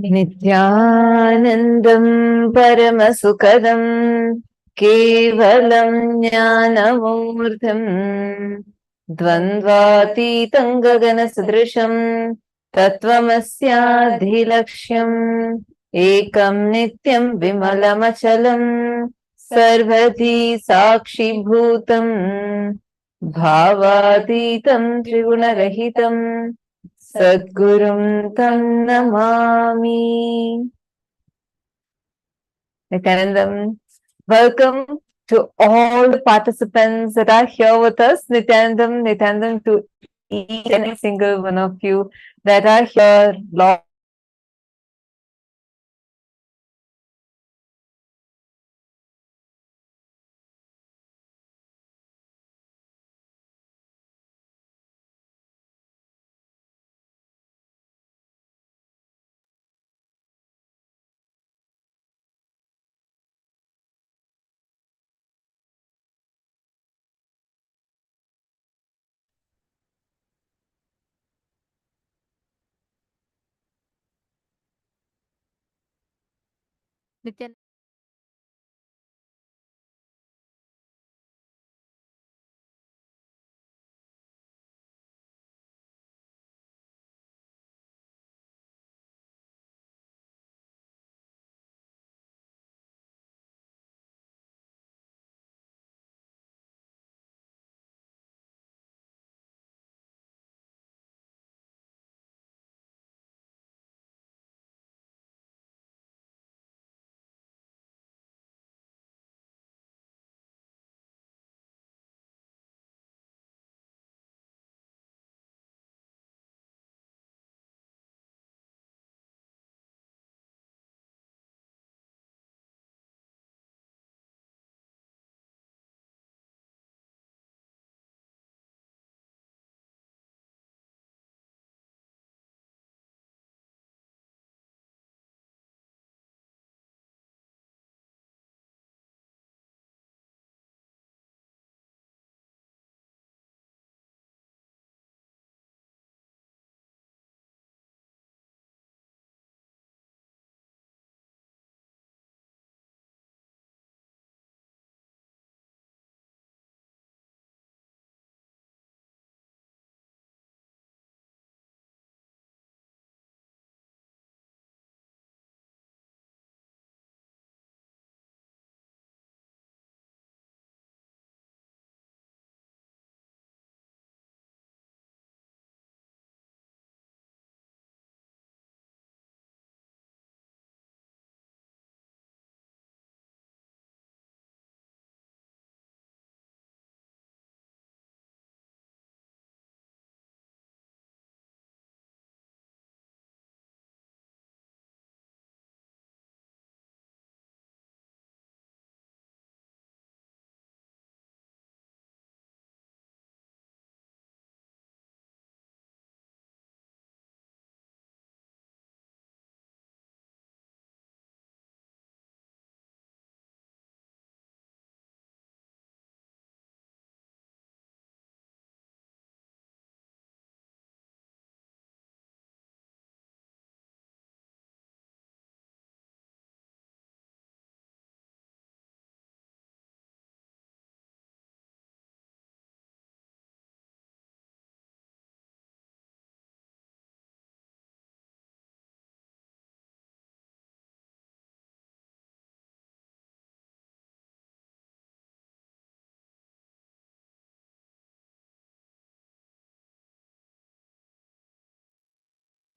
Nithyanandam Paramasukadam Kevalam Jnanamurtham Dvandvatitam Gagana Sadrisham Tattvamasya Ekam Nityam Vimalamachalam Sarvati Sakshi Bhutam Bhavatitam Triguna-rahitam Sadgurum Tam Namami. Nithyanandam, welcome to all the participants that are here with us. Nithyanandam to each and every single one of you that are here. Lord, Nithyananda.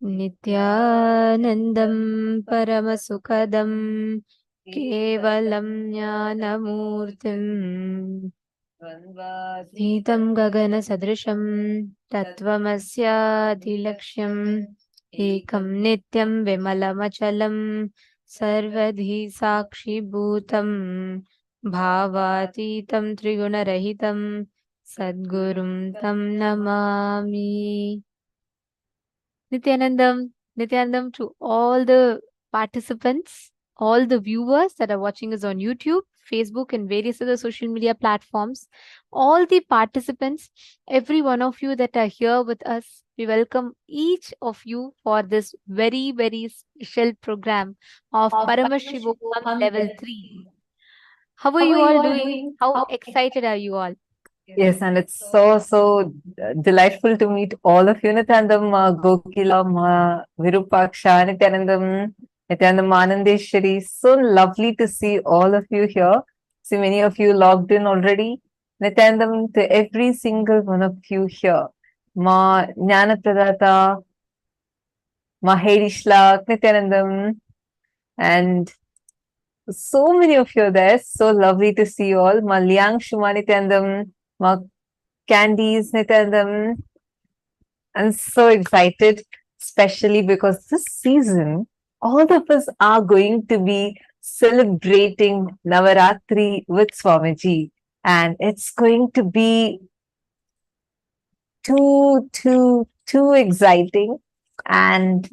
Nithyanandam Paramasukadam Kevalam Jnanamurtim Dvandvatītam Gagana Sadrisham Tattvamasya Dilaksham Ekam Nityam Vimalamachalam Sarvadhi Sakshi Bhutam Bhavatitam Triguna-rahitam Sadgurum Tam Namami. Nithyanandam to all the participants, all the viewers that are watching us on YouTube, Facebook, and various other social media platforms, all the participants, every one of you that are here with us we welcome each of you for this very, very special program of Paramashivoham Level 3. How are you all doing? How excited are you all? Yes, and it's so delightful to meet all of you. Nithyanandam, Gokila, Virupaksha, Nithyanandam Anandeshwari. So lovely to see all of you here. See many of you logged in already. Nithyanandam to every single one of you here. Ma Jnana Pradata, Ma Hedishlak, Nithyanandam, and so many of you there. So lovely to see you all. Ma Liang Shuma Nithyanandam, Ma Candies Nithyanandam. I'm so excited, especially because this season, all of us are going to be celebrating Navaratri with Swamiji. And it's going to be too exciting. And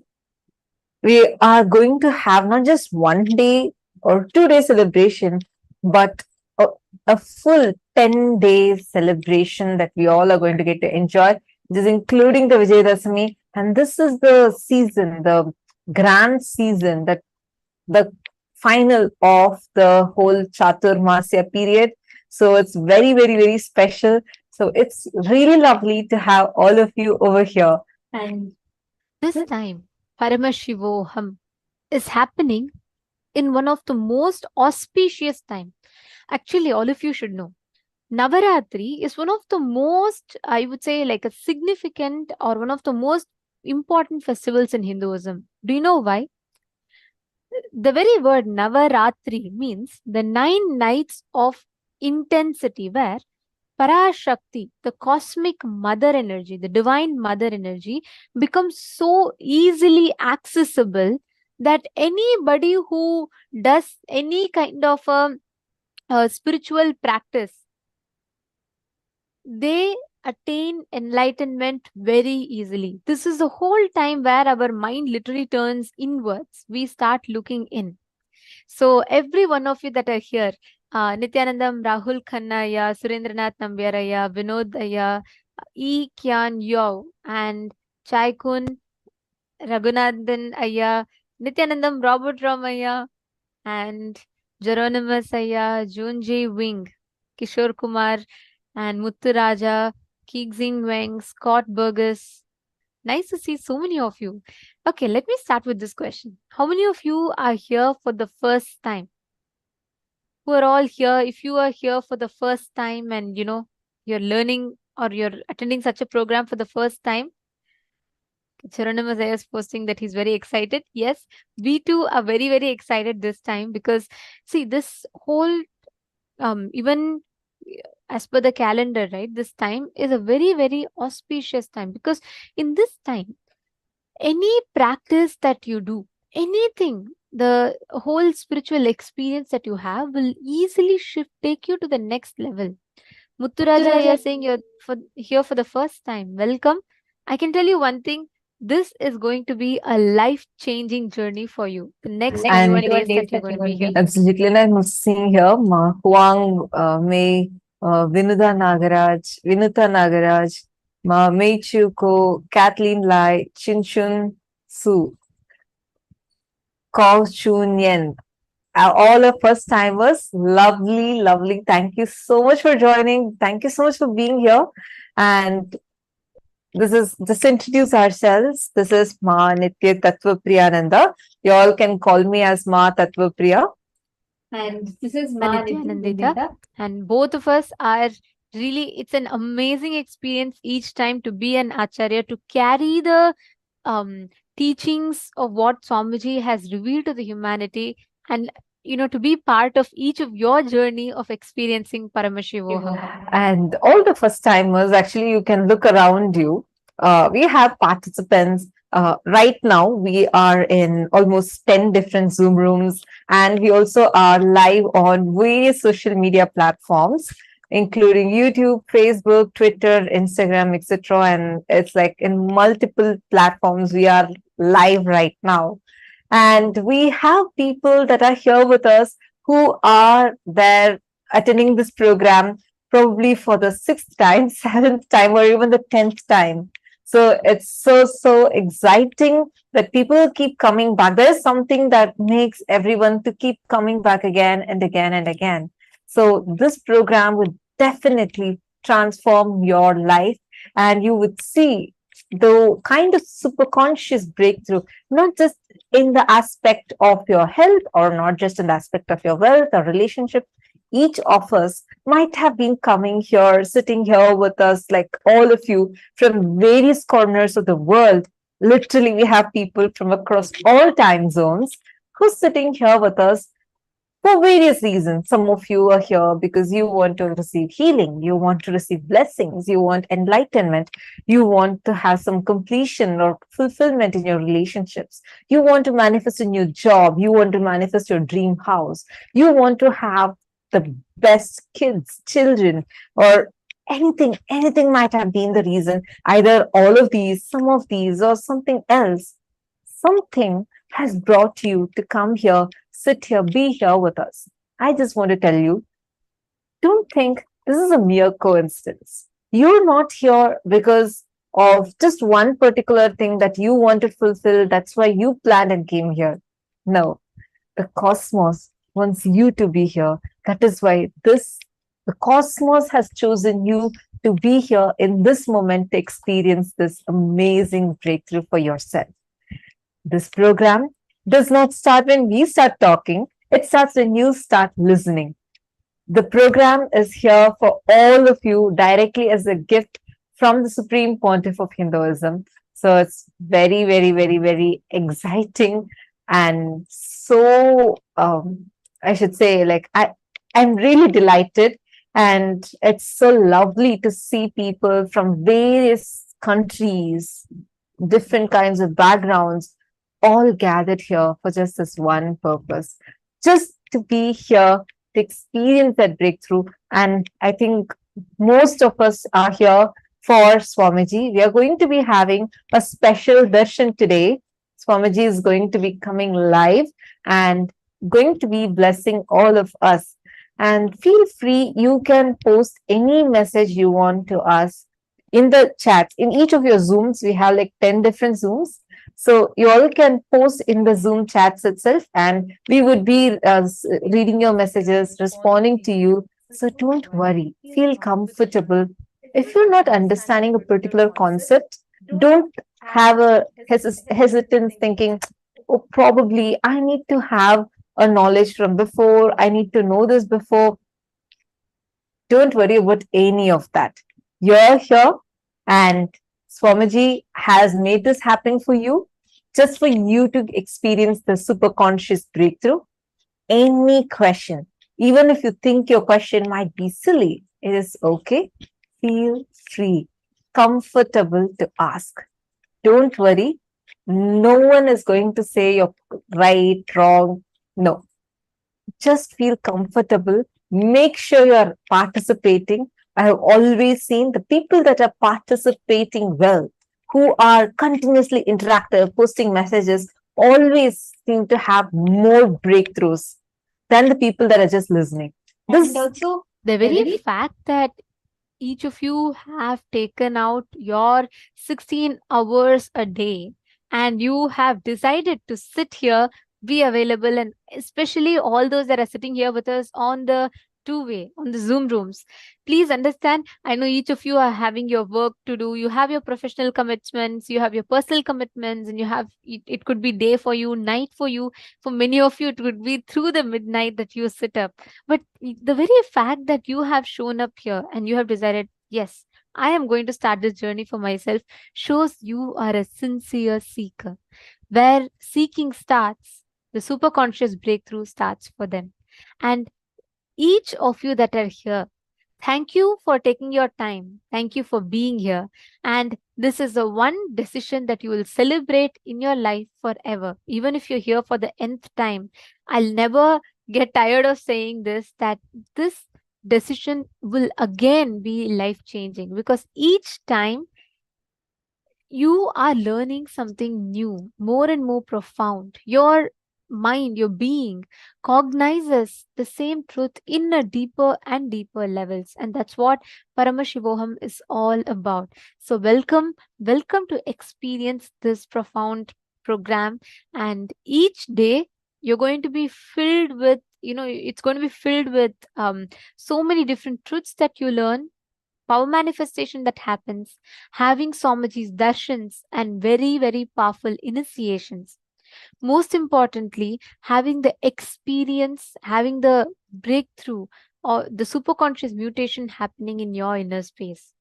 we are going to have not just 1 day or 2 day celebration, but a full 10 day celebration that we all are going to get to enjoy, which is including the Vijayadashami. And this is the season, the grand season, that the final of the whole Chaturmasya period. So it's very special. So it's really lovely to have all of you over here. And this time, Paramashivoham is happening in one of the most auspicious time. Actually, all of you should know. Navaratri is one of the most, I would say, like a significant or one of the most important festivals in Hinduism. Do you know why? The very word Navaratri means the 9 nights of intensity, where Parashakti, the cosmic mother energy, the divine mother energy, becomes so easily accessible that anybody who does any kind of a spiritual practice, they attain enlightenment very easily. This is the whole time where our mind literally turns inwards. We start looking in. So every one of you that are here, Nithyanandam, Rahul Khanna, Surendranath Nambiaraya, Vinod Aya, E. Kyan Yao, and Chaikun, Raghunathan Aya, Nithyanandam, Robert Ramaya, and Jeronimus Aya, Junji Wing, Kishore Kumar, and Muthu Raja, Keegzing Wang, Scott Burgess. Nice to see so many of you. Okay, let me start with this question. How many of you are here for the first time? Who are all here? If you are here for the first time and you're learning or you're attending such a program for the first time, Chiranama Zaya is posting that he's very excited. Yes, we too are very excited this time because see, this whole even as per the calendar, right, this time is a very auspicious time, because in this time, any practice that you do, anything, the whole spiritual experience that you have will easily take you to the next level. Mutturaja, you're saying you're here for the first time. Welcome. I can tell you one thing. This is going to be a life-changing journey for you. The next 21 days that you're going to be here. Absolutely. And I'm seeing here Ma Huang May, Vinuda Nagaraj, Ma Mei Chuko, Kathleen Lai, Chin Chun Su, Kau Chun Yen. All our first timers, lovely. Thank you so much for joining. Thank you so much for being here. And this is just introduce ourselves. This is Ma Nitya Tattva Priyananda. You all can call me as Ma Tattva Priya. And this is Ma Nithyananda. And both of us are really, it's an amazing experience each time to be an Acharya, to carry the teachings of what Swamiji has revealed to the humanity, and to be part of each of your journey of experiencing Paramashivoham. And all the first timers, actually, you can look around you. We have participants. Right now, we are in almost 10 different Zoom rooms, and we also are live on various social media platforms, including YouTube, Facebook, Twitter, Instagram, etc. And it's like in multiple platforms, we are live right now. And we have people that are here with us who are there attending this program probably for the 6th time, 7th time, or even the 10th time. So it's so exciting that people keep coming back. There's something that makes everyone to keep coming back again and again and again. So this program would definitely transform your life, and you would see the kind of superconscious breakthrough, not just in the aspect of your health or not just in the aspect of your wealth or relationship. Each of us might have been coming here, sitting here with us, like all of you from various corners of the world. Literally, we have people from across all time zones who's sitting here with us for various reasons. Some of you are here because you want to receive healing, you want to receive blessings, you want enlightenment, you want to have some completion or fulfillment in your relationships, you want to manifest a new job, you want to manifest your dream house, you want to have the best kids, children, or anything might have been the reason, either all of these, some of these, or something else. Something has brought you to come here, sit here, be here with us. I just want to tell you, don't think this is a mere coincidence. You're not here because of just one particular thing that you want to fulfill. That's why you planned and came here. No, the cosmos wants you to be here. That is why the cosmos has chosen you to be here in this moment to experience this amazing breakthrough for yourself. This program does not start when we start talking. It starts when you start listening. The program is here for all of you directly as a gift from the Supreme Pontiff of Hinduism. So it's very exciting and so, I should say, like, I'm really delighted. And it's so lovely to see people from various countries, different kinds of backgrounds, all gathered here for just this one purpose, just to be here to experience that breakthrough. And I think most of us are here for Swamiji. We are going to be having a special darshan today. Swamiji is going to be coming live and going to be blessing all of us. And feel free, you can post any message you want to us in the chat. In each of your Zooms, we have like 10 different Zooms. So you all can post in the Zoom chats itself, and we would be reading your messages, responding to you. So don't worry, feel comfortable. If you're not understanding a particular concept, don't have a hesitance thinking, oh, probably I need to have a knowledge from before, I need to know this before. Don't worry about any of that. You're here, and Swamiji has made this happen for you, just for you to experience the super conscious breakthrough. Any question, even if you think your question might be silly, it is okay. Feel free, comfortable to ask. Don't worry. No one is going to say you're right, wrong. No. Just feel comfortable. Make sure you're participating. I have always seen the people that are participating well, who are continuously interactive, posting messages, always seem to have more breakthroughs than the people that are just listening. And also, the very fact that each of you have taken out your 16 hours a day and you have decided to sit here, be available, and especially all those that are sitting here with us on the two-way, on the Zoom rooms. Please understand, I know each of you are having your work to do. You have your professional commitments, you have your personal commitments, and you have, it could be day for you, night for you. For many of you, it would be through the midnight that you sit up. But the very fact that you have shown up here and you have decided, yes, I am going to start this journey for myself, shows you are a sincere seeker. Where seeking starts, the superconscious breakthrough starts for them. And each of you that are here, thank you for taking your time. Thank you for being here. And this is the one decision that you will celebrate in your life forever. Even if you're here for the nth time, I'll never get tired of saying this, that this decision will again be life-changing, because each time you are learning something new, more and more profound. Your mind, your being, cognizes the same truth in a deeper and deeper levels. And that's what Paramashivoham is all about. So welcome to experience this profound program. And each day you're going to be filled with, it's going to be filled with so many different truths that you learn, power manifestation that happens, having Swamiji's darshans, and very, very powerful initiations. Most importantly, having the experience, having the breakthrough or the superconscious mutation happening in your inner space.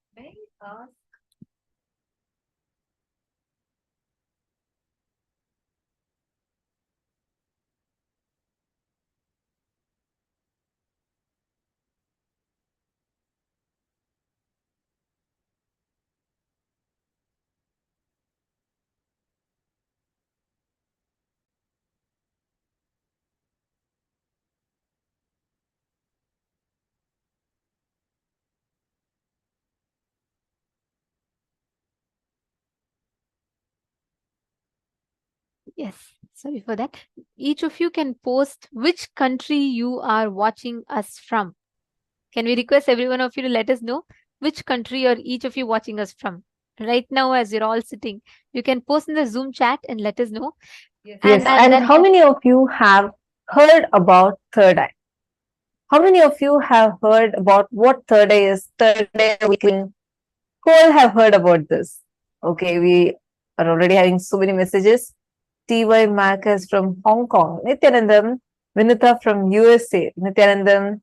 Yes, sorry for that. Each of you can post which country you are watching us from. Can we request every one of you to let us know which country or each of you watching us from? Right now, as you're all sitting, you can post in the Zoom chat and let us know. Yes, and how many of you have heard about third eye? How many of you have heard about what third eye is? Third eye awakening. Who all have heard about this? Okay, we are already having so many messages. T.Y. Marcus from Hong Kong. Nithyanandam. Vinita from USA. Nithyanandam.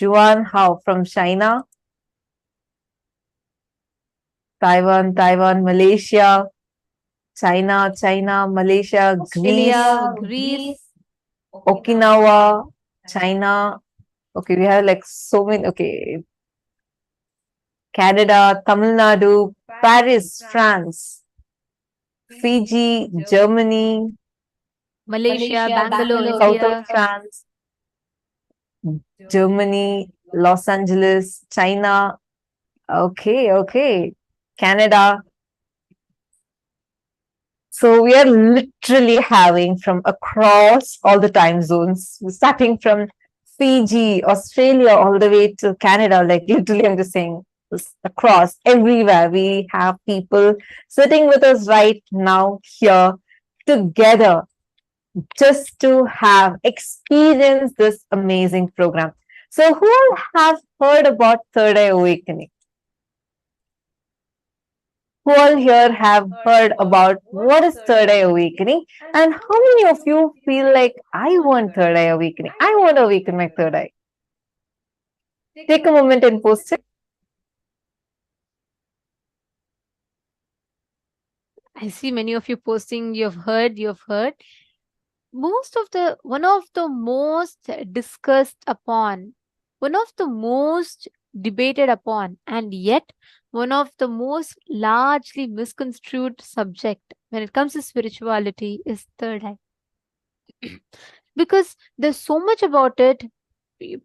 Juan Hao from China. Taiwan, Malaysia. China, Malaysia, Australia, Greece, Okinawa, China. Okay, we have like so many. Okay, Canada, Tamil Nadu, Paris, France, Fiji, Germany, Malaysia, Bangalore, south India, of France, Germany, Los Angeles, China. Okay, Canada. So we are literally having from across all the time zones, starting from Fiji, Australia, all the way to Canada. Like literally, I'm just saying across everywhere. We have people sitting with us right now here together just to have experienced this amazing program. So who all have heard about Third Eye Awakening? Who all here have heard about what is Third Eye Awakening? And how many of you feel like, I want Third Eye Awakening? I want to awaken my third eye. Take a moment and post it. I see many of you posting, you've heard. One of the most discussed upon, one of the most debated upon, and yet one of the most largely misconstrued subject when it comes to spirituality is third eye. Because there's so much about it.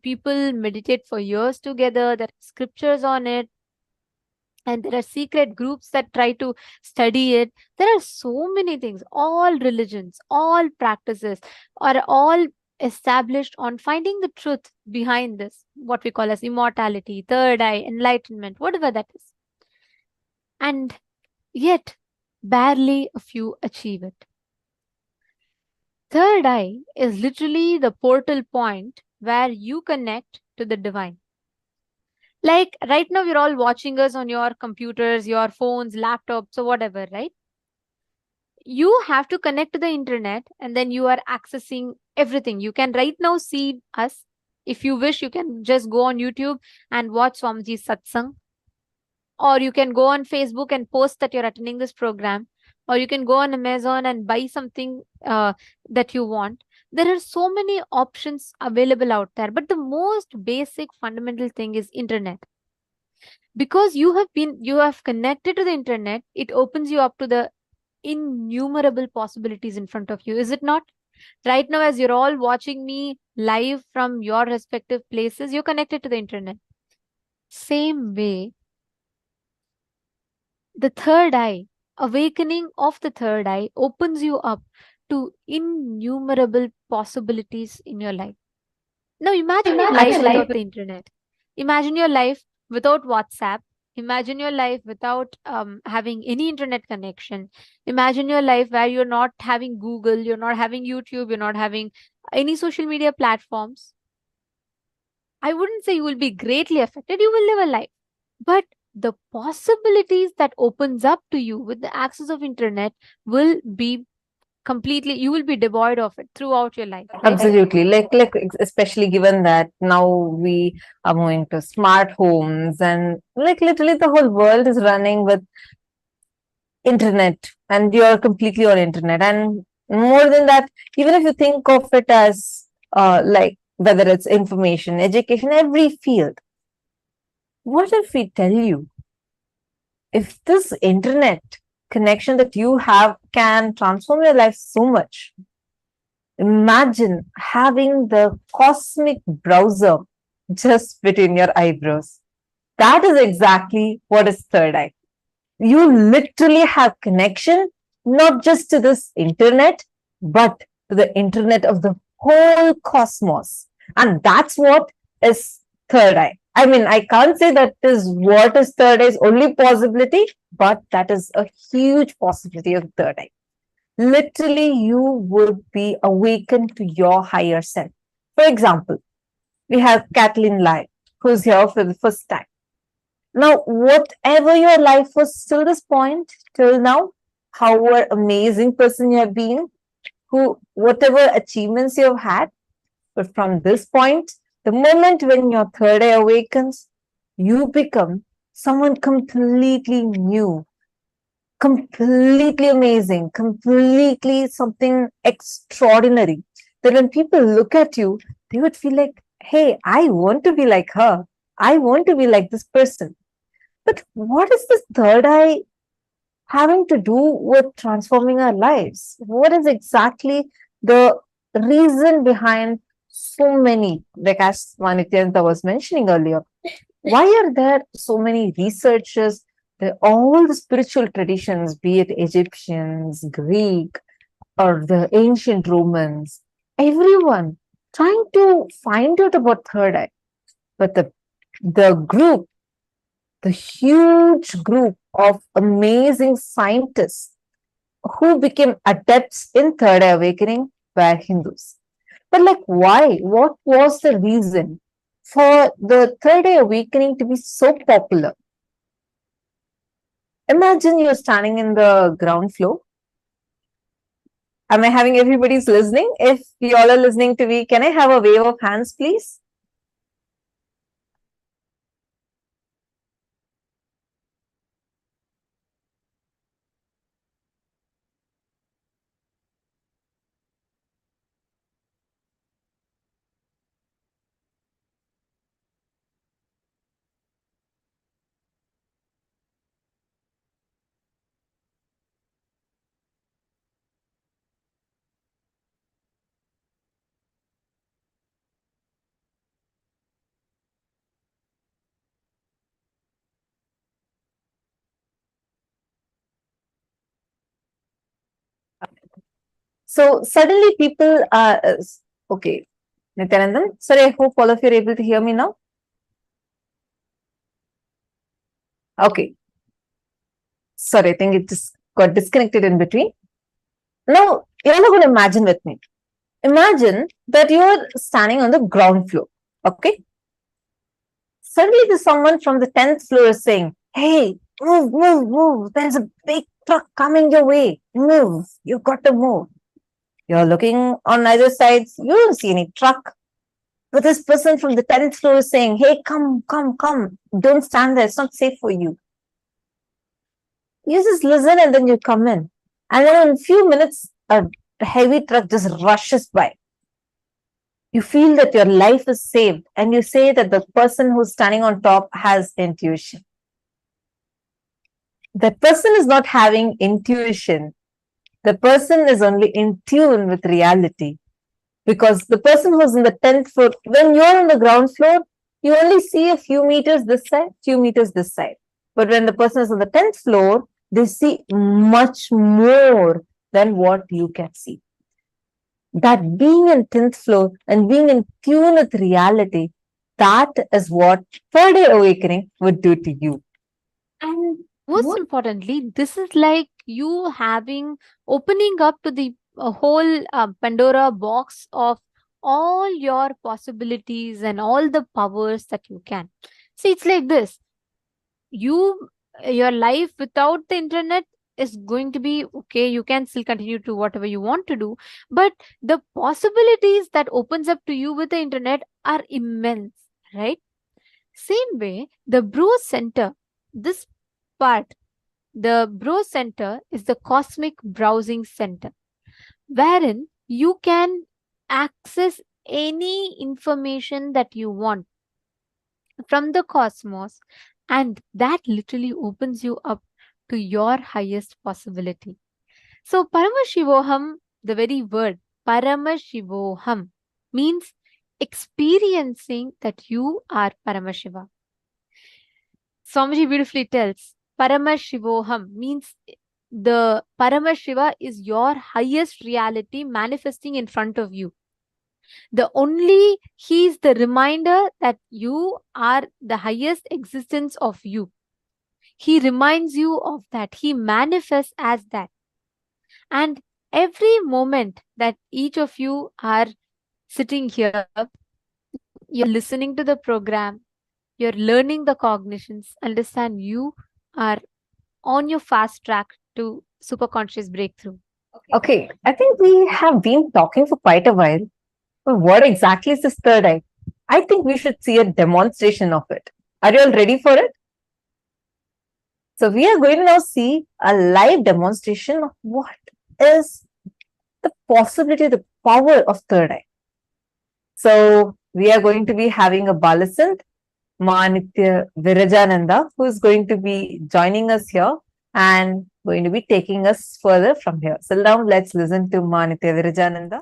People meditate for years together, there are scriptures on it, and there are secret groups that try to study it. There are so many things. All religions, all practices are all established on finding the truth behind this, what we call as immortality, third eye, enlightenment, whatever that is. And yet, barely a few achieve it. Third eye is literally the portal point where you connect to the divine. Like right now, you're all watching us on your computers, your phones, laptops, or whatever, right? You have to connect to the internet and then you are accessing everything. You can right now see us. If you wish, you can just go on YouTube and watch Swamiji's satsang. Or you can go on Facebook and post that you're attending this program. Or you can go on Amazon and buy something that you want. There are so many options available out there. But the most basic fundamental thing is internet. Because you have connected to the internet, it opens you up to the innumerable possibilities in front of you, is it not? Right now, as you're all watching me live from your respective places, you're connected to the internet. Same way, the third eye, awakening of the third eye opens you up to innumerable possibilities in your life. Now imagine your life without the internet. Imagine your life without WhatsApp. Imagine your life without having any internet connection. Imagine your life where you're not having Google, you're not having YouTube, you're not having any social media platforms. I wouldn't say you will be greatly affected. You will live a life. But the possibilities that opens up to you with the access of internet will be completely, you will be devoid of it throughout your life. Absolutely. Like especially given that now we are moving to smart homes, and like literally the whole world is running with internet, and you're completely on internet. And more than that, even if you think of it as like whether it's information, education, every field, what if we tell you, if this internet connection that you have can transform your life so much, imagine having the cosmic browser just between your eyebrows. That is exactly what is third eye. You literally have connection not just to this internet, but to the internet of the whole cosmos. And that's what is third eye. I mean, I can't say that is what is third eye's only possibility, but that is a huge possibility of third eye. Literally, you would be awakened to your higher self. For example, we have Kathleen Lai, who's here for the first time. Now, whatever your life was till this point, till now, however amazing person you have been, whatever achievements you have had, but from this point, the moment when your third eye awakens, you become someone completely new, completely amazing, completely something extraordinary. That when people look at you, they would feel like, hey, I want to be like her. I want to be like this person. But what is this third eye having to do with transforming our lives? What is exactly the reason behind so many, like as Nithyananda was mentioning earlier, why are there so many researchers, all the spiritual traditions, be it Egyptians, Greek, or the ancient Romans, everyone trying to find out about third eye. But the huge group of amazing scientists who became adepts in third eye awakening were Hindus. But like, why? What was the reason for the third eye awakening to be so popular? Imagine you're standing in the ground floor. Am I having everybody's listening? If you all are listening to me, can I have a wave of hands, please? So suddenly people are, okay, Nithyananda, sorry, I hope all of you are able to hear me now. Okay. Sorry, I think it just got disconnected in between. Now, you're not going to imagine with me. Imagine that you're standing on the ground floor, okay? Suddenly there's someone from the 10th floor is saying, hey, move, move, move. There's a big truck coming your way. Move. You've got to move. You're looking on either sides. You don't see any truck. But this person from the 10th floor is saying, hey, come, come, come. Don't stand there. It's not safe for you. You just listen and then you come in. And then in a few minutes, a heavy truck just rushes by. You feel that your life is saved, and you say that the person who's standing on top has intuition. That person is not having intuition. The person is only in tune with reality. Because the person who's in the 10th floor, when you're on the ground floor, you only see a few meters this side, few meters this side. But when the person is on the 10th floor, they see much more than what you can see. that being in 10th floor and being in tune with reality, that is what third eye awakening would do to you. And most importantly, this is like you opening up to the whole Pandora box of all your possibilities and all the powers that you can. See, it's like this. Your life without the internet is going to be okay. You can still continue to whatever you want to do, but the possibilities that opens up to you with the internet are immense, right? Same way, the Bro Center, this part, the Bro Center is the cosmic browsing center, wherein you can access any information that you want from the cosmos, and that literally opens you up to your highest possibility. So, Paramashivoham, the very word Paramashivoham, means experiencing that you are Paramashiva. Swamiji beautifully tells Paramashivoham means the Paramashiva is your highest reality manifesting in front of you. He is the reminder that you are the highest existence of you. He reminds you of that. He manifests as that. And every moment that each of you are sitting here, you're listening to the program, you're learning the cognitions, understand you are on your fast track to superconscious breakthrough. Okay, I think we have been talking for quite a while. But what exactly is this third eye? I think we should see a demonstration of it. Are you all ready for it? So we are going to now see a live demonstration of what is the possibility, the power of third eye. So we are going to be having a Balasant, Nithyananda Virajananda, who is going to be joining us here and going to be taking us further from here. So now let's listen to Nithyananda Virajananda.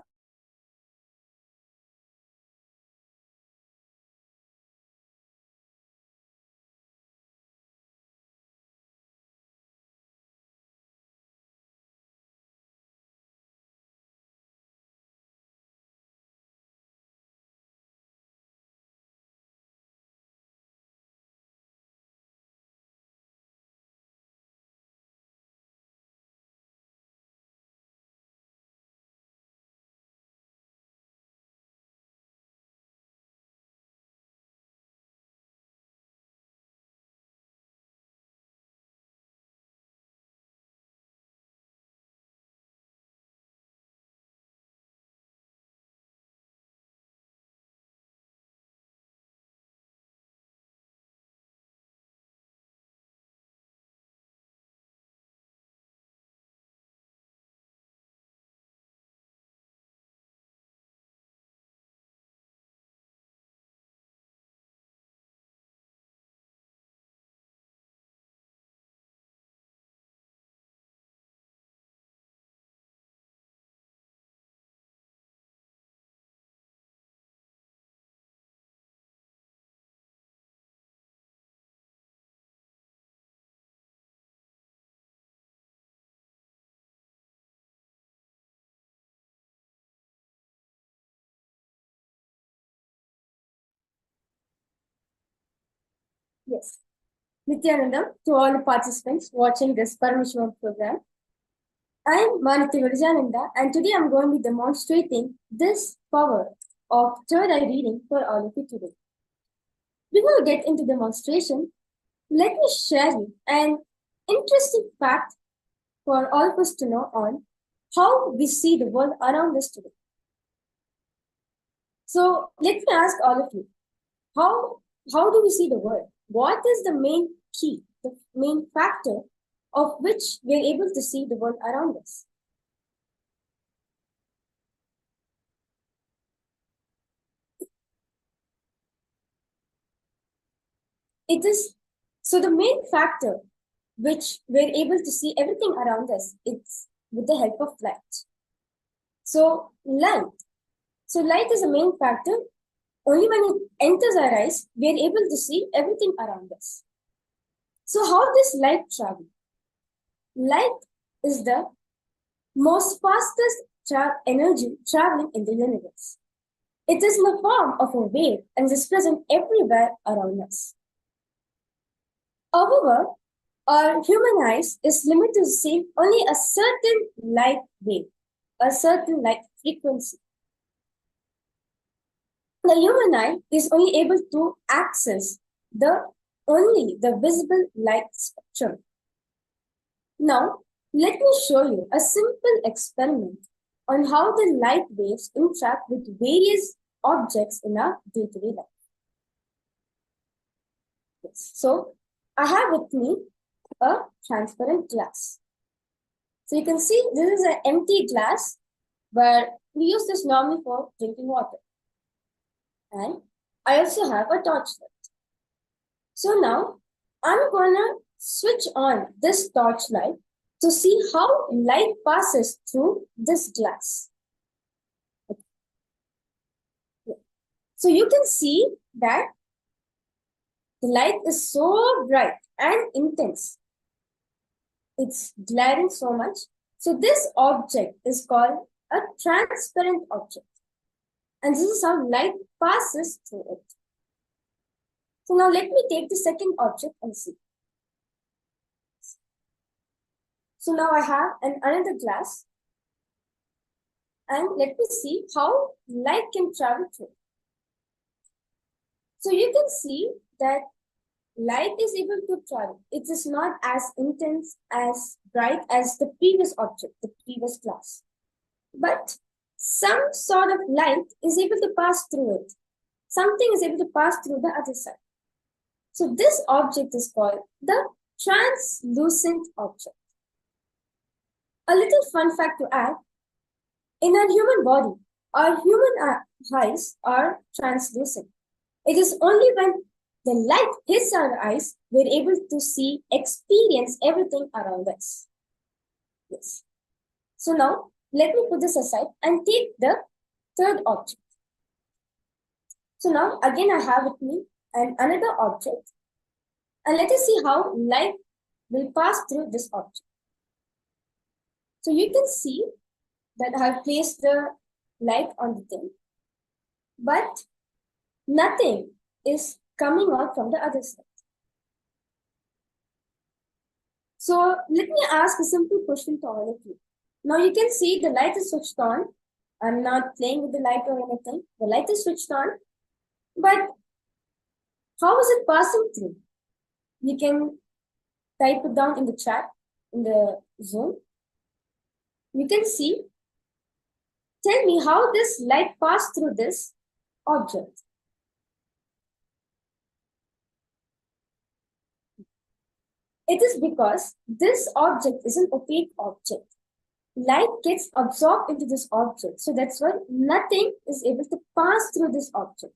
Yes. Nithyananda, to all the participants watching this Paramashivoham program. I am Nithyananda, and today I'm going to be demonstrating this power of third eye reading for all of you today. Before we get into demonstration, let me share you an interesting fact for all of us to know on how we see the world around us today. So let me ask all of you, how do we see the world? What is the main key, the main factor of which we're able to see the world around us? It is, so the main factor which we're able to see everything around us, it's with the help of light. So light is a main factor. Only when it enters our eyes, we're able to see everything around us. So how does light travel? Light is the most fastest energy traveling in the universe. It is in the form of a wave and is present everywhere around us. However, our human eyes is limited to see only a certain light wave, a certain light frequency. The human eye is only able to access only the visible light spectrum. Now, let me show you a simple experiment on how the light waves interact with various objects in our day-to-day life. Yes. So, I have with me a transparent glass. So you can see this is an empty glass, but we use this normally for drinking water. And I also have a torchlight. So now I'm gonna switch on this torchlight to see how light passes through this glass. So you can see that the light is so bright and intense. It's glaring so much. So this object is called a transparent object. And this is how light passes through it. So now let me take the second object and see. So now I have another glass. And let me see how light can travel through. So you can see that light is able to travel. It is not as intense, as bright as the previous object, the previous glass. But some sort of light is able to pass through it. Something is able to pass through the other side. So this object is called the translucent object. A little fun fact to add, in our human body, our human eyes are translucent. It is only when the light hits our eyes, we're able to see, experience everything around us. Yes. So now, let me put this aside and take the third object. So now, again, I have with me another object. And let us see how light will pass through this object. So you can see that I have placed the light on the thing, but nothing is coming out from the other side. So let me ask a simple question to all of you. Now you can see the light is switched on. I'm not playing with the light or anything. The light is switched on, but how is it passing through? You can type it down in the chat, in the Zoom. You can see. Tell me how this light passed through this object. It is because this object is an opaque object. Light gets absorbed into this object. So that's why nothing is able to pass through this object.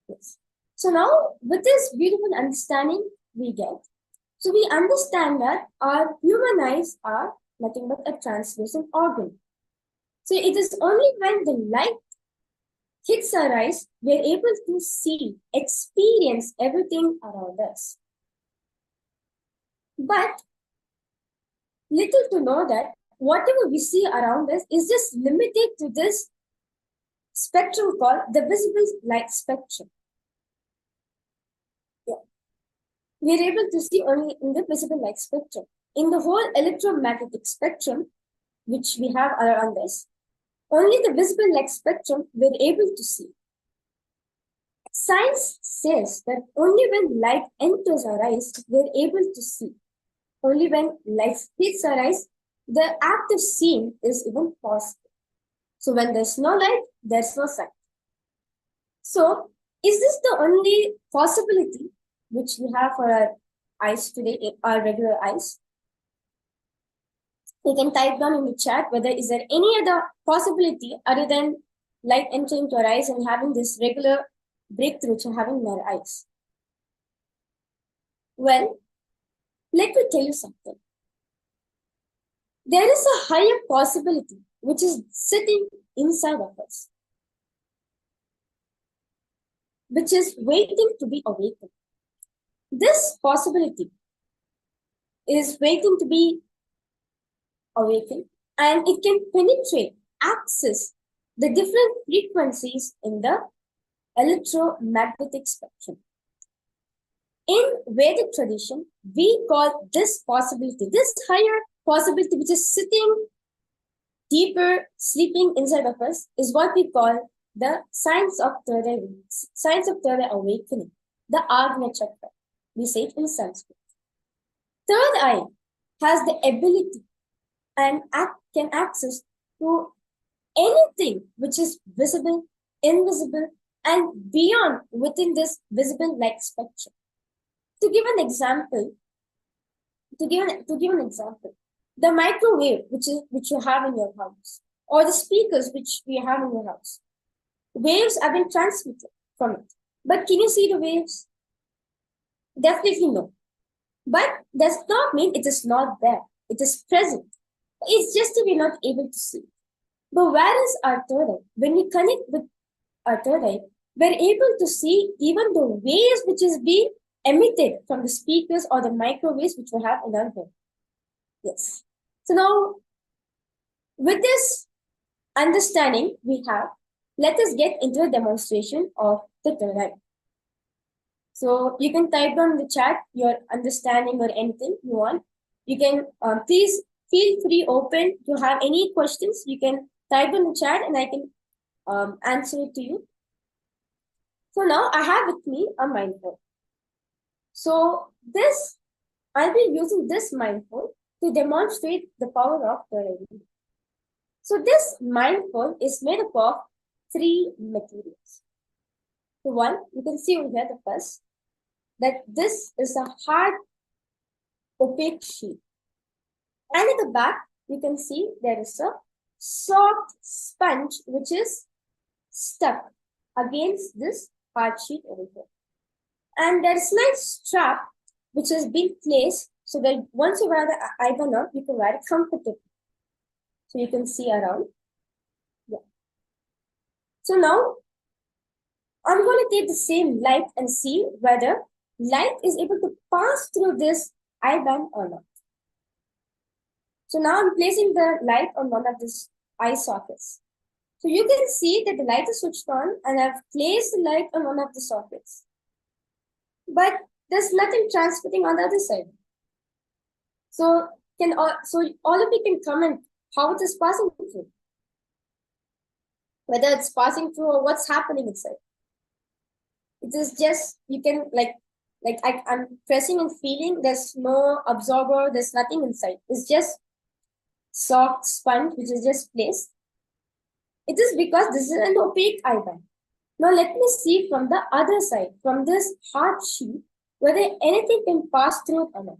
Yes. So now with this beautiful understanding we get, so we understand that our human eyes are nothing but a translucent organ. So it is only when the light hits our eyes, we're able to see, experience everything around us. But little to know that whatever we see around us is just limited to this spectrum called the visible light spectrum. Yeah. We're able to see only in the visible light spectrum. In the whole electromagnetic spectrum, which we have around us, only the visible light spectrum we're able to see. Science says that only when light enters our eyes, we're able to see. Only when light hits our eyes, the act of seeing is even possible. So when there's no light, there's no sight. So is this the only possibility which we have for our eyes today, our regular eyes? You can type down in the chat whether is there any other possibility other than light entering to our eyes and having this regular breakthrough which we're having in our eyes. Well, let me tell you something. There is a higher possibility which is sitting inside of us, which is waiting to be awakened. This possibility is waiting to be awakened, and it can penetrate, access the different frequencies in the electromagnetic spectrum. In Vedic tradition, we call this possibility, this higher possibility which is sitting deeper, sleeping inside of us, is what we call the science of third eye awakening, the Agnya Chakra. We say it in Sanskrit. Third eye has the ability and can access to anything which is visible, invisible, and beyond within this visible light spectrum. To give an example, the microwave which you have in your house, or the speakers which we have in your house, waves have been transmitted from it. But can you see the waves? Definitely no. But does not mean it is not there. It is present. It's just that we're not able to see. But where is our third eye? When we connect with our third eye, we're able to see even the waves which is being emitted from the speakers or the microwaves which we have in our home. Yes. So now, with this understanding we have, let us get into a demonstration of the third eye. So you can type down in the chat your understanding or anything you want. You can please feel free, open to have any questions. You can type in the chat and I can answer it to you. So now I have with me a mindful. So I'll be using this mindful to demonstrate the power of third eye. So this mindful is made up of 3 materials. So one, you can see over here the first, that this is a hard opaque sheet. And at the back, you can see there is a soft sponge which is stuck against this hard sheet over here. And there is a nice strap which has been placed so that once you wear the eye band up, you can wear it comfortably. So you can see around. Yeah. So now, I'm going to take the same light and see whether light is able to pass through this eye band or not. So now I'm placing the light on one of these eye sockets. So you can see that the light is switched on and I've placed the light on one of the sockets. But there's nothing transmitting on the other side. So all of you can comment how it is passing through. Whether it's passing through or what's happening inside. It is just, you can I'm pressing and feeling, there's no absorber, there's nothing inside. It's just soft sponge which is just placed. It is because this is an opaque eye band. Now let me see from the other side, from this hard sheet, whether anything can pass through it or not.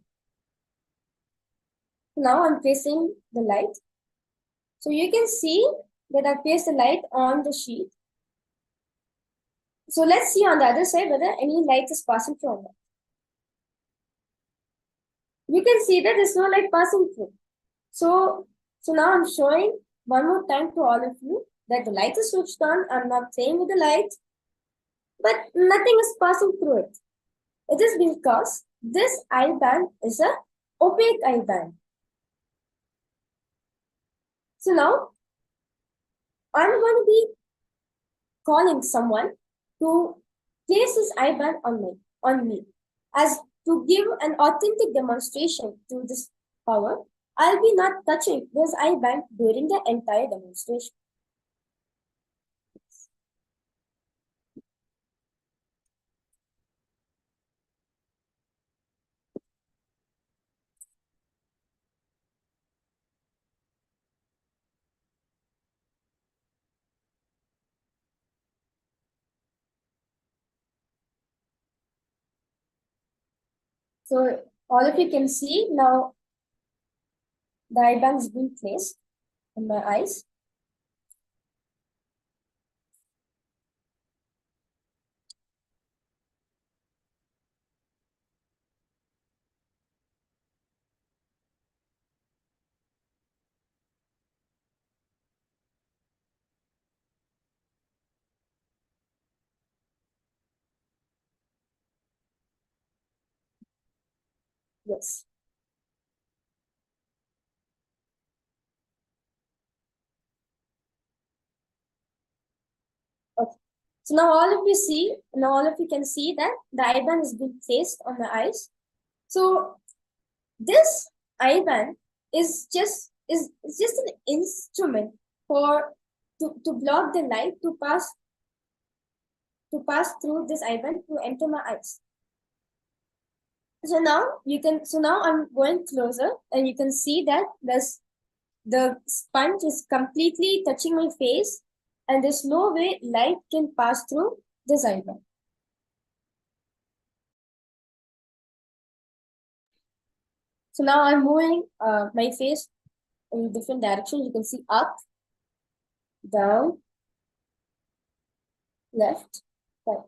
Now I'm placing the light. So you can see that I placed the light on the sheet. So let's see on the other side whether any light is passing through or not. You can see that there's no light passing through. So now I'm showing one more time to all of you that the light is switched on. I'm not playing with the light, but nothing is passing through it. It is because this eye band is a opaque eye band. So now I'm going to be calling someone to place this eye band on me as to give an authentic demonstration to this power. I'll be not touching this eye band during the entire demonstration. So all of you can see now the eye band is being placed in my eyes. Yes. Okay. So now all of you can see that the eye-band is being placed on the eyes. So this eye-band is just an instrument to block the light to pass through this eye-band to enter my eyes. So now I'm going closer and you can see that the sponge is completely touching my face and there's no way light can pass through this eye-band. So now I'm moving my face in different directions. You can see up, down, left, right.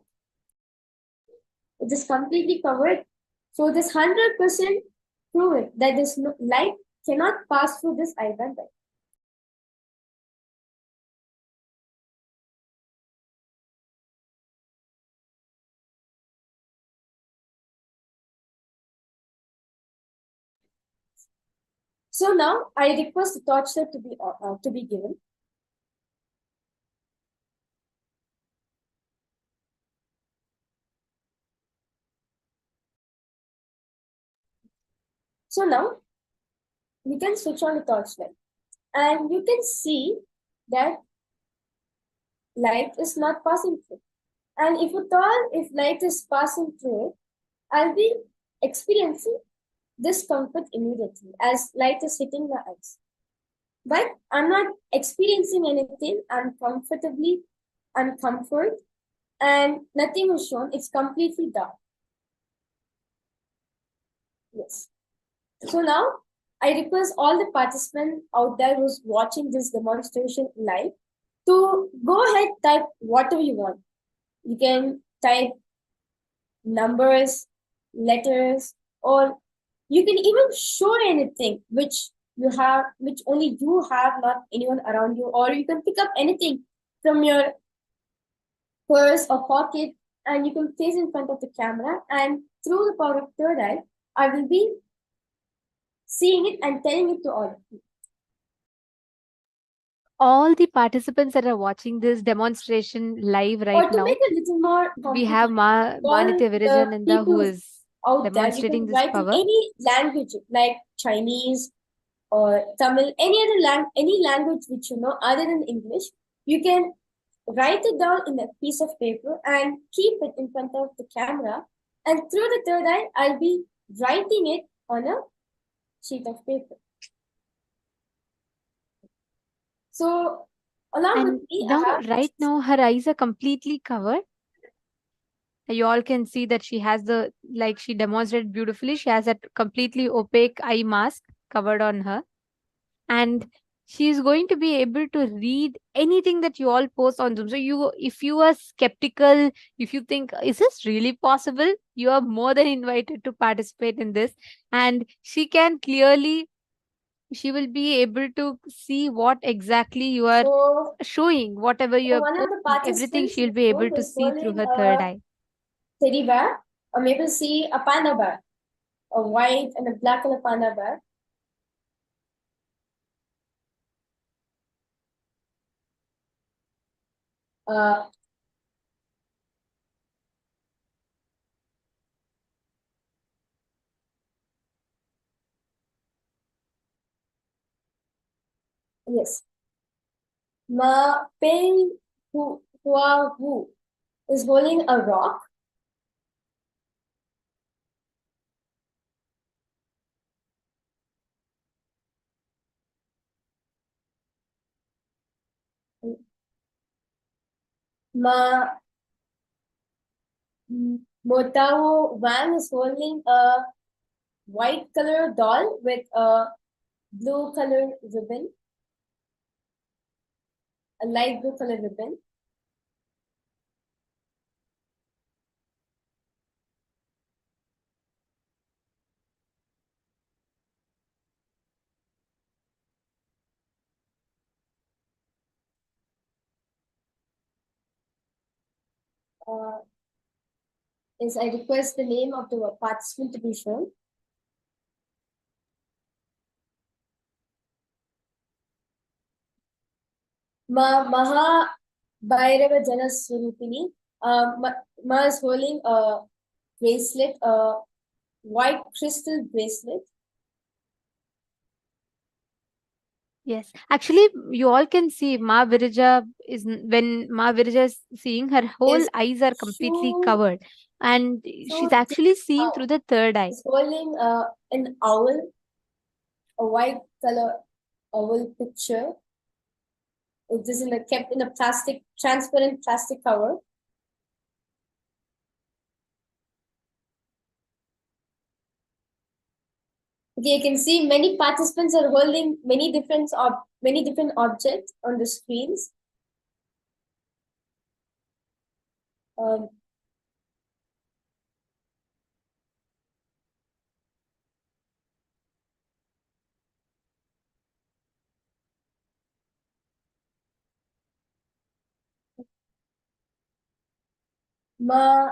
It is completely covered. So this 100% proven that this light cannot pass through this eye-band. So now I request the torchlight to be given. So now we can switch on the torchlight, and you can see that light is not passing through. And if light is passing through it, I'll be experiencing discomfort immediately as light is hitting my eyes. But I'm not experiencing anything. I'm comfort, and nothing is shown. It's completely dark. Yes. So now I request all the participants out there who's watching this demonstration live to go ahead, type whatever you want. You can type numbers, letters, or you can even show anything which only you have, not anyone around you, or you can pick up anything from your purse or pocket and you can place in front of the camera, and through the power of third eye, I will be seeing it and telling it to all of you. All the participants that are watching this demonstration live right Or to now, make it a little more we have Nithyananda who is demonstrating this write power. in any language like Chinese or Tamil, any language which you know other than English. You can write it down in a piece of paper and keep it in front of the camera. And through the third eye, I'll be writing it on a sheet of paper. So along with me, right now her eyes are completely covered. You all can see that she has she demonstrated beautifully. She has a completely opaque eye mask covered on her. And she's going to be able to read anything that you all post on Zoom. So if you are skeptical, if you think, is this really possible? You are more than invited to participate in this. And she will be able to see what exactly you are showing, whatever you are posting, everything she'll be able to see through her third eye. Teddy bear, or maybe see a panda bear, a white and a black color panda bear. Yes. Ma Pei Hua Wu is holding a rock. Ma Motao Wang is holding a white color doll with a blue color ribbon, a light blue color ribbon. I request the name of the participant to be shown. Ma Maha Bhairava Jana Swarupini. Ma is holding a bracelet, a white crystal bracelet. Yes, actually, you all can see Ma Virija is when Ma Virija is seeing, her whole Yes. eyes are completely So, covered, and she's so actually seeing through the third eye. is holding an owl, a white color owl picture. It is kept in a transparent plastic cover. Okay, you can see many participants are holding many different objects on the screens. Um, Ma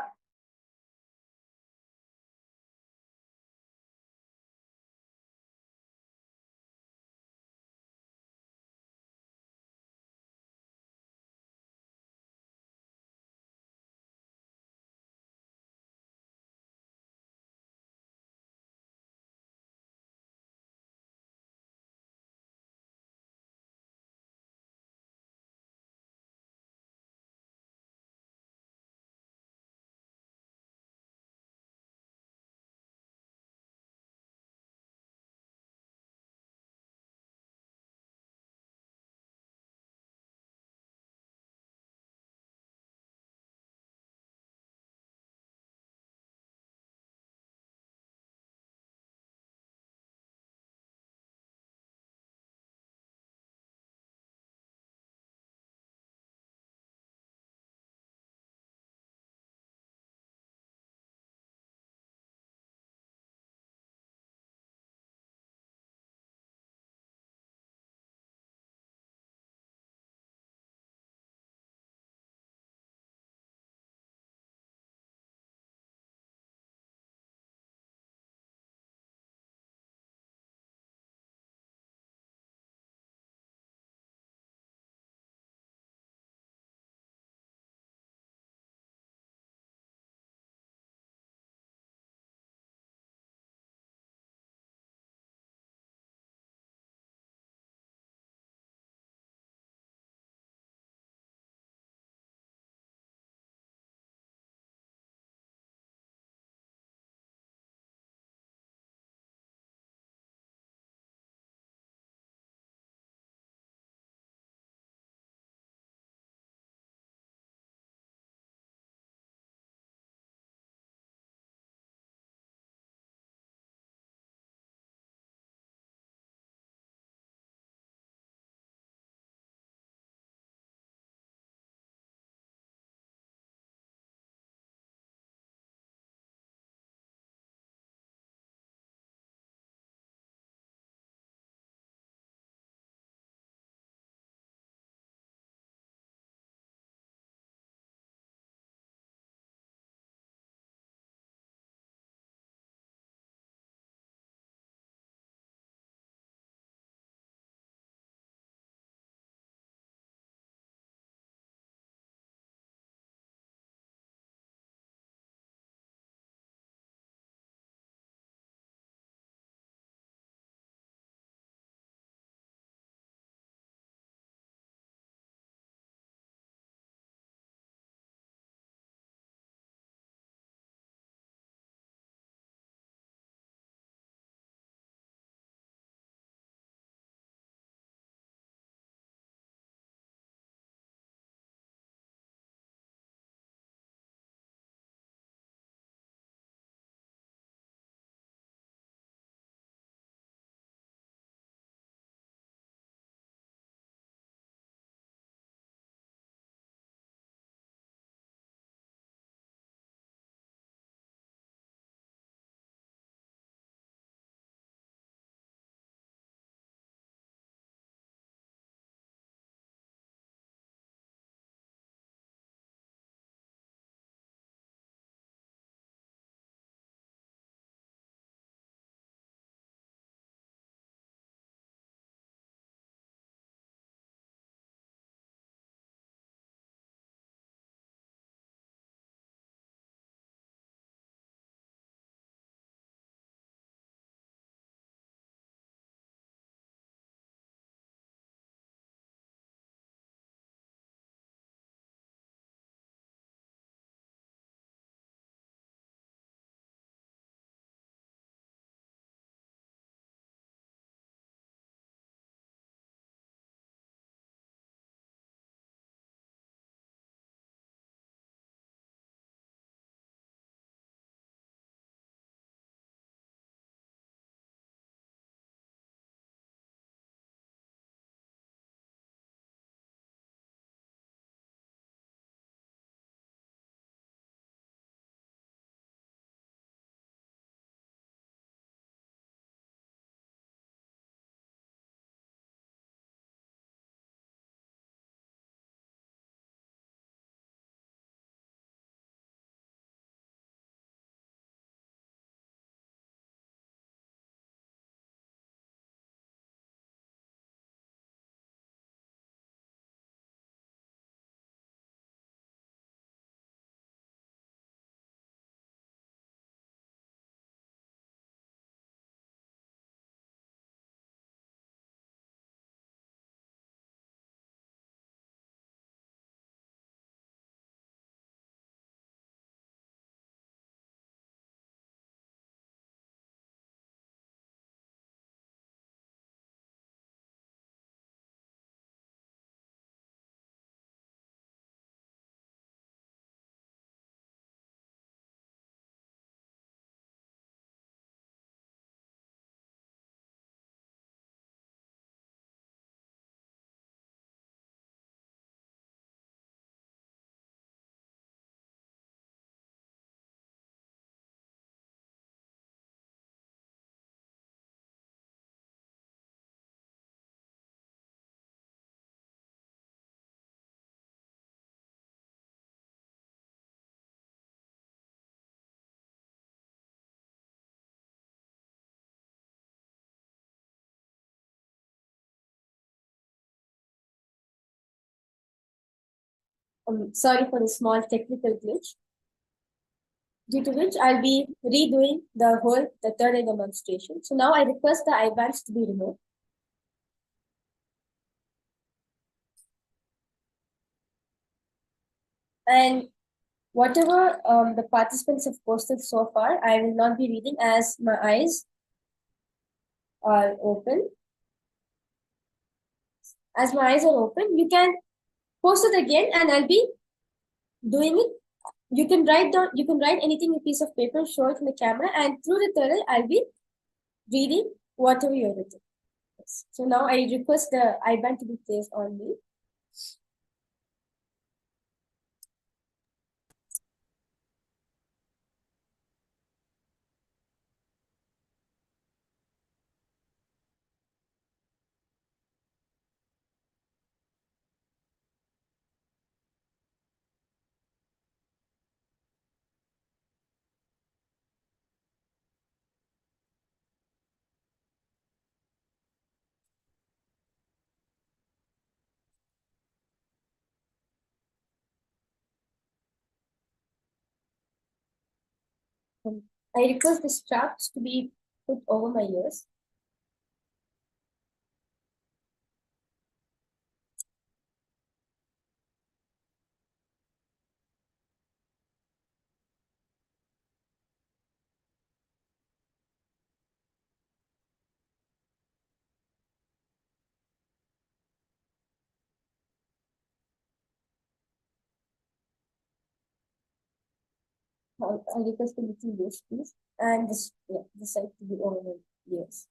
Sorry for the small technical glitch, due to which I'll be redoing the third eye demonstration. So now I request the eye bands to be removed. And whatever the participants have posted so far, I will not be reading as my eyes are open. As my eyes are open, you can post it again and I'll be doing it. You can write anything in a piece of paper, show it in the camera, and through the third eye, I'll be reading whatever you have written. Yes. So now I request the eye band to be placed on me. I request the straps to be put over my ears. I request a little loose, please, and this side to be over my ears.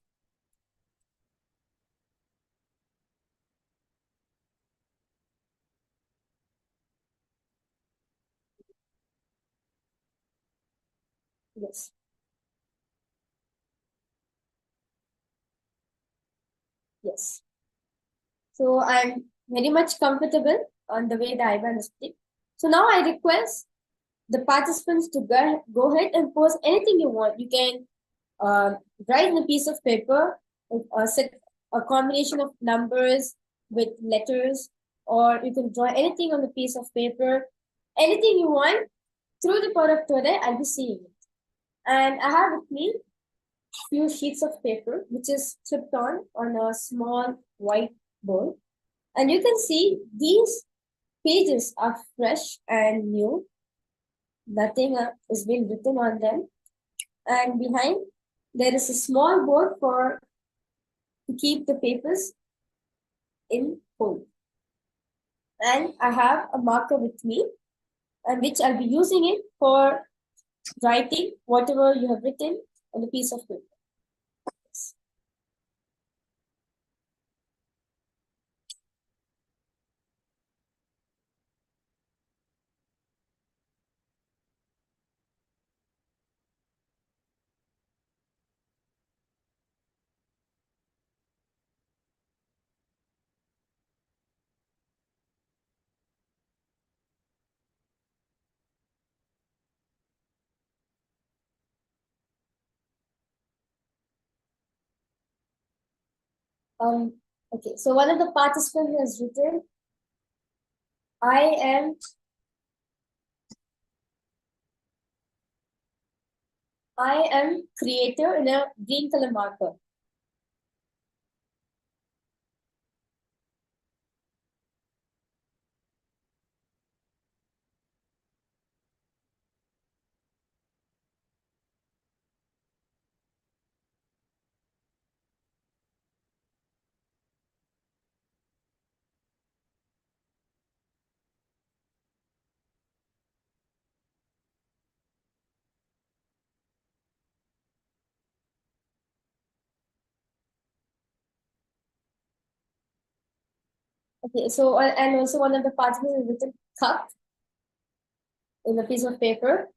Yes. Yes. So I'm very much comfortable on the way the eye band is placed. So now I request the participants to go ahead and post anything you want. You can write in a piece of paper, set a combination of numbers with letters, or you can draw anything on the piece of paper, anything you want. Through the power of today, I'll be seeing it. And I have with me few sheets of paper, which is clipped on a small white board. And you can see these pages are fresh and new. Nothing is being written on them. And behind, there is a small board to keep the papers in full. And I have a marker with me, and which I'll be using it for writing whatever you have written on a piece of paper. Okay, so one of the participants has written, I am creator in a green color marker. Okay, so and also one of the participants has written cup in a piece of paper.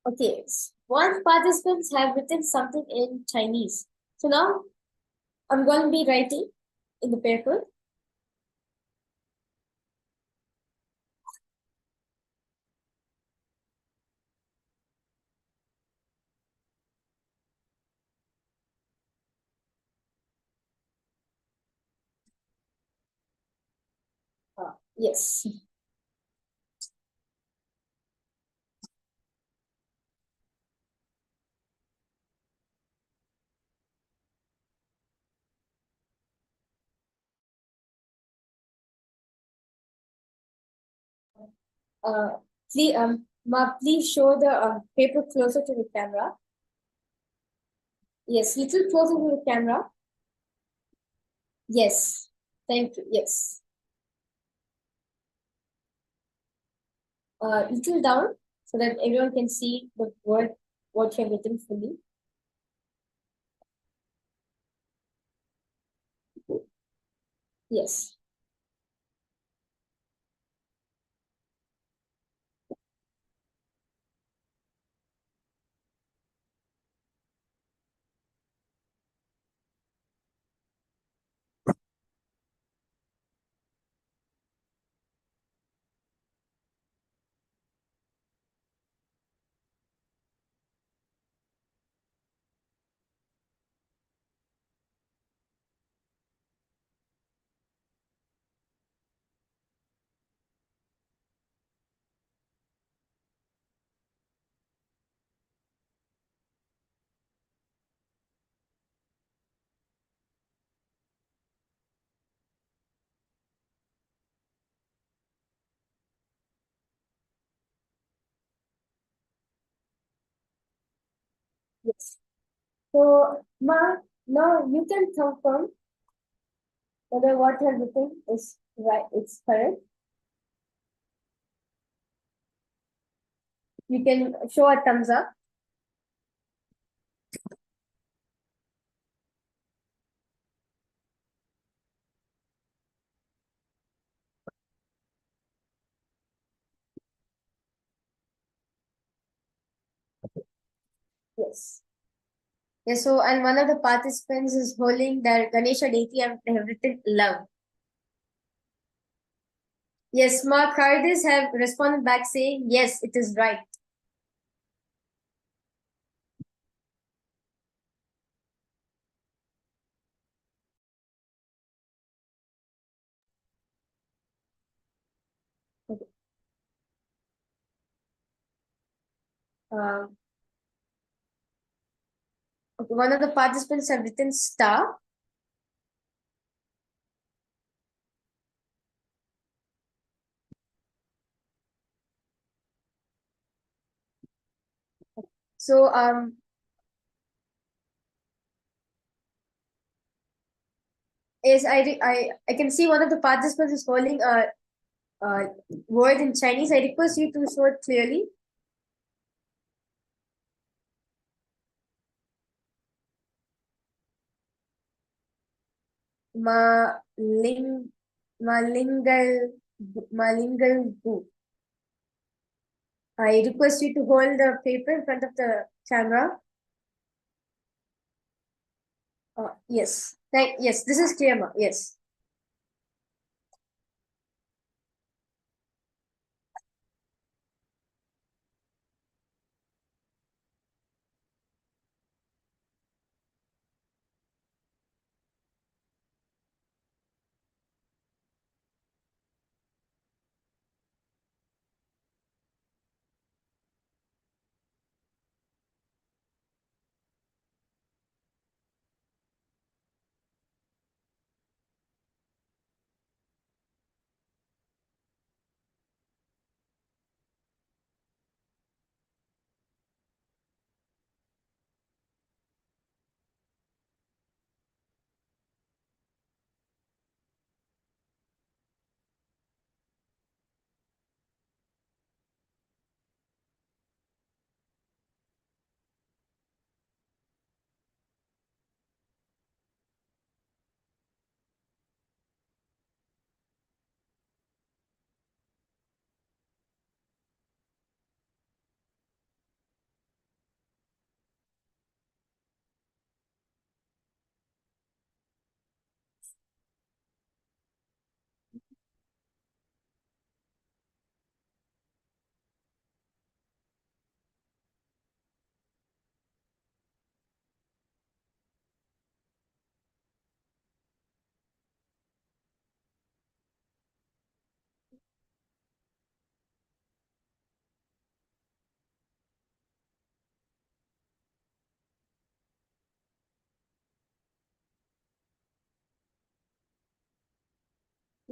Okay, one participant have written something in Chinese. So now I'm going to be writing in the paper. Yes. Please, Ma, please show the paper closer to the camera. Yes, little closer to the camera. Yes, thank you. Yes. Little down so that everyone can see the word, what you have written fully. Yes. Yes. So, Ma, now you can confirm whether what you have written is right, it's correct. You can show a thumbs up. Yes. Yes, so and one of the participants is holding the Ganesha deity and they have written love. Yes, Mark Hardis have responded back saying, yes, it is right. Okay. Okay, one of the participants have written star. So is I can see one of the participants is holding a word in Chinese. I request you to show it clearly. Maling malingal malingal gu. I request you to hold the paper in front of the camera. Yes. Yes, this is clear, Ma. Yes.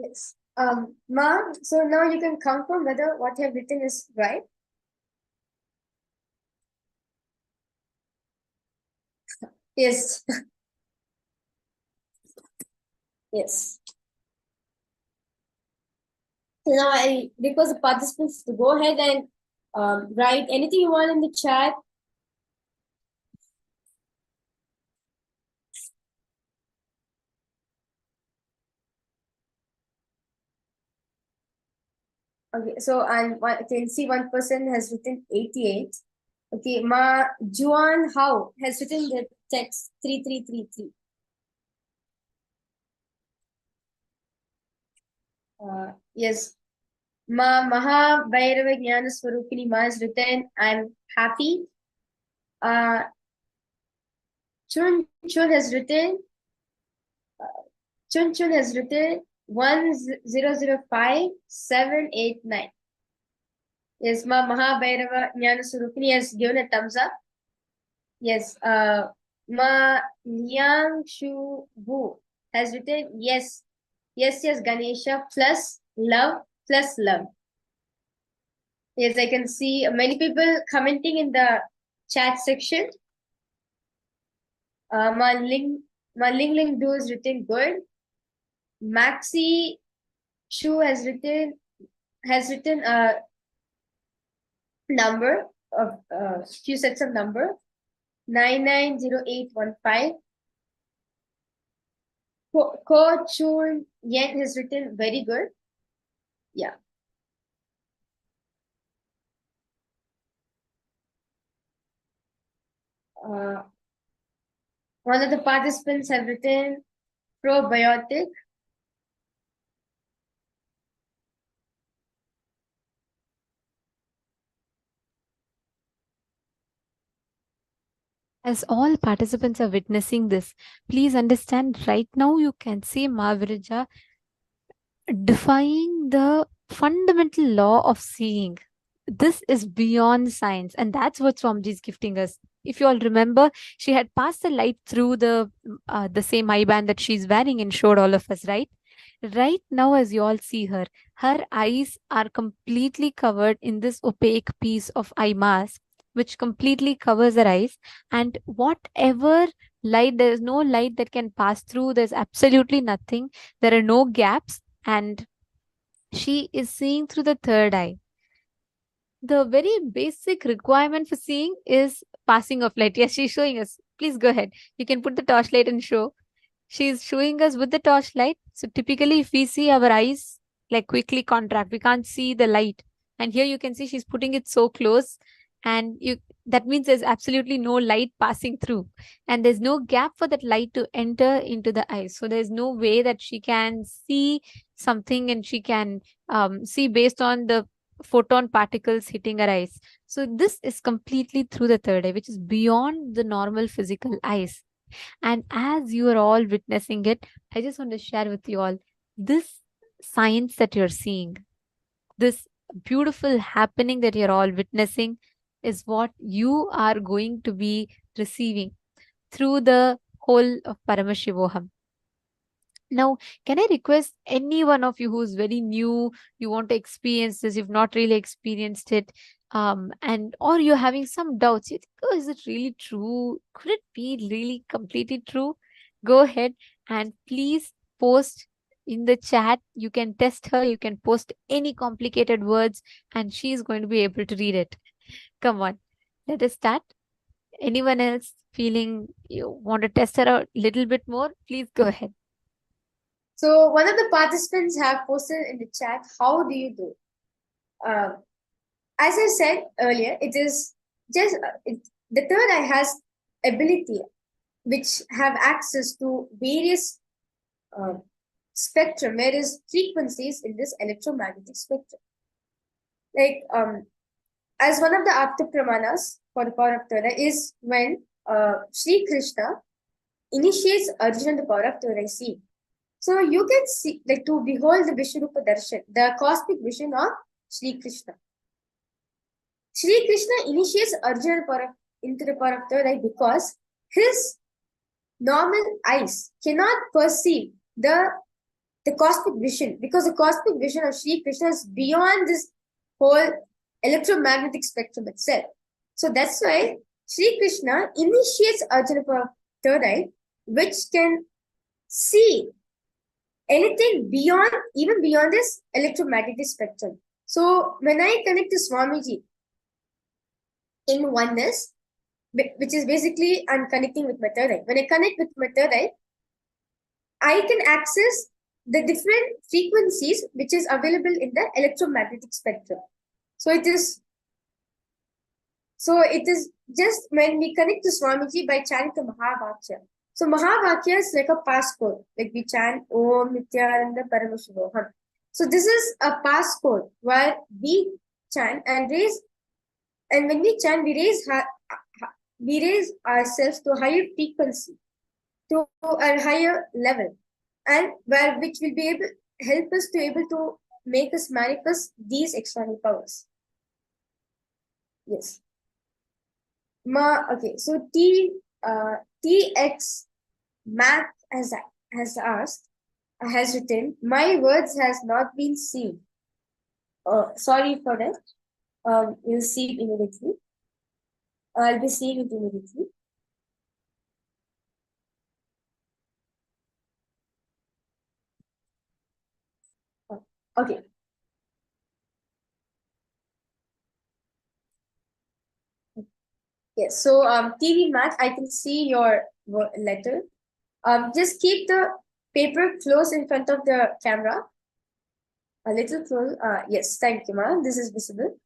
Yes. Ma, so now you can confirm whether what you have written is right. Yes. Yes. So now I request the participants to go ahead and write anything you want in the chat. Okay, so I can see one person has written 88. Okay, Ma Juan How has written the text 3333. Yes. Ma Maha Bhairava Jnana Swarupini Ma has written, I'm happy. Chun Chun has written, Chun Chun has written 1005-789. Yes, Ma Maha Bhairava Jnana Swarupini has given a thumbs up. Yes, Ma Liang Shu Wu has written, yes, yes, Ganesha plus love plus love. Yes, I can see many people commenting in the chat section. Ma Ling Do is written good. Maxi Shu has written a number of few sets of number 990815. Ko Chun Yen has written very good. Yeah. One of the participants have written probiotic. As all participants are witnessing this, please understand right now you can see Mahaviraja defying the fundamental law of seeing. This is beyond science, and that's what Swamiji is gifting us. If you all remember, she had passed the light through the same eye band that she's wearing and showed all of us, right? Right now, as you all see her eyes are completely covered in this opaque piece of eye mask, which completely covers her eyes. And whatever light, there is no light that can pass through. There's absolutely nothing. There are no gaps, and she is seeing through the third eye. The very basic requirement for seeing is passing of light. Yes, she's showing us. Please go ahead. You can put the torchlight and show. She's showing us with the torchlight. So typically, if we see our eyes like quickly contract, we can't see the light. And here you can see she's putting it so close, and that means there's absolutely no light passing through, and there's no gap for that light to enter into the eyes. So there's no way that she can see something, and she can see based on the photon particles hitting her eyes. So this is completely through the third eye, which is beyond the normal physical eyes. And as you are all witnessing it, I just want to share with you all this science that you're seeing, this beautiful happening that you're all witnessing is what you are going to be receiving through the whole of Paramashivoham. Now, can I request any one of you who's very new, you want to experience this, you've not really experienced it, and or you're having some doubts, you think, oh, is it really true? Could it be really completely true? Go ahead and please post in the chat. You can test her, you can post any complicated words, and she's going to be able to read it. Come on, let us start. Anyone else feeling you want to test her a little bit more? Please go ahead. So one of the participants have posted in the chat, how do you do? As I said earlier, it is just the third eye has ability which have access to various spectrum, various frequencies in this electromagnetic spectrum. Like as one of the Apta Pramanas for the power of third eye is when Sri Krishna initiates Arjuna the power of third eye seeing. So you can see, like, to behold the Vishwarupa Darshan, the cosmic vision of Sri Krishna. Sri Krishna initiates Arjuna into the power of third eye because his normal eyes cannot perceive the the cosmic vision, because the cosmic vision of Sri Krishna is beyond this whole electromagnetic spectrum itself. So that's why Sri Krishna initiates Arjuna for third eye, which can see anything beyond, even beyond this electromagnetic spectrum. So when I connect to Swamiji in oneness, which is basically I'm connecting with my third eye. When I connect with my third eye, I can access the different frequencies which is available in the electromagnetic spectrum. So it is just when we connect to Swamiji by chanting the Mahavakya. So Mahavakya is like a passcode, like we chant Om Nithyananda Paramashivoham. So this is a passcode where we chant and raise, and when we chant, we raise ourselves to a higher frequency, to a higher level, and which will be able help us to able to make us manifest these external powers. Yes. Okay, so TX Math has asked, has written, my words has not been seen. Sorry for that. We'll see it immediately. I'll be seeing it immediately. Okay. Yes, so TV Math, I can see your letter. Just keep the paper close in front of the camera. A little close. Yes, thank you, ma'am. This is visible.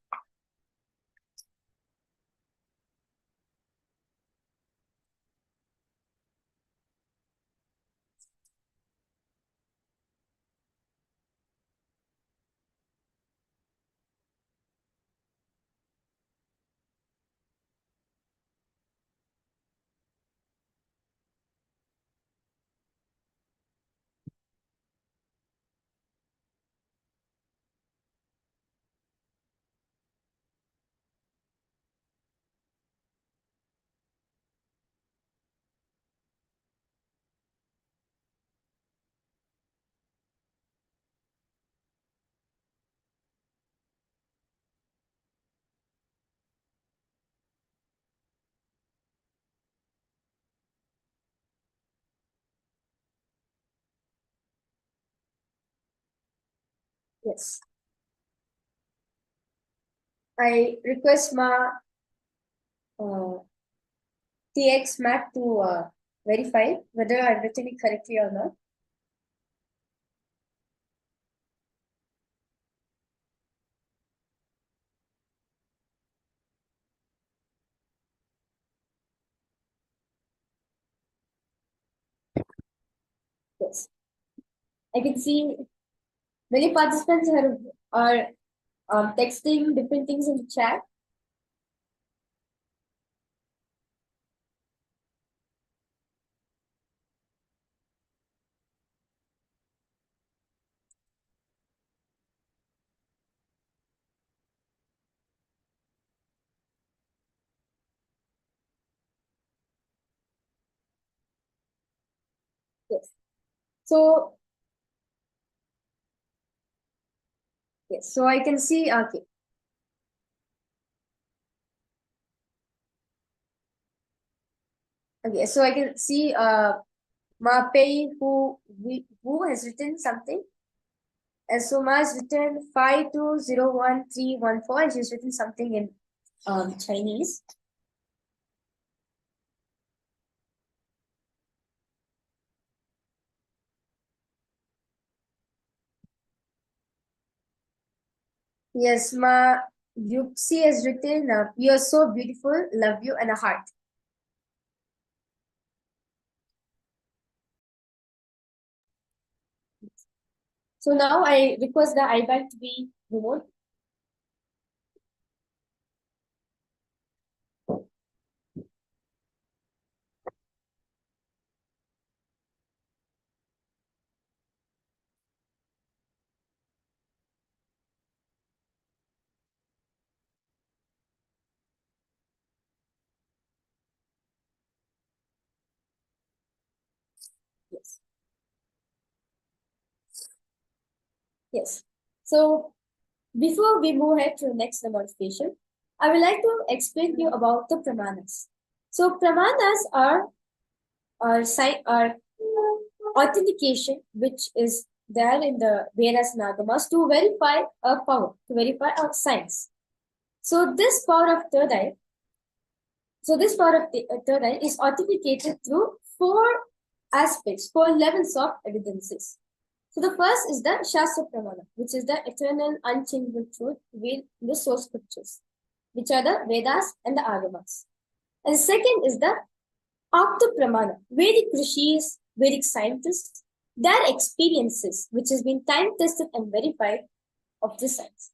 Yes. I request ma TX Math to verify whether I've written it correctly or not. Yes. I can see many participants are texting different things in the chat. Yes. So yes, so I can see, okay. Okay, so I can see Mapei who has written something. And so Ma has written 5201,314, and she's written something in Chinese. Yes, Ma Yuxi has written, you're so beautiful, love you, and a heart. So now I request the iBank to be removed. Yes. Yes. So before we move ahead to the next demonstration, I would like to explain to you about the pramanas. So pramanas are authentication which is there in the Vedas and Agamas to verify a power, to verify a science. So this power of third eye, third eye is authenticated through four aspects, four levels of evidences. So the first is the Shastra Pramana, which is the eternal, unchangeable truth revealed in the source scriptures, which are the Vedas and the Agamas. And the second is the Apta Pramana, Vedic rishis, Vedic scientists, their experiences, which has been time tested and verified of the science,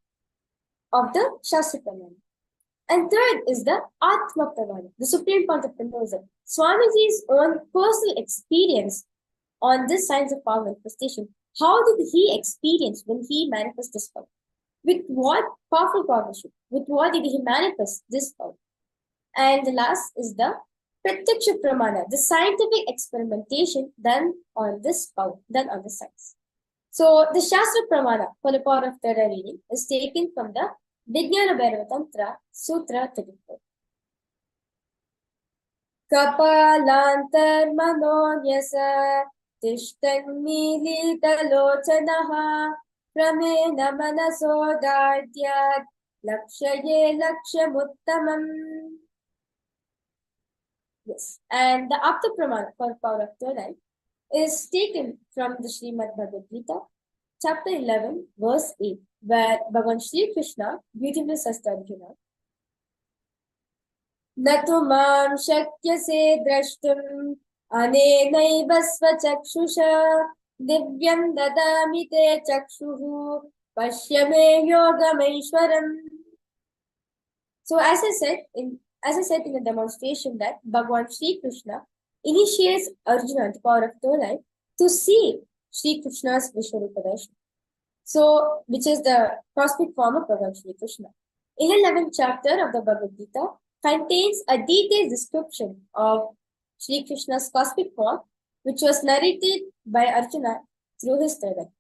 of the Shastra Pramana. And third is the Atma Pramana, the Supreme Pontiff of Hinduism, Swamiji's own personal experience on this science of power manifestation. How did he experience when he manifested this power? With what powerful partnership? With what did he manifest this power? And the last is the Pratyaksha Pramana, the scientific experimentation done on this power, done on the science. So the Shastra Pramana for the power of third eye reading is taken from the Vijnana Bhairava Tantra, Sutra 34. Kapalantar manonyasa tishtan militalochanaha pramena manasodadyad lakshaye lakshamuttamam. Yes, and the Apta Pramana for power of third eye is taken from the Srimad Bhagavad Gita, chapter 11, verse 8, where Bhagavan Shri Krishna beautifully says to Arjuna, Natu mam shakyase drashtum anenaiva svachakshusha divyam dadami te chakshuhu pashyame yogamaishwaram. So as I said in the demonstration, that Bhagavan Shri Krishna initiates Arjuna, the power of third eye, to see Shri Krishna's Vishwarupa Darshan. So, which is the cosmic form of Bhagavan Shri Krishna. In the 11th chapter of the Bhagavad Gita contains a detailed description of Shri Krishna's cosmic form, which was narrated by Arjuna through his third eye.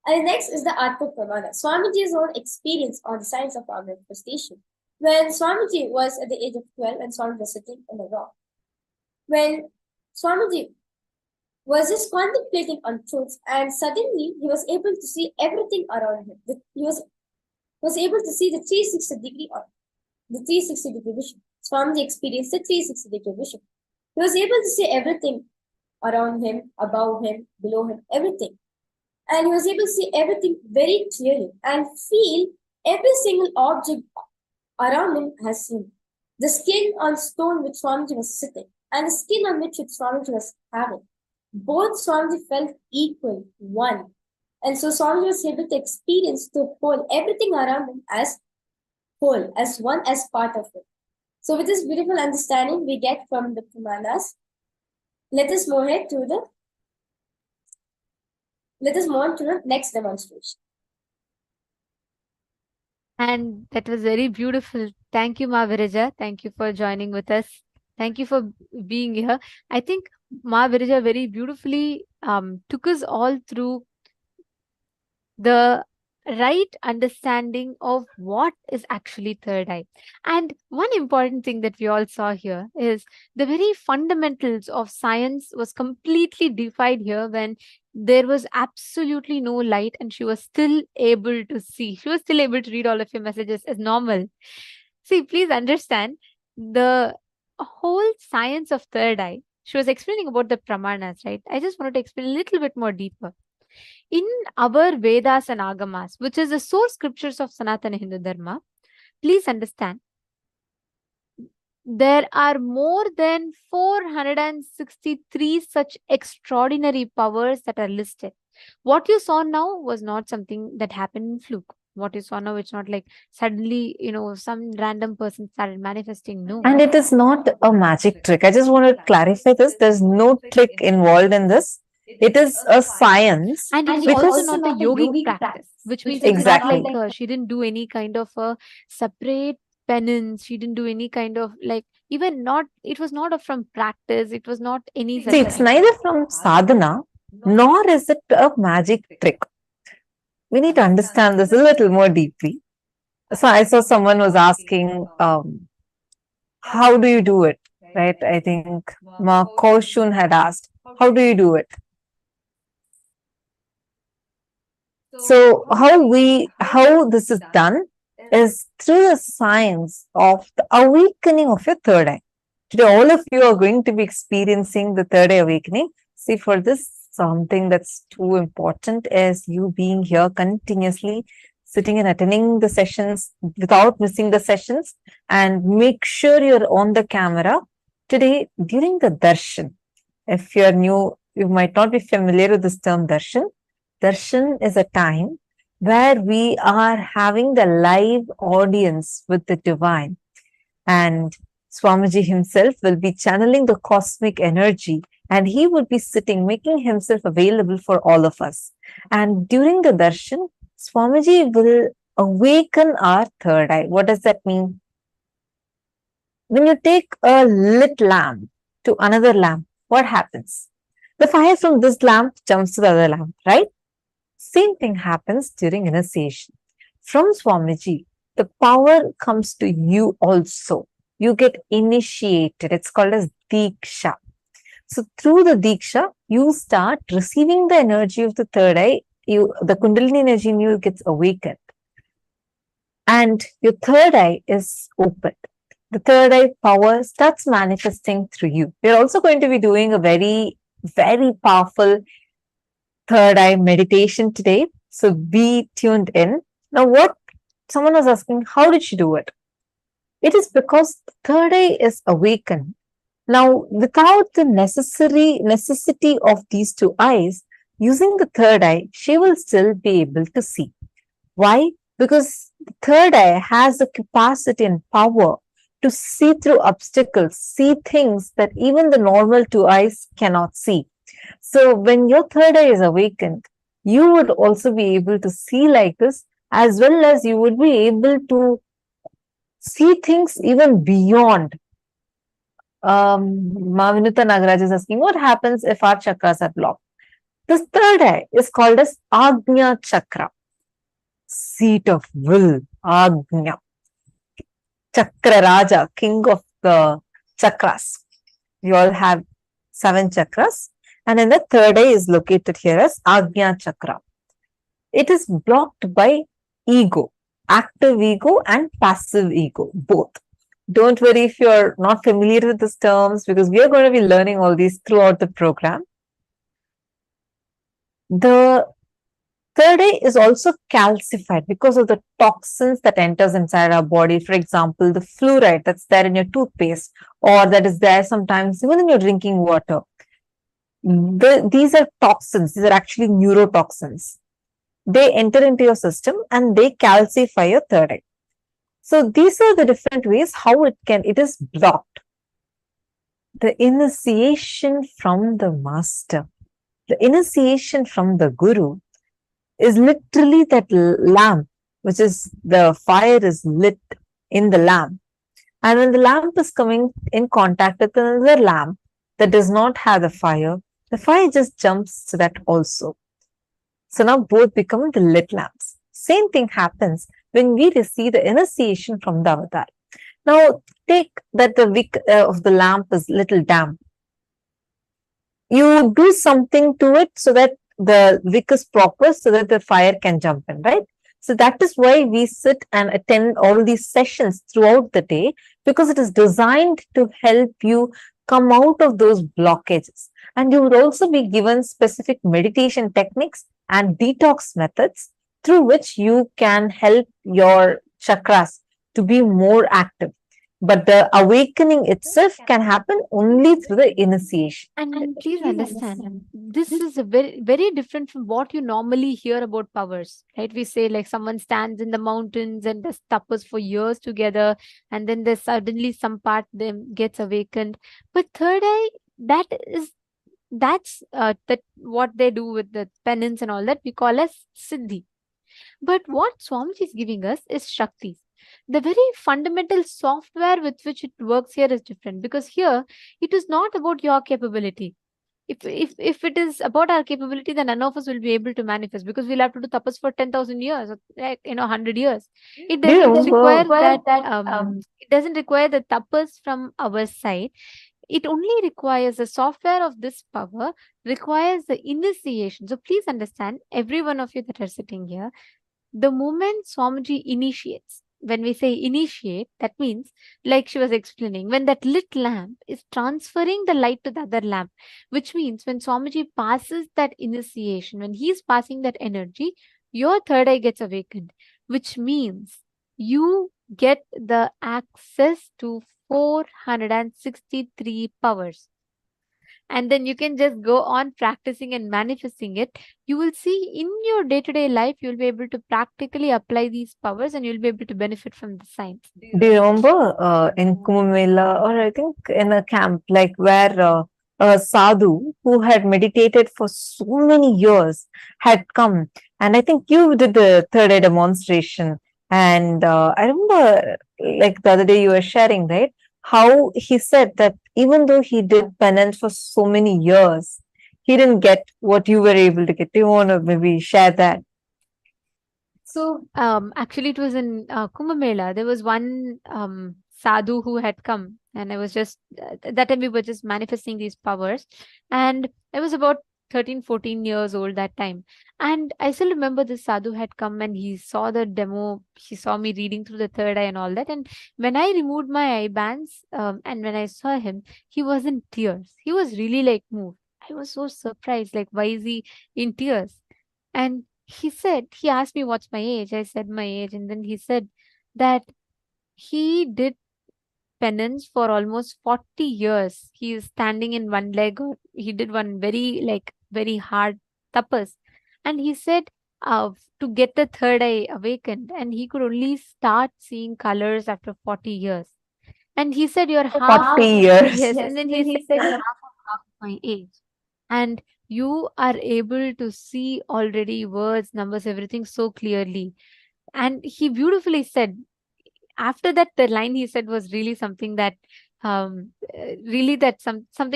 And next is the Atma Pramana, Swamiji's own experience on the science of power manifestation. When Swamiji was at the age of 12 and Swamiji was sitting on a rock, when Swamiji was just contemplating on truths, and suddenly he was able to see everything around him. He was able to see the 360-degree vision. Swamiji experienced the 360-degree vision. He was able to see everything around him, above him, below him, everything. And he was able to see everything very clearly and feel every single object around him has seen. The skin on stone which Swamiji was sitting and the skin on which Swamiji was having, both Swamiji felt equal, one. And so Swamiji was able to experience the whole, everything around him as whole, as one, as part of it. So with this beautiful understanding we get from the Pramanas, let us move on to the next demonstration. And that was very beautiful. Thank you, Ma Virija. Thank you for joining with us. Thank you for being here. I think Ma Virija very beautifully took us all through the right understanding of what is actually third eye. And one important thing that we all saw here is the very fundamentals of science was completely defied here when there was absolutely no light and she was still able to see. She was still able to read all of your messages as normal. See, please understand the whole science of third eye. She was explaining about the pramanas, right? I just wanted to explain a little bit more deeper. In our Vedas and Agamas, which is the source scriptures of Sanatana Hindu Dharma, please understand, there are more than 463 such extraordinary powers that are listed. What you saw now was not something that happened in fluke. What you saw now, it's not like suddenly, some random person started manifesting. No. And it is not a magic trick. I just want to clarify this. There's no trick involved in this. It is a science. And it's also not a yogic practice, which means Exactly. it's not like she didn't do any kind of a separate penance. She didn't do any kind of it was not from practice. It was not any such See, it's neither from sadhana, nor is it a magic trick. we need to understand this a little more deeply. So I saw someone was asking, how do you do it? Right? I think Ma Koshun had asked, how do you do it? So how this is done is through the science of the awakening of your third eye. Today, all of you are going to be experiencing the third eye awakening. See, for this, something that's too important is you being here continuously, sitting and attending the sessions without missing the sessions, and make sure you're on the camera. Today, during the darshan, if you're new, you might not be familiar with this term darshan. Darshan is a time where we are having the live audience with the divine, and Swamiji himself will be channeling the cosmic energy, and he would be sitting, making himself available for all of us. And during the darshan, Swamiji will awaken our third eye. What does that mean? When you take a lit lamp to another lamp, what happens? The fire from this lamp jumps to the other lamp, right? Same thing happens during initiation. From Swamiji, the power comes to you also. You get initiated. It's called as Dīkṣā. So through the Dīkṣā, you start receiving the energy of the third eye. The Kundalini energy in you gets awakened. And your third eye is opened. The third eye power starts manifesting through you. We're also going to be doing a very, very powerful third eye meditation today. So be tuned in. Now, what someone was asking, how did she do it? It is because the third eye is awakened. Now, without the necessity of these two eyes, using the third eye, she will still be able to see. Why? Because the third eye has the capacity and power to see through obstacles, see things that even the normal two eyes cannot see. So when your third eye is awakened, you would also be able to see like this, as well as you would be able to see things even beyond. Mavinuta Nagaraj is asking, what happens if our chakras are blocked? This third eye is called as Ajna Chakra, seat of will, Ajna. Chakra Raja, king of the chakras. We all have 7 chakras. And then the third eye is located here as Ajna Chakra. It is blocked by ego, active ego and passive ego, both. Don't worry if you're not familiar with these terms, because we are going to be learning all these throughout the program. The third eye is also calcified because of the toxins that enters inside our body. For example, the fluoride that's there in your toothpaste, or that is there sometimes even in your drinking water. These are toxins. These are actually neurotoxins. They enter into your system and they calcify your third eye. So these are the different ways how it is blocked. The initiation from the master, the initiation from the guru is literally that lamp, which is the fire is lit in the lamp. And when the lamp is coming in contact with another lamp that does not have the fire just jumps to that also. So now both become the lit lamps. Same thing happens when we receive the initiation from the avatar. Now take that the wick of the lamp is little damp. You do something to it so that the wick is proper, so that the fire can jump in, right? So that is why we sit and attend all these sessions throughout the day, because it is designed to help you come out of those blockages. And you would also be given specific meditation techniques and detox methods through which you can help your chakras to be more active. But the awakening itself can happen only through the initiation. And please understand, this is a very, very different from what you normally hear about powers, right? We say like someone stands in the mountains and does tapas for years together, and then there's suddenly some part them gets awakened. But third eye, that's what they do with the penance and all that we call as siddhi. But what Swamiji is giving us is shaktis. The very fundamental software with which it works here is different, because here it is not about your capability. If it is about our capability, then none of us will be able to manifest, because we'll have to do tapas for 10,000 years, or 100 years. It Do you doesn't require remember? that it doesn't require the tapas from our side. It only requires the software of this power, requires the initiation. So please understand, every one of you that are sitting here, the moment Swamiji initiates, when we say initiate, that means, like she was explaining, when that lit lamp is transferring the light to the other lamp, which means when Swamiji passes that initiation, when he's passing that energy, your third eye gets awakened, which means you get the access to 463 powers. And then you can just go on practicing and manifesting it. You will see in your day-to-day life, you'll be able to practically apply these powers, and you'll be able to benefit from the science. Do you remember in Kumbh Mela, or I think in a camp, like where a sadhu who had meditated for so many years had come, and I think you did the third eye demonstration. And I remember, like the other day, you were sharing, right? How he said that even though he did penance for so many years, he didn't get what you were able to get. Do you want to maybe share that? So, actually, it was in Kumbh Mela. There was one sadhu who had come, and I was just that time we were just manifesting these powers, and I was about 13, 14 years old that time. And I still remember this sadhu had come, and he saw the demo. He saw me reading through the third eye and all that. And when I removed my eye bands, and when I saw him, he was in tears. He was really like moved. I was so surprised, like, why is he in tears? And he asked me what's my age. I said my age. And then he said that he did penance for almost 40 years. He is standing in one leg, or he did one very hard tapas. And he said to get the third eye awakened, and he could only start seeing colors after 40 years. And he said, you're half. 40 years. Yes. And then he said, you're half of my age. And you are able to see already words, numbers, everything so clearly. And he beautifully said, after that, the line he said was really something that something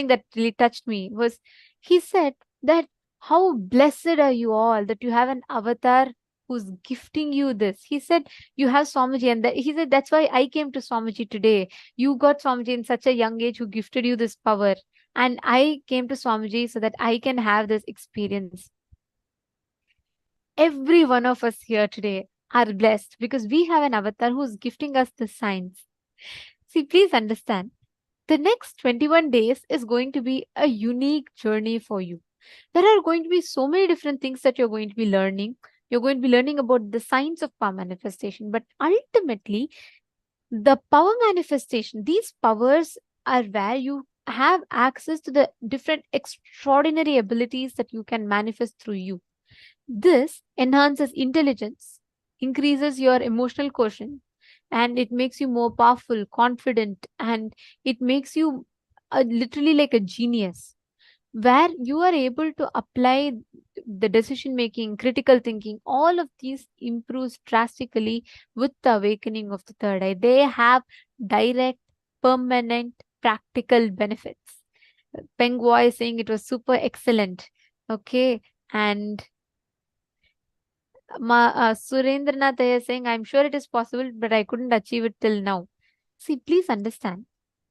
that really touched me. Was he said that how blessed are you all that you have an avatar who's gifting you this. He said you have Swamiji, and he said that's why I came to Swamiji today. You got Swamiji in such a young age who gifted you this power, and I came to Swamiji so that I can have this experience. Every one of us here today are blessed because we have an avatar who's gifting us the signs. See, please understand, the next 21 days is going to be a unique journey for you. There are going to be so many different things that you're going to be learning. You're going to be learning about the science of power manifestation, but ultimately, the power manifestation, these powers are where you have access to the different extraordinary abilities that you can manifest through you. This enhances intelligence, increases your emotional quotient, and it makes you more powerful, confident, and it makes you literally like a genius, where you are able to apply the decision making, critical thinking. All of these improves drastically with the awakening of the third eye. They have direct, permanent, practical benefits. Peng Guo is saying it was super excellent. Okay. And Surendranath is saying, I'm sure it is possible, but I couldn't achieve it till now. See, please understand.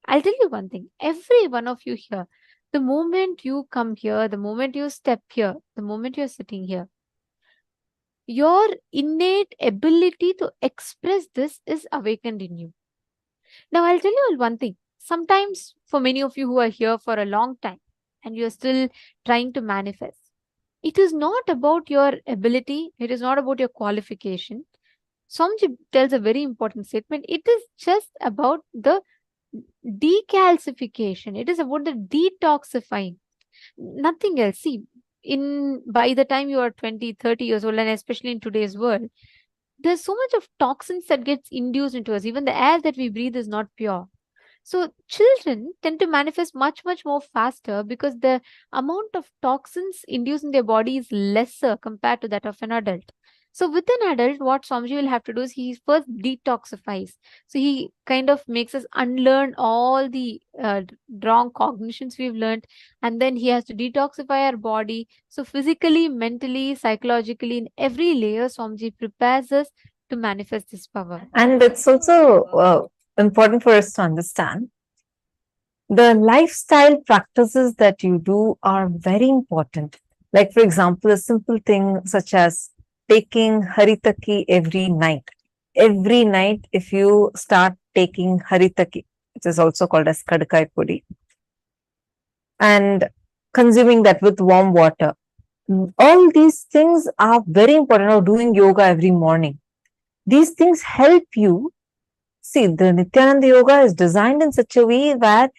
I'll tell you one thing. Every one of you here, the moment you come here, the moment you step here, the moment you're sitting here, your innate ability to express this is awakened in you. Now, I'll tell you all one thing. Sometimes, for many of you who are here for a long time and you're still trying to manifest, it is not about your ability. It is not about your qualification. Swamiji tells a very important statement. It is just about the decalcification. It is about the detoxifying. Nothing else. See, by the time you are 20, 30 years old, and especially in today's world, there's so much of toxins that gets induced into us. Even the air that we breathe is not pure. So children tend to manifest much, much more faster because the amount of toxins induced in their body is lesser compared to that of an adult. So with an adult, what Swamiji will have to do is he first detoxifies. So he kind of makes us unlearn all the wrong cognitions we've learned, and then he has to detoxify our body. So physically, mentally, psychologically, in every layer, Swamiji prepares us to manifest this power. And it's also important for us to understand the lifestyle practices that you do are very important. Like, for example, a simple thing such as taking haritaki every night. Every night, if you start taking haritaki, which is also called as kadakai pudi, and consuming that with warm water, all these things are very important. Or doing yoga every morning. These things help you. See, the Nithyananda Yoga is designed in such a way that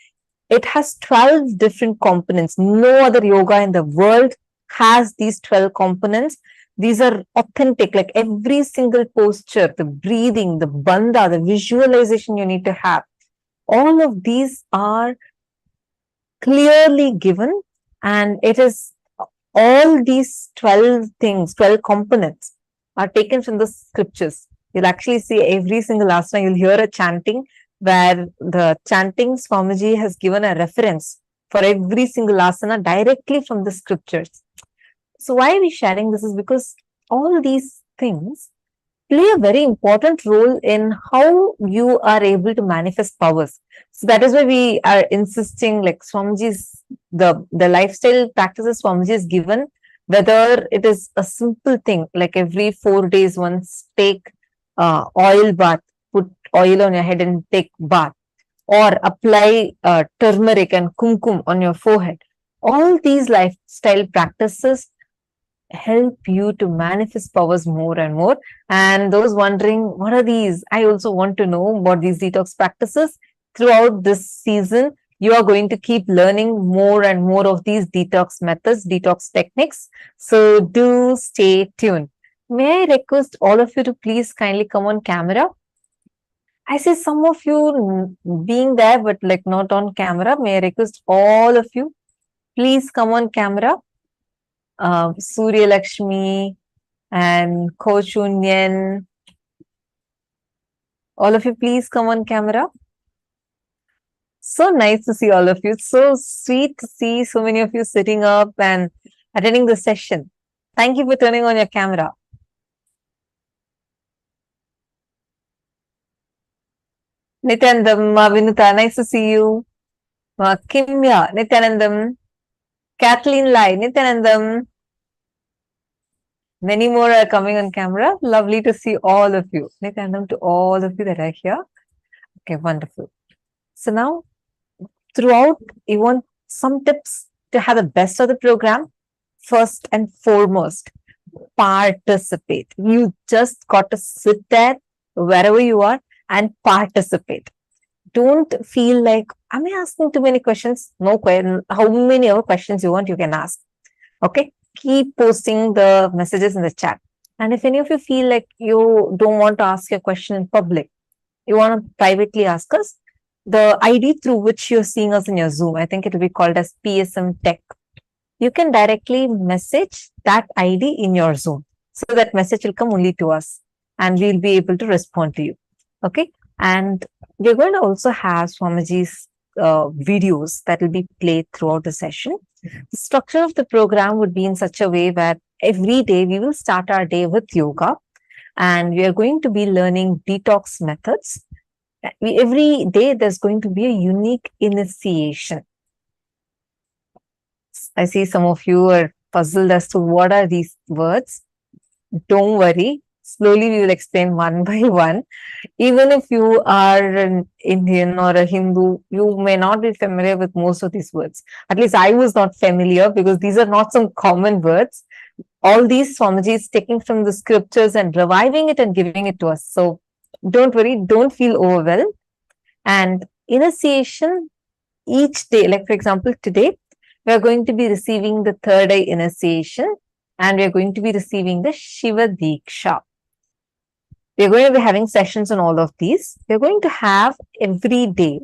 it has 12 different components. No other yoga in the world has these 12 components. These are authentic, like every single posture, the breathing, the bandha, the visualization you need to have. All of these are clearly given, and it is all these 12 things, 12 components are taken from the scriptures. You'll actually see every single asana, you'll hear a chanting where the chanting Swamiji has given a reference for every single asana directly from the scriptures. So why are we sharing this is because all these things play a very important role in how you are able to manifest powers. So that is why we are insisting, like Swamiji's, the lifestyle practices Swamiji is given, whether it is a simple thing, like every 4 days once take oil bath, put oil on your head and take bath, or apply turmeric and kumkum on your forehead. All these lifestyle practices help you to manifest powers more and more. And those wondering, what are these? I also want to know about these detox practices. Throughout this season, you are going to keep learning more and more of these detox methods, detox techniques. So do stay tuned. May I request all of you to please kindly come on camera? I see some of you being there, but like not on camera. May I request all of you, please come on camera. Surya Lakshmi and Coach Unyan. All of you, please come on camera. So nice to see all of you. So sweet to see so many of you sitting up and attending the session. Thank you for turning on your camera. Nithyanandam, Vinuta, nice to see you. Kimya, Nithyanandam. Kathleen Lai, Nithyanandam. Many more are coming on camera. Lovely to see all of you. Nithyanandam to all of you that are here. Okay, wonderful. So now, throughout, you want some tips to have the best of the program. First and foremost, participate. You just got to sit there wherever you are and participate. Don't feel like, am I asking too many questions? No, how many other questions you want, you can ask. Okay, keep posting the messages in the chat. And if any of you feel like you don't want to ask your question in public, you want to privately ask us, the ID through which you're seeing us in your Zoom, I think it will be called as PSM Tech. You can directly message that ID in your Zoom. So that message will come only to us and we'll be able to respond to you. Okay. And we're going to also have Swamiji's videos that will be played throughout the session. The structure of the program would be in such a way where every day we will start our day with yoga and we are going to be learning detox methods. Every day there's going to be a unique initiation. I see some of you are puzzled as to what are these words. Don't worry. Slowly we will explain one by one. Even if you are an Indian or a Hindu, you may not be familiar with most of these words. At least I was not familiar because these are not some common words. All these Swamiji is taking from the scriptures and reviving it and giving it to us. So don't worry, don't feel overwhelmed. And initiation each day, like for example, today, we are going to be receiving the third eye initiation and we are going to be receiving the Shiva Dīkṣā. We are going to be having sessions on all of these. We are going to have every day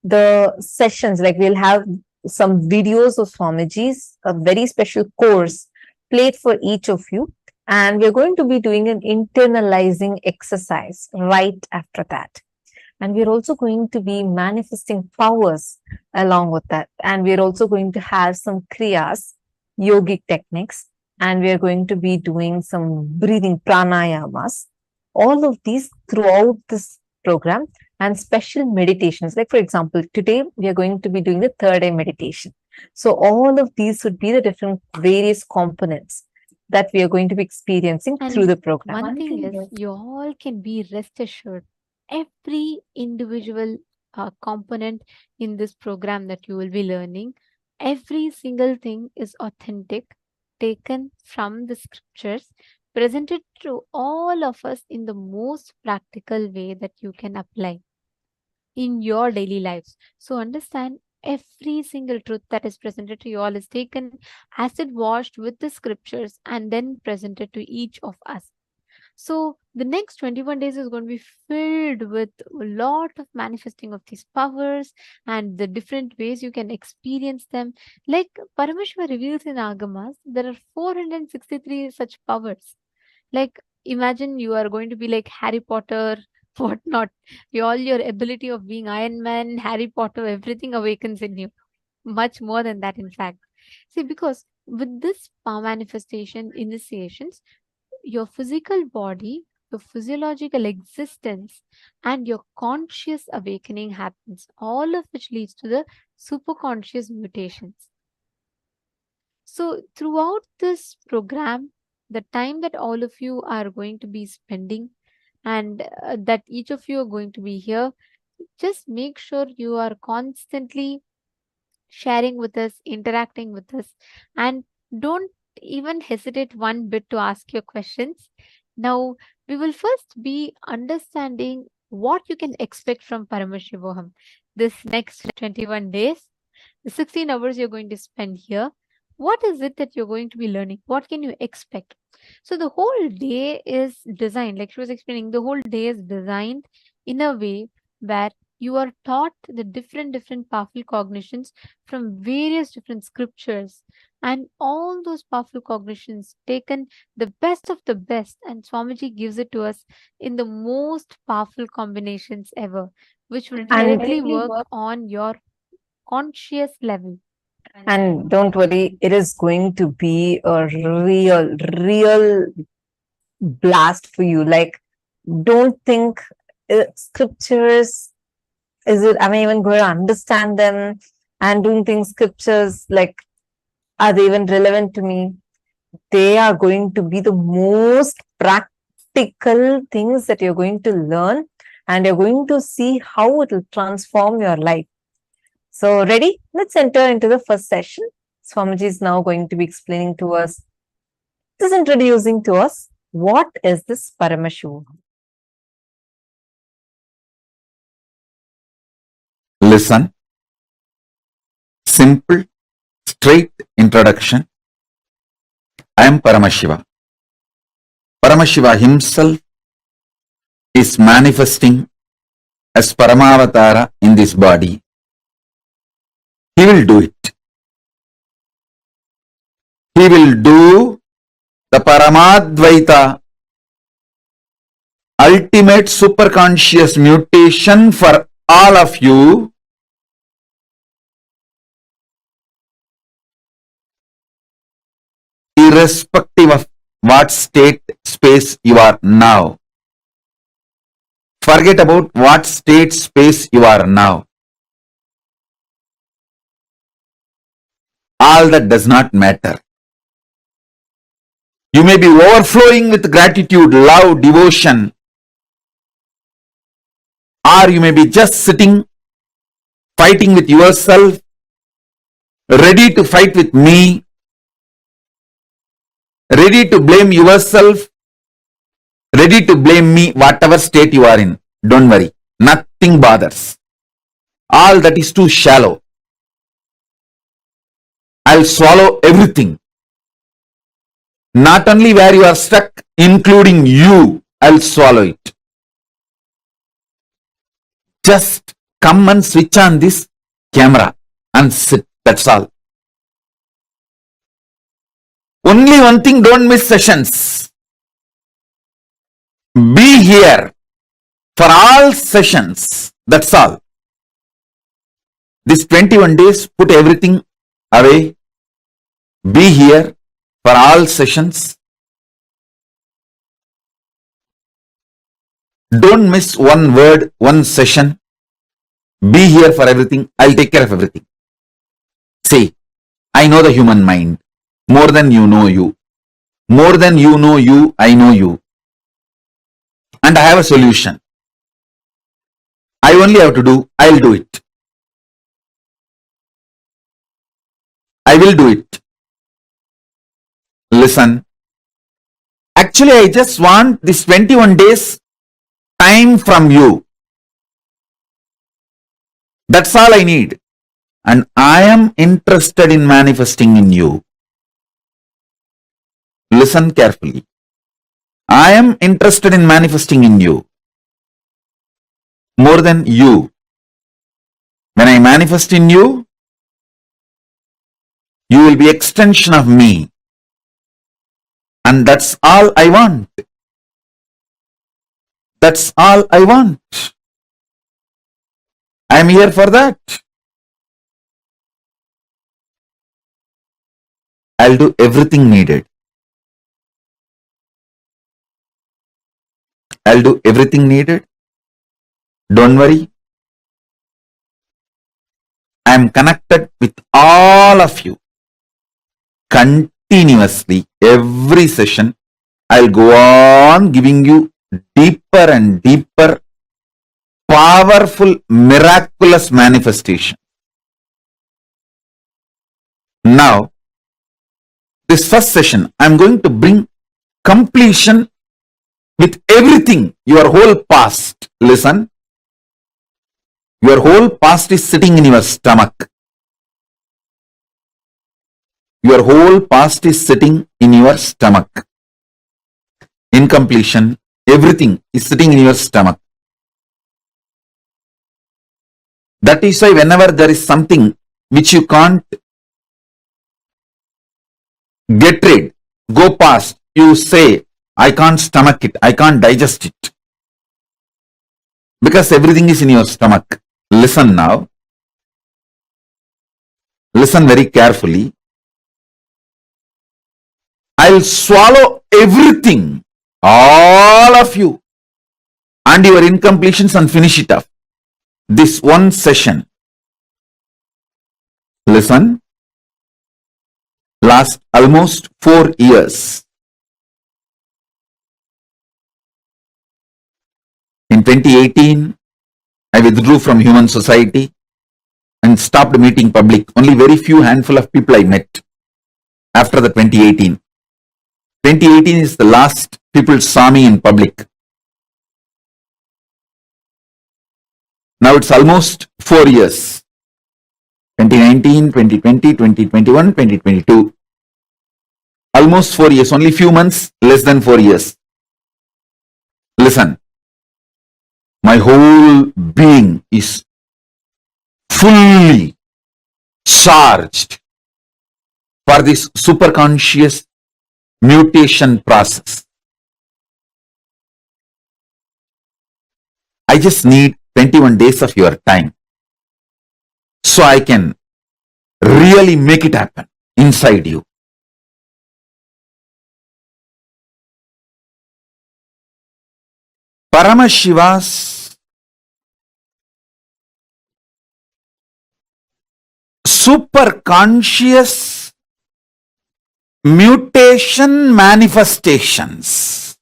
the sessions, like we'll have some videos of Swamiji's, a very special course played for each of you. And we're going to be doing an internalizing exercise right after that. And we're also going to be manifesting powers along with that. And we're also going to have some kriyas, yogic techniques, and we're going to be doing some breathing pranayamas. All of these throughout this program, and special meditations. Like, for example, today we are going to be doing the third eye meditation. So all of these would be the different various components that we are going to be experiencing And through the program. one thing is, you all can be rest assured, every individual component in this program that you will be learning, every single thing is authentic, taken from the scriptures, presented to all of us in the most practical way that you can apply in your daily lives. So understand, every single truth that is presented to you all is taken, acid washed with the scriptures, and then presented to each of us. So the next 21 days is going to be filled with a lot of manifesting of these powers and the different ways you can experience them. Like Paramashiva reveals in Agamas, there are 463 such powers. Like, imagine you are going to be like Harry Potter, whatnot. All your ability of being Iron Man, Harry Potter, everything awakens in you. Much more than that, in fact. See, because with this power manifestation initiations, your physical body, your physiological existence, and your conscious awakening happens, all of which leads to the superconscious mutations. So, throughout this program, the time that all of you are going to be spending and that each of you are going to be here, just make sure you are constantly sharing with us, interacting with us, and don't even hesitate one bit to ask your questions. Now, we will first be understanding what you can expect from Paramashivoham this next 21 days, the 16 hours you're going to spend here. What is it that you're going to be learning? What can you expect? So the whole day is designed, like she was explaining, the whole day is designed in a way where you are taught the different powerful cognitions from various different scriptures, and all those powerful cognitions taken the best of the best, and Swamiji gives it to us in the most powerful combinations ever, which will directly work on your conscious level. And don't worry, it is going to be a real blast for you. Like, don't think scriptures, am I even going to understand them? And don't think scriptures, like, are they even relevant to me? They are going to be the most practical things that you're going to learn, and you're going to see how it will transform your life. So, ready? Let's enter into the first session. Swamiji is now going to be explaining to us, just introducing to us, what is this Paramashivoham? Listen. Simple, straight introduction. I am Paramashiva. Paramashiva himself is manifesting as Paramavatara in this body. He will do it. He will do the Paramadvaita, ultimate superconscious mutation for all of you, irrespective of what state, space you are now. Forget about what state, space you are now. All that does not matter. You may be overflowing with gratitude, love, devotion, or you may be just sitting, fighting with yourself, ready to fight with me, ready to blame yourself, ready to blame me, whatever state you are in. Don't worry, nothing bothers. All that is too shallow. I'll swallow everything. Not only where you are stuck, including you, I'll swallow it. Just come and switch on this camera and sit. That's all. Only one thing, don't miss sessions. Be here for all sessions. That's all. This 21 days, put everything away. Be here for all sessions. Don't miss one word, one session. Be here for everything. I'll take care of everything. See, I know the human mind more than you know you. More than you know you, I know you. And I have a solution. I only have to do, I'll do it. I will do it. Listen. Actually, I just want this 21 days time from you. That's all I need. And I am interested in manifesting in you. Listen carefully. I am interested in manifesting in you. More than you. When I manifest in you, you will be extension of me. And that's all I want. That's all I want. I am here for that. I'll do everything needed. I'll do everything needed. Don't worry. I am connected with all of you. Continuously, every session, I'll go on giving you deeper and deeper, powerful, miraculous manifestation. Now, this first session, I'm going to bring completion with everything, your whole past. Listen. Your whole past is sitting in your stomach. Your whole past is sitting in your stomach. In completion, everything is sitting in your stomach. That is why whenever there is something which you can't get rid, go past, you say, I can't stomach it, I can't digest it. Because everything is in your stomach. Listen now. Listen very carefully. I'll swallow everything, all of you, and your incompletions and finish it off. This one session. Listen. Last almost 4 years. In 2018, I withdrew from human society and stopped meeting public. Only very few handful of people I met after the 2018. 2018 is the last people saw me in public. Now it's almost 4 years. 2019, 2020, 2021, 2022. Almost 4 years. Only few months, less than 4 years. Listen. My whole being is fully charged for this superconscious mutation process. I just need 21 days of your time so I can really make it happen inside you. Paramashiva's superconscious mutation manifestations.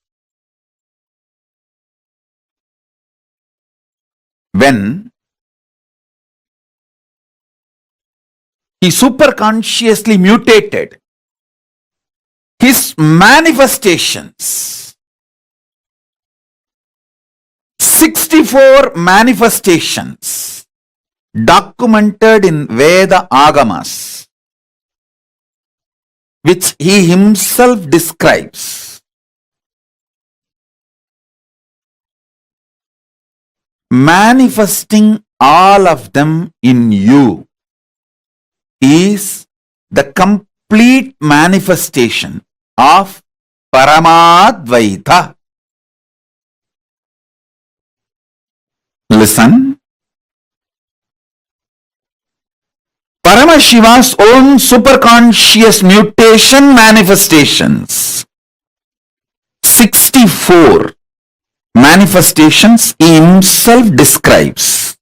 When he superconsciously mutated his manifestations, 64 manifestations documented in Veda Agamas, which he himself describes. Manifesting all of them in you is the complete manifestation of Paramadvaita. Listen. Paramashiva's own superconscious mutation manifestations. 64 manifestations he himself describes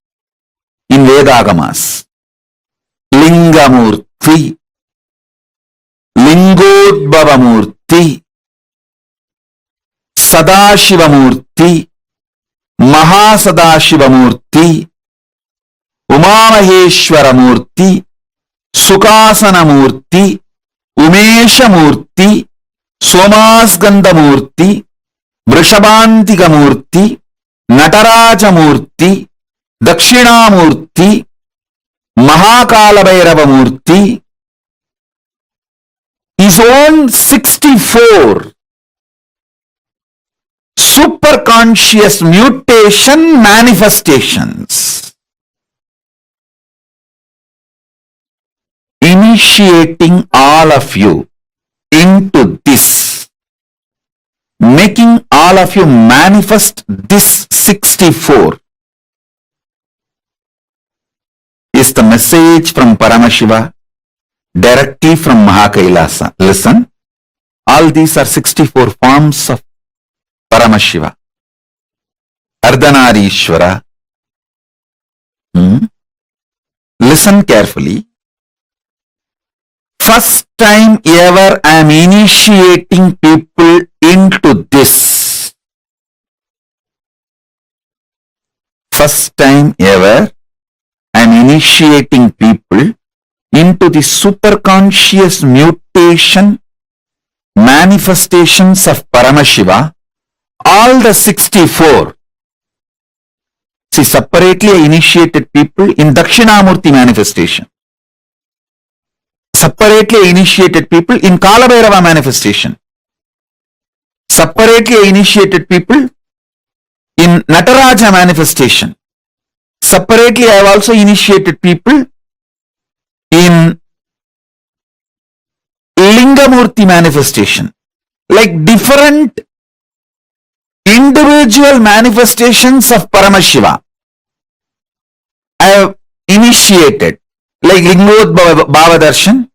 in Vedagamas. Lingamurti, Lingodbhavamurti, Sadashivamurti, Mahasadashivamurti, Umamaheshwaramurti, Sukhasanamurti, Umeshamurti, Somasgandhamurti, Vrishabhantikamurti, Natarajamurti, Dakshinamurti, Mahakalabhairavamurti, his own 64 superconscious mutation manifestations, initiating all of you into this, making all of you manifest this 64 is the message from Paramashiva directly from KAILASA. Listen, all these are 64 forms of Paramashiva. Ardhanarishwara. Listen carefully. First time ever I am initiating people into this. First time ever I am initiating people into the superconscious mutation manifestations of Paramashiva, all the 64. See, separately I initiated people in Dakshinamurti manifestation. Separately I initiated people in Kalabhairava manifestation. Separately I initiated people in Nataraja manifestation. Separately I have also initiated people in Lingamurti manifestation. Like different individual manifestations of Paramashiva I have initiated, like Lingodbhava Darshan.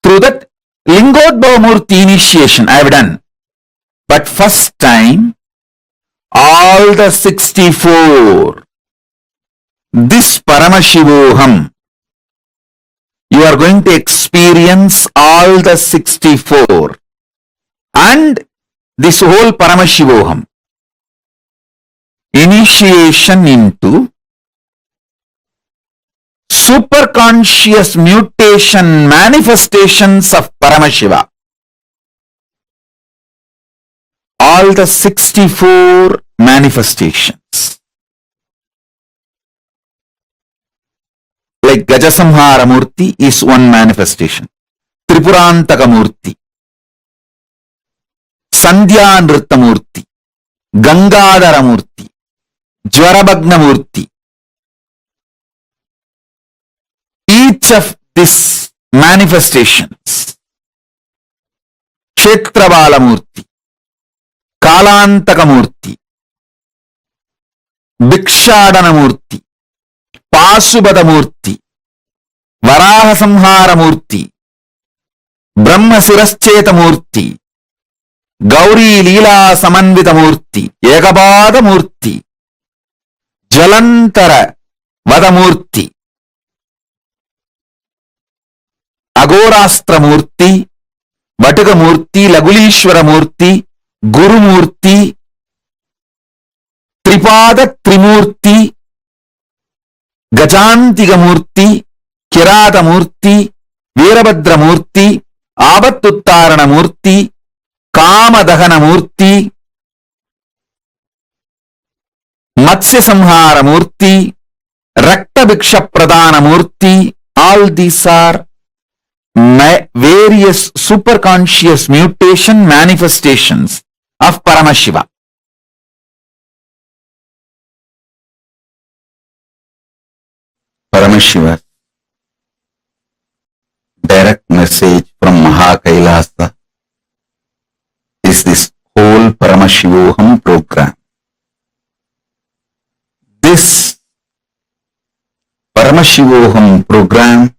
Through that Lingodbhava Murti initiation I have done. But first time, all the 64, this Paramashivoham, you are going to experience all the 64 and this whole Paramashivoham. Initiation into superconscious mutation manifestations of Paramashiva. All the 64 manifestations. Like Gajasamhara Murti is one manifestation. Tripurantaka Murti, Sandhya Nritta Murti, Gangadhara Murti, Jwarabhagna Murti. Each of these manifestations, Kshetravala Murti, Kalantaka Murti, Bhikshadana Murti, Pasubhada Murti, Varaha Samhara Murti, Brahma Sirascheta Murti, Gauri Leela Samanvita Murti, Ekabada Murti, Jalantara Vada Murti, Agorastra Murti, Vatuka Murti, Lagulishwara Murti, Guru Murti, Tripada Trimurti, Gajantiga Murti, Kirada Murti, Veerabhadra Murti, Abattuttarana Murti, Kamadahana Murti, Matsya Samhara Murti, Rakta Bhiksha Pradana Murti. All these are various superconscious mutation manifestations of Paramashiva. Paramashiva direct message from KAILASA is this whole Paramashivoham program. This Paramashivoham program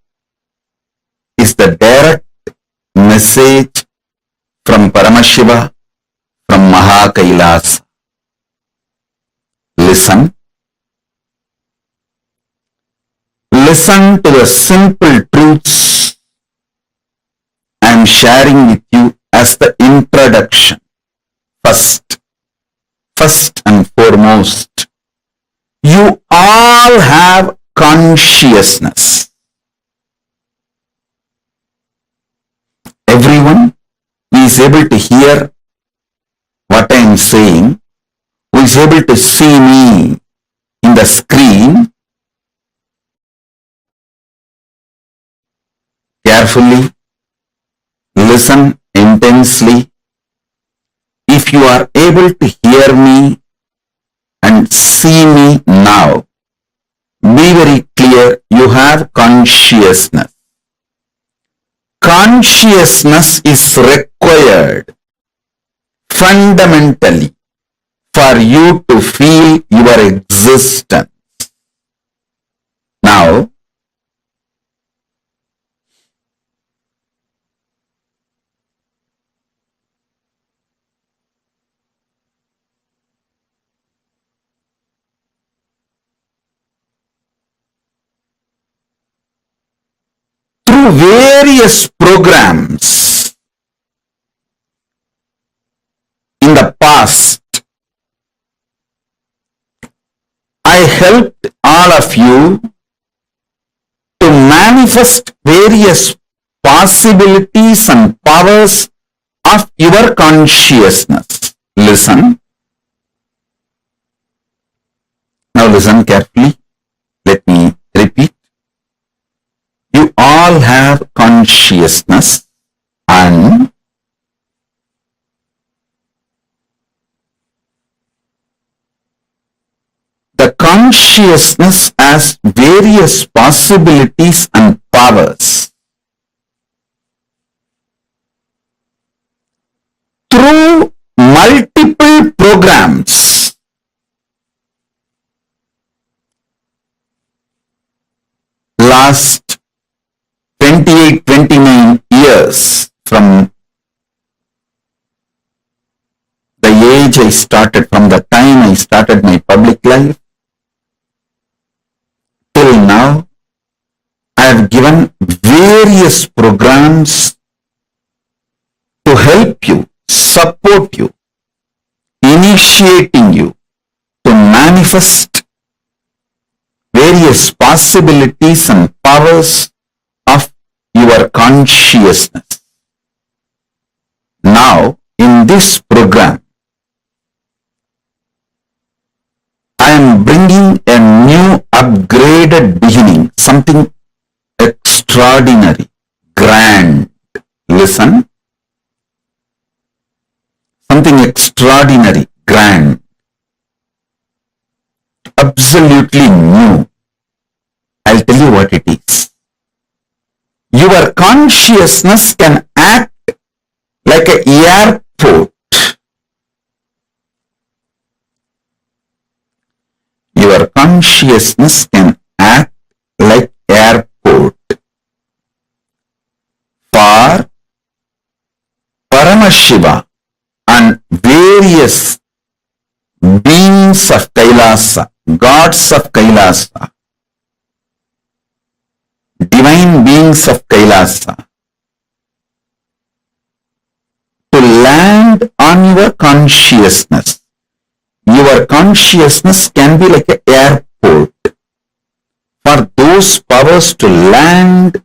is the direct message from Paramashiva, from KAILASA. Listen. Listen to the simple truths I am sharing with you as the introduction. First and foremost, you all have consciousness. Everyone is able to hear what I am saying, who is able to see me in the screen. Carefully listen intensely. If you are able to hear me and see me now, be very clear, you have consciousness. Consciousness is required fundamentally for you to feel your existence. Now, through various programs in the past, I helped all of you to manifest various possibilities and powers of your consciousness. Listen. Now listen carefully. Let me repeat. You all have consciousness, and the consciousness has various possibilities and powers. Through multiple programs, last 28-29 years, from the age I started, from the time I started my public life till now, I have given various programs to help you, support you, initiating you to manifest various possibilities and powers of your consciousness. Now, in this program, I am bringing a new upgraded beginning, something extraordinary, grand. Listen. Something extraordinary, grand, absolutely new. I'll tell you what it is. Your consciousness can act like an airport. Your consciousness can act like airport for Paramashiva and various beings of KAILASA, gods of KAILASA, divine beings of KAILASA, to land on your consciousness. Your consciousness can be like an airport for those powers to land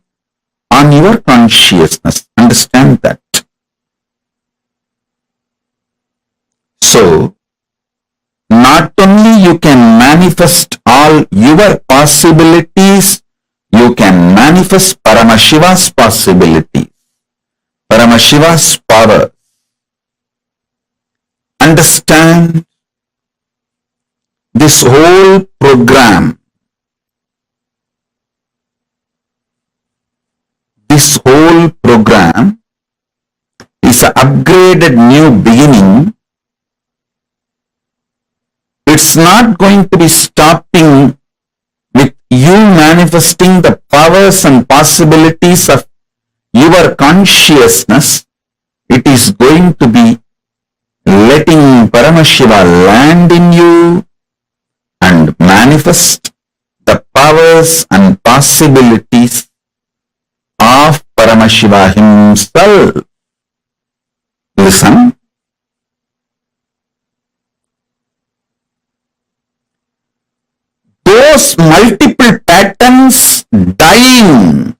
on your consciousness. Understand that. So, not only you can manifest all your possibilities, you can manifest Paramashiva's possibilities, Paramashiva's power. Understand, this whole program, is an upgraded new beginning It's not going to be stopping with you manifesting the powers and possibilities of your consciousness. It is going to be letting Paramashiva land in you and manifest the powers and possibilities of Paramashiva himself. Listen. Those multiple patterns dying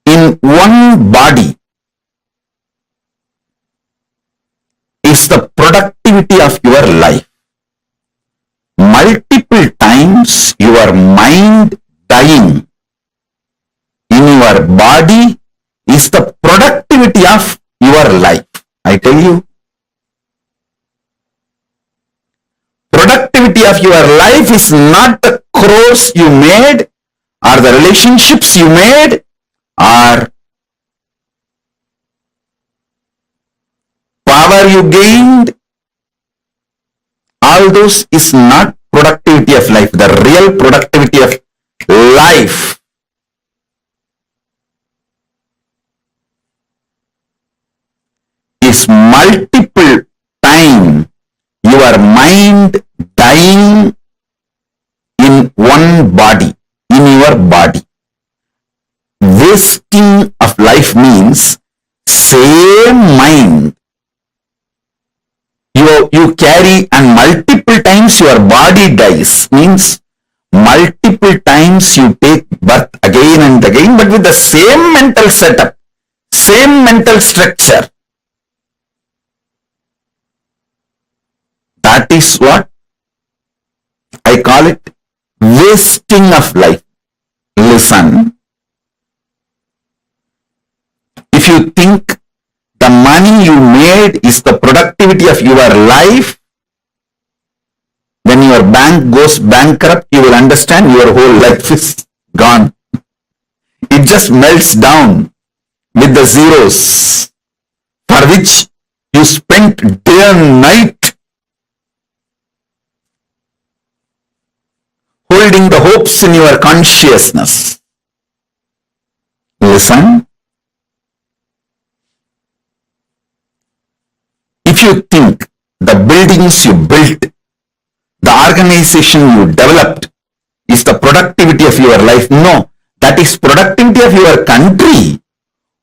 in one body is the productivity of your life. Multiple times your mind dying in your body is the productivity of your life. I tell you, productivity of your life is not the crores you made or the relationships you made or power you gained. All those is not productivity of life. The real productivity of life is multiple time your mind dying in one body, in your body. Wasting of life means same mind you carry and multiple times your body dies, means multiple times you take birth again and again, but with the same mental setup, same mental structure. That is what I call it, wasting of life. Listen, if you think the money you made is the productivity of your life, when your bank goes bankrupt, you will understand your whole life is gone. It just melts down with the zeros for which you spent day and night holding the hopes in your consciousness. Listen. If you think the buildings you built, the organization you developed is the productivity of your life, no, that is productivity of your country,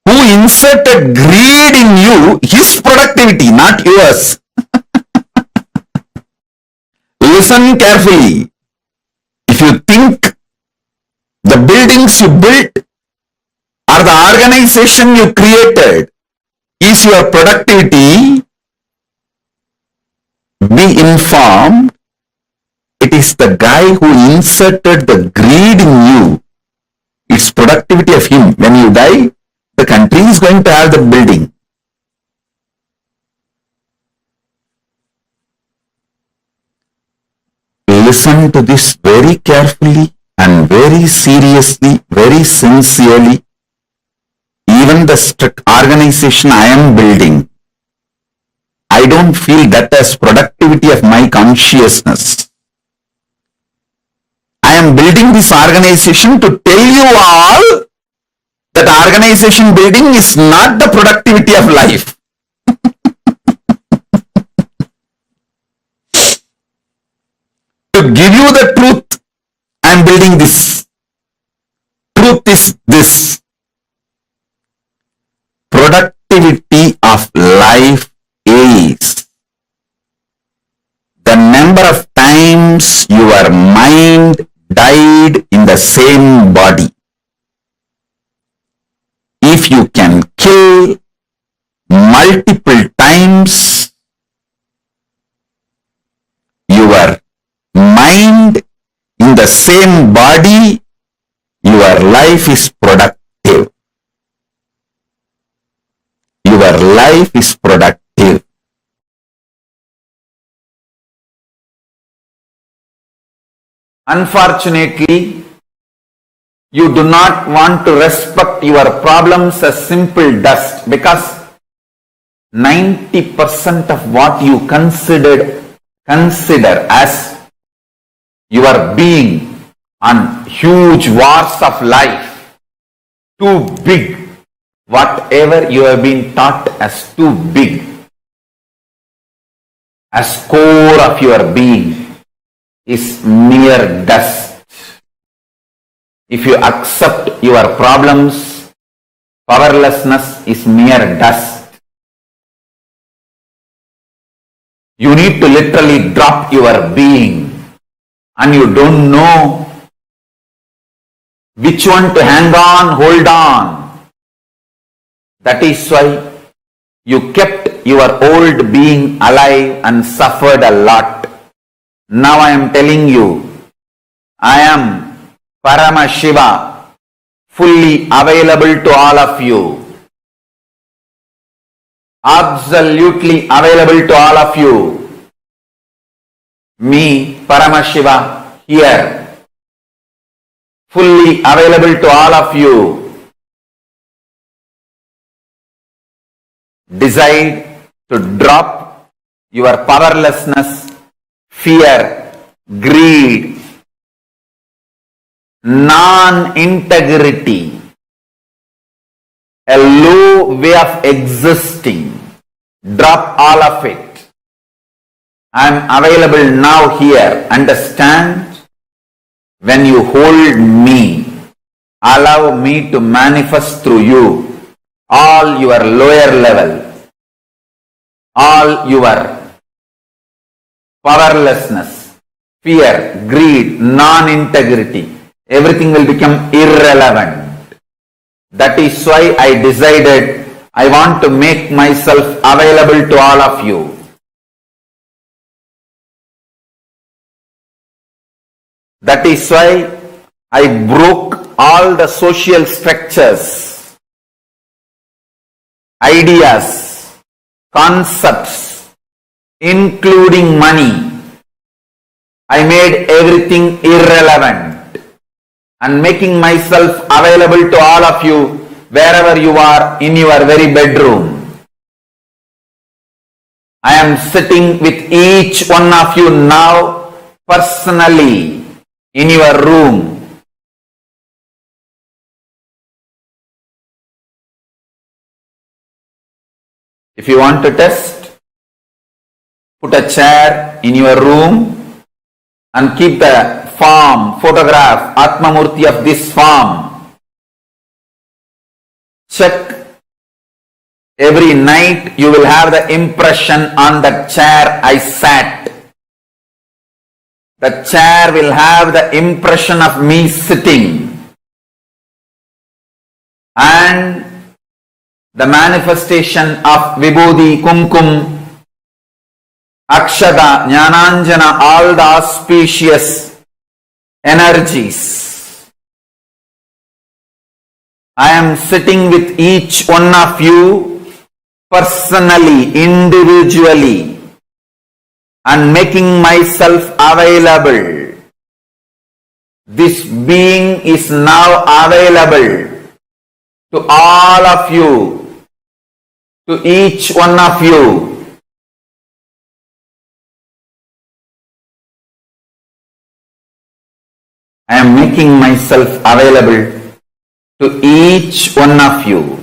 who inserted greed in you, his productivity, not yours. Listen carefully. If you think the buildings you built or the organization you created is your productivity, be informed, it is the guy who inserted the greed in you. It's productivity of him. When you die, the country is going to have the building. Listen to this very carefully and very seriously, very sincerely. Even the strict organization I am building, I don't feel that as productivity of my consciousness. I am building this organization to tell you all that organization building is not the productivity of life. To give you the truth, I am building this. Truth is this. Productivity of life is the number of times your mind died in the same body. If you can kill multiple times your mind in the same body, your life is productive. Your life is productive. Unfortunately, you do not want to respect your problems as simple dust, because 90% of what you consider as your being and huge wars of life, too big, whatever you have been taught as too big, as core of your being, is mere dust. If you accept your problems, powerlessness is mere dust. You need to literally drop your being, and you don't know which one to hang on, hold on. That is why you kept your old being alive and suffered a lot. Now I am telling you, I am Paramashiva, fully available to all of you. Absolutely available to all of you. Me, Paramashiva, here, fully available to all of you. Decide to drop your powerlessness, fear, greed, non-integrity, a low way of existing. Drop all of it. I am available now here. Understand? When you hold me, allow me to manifest through you all your lower level, all your powerlessness, fear, greed, non-integrity, everything will become irrelevant. That is why I decided I want to make myself available to all of you. That is why I broke all the social structures, ideas, concepts, including money. I made everything irrelevant and making myself available to all of you wherever you are in your very bedroom. I am sitting with each one of you now personally in your room. If you want to test, put a chair in your room and keep the form, photograph, Atmamurti of this form. Check. Every night you will have the impression on the chair I sat. The chair will have the impression of me sitting. And the manifestation of Vibhuti, Kumkum, Akshata, Jnananjana, all the auspicious energies. I am sitting with each one of you personally, individually, and making myself available. This being is now available to all of you, to each one of you. I am making myself available to each one of you.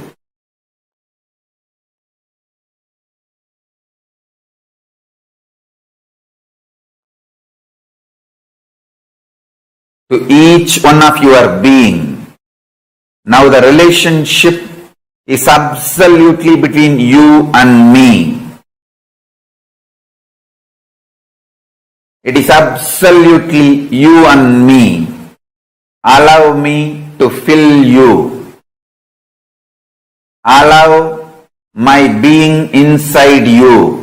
To each one of your being. Now the relationship is absolutely between you and me. It is absolutely you and me. Allow me to fill you. Allow my being inside you.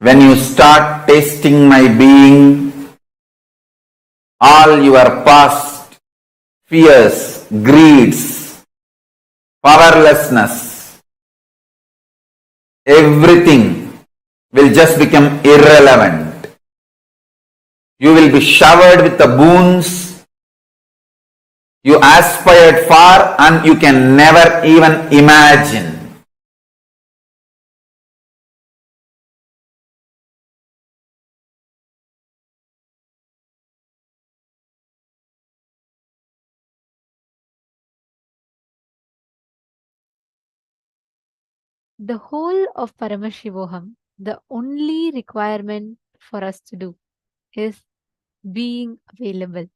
When you start tasting my being, all your past fears, greeds, powerlessness, everything will just become irrelevant. You will be showered with the boons you aspired for and you can never even imagine. The whole of Paramashivoham, the only requirement for us to do is being available.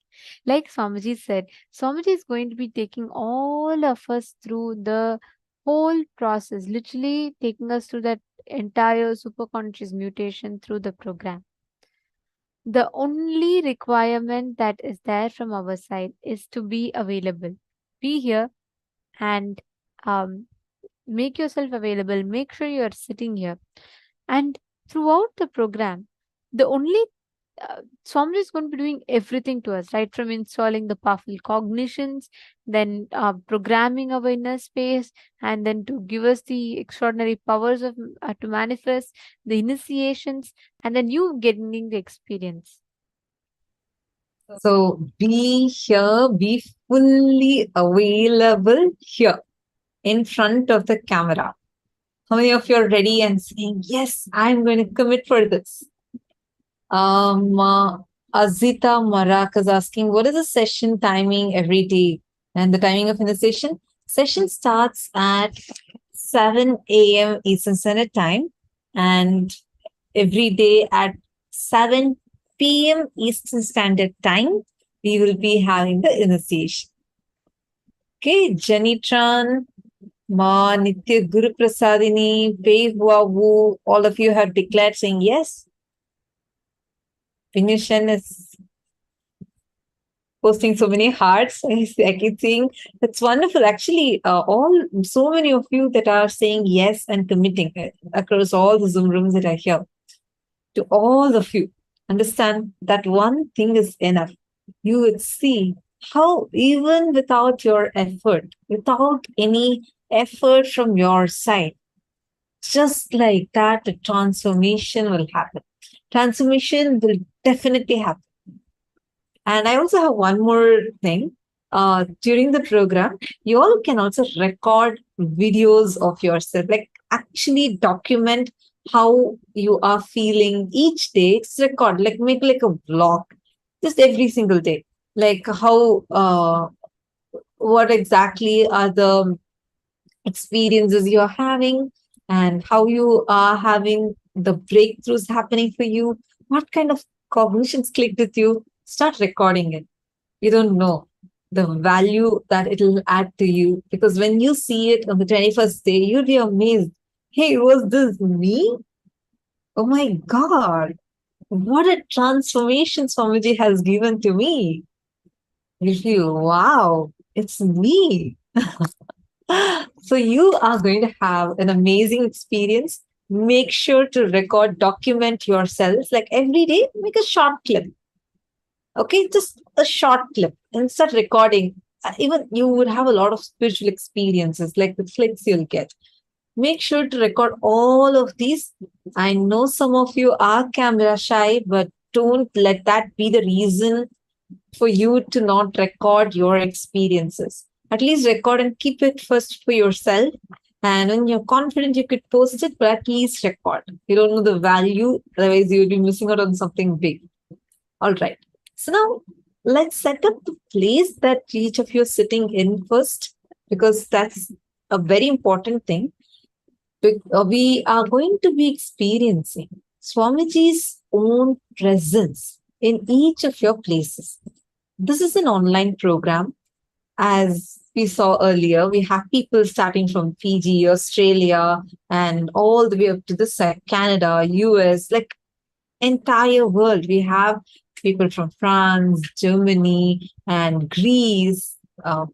Like Swamiji said, Swamiji is going to be taking all of us through the whole process, literally taking us through that entire superconscious mutation through the program. The only requirement that is there from our side is to be available. Be here and make yourself available. Make sure you are sitting here. And throughout the program, the only Swamiji is going to be doing everything to us, right? From installing the powerful cognitions, then programming our inner space, and then to give us the extraordinary powers of to manifest the initiations, and then you getting the experience. So be here, be fully available here in front of the camera. How many of you are ready and saying, yes, I'm going to commit for this? Azita Marak is asking, what is the session timing every day? And the timing of the session? Session starts at 7 a.m. Eastern Standard Time, and every day at 7 p.m. Eastern Standard Time, we will be having the initiation. Okay, Janitran, Ma, Nitya Guru Prasadini, Pei Hua Wu, all of you have declared saying yes. Vinishan is posting so many hearts. I keep seeing that's wonderful. Actually, so many of you that are saying yes and committing across all the Zoom rooms that are here. To all of you, understand that one thing is enough. You would see how even without your effort, without any effort from your side, just like that, the transformation will happen. Transformation will definitely happen. And I also have one more thing. During the program, you all can also record videos of yourself, like actually document how you are feeling each day. Just record, like make like a vlog, just every single day. Like how, what exactly are the experiences you're having and how you are having the breakthroughs happening for you, what kind of cognitions clicked with you. Start recording it. You don't know the value that it'll add to you, because when you see it on the 21st day, you'll be amazed. Hey, was this me? Oh my God, what a transformation Swamiji has given to me. You feel, wow, it's me. So you are going to have an amazing experience. Make sure to record, document yourself. Like every day, make a short clip. Okay, just a short clip and start recording. Even you would have a lot of spiritual experiences, like the flicks you'll get. Make sure to record all of these. I know some of you are camera shy, but don't let that be the reason for you to not record your experiences. At least record and keep it first for yourself. And when you're confident, you could post it, but at least record. You don't know the value, otherwise you'll be missing out on something big. All right. So now let's set up the place that each of you are sitting in first, because that's a very important thing. We are going to be experiencing Swamiji's own presence in each of your places. This is an online program. As we saw earlier, we have people starting from Fiji, Australia, and all the way up to this side, Canada, US, like entire world. We have people from France, Germany, and Greece,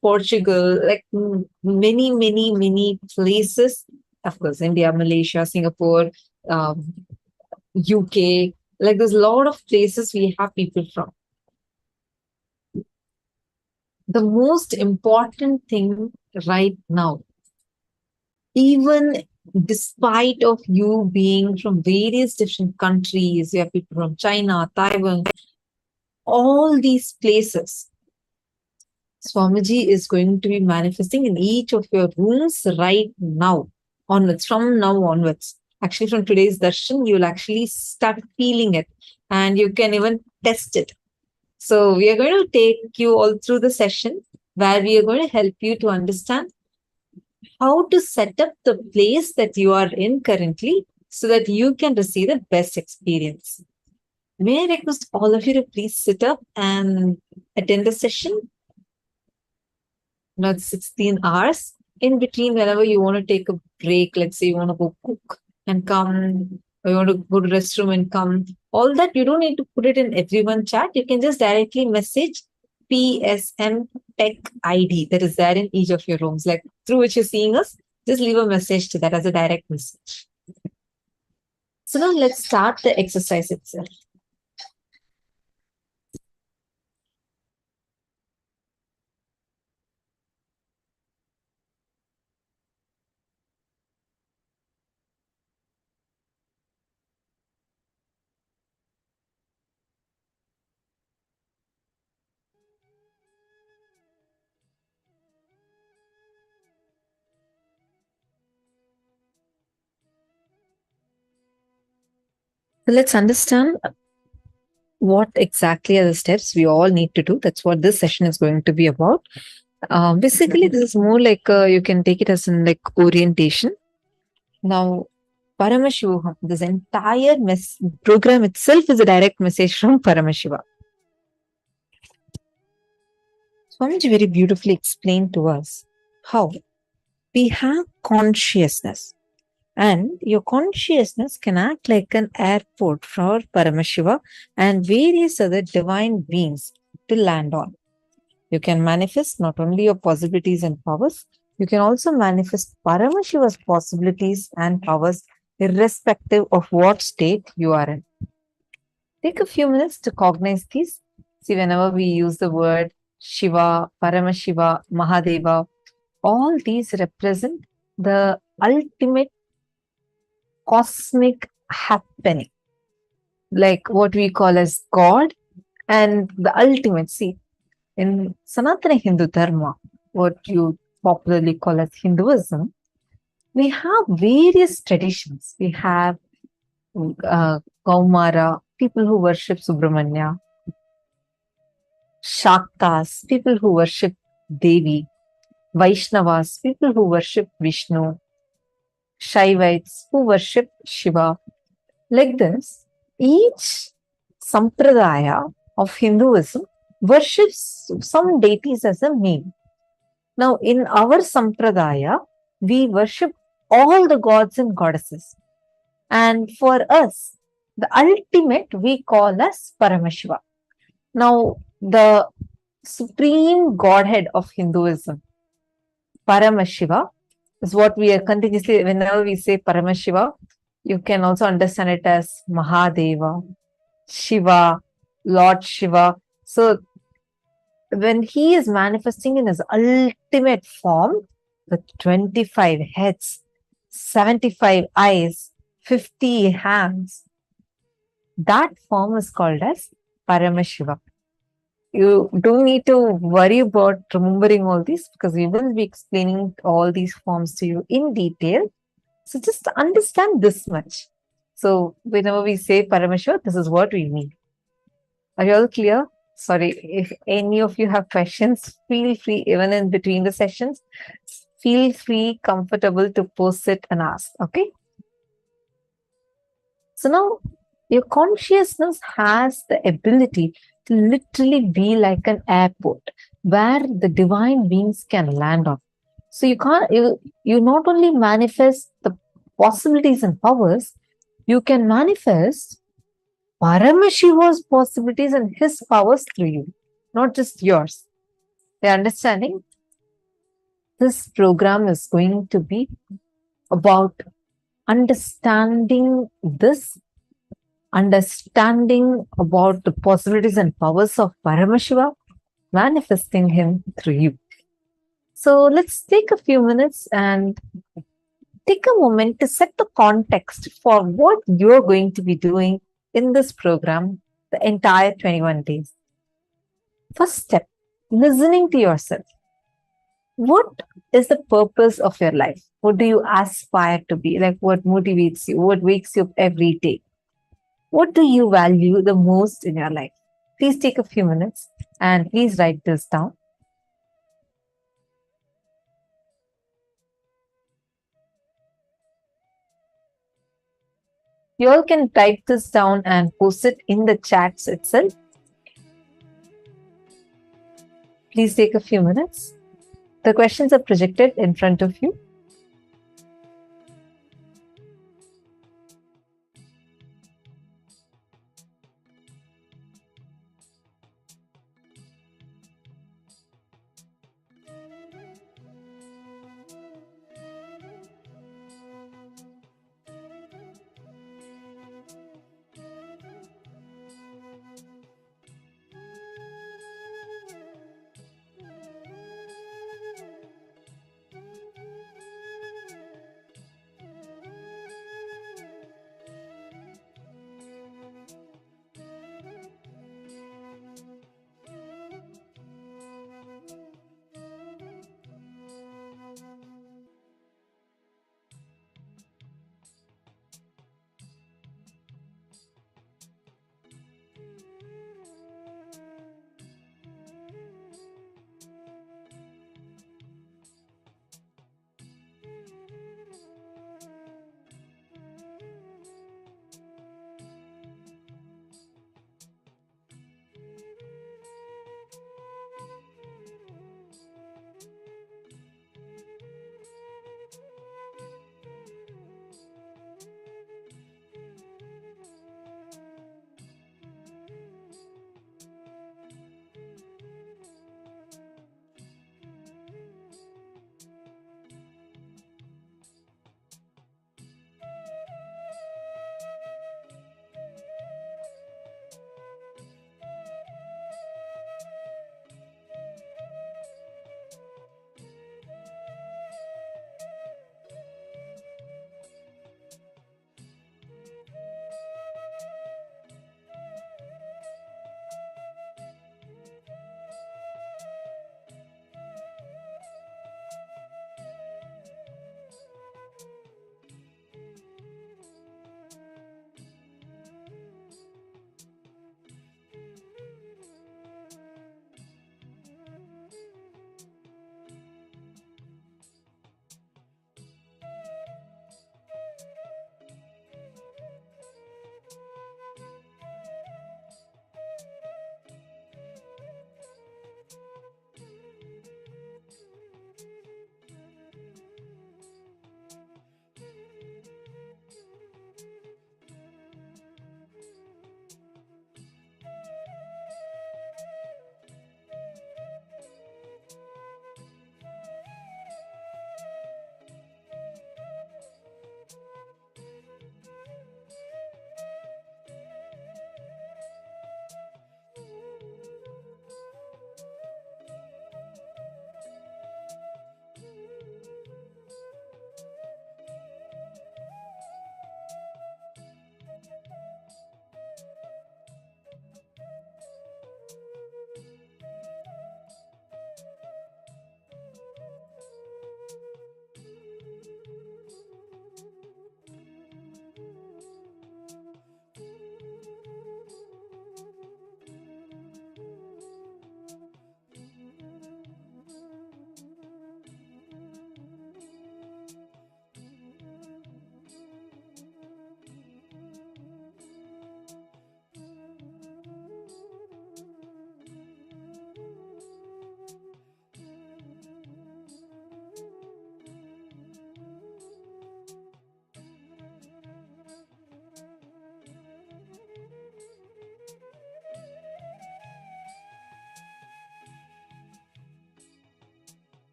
Portugal, like many, many, many places. Of course, India, Malaysia, Singapore, UK. Like there's a lot of places we have people from. The most important thing right now, even despite of you being from various different countries, you have people from China, Taiwan, all these places, Swamiji is going to be manifesting in each of your rooms right now, onwards, from now onwards. Actually, from today's darshan, you'll actually start feeling it and you can even test it. So we are going to take you all through the session where we are going to help you to understand how to set up the place that you are in currently so that you can receive the best experience. May I request all of you to please sit up and attend the session? Not 16 hours. In between, whenever you want to take a break, let's say you want to go cook and come, or you want to go to restroom and come, all that you don't need to put it in everyone chat. You can just directly message PSM Tech ID that is there in each of your rooms, like through which you're seeing us. Just leave a message to that as a direct message. So now let's start the exercise itself. So let's understand what exactly are the steps we all need to do. That's what this session is going to be about. Basically, this is more like you can take it as in like orientation. Now, Paramashivoham, this entire program itself is a direct message from Paramashiva. Swamiji very beautifully explained to us how we have consciousness. And your consciousness can act like an airport for Paramashiva and various other divine beings to land on. You can manifest not only your possibilities and powers, you can also manifest Paramashiva's possibilities and powers irrespective of what state you are in. Take a few minutes to cognize these. See, whenever we use the word Shiva, Paramashiva, Mahadeva, all these represent the ultimate cosmic happening, like what we call as God and the ultimate. See, in Sanatana Hindu Dharma, what you popularly call as Hinduism, we have various traditions. We have Gaumara, people who worship Subramanya, Shaktas, people who worship Devi, Vaishnavas, people who worship Vishnu, Shaivites who worship Shiva. Like this, each sampradaya of Hinduism worships some deities as a name. Now, in our sampradaya, we worship all the gods and goddesses. And for us, the ultimate we call as Paramashiva. Now, the supreme godhead of Hinduism, Paramashiva, is what we are continuously, whenever we say Paramashiva, you can also understand it as Mahadeva, Shiva, Lord Shiva. So, when he is manifesting in his ultimate form with 25 heads, 75 eyes, 50 hands, that form is called as Paramashiva. You don't need to worry about remembering all these because we will be explaining all these forms to you in detail. So just understand this much. So whenever we say Paramashiva, this is what we mean. Are you all clear? Sorry, if any of you have questions, feel free, even in between the sessions, feel free, comfortable to post it and ask, okay? So now, your consciousness has the ability to literally be like an airport where the divine beings can land on. So you not only manifest the possibilities and powers, you can manifest Paramashiva's possibilities and his powers through you, not just yours. The understanding? This program is going to be about understanding this, understanding about the possibilities and powers of Paramashiva, manifesting him through you. So let's take a few minutes and take a moment to set the context for what you're going to be doing in this program the entire 21 days. First step, listening to yourself. What is the purpose of your life? What do you aspire to be? Like, what motivates you? What wakes you up every day? What do you value the most in your life? Please take a few minutes and please write this down. You all can type this down and post it in the chats itself. Please take a few minutes. The questions are projected in front of you.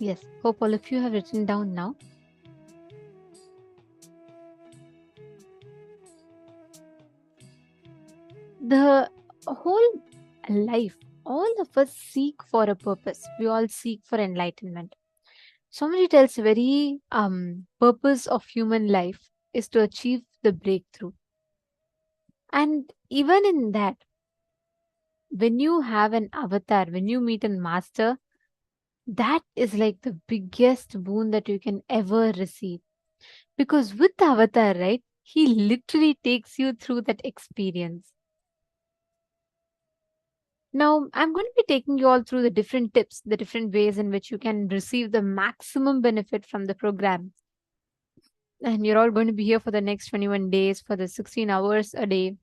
Yes, hope all of you have written down now. The whole life, all of us seek for a purpose. We all seek for enlightenment. Somebody tells very purpose of human life is to achieve the breakthrough. And even in that, when you have an avatar, when you meet a master, that is like the biggest boon that you can ever receive. Because with the avatar, right, he literally takes you through that experience. Now, I'm going to be taking you all through the different tips, the different ways in which you can receive the maximum benefit from the program. And you're all going to be here for the next 21 days, for the 16 hours a day.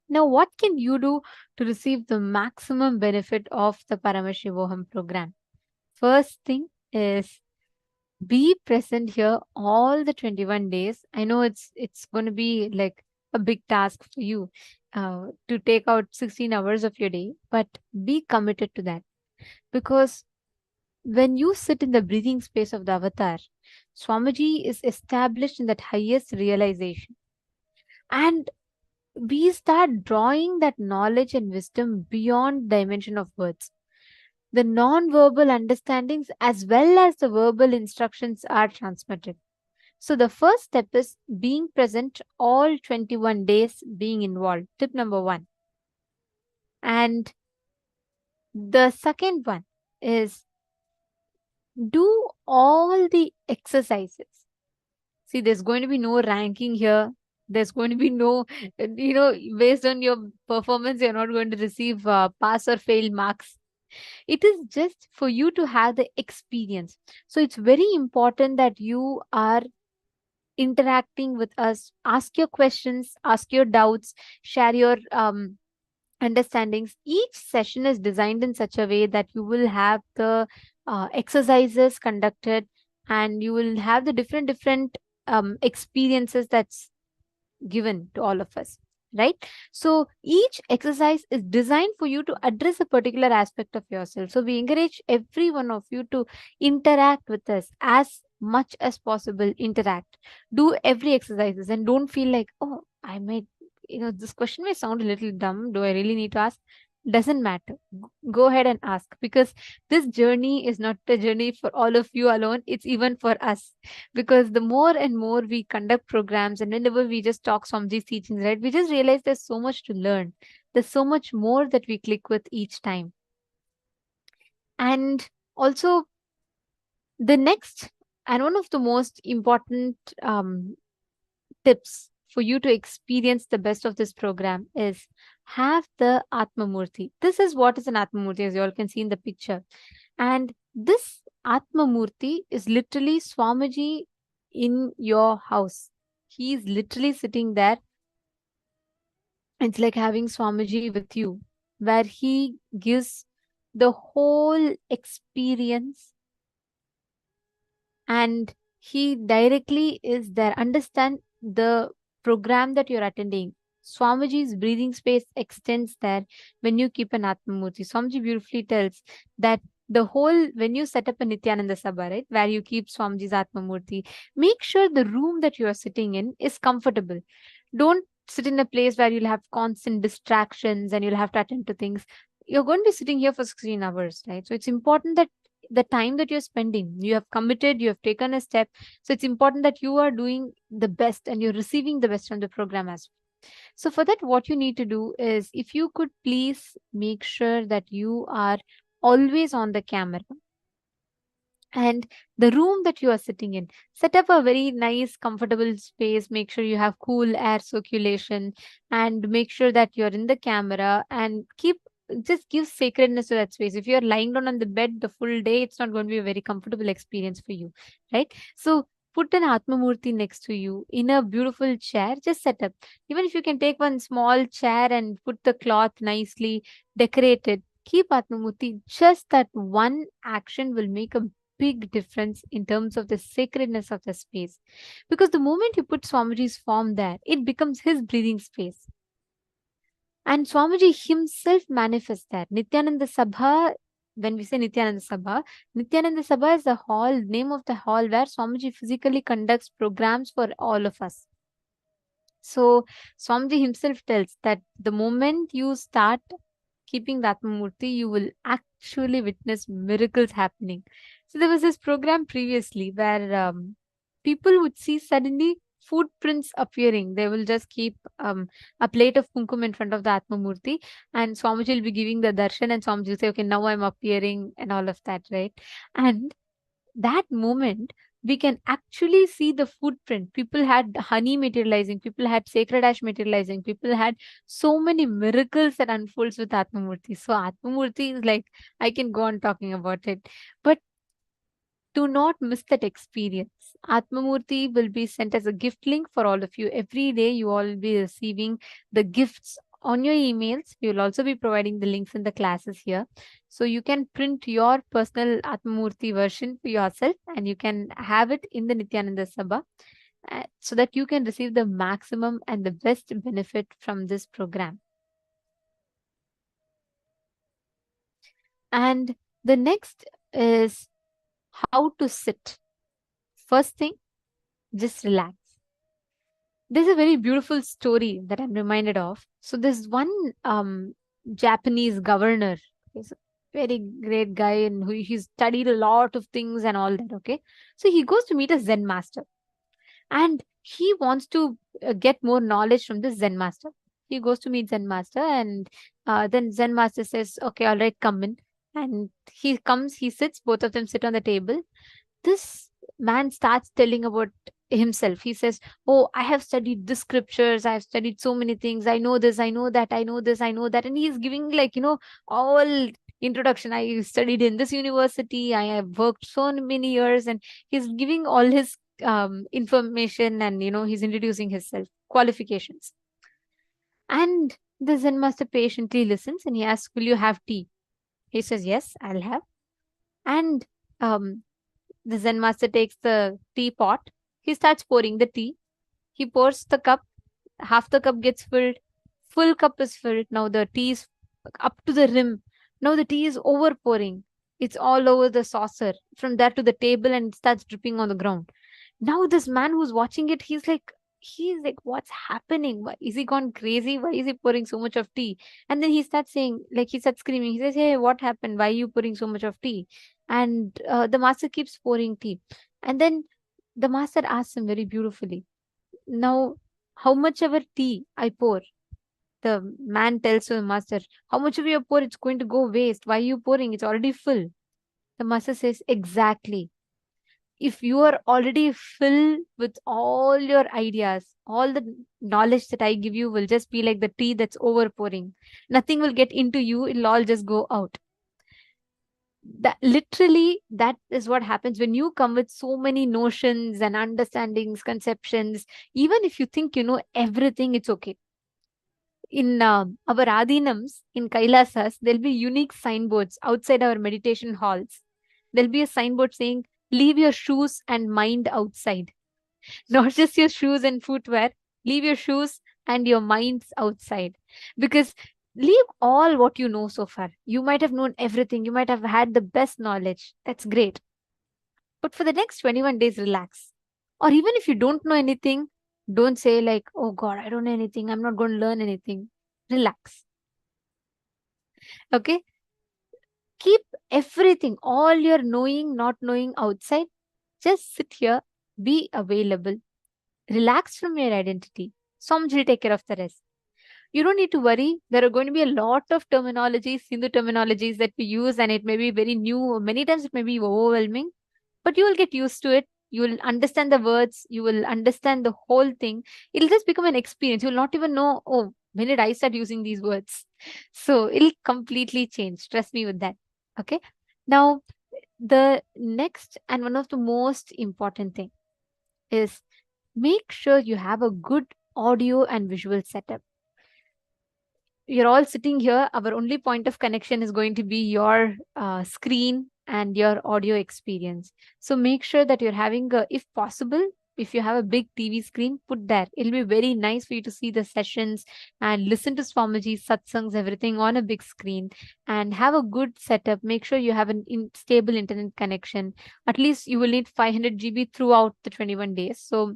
Now, what can you do to receive the maximum benefit of the Paramashivoham program? First thing is be present here all the 21 days. I know it's going to be like a big task for you to take out 16 hours of your day, but be committed to that. Because when you sit in the breathing space of the avatar, Swamiji is established in that highest realization. And we start drawing that knowledge and wisdom beyond dimension of words. The non-verbal understandings as well as the verbal instructions are transmitted. So the first step is being present all 21 days, being involved. Tip number 1. And the second one is do all the exercises. See, there's going to be no ranking here. There's going to be no, based on your performance, you're not going to receive pass or fail marks. It is just for you to have the experience. So it's very important that you are interacting with us. Ask your questions, ask your doubts, share your understandings. Each session is designed in such a way that you will have the exercises conducted and you will have the different experiences that's given to all of us, right? So each exercise is designed for you to address a particular aspect of yourself. So we encourage every one of you to interact with us as much as possible. Interact, do every exercises, and don't feel like, oh, I might, this question may sound a little dumb, do I really need to ask? Doesn't matter. Go ahead and ask, because this journey is not a journey for all of you alone, it's even for us. Because the more and more we conduct programs and whenever we just talk some of these teachings, right, we just realize there's so much to learn. There's so much more that we click with each time. And also the next and one of the most important tips for you to experience the best of this program is have the Atma Murti. This is what is an Atma Murti, as you all can see in the picture. And this Atma Murti is literally Swamiji in your house. He is literally sitting there. It's like having Swamiji with you, where he gives the whole experience and he directly is there. Understand the program that you're attending. Swamiji's breathing space extends there when you keep an Atma Murti. Swamiji beautifully tells that when you set up a Nithyananda Sabha, right, where you keep Swamiji's Atma Murti, make sure the room that you are sitting in is comfortable. Don't sit in a place where you'll have constant distractions and you'll have to attend to things. You're going to be sitting here for 16 hours, right? So it's important that the time that you're spending, you have committed, you have taken a step. So it's important that you are doing the best and you're receiving the best from the program as well. So for that, what you need to do is, if you could please make sure that you are always on the camera. And the room that you are sitting in, set up a very nice, comfortable space. Make sure you have cool air circulation and make sure that you're in the camera and just give sacredness to that space. If you're lying down on the bed the full day, it's not going to be a very comfortable experience for you, right? So put an Atma Murti next to you in a beautiful chair. Just set up. Even if you can take one small chair and put the cloth nicely decorated, keep Atma Murti. Just that one action will make a big difference in terms of the sacredness of the space. Because the moment you put Swamiji's form there, it becomes his breathing space. And Swamiji himself manifests there. Nithyananda Sabha when we say Nithyananda Sabha is the hall, name of the hall where Swamiji physically conducts programs for all of us. So Swamiji himself tells that the moment you start keeping the Atmamurti, you will actually witness miracles happening. So there was this program previously where people would see suddenly footprints appearing. They will just keep a plate of kumkum in front of the Atmamurti, and Swamiji will be giving the darshan, and Swamiji will say, okay, now I'm appearing, and all of that, right? And that moment, we can actually see the footprint. People had honey materializing, people had sacred ash materializing, people had so many miracles that unfolds with Atmamurti. So Atmamurti is like, I can go on talking about it. But do not miss that experience. Atmamurti will be sent as a gift link for all of you. Every day you all will be receiving the gifts on your emails. We will also be providing the links in the classes here. So you can print your personal Atmamurti version for yourself and you can have it in the Nithyananda Sabha so that you can receive the maximum and the best benefit from this program. And the next is how to sit. First thing, just relax. There's a very beautiful story that I'm reminded of. So there's one Japanese governor. He's a very great guy and he studied a lot of things and all that. Okay, so he goes to meet a Zen master, and he wants to get more knowledge from this Zen master. He goes to meet Zen master, and then Zen master says, "Okay, all right, come in." And he comes, he sits. Both of them sit on the table. This man starts telling about himself. He says, "Oh, I have studied the scriptures, I have studied so many things, I know this, I know that, I know this, I know that." And he's giving, like, all introduction. I studied in this university, I have worked so many years, and he's giving all his information, and he's introducing himself, qualifications. And the Zen master patiently listens and he asks, "Will you have tea?" He says, "Yes, I'll have." And the Zen master takes the teapot. He starts pouring the tea. He pours the cup. Half the cup gets filled. Full cup is filled. Now the tea is up to the rim. Now the tea is over pouring. It's all over the saucer. From there to the table, and it starts dripping on the ground. Now this man who's watching it, he's like, what's happening? Why is he gone crazy? Why is he pouring so much of tea? And then he starts saying, like, he starts screaming. He says, "Hey, what happened? Why are you pouring so much of tea?" And the master keeps pouring tea. And then the master asks him very beautifully, "Now, how much ever tea I pour?" The man tells to the master, "How much of your pour? It's going to go waste. Why are you pouring? It's already full." The master says, "Exactly. If you are already filled with all your ideas, all the knowledge that I give you will just be like the tea that's over pouring. Nothing will get into you. It'll all just go out." That literally, that is what happens when you come with so many notions and understandings, conceptions. Even if you think you know everything, it's okay. In our adinams, in Kailasas, there'll be unique signboards outside our meditation halls. There'll be a signboard saying, "Leave your shoes and mind outside." Not just your shoes and footwear, leave your shoes and your minds outside. Because leave all what you know so far. You might have known everything, you might have had the best knowledge. That's great. But for the next 21 days, relax. Or even if you don't know anything, don't say like, "Oh God, I don't know anything, I'm not going to learn anything." Relax. Okay? Keep everything, all your knowing, not knowing outside. Just sit here, be available. Relax from your identity. Some will take care of the rest. You don't need to worry. There are going to be a lot of terminologies, Hindu terminologies that we use, and it may be very new. Many times it may be overwhelming, but you will get used to it. You will understand the words. You will understand the whole thing. It'll just become an experience. You will not even know, oh, when did I start using these words? So it'll completely change. Trust me with that. Okay. Now, the next and one of the most important thing is make sure you have a good audio and visual setup. You're all sitting here. Our only point of connection is going to be your screen and your audio experience. So make sure that you're having, if possible, if you have a big TV screen, put there. It'll be very nice for you to see the sessions and listen to Swamiji's satsangs, everything on a big screen, and have a good setup. Make sure you have an stable internet connection. At least you will need 500 GB throughout the 21 days. So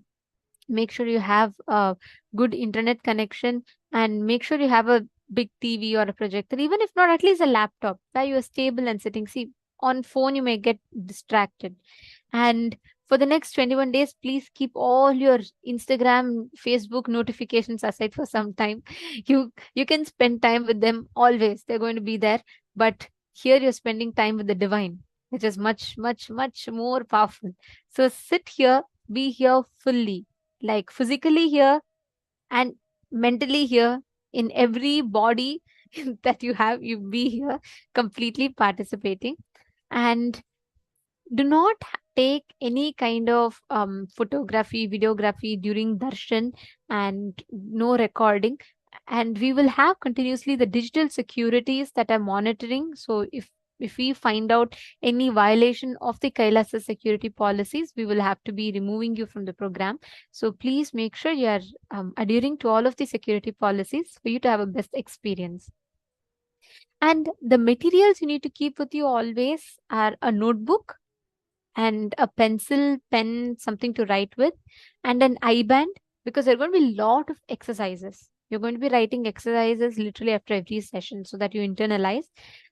make sure you have a good internet connection, and make sure you have a big TV or a projector, even if not, at least a laptop where you are stable and sitting. See, on phone you may get distracted. And for the next 21 days, please keep all your Instagram, Facebook notifications aside for some time. You can spend time with them always. They're going to be there. But here you're spending time with the divine, which is much, much, much more powerful. So sit here, be here fully, like physically here and mentally here, in every body that you have, you be here completely participating. And do not take any kind of photography, videography during darshan, and no recording. And we will have continuously the digital securities that are monitoring. So if we find out any violation of the KAILASA security policies, we will have to be removing you from the program. So please make sure you are adhering to all of the security policies for you to have a best experience. And the materials you need to keep with you always are a notebook and a pencil, pen, something to write with, and an eye band, because there are going to be a lot of exercises. You're going to be writing exercises literally after every session so that you internalize.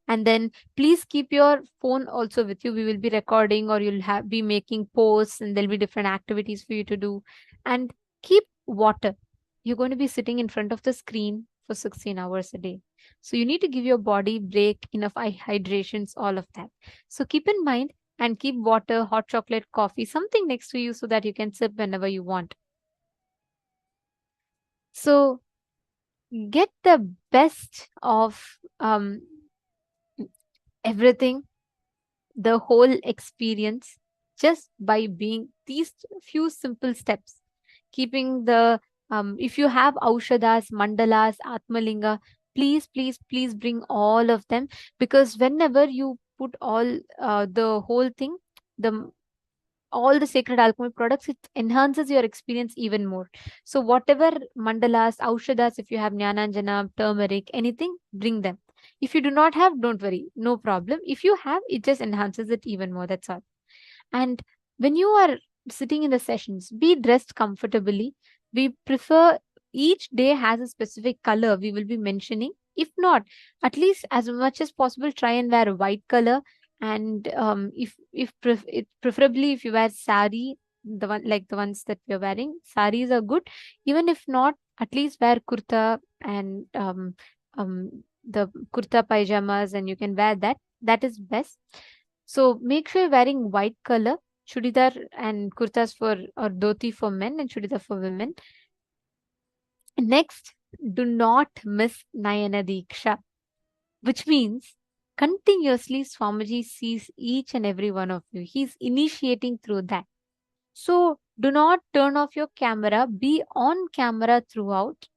And then please keep your phone also with you. We will be recording, or you'll be making posts, and there'll be different activities for you to do. And keep water. You're going to be sitting in front of the screen for 16 hours a day. So you need to give your body break, enough hydrations, all of that. So keep in mind, and keep water, hot chocolate, coffee, something next to you so that you can sip whenever you want. So get the best of everything, the whole experience, just by being these few simple steps. Keeping the, if you have aushadas, mandalas, atmalinga, please, please, please bring all of them, because whenever you put all the whole thing, all the sacred alchemy products, it enhances your experience even more. So whatever mandalas, aushadas, if you have jnananjana, turmeric, anything, bring them. If you do not have, don't worry, no problem. If you have, it just enhances it even more, that's all. And when you are sitting in the sessions, be dressed comfortably. We prefer, each day has a specific color we will be mentioning. If not, at least as much as possible, try and wear a white color. And preferably if you wear sari, the one like the ones that we're wearing, saris are good. Even if not, at least wear kurta and the kurta pajamas, and you can wear that. That is best. So make sure you're wearing white color, chudidar and kurtas for, or dhoti for men and chudidar for women. Next, do not miss Nayana Dīkṣā, which means continuously Swamiji sees each and every one of you. He's initiating through that. So do not turn off your camera. Be on camera throughout.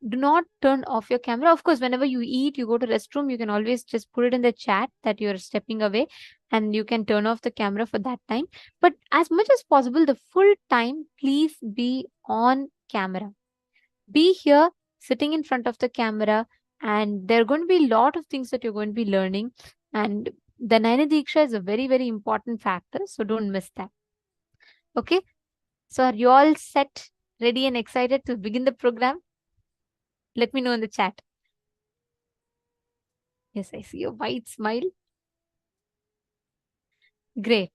Do not turn off your camera. Of course, whenever you eat, you go to restroom, you can always just put it in the chat that you're stepping away, and you can turn off the camera for that time. But as much as possible, the full time, please be on camera. Be here sitting in front of the camera, and there are going to be a lot of things that you're going to be learning. And the Nayana Dīkṣā is a very, very important factor. So don't miss that. Okay. So are you all set, ready and excited to begin the program? Let me know in the chat. Yes, I see a white smile. Great.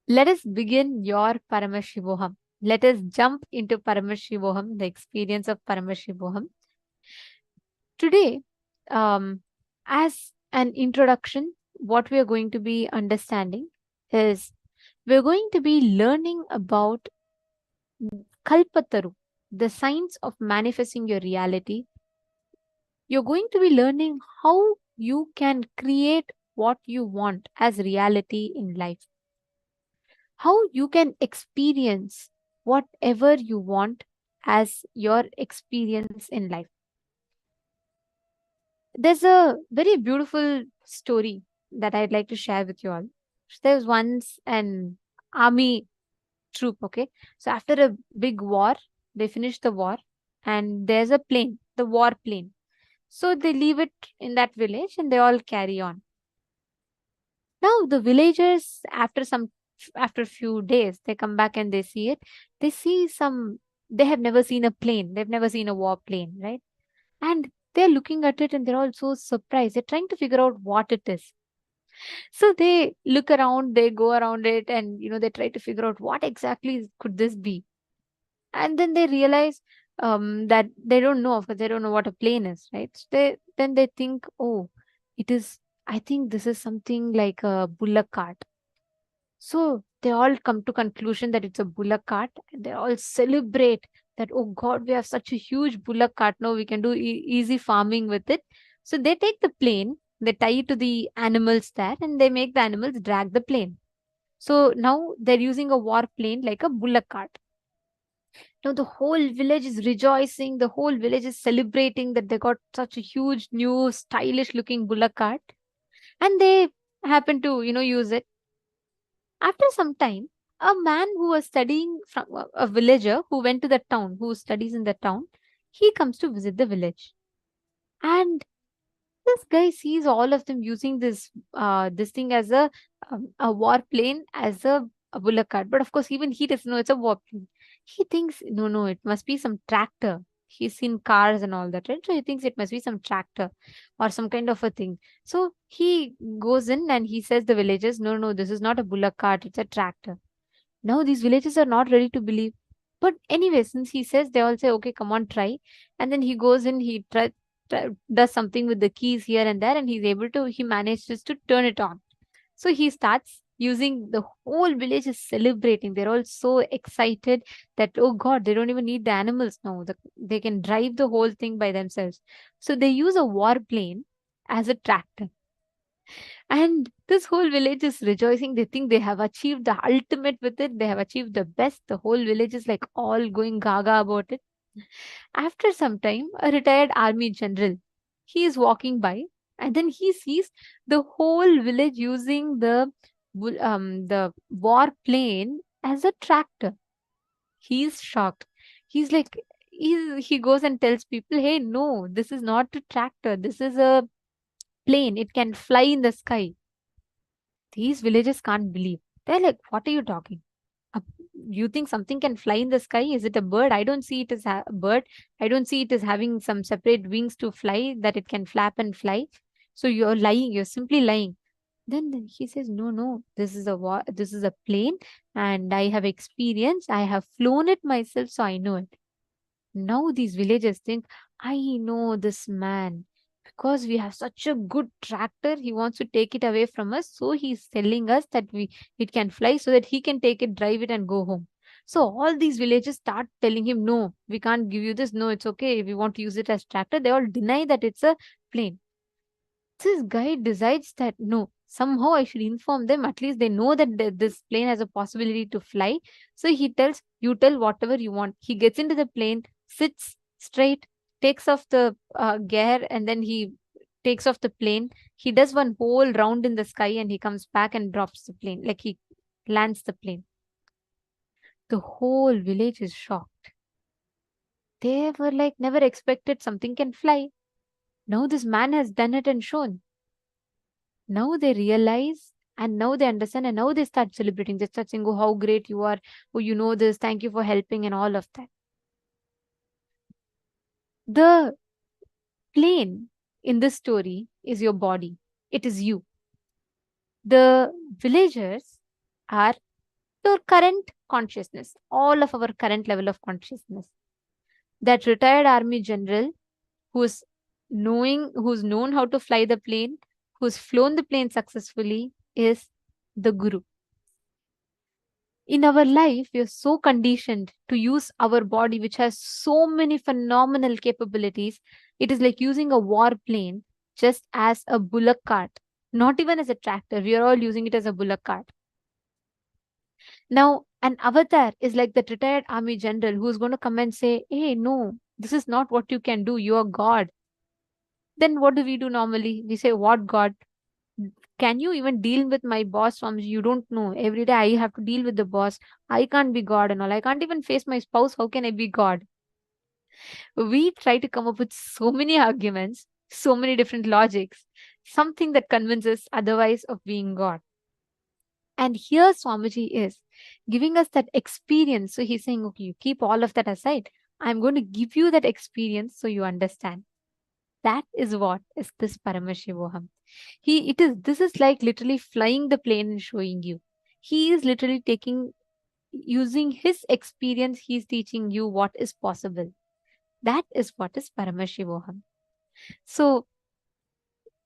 Let us begin your Paramashivoham. Let us jump into Paramashivoham, the experience of Paramashivoham. Today, as an introduction, what we are going to be understanding is we're going to be learning about Kalpataru, the science of manifesting your reality. You're going to be learning how you can create what you want as reality in life. How you can experience whatever you want as your experience in life. There's a very beautiful story that I'd like to share with you all. There was once an army troop. Okay, so after a big war, they finish the war, and there's a plane, the war plane. So they leave it in that village, and they all carry on. Now the villagers, after a few days, they come back and they see it. They see some. They have never seen a plane. They've never seen a war plane, right? And they're looking at it, and they're all so surprised. They're trying to figure out what it is. So they look around, they go around it, and they try to figure out what exactly could this be. And then they realize that they don't know. Of course, they don't know what a plane is, right? So they think, oh, it is. I think this is something like a bullock cart. So they all come to conclusion that it's a bullock cart, and they all celebrate that, oh God, we have such a huge bullock cart. Now we can do easy farming with it. So they take the plane, they tie it to the animals there, and they make the animals drag the plane. So now they're using a war plane like a bullock cart. Now the whole village is rejoicing. The whole village is celebrating that they got such a huge, new, stylish looking bullock cart, and they happen to, use it. After some time, a man who was studying from a villager who went to the town, who studies in the town, he comes to visit the village. And this guy sees all of them using this thing as a war plane, as a bullock cart. But of course, even he doesn't know it's a war plane. He thinks, no, it must be some tractor. He's seen cars and all that, right? So he thinks it must be some tractor or some kind of a thing. So he goes in and he says the villagers, no, this is not a bullock cart, it's a tractor. Now these villagers are not ready to believe. But anyway, since he says, they all say, okay, come on, try. And then he goes in, he does something with the keys here and there, and he manages to turn it on. So he starts using. The whole village is celebrating. They're all so excited that, oh God, they don't even need the animals now. They can drive the whole thing by themselves. So they use a war plane as a tractor. And this whole village is rejoicing. They think they have achieved the ultimate with it. They have achieved the best. The whole village is like all going gaga about it. After some time, a retired army general, he is walking by, and then he sees the whole village using the war plane as a tractor. He's shocked. He's like, he goes and tells people, hey, no, this is not a tractor. This is a plane. It can fly in the sky. These villagers can't believe. They're like, what are you talking? You think something can fly in the sky? Is it a bird? I don't see it as a bird. I don't see it as having some separate wings to fly, that it can flap and fly. So you're lying. You're simply lying. Then he says, no, this is a plane, and I have experience. I have flown it myself, so I know it. Now these villagers think, I know this man. Because we have such a good tractor, he wants to take it away from us. So he's telling us that it can fly so that he can take it, drive it, and go home. So all these villagers start telling him, no, we can't give you this. No, it's okay. If we want to use it as tractor, they all deny that it's a plane. This guy decides that no, somehow I should inform them. At least they know that this plane has a possibility to fly. So he tells, you tell whatever you want. He gets into the plane, sits straight, takes off the gear, and then he takes off the plane. He does one whole round in the sky, and he comes back and drops the plane, like he lands the plane. The whole village is shocked. They were like, never expected something can fly. Now this man has done it and shown. Now they realize, and now they understand, and now they start celebrating. They start saying, oh, how great you are. Oh, you know this. Thank you for helping, and all of that. The plane in this story is your body. It is you. The villagers are your current consciousness, all of our current level of consciousness. That retired army general who's known how to fly the plane, who's flown the plane successfully, is the guru. In our life, we are so conditioned to use our body, which has so many phenomenal capabilities. It is like using a war plane just as a bullock cart, not even as a tractor. We are all using it as a bullock cart. Now, an avatar is like that retired army general who's going to come and say, hey, no, this is not what you can do. You are God. Then what do we do normally? We say, what God? Can you even deal with my boss, Swamiji? You don't know. Every day I have to deal with the boss. I can't be God and all. I can't even face my spouse. How can I be God? We try to come up with so many arguments, so many different logics, something that convinces otherwise of being God. And here Swamiji is giving us that experience. So he's saying, okay, you keep all of that aside. I'm going to give you that experience so you understand. That is what is this Paramashivoham. This is like literally flying the plane and showing you. He is literally using his experience, he's teaching you what is possible. That is what is Paramashivoham. So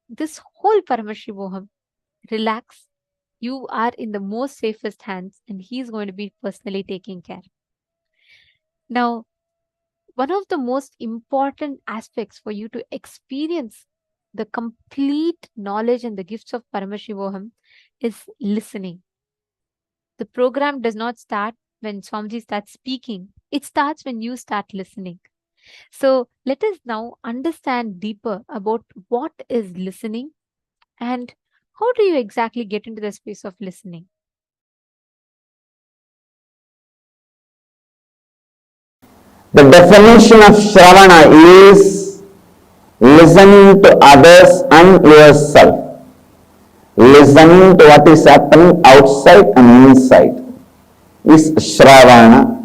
this whole Paramashivoham, relax. You are in the most safest hands and he's going to be personally taking care. Now, one of the most important aspects for you to experience the complete knowledge and the gifts of Paramashivoham is listening. The program does not start when Swamiji starts speaking. It starts when you start listening. So let us now understand deeper about what is listening and how do you exactly get into the space of listening. The definition of Shravana is listening to others and yourself. Listening to what is happening outside and inside is Shravana.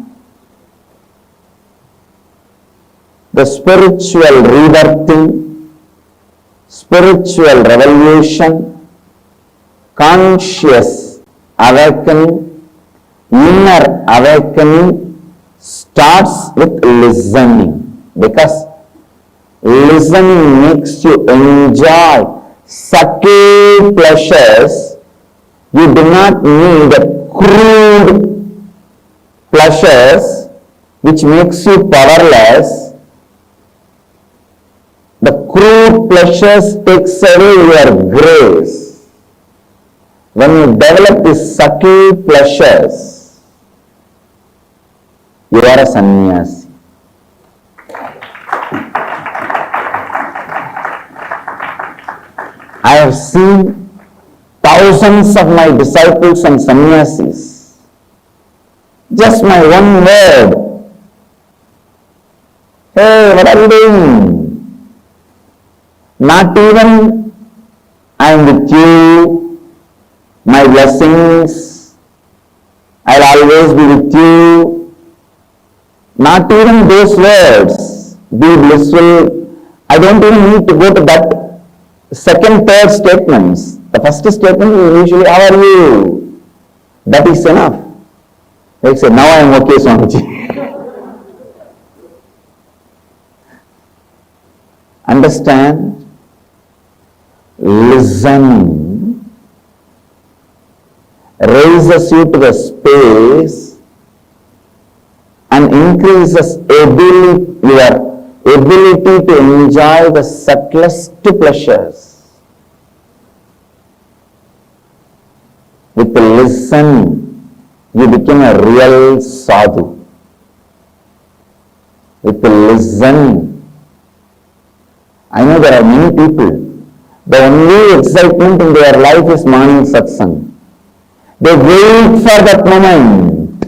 The spiritual rebirthing, spiritual revolution, conscious awakening, inner awakening starts with listening, because listening makes you enjoy subtle pleasures. You do not need crude pleasures which makes you powerless. The crude pleasures takes away your grace. When you develop these subtle pleasures, you are a sannyasi. I have seen thousands of my disciples and sannyasis. Just my one word. Hey, what are you doing? Not even I am with you, my blessings, I'll always be with you. Not even those words, be blissful. I don't even need to go to that second, third statements. The first statement is usually, how are you? That is enough. They say, now I am okay, Swamiji. Understand? Listening raises you to the space and increases your ability to enjoy the subtlest pleasures. With listening, you become a real sadhu. With listening, I know there are many people, the only excitement in their life is morning satsang. They wait for that moment.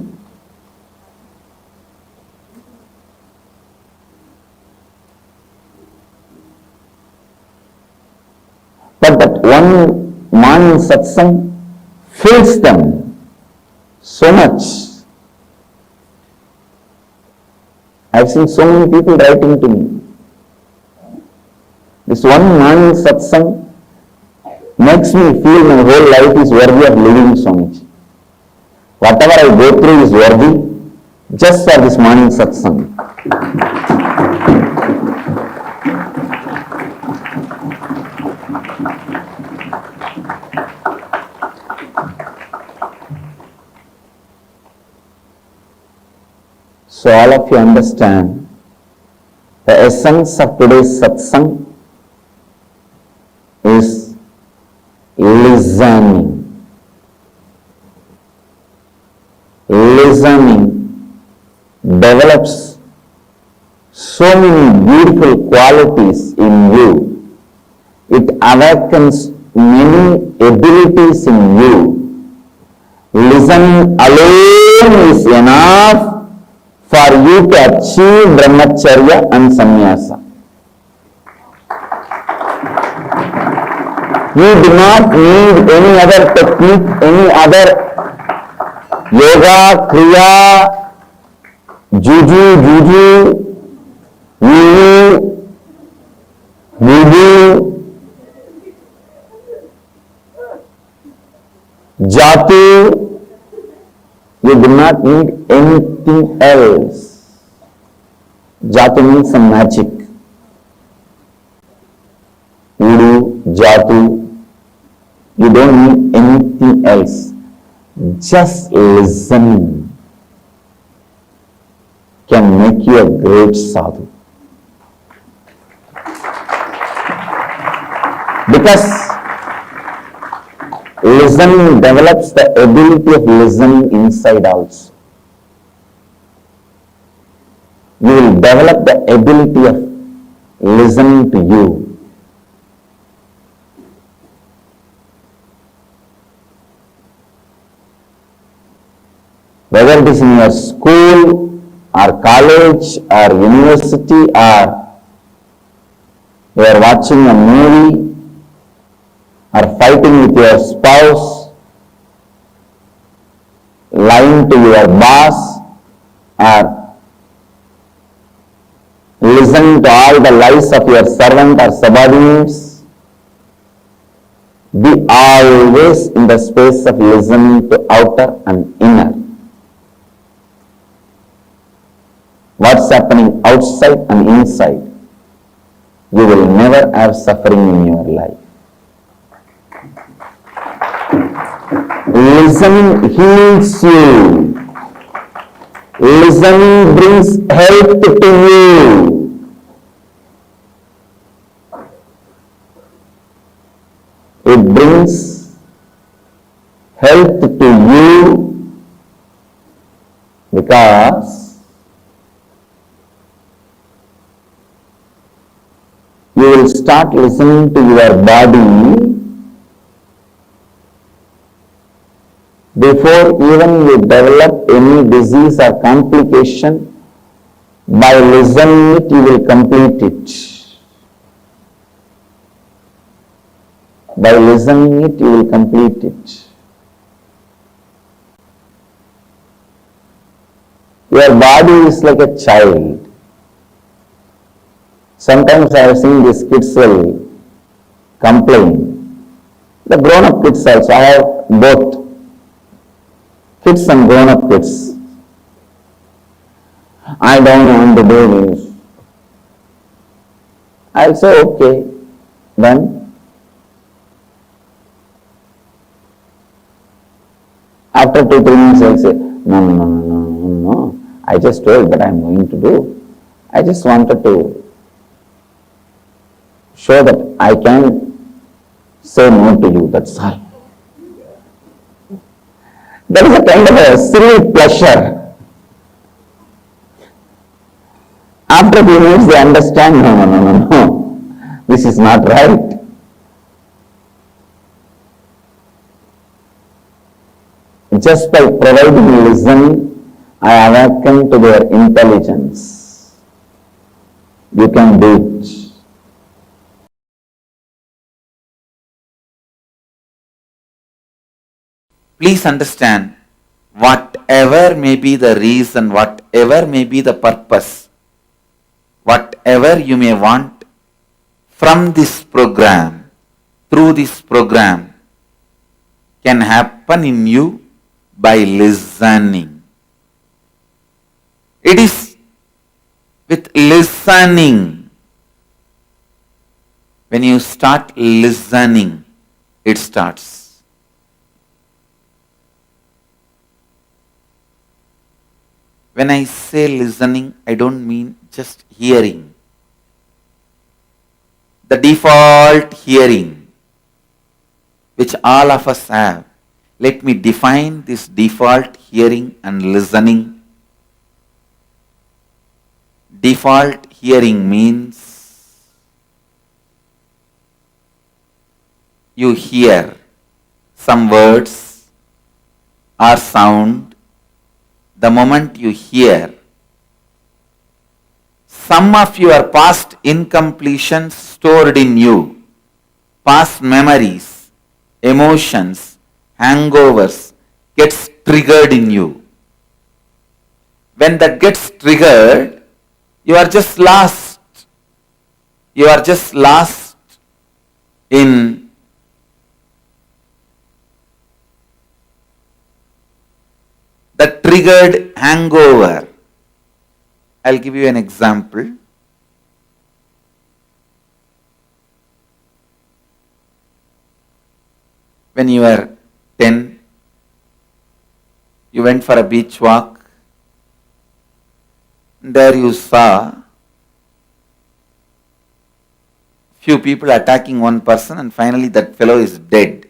But that one morning satsang fills them so much. I have seen so many people writing to me. This one morning satsang makes me feel my whole life is worthy of living, Swamiji. Whatever I go through is worthy just for this morning satsang. So all of you understand the essence of today's satsang is listening. Listening develops so many beautiful qualities in you. It awakens many abilities in you. Listening alone is enough for you to achieve brahmacharya and sannyasa. You do not need any other technique, any other yoga, kriya, juju, voodoo, jatu. You do not need anything else. Jatu means some magic. Voodoo, jatu. You don't need anything else. Just listening can make you a great sadhu. Because listening develops the ability of listening inside also. You will develop the ability of listening to you. Whether it is in your school or college or university, or you are watching a movie or fighting with your spouse, lying to your boss, or listening to all the lies of your servant or subordinates, be always in the space of listening to outer and inner. What's happening outside and inside, you will never have suffering in your life. Listening heals you. Listening brings health to you. It brings health to you because you will start listening to your body before even you develop any disease or complication. By listening it, you will complete it. By listening it, you will complete it. Your body is like a child. Sometimes I have seen these kids will complain. The grown-up kids also. I have both kids and grown-up kids. I don't want to do this. I'll say, okay, then. After 2-3 minutes, I'll say, no. I just told that I'm going to do. I just wanted to show that I can say no to you, that's all. There is a kind of a silly pleasure. After a few minutes they understand, no, this is not right. Just by providing listening, I awaken to their intelligence. You can do it. Please understand, whatever may be the reason, whatever may be the purpose, whatever you may want from this program, through this program, can happen in you by listening. It is with listening. When you start listening, it starts. When I say listening, I don't mean just hearing. The default hearing, which all of us have. Let me define this default hearing and listening. Default hearing means you hear some words or sound, the moment you hear, some of your past incompletions stored in you, past memories, emotions, hangovers gets triggered in you. When that gets triggered, you are just lost. You are just lost in the triggered hangover. I'll give you an example. When you were 10, you went for a beach walk. There you saw few people attacking one person and finally that fellow is dead.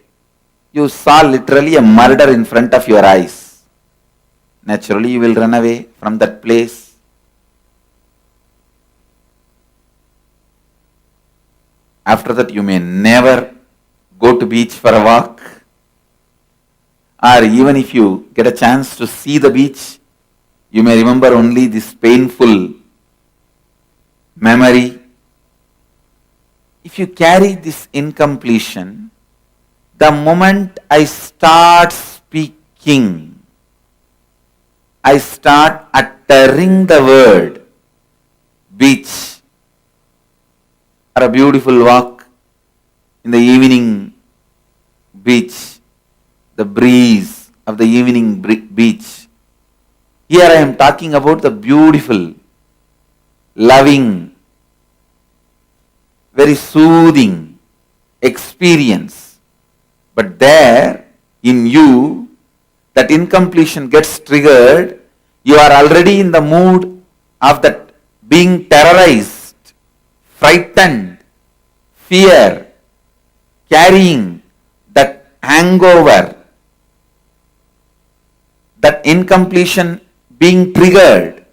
You saw literally a murder in front of your eyes. Naturally you will run away from that place. After that you may never go to beach for a walk. Or even if you get a chance to see the beach, you may remember only this painful memory. If you carry this incompletion, the moment I start speaking, I start uttering the word beach or a beautiful walk in the evening beach, the breeze of the evening beach. Here I am talking about the beautiful, loving, very soothing experience. But there in you, that incompletion gets triggered, you are already in the mood of that being terrorized, frightened, fear, carrying that hangover, that incompletion being triggered.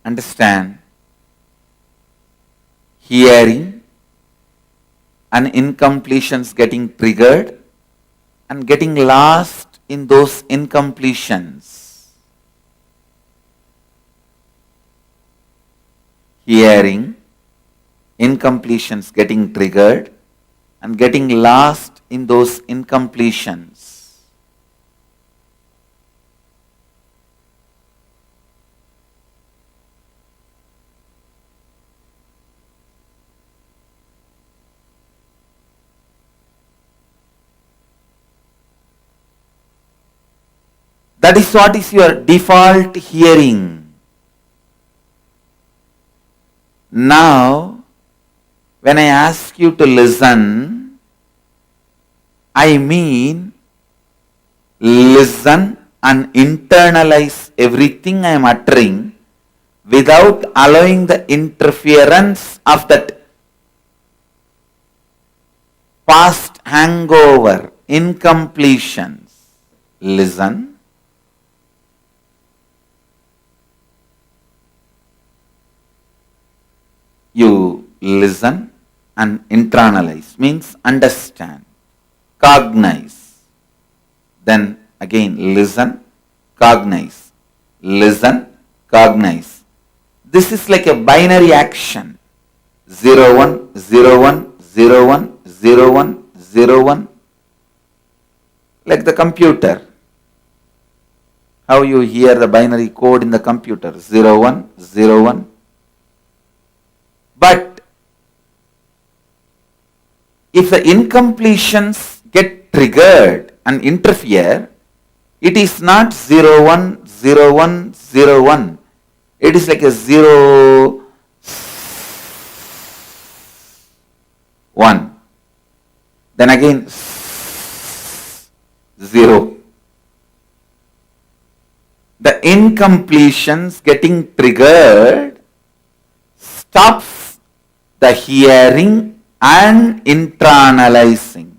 Understand, hearing and incompletions getting triggered and getting lost in those incompletions. Hearing, incompletions getting triggered and getting lost in those incompletions. That is what is your default hearing. Now, when I ask you to listen, I mean listen and internalize everything I am uttering without allowing the interference of that past hangover, incompletions. Listen. You listen and internalize, means understand, cognize. Then again listen, cognize, listen, cognize. This is like a binary action. 0, 1, 0, 1, 0, 1, 0, 1, 0, 1. Like the computer. How you hear the binary code in the computer. 0, 1, 0, 1. But if the incompletions get triggered and interfere, it is not 0, 1, 0, 1, 0, 1. It is like a 0, 1. Then again 0. The incompletions getting triggered stops the hearing and internalizing.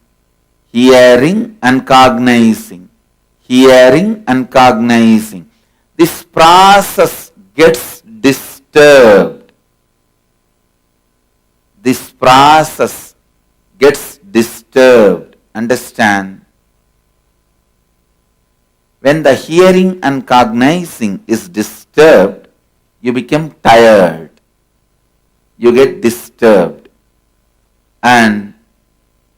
Hearing and cognizing. Hearing and cognizing. This process gets disturbed. This process gets disturbed. Understand? When the hearing and cognizing is disturbed, you become tired. You get disturbed. And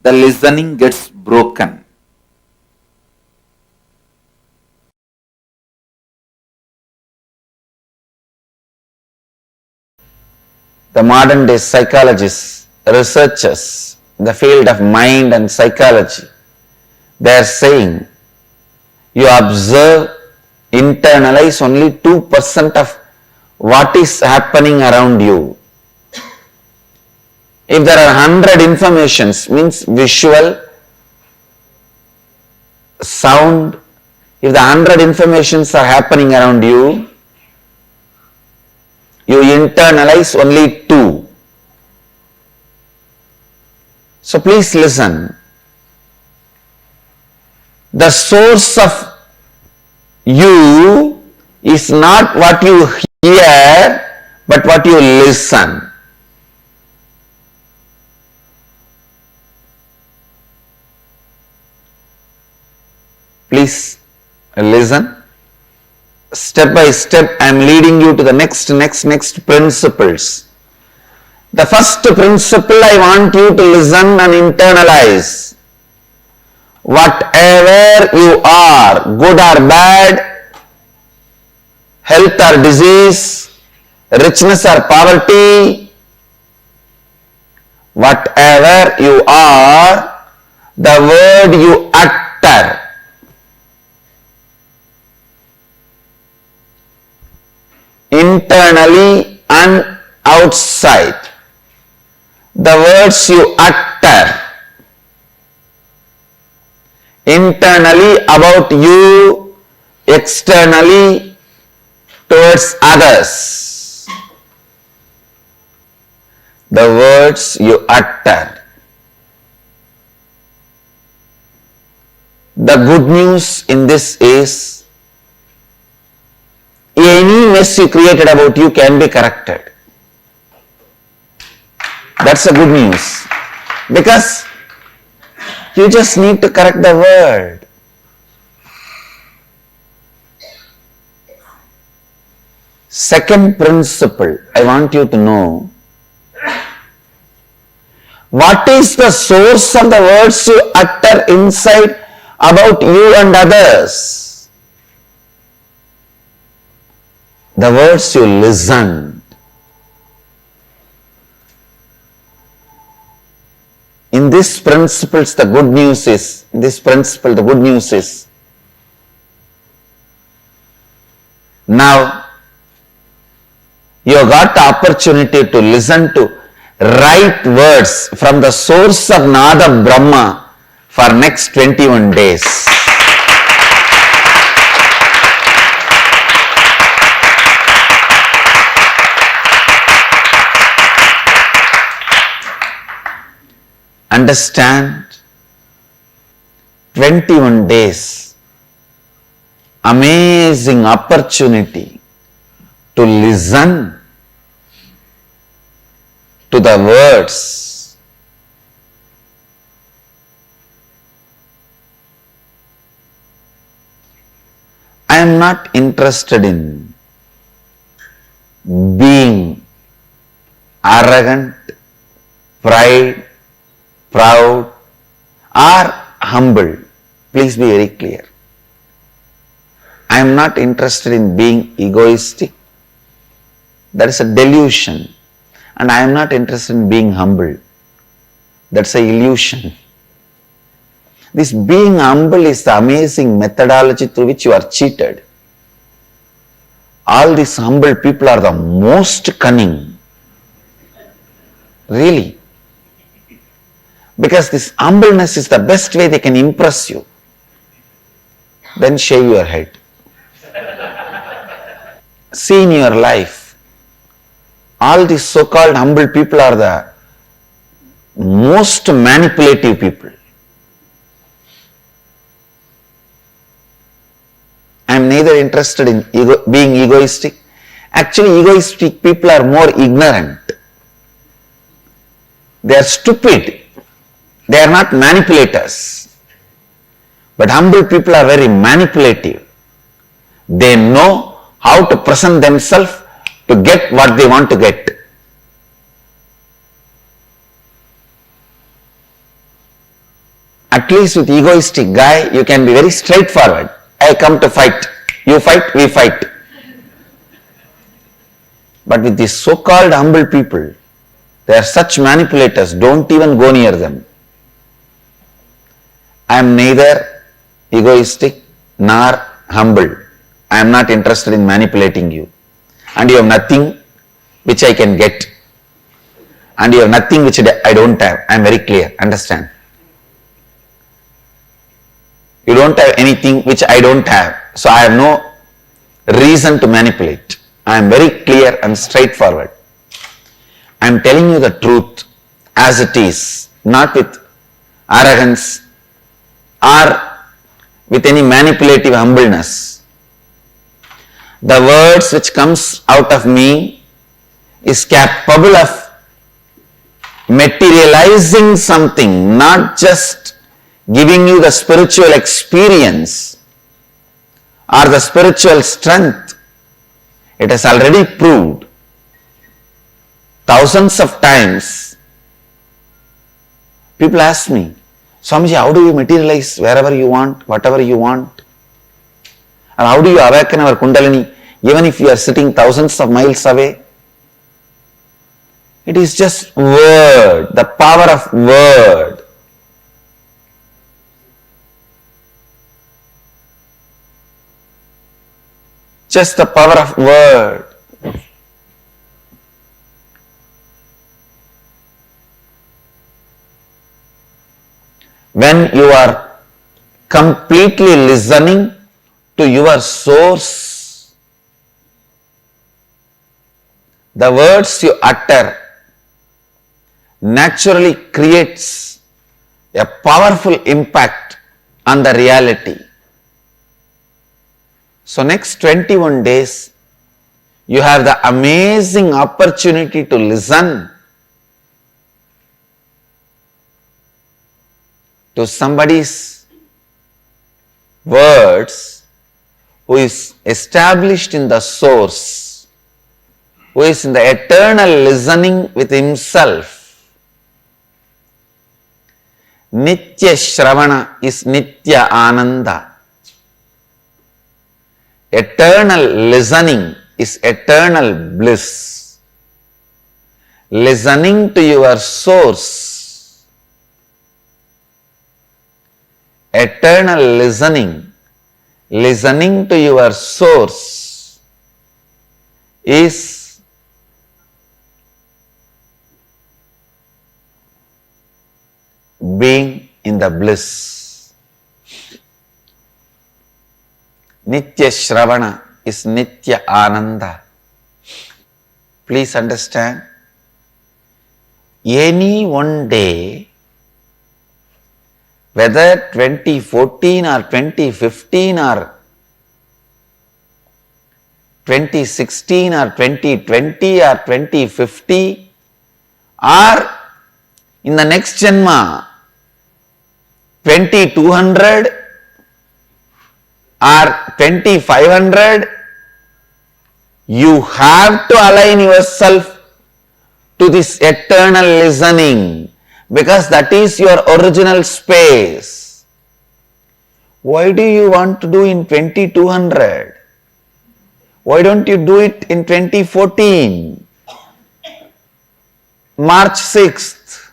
the listening gets broken. The modern day psychologists, researchers in the field of mind and psychology, they are saying you observe, internalize only 2% of what is happening around you. If there are 100 informations, means visual, sound, if the 100 informations are happening around you, you internalize only 2. So please listen. The source of you is not what you hear, but what you listen. Please listen. Step by step, I am leading you to the next principles. The first principle I want you to listen and internalize. Whatever you are, good or bad, health or disease, richness or poverty, whatever you are, the word you utter, internally and outside, the words you utter, internally about you, externally towards others, the words you utter. The good news in this is, any mess you created about you can be corrected. That's the good news. Because you just need to correct the word. Second principle, I want you to know, what is the source of the words you utter inside about you and others? The words you listened. In these principles, the good news is, now you have got the opportunity to listen to right words from the source of Nada Brahma for next 21 days. Understand, 21 days, amazing opportunity to listen to the words. I am not interested in being arrogant, proud or humble. Please be very clear. I am not interested in being egoistic. That is a delusion. And I am not interested in being humble. That's an illusion. This being humble is the amazing methodology through which you are cheated. All these humble people are the most cunning. Really. Because this humbleness is the best way they can impress you. Then shave your head. See in your life, all these so-called humble people are the most manipulative people. I am neither interested in being egoistic. Actually, egoistic people are more ignorant. They are stupid. They are not manipulators. But humble people are very manipulative. They know how to present themselves to get what they want to get. At least with egoistic guy, you can be very straightforward. I come to fight. You fight, we fight. But with these so-called humble people, they are such manipulators, don't even go near them. I am neither egoistic nor humble. I am not interested in manipulating you. And you have nothing which I can get. And you have nothing which I don't have. I am very clear. Understand? You don't have anything which I don't have. So I have no reason to manipulate. I am very clear and straightforward. I am telling you the truth as it is, not with arrogance or with any manipulative humbleness. The words which comes out of me is capable of materializing something, not just giving you the spiritual experience or the spiritual strength. It has already proved thousands of times. People ask me, Swamiji, how do you materialize wherever you want, whatever you want? And how do you awaken our Kundalini even if you are sitting thousands of miles away? It is just word, the power of word. Just the power of word. When you are completely listening to your source, the words you utter naturally creates a powerful impact on the reality. So next 21 days, you have the amazing opportunity to listen to somebody's words who is established in the source, who is in the eternal listening with himself. Nitya Shravana is Nitya Ananda. Eternal listening is eternal bliss. Listening to your source, eternal listening, listening to your source is being in the bliss. Nitya Shravana is Nitya Ananda. Please understand, any one day, whether 2014 or 2015 or 2016 or 2020 or 2050 or in the next Janma 2200 or 2500, you have to align yourself to this eternal listening, because that is your original space. Why do you want to do in 2200? Why don't you do it in 2014? March 6th.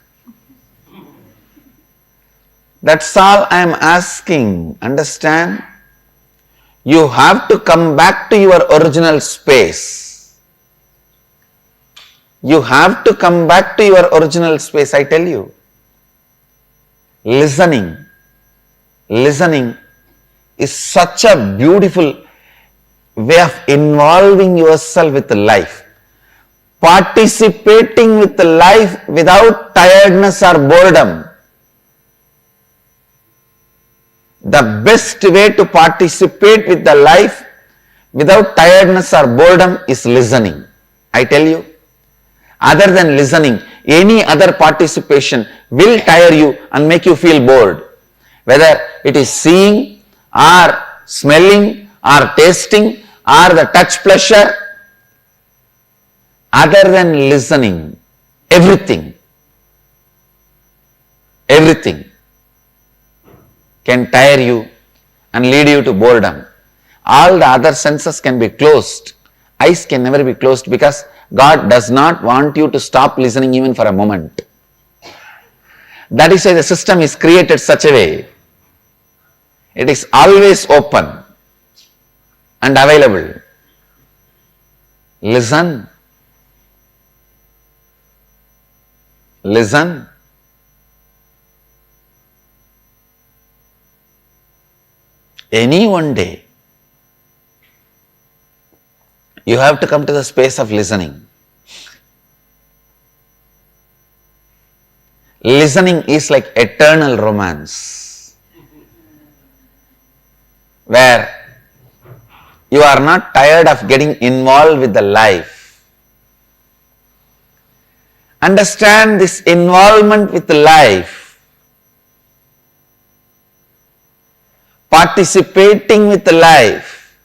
That's all I am asking. Understand? You have to come back to your original space. You have to come back to your original space, I tell you. Listening is such a beautiful way of involving yourself with life. Participating with life without tiredness or boredom. The best way to participate with the life without tiredness or boredom is listening. I tell you, other than listening, any other participation will tire you and make you feel bored. Whether it is seeing or smelling or tasting or the touch pleasure, other than listening, everything can tire you and lead you to boredom. All the other senses can be closed. Eyes can never be closed because God does not want you to stop listening even for a moment. That is why the system is created such a way. It is always open and available. Listen. Any one day, you have to come to the space of listening. Listening is like eternal romance, where you are not tired of getting involved with the life. Understand this involvement with life, participating with life,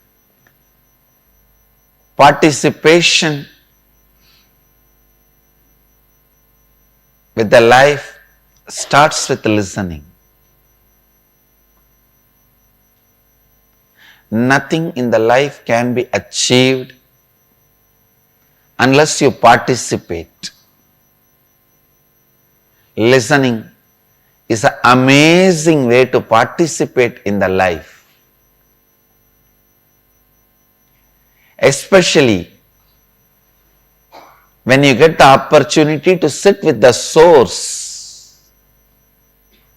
participation with the life starts with listening. Nothing in the life can be achieved unless you participate. Listening is an amazing way to participate in the life. Especially when you get the opportunity to sit with the source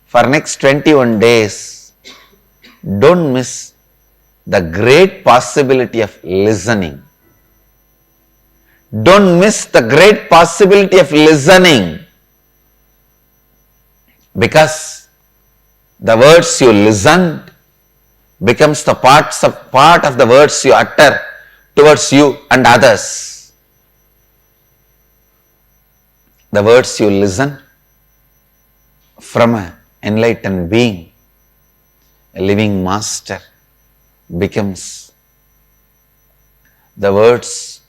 for next 21 days, don't miss the great possibility of listening. Don't miss the great possibility of listening, because the words you listened becomes the part of the words you utter towards you and others. The words you listen from an enlightened being, a living master, becomes the words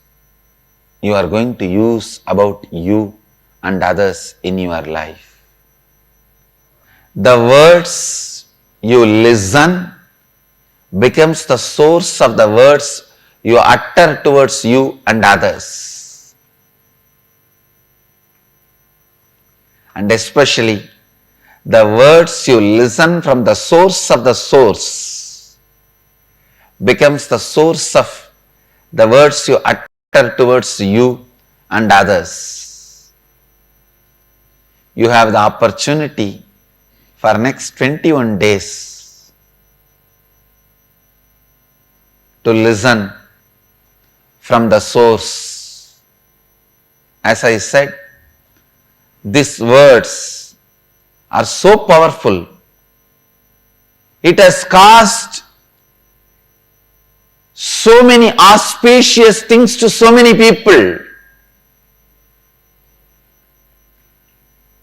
you are going to use about you and others in your life. The words you listen becomes the source of the words you utter towards you and others. And especially the words you listen from the source of the source becomes the source of the words you utter towards you and others. You have the opportunity for next 21 days to listen from the source. As I said, these words are so powerful. It has caused so many auspicious things to so many people.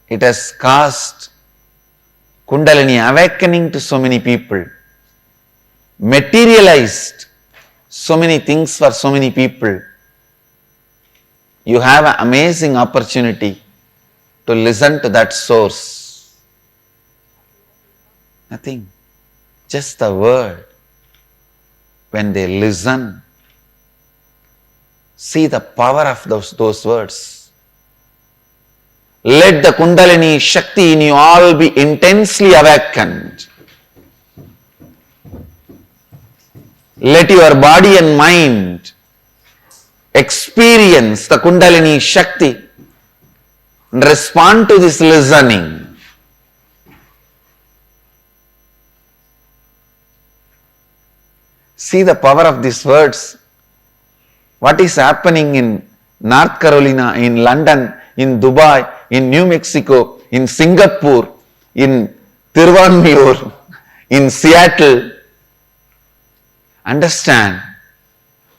It has caused Kundalini awakening to so many people, materialized so many things for so many people. You have an amazing opportunity to listen to that source. Nothing, just the word. When they listen, see the power of those words. Let the Kundalini Shakti in you all be intensely awakened. Let your body and mind experience the Kundalini Shakti and respond to this listening. See the power of these words. What is happening in North Carolina, in London, in Dubai, in New Mexico, in Singapore, in Tiruvanmiyur, in Seattle. Understand,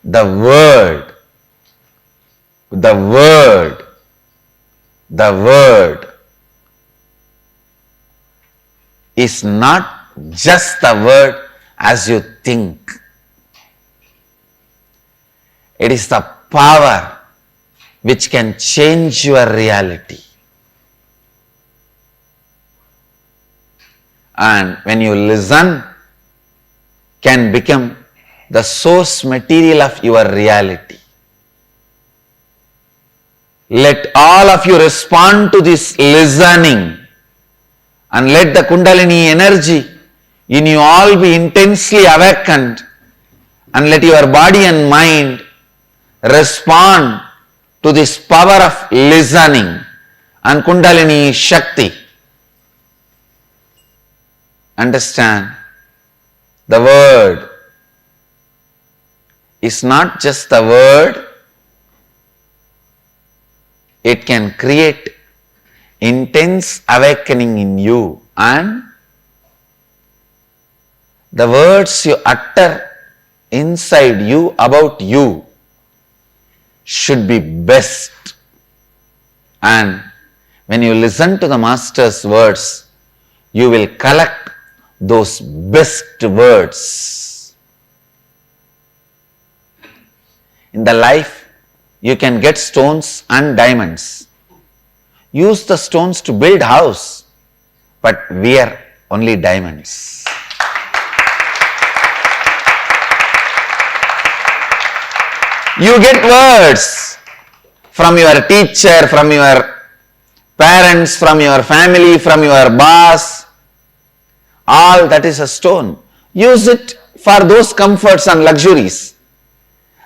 the word is not just the word as you think. It is the power which can change your reality. And when you listen, can become the source material of your reality. Let all of you respond to this listening, and let the Kundalini energy in you all be intensely awakened, and let your body and mind respond to this power of listening and Kundalini Shakti. Understand, the word is not just the word, it can create intense awakening in you, and the words you utter inside you about you should be best. And when you listen to the Master's words, you will collect those best words. In the life, you can get stones and diamonds. Use the stones to build house, but wear only diamonds. You get words from your teacher, from your parents, from your family, from your boss. All that is a stone. Use it for those comforts and luxuries.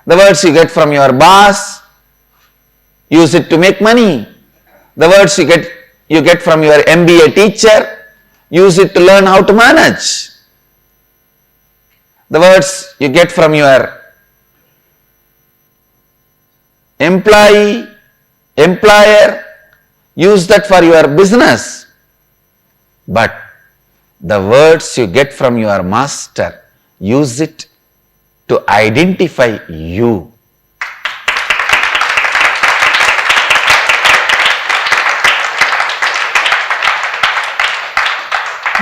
The words you get from your boss, use it to make money. The words you get from your MBA teacher, use it to learn how to manage. The words you get from your employer, use that for your business. But the words you get from your Master, use it to identify you.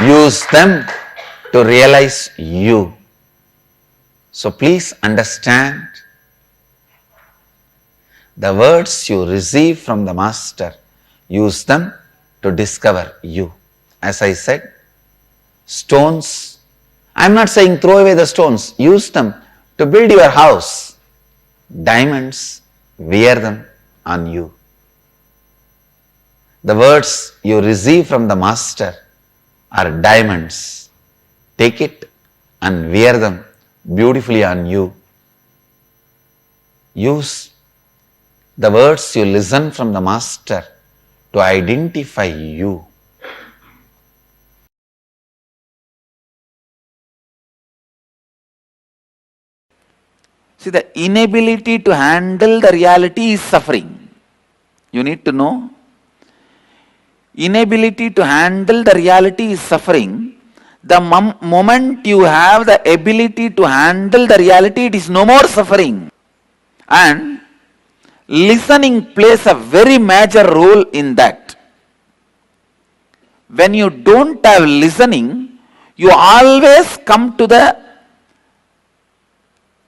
Use them to realize you. So please understand, the words you receive from the Master, use them to discover you. As I said, stones, I am not saying throw away the stones, use them to build your house. Diamonds, wear them on you. The words you receive from the Master are diamonds. Take it and wear them beautifully on you. Use the words you listen from the Master to identify you. See, the inability to handle the reality is suffering. You need to know. Inability to handle the reality is suffering. The moment you have the ability to handle the reality, it is no more suffering. And listening plays a very major role in that. When you don't have listening, you always come to the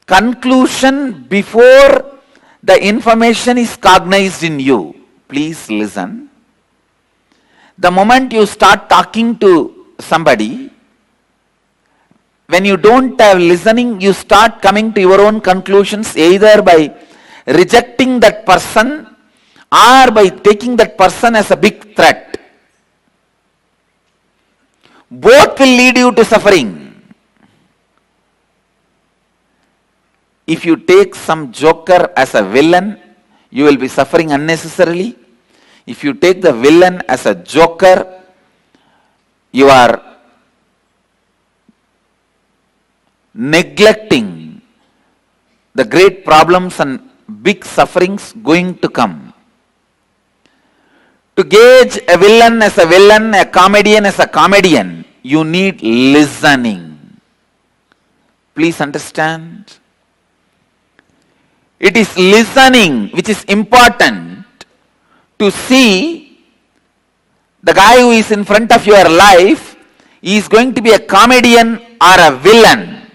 conclusion before the information is cognized in you. Please listen. The moment you start talking to somebody, when you don't have listening, you start coming to your own conclusions either by rejecting that person or by taking that person as a big threat. Both will lead you to suffering. If you take some joker as a villain, you will be suffering unnecessarily. If you take the villain as a joker, you are neglecting the great problems and big sufferings going to come. To gauge a villain as a villain, a comedian as a comedian, you need listening. Please understand. It is listening which is important to see the guy who is in front of your life is going to be a comedian or a villain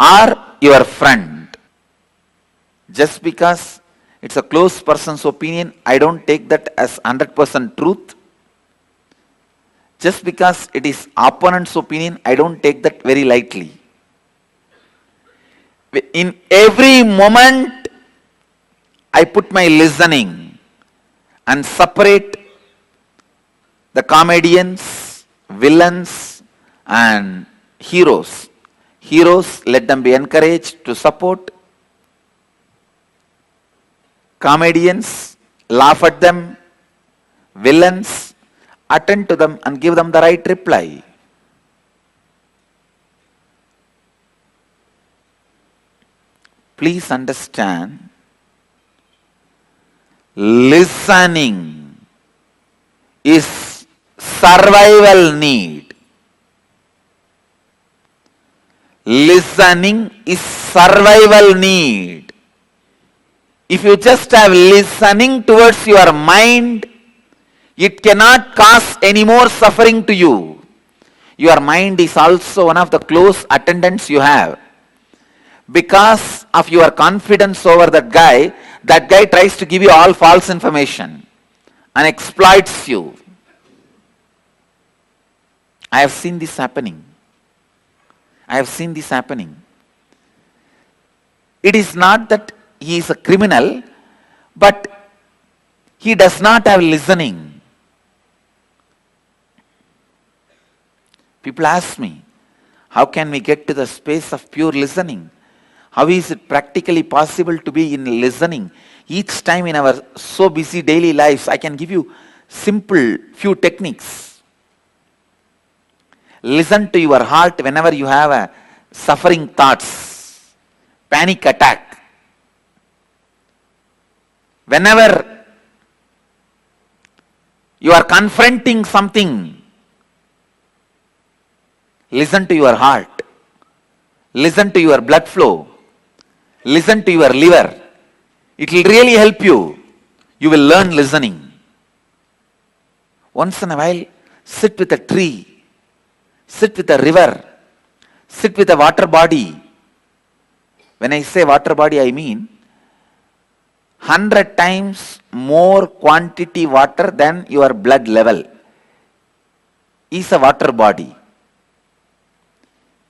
or your friend. Just because it's a close person's opinion, I don't take that as 100% truth. Just because it is opponent's opinion, I don't take that very lightly. In every moment, I put my listening and separate the comedians, villains, and heroes. Heroes, let them be encouraged to support. Comedians, laugh at them. Villains, attend to them and give them the right reply. Please understand, listening is survival need. Listening is survival need. If you just have listening towards your mind, it cannot cause any more suffering to you. Your mind is also one of the close attendants you have. Because of your confidence over that guy tries to give you all false information and exploits you. I have seen this happening. It is not that he is a criminal, but he does not have listening. People ask me, how can we get to the space of pure listening? How is it practically possible to be in listening? Each time in our so busy daily lives, I can give you simple few techniques. Listen to your heart whenever you have a suffering thoughts, panic attack. Whenever you are confronting something, listen to your heart. Listen to your blood flow. Listen to your liver. It will really help you. You will learn listening. Once in a while, sit with a tree. Sit with a river. Sit with a water body. When I say water body, I mean 100 times more quantity water than your blood level is a water body.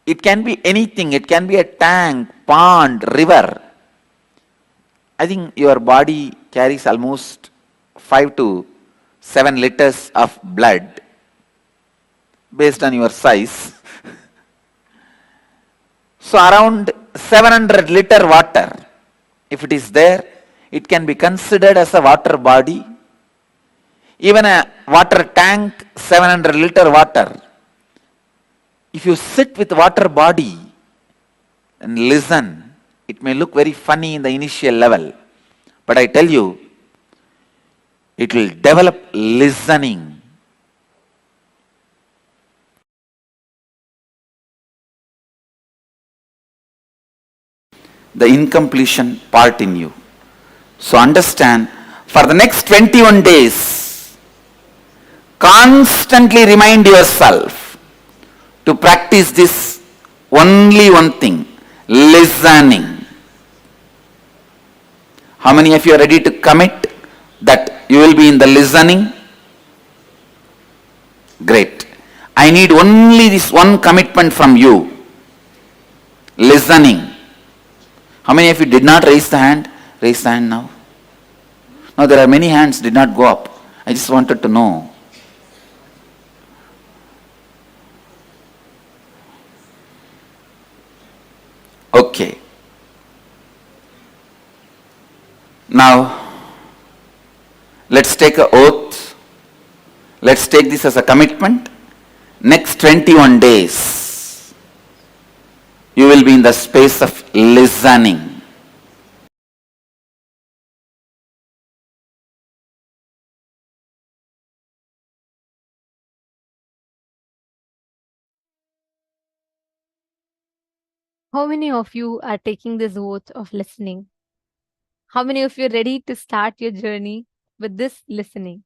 It can be anything. It can be a tank, pond, river. I think your body carries almost 5 to 7 liters of blood based on your size. So around 700 liter water, if it is there, it can be considered as a water body. Even a water tank, 700 liter water. If you sit with water body and listen, it may look very funny in the initial level. But I tell you, it will develop listening. The incompletion part in you. So understand, for the next 21 days, constantly remind yourself to practice this only one thing, listening. How many of you are ready to commit that you will be in the listening? Great. I need only this one commitment from you. Listening. How many of you did not raise the hand? Raise the hand now. Now there are many hands did not go up. I just wanted to know. Okay. Now, let's take an oath. Let's take this as a commitment. Next 21 days, You will be in the space of listening. How many of you are taking this oath of listening? How many of you are ready to start your journey with this listening?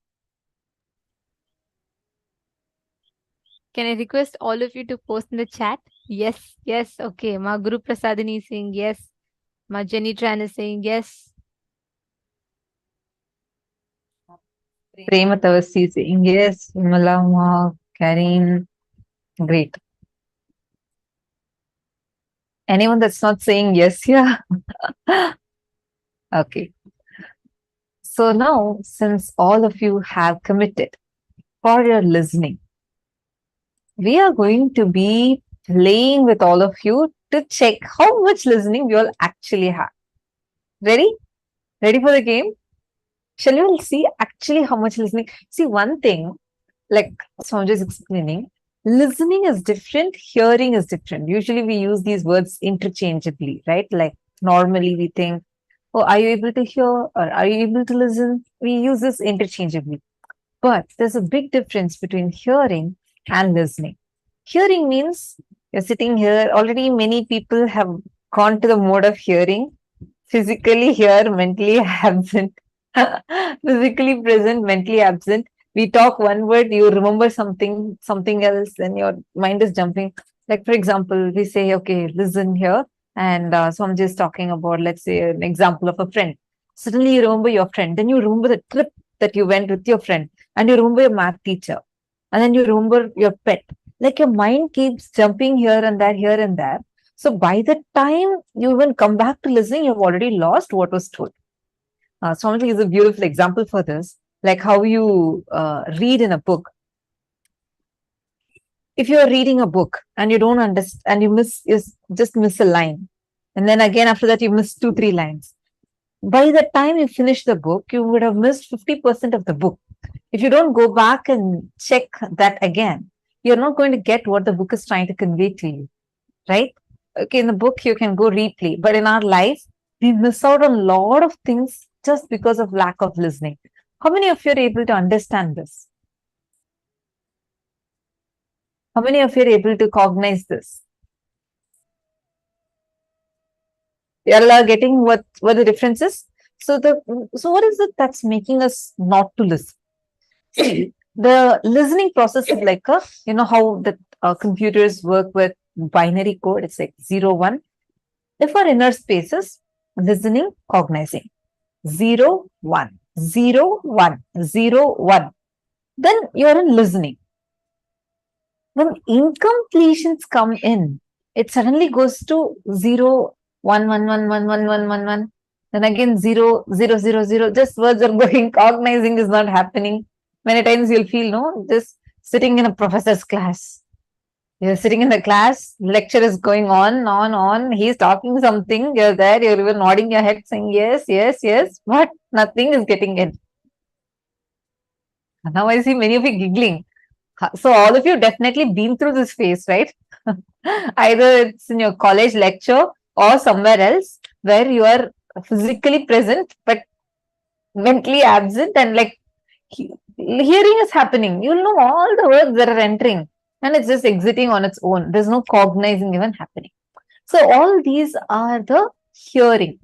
Can I request all of you to post in the chat? Yes, yes, okay. Ma Guru Prasadini is saying yes. Ma Jenny Tran is saying yes. Prematavasi saying yes. Malama, Karin, great. Anyone that's not saying yes here? Okay. So now, since all of you have committed for your listening, we are going to be playing with all of you to check how much listening we all actually have. Ready? Ready for the game? Shall we all see actually how much listening? See, one thing, like Sanjay is explaining, listening is different, hearing is different. Usually we use these words interchangeably, right? Like normally we think, oh, are you able to hear or are you able to listen? We use this interchangeably. But there's a big difference between hearing and listening. Hearing means you're sitting here, already many people have gone to the mode of hearing, physically here, mentally absent, physically present, mentally absent. We talk one word, you remember something else, then your mind is jumping. Like, for example, we say, okay, listen here. And so I'm just talking about, let's say, an example of a friend. Suddenly you remember your friend, then you remember the trip that you went with your friend, and you remember your math teacher, and then you remember your pet. Like your mind keeps jumping here and there. So by the time you even come back to listening, you've already lost what was told. Swamiji is a beautiful example for this, like how you read in a book. If you're reading a book and you don't understand, and you just miss a line, and then again after that you miss 2-3 lines. By the time you finish the book, you would have missed 50% of the book. If you don't go back and check that again, you're not going to get what the book is trying to convey to you, right? Okay, in the book, you can go replay, but in our life, we miss out on a lot of things just because of lack of listening. How many of you are able to understand this? How many of you are able to cognize this? You all are getting what the difference is? So what is it that's making us not to listen? See, the listening process is like how the computers work with binary code. It's like 0, 1. If our inner spaces, listening, cognizing, 0, 1, 0, 1, 0, 1, then you're in listening. When incompletions come in, it suddenly goes to 0, 1, 1, 1, 1, 1, 1, 1, 1. Then again 0, 0, 0, 0. Just words are going, cognizing is not happening. Many times you'll feel, no, just sitting in a professor's class. You're sitting in the class, lecture is going on. He's talking something, you're there, you're even nodding your head saying yes, yes, yes, but nothing is getting in. Now I see many of you giggling. So all of you definitely been through this phase, right? Either it's in your college lecture or somewhere else where you are physically present but mentally absent, and like hearing is happening. You'll know all the words that are entering and it's just exiting on its own. There's no cognizing even happening. So all these are the hearing.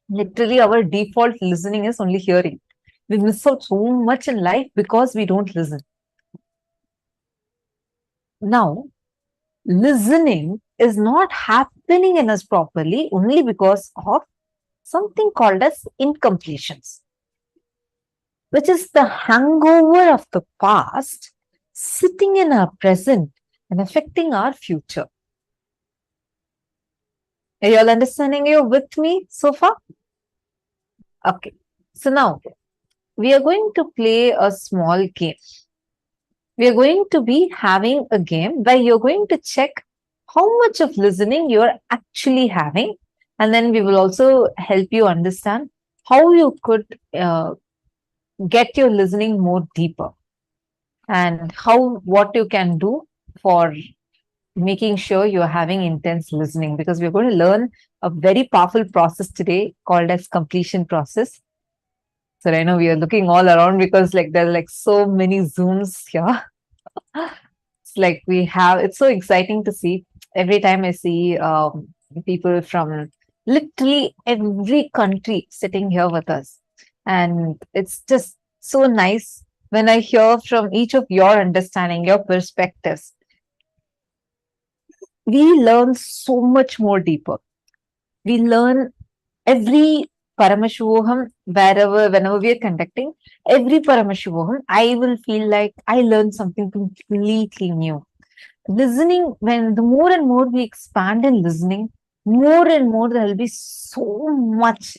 Literally our default listening is only hearing. We miss out so much in life because we don't listen. Now, listening is not happening in us properly only because of something called as incompletions, which is the hangover of the past sitting in our present and affecting our future. Are you all understanding? You with me so far? Okay. So now we are going to play a small game. We are going to be having a game where you're going to check how much of listening you're actually having. And then we will also help you understand how you could get your listening more deeper and what you can do for making sure you're having intense listening, because we're going to learn a very powerful process today called as completion process. So I know we are looking all around because like there are like so many Zooms here. It's like it's so exciting to see. Every time I see people from literally every country sitting here with us. And it's just so nice when I hear from each of your understanding, your perspectives. We learn so much more deeper. We learn every Paramashivoham, whenever we are conducting, every Paramashivoham, I will feel like I learned something completely new. Listening, when the more and more we expand in listening, more and more there will be so much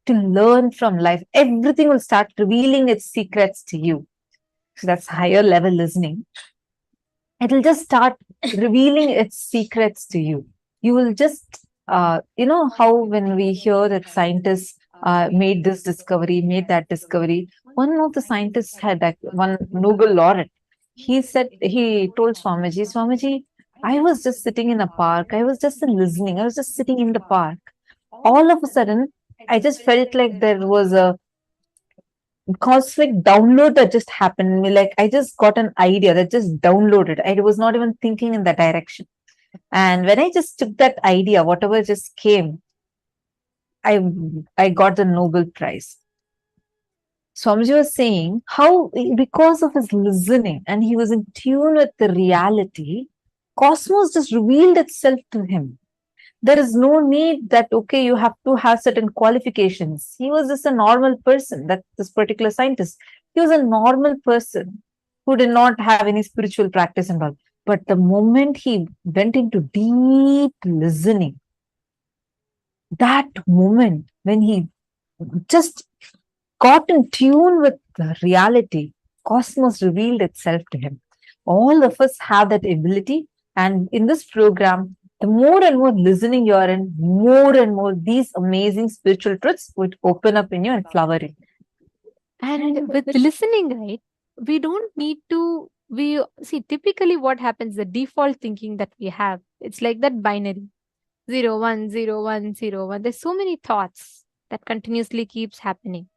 to learn from life. Everything will start revealing its secrets to you. So that's higher level listening. It'll just start revealing its secrets to you. You will just, you know, how when we hear that scientists made this discovery, made that discovery, one of the scientists had that one Nobel laureate. He told Swamiji, I was just sitting in a park. I was just listening. I was just sitting in the park. All of a sudden, I just felt like there was a cosmic download that just happened. Like I just got an idea that just downloaded. I was not even thinking in that direction. And when I just took that idea, whatever just came, I got the Nobel Prize. Swamiji was saying how because of his listening and he was in tune with the reality, cosmos just revealed itself to him. There is no need that, okay, you have to have certain qualifications. He was just a normal person, that this particular scientist. He was a normal person who did not have any spiritual practice and all. But the moment he went into deep listening, that moment when he just got in tune with the reality, cosmos revealed itself to him. All of us have that ability. And in this program, the more and more listening you are in, more and more these amazing spiritual truths would open up in you and flower in. And with listening, right, we don't need to, we see typically what happens, the default thinking that we have, it's like that binary 0 1 0 1 0 1. There's so many thoughts that continuously keeps happening.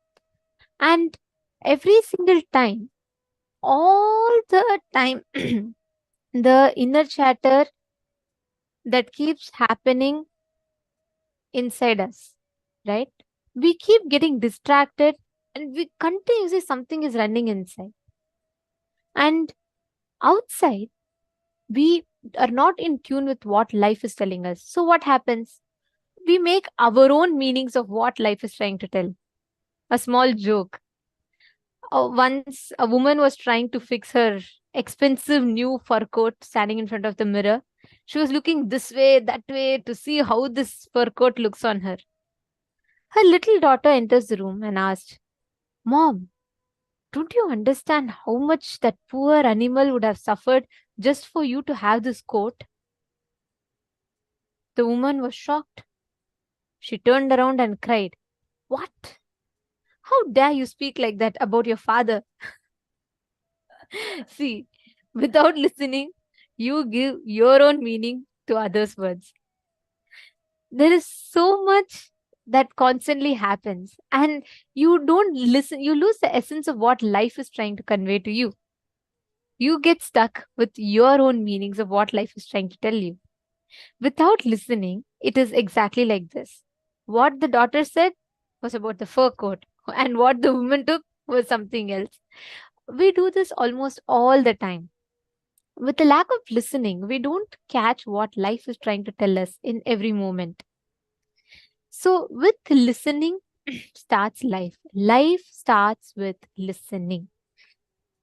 And every single time, all the time, the inner chatter that keeps happening inside us, right? We keep getting distracted and we continuously something is running inside. And outside, we are not in tune with what life is telling us. So what happens? We make our own meanings of what life is trying to tell. A small joke. Once a woman was trying to fix her expensive new fur coat standing in front of the mirror. She was looking this way, that way to see how this fur coat looks on her. Her little daughter enters the room and asked, Mom, don't you understand how much that poor animal would have suffered just for you to have this coat? The woman was shocked. She turned around and cried, What? How dare you speak like that about your father? See, without listening, you give your own meaning to others' words. There is so much that constantly happens, and you don't listen, you lose the essence of what life is trying to convey to you. You get stuck with your own meanings of what life is trying to tell you. Without listening, it is exactly like this. What the daughter said was about the fur coat, and what the woman took was something else. We do this almost all the time. With the lack of listening, we don't catch what life is trying to tell us in every moment. So, with listening starts life. Life starts with listening.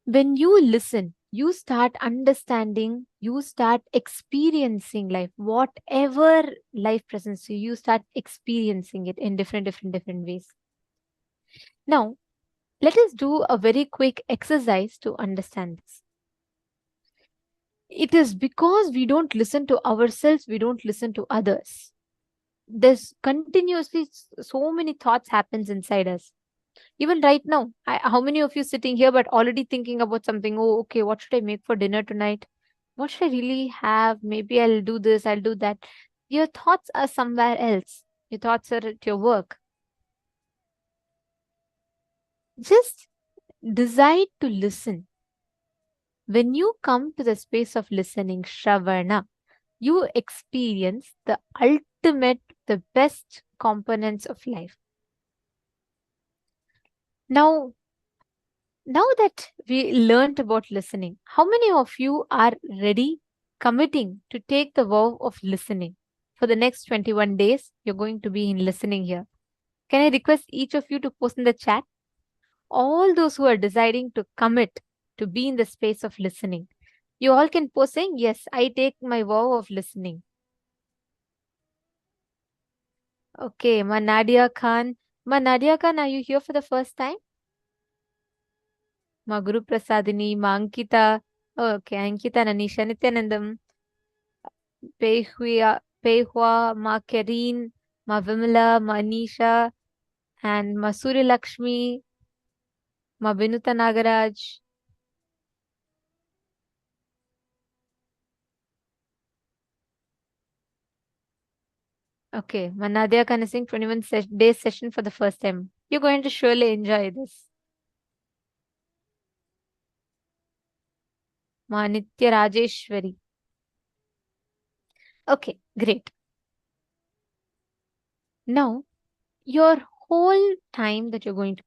When you listen, you start understanding, you start experiencing life. Whatever life presents to you, you start experiencing it in different ways. Now, let us do a very quick exercise to understand this. It is because we don't listen to ourselves, we don't listen to others. There's continuously so many thoughts happens inside us. Even right now, how many of you sitting here but already thinking about something? Oh, okay, what should I make for dinner tonight? what should I really have? Maybe I'll do this, I'll do that. Your thoughts are somewhere else. Your thoughts are at your work. Just decide to listen. When you come to the space of listening, Shravana, you experience the ultimate, the best components of life. Now that we learned about listening, how many of you are ready, committing to take the vow of listening? For the next 21 days, you're going to be in listening here. Can I request each of you to post in the chat? All those who are deciding to commit to be in the space of listening, you all can post saying, yes, I take my vow of listening. Okay, Ma Nadia Khan. Ma Nadia Khan, are you here for the first time? Ma Guru Prasadini, Ma Ankita. Okay, Ankita, Nanisha, Nithyanandam, Pehua, Ma Kareen, Ma Vimala, Ma Anisha, and Ma Surya Lakshmi, Ma Vinuta Nagaraj. Okay, Ma Nadia Khan is saying 21 day session for the first time. You're going to surely enjoy this. Ma Nitya Rajeshwari. Okay, great. Now, your whole time that you're going to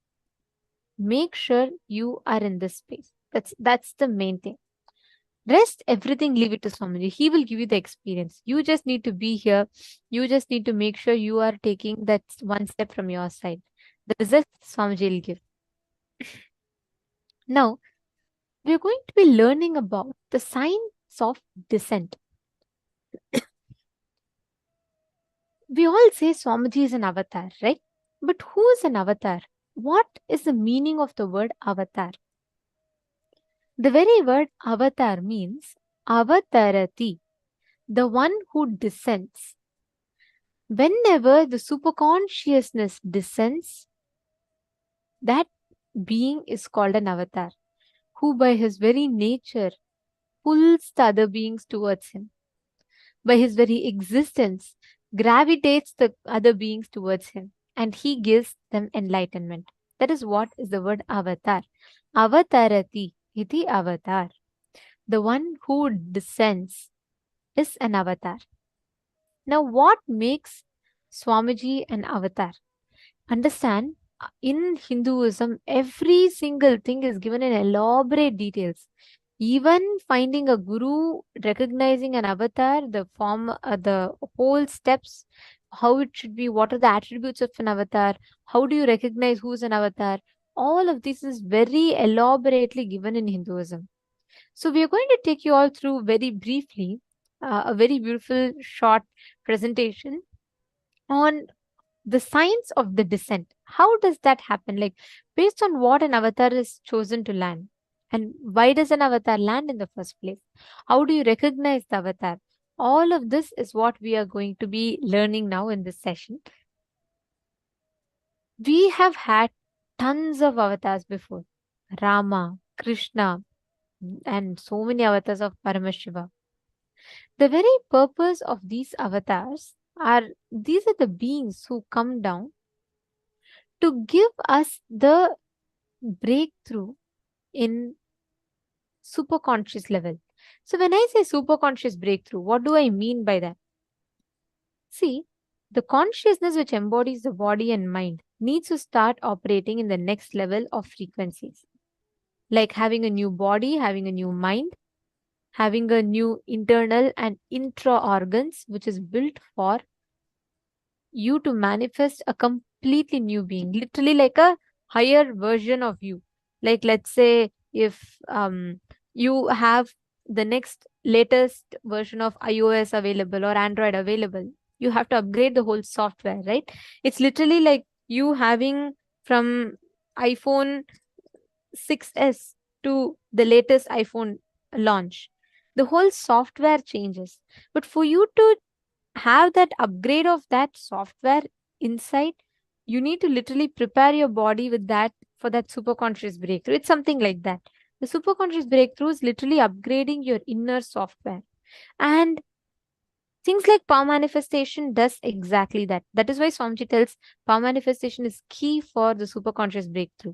make sure you are in this space. That's the main thing. Rest, everything, leave it to Swamiji. He will give you the experience. You just need to be here. You just need to make sure you are taking that one step from your side. The result, Swamiji will give. Now, we're going to be learning about the signs of descent. We all say Swamiji is an avatar, right? But who is an avatar? What is the meaning of the word avatar? The very word avatar means avatarati, the one who descends. Whenever the superconsciousness descends, that being is called an avatar, who by his very nature pulls the other beings towards him. By his very existence, gravitates the other beings towards him, and he gives them enlightenment. That is what is the word avatar. Avatarati iti avatar. The one who descends is an avatar. Now, what makes Swamiji an avatar? Understand, in Hinduism, every single thing is given in elaborate details. Even finding a guru, recognizing an avatar, the form, the whole steps, how it should be, what are the attributes of an avatar, how do you recognize who's an avatar, all of this is very elaborately given in Hinduism. So we are going to take you all through very briefly a very beautiful short presentation on the science of the descent. How does that happen? Like, based on what an avatar is chosen to land, and why does an avatar land in the first place? How do you recognize the avatar? All of this is what we are going to be learning now in this session. We have had tons of avatars before. Rama, Krishna, and so many avatars of Paramashivoham. The very purpose of these avatars these are the beings who come down to give us the breakthrough in superconscious level. So when I say superconscious breakthrough, what do I mean by that? See, the consciousness which embodies the body and mind needs to start operating in the next level of frequencies. Like having a new body, having a new mind, having a new internal and intra organs, which is built for you to manifest a completely new being, literally like a higher version of you. Like, let's say if you have the next latest version of iOS available or Android available, you have to upgrade the whole software, right? It's literally like you having from iPhone 6s to the latest iPhone launch. The whole software changes. But for you to have that upgrade of that software inside, you need to literally prepare your body with that for that superconscious breakthrough. It's something like that. The superconscious breakthrough is literally upgrading your inner software. And things like power manifestation does exactly that. That is why Swamiji tells power manifestation is key for the superconscious breakthrough.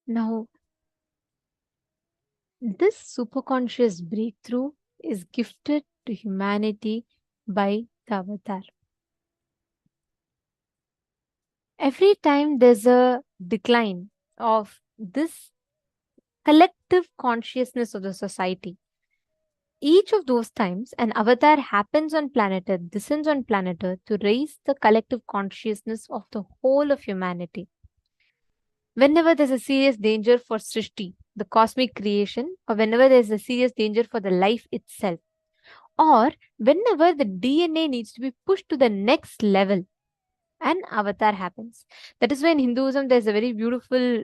Now, this superconscious breakthrough is gifted to humanity by the Avatar. Every time there's a decline of this collective consciousness of the society, each of those times an avatar happens on planet Earth, descends on planet Earth to raise the collective consciousness of the whole of humanity. Whenever there's a serious danger for Srishti, the cosmic creation, or whenever there's a serious danger for the life itself, or whenever the DNA needs to be pushed to the next level, an avatar happens. That is why in Hinduism there's a very beautiful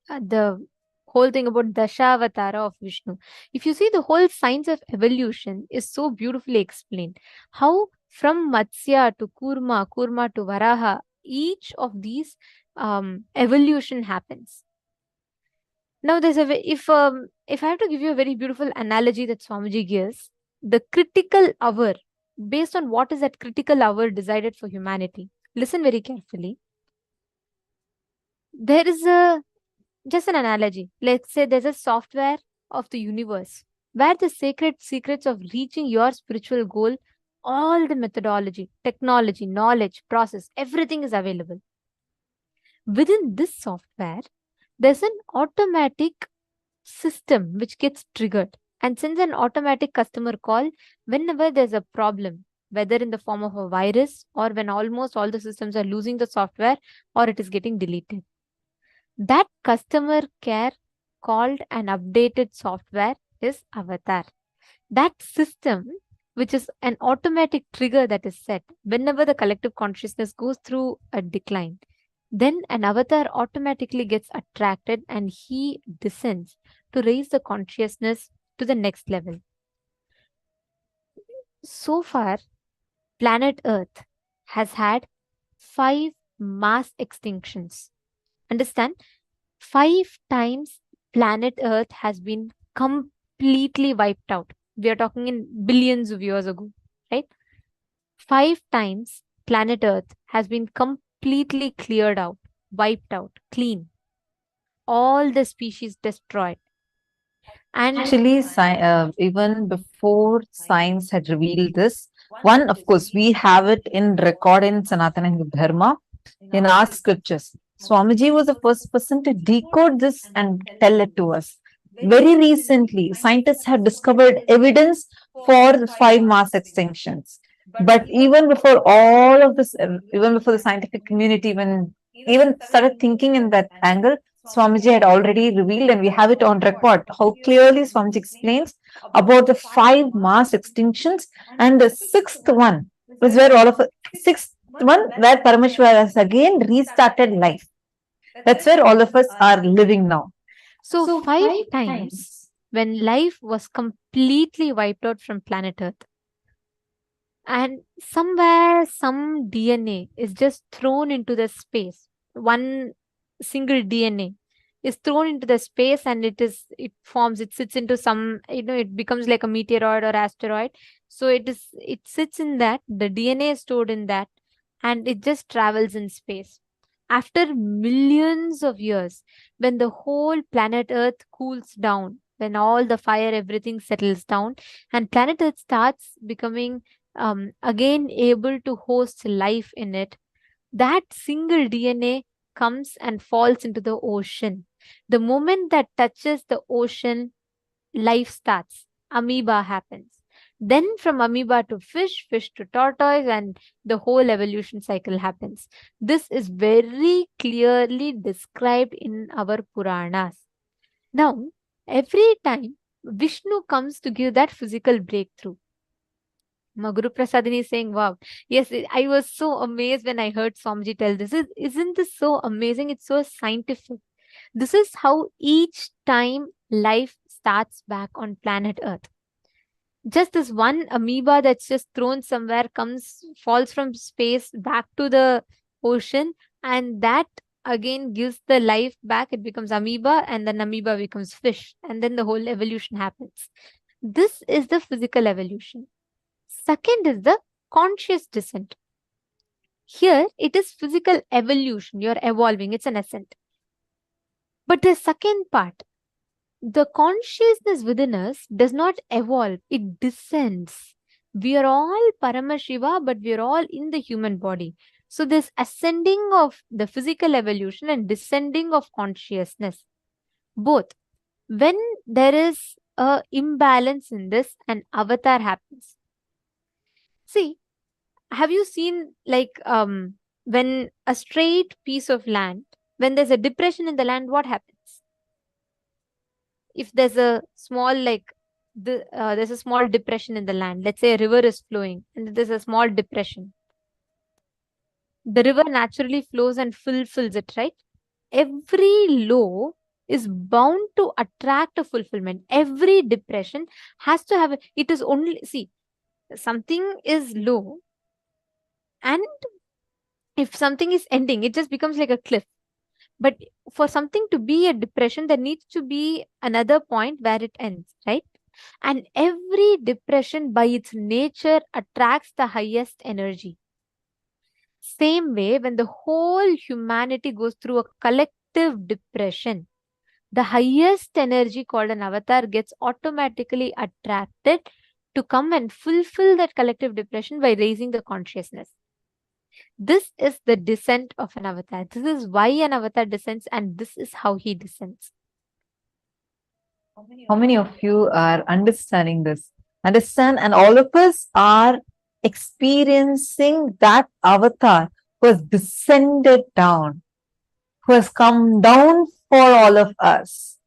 the whole thing about Dashavatara of Vishnu. If you see, the whole science of evolution is so beautifully explained. How from Matsya to Kurma, Kurma to Varaha, each of these evolution happens. Now, there's if I have to give you a very beautiful analogy that Swamiji gives, the critical hour, based on what is that critical hour decided for humanity. Listen very carefully. There is just an analogy. Let's say there's a software of the universe where the sacred secrets of reaching your spiritual goal, all the methodology, technology, knowledge, process, everything is available. Within this software, there's an automatic system which gets triggered and sends an automatic customer call whenever there's a problem, whether in the form of a virus or when almost all the systems are losing the software or it is getting deleted. That customer care called an updated software is Avatar. That system, which is an automatic trigger that is set whenever the collective consciousness goes through a decline, then an avatar automatically gets attracted and he descends to raise the consciousness to the next level. So far, planet Earth has had 5 mass extinctions. Understand? 5 times planet Earth has been completely wiped out. We are talking in billions of years ago, right? 5 times planet Earth has been completely cleared out, wiped out, clean. All the species destroyed. And Actually, even before science had revealed this, one, of course, we have it in record in Sanatana Hindu Dharma, in our scriptures. Swamiji was the first person to decode this and tell it to us. Very recently, scientists have discovered evidence for the 5 mass extinctions. But even before all of this, even before the scientific community even started thinking in that angle, Swamiji had already revealed, and we have it on record, how clearly Swamiji explains about the 5 mass extinctions, and the sixth one was where sixth one where Paramashiva has again restarted life. That's where all of us are living now. so 5 times when life was completely wiped out from planet Earth, and somewhere some DNA is just thrown into the space. One single DNA is thrown into the space, and it sits into some, it becomes like a meteoroid or asteroid. So it sits in that, the DNA is stored in that, and it just travels in space. After millions of years, when the whole planet Earth cools down, when all the fire, everything settles down, and planet Earth starts becoming again able to host life in it, that single DNA comes and falls into the ocean. The moment that touches the ocean, life starts. Amoeba happens. Then from amoeba to fish, fish to tortoise, and the whole evolution cycle happens. This is very clearly described in our Puranas. Now, every time Vishnu comes to give that physical breakthrough, Guru Prasadini is saying, wow, yes, I was so amazed when I heard Swamiji tell this. Isn't this so amazing? It's so scientific. This is how each time life starts back on planet Earth. Just this one amoeba that's just thrown somewhere falls from space back to the ocean, and that again gives the life back. It becomes amoeba, and then amoeba becomes fish, and then the whole evolution happens. This is the physical evolution. Second is the conscious descent. Here, it is physical evolution. You're evolving. It's an ascent. But the second part, the consciousness within us does not evolve. It descends. We are all Paramashiva, but we are all in the human body. So this ascending of the physical evolution and descending of consciousness, both. When there is a imbalance in this, an avatar happens. See, have you seen when a straight piece of land, when there's a depression in the land, what happens? If there's a small there's a small depression in the land, let's say a river is flowing and there's a small depression, the river naturally flows and fulfills it, right? Every low is bound to attract a fulfillment. Every depression has to have it is only, see, something is low, and if something is ending, it just becomes like a cliff. But for something to be a depression, there needs to be another point where it ends, right? And every depression by its nature attracts the highest energy. Same way, when the whole humanity goes through a collective depression, the highest energy called an avatar gets automatically attracted to come and fulfill that collective depression by raising the consciousness. This is the descent of an avatar. This is why an avatar descends, and this is how he descends. How many of you are understanding this? Understand, and all of us are experiencing that avatar who has descended down, who has come down for all of us.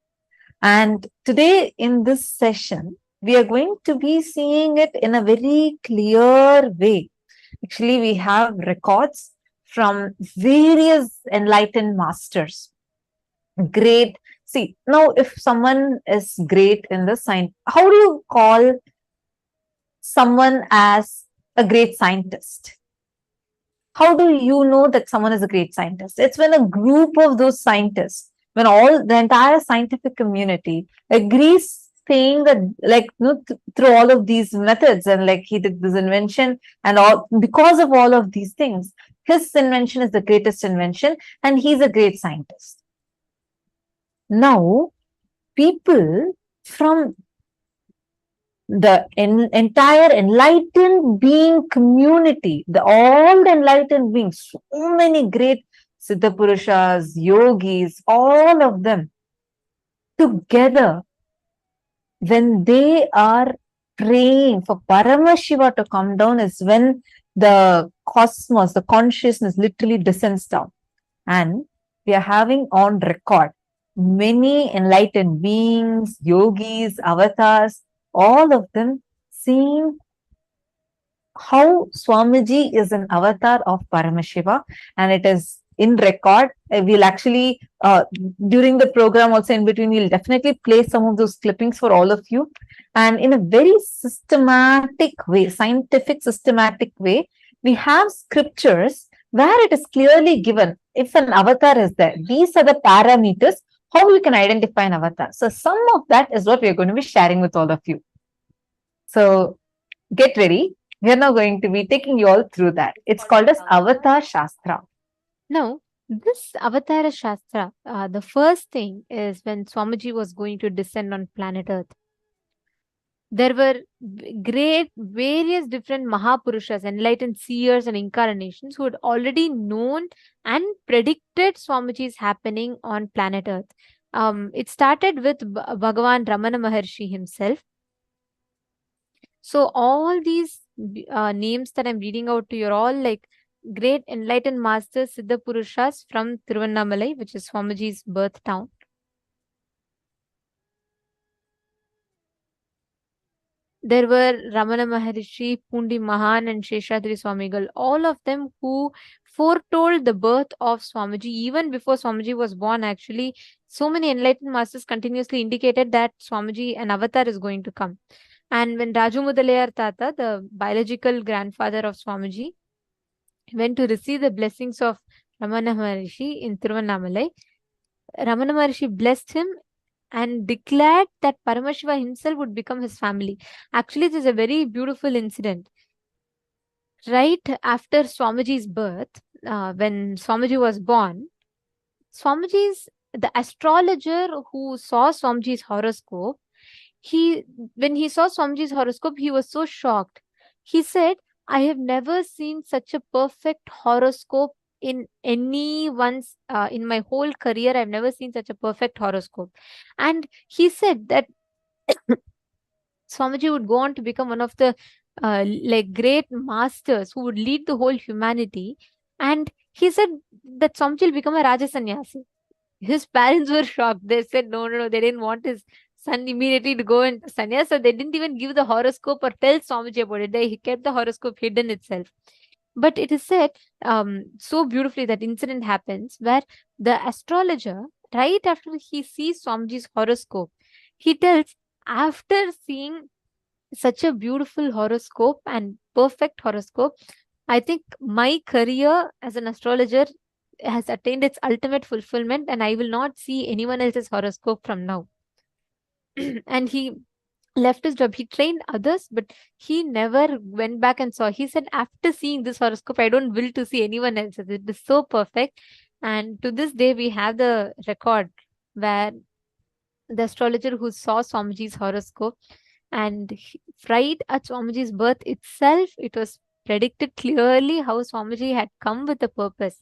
And today in this session, we are going to be seeing it in a very clear way. Actually, we have records from various enlightened masters. Great. See, now if someone is great in the science, how do you call someone as a great scientist? How do you know that someone is a great scientist? It's when a group of those scientists, when the entire scientific community agrees, saying that through all of these methods, and he did this invention and all, because of all of these things, his invention is the greatest invention and he's a great scientist. Now, people from the entire enlightened being community, all the enlightened beings, so many great Siddha Purushas, yogis, all of them together, when they are praying for Paramashiva to come down, is when the cosmos, the consciousness literally descends down. And we are having on record many enlightened beings, yogis, avatars, all of them seeing how Swamiji is an avatar of Paramashiva, and it is in record. We'll actually, during the program also in between, we'll definitely play some of those clippings for all of you. And in a very systematic way, scientific systematic way, we have scriptures where it is clearly given, if an avatar is there, these are the parameters, how we can identify an avatar. So some of that is what we are going to be sharing with all of you. So get ready. We are now going to be taking you all through that. It's called as Avatar Shastra. Now, this Avatar Shastra, the first thing is when Swamiji was going to descend on planet Earth. There were great, various different Mahapurushas, enlightened seers and incarnations who had already known and predicted Swamiji's happening on planet Earth. It started with Bhagavan Ramana Maharshi himself. So all these names that I'm reading out to you are all like great enlightened masters, Siddha Purushas from Tiruvannamalai, which is Swamiji's birth town. There were Ramana Maharishi, Pundi Mahan, and Sheshadri Swamigal, all of them who foretold the birth of Swamiji even before Swamiji was born. Actually, so many enlightened masters continuously indicated that Swamiji, an avatar, is going to come. And when Raju Mudalayar Tata, the biological grandfather of Swamiji, went to receive the blessings of Ramana Maharishi in Tiruvannamalai, Ramana Maharishi blessed him and declared that Paramashiva himself would become his family. Actually, this is a very beautiful incident. Right after Swamiji's birth, when Swamiji was born, the astrologer who saw Swamiji's horoscope, when he saw Swamiji's horoscope, he was so shocked. He said, I have never seen such a perfect horoscope in anyone's, in my whole career, I've never seen such a perfect horoscope. And he said that Swamiji would go on to become one of the great masters who would lead the whole humanity. And he said that Swamiji will become a Raja Sannyasi. His parents were shocked. They said, no, they didn't want his son immediately to go into sannyas. So they didn't even give the horoscope or tell Swamiji about it. They kept the horoscope hidden itself. But it is said so beautifully that incident happens where the astrologer, right after he sees Swamiji's horoscope, he tells, after seeing such a beautiful horoscope and perfect horoscope, I think my career as an astrologer has attained its ultimate fulfillment and I will not see anyone else's horoscope from now. And he left his job. He trained others, but he never went back and saw. He said, after seeing this horoscope, I don't will to see anyone else's. It is so perfect. And to this day, we have the record where the astrologer who saw Swamiji's horoscope, and right at Swamiji's birth itself, it was predicted clearly how Swamiji had come with a purpose.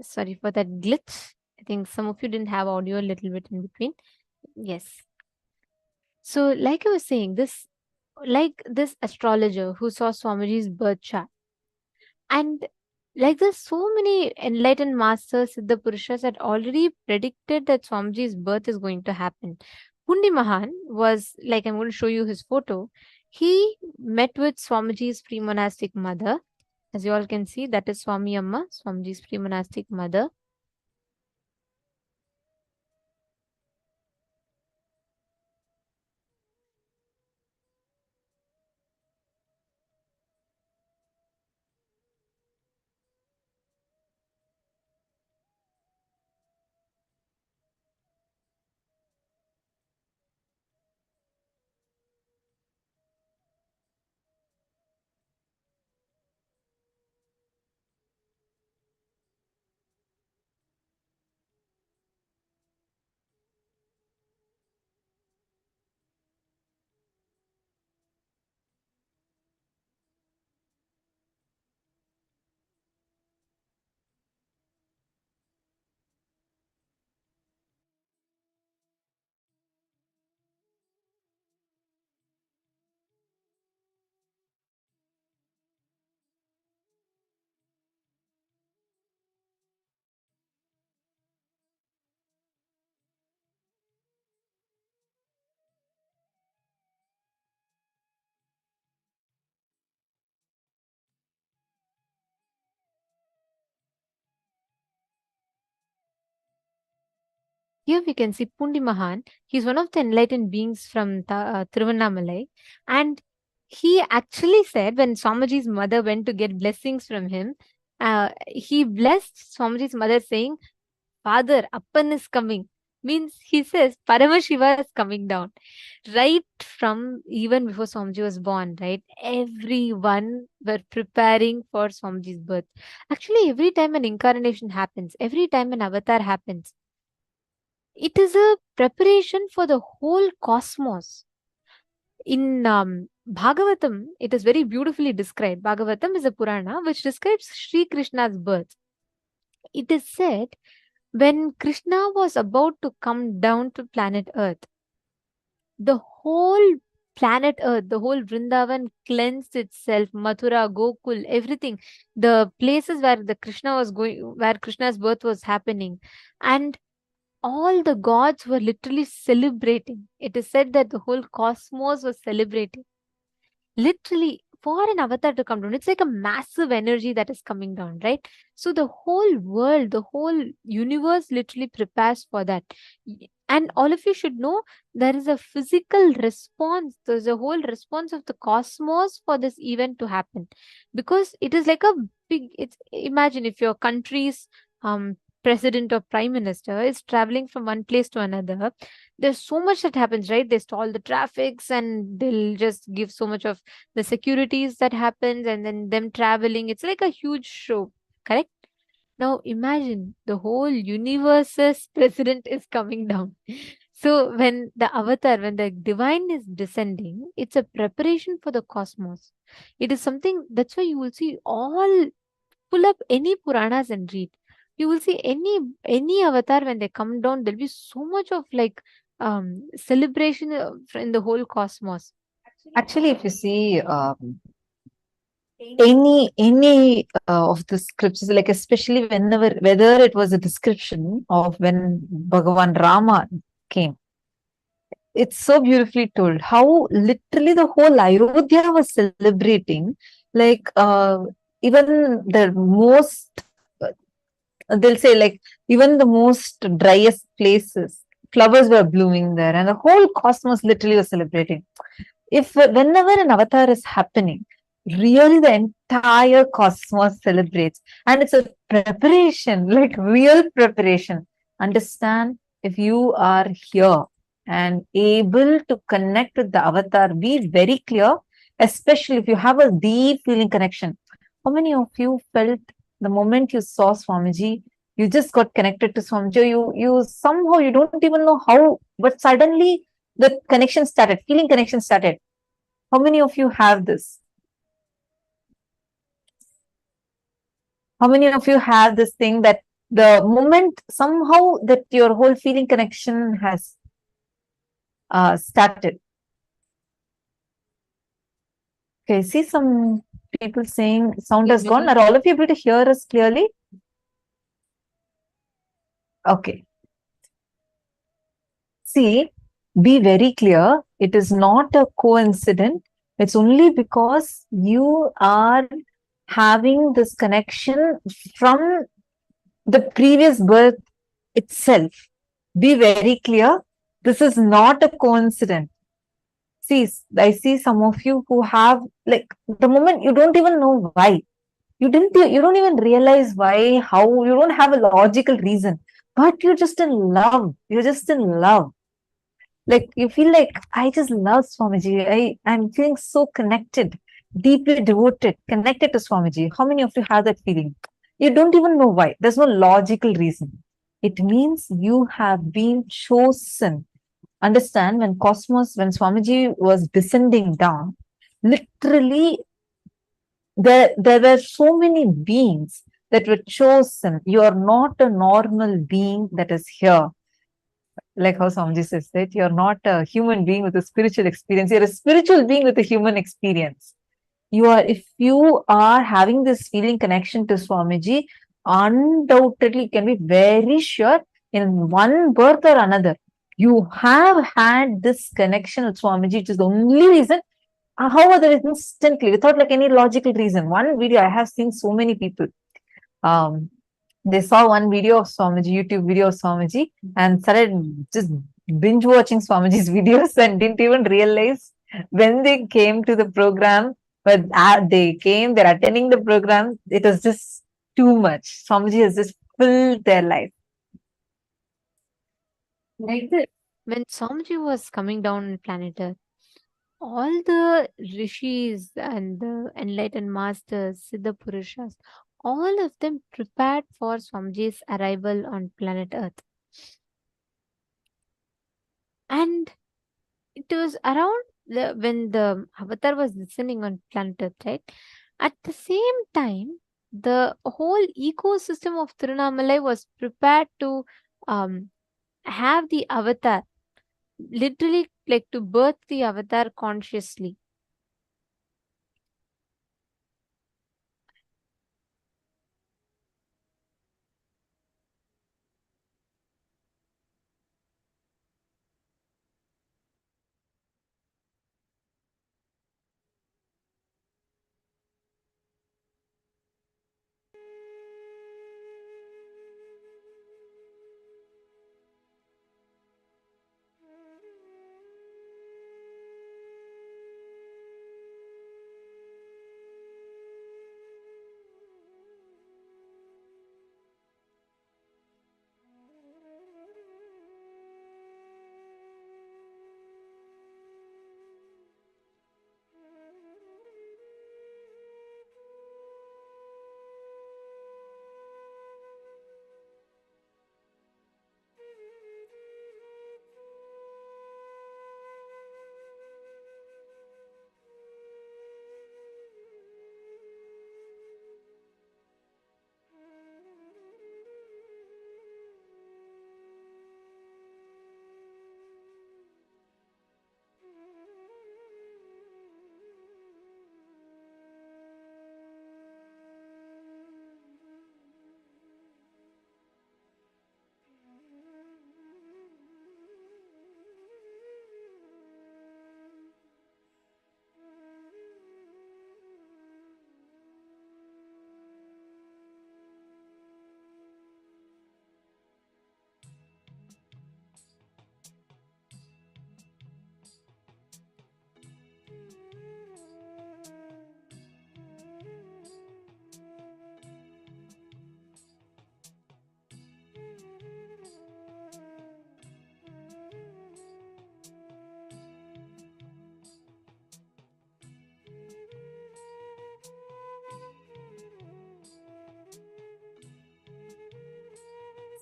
Sorry for that glitch. I think some of you didn't have audio a little bit in between. Yes. So like I was saying, this astrologer who saw Swamiji's birth chart, and like there's so many enlightened masters, the Purushas had already predicted that Swamiji's birth is going to happen. Pundi Mahan was, like, I'm going to show you his photo. He met with Swamiji's pre-monastic mother. As you all can see, that is Swami Amma, Swamiji's pre-monastic mother. Here we can see Pundi Mahan. He's one of the enlightened beings from Tiruvannamalai. And he actually said when Swamiji's mother went to get blessings from him, he blessed Swamiji's mother saying, Father, Appan is coming. Means he says Paramashiva is coming down. Right from even before Swamiji was born, right? Everyone were preparing for Swamiji's birth. Actually, every time an incarnation happens, every time an avatar happens, it is a preparation for the whole cosmos. In Bhagavatam, it is very beautifully described. Bhagavatam is a Purana which describes Sri Krishna's birth. It is said when Krishna was about to come down to planet Earth, the whole planet Earth, the whole Vrindavan cleansed itself, Mathura, Gokul, everything, the places where the Krishna was going, where Krishna's birth was happening, and all the gods were literally celebrating. It is said that the whole cosmos was celebrating. Literally, for an avatar to come down, it's like a massive energy that is coming down, right? So the whole world, the whole universe literally prepares for that. And all of you should know there is a physical response. There's a whole response of the cosmos for this event to happen. Because it is like a big, it's imagine if your country's president or prime minister is traveling from one place to another, there's so much that happens, right? They stall the traffics and they'll just give so much of the securities that happens, and then them traveling. It's like a huge show, correct? Now imagine the whole universe's president is coming down. So when the avatar, when the divine is descending, it's a preparation for the cosmos. It is something, that's why you will see all, pull up any Puranas and read. You will see any avatar when they come down, there'll be so much of like celebration in the whole cosmos. Actually, if you see any of the scriptures, like especially whether it was a description of when Bhagavan Rama came, it's so beautifully told how literally the whole Ayodhya was celebrating, like even the most, they'll say like even the most driest places, flowers were blooming there, and the whole cosmos literally was celebrating. If whenever an avatar is happening, really the entire cosmos celebrates, and it's a preparation, like real preparation. Understand, if you are here and able to connect with the avatar, be very clear, especially if you have a deep feeling connection. How many of you felt the moment you saw Swamiji, you just got connected to Swamiji? You somehow, you don't even know how, but suddenly the connection started, feeling connection started. How many of you have this? How many of you have this thing that the moment somehow that your whole feeling connection has started. Okay, see some people saying sound has gone. Are all of you able to hear us clearly? Okay. See, be very clear. It is not a coincidence. It's only because you are having this connection from the previous birth itself. Be very clear. This is not a coincidence. See, I see some of you who have, like, the moment you don't even know why. You don't even realize why, how, you don't have a logical reason, but you're just in love. You're just in love. Like, you feel like, I just love Swamiji. I'm feeling so connected, deeply devoted, connected to Swamiji. How many of you have that feeling? You don't even know why. There's no logical reason. It means you have been chosen. Understand, when Swamiji was descending down, literally, there were so many beings that were chosen. You are not a normal being that is here. Like how Swamiji says that you're not a human being with a spiritual experience. You're a spiritual being with a human experience. If you are having this feeling connection to Swamiji, undoubtedly, you can be very sure in one birth or another, you have had this connection with Swamiji, which is the only reason. How other instantly, without like any logical reason. One video, I have seen so many people. They saw one video of Swamiji, YouTube video of Swamiji, and started just binge watching Swamiji's videos and didn't even realize when they came to the program, but they're attending the program, it was just too much. Swamiji has just filled their life. Like this. When Swamiji was coming down on planet Earth, all the rishis and the enlightened masters, Siddha Purushas, all of them prepared for Swamiji's arrival on planet Earth. And it was around when the Avatar was descending on planet Earth, right? At the same time, the whole ecosystem of Tirunamalai was prepared to have the Avatar, literally like to birth the Avatar consciously.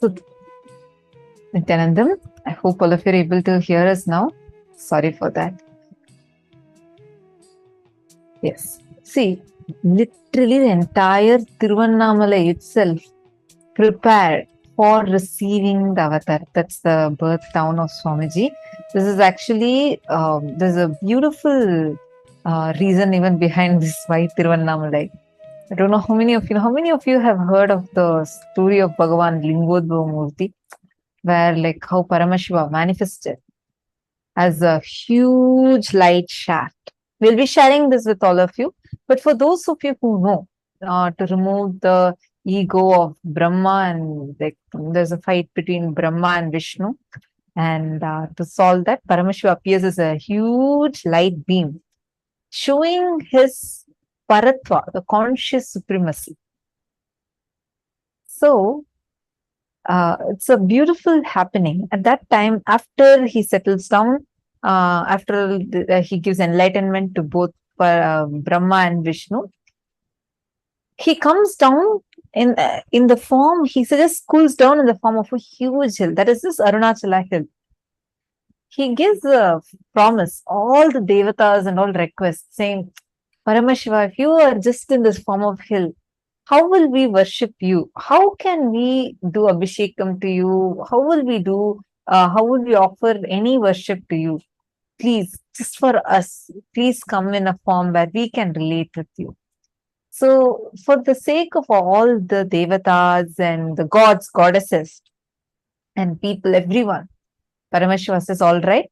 So, Nithyanandam, I hope all of you are able to hear us now. Sorry for that. Yes. See, literally the entire Tiruvannamalai itself prepared for receiving the avatar. That's the birth town of Swamiji. This is actually, there's a beautiful reason even behind this white Tiruvannamalai. I don't know how many of you have heard of the story of Bhagavan Lingodhava Murti, where like how Paramashiva manifested as a huge light shaft. We'll be sharing this with all of you. But for those of you who know, to remove the ego of Brahma, and like there's a fight between Brahma and Vishnu, and to solve that, Paramashiva appears as a huge light beam, showing his paratva, the conscious supremacy. So it's a beautiful happening. At that time, after he settles down, after he gives enlightenment to both Brahma and Vishnu, he comes down in the form, he just cools down in the form of a huge hill. That is this Arunachala hill. He gives a promise, all the devatas and all requests, saying, Paramashiva, if you are just in this form of hill, how will we worship you? How can we do abhishekam to you? How will we offer any worship to you? Please, just for us, please come in a form where we can relate with you. So, for the sake of all the devatas and the gods, goddesses, and people, everyone, Paramashiva says, all right,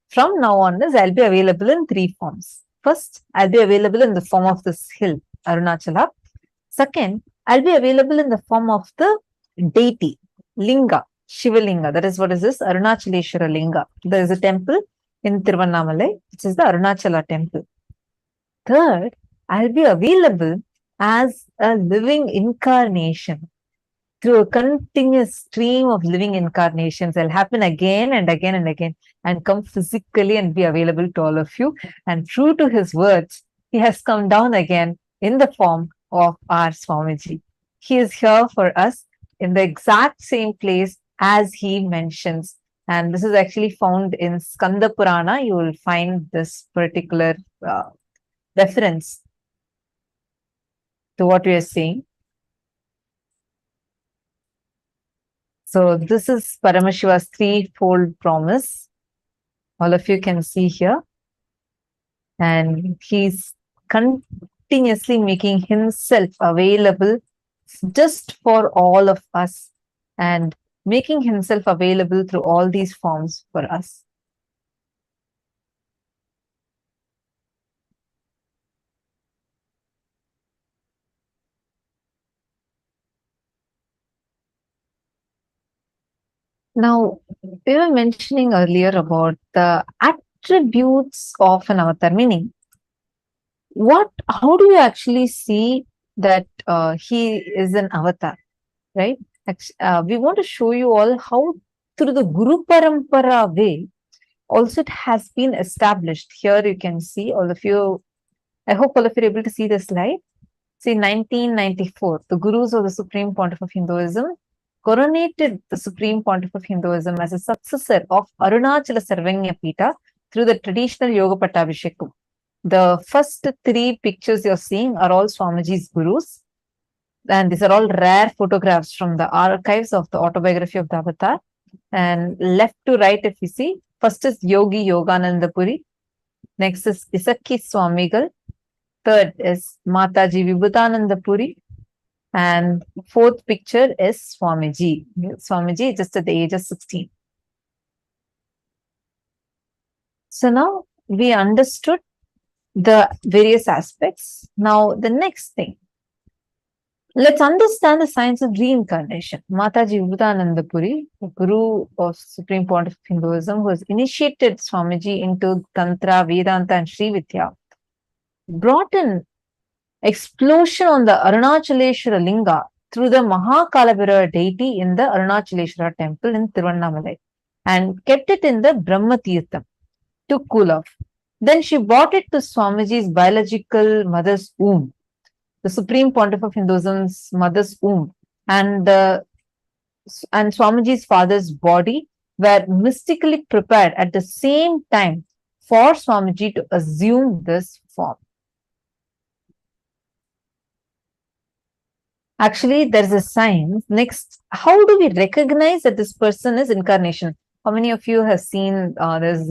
from now on, I'll be available in 3 forms. First, I'll be available in the form of this hill, Arunachala. Second, I'll be available in the form of the deity, Linga, Shiva Linga. That is what is this? Arunachaleshwara Linga. There is a temple in Tiruvannamalai, which is the Arunachala temple. Third, I'll be available as a living incarnation. Through a continuous stream of living incarnations, I'll happen again and again and again and come physically and be available to all of you. And true to his words, he has come down again in the form of our Swamiji. He is here for us in the exact same place as he mentions. And this is actually found in Skanda Purana. You will find this particular reference to what we are saying. So this is Paramashiva's 3-fold promise. All of you can see here. And he's continuously making himself available just for all of us and making himself available through all these forms for us. Now, we were mentioning earlier about the attributes of an avatar, meaning how do you actually see that he is an avatar, right? We want to show you all how through the Guru Parampara way, also it has been established. Here you can see all of you, I hope all of you are able to see the slide. See, 1994, the Gurus of the Supreme Pontiff of Hinduism coronated the Supreme Pontiff of Hinduism as a successor of Arunachala Sarvanya Pita through the traditional Yoga Pattabhishekam. The first 3 pictures you're seeing are all Swamiji's Gurus. And these are all rare photographs from the archives of the autobiography of the Avatar. And left to right, if you see, first is Yogi Yogananda Puri. Next is Isakki Swamigal. Third is Mataji Vibhutananda Puri. And 4th picture is Swamiji. Swamiji just at the age of 16. So now we understood the various aspects. Now the next thing, let's understand the science of reincarnation. Mataji Vibhutananda Puri, the Guru of Supreme Pontiff of Hinduism, who has initiated Swamiji into Tantra, Vedanta and Sri Vidya, brought an explosion on the Arunachaleshwara Linga through the Mahakalavira deity in the Arunachaleshwara temple in Tiruvannamalai and kept it in the Brahma Tirtham to cool off. Then she brought it to Swamiji's biological mother's womb, the Supreme Pontiff of Hinduism's mother's womb, and Swamiji's father's body were mystically prepared at the same time for Swamiji to assume this form. Actually, there's a science. Next, how do we recognize that this person is incarnation? How many of you have seen there's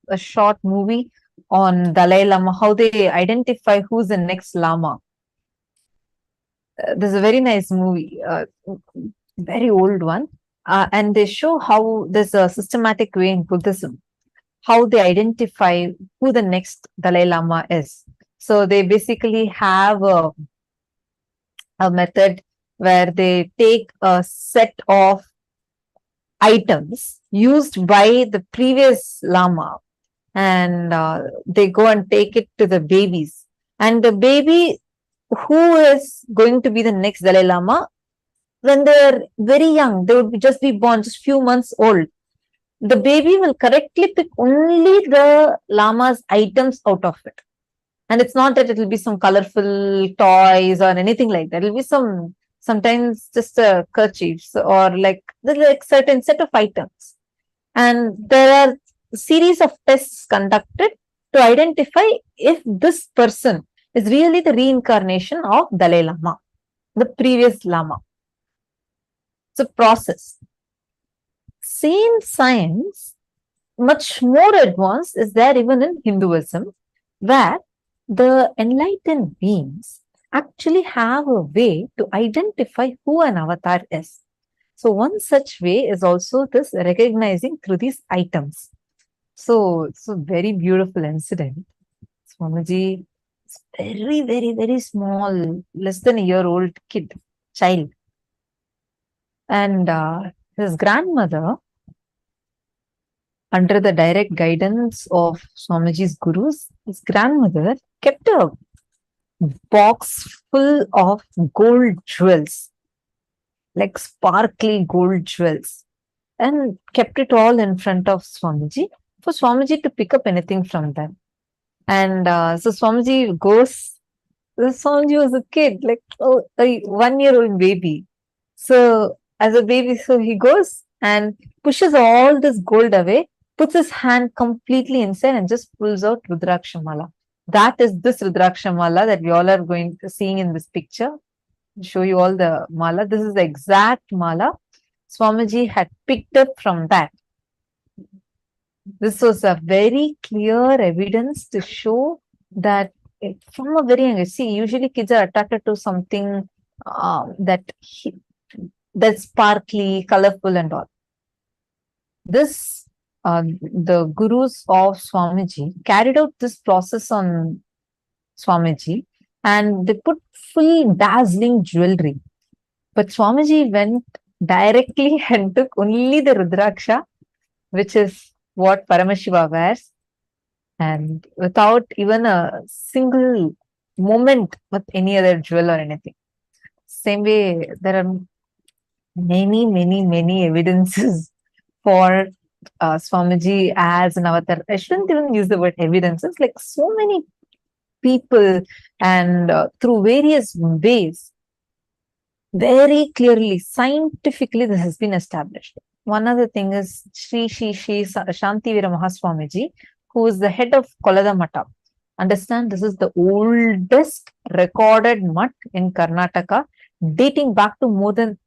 a short movie on Dalai Lama, how they identify who's the next Lama? There's a very nice movie, very old one, and they show how there's a systematic way in Buddhism, how they identify who the next Dalai Lama is. So they basically have a method where they take a set of items used by the previous Lama, and they go and take it to the babies. And the baby who is going to be the next Dalai Lama, when they're very young, they would just be born, just few months old. The baby will correctly pick only the Lama's items out of it. And it's not that it will be some colorful toys or anything like that. It will be sometimes just a kerchiefs or like certain set of items. And there are a series of tests conducted to identify if this person is really the reincarnation of Dalai Lama, the previous Lama. It's a process. Same science, much more advanced, is there even in Hinduism, where the enlightened beings actually have a way to identify who an avatar is. So one such way is also this recognizing through these items. So it's a very beautiful incident. Swamiji is very, very, very small, less than a year-old child. And his grandmother, under the direct guidance of Swamiji's gurus, his grandmother kept a box full of gold jewels, like sparkly gold jewels, and kept it all in front of Swamiji for Swamiji to pick up anything from them. And so Swamiji goes, Swamiji was a kid, like a 1-year-old baby. So as a baby, so he goes and pushes all this gold away, puts his hand completely inside and just pulls out Rudrakshamala. That is this Rudrakshamala that we all are seeing in this picture. I'll show you all the mala. This is the exact mala Swamiji had picked up from that. This was a very clear evidence to show that from a very young age, see, usually kids are attracted to something that's sparkly, colorful and all. This, the gurus of Swamiji carried out this process on Swamiji and they put full dazzling jewelry. But Swamiji went directly and took only the Rudraksha, which is what Paramashiva wears, and without even a single moment with any other jewel or anything. Same way, there are many evidences for Swamiji as an avatar. I shouldn't even use the word evidences, like so many people and through various ways, very clearly, scientifically, this has been established. One other thing is Sri Shantivira Mahaswamiji, who is the head of Kolada Mata. Understand, this is the oldest recorded mutt in Karnataka, dating back to more than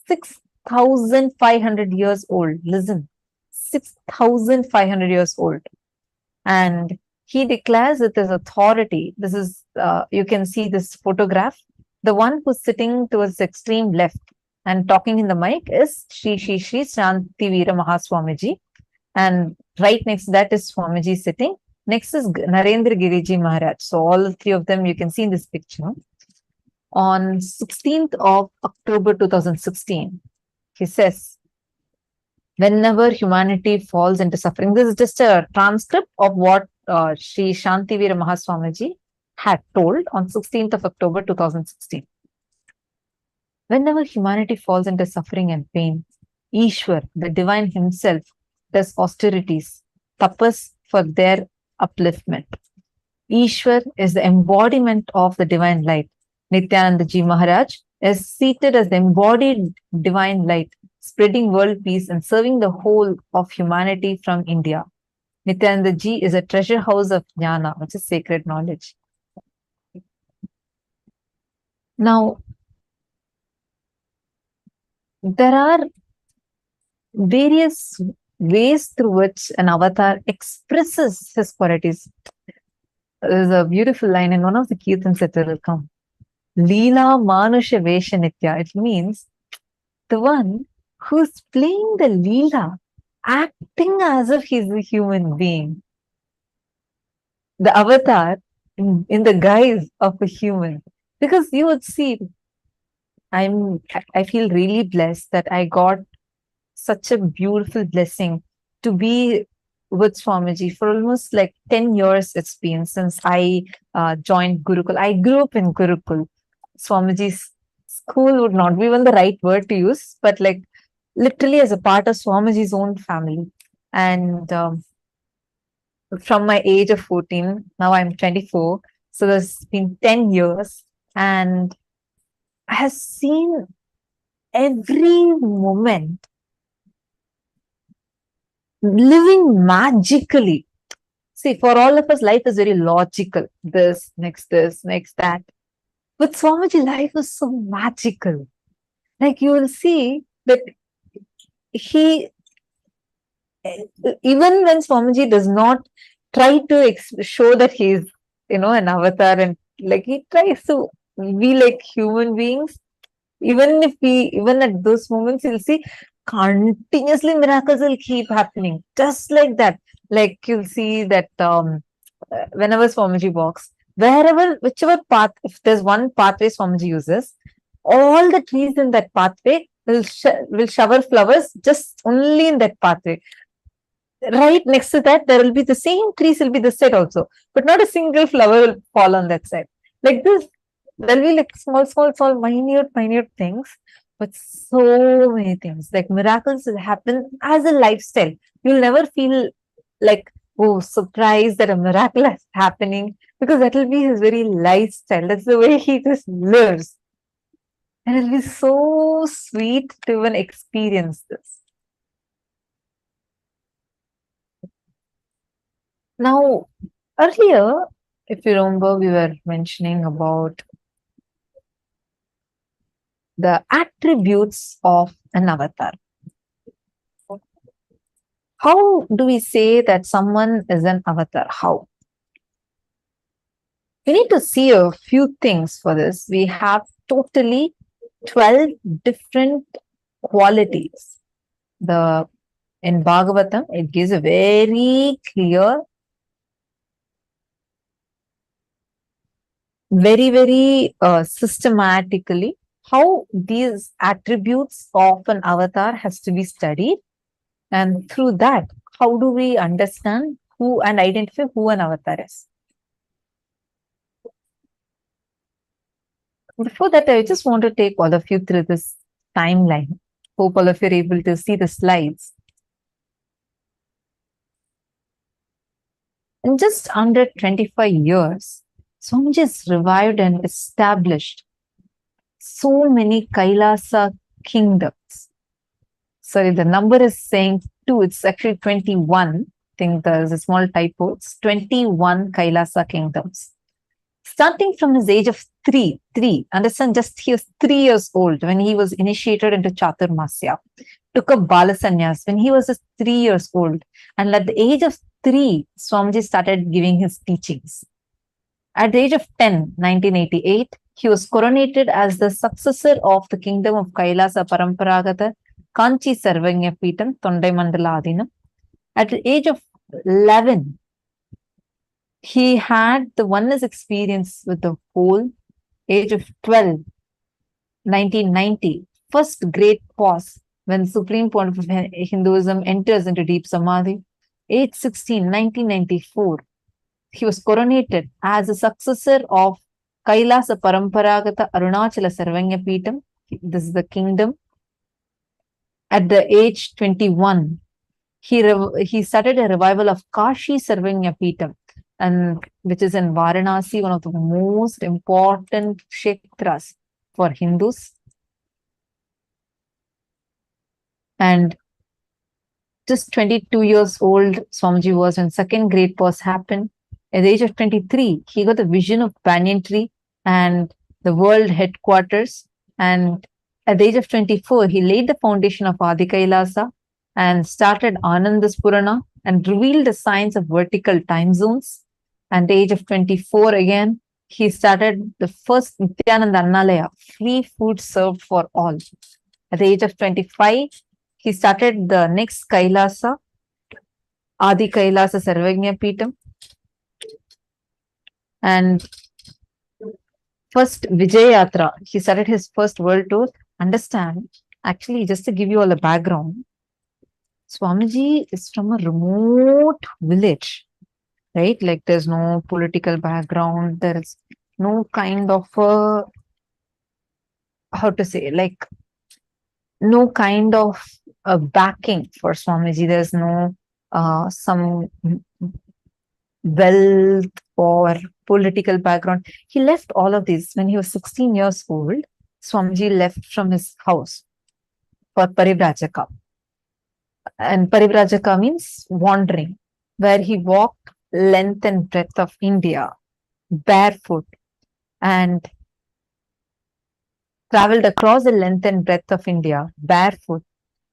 6,500 years old. Listen, 6,500 years old. And he declares with his authority. This is, you can see this photograph. The one who's sitting towards the extreme left and talking in the mic is Sri Shantivira Mahaswamiji. And right next to that is Swamiji sitting. Next is Narendra Giriji Maharaj. So all three of them you can see in this picture. On 16th of October 2016, he says, whenever humanity falls into suffering, this is just a transcript of what Sri Shantivira Mahaswamiji had told on 16th of October 2016. Whenever humanity falls into suffering and pain, Ishwar, the divine himself, does austerities, tapas for their upliftment. Ishwar is the embodiment of the divine light. Nithyananda Ji Maharaj is seated as the embodied divine light, spreading world peace and serving the whole of humanity from India. Nithyananda Ji is a treasure house of jnana, which is sacred knowledge. Now, there are various ways through which an avatar expresses his qualities. There's a beautiful line in one of the kirtans that will come. Leela Manusha Vesha Nitya. It means the one who's playing the Leela, acting as if he's a human being. The avatar in the guise of a human. Because you would see, I feel really blessed that I got such a beautiful blessing to be with Swamiji for almost like 10 years it's been since I joined Gurukul. I grew up in Gurukul. Swamiji's school would not be even the right word to use, but like literally as a part of Swamiji's own family. And from my age of 14, now I'm 24. So there's been 10 years and I have seen every moment living magically. See, for all of us, life is very logical. This, next, that. But Swamiji, life is so magical. Like you will see that he, even when Swamiji does not try to show that he is, an avatar, and like he tries to be like human beings, even at those moments, you'll see continuously miracles will keep happening. Just like that. Like you'll see that whenever Swamiji walks, whichever path, if there's one pathway Swamiji uses, all the trees in that pathway will shower flowers just only in that pathway. Right next to that, there will be the same trees will be this side also, but not a single flower will fall on that side. Like this, there'll be like small, minute things, but so many things. Like miracles will happen as a lifestyle. You'll never feel like, oh, surprised that a miracle is happening, because that will be his very lifestyle. That's the way he just lives. And it'll be so sweet to even experience this. Now, earlier, if you remember, we were mentioning about the attributes of an avatar. How do we say that someone is an avatar? How? We need to see a few things for this. We have totally 12 different qualities. In Bhagavatam, it gives a very clear, very systematically how these attributes of an avatar has to be studied, and through that, how do we understand who and identify who an avatar is. Before that, I just want to take all of you through this timeline. Hope all of you are able to see the slides. In just under 25 years, Swamiji has revived and established so many Kailasa kingdoms. Sorry, the number is saying 2. It's actually 21. I think there's a small typo. It's 21 Kailasa kingdoms. Starting from his age of 3. Understand, just he was 3 years old when he was initiated into Chaturmasya. Took up Bala Sannyas when he was just 3 years old. And at the age of 3, Swamiji started giving his teachings. At the age of 10, 1988, he was coronated as the successor of the kingdom of Kailasa Paramparagata Kanchi Sarvanya Peetam Tondai Mandala Adinam. At the age of 11, he had the oneness experience with the whole. Age of 12, 1990, first great pause when Supreme Pontiff of Hinduism enters into deep Samadhi. Age 16, 1994, he was coronated as a successor of Kailasa Paramparagata Arunachala Sarvanya Peetam. This is the kingdom. At the age 21, he started a revival of Kashi Sarvanya Peetam, and which is in Varanasi, one of the most important kshetras for Hindus. And just 22 years old, Swamiji was when second great pause happened. At the age of 23, he got the vision of banyan tree and the world headquarters, and At the age of 24, he laid the foundation of Adi KAILASA and started Anandaspurana and revealed the science of vertical time zones. At the age of 24 again, he started the first Nithyananda Annalaya, free food served for all. At the age of 25, he started the next Kailasa, Adi Kailasa Sarvagnya Peetam. And first Vijayatra, he started his first world tour. Understand, actually, just to give you all a background, Swamiji is from a remote village, right? Like there's no political background, there is no kind of a, how to say, like no kind of a backing for Swamiji. There's no some wealth or political background. He left all of this when he was 16 years old. Swamiji left from his house for Parivrajaka. And Parivrajaka means wandering, where he walked length and breadth of India, barefoot, and traveled across the length and breadth of India, barefoot,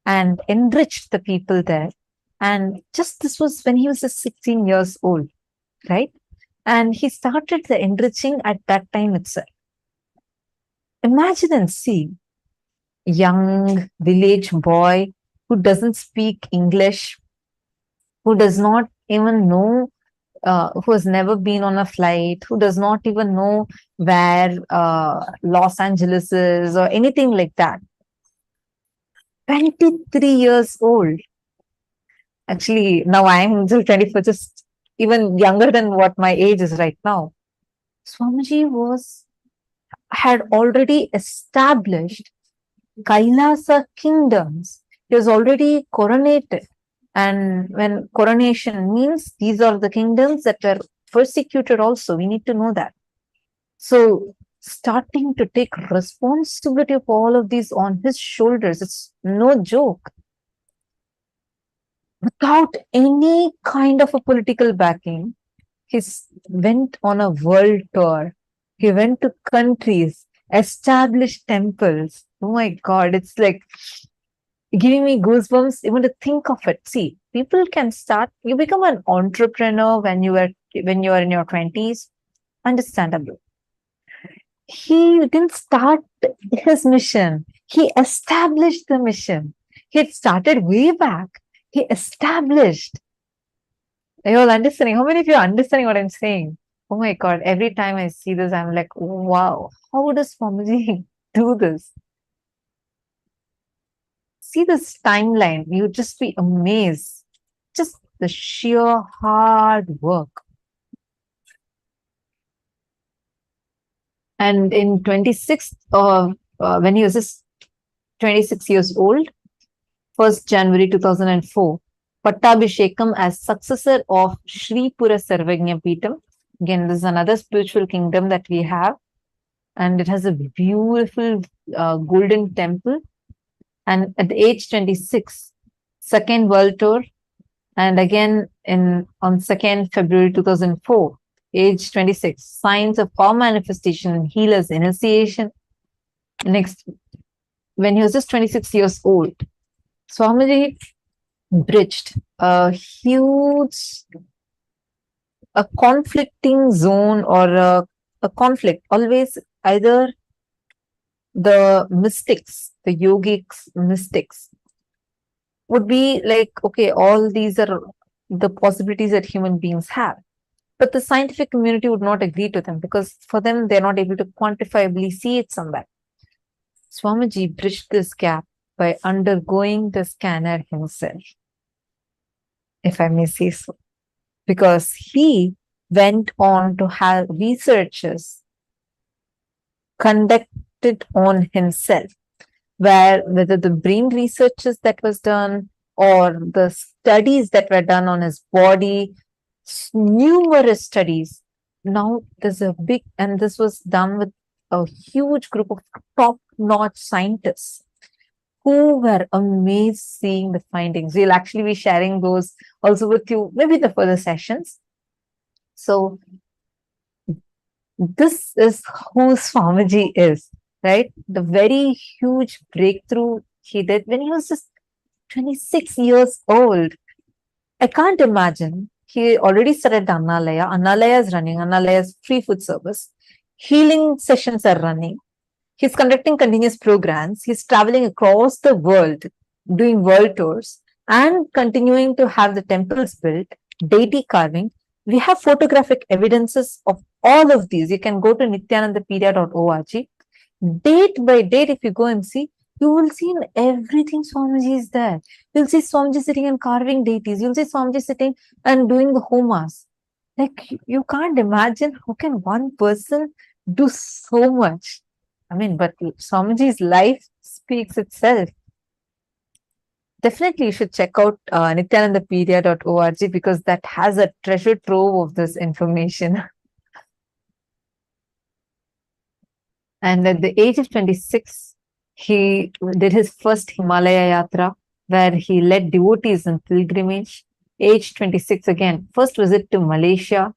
and enriched the people there. And just this was when he was just 16 years old, right? And he started the enriching at that time itself. Imagine and see, young village boy who doesn't speak English, who does not even know, who has never been on a flight, who does not even know where Los Angeles is or anything like that. 23 years old. Actually, now I'm just 24, just even younger than what my age is right now. Swamiji had already established Kailasa kingdoms. He was already coronated. And when coronation means these are the kingdoms that were persecuted also, we need to know that. So starting to take responsibility of all of these on his shoulders, it's no joke. Without any kind of a political backing, he went on a world tour. He went to countries, established temples. Oh my God, it's like giving me goosebumps even to think of it. See, people can start, you become an entrepreneur when you are in your 20s, understandable. He didn't start his mission. He established the mission. He had started way back. He established. Are you all understanding? How many of you are understanding what I'm saying? Oh my God, every time I see this, I'm like, wow, how does Swamiji do this? See this timeline, you just be amazed. Just the sheer hard work. And in 26th, when he was just 26 years old, 1st January 2004, Pattabhishekam as successor of Sri Pura Sarvagnya Peetam. Again, this is another spiritual kingdom that we have. And it has a beautiful golden temple. And at the age 26, second world tour. And again, on 2nd February 2004, age 26, signs of power manifestation and healers initiation. Next, when he was just 26 years old, Swamiji bridged a huge, a conflicting zone or a conflict. Always either the mystics, the yogics mystics would be like, okay, all these are the possibilities that human beings have. But the scientific community would not agree to them because for them, they're not able to quantifiably see it somewhere. Swamiji bridged this gap by undergoing the scanner himself, if I may say so, because he went on to have researches conducted on himself, whether the brain researches that was done or the studies that were done on his body, numerous studies. Now there's a big, and this was done with a huge group of top-notch scientists who were amazed seeing the findings. We'll actually be sharing those also with you, maybe the further sessions. So this is who Swamiji is. right? The very huge breakthrough he did when he was just 26 years old. I can't imagine. He already started Annalaya. Annalaya is running. Annalaya is free food service. Healing sessions are running. He's conducting continuous programs. He's traveling across the world, doing world tours, and continuing to have the temples built, deity carving. We have photographic evidences of all of these. You can go to nithyanandapedia.org. Date by date, if you go and see, you will see in everything Swamiji is there. You'll see Swamiji sitting and carving deities. You'll see Swamiji sitting and doing the homas. Like, you can't imagine how can one person do so much. I mean, but Swamiji's life speaks itself. Definitely, you should check out nithyanandapedia.org because that has a treasure trove of this information. And at the age of 26, he did his first Himalaya Yatra, where he led devotees in pilgrimage. Age 26 again, first visit to Malaysia.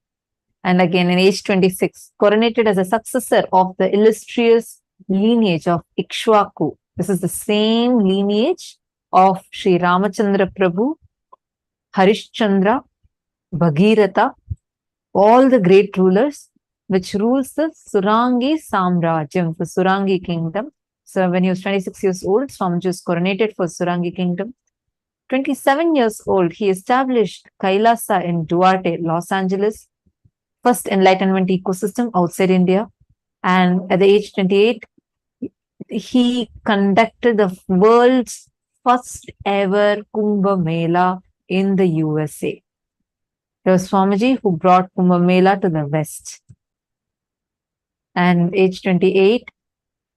And again, in age 26, coronated as a successor of the illustrious lineage of Ikshwaku. This is the same lineage of Sri Ramachandra Prabhu, Harishchandra, Bhagiratha, all the great rulers, which rules the Surangi Samrajyam, the Surangi kingdom. So when he was 26 years old, Swamiji was coronated for Surangi kingdom. 27 years old, he established KAILASA in Duarte, Los Angeles, first enlightenment ecosystem outside India. And at the age 28, he conducted the world's first ever Kumbh Mela in the USA. It was Swamiji who brought Kumbh Mela to the West. And age 28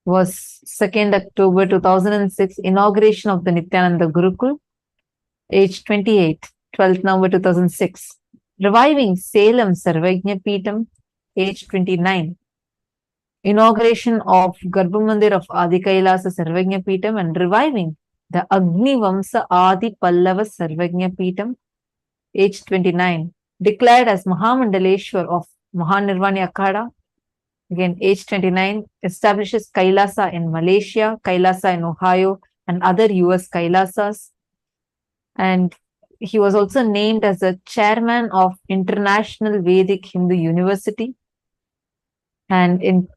was 2nd October 2006, inauguration of the Nithyananda Gurukul. Age 28, 12th November 2006, reviving Salem Sarvajna Peetham. Age 29, inauguration of Garbhamandir of Adi Kailasa Sarvajna Peetham and reviving the Agni Vamsa Adi Pallava Sarvajna Peetham. Age 29, declared as Mahamandaleshwar of Mahanirvani Akhada. Again, age 29, establishes Kailasa in Malaysia, Kailasa in Ohio, and other US Kailasas. And he was also named as the chairman of International Vedic Hindu University. And in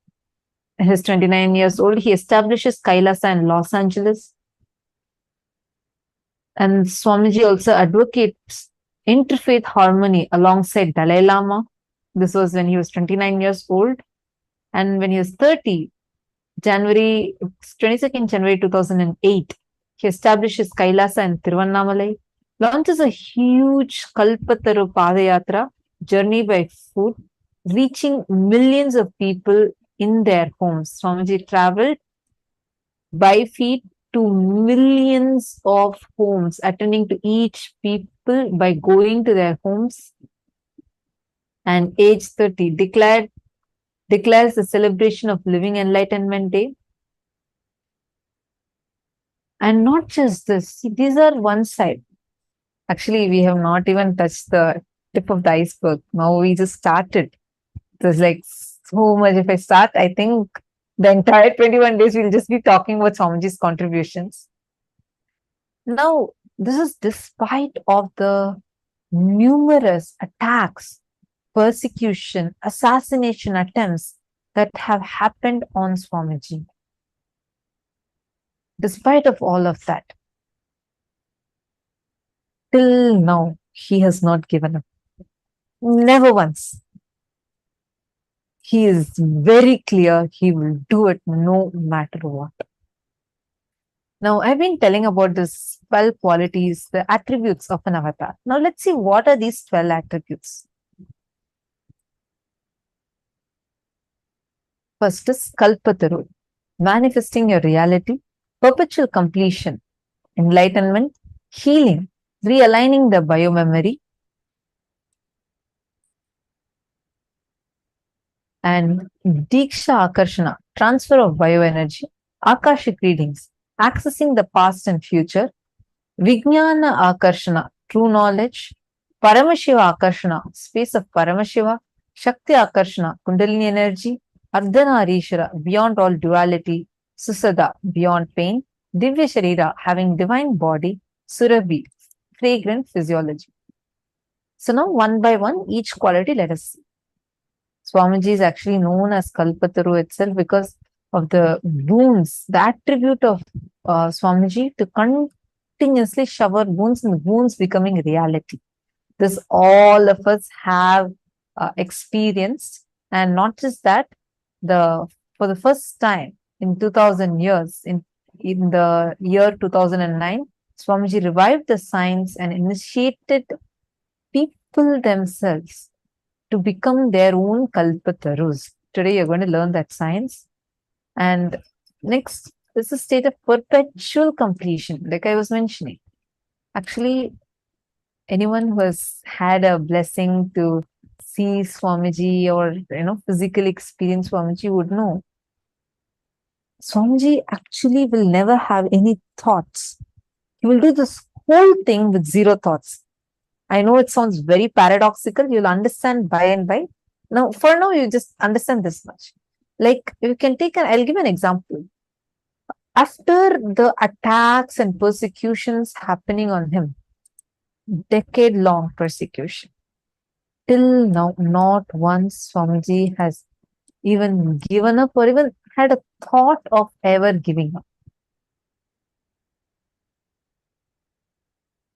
his 29 years old, he establishes Kailasa in Los Angeles. And Swamiji also advocates interfaith harmony alongside Dalai Lama. This was when he was 29 years old. And when he was 30, 22nd January 2008, he establishes Kailasa in Tiruvannamalai, launches a huge Kalpataru Padayatra, journey by foot, reaching millions of people in their homes. Swamiji traveled by feet to millions of homes, attending to each people by going to their homes. And age 30, declares the celebration of Living Enlightenment Day. And not just this, these are one side. Actually, we have not even touched the tip of the iceberg. Now we just started. There's like so much. If I start, I think the entire 21 days we'll just be talking about Swamiji's contributions. Now, this is despite of the numerous attacks, persecution, assassination attempts that have happened on Swamiji. Despite of all of that, till now, he has not given up. Never once. He is very clear he will do it no matter what. Now, I've been telling about these 12 qualities, the attributes of an avatar. Now, let's see what are these 12 attributes. First is Kalpataru, manifesting your reality, perpetual completion, enlightenment, healing, realigning the biomemory, and Dīkṣā Akarshana, transfer of bioenergy, Akashic readings, accessing the past and future, Vijnana Akarshana, true knowledge, Paramashiva Akarshana, space of Paramashiva, Shakti Akarshana, Kundalini energy, Ardhanarishara, beyond all duality, Susada, beyond pain, Divya Sharira, having divine body, Surabhi, fragrant physiology. So now one by one, each quality let us see. Swamiji is actually known as Kalpataru itself because of the boons, the attribute of Swamiji to continuously shower boons and the boons becoming reality. This all of us have experienced, and not just that, for the first time in 2000 years, in the year 2009, Swamiji revived the science and initiated people themselves to become their own Kalpatarus. Today you're going to learn that science. And next is a state of perpetual completion, like I was mentioning. Actually, anyone who has had a blessing to see Swamiji or physically experience Swamiji would know Swamiji actually will never have any thoughts. He will do this whole thing with zero thoughts. I know it sounds very paradoxical. You'll understand by and by. Now, for now, you just understand this much. Like, you can I'll give an example. After the attacks and persecutions happening on him, decade-long persecution, till now, not once Swamiji has even given up or even had a thought of ever giving up.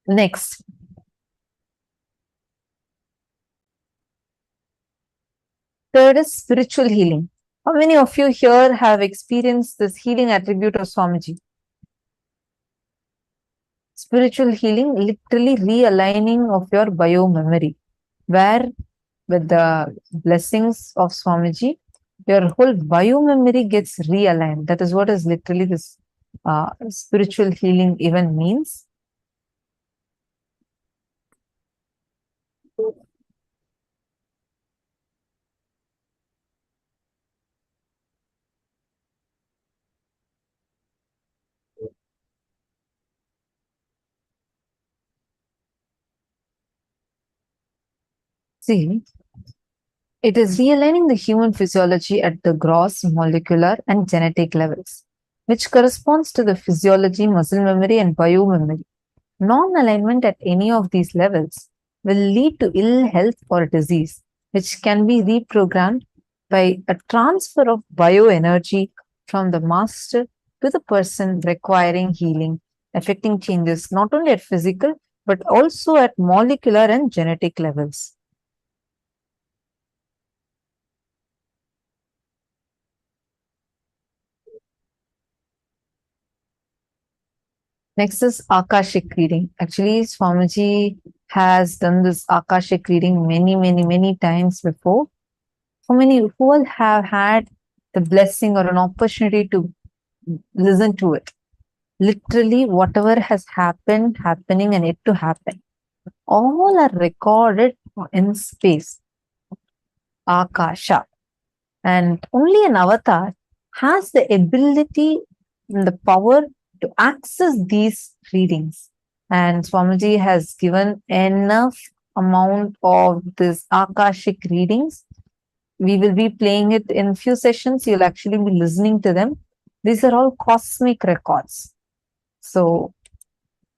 Next. Third is spiritual healing. How many of you here have experienced this healing attribute of Swamiji? Spiritual healing, literally realigning of your bio-memory, where with the blessings of Swamiji, your whole bio-memory gets realigned. That is what is literally this spiritual healing even means. See, it is realigning the human physiology at the gross, molecular, and genetic levels, which corresponds to the physiology, muscle memory, and biomemory. Non-alignment at any of these levels will lead to ill health or disease, which can be reprogrammed by a transfer of bioenergy from the master to the person requiring healing, affecting changes not only at physical but also at molecular and genetic levels. Next is Akashic reading. Actually, Swamiji has done this Akashic reading many times before. How many who all have had the blessing or an opportunity to listen to it? Literally, whatever has happened, happening, and yet to happen, all are recorded in space, Akasha. And only an avatar has the ability and the power to access these readings. And Swamiji has given enough amount of this Akashic readings. We will be playing it in few sessions. You'll actually be listening to them. These are all cosmic records. So,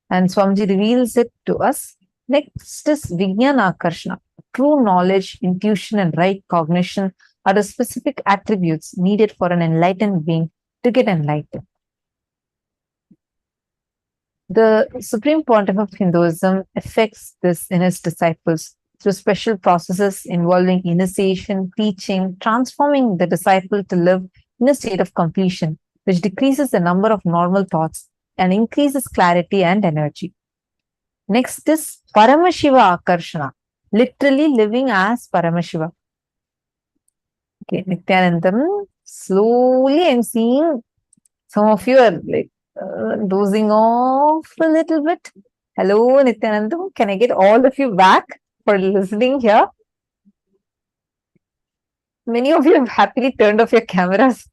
and Swamiji reveals it to us. Next is Vijnana Akarshana. True knowledge, intuition, and right cognition are the specific attributes needed for an enlightened being to get enlightened. The Supreme Pontiff of Hinduism affects this in his disciples through special processes involving initiation, teaching, transforming the disciple to live in a state of completion, which decreases the number of normal thoughts and increases clarity and energy. Next is Paramashiva Akarshana, literally living as Paramashiva. Okay, Nithyanandam, slowly I'm seeing some of you are like dozing off a little bit. Hello, Nithyanandam. Can I get all of you back for listening here? Many of you have happily turned off your cameras.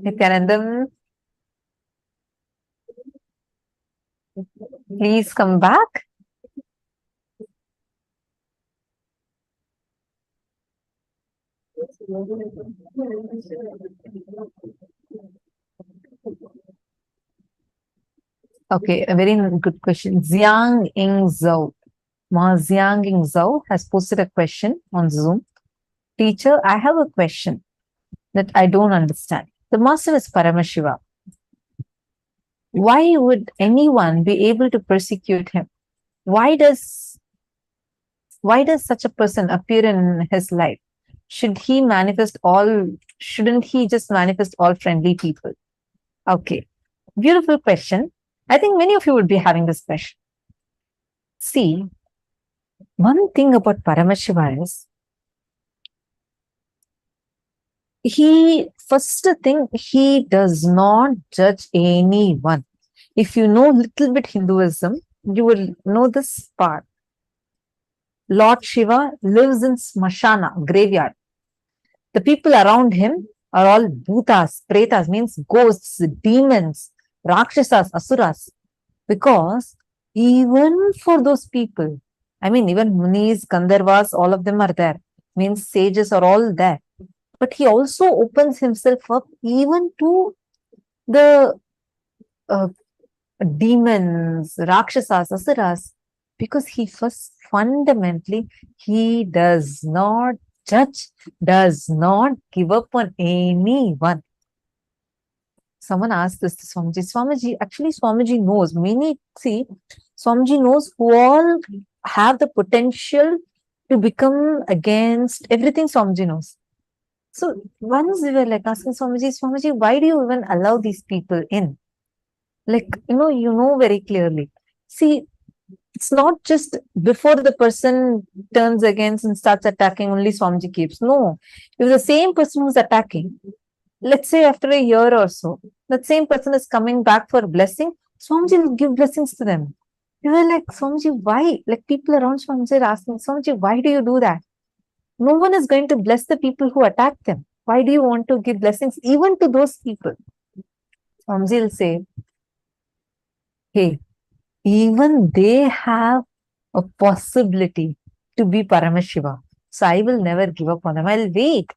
Nithyanandam, please come back. Okay, a very good question. Xiang Ing Zhou. Ma Xiang Ing Zhou has posted a question on Zoom. Teacher, I have a question that I don't understand. The master is Paramashiva. Why would anyone be able to persecute him? Why does such a person appear in his life? Shouldn't he just manifest all friendly people? Okay, beautiful question. I think many of you would be having this question. See, one thing about Paramashiva is, he does not judge anyone. If you know little bit Hinduism, you will know this part. Lord Shiva lives in Smashana, graveyard. The people around him are all bhutas, pretas, means ghosts, demons, rakshasas, asuras. Because even for those people, I mean, even munis, gandharvas, all of them are there. Means sages are all there. But he also opens himself up even to the demons, rakshasas, asuras, because he fundamentally, he does not judge, does not give up on anyone. Someone asked this to Swamiji. Swamiji, actually Swamiji knows, Swamiji knows who all have the potential to become against everything. Swamiji knows. So once we were like asking Swamiji, why do you even allow these people in? Like, you know very clearly. See, it's not just before the person turns against and starts attacking, only Swamiji keeps. No, if the same person who's attacking, let's say after a year or so, that same person is coming back for blessing, Swamiji will give blessings to them. You were like, Swamiji, why? Like, people around Swamiji are asking, Swamiji, why do you do that? No one is going to bless the people who attack them. Why do you want to give blessings even to those people? Swamiji will say, hey, even they have a possibility to be Paramashiva. So I will never give up on them. I'll wait.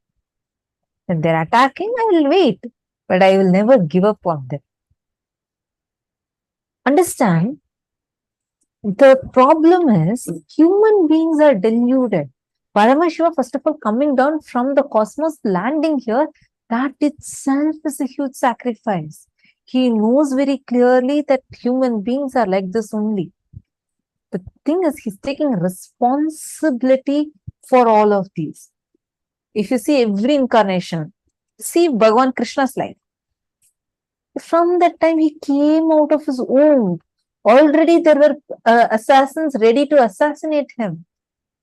When they're attacking, I will wait. But I will never give up on them. Understand? The problem is human beings are deluded. Paramashiva, first of all, coming down from the cosmos, landing here, that itself is a huge sacrifice. He knows very clearly that human beings are like this only. The thing is, he's taking responsibility for all of these. If you see every incarnation, see Bhagavan Krishna's life. From that time, he came out of his womb. Already there were assassins ready to assassinate him.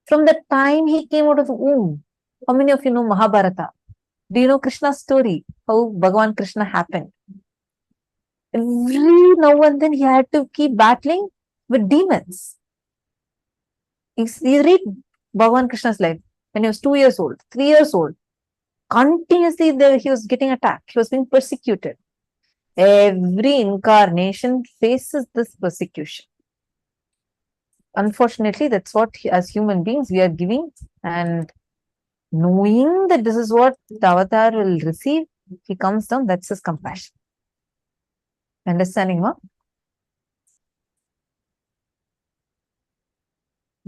From the time he came out of the womb. How many of you know Mahabharata? Do you know Krishna's story? How Bhagavan Krishna happened? Every now and then he had to keep battling with demons. You read Bhagavan Krishna's life when he was 2 years old, 3 years old. Continuously he was getting attacked. He was being persecuted. Every incarnation faces this persecution. Unfortunately, that's what as human beings we are giving, and knowing that this is what the avatar will receive, he comes down, that's his compassion. Understanding, ma?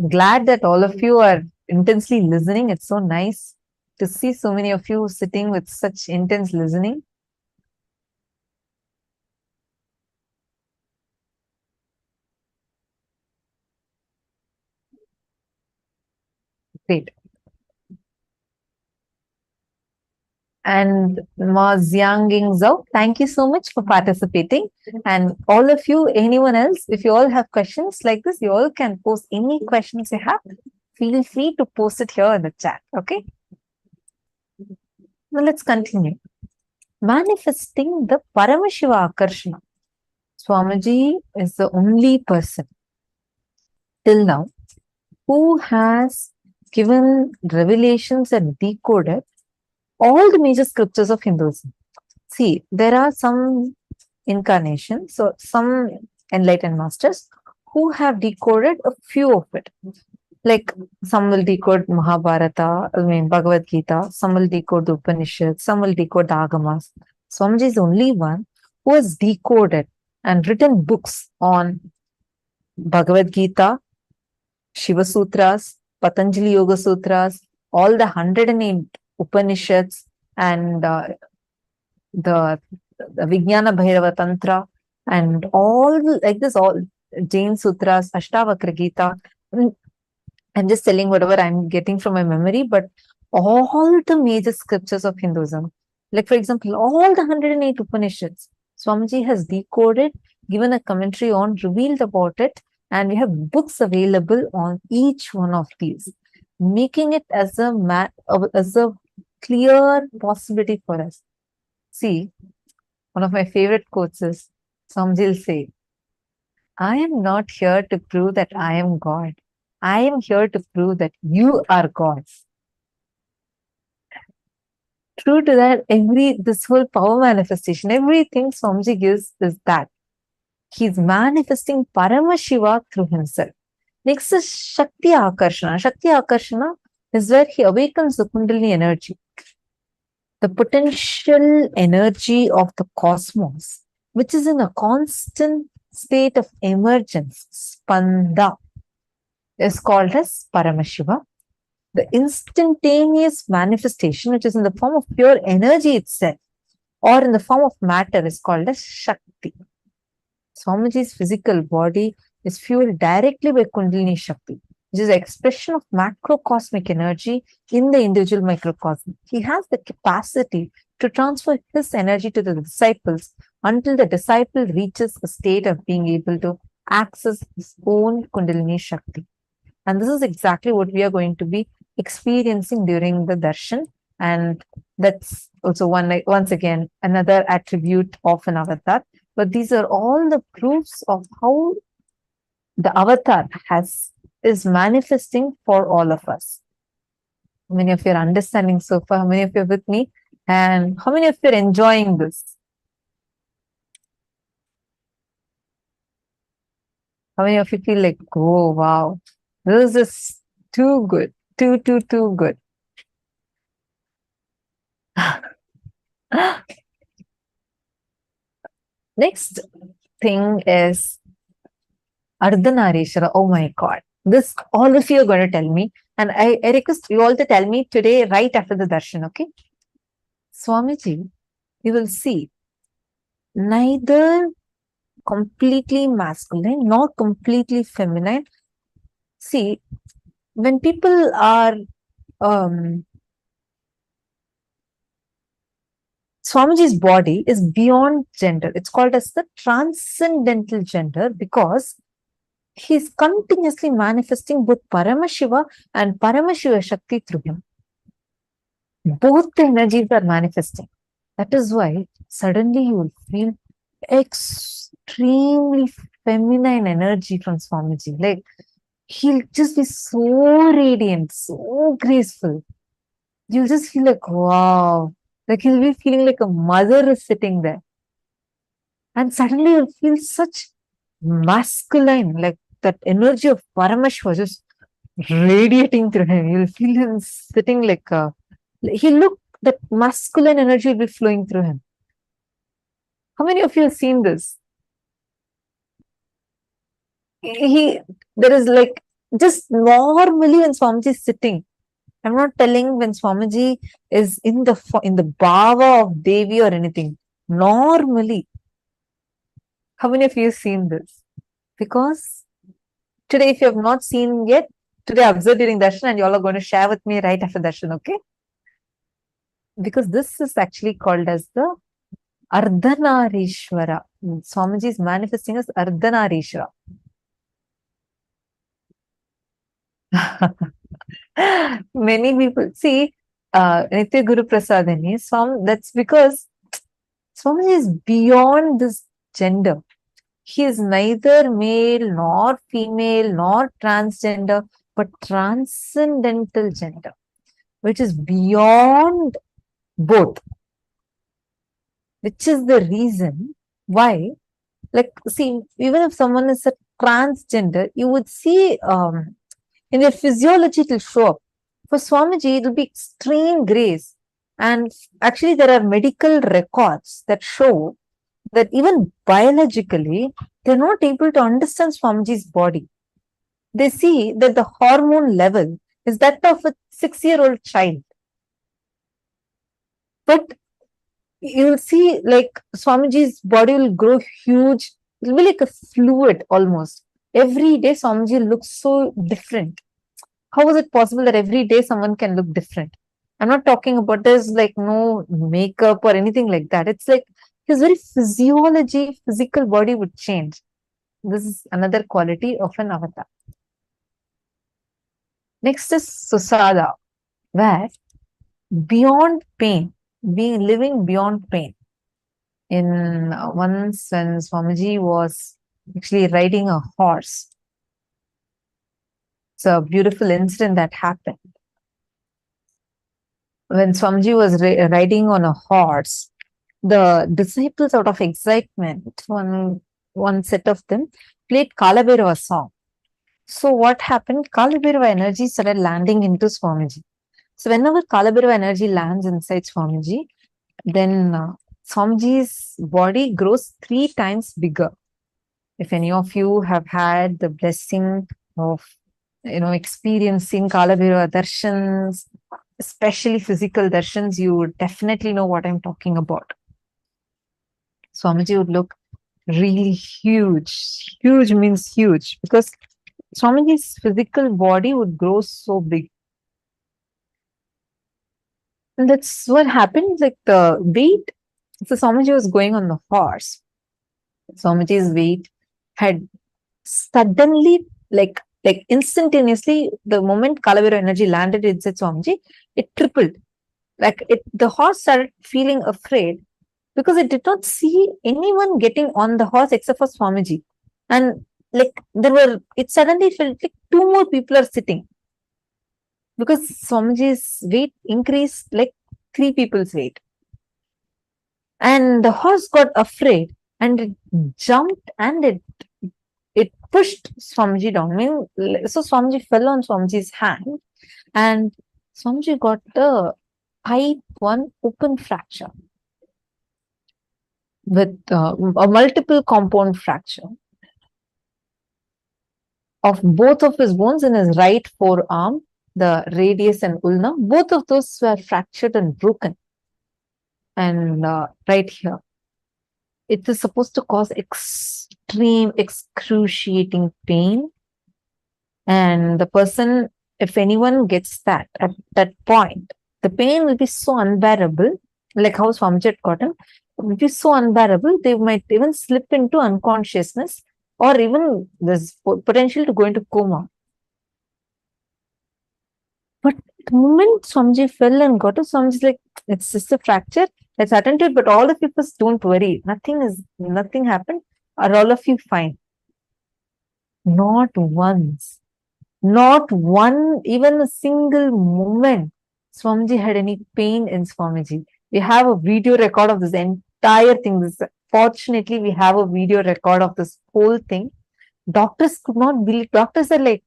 Glad that all of you are intensely listening. It's so nice to see so many of you sitting with such intense listening. Great. And Ma Xiangying Zhao, thank you so much for participating. And all of you, anyone else, if you all have questions like this, you all can post any questions you have. Feel free to post it here in the chat. Okay. Now let's continue. Manifesting the Paramashiva Akarshana. Swamiji is the only person till now who has given revelations and decoded all the major scriptures of Hinduism. See, there are some incarnations, so some enlightened masters who have decoded a few of it. Like some will decode Mahabharata, Bhagavad Gita, some will decode the Upanishads, some will decode the Agamas. Swamiji is the only one who has decoded and written books on Bhagavad Gita, Shiva Sutras, Patanjali Yoga Sutras, all the 108 Upanishads, and the Vijnana Bhairava Tantra, and all like this, all Jain Sutras, Ashtavakra Gita. I'm just telling whatever I'm getting from my memory, but all the major scriptures of Hinduism, like for example, all the 108 Upanishads, Swamiji has decoded, given a commentary on, revealed about it, and we have books available on each one of these, making it as a clear possibility for us. See, one of my favorite quotes is Swamiji will say, I am not here to prove that I am God. I am here to prove that you are God. True to that, this whole power manifestation, everything Swamiji gives is that. He's manifesting Paramashiva through himself. Next is Shakti Akarshana. Shakti Akarshana is where he awakens the Kundalini energy, the potential energy of the cosmos, which is in a constant state of emergence, Spanda, is called as Paramashiva. The instantaneous manifestation, which is in the form of pure energy itself, or in the form of matter, is called as Shakti. Swamiji's physical body is fueled directly by Kundalini Shakti, which is the expression of macrocosmic energy in the individual microcosm. He has the capacity to transfer his energy to the disciples until the disciple reaches a state of being able to access his own Kundalini Shakti. And this is exactly what we are going to be experiencing during the darshan. And that's also once again, another attribute of an avatar. But these are all the proofs of how the avatar is manifesting for all of us. How many of you are understanding so far? How many of you are with me? And how many of you are enjoying this? How many of you feel like, oh, wow, this is too good, too good. Next thing is Ardhanarishwara. Oh my God. This all of you are going to tell me. And I request you all to tell me today right after the darshan, okay? Swamiji, you will see neither completely masculine nor completely feminine. See, when people are Swamiji's body is beyond gender. It's called as the transcendental gender because he's continuously manifesting both Paramashiva and Paramashiva Shakti through him. Both the energies are manifesting. That is why suddenly you will feel extremely feminine energy from Swamiji. Like he'll just be so radiant, so graceful. You'll just feel like, wow. Like he'll be feeling like a mother is sitting there. And suddenly you'll feel such masculine, like that energy of Paramashiva just radiating through him. You'll feel him sitting like that masculine energy will be flowing through him. How many of you have seen this? There is like, just normally when Swamiji is sitting, I'm not telling when Swamiji is in the bhava of Devi or anything. Normally, how many of you have seen this? Because today, if you have not seen yet, today observe during darshan and you all are going to share with me right after darshan, okay? Because this is actually called as the Ardhanarishwara. Swamiji is manifesting as Ardhanarishwara. Many people see Nitya Guru Prasadini, that's because Swamiji is beyond this gender. He is neither male nor female nor transgender, but transcendental gender, which is beyond both. Which is the reason why, like, see, even if someone is a transgender, you would see In their physiology, it will show up. For Swamiji, it will be extreme grace. And actually, there are medical records that show that even biologically, they're not able to understand Swamiji's body. They see that the hormone level is that of a 6-year-old child. But you'll see like Swamiji's body will grow huge. It will be like a fluid almost. Every day Swamiji looks so different. How is it possible that every day someone can look different? I'm not talking about there's like no makeup or anything like that. It's like his very physiology, physical body would change. This is another quality of an avatar. Next is Susada, where beyond pain, living beyond pain. In once when Swamiji was actually riding a horse. It's a beautiful incident that happened. When Swamiji was riding on a horse, the disciples, out of excitement, one set of them played Kalabhairava song. So what happened? Kalabhairava energy started landing into Swamiji. So whenever Kalabhairava energy lands inside Swamiji, then Swamiji's body grows 3 times bigger. If any of you have had the blessing of, experiencing Kalabhairava darshans, especially physical darshans, you would definitely know what I'm talking about. Swamiji would look really huge. Huge means huge because Swamiji's physical body would grow so big. And that's what happened, like the weight. So Swamiji was going on the horse. Swamiji's weight had suddenly, like instantaneously, the moment Kalabhairava energy landed inside Swamiji, it tripled. Like the horse started feeling afraid because it did not see anyone getting on the horse except for Swamiji. And like it suddenly felt like 2 more people are sitting. Because Swamiji's weight increased like 3 people's weight. And the horse got afraid and it jumped and it pushed Swamiji down. So Swamiji fell on Swamiji's hand and Swamiji got a type 1 open fracture with a multiple compound fracture of both of his bones in his right forearm, the radius and ulna. Both of those were fractured and broken. And right here, it is supposed to cause extreme, excruciating pain. And the person, if anyone gets that at that point, the pain will be so unbearable, like how Swamiji had gotten, it will be so unbearable, they might even slip into unconsciousness or even there's potential to go into coma. But the moment Swamiji fell and got to, Swamiji's like, it's just a fracture. Let's attend to it, but all of you first don't worry. Nothing happened. Are all of you fine? Not once. Not one, even a single moment, Swamiji had any pain in Swamiji. We have a video record of this entire thing. Fortunately, we have a video record of this whole thing. Doctors could not believe. Doctors are like,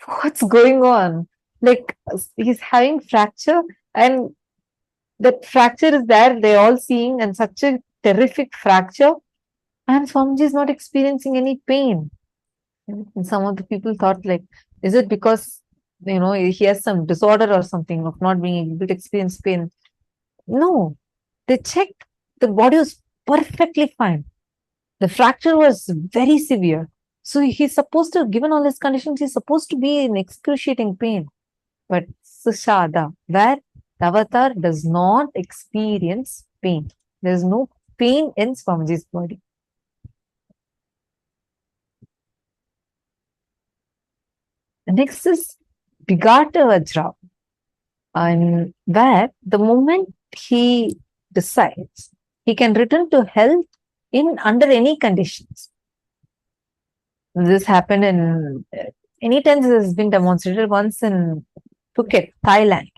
what's going on? Like, he's having fracture and that fracture is there, they're all seeing, and such a terrific fracture, and Swamiji is not experiencing any pain. And some of the people thought, like, is it because, he has some disorder or something of not being able to experience pain? No, they checked, the body was perfectly fine. The fracture was very severe. So he's supposed to, given all his conditions, he's supposed to be in excruciating pain. But Sushada, where the avatar does not experience pain. There is no pain in Swamiji's body. The next is Bigata Vajra, and where the moment he decides, he can return to health under any conditions. This happened in any times. This has been demonstrated once in Phuket, Thailand.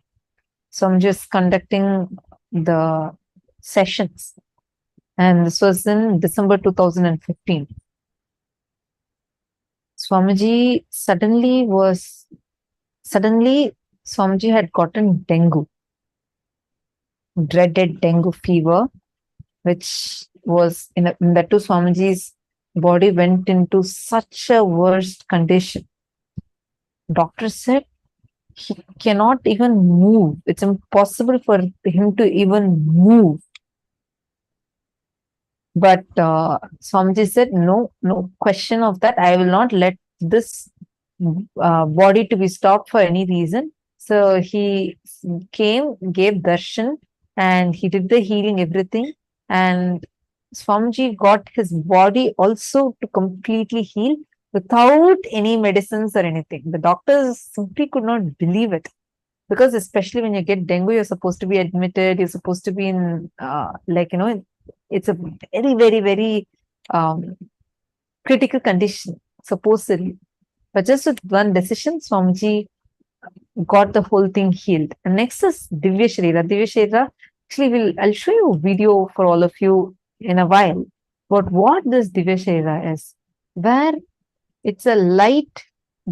So I'm just conducting the sessions. And this was in December 2015. Swamiji suddenly was suddenly Swamiji had gotten dengue, dreaded dengue fever, which was in that too Swamiji's body went into such a worst condition. Doctor said he cannot even move. It's impossible for him to even move. But Swamiji said, no question of that. I will not let this body to be stopped for any reason. So he came, gave darshan, and he did the healing, everything. And Swamiji got his body also to completely heal without any medicines or anything. The doctors simply could not believe it. Because especially when you get dengue, you're supposed to be admitted, you're supposed to be in, it's a very, very, very critical condition, supposedly. But just with one decision, Swamiji got the whole thing healed. And next is Divya Sharira. Divya Sharira, actually, I'll show you a video for all of you in a while. But what this Divya Sharira is, where it's a light,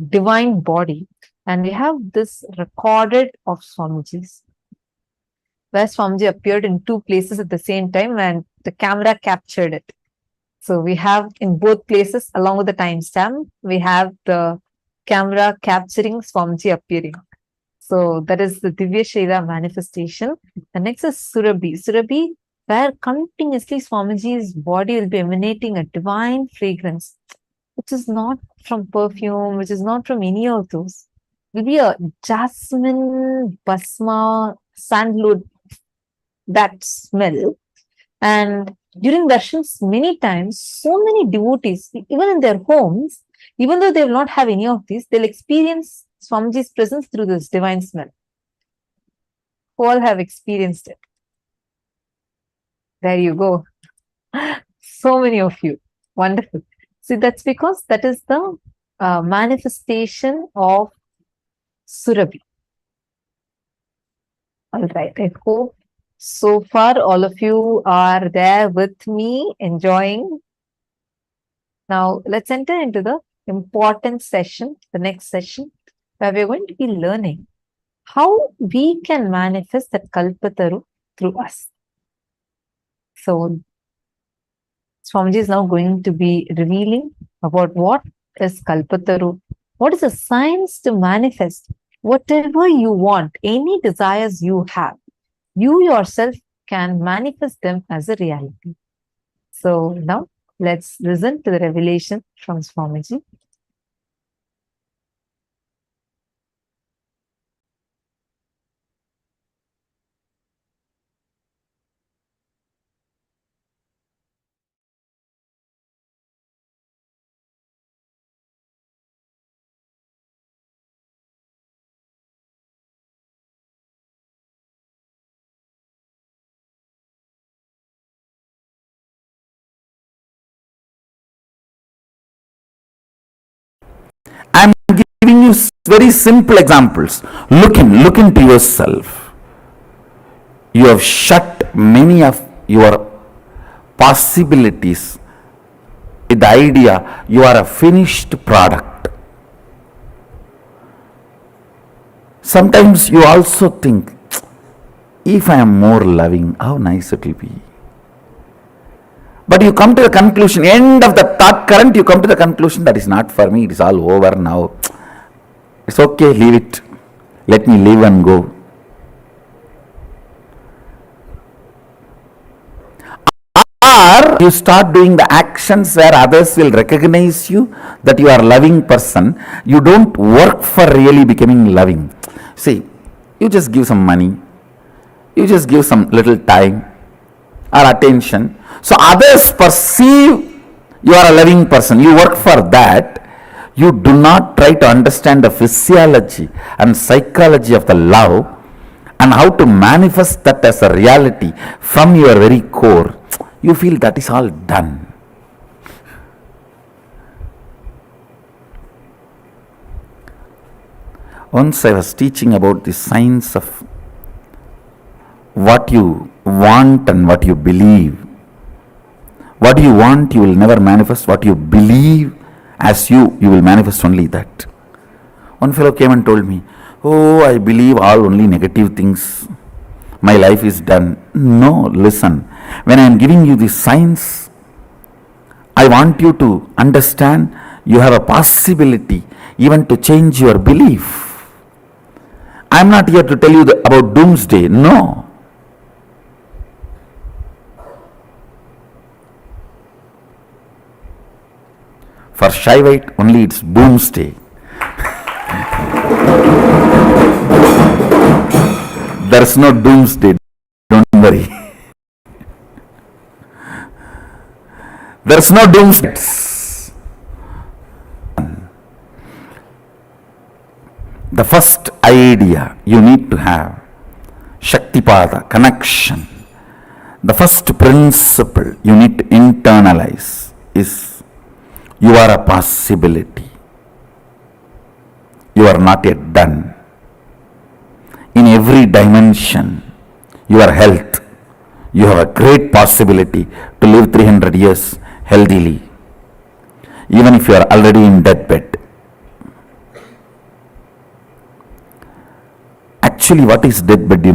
divine body. And we have this recorded of Swamiji's, where Swamiji appeared in two places at the same time and the camera captured it. So we have in both places, along with the timestamp, we have the camera capturing Swamiji appearing. So that is the Divya Sharira manifestation. The next is Surabhi. Surabhi, where continuously Swamiji's body will be emanating a divine fragrance, which is not from perfume, which is not from any of those. It will be a jasmine, basma, sandalwood, that smell. And during darshans, many times, so many devotees, even in their homes, even though they will not have any of these, they'll experience Swamiji's presence through this divine smell. All have experienced it. There you go. So many of you. Wonderful. See, that's because that is the manifestation of Surabhi. All right. I hope so far all of you are there with me, enjoying. Now, let's enter into the important session, the next session, where we're going to be learning how we can manifest that Kalpataru through us. So, Swamiji is now going to be revealing about what is Kalpataru, what is the science to manifest whatever you want, any desires you have. You yourself can manifest them as a reality. So now let's listen to the revelation from Swamiji. I'm giving you very simple examples. Look into yourself. You have shut many of your possibilities with the idea you are a finished product. Sometimes you also think, if I am more loving, how nice it will be. But you come to the conclusion, end of the thought current, you come to the conclusion that is not for me, it is all over now. It's okay, leave it. Let me live and go. Or you start doing the actions where others will recognize you that you are a loving person. You don't work for really becoming loving. See, you just give some money, you just give some little time or attention. So others perceive you are a loving person. You work for that. You do not try to understand the physiology and psychology of the love and how to manifest that as a reality from your very core. You feel that is all done. Once I was teaching about the science of what you want and what you believe. What you want, you will never manifest. What you believe as you will manifest only that. One fellow came and told me, oh, I believe all only negative things. My life is done. No, listen. When I am giving you these signs, I want you to understand you have a possibility even to change your belief. I am not here to tell you about doomsday. No. For Shaivite, only it's boomsday. There's no doomsday. Don't worry. There's no doomsday. The first idea you need to have, Shaktipada, connection. The first principle you need to internalize is you are a possibility. You are not yet done. In every dimension, your health, you have a great possibility to live 300 years healthily, even if you are already in deathbed. Actually, what is deathbed,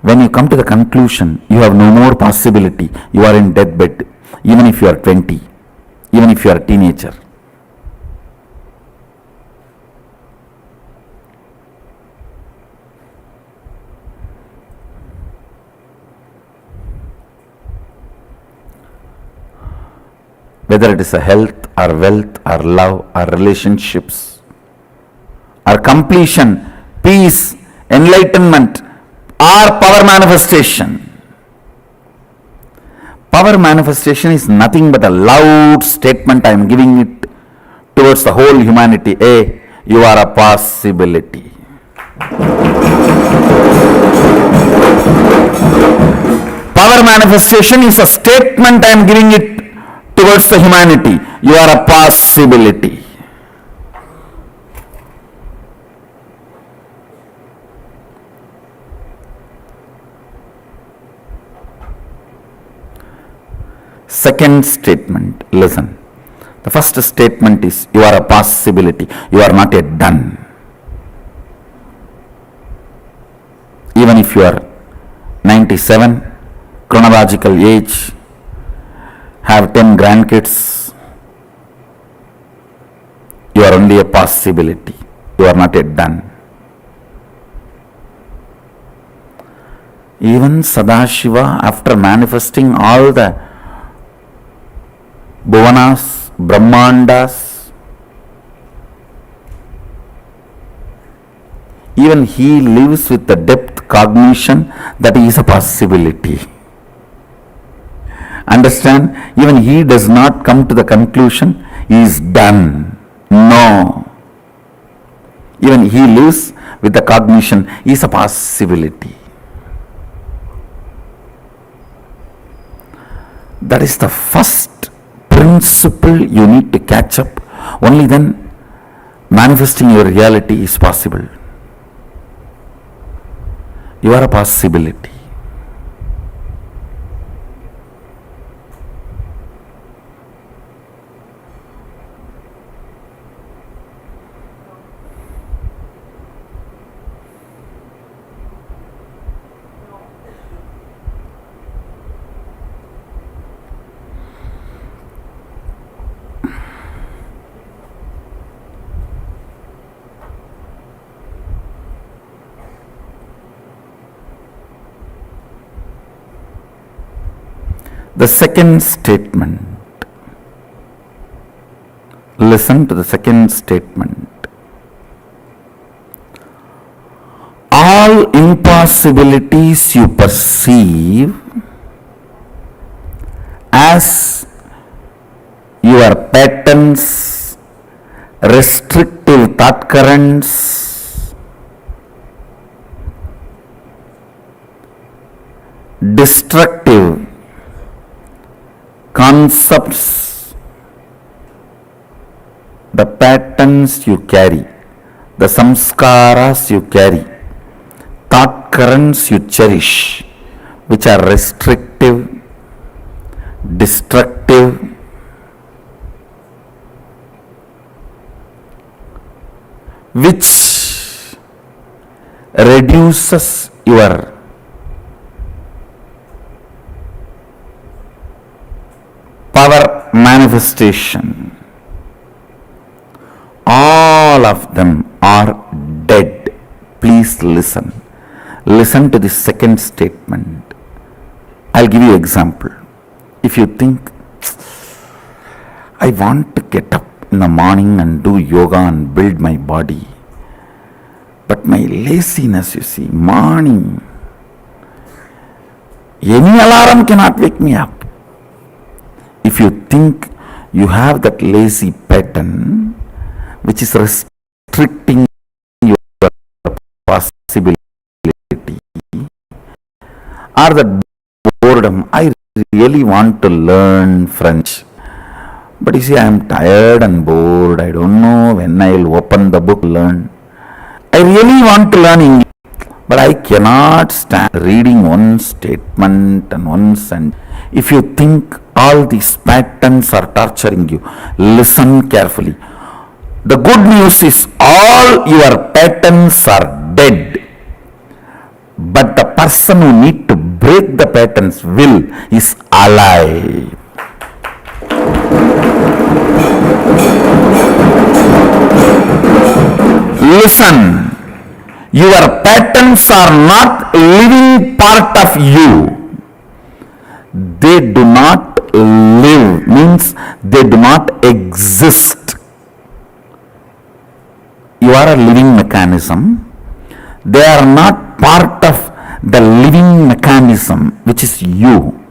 When you come to the conclusion, you have no more possibility, you are in deathbed, even if you are 20, even if you are a teenager. Whether it is a health or wealth or love or relationships or completion, peace, enlightenment or power manifestation. Power manifestation is nothing but a loud statement I am giving it towards the whole humanity. Hey, you are a possibility. Power manifestation is a statement I am giving it towards the humanity. You are a possibility. Second statement, listen. The first statement is you are a possibility. You are not yet done. Even if you are 97, chronological age, have 10 grandkids, you are only a possibility. You are not yet done. Even Sadashiva, after manifesting all the Bhuvanas, Brahmandas, even he lives with the depth cognition that he is a possibility. Understand? Even he does not come to the conclusion he is done. No. Even he lives with the cognition he is a possibility. That is the first principle you need to catch up. Only then manifesting your reality is possible. You are a possibility. The second statement. Listen to the second statement. All impossibilities you perceive as your patterns, restrictive thought currents, destructive concepts, the patterns you carry, the samskaras you carry, thought currents you cherish, which are restrictive, destructive, which reduces your power manifestation. All of them are dead. Please listen. Listen to the second statement. I'll give you an example. If you think, I want to get up in the morning and do yoga and build my body, but my laziness, you see, morning, any alarm cannot wake me up. If you think you have that lazy pattern which is restricting your possibility, or that boredom, I really want to learn French, but you see, I am tired and bored, I don't know when I will open the book, learn. I really want to learn English, but I cannot stand reading one statement and one sentence. If you think all these patterns are torturing you, listen carefully. The good news is all your patterns are dead, but the person who need to break the patterns will is alive. Listen, your patterns are not living part of you. They do not live, means they do not exist. You are a living mechanism. They are not part of the living mechanism which is you.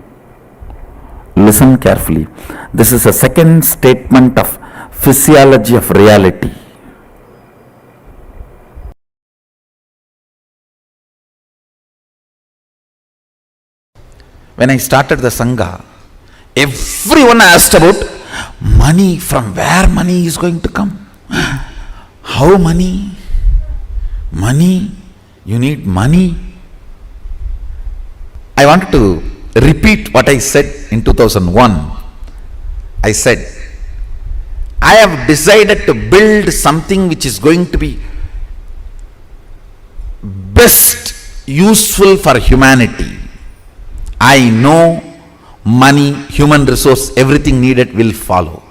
Listen carefully. This is a second statement of physiology of reality. When I started the Sangha, everyone asked about money, from where money is going to come. How money? Money? You need money? I wanted to repeat what I said in 2001. I said, I have decided to build something which is going to be best useful for humanity. I know money, human resource, everything needed will follow.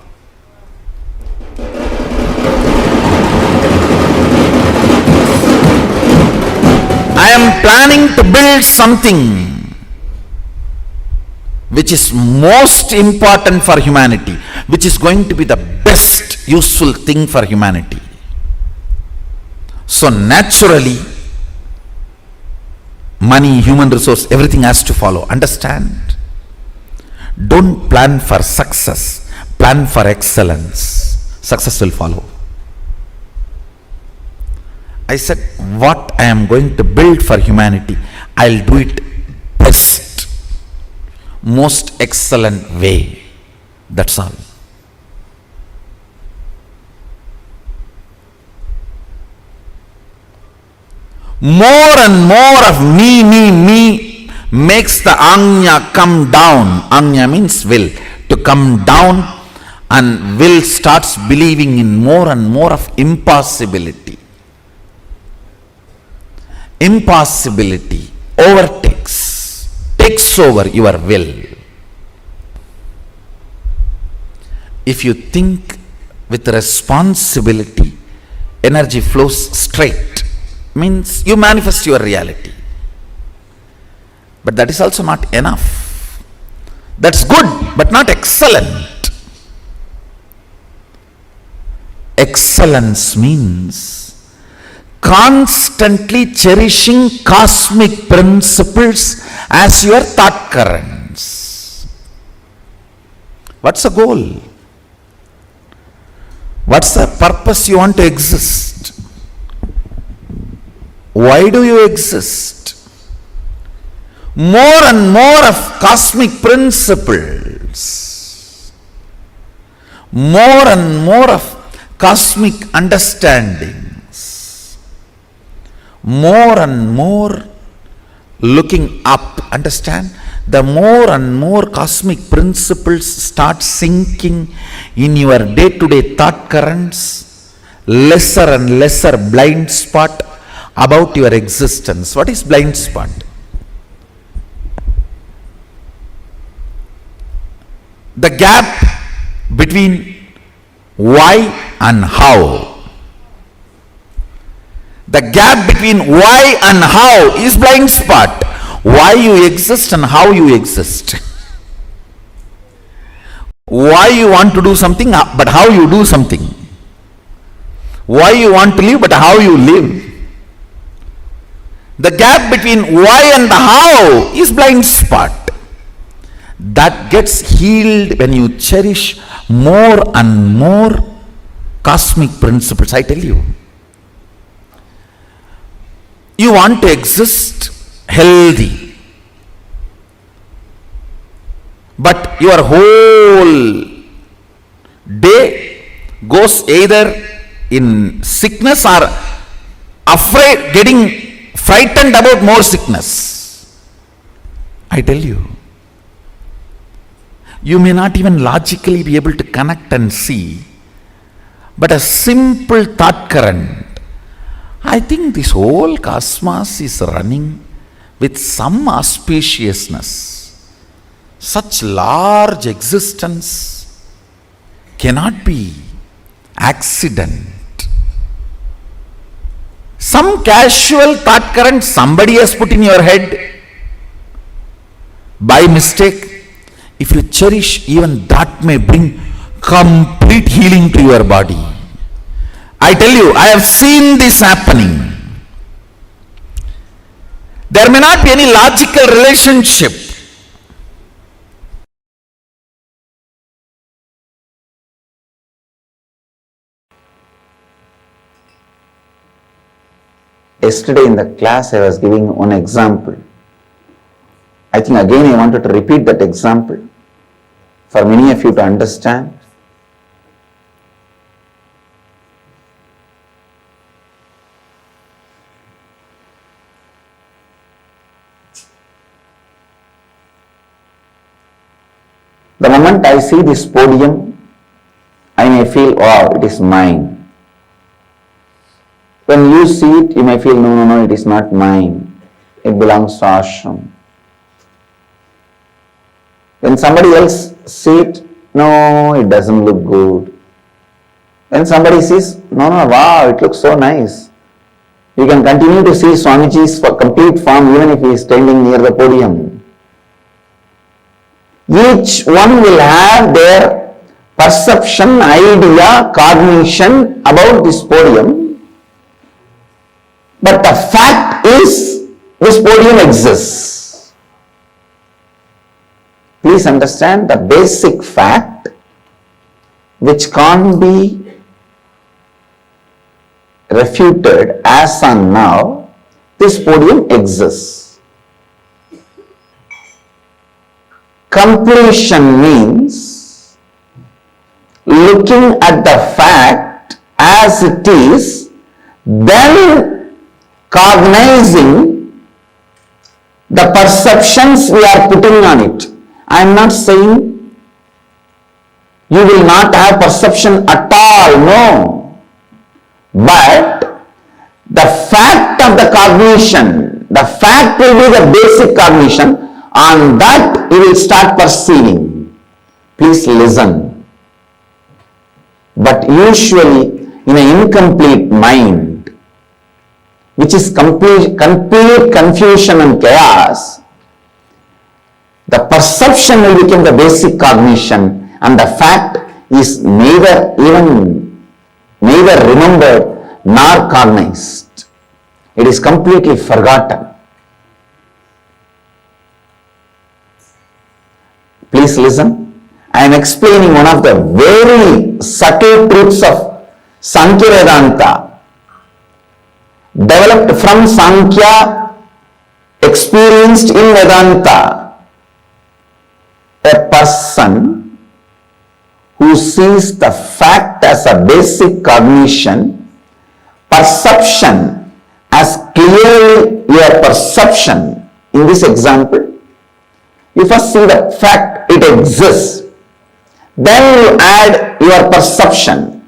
I am planning to build something which is most important for humanity, which is going to be the best useful thing for humanity. So naturally, money, human resource, everything has to follow. Understand? Don't plan for success, plan for excellence. Success will follow. I said, what I am going to build for humanity, I'll do it best, most excellent way. That's all. More and more of me makes the Anya come down. Anya means will. To come down, and will starts believing in more and more of impossibility. Impossibility takes over your will. If you think with responsibility, energy flows straight. Means you manifest your reality. But that is also not enough. That's good, but not excellent. Excellence means constantly cherishing cosmic principles as your thought currents. What's the goal? What's the purpose you want to exist? Why do you exist? More and more of cosmic principles, more and more of cosmic understandings, more and more looking up. Understand? The more and more cosmic principles start sinking in your day-to-day thought currents, lesser and lesser blind spot, about your existence. What is blind spot? The gap between why and how. The gap between why and how is blind spot. Why you exist and how you exist. Why you want to do something, but how you do something. Why you want to live, but how you live. The gap between why and the how is blind spot. That gets healed when you cherish more and more cosmic principles, I tell you. You want to exist healthy, but your whole day goes either in sickness or afraid, getting frightened about more sickness. I tell you, you may not even logically be able to connect and see, but a simple thought current. I think this whole cosmos is running with some auspiciousness. Such large existence cannot be accident. Some casual thought current somebody has put in your head by mistake. If you cherish, even that may bring complete healing to your body. I tell you, I have seen this happening. There may not be any logical relationship. Yesterday in the class I was giving one example. I think again I wanted to repeat that example for many of you to understand. The moment I see this podium, I may feel, wow, it is mine. When you see it, you may feel, no, it is not mine. It belongs to ashram. When somebody else sees it, no, it doesn't look good. When somebody sees, no, wow, it looks so nice. You can continue to see Swamiji's complete form even if he is standing near the podium. Each one will have their perception, idea, cognition about this podium. But the fact is, this podium exists. Please understand the basic fact which can't be refuted as on now. This podium exists. Completion means looking at the fact as it is, then cognizing the perceptions we are putting on it. I am not saying you will not have perception at all, no. But the fact of the cognition, the fact will be the basic cognition. On that you will start perceiving. Please listen. But usually in an incomplete mind, which is complete confusion and chaos, the perception will become the basic cognition and the fact is neither remembered nor cognized. It is completely forgotten. Please listen. I am explaining one of the very subtle truths of Sankhya Vedanta, developed from Sankhya, experienced in Vedanta. A person who sees the fact as a basic cognition, perception as clearly your perception. In this example, you first see the fact it exists, then you add your perception.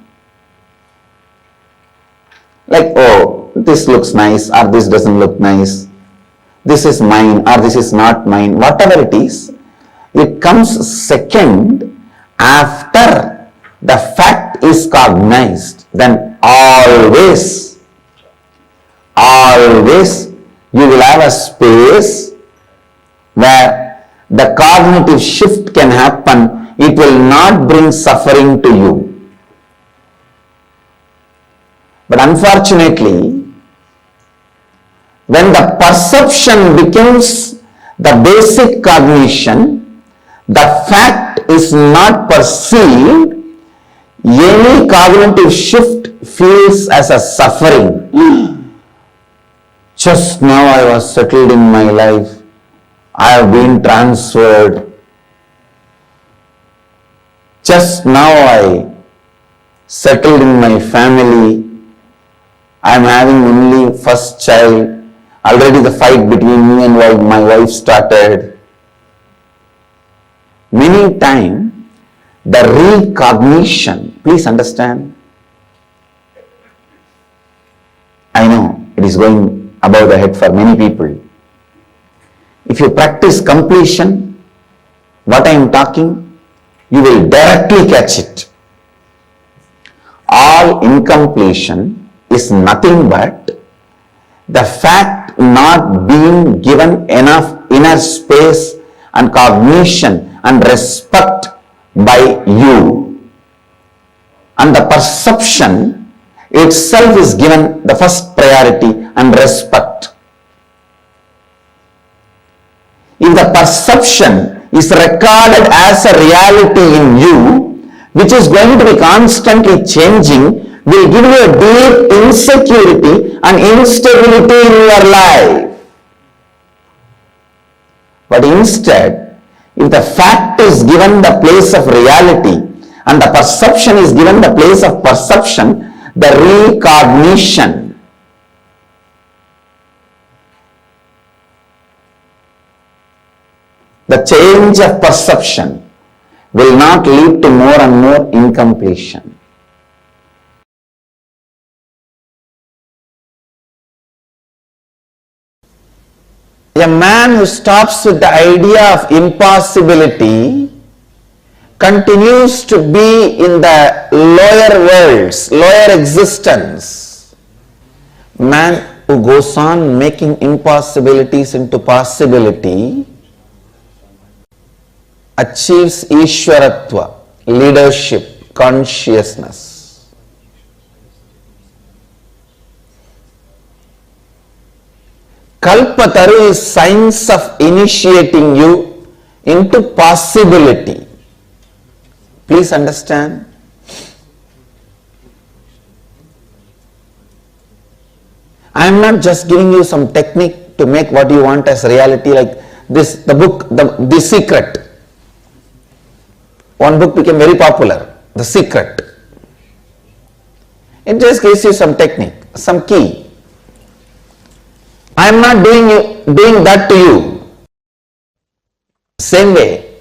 Like, oh, this looks nice or this doesn't look nice, this is mine or this is not mine, whatever it is, it comes second after the fact is cognized. Then always you will have a space where the cognitive shift can happen. It will not bring suffering to you. But unfortunately, when the perception becomes the basic cognition, the fact is not perceived, any cognitive shift feels as a suffering. Just now I was settled in my life. I have been transferred. Just now I settled in my family. I am having only first child. Already the fight between me and my wife started. Many times the recognition, please understand, I know it is going above the head for many people. If you practice completion, what I am talking, you will directly catch it. All incompletion is nothing but the fact not being given enough inner space and cognition and respect by you. And the perception itself is given the first priority and respect. If the perception is recorded as a reality in you, which is going to be constantly changing, will give you a deep insecurity and instability in your life. But instead, if the fact is given the place of reality and the perception is given the place of perception, the recognition, the change of perception will not lead to more and more incompletion. A man who stops with the idea of impossibility continues to be in the lower worlds, lower existence. Man who goes on making impossibilities into possibility achieves Ishwaratva, leadership, consciousness. Kalpataru is science of initiating you into possibility. Please understand. I am not just giving you some technique to make what you want as reality, like this, the book, The Secret. One book became very popular, The Secret. It just gives you some technique, some key. I am not doing that to you. Same way,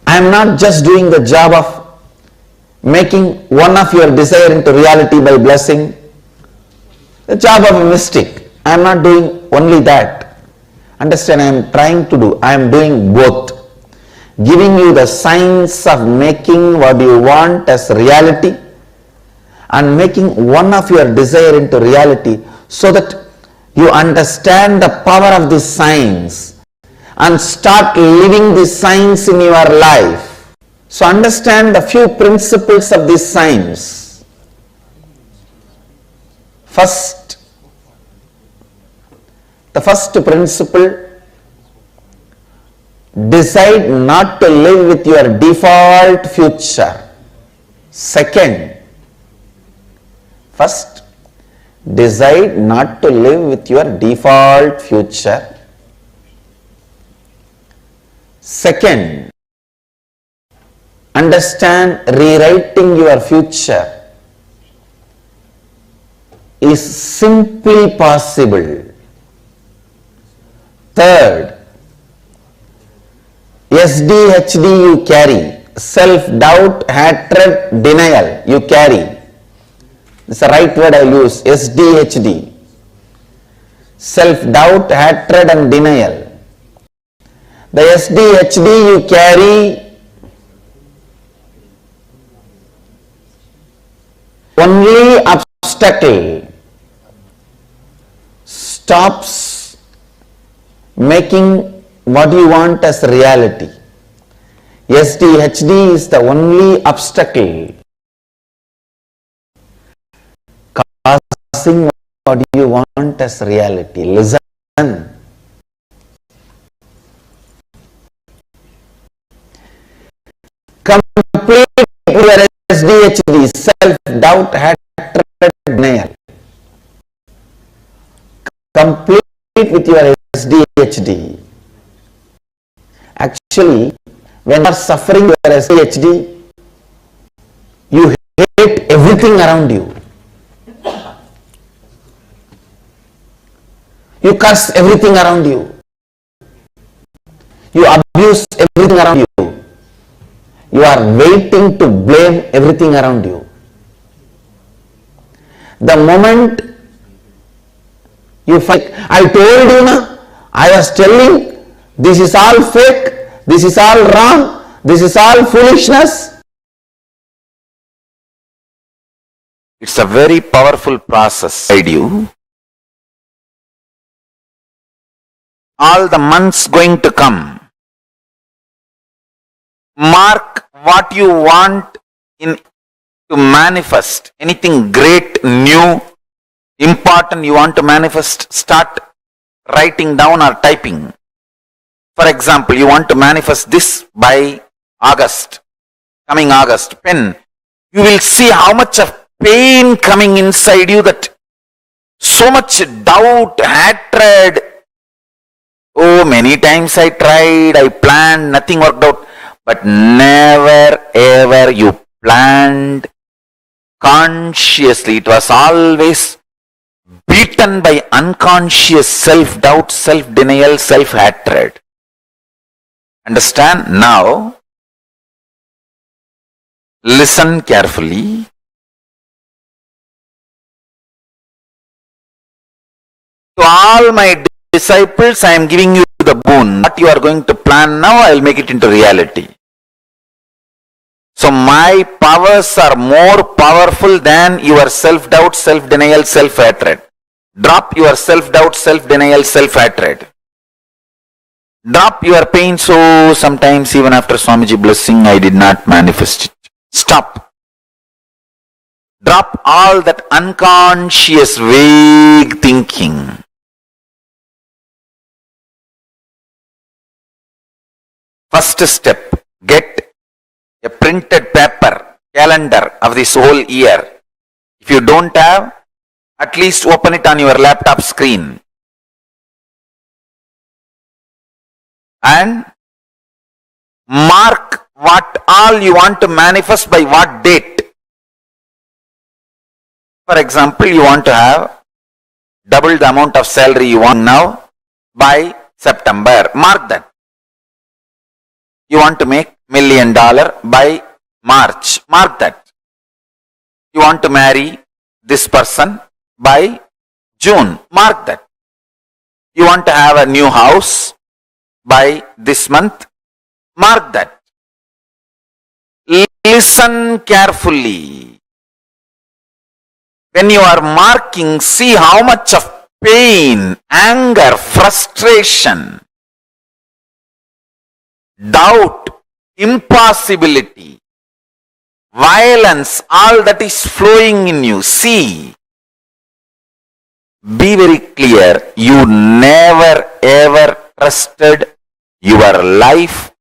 I am not just doing the job of making one of your desire into reality by blessing. The job of a mystic. I am not doing only that. Understand, I am trying to do, I am doing both. Giving you the science of making what you want as reality and making one of your desire into reality so that you understand the power of this science and start living this science in your life. So understand the few principles of this science. First, the first principle, decide not to live with your default future. Second, first, decide not to live with your default future. Second, understand rewriting your future is simply possible. Third, SDHD you carry, self-doubt, hatred, denial you carry. It's the right word I use, SDHD. Self-doubt, hatred and denial. The SDHD you carry only obstacle stops making what you want as reality. SDHD is the only obstacle causing what you want as reality. Listen. Complete your SDHD, self-doubt, hatred, denial. Complete with your SDHD. Actually, when you are suffering your SDHD, you hate everything around you. You curse everything around you. You abuse everything around you. You are waiting to blame everything around you. The moment you find, I told you na, I was telling, this is all fake, this is all wrong, this is all foolishness. It's a very powerful process inside you. All the months going to come, mark what you want to manifest. Anything great, new, important you want to manifest, start writing down or typing. For example, you want to manifest this by August, coming August, pen. You will see how much of pain coming inside you, that so much doubt, hatred. Oh, many times I tried, I planned, nothing worked out. But never ever you planned consciously. It was always beaten by unconscious self-doubt, self-denial, self-hatred. Understand? Now, listen carefully. To all my disciples, I am giving you the boon. What you are going to plan now, I will make it into reality. So my powers are more powerful than your self-doubt, self-denial, self-hatred. Drop your self-doubt, self-denial, self-hatred. Drop your pain. So sometimes even after Swamiji blessing, I did not manifest it. Stop. Drop all that unconscious, vague thinking. First step, get a printed paper, calendar of this whole year. If you don't have, at least open it on your laptop screen. And mark what all you want to manifest by what date. For example, you want to have double the amount of salary you want now by September. Mark that. You want to make $1 million by March. Mark that. You want to marry this person by June. Mark that. You want to have a new house by this month. Mark that. Listen carefully. When you are marking, see how much of pain, anger, frustration, doubt, impossibility, violence, all that is flowing in you. See, be very clear, you never ever trusted your life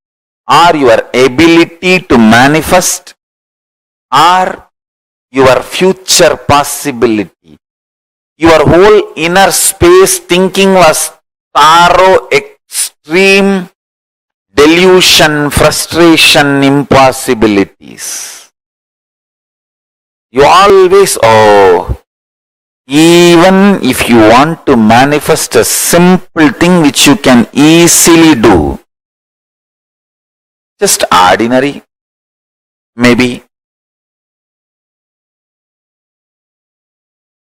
or your ability to manifest or your future possibility. Your whole inner space thinking was thorough, extreme, delusion, frustration, impossibilities. You always, even if you want to manifest a simple thing which you can easily do, just ordinary, maybe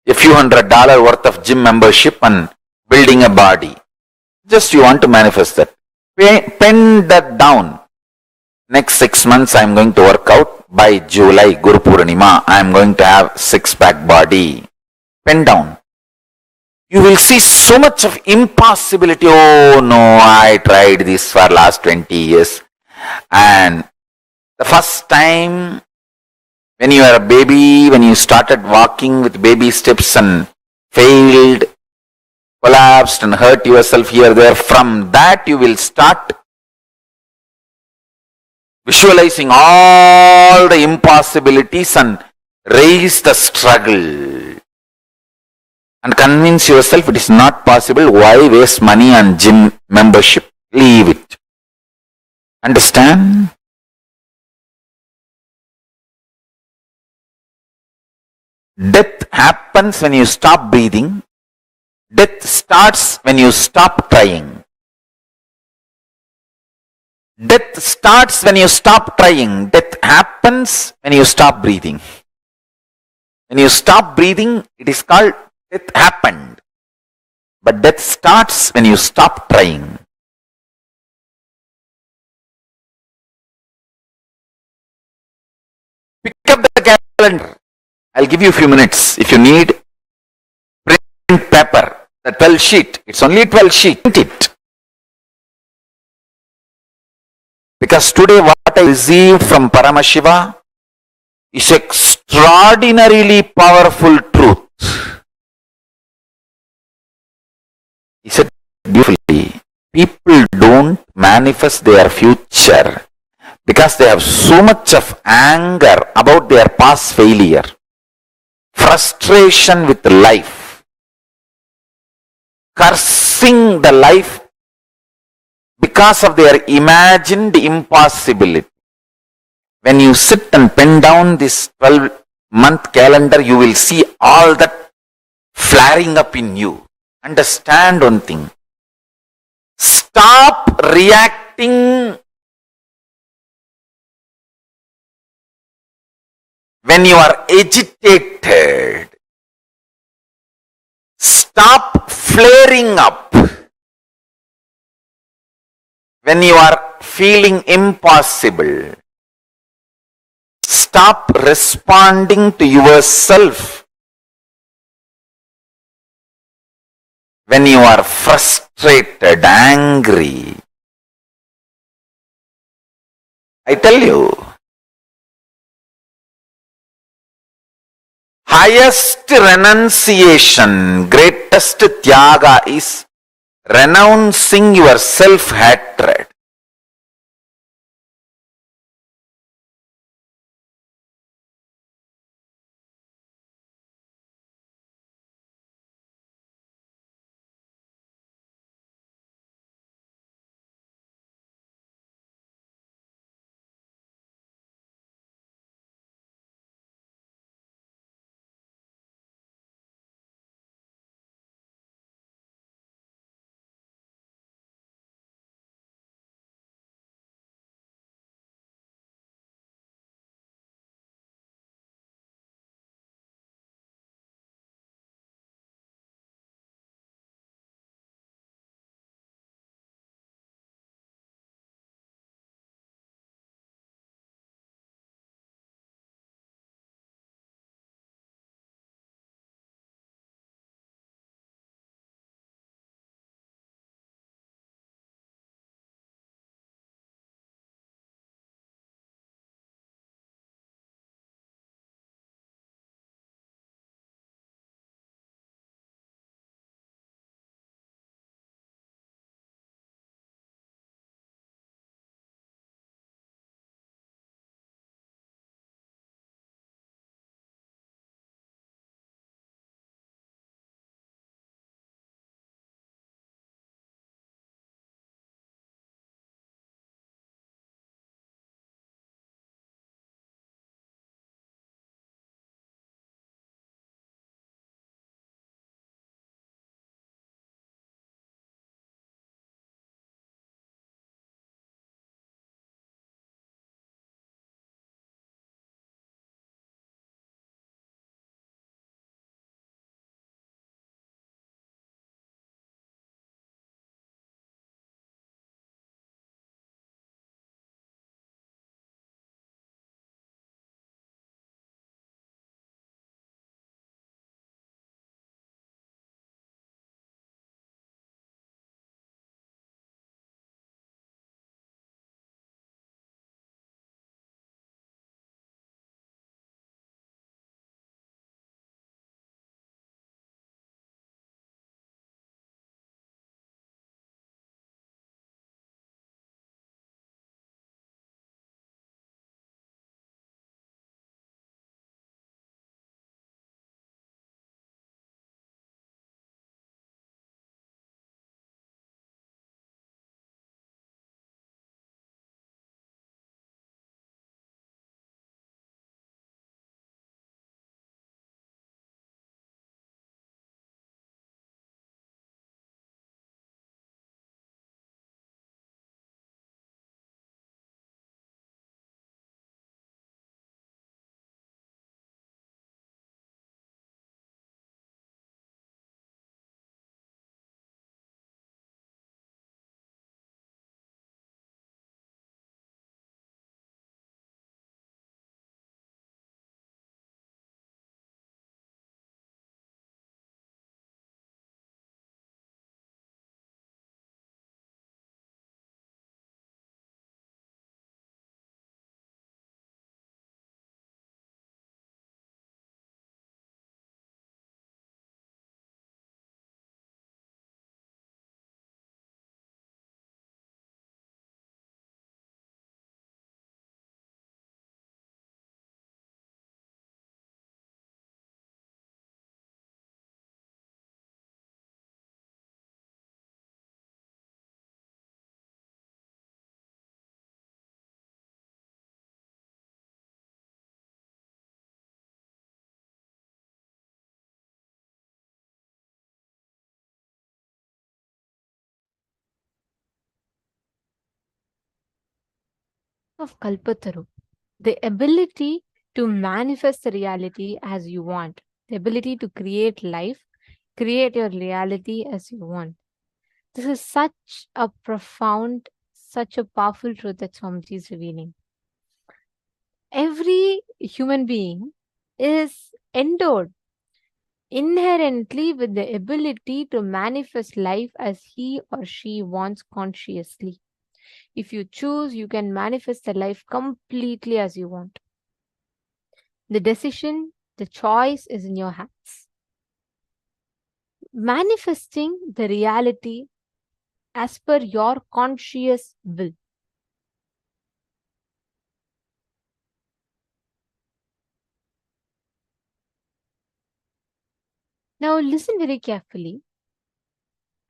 a few $100 worth of gym membership and building a body. Just you want to manifest that. Pen that down. Next 6 months I am going to work out. By July, Guru Purnima, I am going to have six-pack body. Pen down. You will see so much of impossibility. Oh no, I tried this for last 20 years. And the first time when you were a baby, when you started walking with baby steps and failed, collapsed and hurt yourself here, there, from that you will start visualizing all the impossibilities and raise the struggle and convince yourself it is not possible. Why waste money on gym membership? Leave it. Understand? Death happens when you stop breathing. Death starts when you stop trying. Death starts when you stop trying. Death happens when you stop breathing. When you stop breathing, it is called death happened. But death starts when you stop trying. Pick up the calendar. I'll give you a few minutes. If you need, print paper, the 12 sheet. It's only 12 sheet. Print it. Because today what I received from Paramashiva is extraordinarily powerful truth. He said beautifully, people don't manifest their future because they have so much of anger about their past failure, frustration with life, cursing the life because of their imagined impossibility. When you sit and pen down this 12-month calendar, you will see all that flaring up in you. Understand one thing. Stop reacting when you are agitated. Stop flaring up when you are feeling impossible. Stop responding to yourself when you are frustrated, angry. I tell you, highest renunciation, greatest tyaga is renouncing your self-hatred. of Kalpataru, the ability to manifest the reality as you want, the ability to create life, create your reality as you want. This is such a profound, such a powerful truth that Swamiji is revealing. Every human being is endowed inherently with the ability to manifest life as he or she wants consciously. If you choose, you can manifest the life completely as you want. The decision, the choice is in your hands. Manifesting the reality as per your conscious will. Now listen very carefully.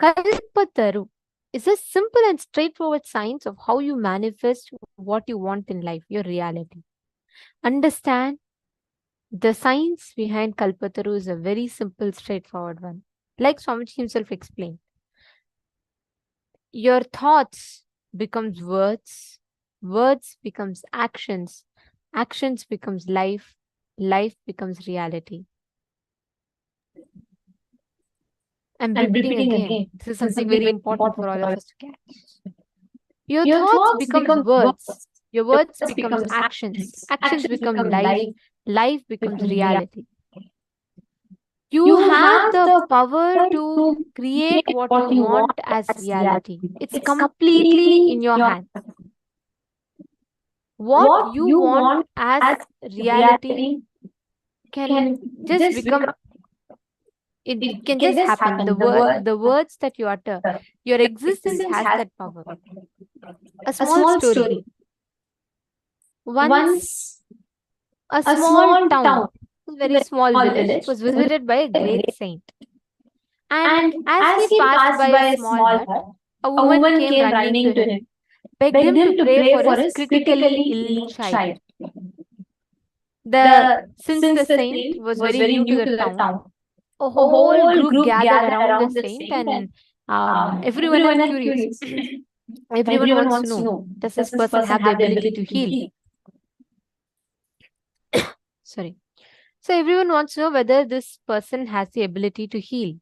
Kalpataru is a simple and straightforward science of how you manifest what you want in life, your reality. Understand, the science behind Kalpataru is a very simple, straightforward one. Like Swamiji himself explained. Your thoughts becomes words, words becomes actions, actions becomes life, life becomes reality. I'm repeating again. This is something very important for all of us to catch. Your thoughts becomes words. Your words becomes actions. Actions become life. Life becomes reality. You have the power to create what you want as reality. It's completely in your hands. What you want as reality can just become, it can just happen. The words that you utter, your existence has that power. A small story. Once a small town, a very small village, was visited by a great saint. And as he passed by a small hut, a woman came running to him, begged him to pray for his critically ill child. Since the saint was very new to the town, a whole group gathered around the saint, and everyone is curious. Everyone wants to know, does this person have the ability to heal? Sorry. So everyone wants to know whether this person has the ability to heal.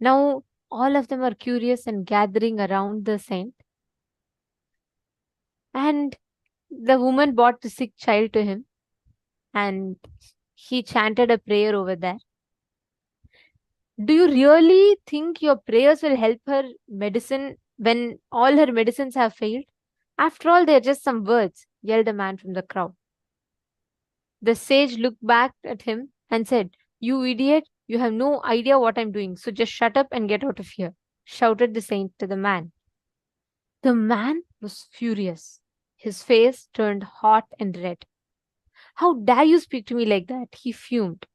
Now, all of them are curious and gathering around the saint. And the woman brought the sick child to him, and he chanted a prayer over there. Do you really think your prayers will help her medicine when all her medicines have failed? After all, they are just some words, yelled a man from the crowd. The sage looked back at him and said, "You idiot, you have no idea what I'm doing, so just shut up and get out of here," shouted the saint to the man. The man was furious. His face turned hot and red. "How dare you speak to me like that?" he fumed.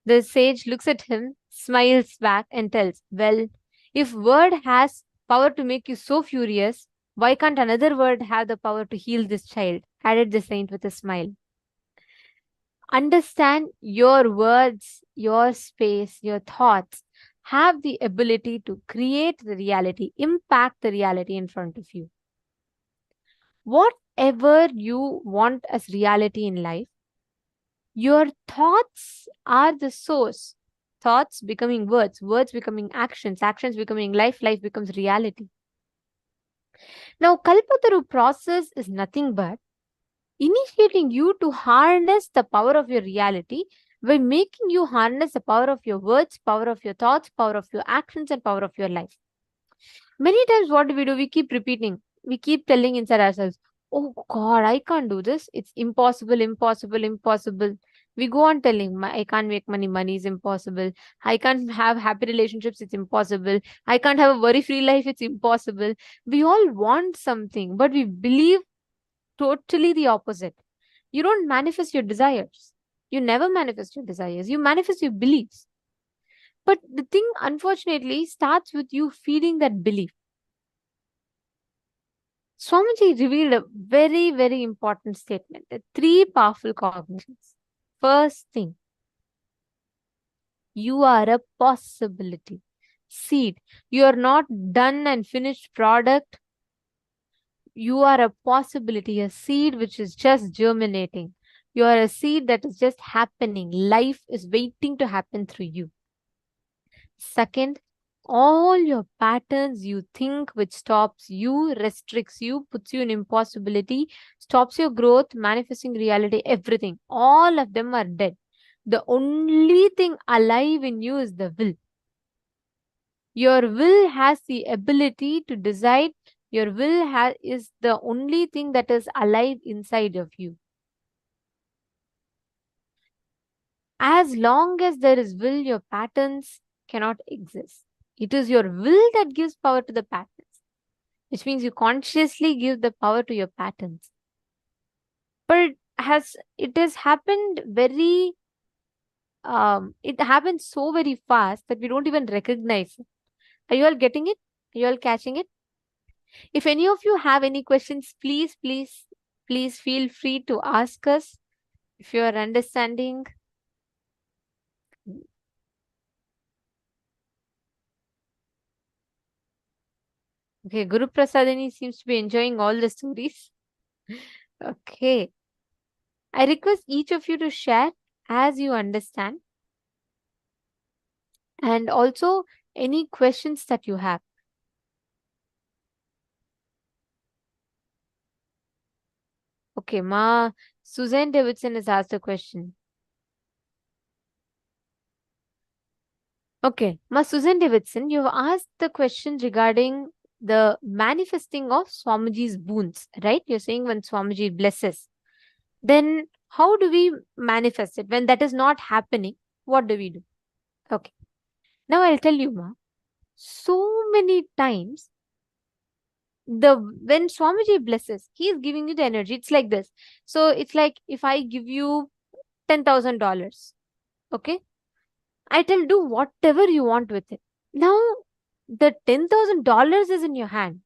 The sage looks at him, smiles back, and tells, "Well, if word has power to make you so furious, why can't another word have the power to heal this child?" added the saint with a smile. Understand, your words, your space, your thoughts have the ability to create the reality, impact the reality in front of you. Whatever you want as reality in life, your thoughts are the source. Thoughts becoming words, words becoming actions, actions becoming life, life becomes reality. Now, Kalpataru process is nothing but initiating you to harness the power of your reality by making you harness the power of your words, power of your thoughts, power of your actions, and power of your life. Many times what do? We keep repeating. We keep telling inside ourselves, "Oh God, I can't do this. It's impossible, impossible, impossible." We go on telling, "I can't make money. Money is impossible. I can't have happy relationships. It's impossible. I can't have a worry-free life. It's impossible." We all want something, but we believe totally the opposite. You don't manifest your desires. You never manifest your desires. You manifest your beliefs. But the thing, unfortunately, starts with you feeding that belief. Swamiji revealed a very, very important statement. The 3 powerful cognitions. First thing, you are a possibility. Seed. You are not done and finished product. You are a possibility, a seed which is just germinating. You are a seed that is just happening. Life is waiting to happen through you. Second, all your patterns you think which stops you, restricts you, puts you in impossibility, stops your growth, manifesting reality, everything. All of them are dead. The only thing alive in you is the will. Your will has the ability to decide. Your will is the only thing that is alive inside of you. As long as there is will, your patterns cannot exist. It is your will that gives power to the patterns, which means you consciously give the power to your patterns. But it has happened very, it happens so very fast that we don't even recognize it. Are you all getting it? Are you all catching it? If any of you have any questions, please feel free to ask us. If you are understanding. Okay, Guru Prasadini seems to be enjoying all the stories. Okay. I request each of you to share as you understand. And also any questions that you have. Okay, Suzanne Davidson has asked a question. Okay, Suzanne Davidson, you have asked the question regarding the manifesting of Swamiji's boons, right? You're saying when Swamiji blesses, then how do we manifest it? When that is not happening, what do we do? Okay. Now I'll tell you, so many times, when Swamiji blesses, he is giving you the energy. It's like this. So it's like if I give you $10,000, okay? I tell do whatever you want with it. Now, the $10,000 is in your hand.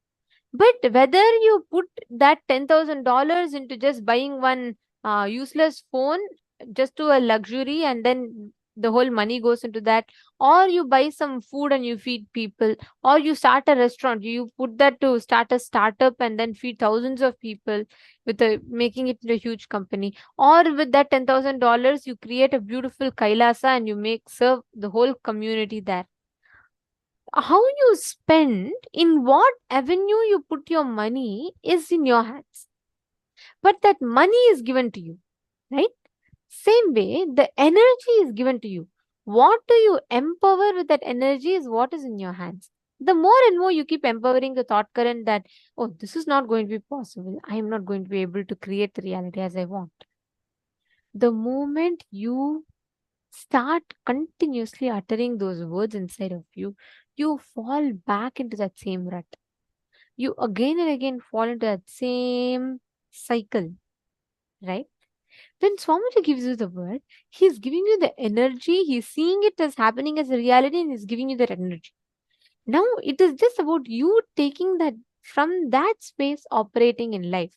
But whether you put that $10,000 into just buying one useless phone just to a luxury and then the whole money goes into that, or you buy some food and you feed people, or you start a restaurant, you put that to start a startup and then feed thousands of people with making it into a huge company, or with that $10,000 you create a beautiful KAILASA and you serve the whole community there. How you spend, in what avenue you put your money is in your hands. But that money is given to you, right? Same way, the energy is given to you. What do you empower with that energy is what is in your hands. The more and more you keep empowering the thought current that, oh, this is not going to be possible. I am not going to be able to create the reality as I want. The moment you start continuously uttering those words inside of you, you fall back into that same rut. You again and again fall into that same cycle, right? When Swamiji gives you the word, he's giving you the energy, he's seeing it as happening as a reality and he's giving you that energy. Now, it is just about you taking that from that space operating in life.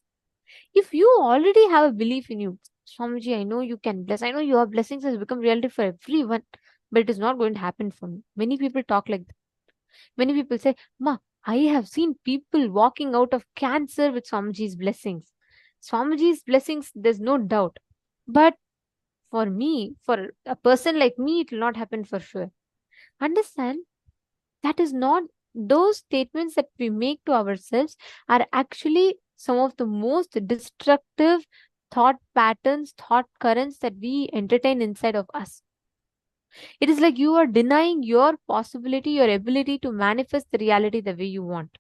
If you already have a belief in you, Swamiji, I know you can bless. I know your blessings has become reality for everyone, but it is not going to happen for me. Many people talk like that. Many people say, Ma, I have seen people walking out of cancer with Swamiji's blessings. Swamiji's blessings, there's no doubt. But for me, for a person like me, it will not happen for sure. Understand, that is not, those statements that we make to ourselves are actually some of the most destructive thought patterns, thought currents that we entertain inside of us. It is like you are denying your possibility, your ability to manifest the reality the way you want.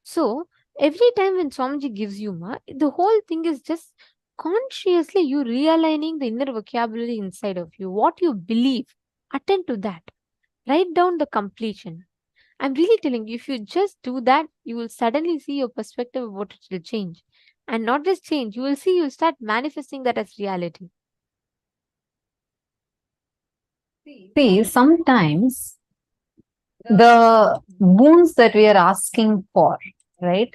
So, every time when Swamiji gives you, the whole thing is just consciously you realigning the inner vocabulary inside of you. What you believe, attend to that. Write down the completion. I'm really telling you, if you just do that, you will suddenly see your perspective of what it will change. And not just change, you will see, you'll start manifesting that as reality. See, sometimes the boons that we are asking for, right?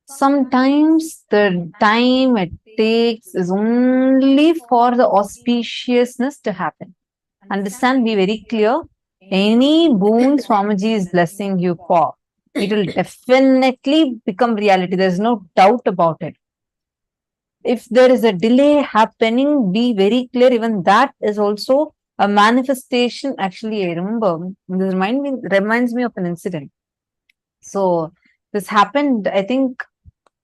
Sometimes the time it takes is only for the auspiciousness to happen. Understand, be very clear. Any boon Swamiji is blessing you for, It will definitely become reality. There's no doubt about it. If there is a delay happening, be very clear. Even that is also a manifestation. Actually, I remember, this reminds me of an incident. So this happened, I think,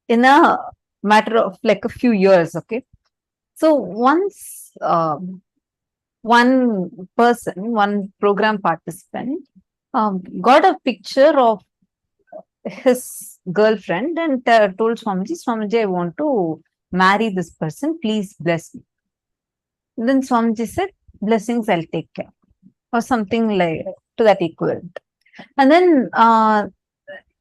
in a matter of like a few years. Okay. So once one person, one program participant, got a picture of his girlfriend and told Swamiji, I want to marry this person. Please bless me. Then Swamiji said, blessings, I'll take care. Or something like to that equivalent. And then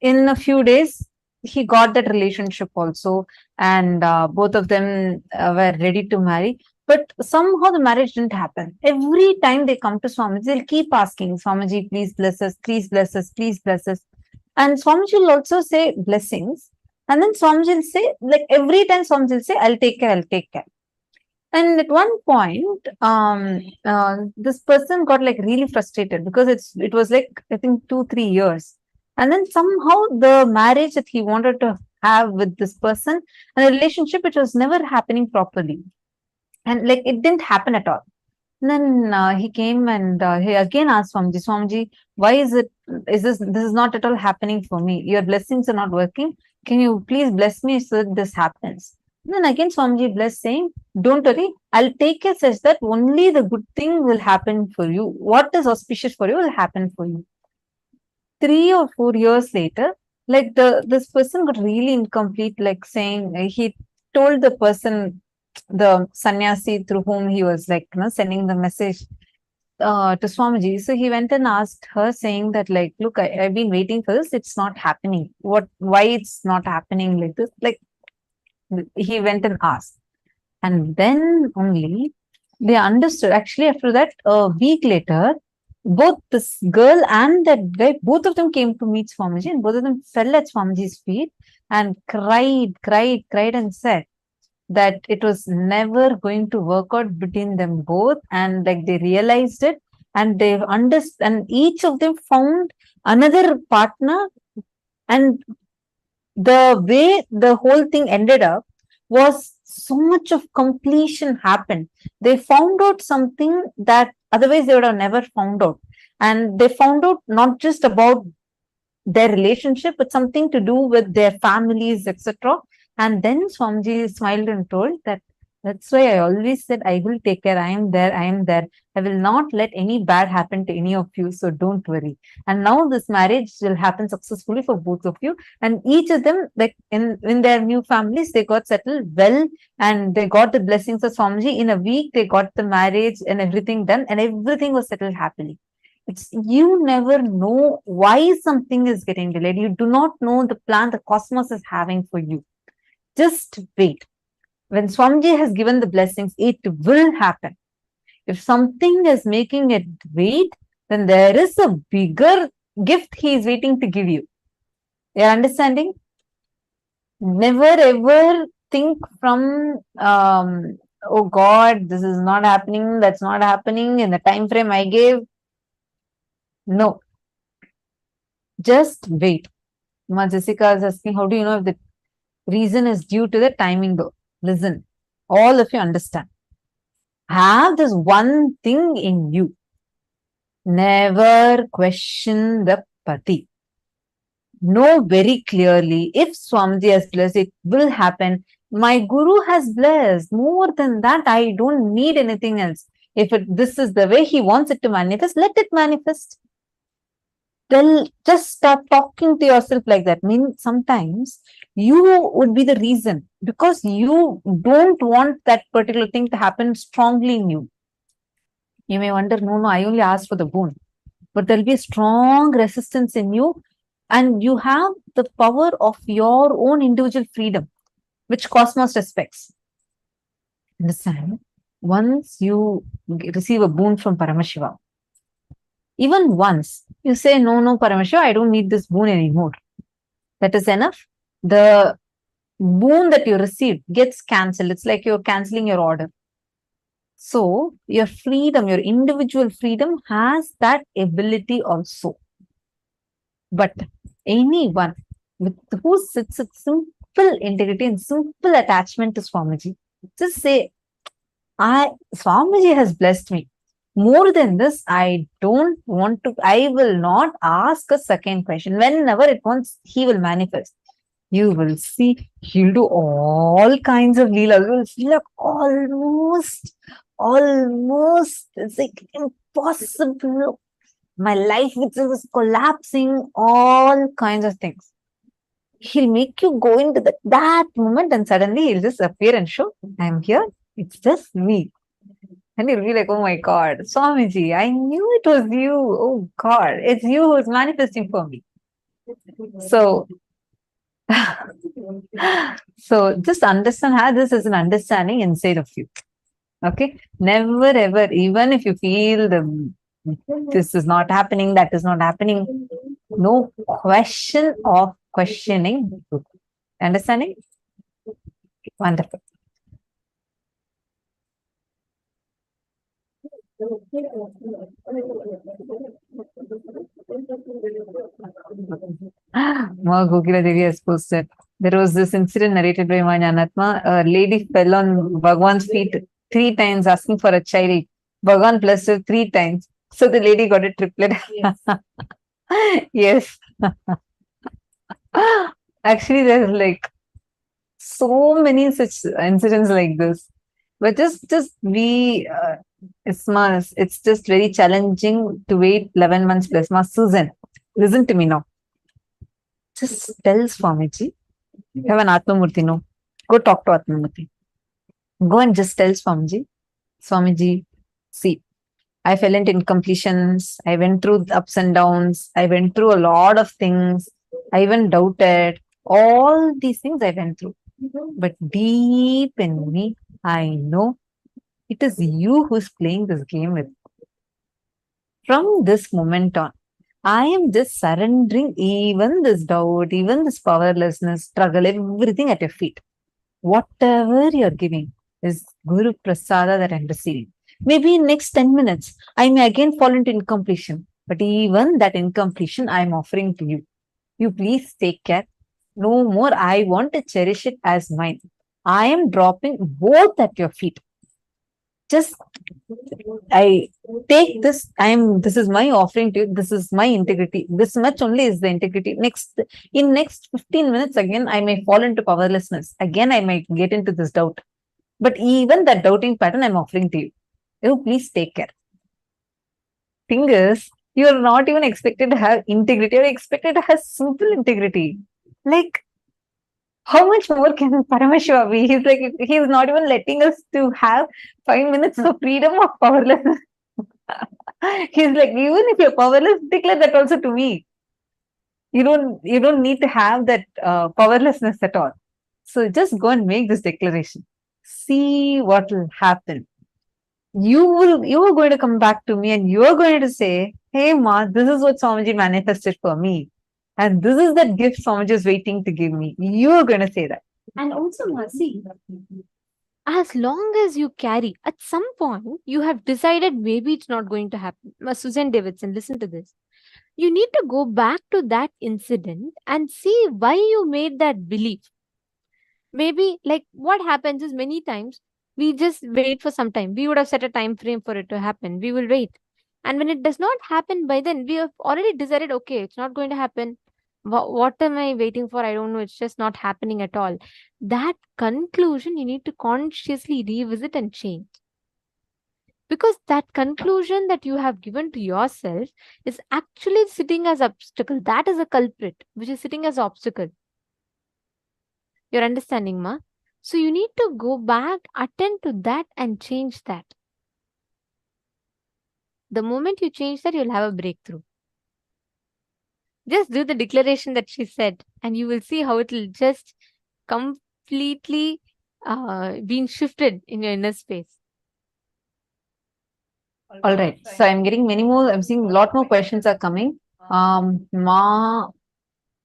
in a few days, he got that relationship also, and both of them were ready to marry. But somehow the marriage didn't happen. Every time they come to Swamiji, they'll keep asking, Swamiji, please bless us, please bless us, please bless us. And Swamiji will also say blessings. And then Swamiji will say, like every time Swamiji will say, I'll take care, I'll take care. And at one point, this person got like really frustrated because it was like, I think 2-3 years. And then somehow the marriage that he wanted to have with this person and the relationship, it was never happening properly. And like it didn't happen at all. And then he came and he again asked Swamiji, why is this is not at all happening for me? Your blessings are not working. Can you please bless me so that this happens? And then again Swamiji blessed, saying, don't worry, I'll take care such that only the good thing will happen for you. What is auspicious for you will happen for you. 3 or 4 years later, like this person got really incomplete, like saying, he told the person, the sannyasi through whom he was like, sending the message to Swamiji. So he went and asked her, saying that, like, look, I've been waiting for this. It's not happening. Why it's not happening like this? Like, he went and asked. And then only they understood. Actually, after that, a week later, both this girl and that guy, both of them came to meet Swamiji, and both of them fell at Swamiji's feet and cried and said that it was never going to work out between them both, and like they realized it, and they understood, and each of them found another partner. And the way the whole thing ended up was so much of completion happened. They found out something that otherwise they would have never found out. And they found out not just about their relationship, but something to do with their families, etc. And then Swamiji smiled and told that, that's why I always said, I will take care. I am there. I will not let any bad happen to any of you. So don't worry. And now this marriage will happen successfully for both of you. And each of them, like in their new families, they got settled well, and they got the blessings of Swamiji. In a week, they got the marriage and everything done, and everything was settled happily. You never know why something is getting delayed. You do not know the plan the cosmos is having for you. Just wait. When Swamiji has given the blessings, it will happen. If something is making it wait, then there is a bigger gift he is waiting to give you. You're understanding? Never ever think from, oh God, this is not happening, that's not happening in the time frame I gave. No. Just wait. Jessica is asking, how do you know if the reason is due to the timing though? Listen, all of you understand. Have this one thing in you. Never question the Pati. Know very clearly, if Swamiji has blessed, it will happen. My Guru has blessed. More than that, I don't need anything else. If this is the way he wants it to manifest, let it manifest. Just start talking to yourself like that. Sometimes you would be the reason, because you don't want that particular thing to happen strongly in you. You may wonder, no, I only asked for the boon. But there'll be a strong resistance in you, and you have the power of your own individual freedom, which cosmos respects. Understand? Once you receive a boon from Paramashivam, even once you say, no, Paramashiva, I don't need this boon anymore. That is enough. The boon that you received gets cancelled. It's like you're cancelling your order. So your freedom, your individual freedom has that ability also. But anyone who sits with simple integrity and simple attachment to Swamiji, just say, Swamiji has blessed me. More than this, I don't want to, I will not ask a second question. Whenever it wants, he will manifest. You will see, he'll do all kinds of leela. You will see like almost, it's like impossible. My life itself is collapsing, all kinds of things. He'll make you go into that moment, and suddenly he'll just appear and show, I'm here, it's just me. And you'll be like, oh my God, Swamiji, I knew it was you. Oh God, it's you who's manifesting for me. So, just understand how this is an understanding inside of you. Okay? Never ever, even if you feel this is not happening, that is not happening, no question of questioning. Understanding? Wonderful. Ma Gokila Devi has posted. There was this incident narrated by Manyanatma. A lady fell on Bhagwan's feet 3 times asking for a child. Bhagwan blessed her 3 times. So the lady got a triplet. Yes. Actually, there's like so many such incidents like this. But just be it's just very challenging to wait 11 months plus. Ma Susan, listen to me now. Just tell Swamiji, you have an Atmamurti, no? Go talk to Atmamurti. Go and just tell Swamiji, see, I fell into incompletions. I went through ups and downs. I went through a lot of things. I even doubted. All these things I went through. But deep in me, I know it is you who's playing this game with me. From this moment on, I am just surrendering even this doubt, even this powerlessness, struggle, everything at your feet. Whatever you're giving is Guru Prasada that I'm receiving. Maybe in next 10 minutes, I may again fall into incompletion. But even that incompletion, I'm offering to you. You please take care. No more. I want to cherish it as mine. I am dropping both at your feet. Just, I take this. This is my offering to you. This is my integrity. This much only is the integrity. In next 15 minutes, again, I may fall into powerlessness. Again, I might get into this doubt. But even that doubting pattern, I'm offering to you. You please take care. Thing is, you are not even expected to have integrity. You're expected to have simple integrity. Like, how much more can Paramashiva be? He's not even letting us to have 5 minutes of freedom of powerlessness. He's like, even if you're powerless, declare that also to me. You don't need to have that powerlessness at all. So just go and make this declaration. See what will happen. You are going to come back to me and you are going to say, hey Ma, this is what Swamiji manifested for me. And this is that gift Swamiji is waiting to give me. You are going to say that. And also, Masi, as long as you carry, at some point, you have decided maybe it's not going to happen. Susan Davidson, listen to this. You need to go back to that incident and see why you made that belief. Maybe like what happens is many times we just wait for some time. We would have set a time frame for it to happen. We will wait. And when it does not happen by then, we have already decided, okay, it's not going to happen. What am I waiting for? I don't know. It's just not happening at all. That conclusion, you need to consciously revisit and change. Because that conclusion that you have given to yourself is actually sitting as obstacle. That is a culprit, which is sitting as obstacle. You're understanding, Ma? So you need to go back, attend to that and change that. The moment you change that, you'll have a breakthrough. Just do the declaration that she said and you will see how it will just completely being shifted in your inner space. All right. So I'm getting many more. I'm seeing a lot more questions are coming. Ma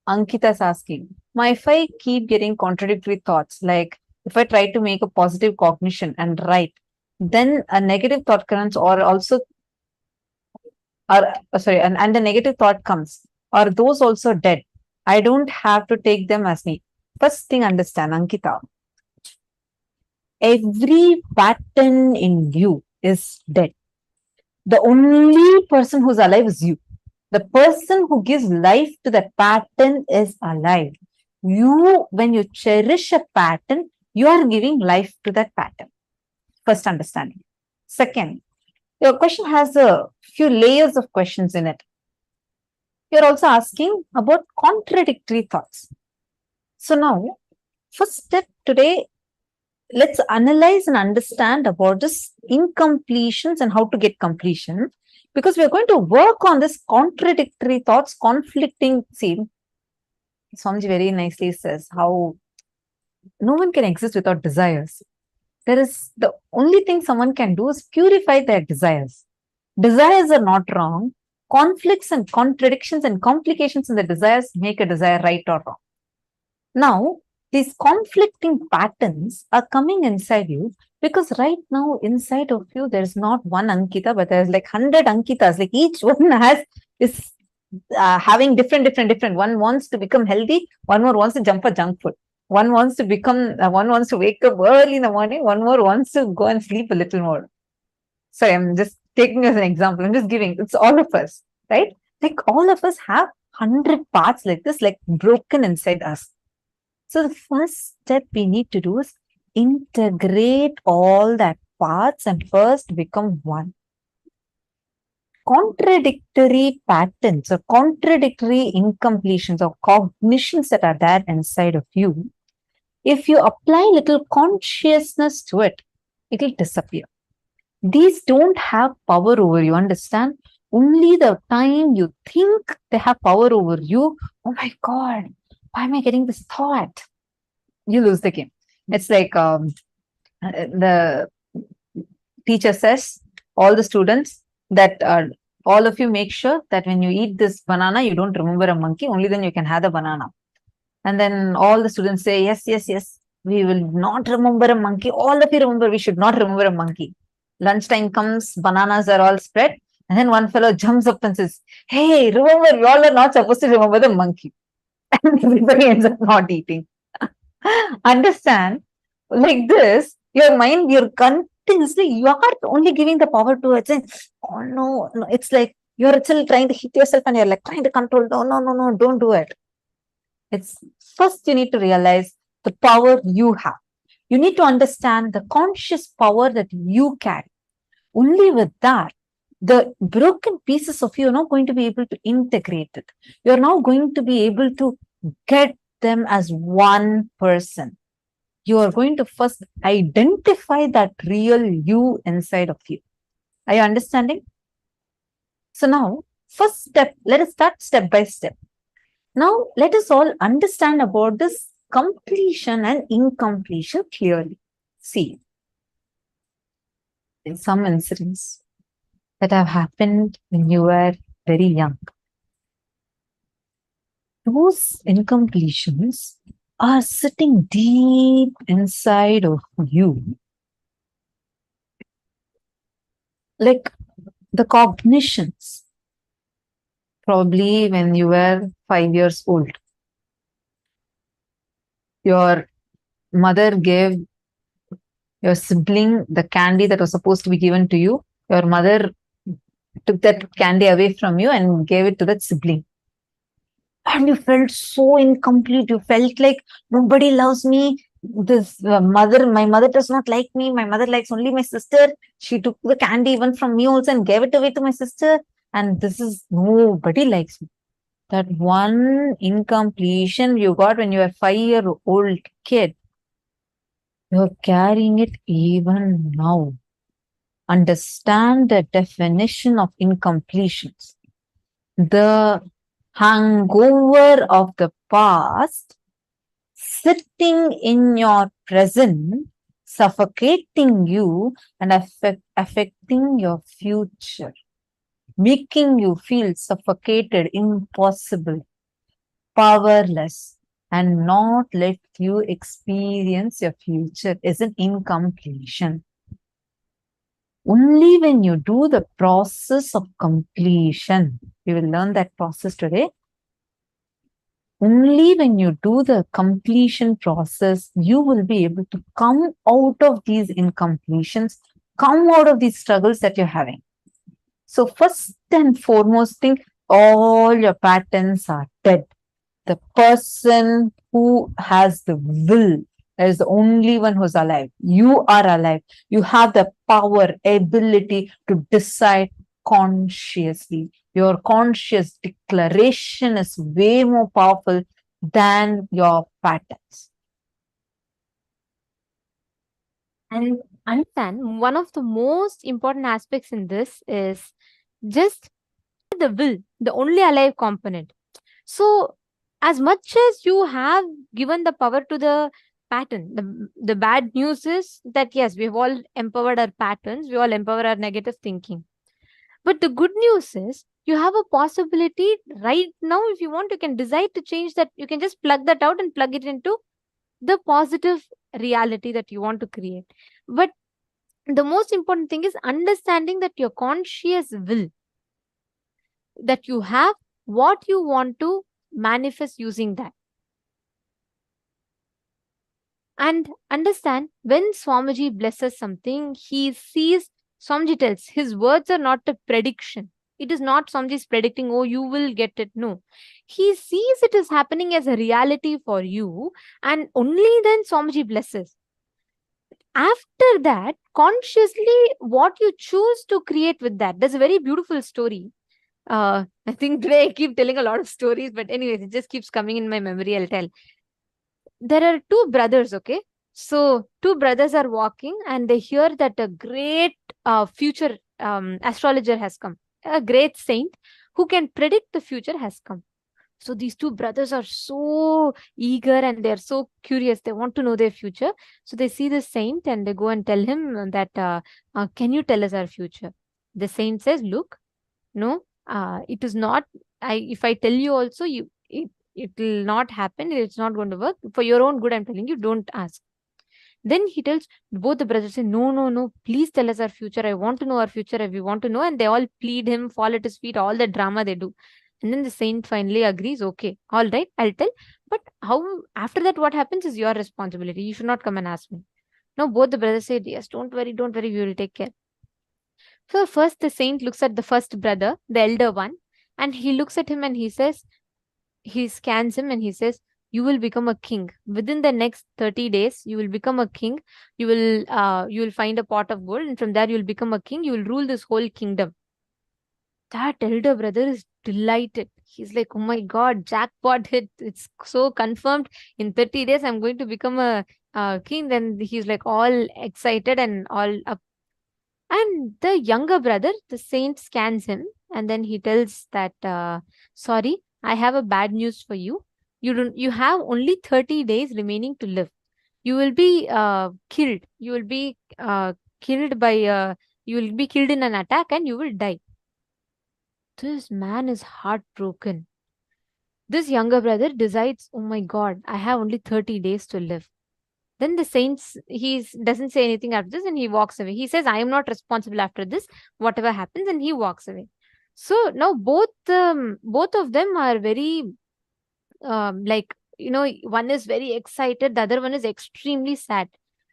Ankita's asking, if I keep getting contradictory thoughts, like if I try to make a positive cognition and write, then a negative thought comes and the negative thought comes. Are those also dead? I don't have to take them as me. First thing, understand, Ankita. Every pattern in you is dead. The only person who's alive is you. The person who gives life to that pattern is alive. You, when you cherish a pattern, you are giving life to that pattern. First understanding. Second, your question has a few layers of questions in it. You're also asking about contradictory thoughts. So now, first step today, let's analyze and understand about this incompletions and how to get completion. Because we're going to work on this contradictory thoughts, conflicting. See, Swamiji very nicely says how no one can exist without desires. There is the only thing someone can do is purify their desires. Desires are not wrong. Conflicts and contradictions and complications in the desires make a desire right or wrong. Now, these conflicting patterns are coming inside you because right now inside of you, there's not one Ankita, but there's like 100 Ankitas. Like each one is having different. One wants to become healthy. One more wants to jump for junk food. One wants to one wants to wake up early in the morning. One more wants to go and sleep a little more. Sorry, I'm just taking as an example. I'm just giving. It's all of us, right? Like all of us have 100 parts like this, like broken inside us. So the first step we need to do is integrate all that parts and first become one. Contradictory patterns or contradictory incompletions or cognitions that are there inside of you, if you apply little consciousness to it, it will disappear. These don't have power over you, understand? Only the time you think they have power over you, oh my God, why am I getting this thought? You lose the game. It's like the teacher says, all the students that all of you make sure that when you eat this banana, you don't remember a monkey, only then you can have the banana. And then all the students say, yes, we will not remember a monkey. All of you remember, we should not remember a monkey. Lunchtime comes, bananas are all spread. And then one fellow jumps up and says, hey, remember, you all are not supposed to remember the monkey. And everybody ends up not eating. Understand? Like this, your mind, you're continuously, you are only giving the power to it. Saying, oh no, it's like you're still trying to hit yourself and you're like trying to control. No, don't do it. It's first you need to realize the power you have. You need to understand the conscious power that you carry. Only with that, the broken pieces of you are not going to be able to integrate it. You're now going to be able to get them as one person. You are going to first identify that real you inside of you. Are you understanding? So now, first step, let us start step by step. Now, let us all understand about this completion and incompletion clearly. See, in some incidents that have happened when you were very young, those incompletions are sitting deep inside of you. Like the cognitions, probably when you were 5 years old. Your mother gave your sibling the candy that was supposed to be given to you. Your mother took that candy away from you and gave it to that sibling. And you felt so incomplete. You felt like nobody loves me. My mother does not like me. My mother likes only my sister. She took the candy even from me also and gave it away to my sister. And this is nobody likes me. That one incompletion you got when you were a 5-year-old kid, you're carrying it even now. Understand the definition of incompletions. The hangover of the past sitting in your present, suffocating you and affecting your future, making you feel suffocated, impossible, powerless, and not let you experience your future is an incompletion. Only when you do the process of completion, we will learn that process today. only when you do the completion process, you will be able to come out of these incompletions, come out of these struggles that you're having. So first and foremost thing, all your patterns are dead. The person who has the will is the only one who's alive. You are alive. You have the power, ability to decide consciously. Your conscious declaration is way more powerful than your patterns. And understand, one of the most important aspects in this is just the will, the only alive component. So as much as you have given the power to the pattern, the bad news is that yes, we have all empowered our patterns, we all empower our negative thinking. But the good news is you have a possibility right now. If you want, you can decide to change that. You can just plug that out and plug it into the positive reality that you want to create. But the most important thing is understanding that your conscious will, that you have what you want to manifest using that. And understand, when Swamiji blesses something, he sees, Swamiji tells, his words are not a prediction. It is not Swamiji's predicting, oh, you will get it. No. He sees it is happening as a reality for you, and only then Swamiji blesses. After that, consciously, what you choose to create with that. There's a very beautiful story. I think today I keep telling a lot of stories, but anyways, it just keeps coming in my memory. I'll tell. There are two brothers, okay? So two brothers are walking and they hear that a great future astrologer has come. A great saint who can predict the future has come. So these two brothers are so eager and they're so curious. They want to know their future. So they see the saint and they go and tell him that, can you tell us our future? The saint says, look, no, it is not. If I tell you also, it will not happen. It's not going to work. For your own good, I'm telling you, don't ask. Then he tells, both the brothers say, no, please tell us our future. I want to know our future. We want to know. And they all plead him, fall at his feet, all the drama they do. And then the saint finally agrees, okay, all right, I'll tell. But how, after that, what happens is your responsibility. You should not come and ask me. Now, both the brothers say, yes, don't worry, we will take care. So first the saint looks at the first brother, the elder one, and he looks at him and he says, he scans him and he says, you will become a king. Within the next 30 days, you will become a king. You will find a pot of gold, and from there you will become a king. You will rule this whole kingdom. That elder brother is delighted. He's like, oh my God, jackpot hit. It's so confirmed. In 30 days, I'm going to become a king. Then he's like all excited and all up. And the younger brother, the saint, scans him and then he tells that, sorry, I have a bad news for you. You have only 30 days remaining to live. You will be killed. You will be killed by, you will be killed in an attack and you will die. This man is heartbroken. This younger brother decides, oh my God, I have only 30 days to live. Then the saints, he doesn't say anything after this and he walks away. He says, I am not responsible after this, whatever happens, and he walks away. So now both of them are very, one is very excited, the other one is extremely sad.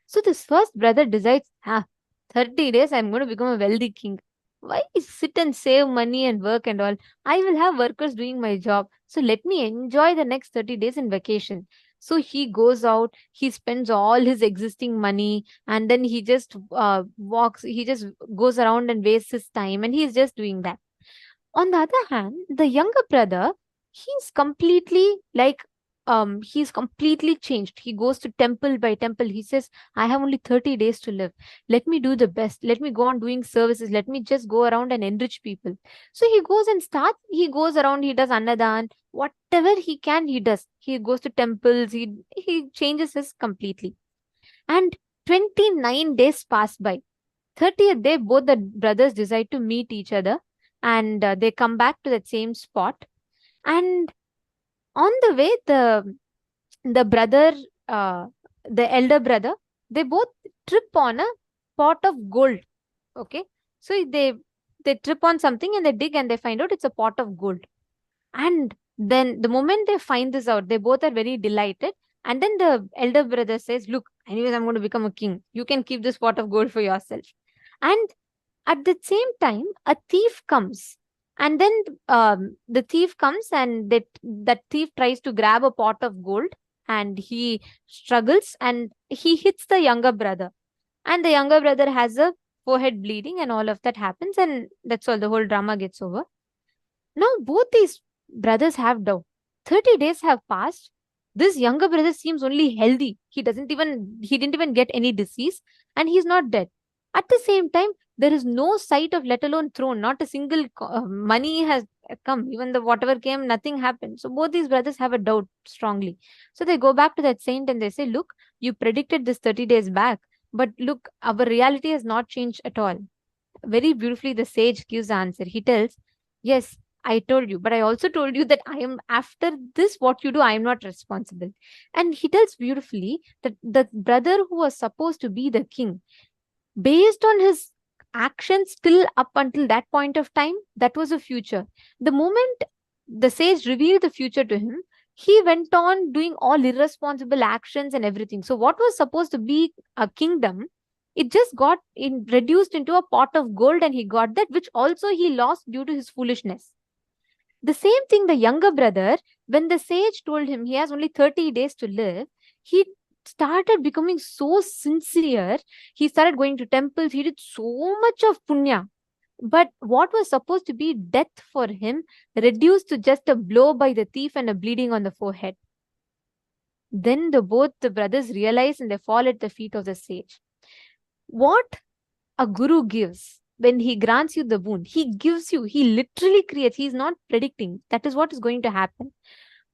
So this first brother decides, 30 days, I'm going to become a wealthy king. Why sit and save money and work and all? I will have workers doing my job. So let me enjoy the next 30 days in vacation. So he goes out, he spends all his existing money, and then he just walks, he just goes around and wastes his time, and he's just doing that. On the other hand, the younger brother, he's completely changed. He goes to temple by temple. He says, I have only 30 days to live. Let me do the best. Let me go on doing services. Let me just go around and enrich people. So he goes around, he does annadan, whatever he can, he does. He goes to temples, he changes his completely. And 29 days pass by. 30th day, both the brothers decide to meet each other, and they come back to that same spot. And on the way, the brother, the elder brother, they both trip on a pot of gold. Okay, so they trip on something and they dig and they find out it's a pot of gold. And Then the moment they find this out, they both are very delighted. And then the elder brother says, look, anyways, I'm going to become a king. You can keep this pot of gold for yourself. And at the same time, a thief comes. And then the thief comes, and that thief tries to grab a pot of gold, and he struggles and he hits the younger brother. And the younger brother has a forehead bleeding, and all of that happens. And that's all. The whole drama gets over. Now, both these brothers have doubt. 30 days have passed. This younger brother seems only healthy. He didn't even get any disease, and he's not dead. At the same time, there is no sight of, let alone throne. Not a single money has come. Even the whatever came, nothing happened. So both these brothers have a doubt strongly. So they go back to that saint and they say, look, you predicted this 30 days back, but look, our reality has not changed at all. Very beautifully, the sage gives the answer. He tells, yes, I told you, but I also told you that I am, after this, what you do, I am not responsible. And he tells beautifully that the brother who was supposed to be the king, based on his actions till up until that point of time, that was a future. The moment the sage revealed the future to him, he went on doing all irresponsible actions and everything. So what was supposed to be a kingdom, it just got reduced into a pot of gold, and he got that, which also he lost due to his foolishness. The same thing, the younger brother, when the sage told him he has only 30 days to live, he started becoming so sincere. He started going to temples. He did so much of punya. But what was supposed to be death for him reduced to just a blow by the thief and a bleeding on the forehead. Then both the brothers realize and they fall at the feet of the sage. What a guru gives, when he grants you the boon, he gives you, he literally creates, he's not predicting. That is what is going to happen.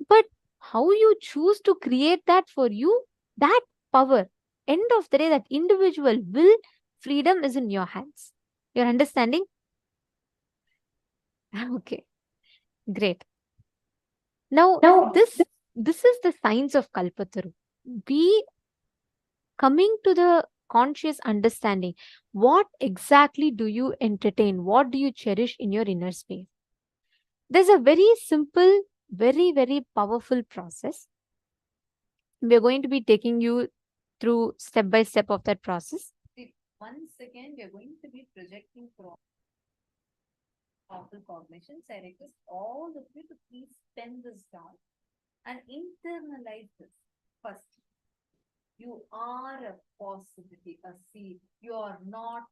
But how you choose to create that for you, that power, end of the day, that individual will, freedom is in your hands. You're understanding? Okay, great. Now, this is the science of Kalpataru. We coming to the conscious understanding. What exactly do you entertain? What do you cherish in your inner space? There's a very simple, very, very powerful process. We're going to be taking you through step by step of that process. Once again, we're going to be projecting powerful cognitions. I request all of you to please pen this down and internalize this first. You are a possibility, a seed. You are not.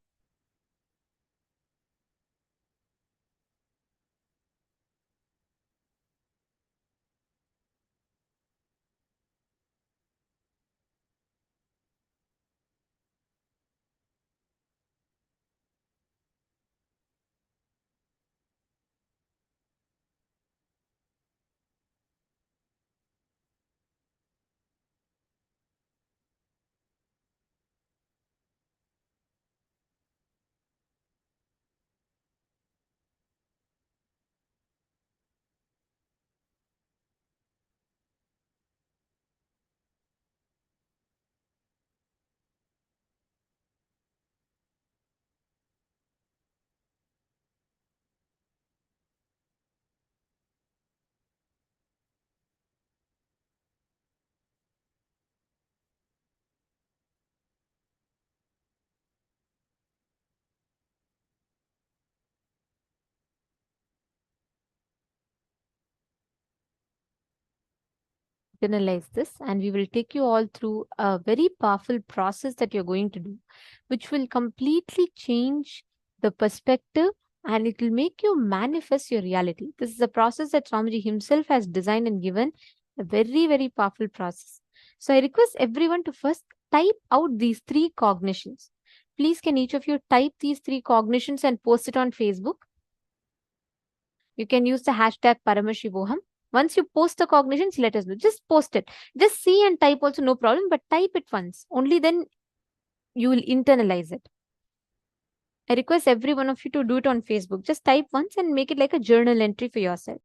Internalize this, and we will take you all through a very powerful process that you're going to do, which will completely change the perspective, and it will make you manifest your reality. This is a process that Swamiji himself has designed and given, a very, very powerful process. So I request everyone to first type out these 3 cognitions. Please, can each of you type these 3 cognitions and post it on Facebook? You can use the hashtag Paramashivoham. Once you post the cognitions, let us know. Just post it. Just see and type also, no problem, but type it once. Only then you will internalize it. I request every one of you to do it on Facebook. Just type once and make it like a journal entry for yourself.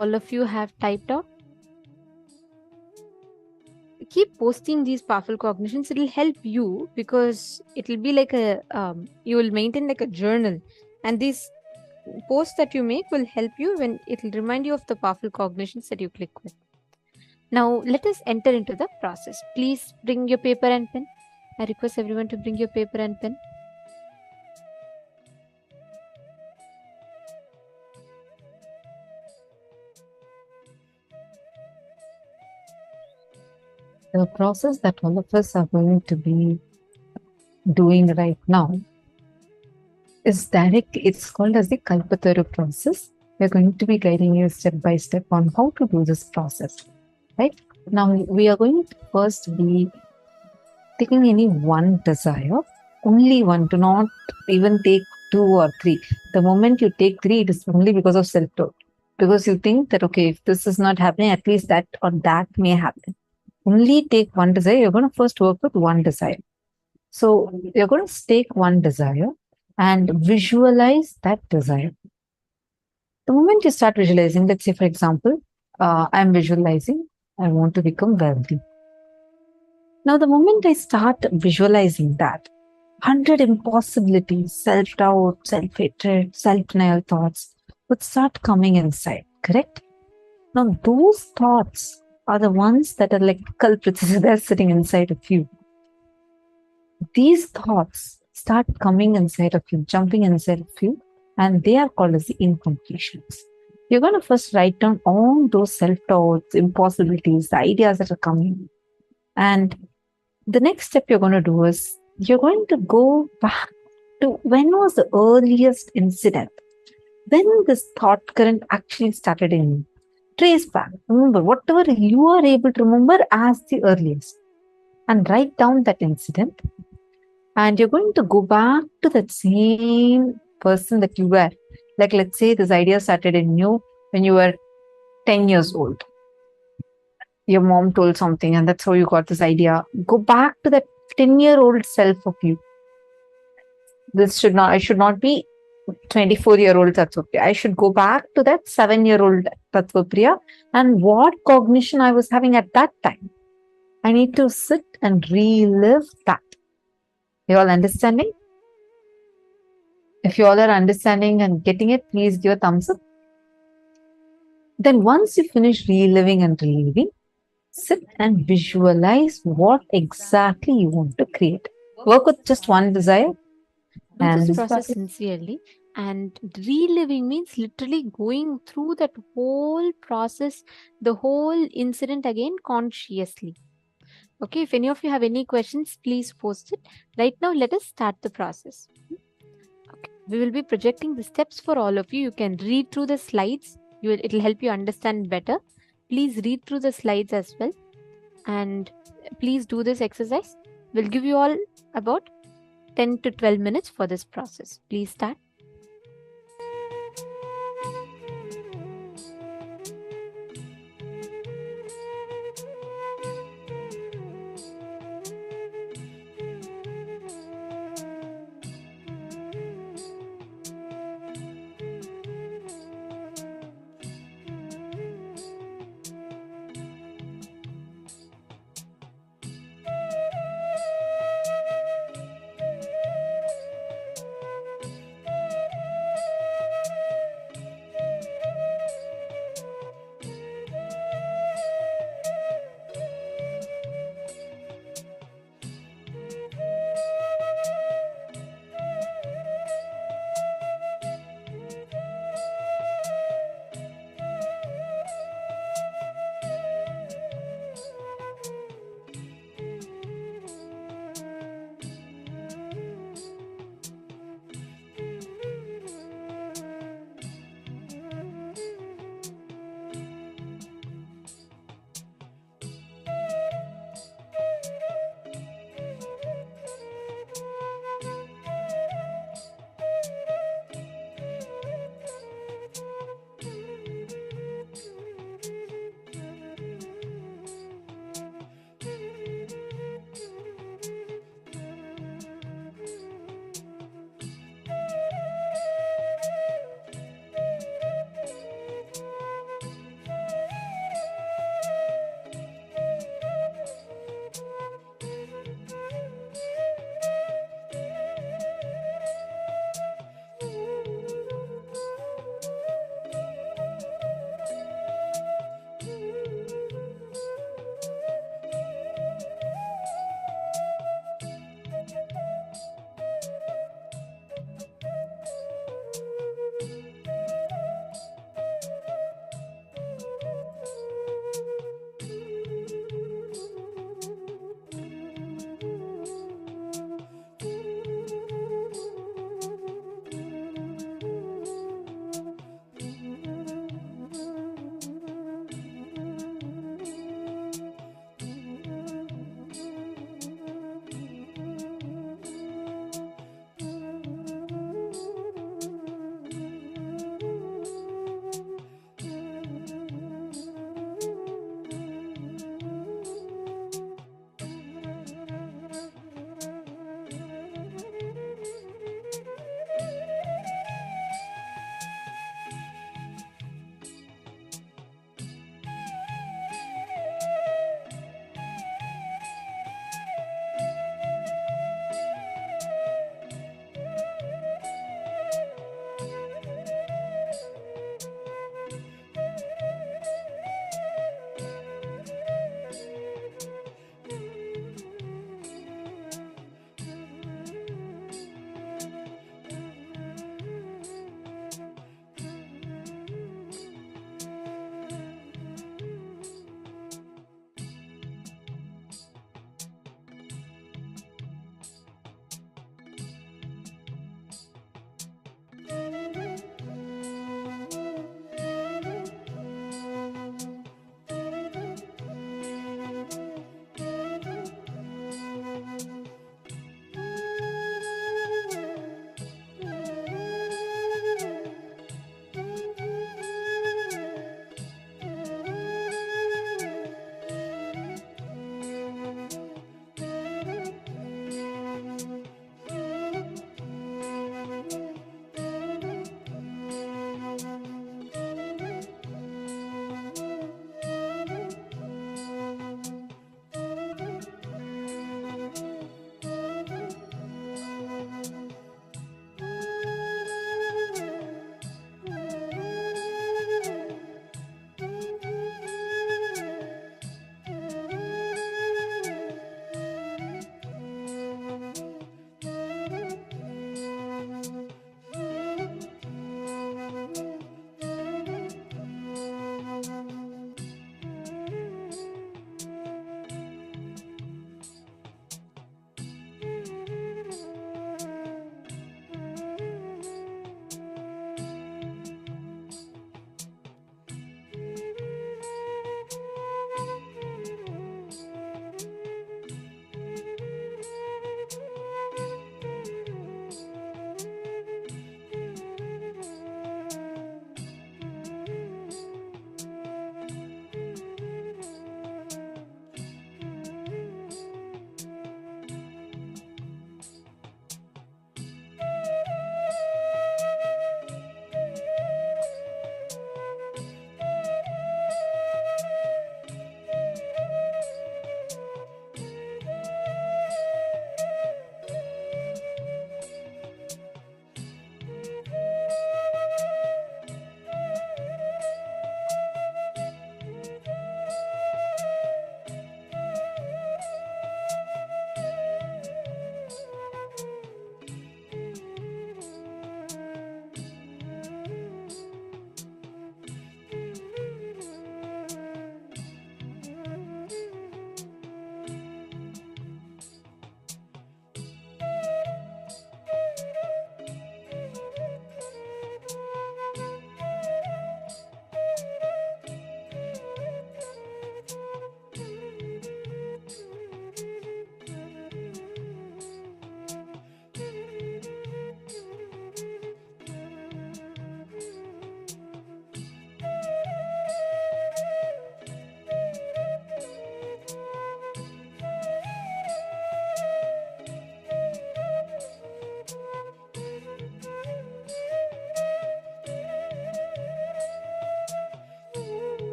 all of you have typed out? Keep posting these powerful cognitions. It will help you because it will be like a you will maintain like a journal, and these posts that you make will help you when it will remind you of the powerful cognitions that you click with. Now let us enter into the process. Please bring your paper and pen. I request everyone to bring your paper and pen. The process that all of us are going to be doing right now is direct. It's called as the Kalpataru process. We're going to be guiding you step by step on how to do this process. Right? Now, we are going to first be taking any one desire, only one. Do not even take 2 or 3. The moment you take 3, it is only because of self-doubt. Because you think that, okay, if this is not happening, at least that or that may happen. Only take one desire. You're going to first work with one desire. So you're going to take one desire and visualize that desire. The moment you start visualizing, let's say, for example, I'm visualizing, I want to become wealthy. Now, the moment I start visualizing that, 100 impossibilities, self-doubt, self-hatred, self-denial thoughts would start coming inside, correct? Now, those thoughts are the ones that are like culprits. They're sitting inside of you. These thoughts start coming inside of you, jumping inside of you, and they are called as the incompletions. You're going to first write down all those self-doubts, impossibilities, the ideas that are coming. And the next step you're going to do is you're going to go back to when was the earliest incident, when this thought current actually started in you. Trace back, remember whatever you are able to remember as the earliest, and write down that incident. And you're going to go back to that same person that you were. Like, let's say this idea started in you when you were 10 years old. Your mom told something, and that's how you got this idea. Go back to that 10-year-old self of you. I should not be 24-year-old Tattvapriya. I should go back to that 7-year-old Tattvapriya and what cognition I was having at that time. I need to sit and relive that. You all understanding? If you all are understanding and getting it, please give a thumbs up. Then once you finish reliving and reliving, sit and visualize what exactly you want to create. Work with just one desire. Do this process sincerely. And reliving means literally going through that whole process, the whole incident again consciously. Okay, if any of you have any questions, please post it. Right now, let us start the process. Okay. We will be projecting the steps for all of you. You can read through the slides. It will help you understand better. Please read through the slides as well. And please do this exercise. We'll give you all about 10 to 12 minutes for this process. Please start.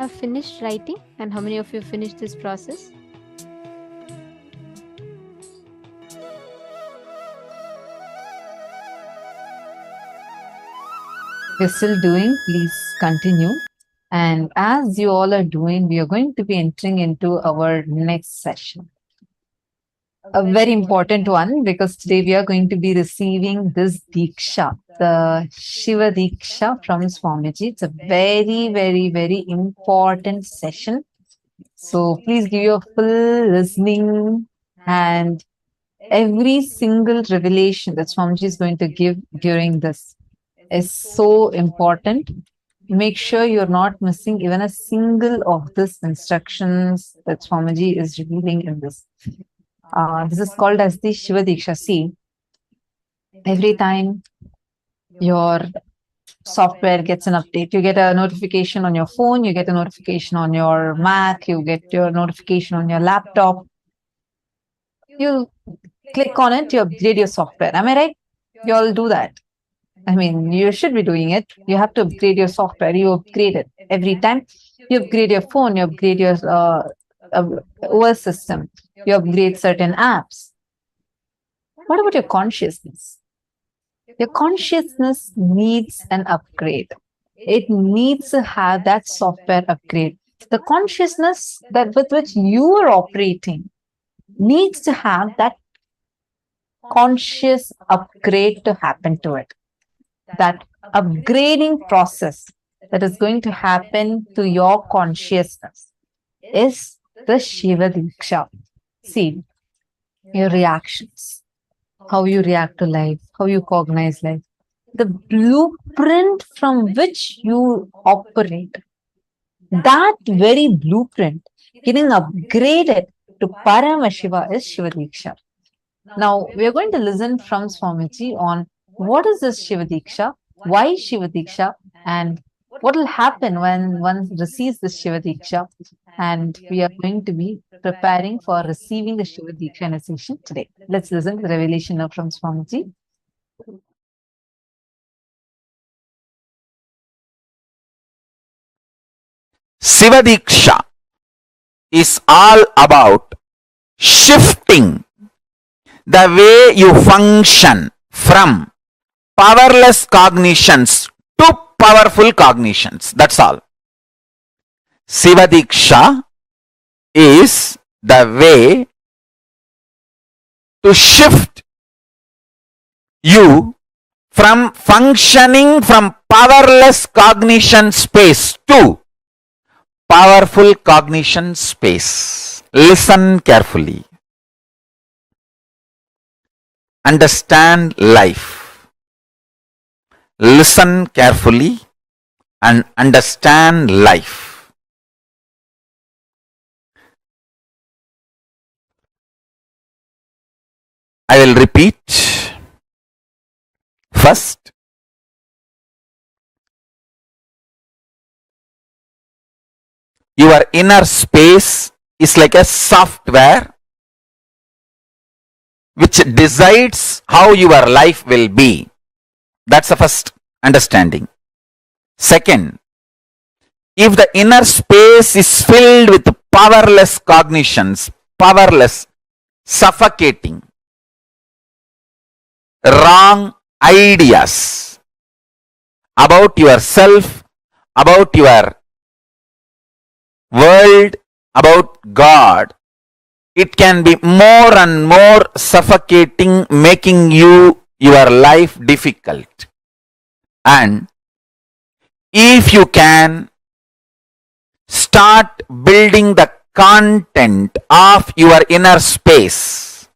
have finished writing, and how many of you finished this process? You're still doing, please continue. And as you all are doing, we are going to be entering into our next session. A very important one, because today we are going to be receiving this Dīkṣā, the Shiva Dīkṣā from Swamiji. It's a very, very, very important session. So please give your full listening, and every single revelation that Swamiji is going to give during this is so important. Make sure you're not missing even a single of these instructions that Swamiji is revealing in this. This is called as the Shiva Dīkṣā. See, every time your software gets an update, you get a notification on your phone, you get a notification on your Mac, you get your notification on your laptop. You click on it, you upgrade your software. Am I right? You all do that. I mean, you should be doing it. You have to upgrade your software. You upgrade it every time. You upgrade your phone, you upgrade your OS system, you upgrade certain apps. What about your consciousness? Your consciousness needs an upgrade. It needs to have that software upgrade. The consciousness that with which you are operating needs to have that conscious upgrade to happen to it. That upgrading process that is going to happen to your consciousness is the Shiva Dīkṣā. See, your reactions, how you react to life, how you cognize life, the blueprint from which you operate, that very blueprint getting upgraded to Paramashiva is Shiva Dīkṣā. Now, we are going to listen from Swamiji on what is this Shiva Dīkṣā, why Shiva Dīkṣā, and what will happen when one receives this Shiva Dīkṣā. And we are going to be preparing for receiving the Shiva Dīkṣā initiation today. Let's listen to the revelation now from Swamiji. Shiva Dīkṣā is all about shifting the way you function from powerless cognitions to powerful cognitions. That's all. Shiva Dīkṣā is the way to shift you from functioning from powerless cognition space to powerful cognition space. Listen carefully. Understand life. Listen carefully and understand life. I will repeat. First, your inner space is like a software which decides how your life will be. That's the first understanding. Second, if the inner space is filled with powerless cognitions, powerless, suffocating, wrong ideas about yourself, about your world, about God, it can be more and more suffocating, making your life difficult. And if you can start building the content of your inner space,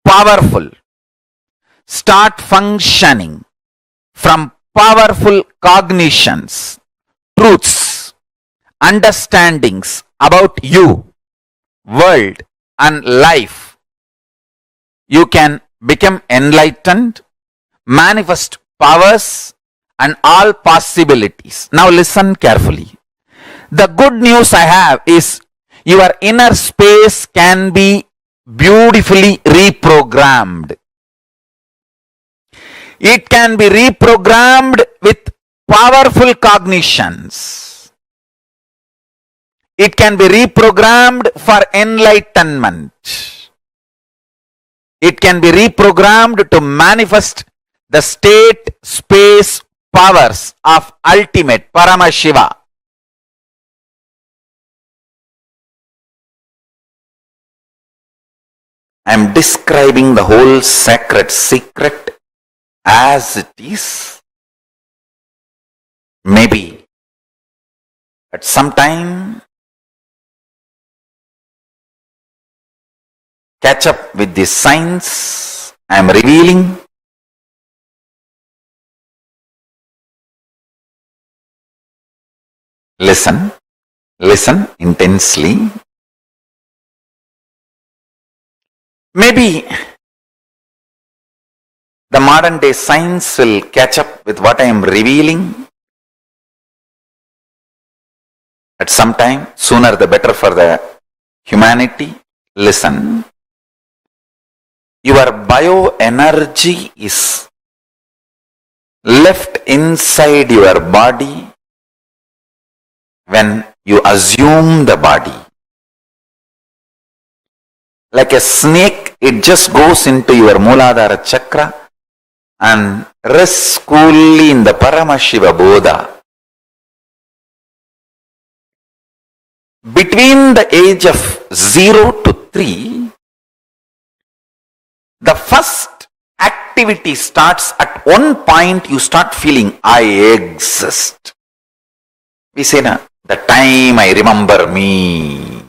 powerful, start functioning from powerful cognitions, truths, understandings about you, world and life, you can become enlightened, manifest powers and all possibilities. Now listen carefully. The good news I have is your inner space can be beautifully reprogrammed. It can be reprogrammed with powerful cognitions. It can be reprogrammed for enlightenment. It can be reprogrammed to manifest the state, space, powers of ultimate Paramashiva. I am describing the whole sacred secret as it is. Maybe at some time catch up with the signs I am revealing. Listen intensely. Maybe the modern day science will catch up with what I am revealing at some time, sooner the better for the humanity. Listen. Your bioenergy is left inside your body when you assume the body. Like a snake, it just goes into your Mooladhara chakra and rests coolly in the Paramashiva Bodha. Between the age of 0 to 3, the first activity starts at one point. You start feeling, I exist. We say, the time I remember me.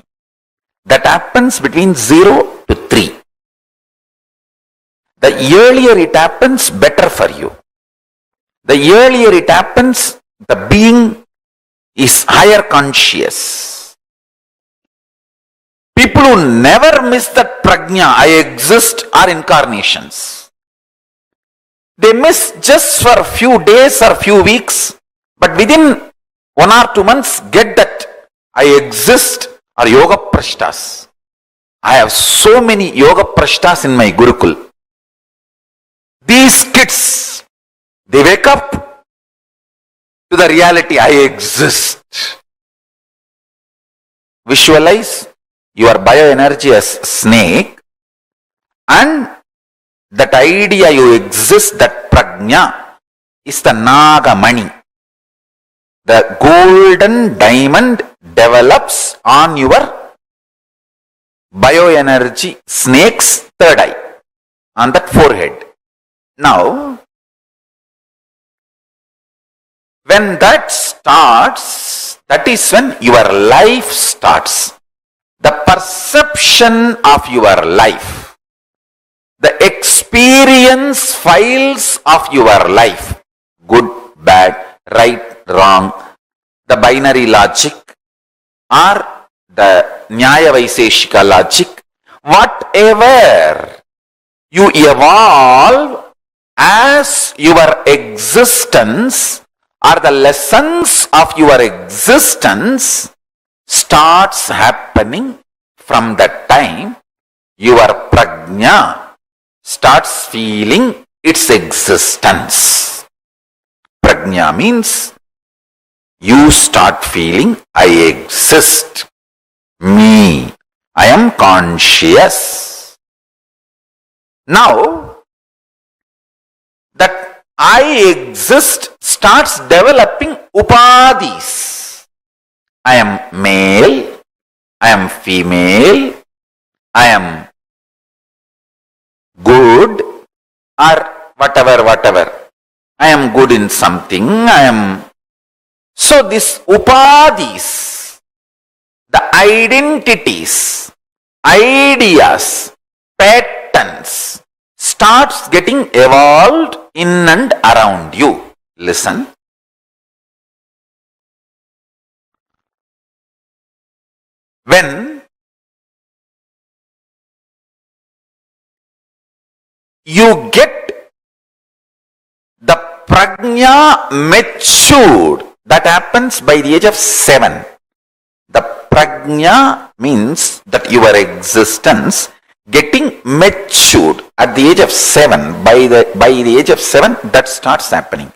That happens between 0 to 3. The earlier it happens, better for you. The earlier it happens, the being is higher conscious. People who never miss that prajna, I exist, are incarnations. They miss just for a few days or few weeks, but within 1 or 2 months get that I exist, are yoga prashtas. I have so many yoga prashtas in my Gurukul. These kids, they wake up to the reality, I exist. Visualize your bioenergy as snake, and that idea you exist, that prajna, is the Nagamani. The golden diamond develops on your bioenergy snake's third eye, on that forehead. Now, when that starts, that is when your life starts. The perception of your life, the experience files of your life, good, bad, right, wrong, the binary logic or the Nyaya Vaiseshika logic, whatever you evolve as your existence or the lessons of your existence starts happening from that time. Your prajna starts feeling its existence. Prajna means you start feeling I exist, me, I am conscious. Now that I exist starts developing upadhis. I am male, I am female, I am good, or whatever. I am good in something, I am. So this upadhis, the identities, ideas, patterns, starts getting evolved in and around you. Listen. When you get the prajna matured, that happens by the age of 7. The prajna means that your existence getting matured at the age of 7. By the age of 7, that starts happening.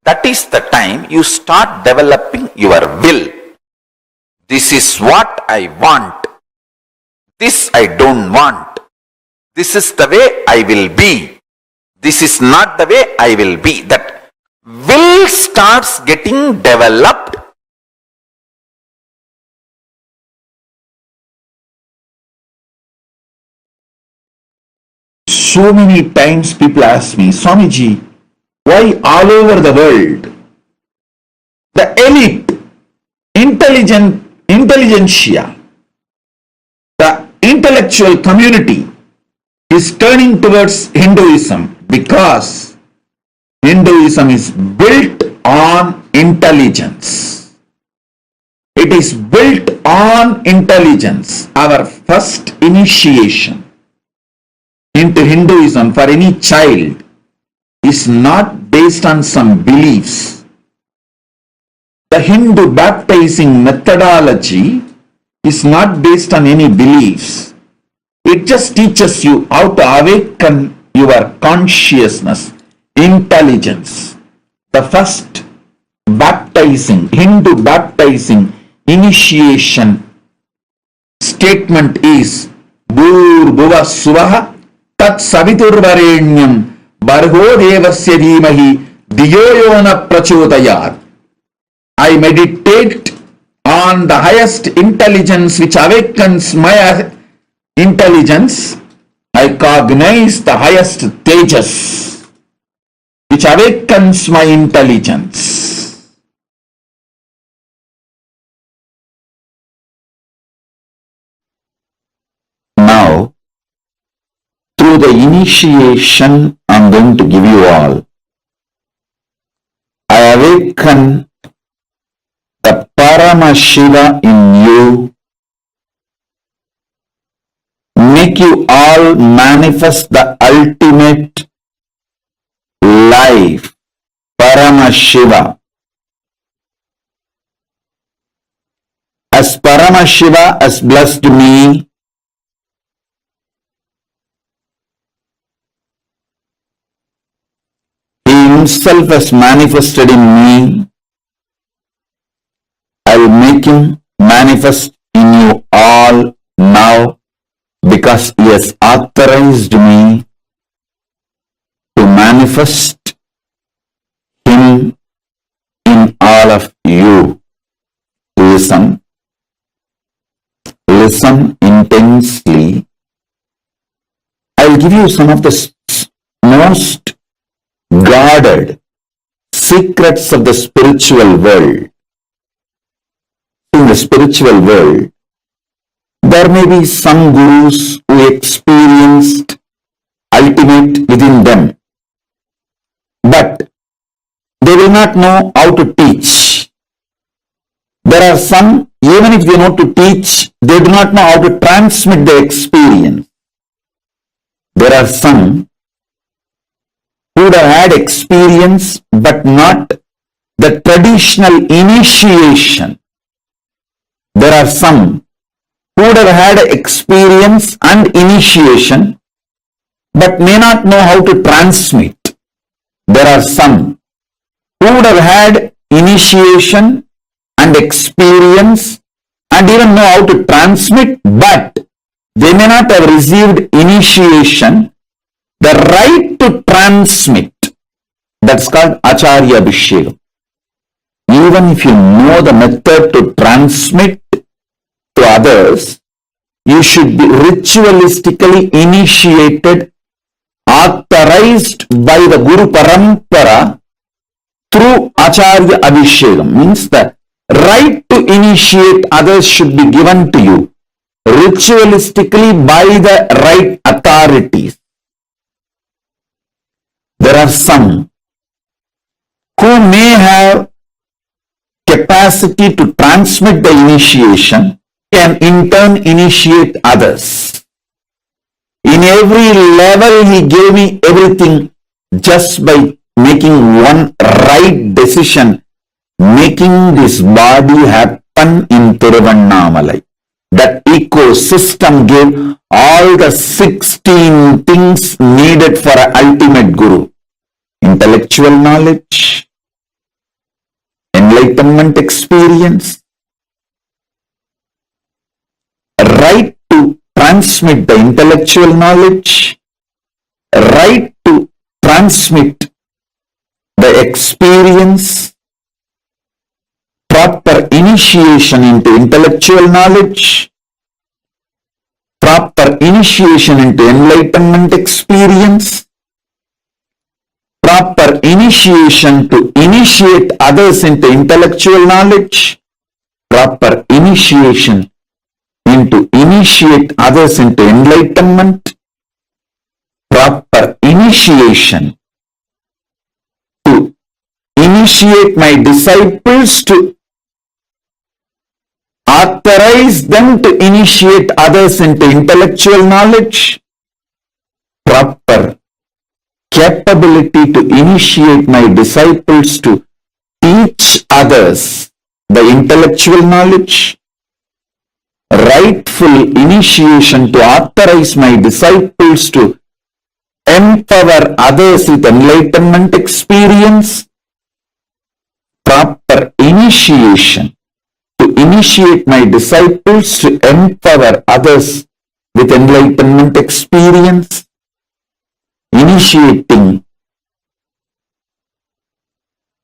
That is the time you start developing your will. This is what I want. This I don't want. This is the way I will be. This is not the way I will be. That will starts getting developed. So many times people ask me, Swamiji, why all over the world, the elite, intelligentsia, the intellectual community is turning towards Hinduism because Hinduism is built on intelligence. It is built on intelligence. Our first initiation into Hinduism for any child is not based on some beliefs. The Hindu baptizing methodology is not based on any beliefs. It just teaches you how to awaken your consciousness, intelligence. The first baptizing, Hindu baptizing initiation statement is Bhūrbhuva Swaha Tat Saviturvarenyam Bhargo Devasya Dhimahi Dhiyo Yona Prachodayat. I meditate on the highest intelligence which awakens my intelligence. I cognize the highest tejas which awakens my intelligence. Now, through the initiation I'm going to give you all, I awaken the Paramashiva in you, make you all manifest the ultimate life, Paramashiva. As Paramashiva has blessed me, He Himself has manifested in me, I will make Him manifest in you all now, because He has authorized me to manifest Him in all of you. Listen intensely. I will give you some of the most guarded secrets of the spiritual world. In the spiritual world, there may be some gurus who experienced ultimate within them, but they will not know how to teach. There are some, even if they know to teach, they do not know how to transmit the experience. There are some who would have had experience but not the traditional initiation. There are some who would have had experience and initiation but may not know how to transmit. There are some who would have had initiation and experience and even know how to transmit, but they may not have received initiation, the right to transmit. That's called Acharya Abhishekam. Even if you know the method to transmit to others, you should be ritualistically initiated, authorized by the Guru Parampara through Acharya Abhishekam. Means the right to initiate others should be given to you ritualistically by the right authorities. There are some who may have capacity to transmit the initiation and in turn initiate others. In every level he gave me everything just by making one right decision, making this body happen in Tiruvannamalai. That ecosystem gave all the 16 things needed for an ultimate guru. Intellectual knowledge, enlightenment experience, right to transmit the intellectual knowledge, right to transmit the experience, proper initiation into intellectual knowledge, proper initiation into enlightenment experience, proper initiation to initiate others into intellectual knowledge, proper initiation into initiate others into enlightenment, proper initiation to initiate my disciples to authorize them to initiate others into intellectual knowledge, proper capability to initiate my disciples to teach others the intellectual knowledge, rightful initiation to authorize my disciples to empower others with enlightenment experience, proper initiation to initiate my disciples to empower others with enlightenment experience, initiating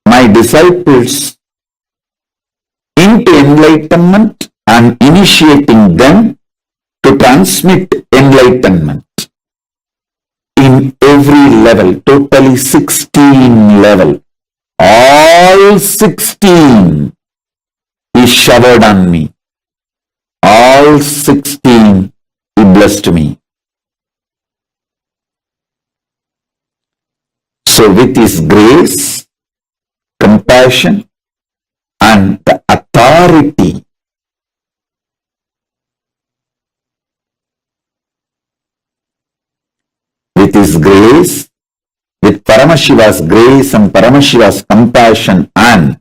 my disciples into enlightenment and initiating them to transmit enlightenment in every level, totally 16 level. All 16 is showered on me. All 16 he blessed me. So with his grace, compassion, and the authority, with his grace, with Paramashiva's grace and Paramashiva's compassion and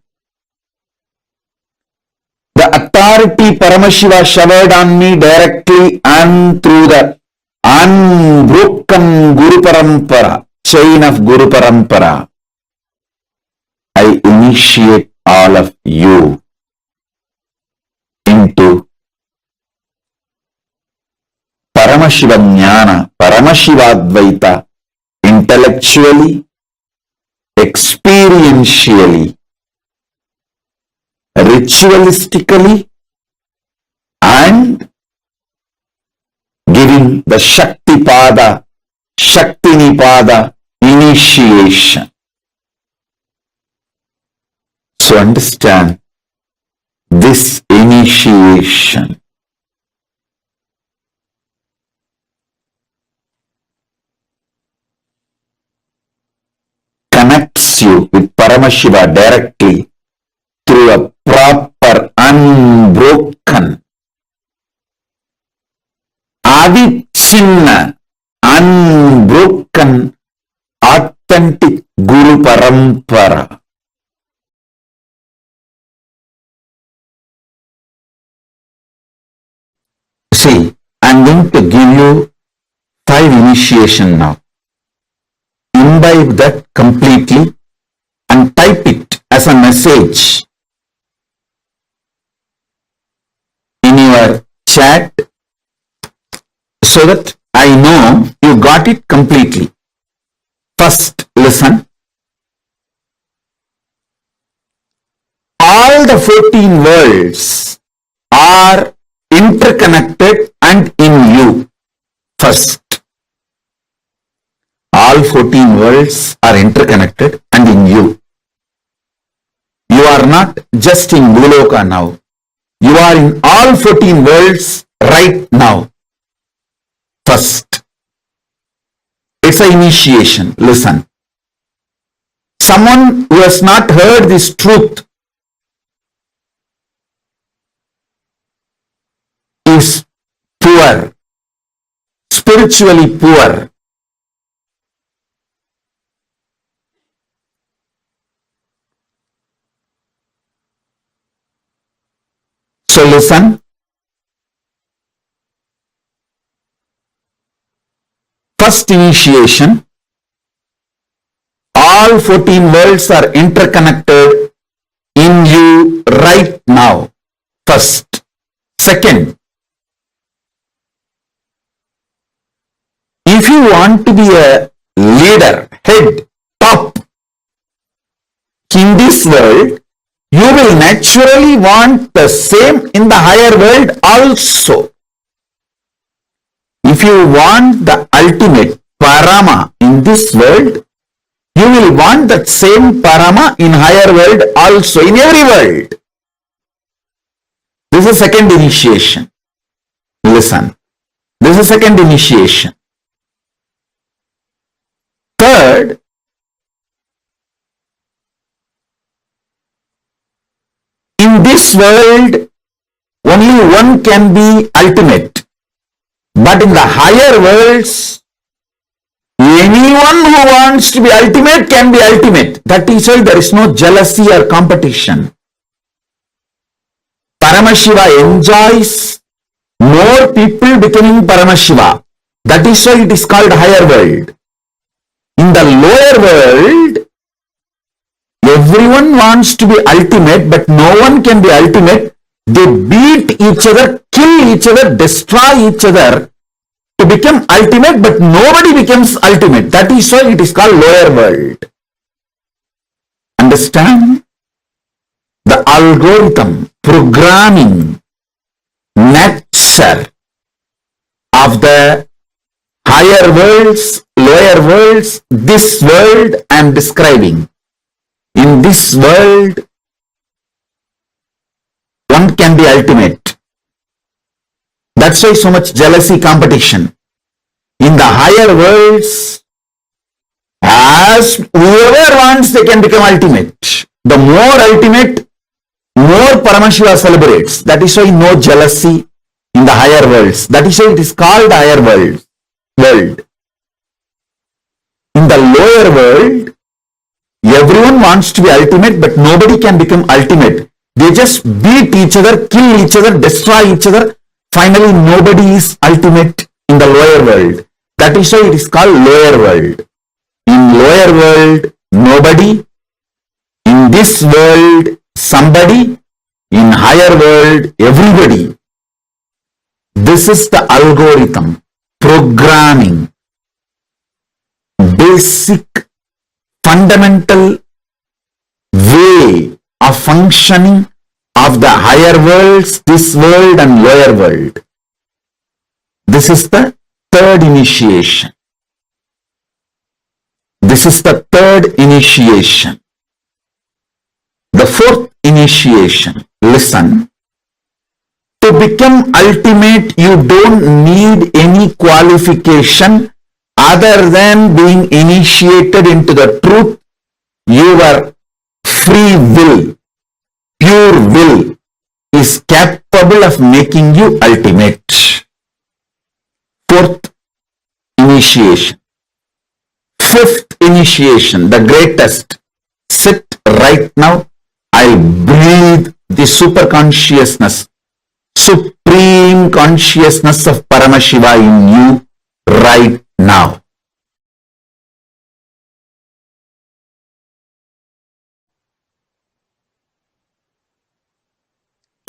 the authority Paramashiva showered on me directly and through the unbroken Guru Parampara, chain of Guru Parampara, I initiate all of you into Paramashiva Jnana, Paramashivadvaita, intellectually, experientially, ritualistically, and giving the Shakti Pada, Shakti Nipada initiation. So understand this initiation connects you with Paramashiva directly through a proper, unbroken, avichinna, unbroken, authentic Guru Parampara. See, I'm going to give you 5 initiation now. Imbibe that completely and type it as a message in your chat so that I know you got it completely. First, listen. All the 14 worlds are interconnected and in you. First, all 14 worlds are interconnected and in you. You are not just in Bhuloka now. You are in all 14 worlds right now. First, it's an initiation. Listen. Someone who has not heard this truth is poor, spiritually poor. So listen. First initiation. All 14 worlds are interconnected in you right now. First. Second, want to be a leader, head, top in this world, you will naturally want the same in the higher world also. If you want the ultimate Parama in this world, you will want that same Parama in higher world also, in every world. This is second initiation. Listen. This is second initiation. Third, in this world, only one can be ultimate. But in the higher worlds, anyone who wants to be ultimate can be ultimate. That is why there is no jealousy or competition. Paramashiva enjoys more people becoming Paramashiva. That is why it is called higher world. In the lower world, everyone wants to be ultimate, but no one can be ultimate. They beat each other, kill each other, destroy each other to become ultimate, but nobody becomes ultimate. That is why it is called lower world. Understand? The algorithm, programming, nature of the higher worlds, lower worlds, this world I am describing. In this world, one can be ultimate. That's why so much jealousy, competition. In the higher worlds, as whoever wants, they can become ultimate. The more ultimate, more Paramashiva celebrates. That is why no jealousy in the higher worlds. That is why it is called higher world. In the lower world, everyone wants to be ultimate, but nobody can become ultimate. They just beat each other, kill each other, destroy each other. Finally, nobody is ultimate in the lower world. That is why it is called lower world. In lower world, nobody. In this world, somebody. In higher world, everybody. This is the algorithm, programming, basic, fundamental way of functioning of the higher worlds, this world and lower world. This is the third initiation. This is the third initiation. The fourth initiation, listen. To become ultimate, you don't need any qualification other than being initiated into the truth. Your free will, pure will, is capable of making you ultimate. Fourth initiation. Fifth initiation, the greatest. Sit right now. I'll breathe the super consciousness, supreme consciousness of Paramashiva in you right now.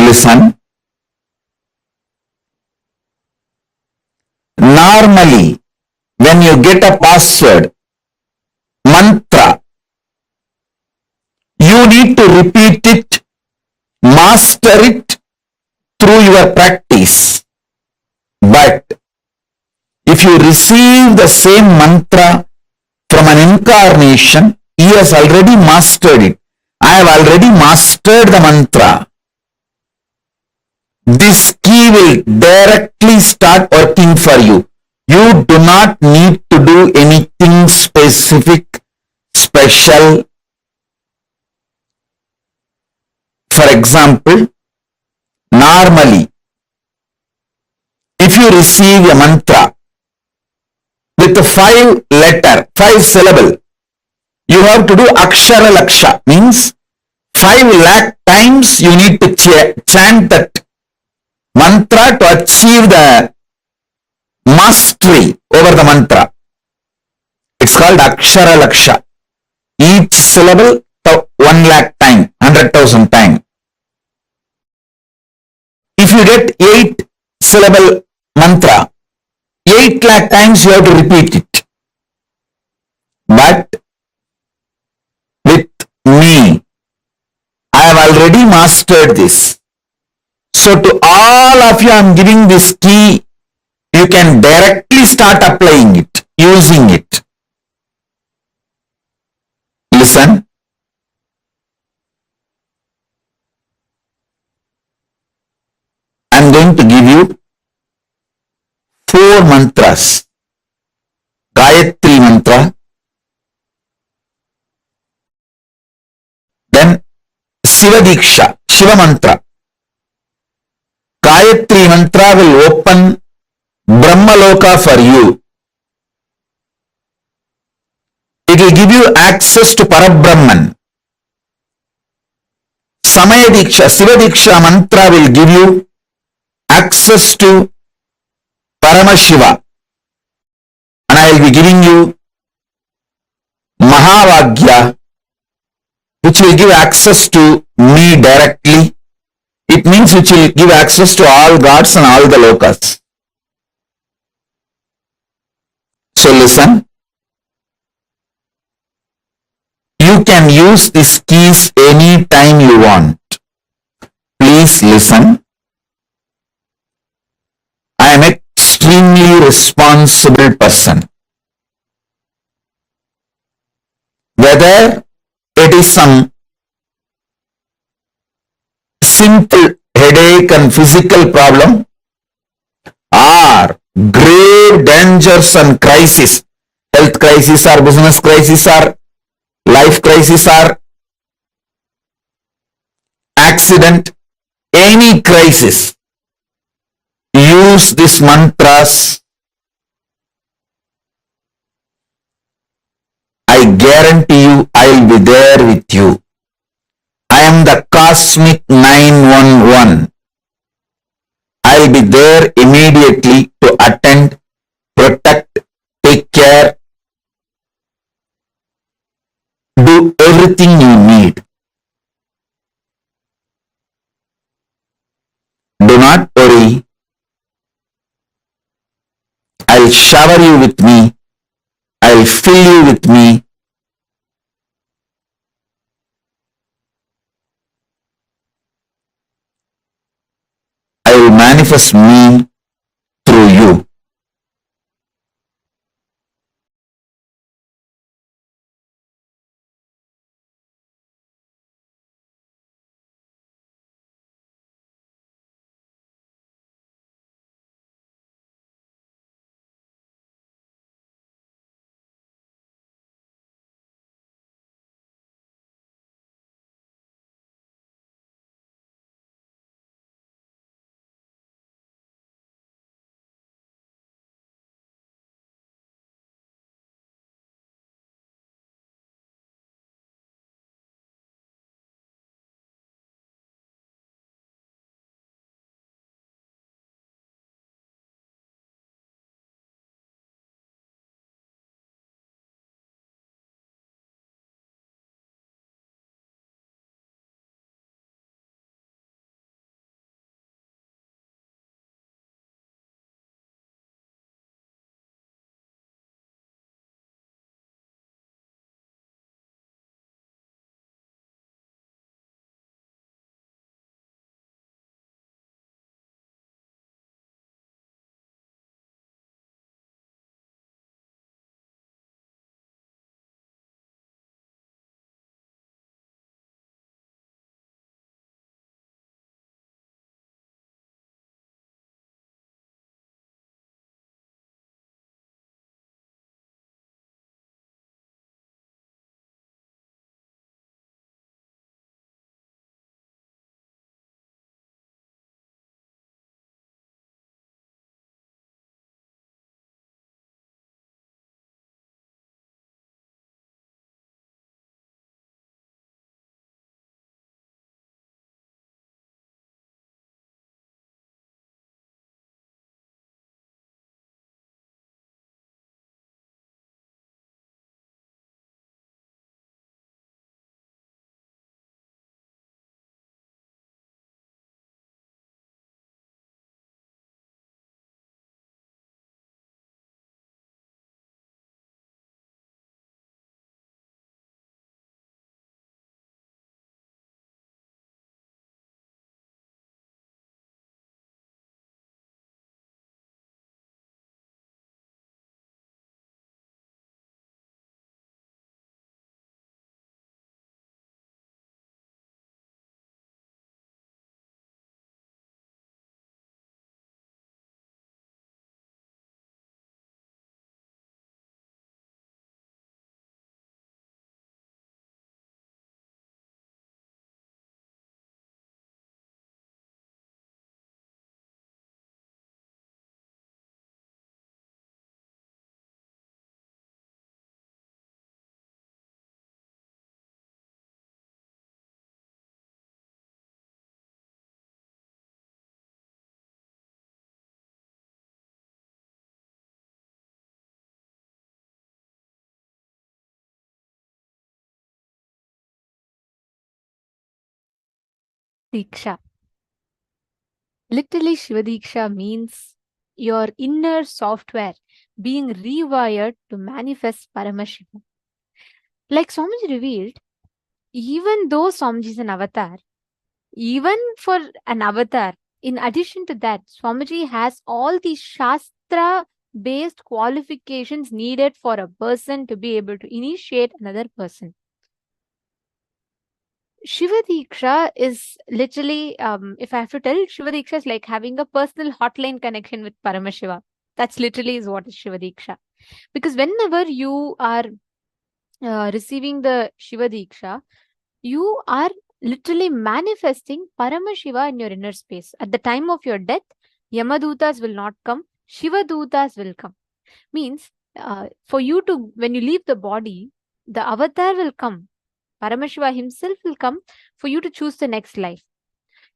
Listen. Normally, when you get a password, mantra, you need to repeat it, master it through your practice. But if you receive the same mantra from an incarnation, he has already mastered it. I have already mastered the mantra. This key will directly start working for you. You do not need to do anything specific, special. For example, normally, if you receive a mantra with a 5 syllable, you have to do akshara laksha, means 5 lakh times you need to chant that mantra to achieve the mastery over the mantra. It's called akshara laksha. Each syllable 1 lakh time, 100,000 time. If you get 8 syllable mantra, 8 lakh times you have to repeat it. But with me, I have already mastered this. So to all of you, I am giving this key. You can directly start applying it, using it. Listen. I am going to give you 4 mantras. Gayatri mantra. Then Shiva Dīkṣā, Shiva mantra. Gayatri mantra will open Brahmaloka for you. It will give you access to Parabrahman. Samaya Dīkṣā, Shiva Dīkṣā mantra will give you access to Paramashiva. And I will be giving you Mahavagya, which will give access to me directly. It means which will give access to all gods and all the lokas. So listen. You can use these keys any time you want. Please listen. I am an extremely responsible person. Whether it is some simple headache and physical problem, or grave dangers and crisis, health crisis or business crisis or life crisis or accident, any crisis, use these mantras. I guarantee you I will be there with you. I am the cosmic 911. I will be there immediately to attend, protect, take care, do everything you need. Do not worry. I'll shower you with me. I'll fill you with me. I will manifest me through you. Dīkṣā. Literally, Shiva Dīkṣā means your inner software being rewired to manifest Paramashivoham. Like Swamiji revealed, even though Swamiji is an avatar, even for an avatar, in addition to that, Swamiji has all the Shastra-based qualifications needed for a person to be able to initiate another person. Shiva Dīkṣā is literally, if I have to tell, Shiva Dīkṣā is like having a personal hotline connection with Paramashiva. That's literally is what is Shiva Dīkṣā. Because whenever you are receiving the Shiva Dīkṣā, you are literally manifesting Paramashiva in your inner space. At the time of your death, Yamadutas will not come, Shiva Dutas will come. Means, for you to, when you leave the body, the avatar will come. Paramashiva himself will come for you to choose the next life.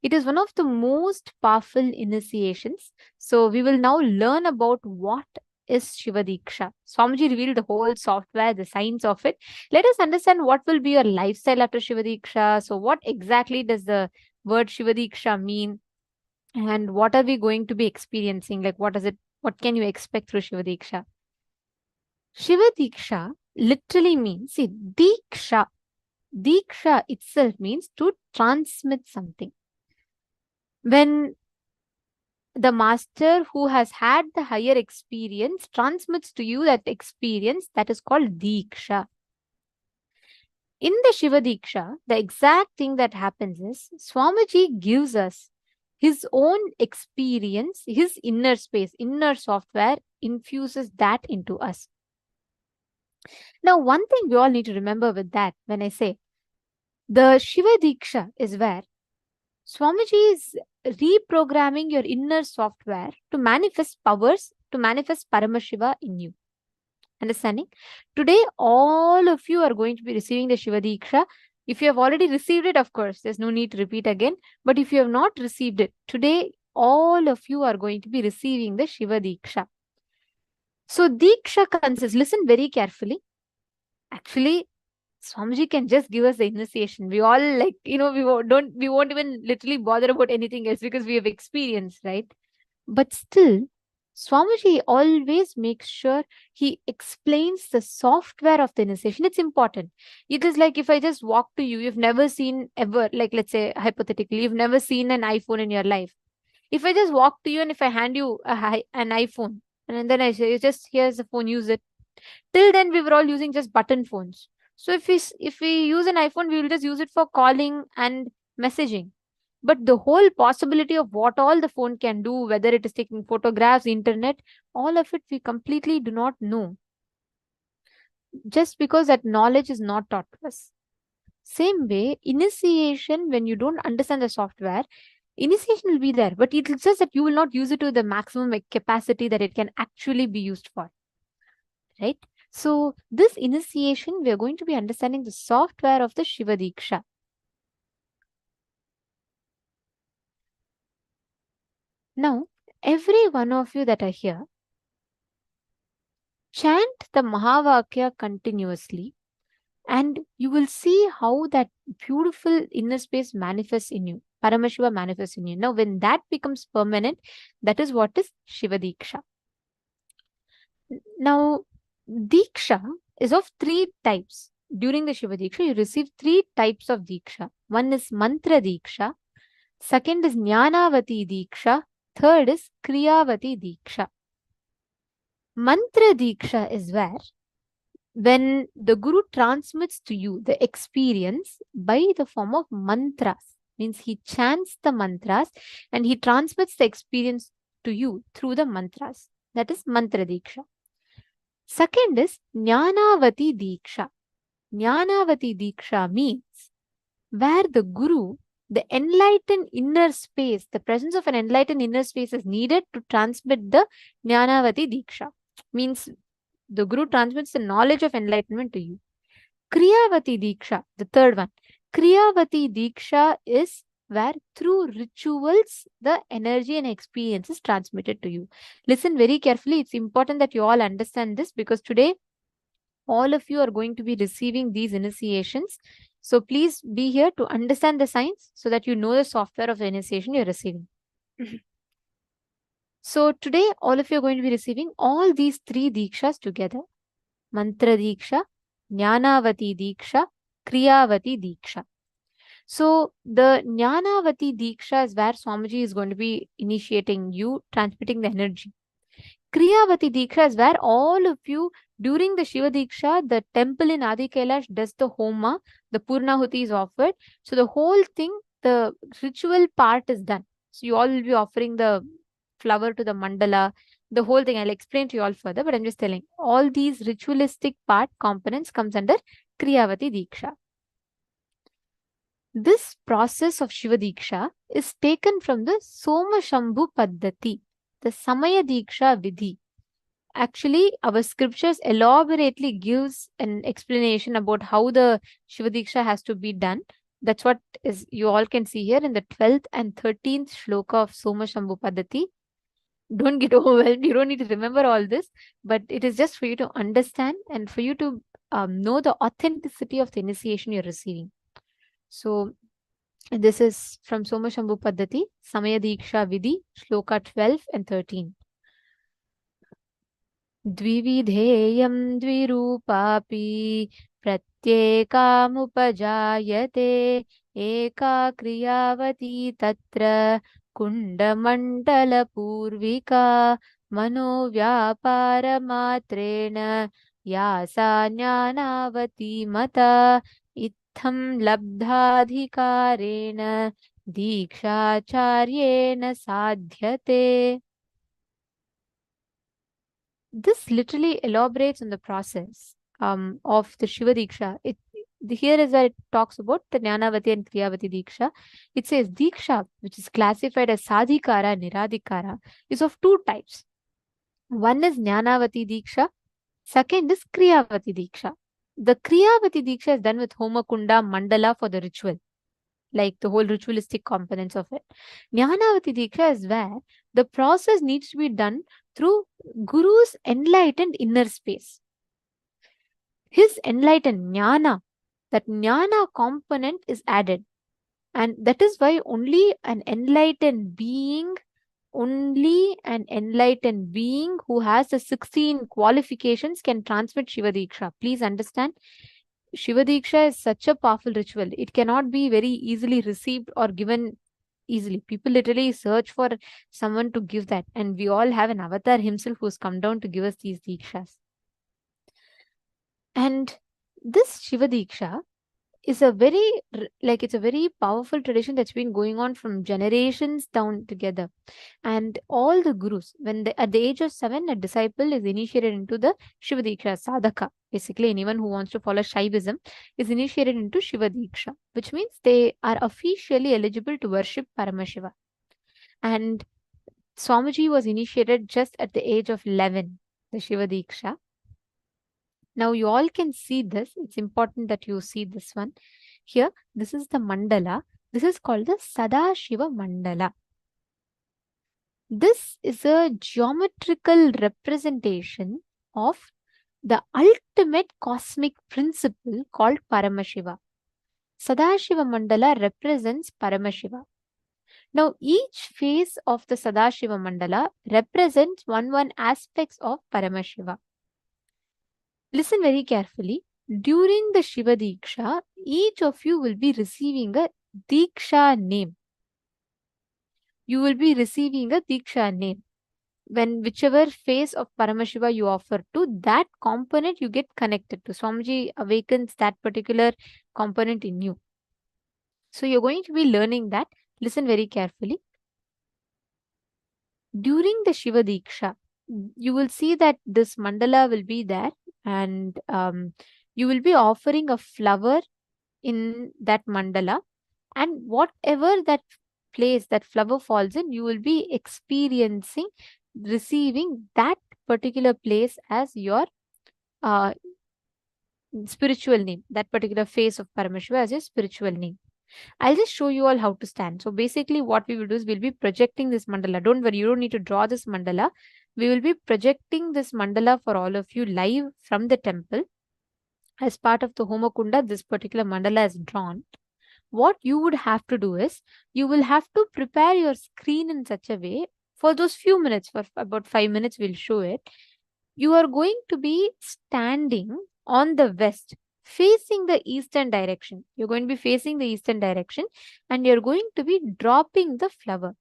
It is one of the most powerful initiations. So we will now learn about what is Shiva Dīkṣā. Swamiji revealed the whole software, the science of it. Let us understand what will be your lifestyle after Shiva Dīkṣā. So what exactly does the word Shiva Dīkṣā mean? And what are we going to be experiencing? Like what can you expect through Shiva Dīkṣā? Shiva Dīkṣā literally means, see, Dīkṣā. Dīkṣā itself means to transmit something. When the master who has had the higher experience transmits to you that experience, that is called Dīkṣā. In the Shiva Dīkṣā, the exact thing that happens is Swamiji gives us his own experience, his inner space, inner software, infuses that into us. Now, one thing we all need to remember with that, when I say the Shiva Dīkṣā is where Swamiji is reprogramming your inner software to manifest powers, to manifest Paramashiva in you. Understanding? Today, all of you are going to be receiving the Shiva Dīkṣā. If you have already received it, of course, there's no need to repeat again. But if you have not received it, today, all of you are going to be receiving the Shiva Dīkṣā. So, Dīkṣā consists, listen very carefully. Actually, Swamiji can just give us the initiation. We all we won't even literally bother about anything else because we have experience, right? But still, Swamiji always makes sure he explains the software of the initiation. It's important. It is like if I just walk to you, you've never seen ever, like let's say hypothetically, you've never seen an iPhone in your life. If I just walk to you and if I hand you an iPhone and then I say, just here's the phone, use it. Till then, we were all using just button phones. So if we use an iPhone, we will just use it for calling and messaging. But the whole possibility of what all the phone can do, whether it is taking photographs, internet, all of it we completely do not know. Just because that knowledge is not taught to us. Same way, initiation, when you don't understand the software, initiation will be there, but it's just that you will not use it to the maximum capacity that it can actually be used for. Right? So this initiation, we are going to be understanding the software of the Shiva Dīkṣā. Now, every one of you that are here, chant the Mahavakya continuously and you will see how that beautiful inner space manifests in you. Paramashiva manifests in you. Now, when that becomes permanent, that is what is Shiva Dīkṣā. Now, Dīkṣā is of 3 types. During the Shiva Dīkṣā, you receive 3 types of Dīkṣā. One is Mantra Dīkṣā. Second is Jnanavati Dīkṣā. Third is Kriyavati Dīkṣā. Mantra Dīkṣā is where when the Guru transmits to you the experience by the form of mantras. Means he chants the mantras and he transmits the experience to you through the mantras. That is Mantra Dīkṣā. Second is Jnanavati Dīkṣā. Jnanavati Dīkṣā means where the Guru, the enlightened inner space, the presence of an enlightened inner space is needed to transmit the Jnanavati Dīkṣā. Means the Guru transmits the knowledge of enlightenment to you. Kriyavati Dīkṣā, the third one. Kriyavati Dīkṣā is where through rituals, the energy and experience is transmitted to you. Listen very carefully. It's important that you all understand this because today, all of you are going to be receiving these initiations So please be here to understand the science so that you know the software of the initiation you're receiving. So today, all of you are going to be receiving all these 3 Dīkṣās together. Mantra Dīkṣā, Jnanavati Dīkṣā, Kriyavati Dīkṣā. So the Jnanavati Dīkṣā is where Swamiji is going to be initiating you, transmitting the energy. Kriyavati Dīkṣā is where all of you, during the Shiva Dīkṣā, the temple in Adi Kailash does the Homa, the Purnahuti is offered. So the whole thing, the ritual part is done. So you all will be offering the flower to the mandala, the whole thing. I'll explain to you all further, but I'm just telling. All these ritualistic part components comes under Kriyavati Dīkṣā. This process of Shiva Dīkṣā is taken from the Soma Shambhu Paddhati, the Samaya Dīkṣā Vidhi. Actually, our scriptures elaborately gives an explanation about how the Shiva Dīkṣā has to be done. That's what is you all can see here in the 12th and 13th shloka of Soma Shambhu Paddhati. Don't get overwhelmed. You don't need to remember all this, but it is just for you to understand and for you to know the authenticity of the initiation you're receiving. So this is from Soma Shambhu Paddhati, Samaya Dīkṣā Vidhi, shloka 12 and 13. Dvividheyam dvirupapi pratyekāmupajāyate eka kriyavati tatra kundamandala purvika manovyaparamatreṇa yasa jnanavati mata itham labdhādhikareṇa dīkṣācāryeṇa sadhyate. This literally elaborates on the process of the Shiva Dīkṣā. Here is where it talks about the Jnanavati and Kriyavati Dīkṣā. It says Dīkṣā, which is classified as Sadhikara, Niradhikara, is of 2 types. One is Jnanavati Dīkṣā, second is Kriyavati Dīkṣā. The Kriyavati Dīkṣā is done with Homa Kunda Mandala for the ritual, like the whole ritualistic components of it. Jnanavati Dīkṣā is where the process needs to be done through Guru's enlightened inner space. His enlightened jnana, that jnana component is added. And that is why only an enlightened being who has the 16 qualifications can transmit Shiva Dīkṣā. Please understand, Shiva Dīkṣā is such a powerful ritual. It cannot be very easily received or given easily. People literally search for someone to give that. And we all have an avatar himself who's come down to give us these Dīkṣās. And this Shiva Dīkṣā is a very powerful tradition that's been going on from generations down together. And all the gurus, at the age of 7, a disciple is initiated into the Shiva Dīkṣā, sadhaka. Basically, anyone who wants to follow Shaivism is initiated into Shiva Dīkṣā, which means they are officially eligible to worship Paramashiva. And Swamiji was initiated just at the age of 11, the Shiva Dīkṣā. Now you all can see this. It's important that you see this one. Here, this is the mandala. This is called the Sadashiva Mandala. This is a geometrical representation of the ultimate cosmic principle called Paramashiva. Sadashiva Mandala represents Paramashiva. Now, each face of the Sadashiva Mandala represents one aspects of Paramashiva. Listen very carefully. During the Shiva Dīkṣā, each of you will be receiving a Dīkṣā name. You will be receiving a Dīkṣā name. When whichever face of Paramashiva you offer to, that component you get connected to. Swamiji awakens that particular component in you. So you're going to be learning that. Listen very carefully. During the Shiva Dīkṣā, you will see that this mandala will be there, and you will be offering a flower in that mandala, and whatever that place that flower falls in, you will be experiencing, receiving that particular place as your spiritual name, that particular face of Paramashiva as your spiritual name. I'll just show you all how to stand. So basically what we will do is we'll be projecting this mandala. Don't worry, you don't need to draw this mandala. We will be projecting this mandala for all of you live from the temple. as part of the Homakunda, this particular mandala is drawn. What you would have to do is, you will have to prepare your screen in such a way, for those few minutes, for about 5 minutes, we'll show it. You are going to be standing on the west, facing the eastern direction. You're going to be facing the eastern direction, and you're going to be dropping the flower.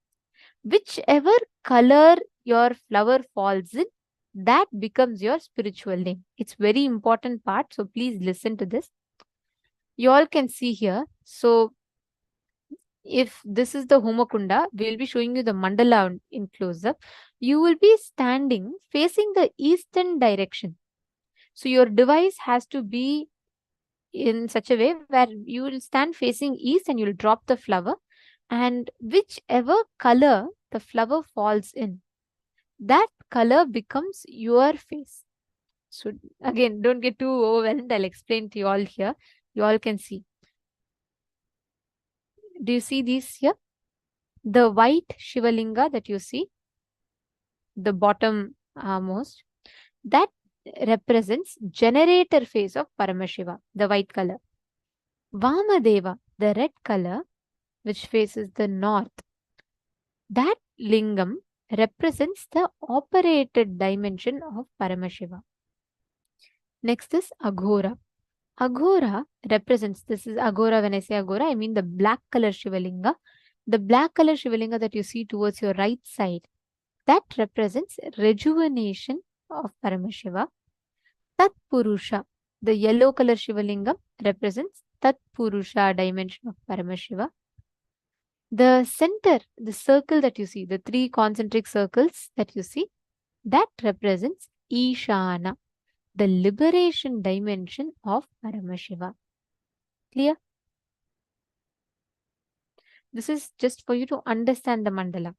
Whichever color your flower falls in, that becomes your spiritual name. It's very important part, so please listen to this. You all can see here. So if this is the Homakunda, we'll be showing you the mandala in close-up. You will be standing facing the eastern direction. So your device has to be in such a way where you will stand facing east and you'll drop the flower, and whichever color the flower falls in, that color becomes your face. So again, don't get too overwhelmed. I'll explain to you all here. You all can see. Do you see these here? The white Shivalinga that you see, the bottom most, that represents generator phase of Paramashiva, the white color. Vamadeva, the red color, which faces the north, that lingam represents the operated dimension of Paramashiva. Next is Aghora. Aghora represents, this is Aghora. When I say Aghora, I mean the black color Shivalinga. The black color Shivalinga that you see towards your right side, that represents rejuvenation of Paramashiva. Tat Purusha, the yellow color Shivalingam, represents Tat Purusha dimension of Paramashiva. The center, the circle that you see, the 3 concentric circles that you see, that represents Ishana, the liberation dimension of Paramashiva. Clear? This is just for you to understand the mandala.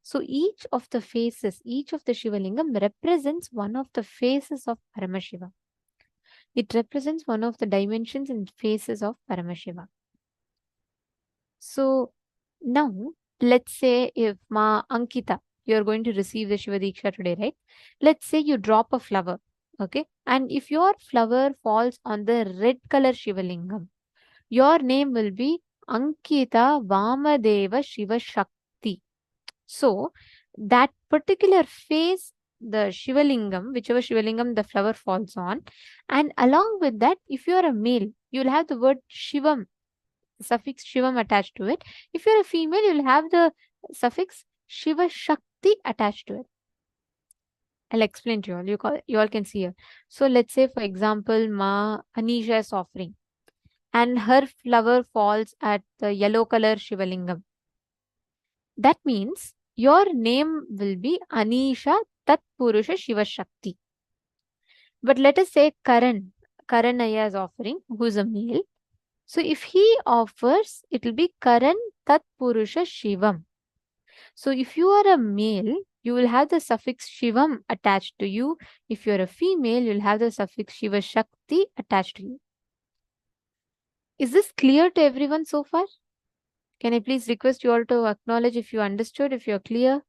So each of the faces, each of the Shivalingam represents one of the faces of Paramashiva. It represents one of the dimensions and faces of Paramashiva. So now, let's say if Ma Ankita, you're going to receive the Shiva Dīkṣā today, right? Let's say you drop a flower, okay? And if your flower falls on the red color Shivalingam, your name will be Ankita Vamadeva Shiva Shakti. So that particular face, the Shivalingam, whichever Shivalingam the flower falls on, and along with that, if you are a male, you will have the word Shivam, the suffix Shivam attached to it. If you're a female, you'll have the suffix Shiva Shakti attached to it. I'll explain to you all. You all can see here. So let's say, for example, Ma Anisha is offering, and her flower falls at the yellow color Shivalingam. That means your name will be Anisha Tat Purusha Shiva Shakti. But let us say Karan Aya is offering, who is a male. So if he offers, it will be Karan Tat Purusha Shivam. So if you are a male, you will have the suffix Shivam attached to you. If you're a female, you'll have the suffix Shiva Shakti attached to you. Is this clear to everyone so far? Can I please request you all to acknowledge if you understood, if you're clear?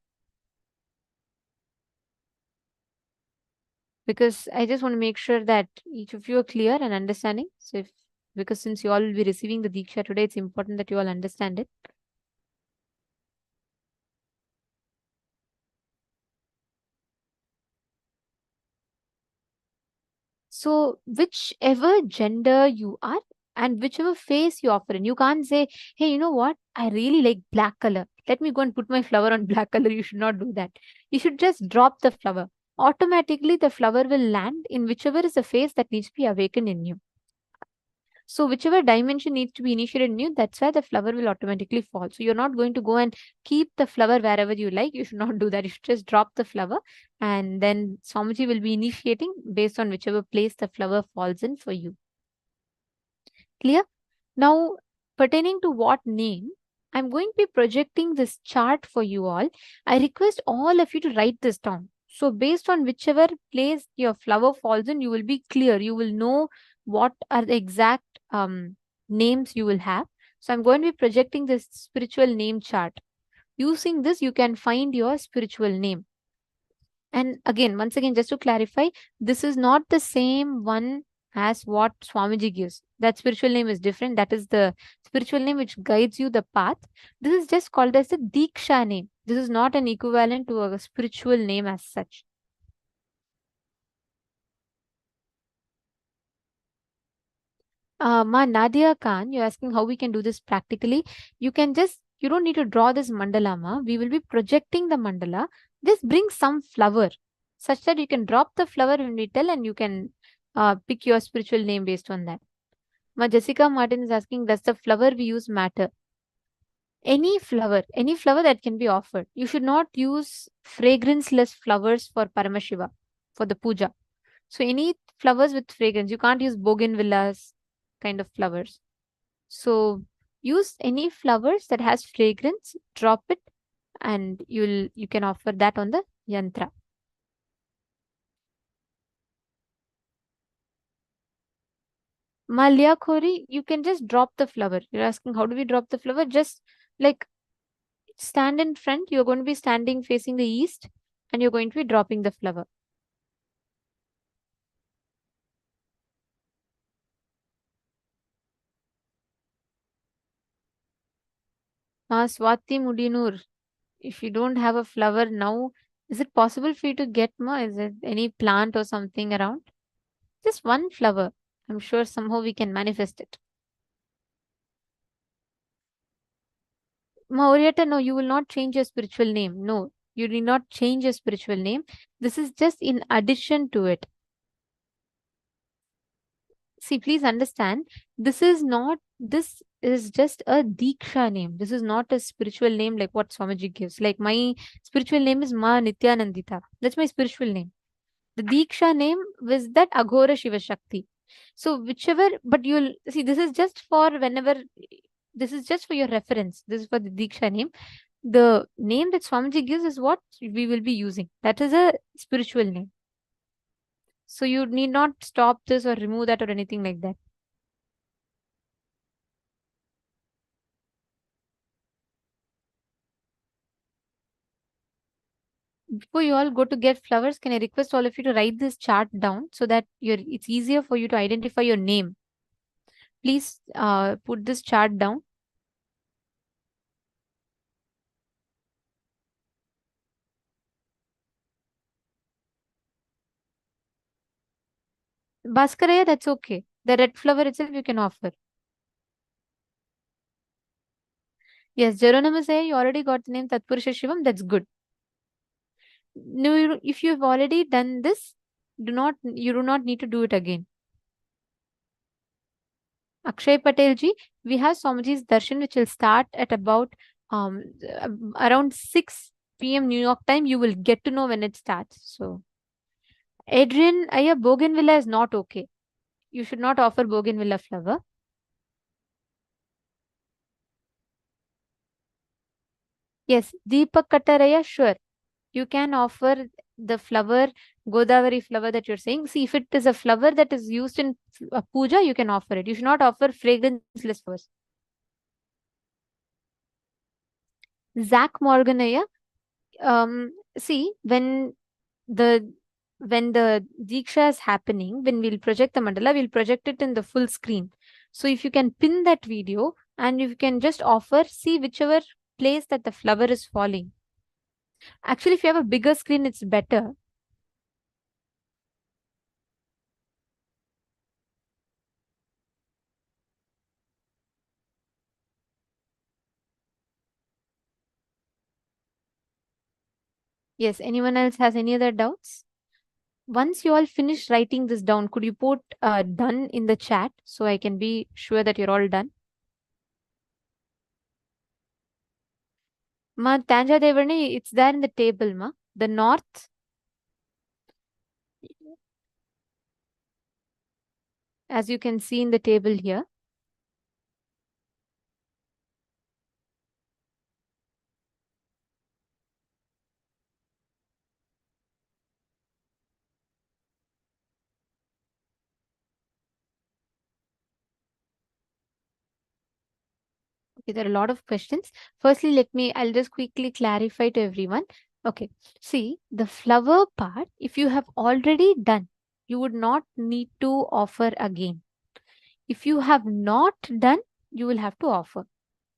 Because I just want to make sure that each of you are clear and understanding. So because since you all will be receiving the Deeksha today, it's important that you all understand it. So whichever gender you are and whichever face you offer in, you can't say, hey, you know what? I really like black color. Let me go and put my flower on black color. You should not do that. You should just drop the flower. Automatically, the flower will land in whichever is the face that needs to be awakened in you. So whichever dimension needs to be initiated in you, that's where the flower will automatically fall. So you're not going to go and keep the flower wherever you like. You should not do that. You should just drop the flower, and then Swamiji will be initiating based on whichever place the flower falls in for you. Clear? Now, pertaining to what name, I'm going to be projecting this chart for you all. I request all of you to write this down. So based on whichever place your flower falls in, you will be clear. You will know what are the exact names you will have. So I'm going to be projecting this spiritual name chart. Using this, you can find your spiritual name. And again, once again, just to clarify, this is not the same one as what Swamiji gives. That spiritual name is different. That is the spiritual name which guides you the path. This is just called as the Dīkṣā name. This is not an equivalent to a spiritual name as such. Ma Nadia Khan, you're asking how we can do this practically. You don't need to draw this mandala, ma. We will be projecting the mandala. Just bring some flower such that you can drop the flower when we tell, and you can pick your spiritual name based on that. Ma Jessica Martin is asking, does the flower we use matter? Any flower that can be offered. You should not use fragrance-less flowers for Paramashiva, for the puja. So any flowers with fragrance, you can't use bougainvilleas kind of flowers. So use any flowers that has fragrance, drop it, and you can offer that on the yantra. Malia Khori, you can just drop the flower. You're asking how do we drop the flower? Just like stand in front. You're going to be standing facing the east, and you're going to be dropping the flower. Swati Mudinur, if you don't have a flower now, is it possible for you to get more? Is there any plant or something around? Just one flower. I'm sure somehow we can manifest it. Mauriata, no, you will not change your spiritual name. No, you need not change your spiritual name. This is just in addition to it. See, please understand, this is just a Dīkṣā name. This is not a spiritual name like what Swamiji gives. Like my spiritual name is Ma Nithyanandita. That's my spiritual name. The Dīkṣā name was that Aghora Shiva Shakti. So whichever, but you'll see, this is just for your reference. This is for the Dīkṣā name. The name that Swamiji gives is what we will be using. That is a spiritual name. So you need not stop this or remove that or anything like that. Before you all go to get flowers, can I request all of you to write this chart down so that it's easier for you to identify your name. Please put this chart down. Bhaskaraya, that's okay. The red flower itself you can offer. Yes, Geronimo's you already got the name Tatpurusha Shivam, that's good. No, if you've already done this, you do not need to do it again. Akshay Patel ji, we have Swamiji's Darshan, which will start at about around 6 p.m. New York time. You will get to know when it starts. So, Adrian, bougainvillea is not okay. You should not offer bougainvillea flower. Yes, Deepak Kattaraya, sure. You can offer the flower, Godavari flower that you're saying. See, if it is a flower that is used in a puja, you can offer it. You should not offer fragranceless flowers. Zach Morganaya, see, when the Diksha is happening, when we'll project the mandala, we'll project it in the full screen. So if you can pin that video and if you can just offer, see whichever place that the flower is falling. Actually, if you have a bigger screen, it's better. Yes, anyone else has any other doubts? Once you all finish writing this down, could you put done in the chat so I can be sure that you're all done? Ma Tanja Devarni, it's there in the table, ma. The north. As you can see in the table here. Okay, there are a lot of questions. Firstly, I'll just quickly clarify to everyone. Okay, see the flower part, if you have already done, You would not need to offer again. If you have not done, you will have to offer.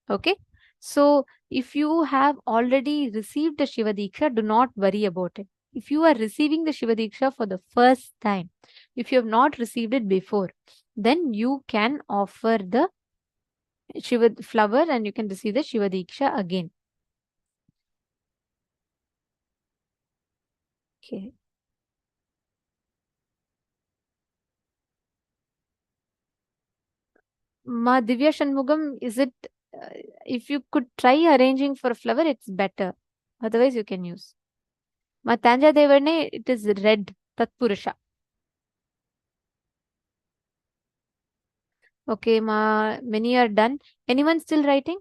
Okay. So if you have already received the Shiva Dīkṣā, do not worry about it. If you are receiving the Shiva Dīkṣā for the first time, if you have not received it before, then you can offer the Shiva flower and you can receive the Shiva Dīkṣā again. Okay. Ma Divya Shanmugam, is it, if you could try arranging for a flower, it's better. Otherwise, you can use. Ma Tanja Devarne, it is red, Tatpurusha. Okay, ma, many are done. Anyone still writing?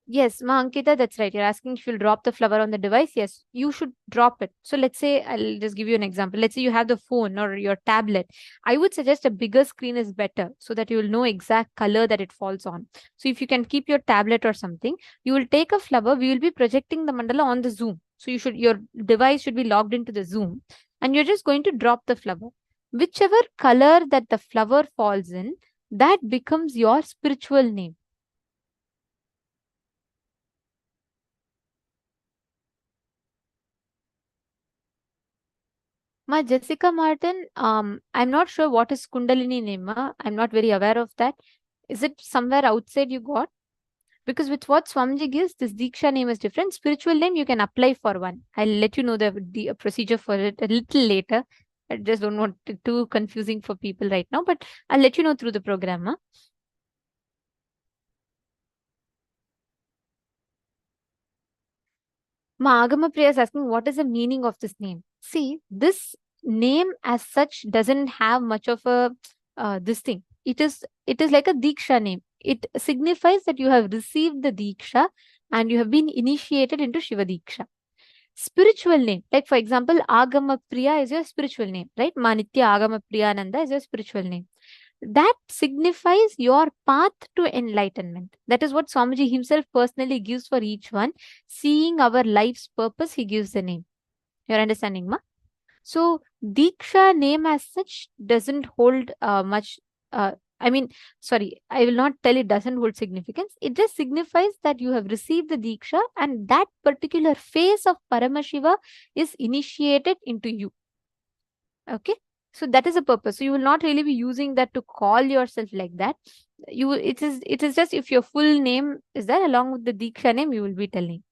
Yes, Ma Ankita, that's right. You're asking if you'll drop the flower on the device. Yes, you should drop it. So let's say, I'll just give you an example. Let's say you have the phone or your tablet. I would suggest a bigger screen is better so that you will know exact color that it falls on. So if you can keep your tablet or something, you will take a flower. We will be projecting the mandala on the Zoom. So your device should be logged into the Zoom and you're just going to drop the flower. Whichever color that the flower falls in, that becomes your spiritual name. Ma Jessica Martin, I'm not sure what is Kundalini name. I'm not very aware of that. Is it somewhere outside you got? Because with what Swamiji gives, this Diksha name is different. Spiritual name, you can apply for one. I'll let you know the procedure for it a little later. I just don't want it too confusing for people right now, but I'll let you know through the program. Ma Agama Priya is asking, what is the meaning of this name? See, this name as such doesn't have much of a this thing. It is like a Diksha name. It signifies that you have received the Diksha and you have been initiated into Shiva Dīkṣā. Spiritual name, like for example, Agama Priya is your spiritual name, right? Manitya Agama Priyananda is your spiritual name. That signifies your path to enlightenment. That is what Swamiji himself personally gives for each one. Seeing our life's purpose, he gives the name. You're understanding, ma? So, Diksha name as such doesn't hold much. I will not tell it doesn't hold significance. It just signifies that you have received the Diksha and that particular phase of Paramashiva is initiated into you. Okay. So that is a purpose. So you will not really be using that to call yourself like that. It is just if your full name is there along with the Diksha name, you will be telling.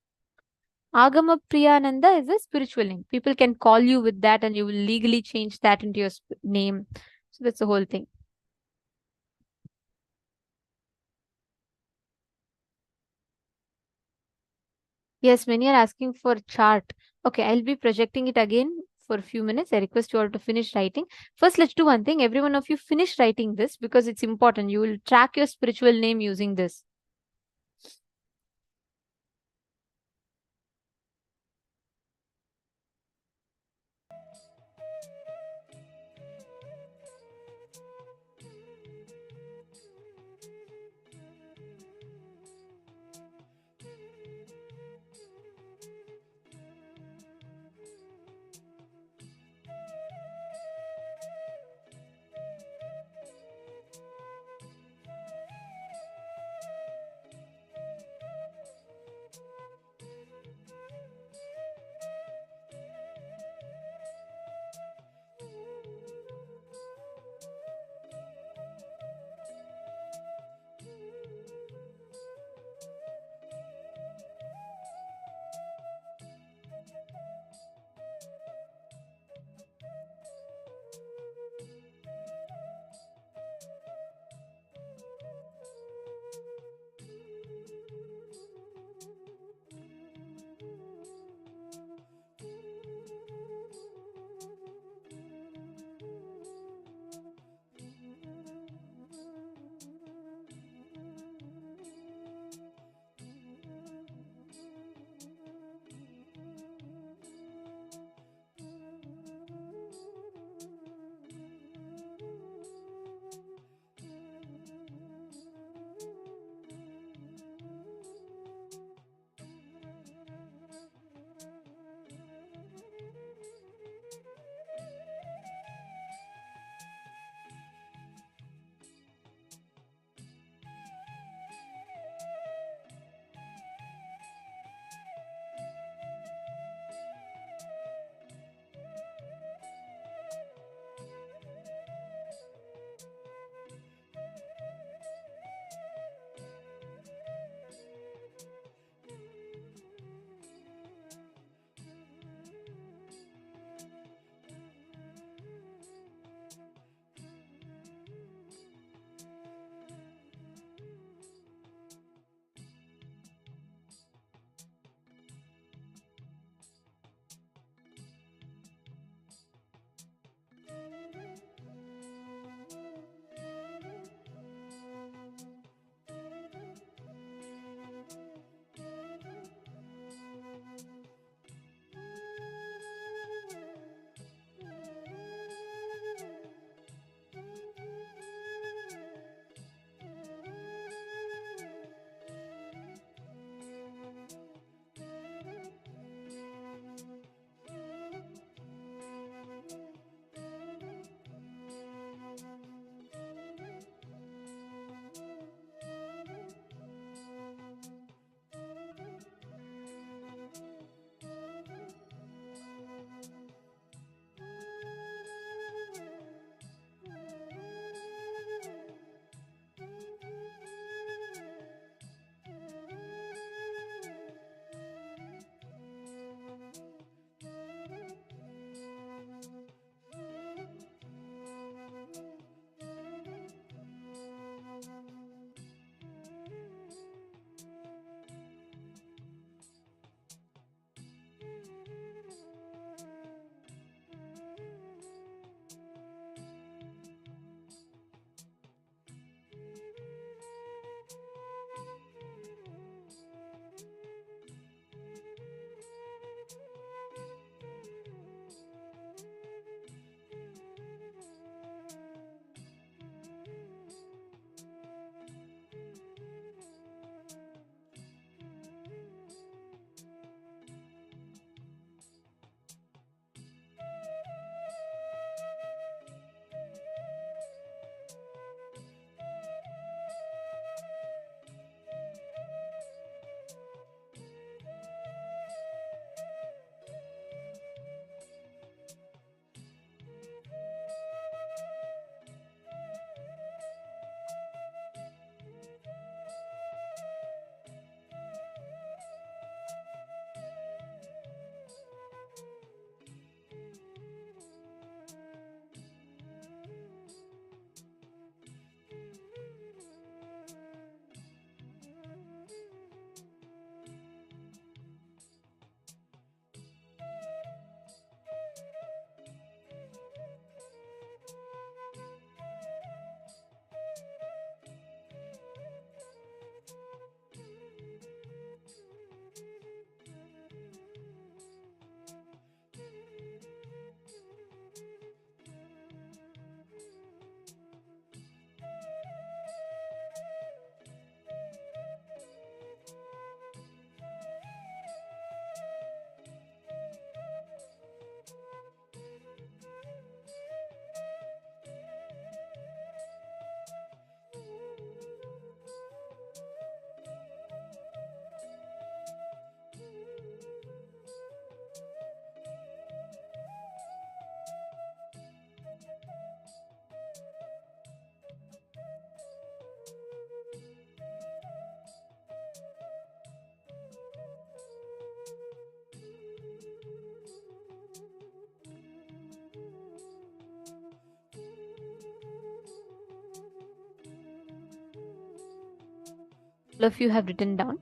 Agama Priyananda is a spiritual name. People can call you with that and you will legally change that into your name. So that's the whole thing. Yes, many are asking for chart. Okay, I'll be projecting it again for a few minutes. I request you all to finish writing. First, let's do one thing. Every one of you finish writing this because it's important. You will track your spiritual name using this. of you have written down.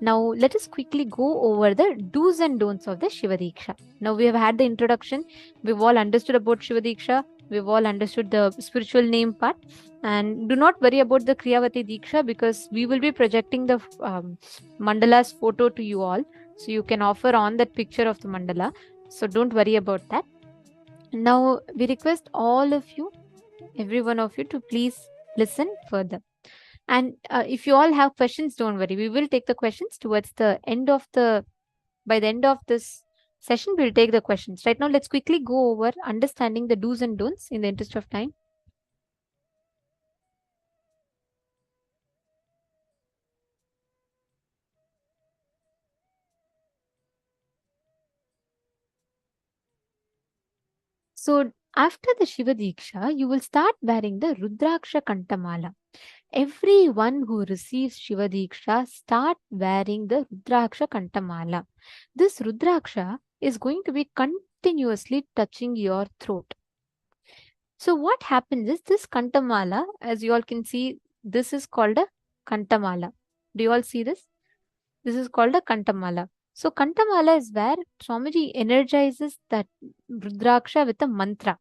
Now let us quickly go over the do's and don'ts of the Shiva Dīkṣā. Now we have had the introduction. We've all understood about Shiva Dīkṣā. We've all understood the spiritual name part. And do not worry about the Kriyavati Dīkṣā, because we will be projecting the mandala's photo to you all. So you can offer on that picture of the mandala. So don't worry about that. Now we request all of you, every one of you, to please listen further. And if you all have questions, don't worry. We will take the questions towards the end of by the end of this session, we'll take the questions. Right now, let's quickly go over understanding the do's and don'ts in the interest of time. So after the Shiva Dīkṣā, you will start wearing the Rudraksha Kantamala. Everyone who receives Shiva Dīkṣā start wearing the Rudraksha Kantamala. This Rudraksha is going to be continuously touching your throat. So what happens is, this Kantamala, as you all can see, this is called a Kantamala. Do you all see this? This is called a Kantamala. So Kantamala is where Swamiji energizes that Rudraksha with a mantra.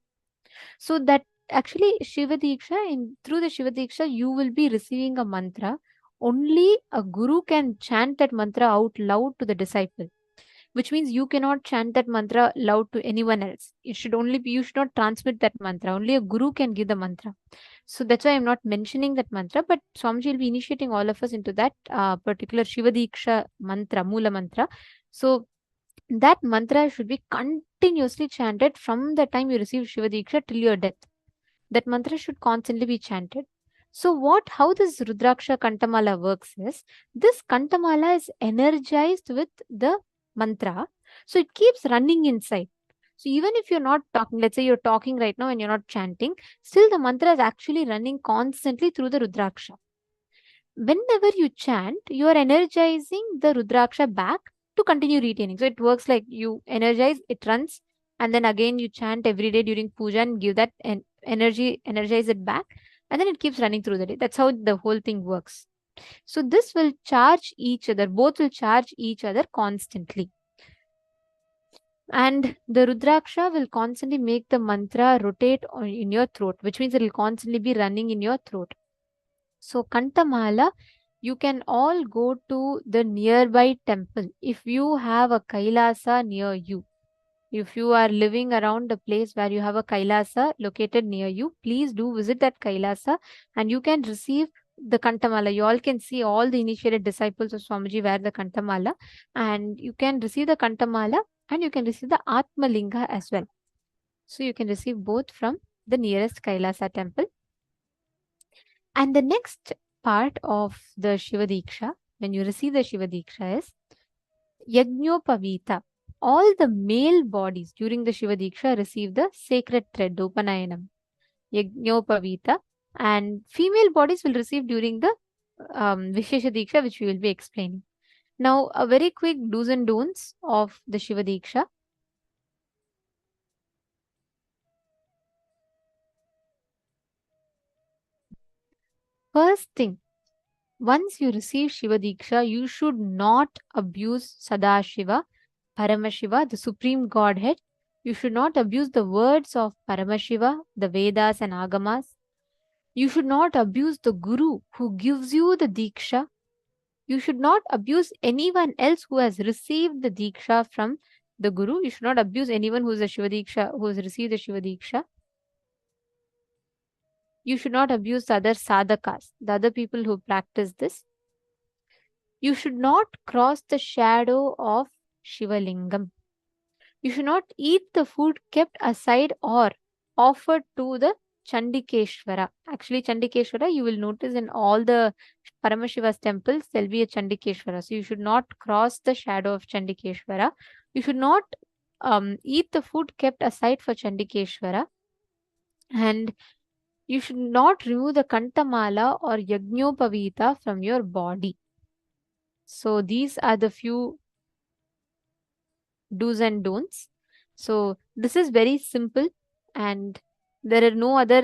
So that actually Shiva Dīkṣā, through the Shiva Dīkṣā, you will be receiving a mantra. Only a guru can chant that mantra out loud to the disciple, which means you cannot chant that mantra loud to anyone else. You should not transmit that mantra. Only a guru can give the mantra. So that's why I'm not mentioning that mantra, but Swamiji will be initiating all of us into that particular Shiva Dīkṣā mantra, Mula mantra. So that mantra should be continuously chanted from the time you receive Shiva Dīkṣā till your death. That mantra should constantly be chanted. So how this Rudraksha Kantamala works is, this Kantamala is energized with the mantra. So it keeps running inside. So even if you're not talking, let's say you're talking right now and you're not chanting, still the mantra is actually running constantly through the Rudraksha. Whenever you chant, you are energizing the Rudraksha back to continue retaining. So it works like you energize, it runs, and then again you chant every day during puja and give that energize it back, and then it keeps running through the day. That's how the whole thing works. So this will charge each other, both will charge each other constantly. And the Rudraksha will constantly make the mantra rotate in your throat, which means it will constantly be running in your throat. So Kantamala, you can all go to the nearby temple. If you have a Kailasa near you, if you are living around the place where you have a Kailasa located near you, please do visit that Kailasa and you can receive the Kantamala. You all can see all the initiated disciples of Swamiji wear the Kantamala, and you can receive the Kantamala and you can receive the Atma Linga as well. So you can receive both from the nearest Kailasa temple. And the next part of the Shiva Dīkṣā, when you receive the Shiva Dīkṣā, is Yagnopavita. All the male bodies during the Shiva Dīkṣā receive the sacred thread, Upanayanam, Yagnopavita, and female bodies will receive during the Vishesha Dīkṣā, which we will be explaining. Now, a very quick do's and don'ts of the Shiva Dīkṣā. First thing, once you receive Shiva Dīkṣā, you should not abuse Sadashiva, Paramashiva, the Supreme Godhead. You should not abuse the words of Paramashiva, the Vedas and Agamas. You should not abuse the Guru who gives you the Dīkṣā. You should not abuse anyone else who has received the Dīkṣā from the Guru. You should not abuse anyone who is a Shiva Dīkṣā, who has received the Shiva Dīkṣā. You should not abuse the other sadhakas, the other people who practice this. You should not cross the shadow of Shiva Lingam. You should not eat the food kept aside or offered to the Chandikeshwara. Actually, Chandikeshwara, you will notice in all the Paramashiva's temples, there will be a Chandikeshwara. So you should not cross the shadow of Chandikeshwara. You should not eat the food kept aside for Chandikeshwara. And you should not remove the Kantamala or Yagnopavita from your body. So these are the few do's and don'ts. So this is very simple, and there are no other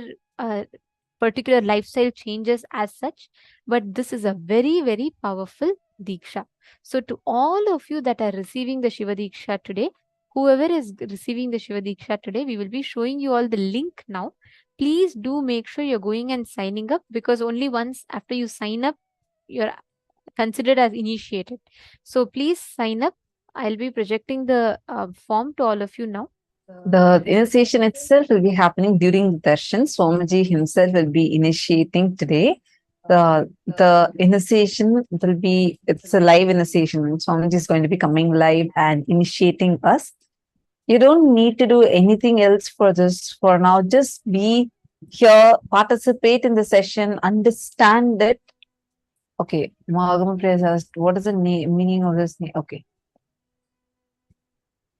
particular lifestyle changes as such, but this is a very, very powerful Diksha. So to all of you that are receiving the Shiva Dīkṣā today, whoever is receiving the Shiva Dīkṣā today, we will be showing you all the link now. Please do make sure you're going and signing up, because only once after you sign up, you're considered as initiated. So please sign up. I'll be projecting the form to all of you now. The initiation itself will be happening during the darshan. Swamiji himself will be initiating today. The initiation will be, it's a live initiation. Swamiji is going to be coming live and initiating us. You don't need to do anything else for this for now. Just be here, participate in the session, understand it. Okay, Mahagama Prayers asked, what is the meaning of this name? Okay.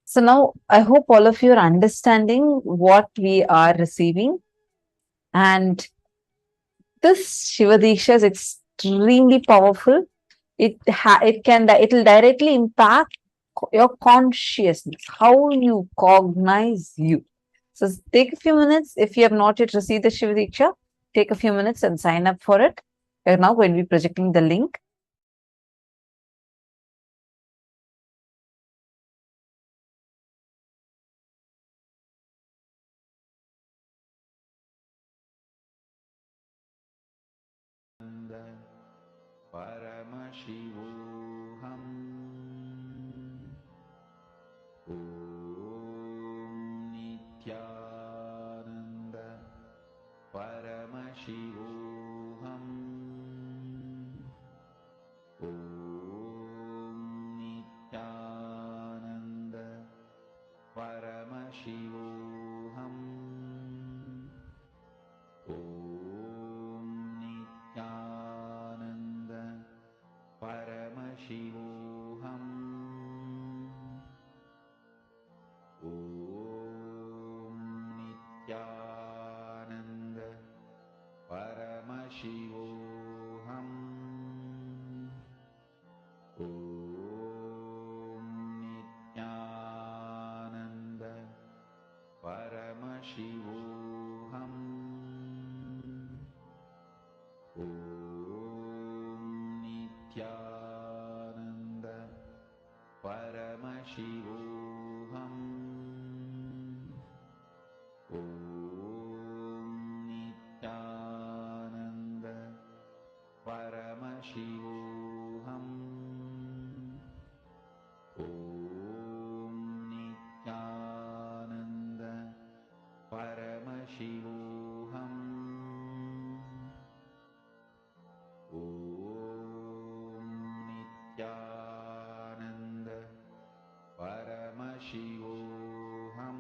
So now I hope all of you are understanding what we are receiving. And this Shiva Dīkṣā is extremely powerful. It'll directly impact your consciousness, how you cognize you. So take a few minutes. If you have not yet received the Shiva Dīkṣā, take a few minutes and sign up for it. We're now going to be projecting the link. Paramashivoham. Om Nithyananda Paramashivoham. Om Nithyananda Paramashivoham. Om Nithyananda Paramashivoham. Om Nithyananda Paramashivoham. Om Nithyananda Paramashivoham. Om Nithyananda Paramashivoham. Om Nithyananda Paramashivoham. Om Nithyananda Paramashivoham. Om Nithyananda Paramashivoham. Om Nithyananda Paramashivoham.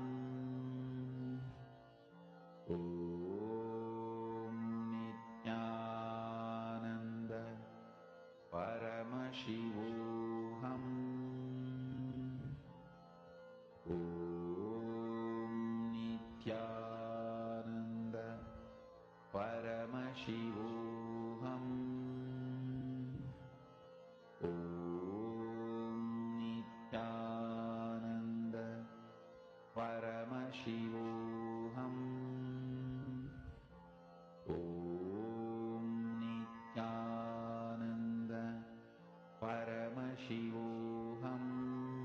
Om Nithyananda Paramashivoham. Om Nithyananda Paramashivoham. Om Nithyananda Paramashivoham. Om Nithyananda Paramashivoham.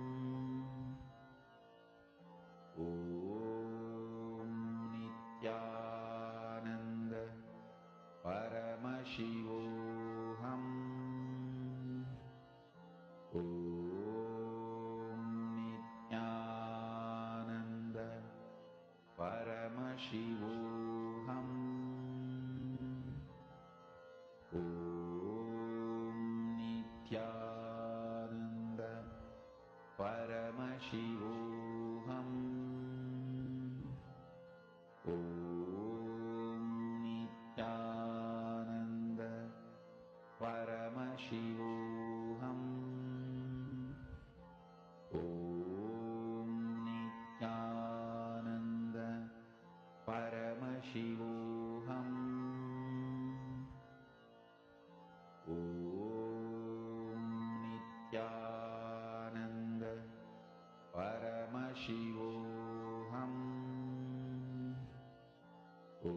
Om Nithyananda Paramashivoham. Om Nithyananda Paramashivoham. Om Nithyananda Paramashivoham. Om Nithyananda Paramashivoham. Om Nithyananda Paramashivoham. Om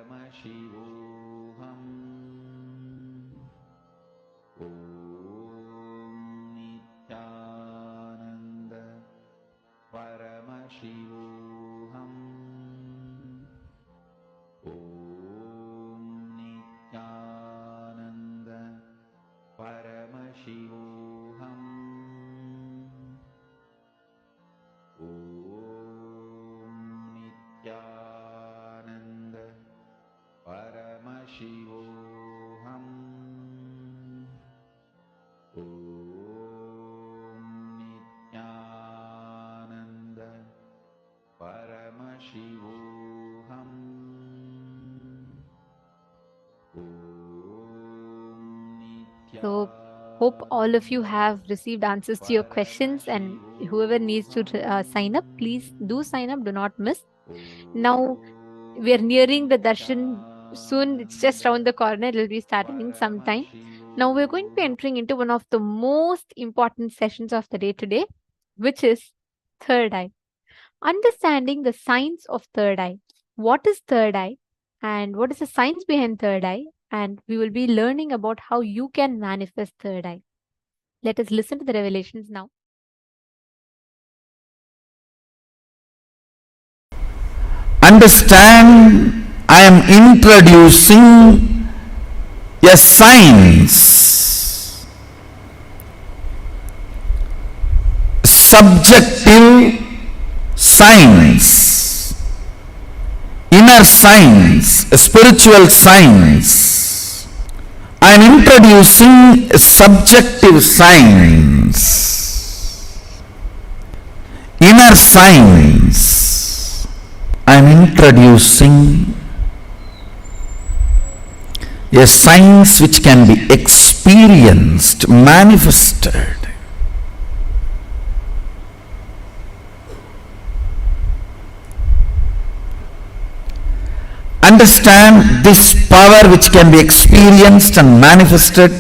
Paramashivoham. Om Nithyananda Paramashivoham. Om Nithyananda Paramashivoham. Om Nithyananda Paramashivoham. Om Nithyananda Paramashivoham. So, hope all of you have received answers to your questions, and whoever needs to sign up, please do sign up. Do not miss. Now, we are nearing the darshan soon. It's just around the corner. It will be starting in some time. Now, we're going to be entering into one of the most important sessions of the day today, which is third eye. Understanding the science of third eye. What is third eye? And what is the science behind third eye? And we will be learning about how you can manifest third eye. Let us listen to the revelations now. Understand, I am introducing a science, subjective science, inner science, a spiritual science. I am introducing a subjective science, inner science. I am introducing a science which can be experienced, manifested. Understand, this power which can be experienced and manifested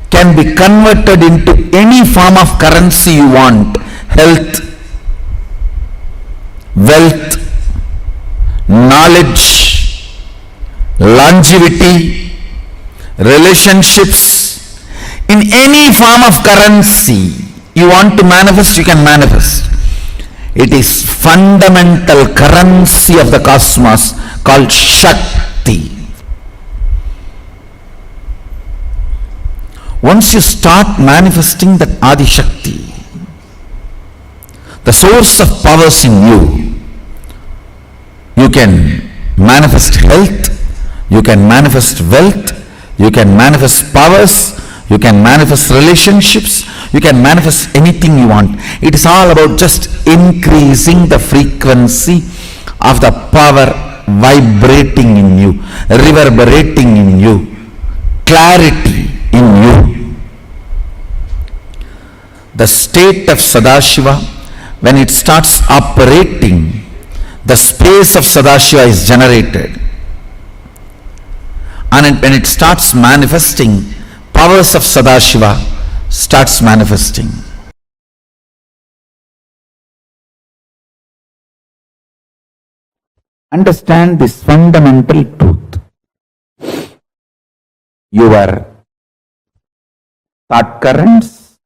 can be converted into any form of currency you want. Health, wealth, knowledge, longevity, relationships. In any form of currency you want to manifest, you can manifest. It is fundamental currency of the cosmos called Shakti. Once you start manifesting that Adi Shakti, the source of powers in you, you can manifest health, you can manifest wealth, you can manifest powers, you can manifest relationships, you can manifest anything you want. It is all about just increasing the frequency of the power vibrating in you, reverberating in you, clarity in you. The state of Sadashiva, when it starts operating, the space of Sadashiva is generated. And when it starts manifesting, powers of Sadashiva starts manifesting. Understand this fundamental truth. Your thought currents,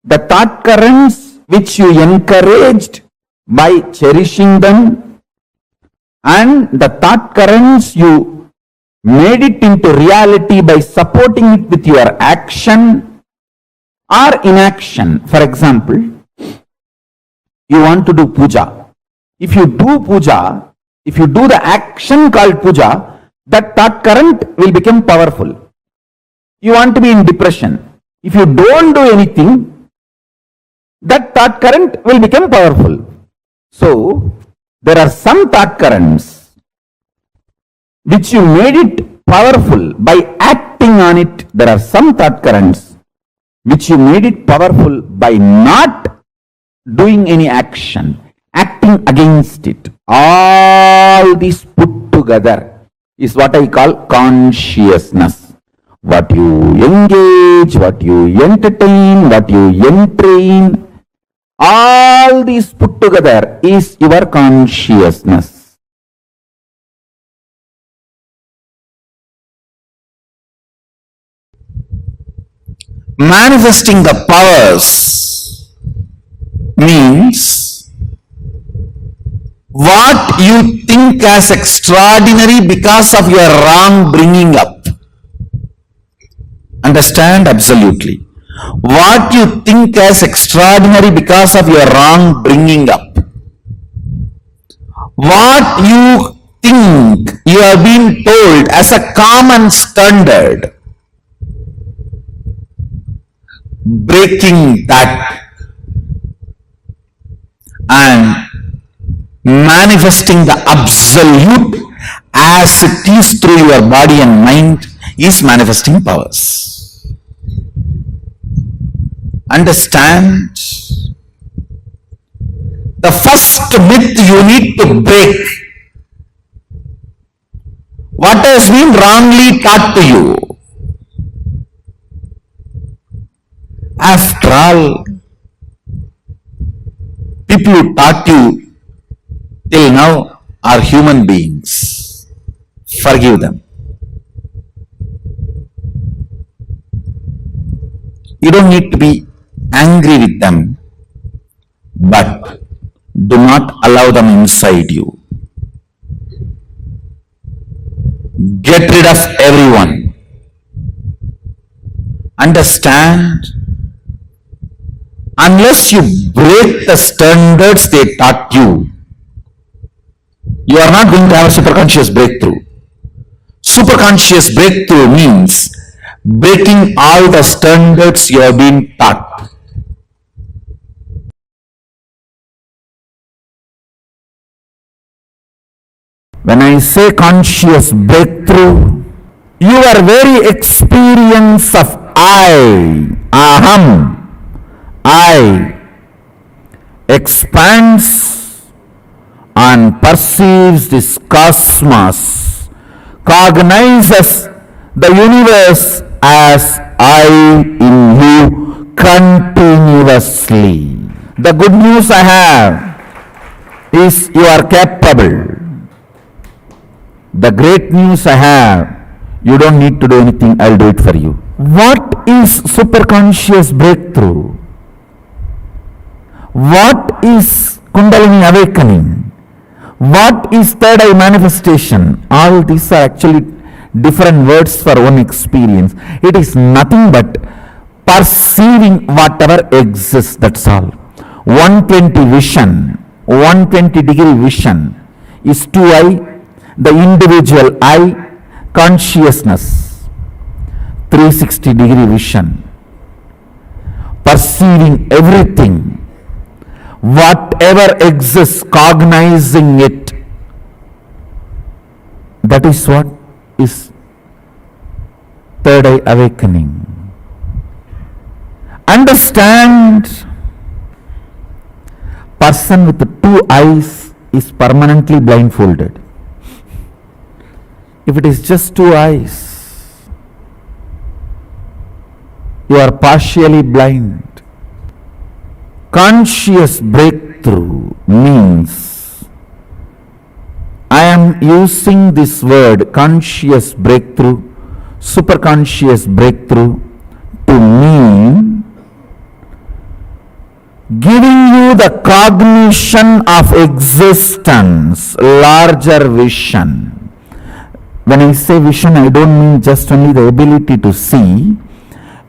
the thought currents which you encouraged by cherishing them, and the thought currents you made it into reality by supporting it with your action or inaction. For example, you want to do puja. If you do puja, if you do the action called puja, that thought current will become powerful. You want to be in depression. If you don't do anything, that thought current will become powerful. So, there are some thought currents which you made it powerful by acting on it. There are some thought currents which you made it powerful by not doing any action, acting against it. All these put together is what I call consciousness. What you engage, what you entertain, what you entrain, all these put together is your consciousness. manifesting the powers means what you think as extraordinary because of your wrong bringing up. Understand? Absolutely. What you think as extraordinary because of your wrong bringing up. What you think you have been told as a common standard, breaking that and manifesting the absolute as it is through your body and mind is manifesting powers. Understand? The first myth you need to break, what has been wrongly taught to you. After all, people who taught you till now are human beings. Forgive them. You don't need to be angry with them, but do not allow them inside you. Get rid of everyone. Understand? Unless you break the standards they taught you, you are not going to have a superconscious breakthrough. Superconscious breakthrough means breaking all the standards you have been taught. When I say conscious breakthrough, your very experience of Aham, I, expands and perceives this cosmos, cognizes the universe as I in you continuously. The good news I have is you are capable. The great news I have, you don't need to do anything, I'll do it for you. What is superconscious breakthrough? What is Kundalini awakening? What is third eye manifestation? All these are actually different words for one experience. It is nothing but perceiving whatever exists, that's all. 120 vision, 120 degree vision is 2I, the individual I, consciousness, 360 degree vision, perceiving everything, whatever exists, cognizing it. That is what is third eye awakening. Understand, person with 2 eyes is permanently blindfolded. If it is just 2 eyes, you are partially blind. Conscious breakthrough means, I am using this word conscious breakthrough, superconscious breakthrough, to mean giving you the cognition of existence, larger vision. When I say vision, I don't mean just only the ability to see,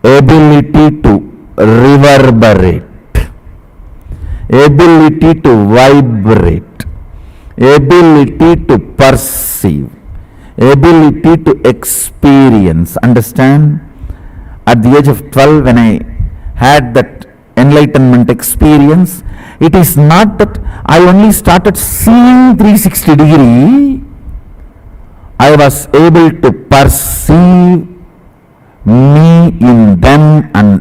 ability to reverberate, ability to vibrate, ability to perceive, ability to experience. Understand? At the age of 12, when I had that enlightenment experience, it is not that I only started seeing 360 degree. I was able to perceive me in them and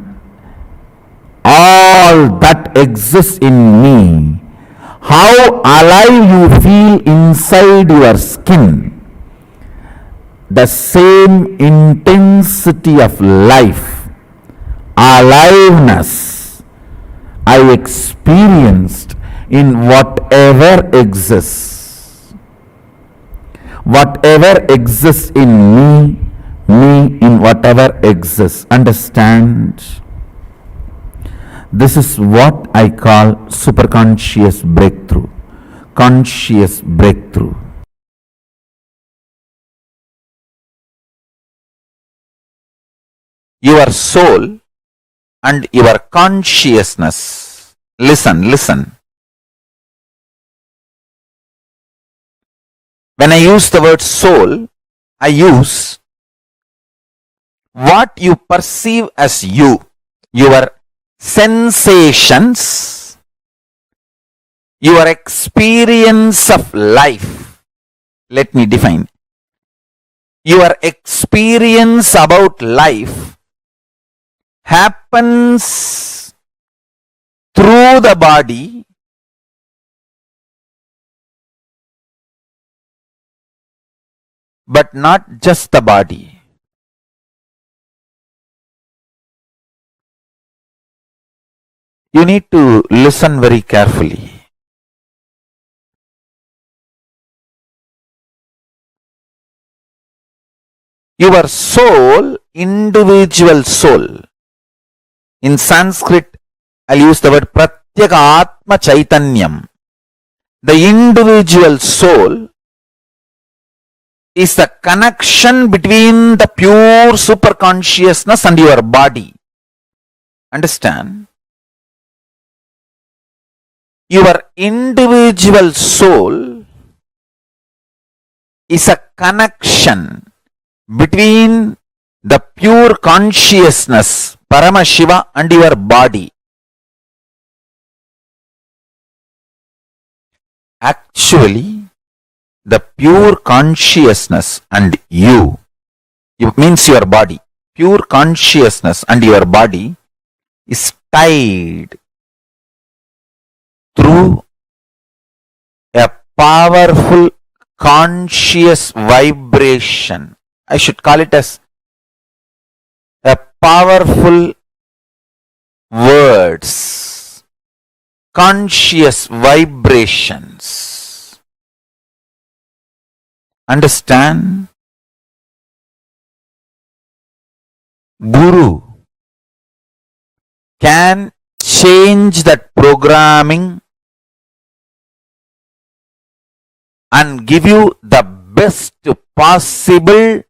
all that exists in me. How alive you feel inside your skin. The same intensity of life, aliveness, I experienced in whatever exists. Whatever exists in me me in whatever exists. Understand? This is what I call superconscious breakthrough. Conscious breakthrough. Your soul and your consciousness. Listen, listen. When I use the word soul, I use what you perceive as you, your sensations, your experience of life. Let me define. Your experience about life happens through the body, but not just the body. You need to listen very carefully. Your soul, individual soul. In Sanskrit, I'll use the word Pratyeka Atma Chaitanyam. The individual soul is the connection between the pure superconsciousness and your body. Understand? Your individual soul is a connection between the pure consciousness, Paramashiva, and your body. Actually, the pure consciousness and you, it means your body, pure consciousness and your body is tied through a powerful conscious vibration. I should call it as a powerful words, conscious vibrations. Understand? Guru can change that programming and give you the best possible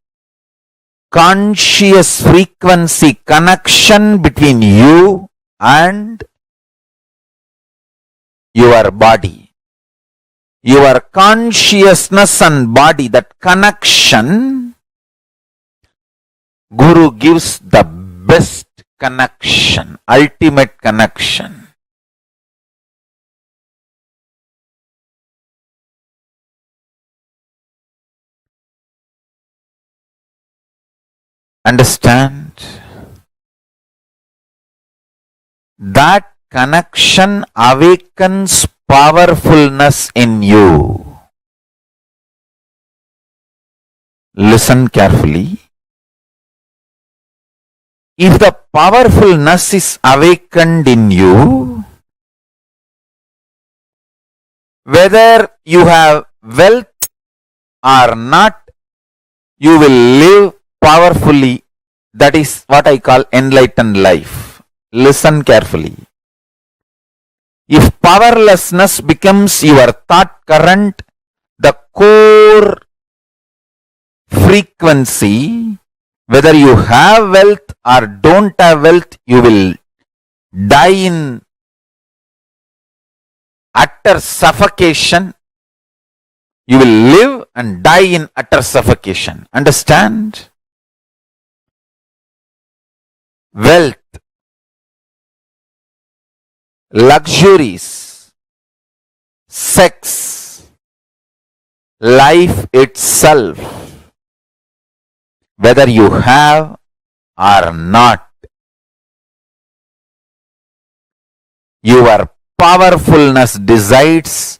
conscious frequency connection between you and your body. Your consciousness and body, that connection, Guru gives the best connection, ultimate connection. Understand? That connection awakens powerfulness in you. Listen carefully. If the powerfulness is awakened in you, whether you have wealth or not, you will live powerfully. That is what I call enlightened life. Listen carefully. If powerlessness becomes your thought current, the core frequency, whether you have wealth or don't have wealth, you will die in utter suffocation. You will live and die in utter suffocation. Understand? Wealth, luxuries, sex, life itself, whether you have or not, your powerfulness decides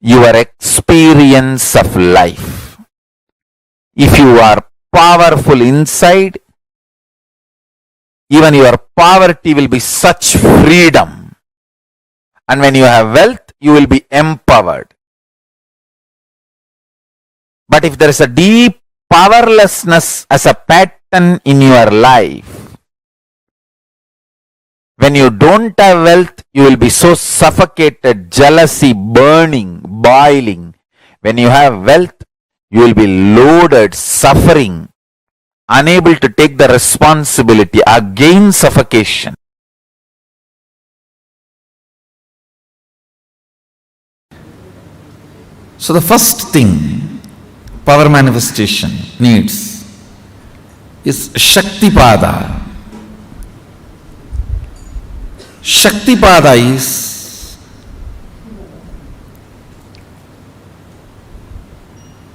your experience of life. If you are powerful inside, even your poverty will be such freedom. And when you have wealth, you will be empowered. But if there is a deep powerlessness as a pattern in your life. When you don't have wealth, you will be so suffocated, jealousy, burning, boiling. When you have wealth, you will be loaded, suffering, unable to take the responsibility, again suffocation. So the first thing power manifestation needs is Shaktipada. Shaktipada is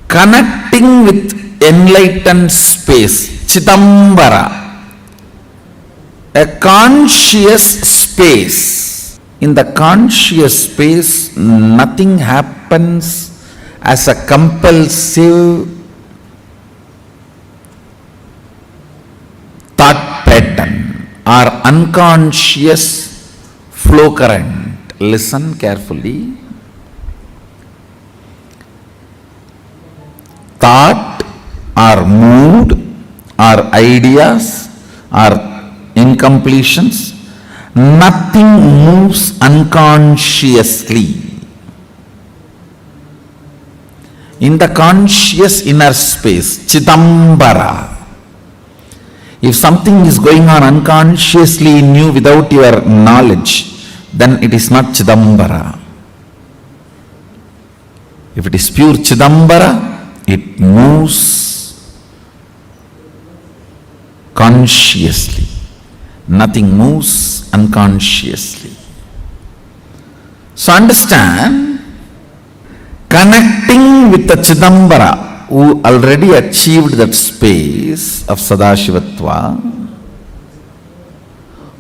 connecting with enlightened space, Chidambara, a conscious space. In the conscious space, nothing happens as a compulsive thought pattern or unconscious flow current. Listen carefully. Thought or mood or ideas or incompletions, nothing moves unconsciously. In the conscious inner space, Chidambara, if something is going on unconsciously in you without your knowledge, then it is not Chidambara. If it is pure Chidambara, it moves consciously. Nothing moves unconsciously. So understand, connecting with the Chidambara, who already achieved that space of Sadashivatva,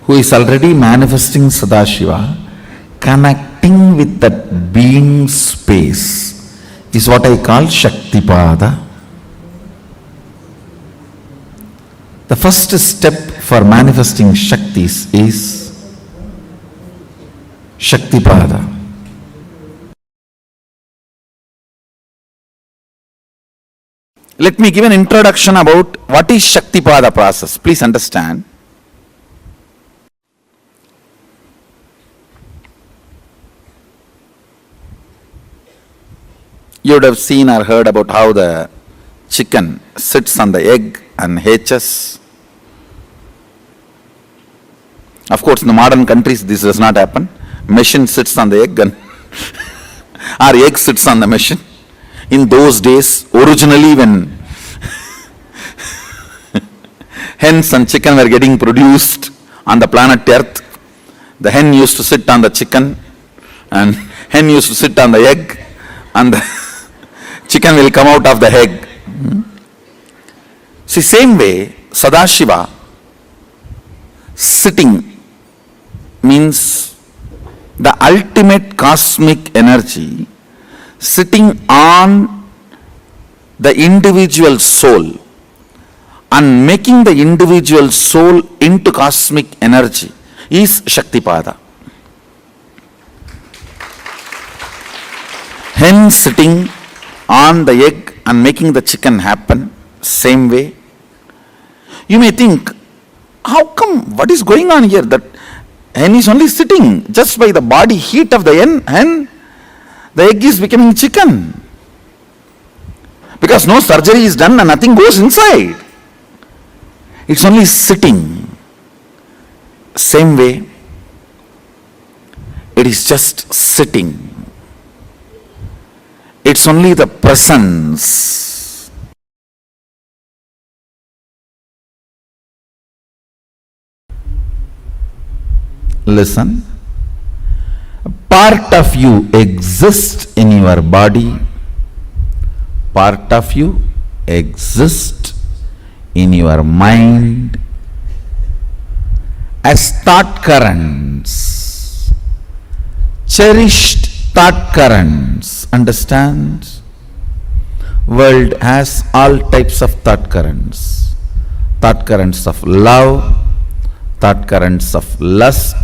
who is already manifesting Sadashiva, connecting with that being space is what I call Shaktipada. The first step for manifesting Shaktis is Shaktipada. Let me give an introduction about what is Shaktipada process. Please understand. You would have seen or heard about how the chicken sits on the egg and hatches. Of course, in the modern countries, this does not happen. Machine sits on the egg and or egg sits on the machine. In those days, originally when hens and chicken were getting produced on the planet Earth, the hen used to sit on the chicken and hen used to sit on the egg and the chicken will come out of the egg. See, same way, Sadashiva sitting means the ultimate cosmic energy sitting on the individual soul and making the individual soul into cosmic energy is Shaktipada. Hen sitting on the egg and making the chicken happen, same way. You may think, how come, what is going on here? That hen is only sitting just by the body heat of the hen, the egg is becoming chicken. Because no surgery is done and nothing goes inside. It's only sitting. Same way, it is just sitting. It's only the presence. Listen. Part of you exists in your body. Part of you exists in your mind as thought currents, cherished thought currents. Understand? World has all types of thought currents. Thought currents of love, thought currents of lust,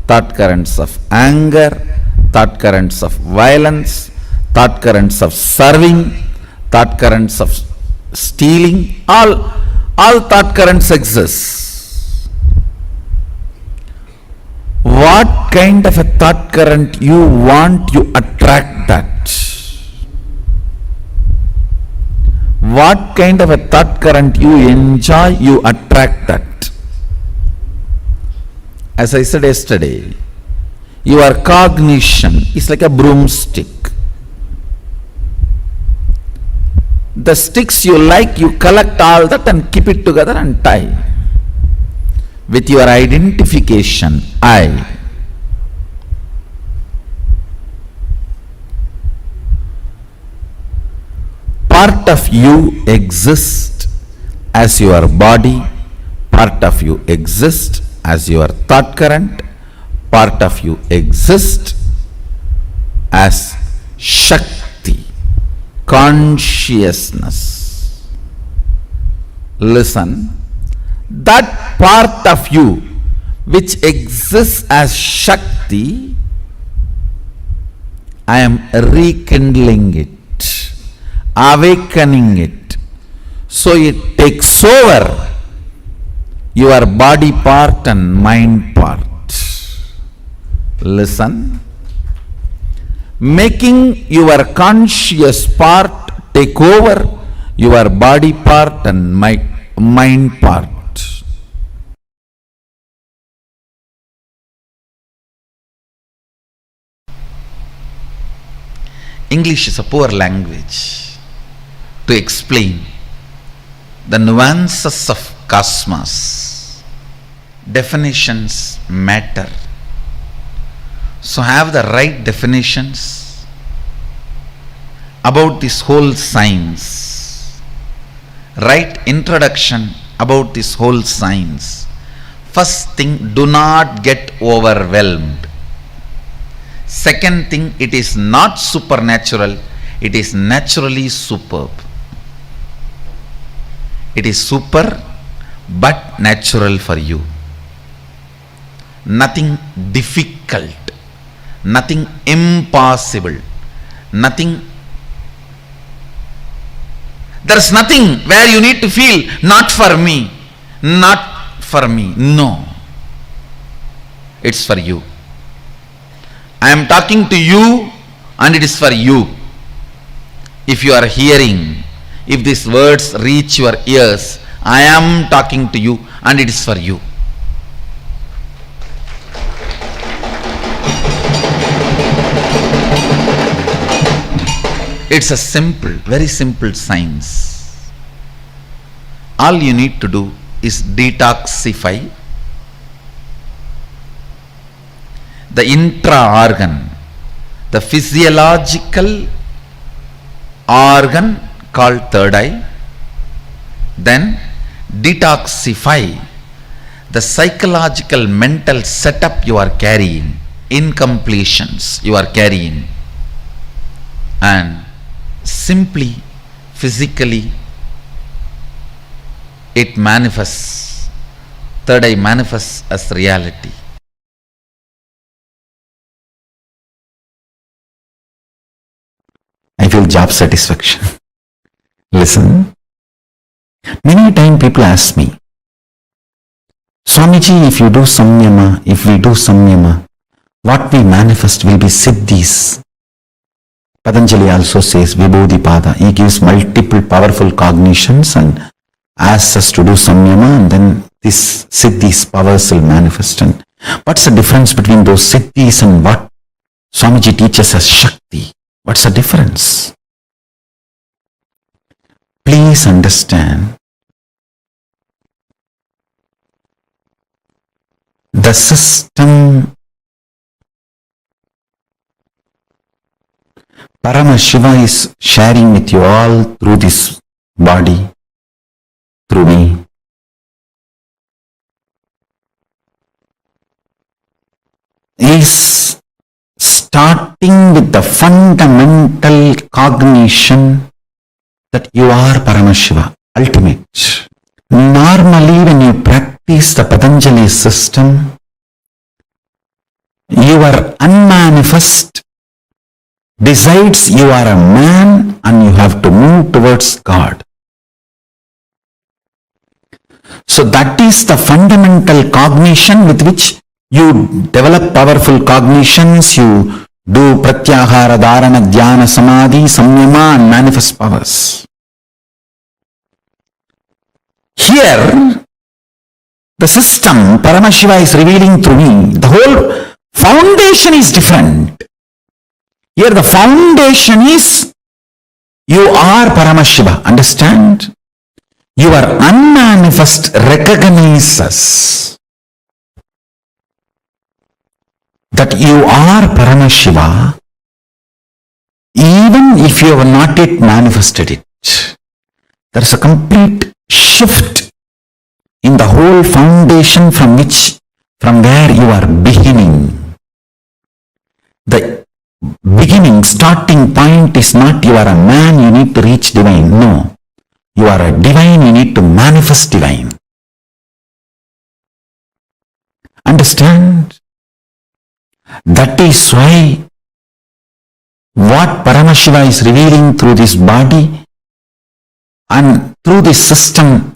thought currents of anger, thought currents of violence, thought currents of serving, thought currents of stealing, all thought currents exist. What kind of a thought current you want, you attract that. What kind of a thought current you enjoy, you attract that. As I said yesterday, your cognition is like a broomstick. The sticks you like, you collect all that and keep it together and tie. With your identification, I. Part of you exists as your body, part of you exists as your thought current, part of you exists as Shakti, consciousness. Listen, that part of you which exists as Shakti, I am rekindling it, awakening it, so it takes over your body part and mind part. Listen, making your conscious part take over your body part and mind part. English is a poor language to explain the nuances of cosmos. Definitions matter. So have the right definitions about this whole science. Right introduction about this whole science. First thing, do not get overwhelmed. Second thing, it is not supernatural, it is naturally superb. It is super but natural for you. Nothing difficult, nothing impossible, nothing. There is nothing where you need to feel, not for me, not for me. No. It's for you. I am talking to you and it is for you. If you are hearing, if these words reach your ears, I am talking to you and it is for you. It's a simple, very simple science. All you need to do is detoxify the intra-organ, the physiological organ called third eye, then detoxify the psychological mental setup you are carrying, incompletions you are carrying, and simply physically it manifests, third eye manifests as reality. I feel job satisfaction. Listen, many times people ask me, Swamiji, if you do samyama, if we do samyama, what we manifest will be siddhis. Patanjali also says Vibodhipada. He gives multiple powerful cognitions and asks us to do samyama, and then this siddhis powers will manifest. And what's the difference between those siddhis and what Swamiji teaches as Shakti? What's the difference? Please understand, the system Paramashiva is sharing with you all through this body, through me. Is starting with the fundamental cognition that you are Paramashiva, ultimate. Normally when you practice the Patanjali system, your unmanifest decides you are a man and you have to move towards God. So that is the fundamental cognition with which you develop powerful cognitions, you do pratyahara, dharana, dhyana, samadhi, samyama and manifest powers. Here, the system Paramashiva is revealing through me, the whole foundation is different. Here the foundation is you are Paramashiva, understand? Your unmanifest recognizes that you are Paramashiva even if you have not yet manifested it. There is a complete shift in the whole foundation from where you are beginning. The beginning, starting point is not you are a man, you need to reach divine. No. You are a divine, you need to manifest divine. Understand? That is why what Paramashiva is revealing through this body and through this system,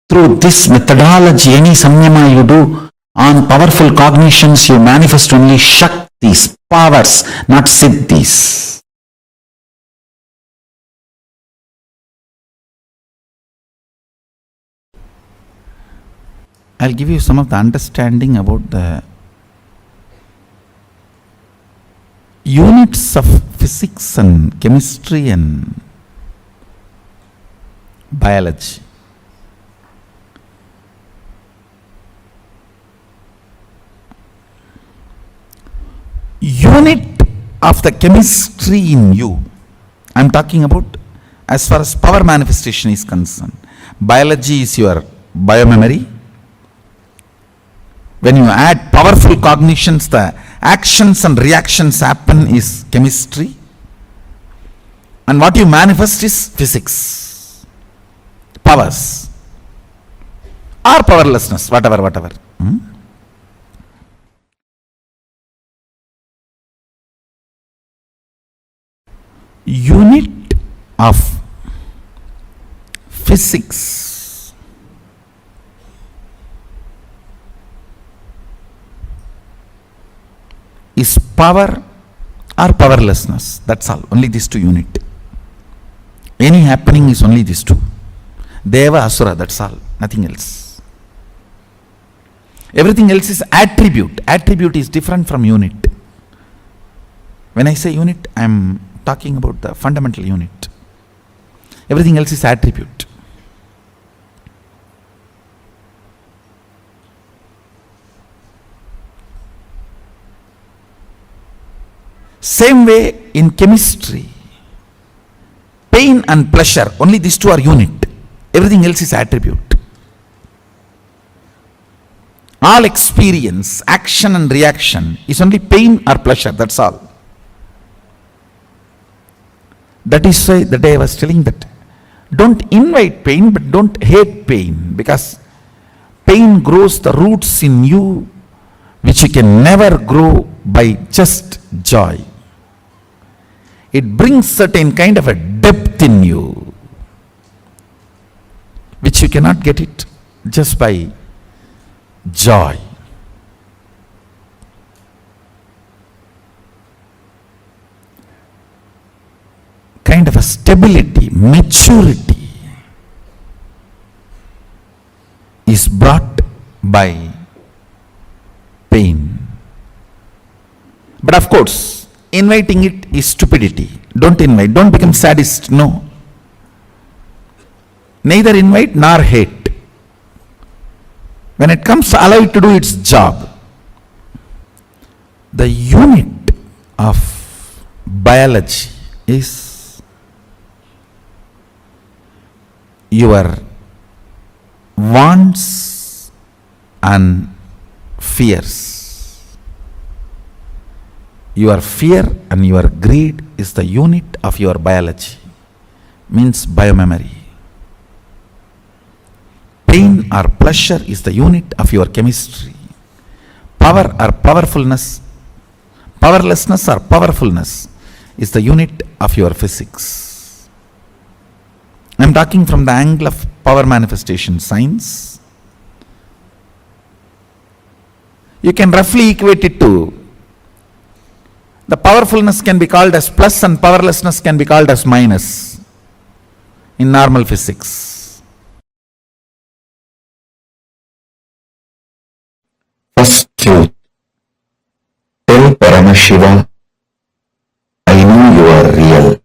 through this methodology, any samyama you do on powerful cognitions, you manifest only shaktis, powers, not siddhis. I'll give you some of the understanding about the units of physics and chemistry and biology. Unit of the chemistry in you, I'm talking about as far as power manifestation is concerned. Biology is your biomemory. When you add powerful cognitions, the actions and reactions happen is chemistry. And what you manifest is physics. Powers. Or powerlessness, whatever. Unit of physics is power or powerlessness. That's all. Only these two unit. Any happening is only these two. Deva, Asura, that's all. Nothing else. Everything else is attribute. Attribute is different from unit. When I say unit, I am talking about the fundamental unit. Everything else is attribute. Same way in chemistry, pain and pleasure, only these two are unit. Everything else is attribute. All experience, action and reaction is only pain or pleasure, that's all. That is why the day I was telling that don't invite pain but don't hate pain, because pain grows the roots in you which you can never grow by just joy. It brings certain kind of a depth in you which you cannot get it just by joy. Kind of a stability, maturity is brought by pain. But of course, inviting it is stupidity. Don't invite, don't become sadist, no. Neither invite nor hate. When it comes, allow it to do its job. The unit of biology is your wants and fears. Your fear and your greed is the unit of your biology, means biomemory. Pain or pleasure is the unit of your chemistry. Power or powerfulness, powerlessness or powerfulness is the unit of your physics. I am talking from the angle of power manifestation science. You can roughly equate it to the powerfulness can be called as plus and powerlessness can be called as minus in normal physics. First truth. Tell Paramashiva, I know you are real.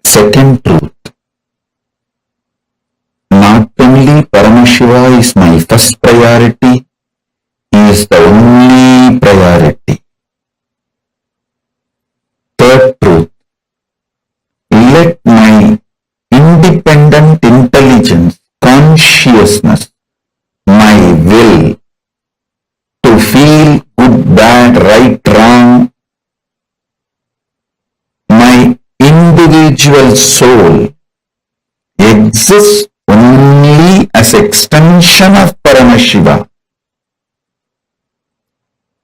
Second truth. Not only Paramashiva is my first priority, he is the only priority. Third truth. Let my independent intelligence, consciousness, my will to feel good, bad, right, wrong, my individual soul exists only as extension of Paramashiva.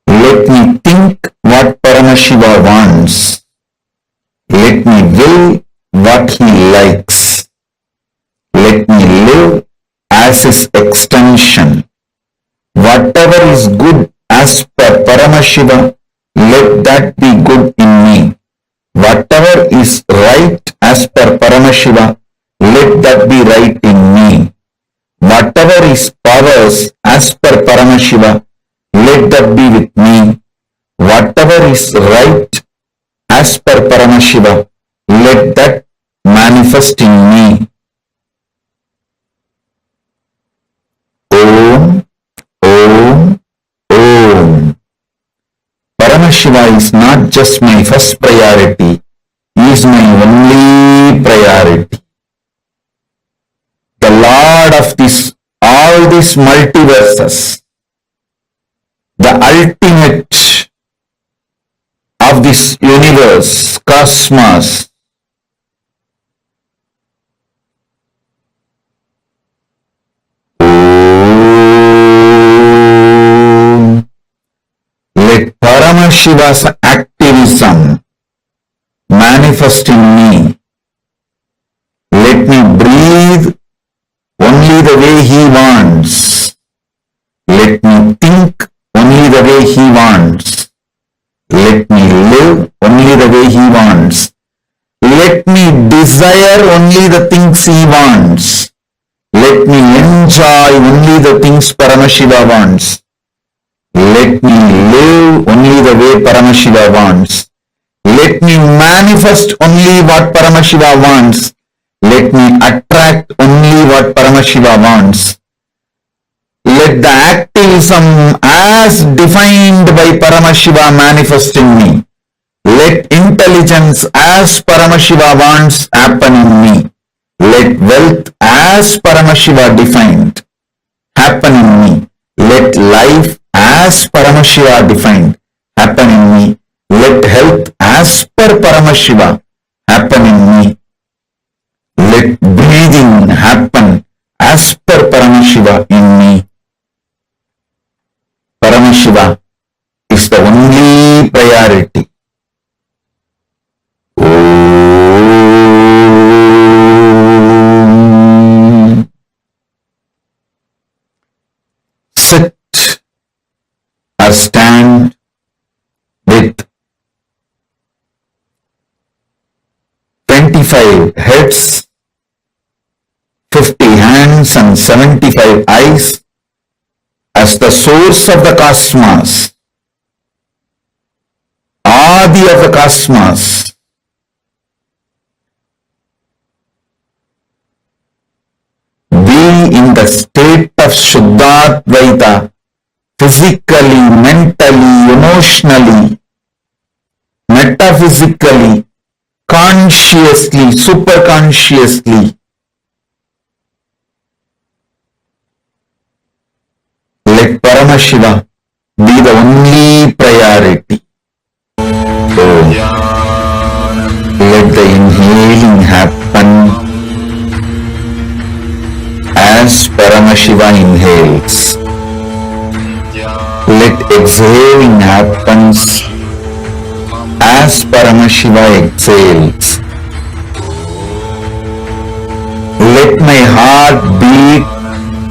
Let me think what Paramashiva wants. Let me will what he likes. Let me live as his extension. Whatever is good as per Paramashiva, let that be good in me. Whatever is right as per Paramashiva, let that be right in me. Whatever is powers as per Paramashiva, let that be with me. Whatever is right as per Paramashiva, let that manifest in me. Om, Om, Om. Paramashiva is not just my first priority, he is my only priority. The Lord of all these multiverses, the ultimate of this universe, cosmos. Let Paramashiva's activism manifest in me. Let me breathe only the way he wants. Let me think only the way he wants. Let me live only the way he wants. Let me desire only the things he wants. Let me enjoy only the things Paramashiva wants. Let me live only the way Paramashiva wants. Let me manifest only what Paramashiva wants. Let me attract only what Paramashiva wants. Let the activism as defined by Paramashiva manifest in me. Let intelligence as Paramashiva wants happen in me. Let wealth as Paramashiva defined happen in me. Let life as Paramashiva defined happen in me. Let health as per Paramashiva happen in me. Let breathing happen as per Paramashiva in me. Paramashiva is the only priority. Om. Sit or stand with 25 heads, 50 hands and 75 eyes as the source of the cosmos, Adi of the cosmos. Be in the state of Shuddhadvaita, physically, mentally, emotionally, metaphysically, consciously, superconsciously. Let Paramashiva be the only priority. Oh. Let the inhaling happen as Paramashiva inhales. Let exhaling happens as Paramashiva exhales. Let my heart beat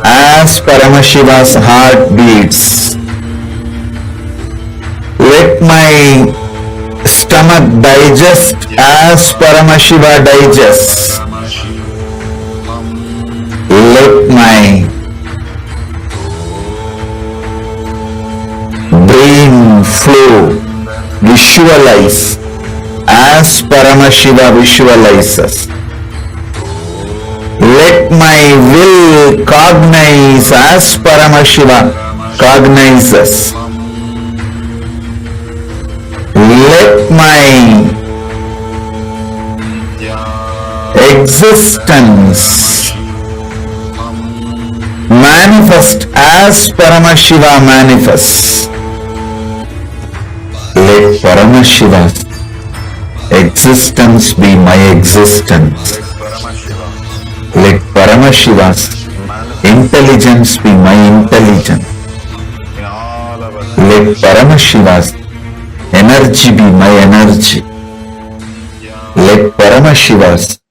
as as Paramashiva's heart beats. Let my stomach digest as Paramashiva digests. Let my brain flow, visualize as Paramashiva visualizes. Let my will cognize as Paramashiva cognizes. Let my existence manifest as Paramashiva manifests. Let Paramashiva's existence be my existence. Let Paramashiva's intelligence be my intelligence. Let Paramashiva's energy be my energy. Let Paramashiva's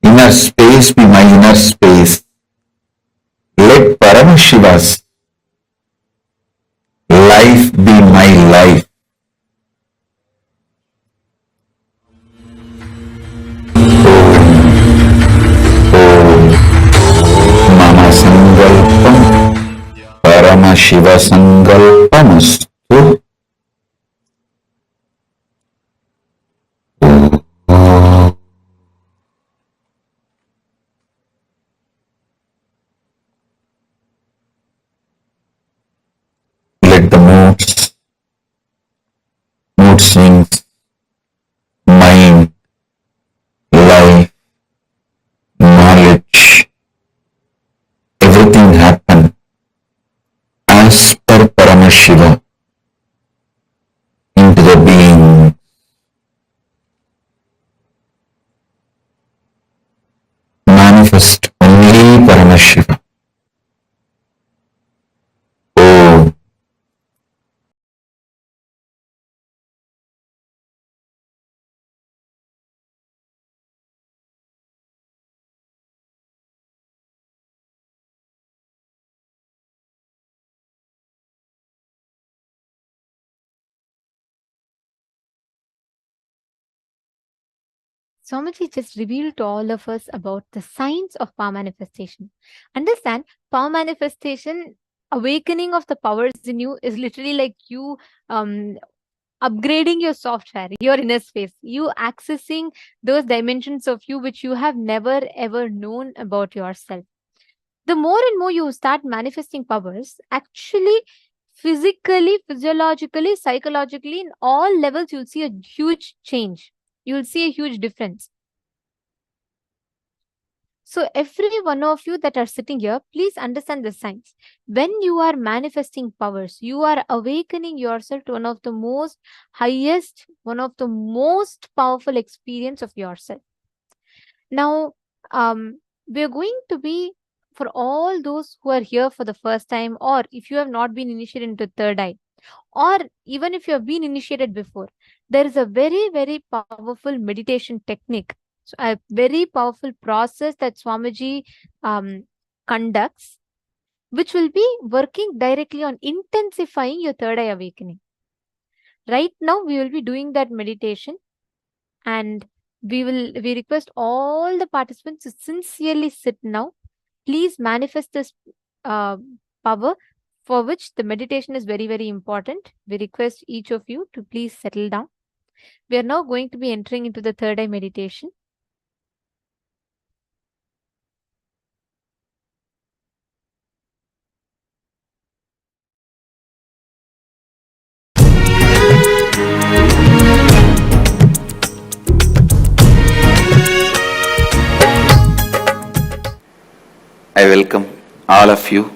inner space be my inner space. Let Paramashiva's life be my life. Mama Sankalpam Paramashiva Sankalpamastu. Let the mood swings, mind, life, knowledge, everything happen as per Paramashiva into the being. Manifest only Paramashiva. Oh. Swamiji just revealed to all of us about the science of power manifestation. Understand, power manifestation, awakening of the powers in you is literally like you upgrading your software, your inner space, you accessing those dimensions of you which you have never ever known about yourself. The more and more you start manifesting powers, actually, physically, physiologically, psychologically, in all levels, you'll see a huge change. You'll see a huge difference. So every one of you that are sitting here, please understand the science. When you are manifesting powers, you are awakening yourself to one of the most highest, one of the most powerful experience of yourself. Now, we're going to be, for all those who are here for the first time, or if you have not been initiated into third eye, or even if you have been initiated before, there is a very, very powerful meditation technique. So a very powerful process that Swamiji conducts, which will be working directly on intensifying your third eye awakening. Right now, we will be doing that meditation, and we request all the participants to sincerely sit now. Please manifest this power, for which the meditation is very, very important. We request each of you to please settle down. We are now going to be entering into the third eye meditation. I welcome all of you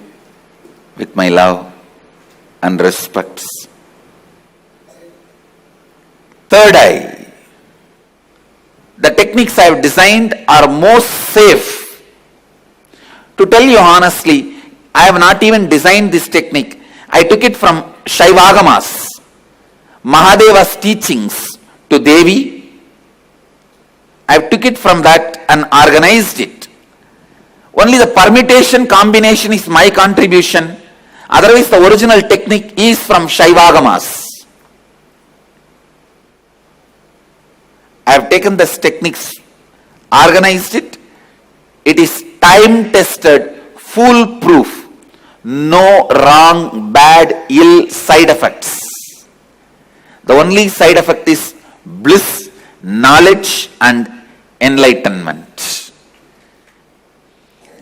with my love and respects. Third eye. The techniques I have designed are most safe. To tell you honestly, I have not even designed this technique. I took it from Shaivagamas, Mahadeva's teachings to Devi. I took it from that and organized it. Only the permutation combination is my contribution. Otherwise, the original technique is from Shaivagamas. I have taken this techniques, organized it. It is time-tested, foolproof. No wrong, bad, ill side effects. The only side effect is bliss, knowledge and enlightenment.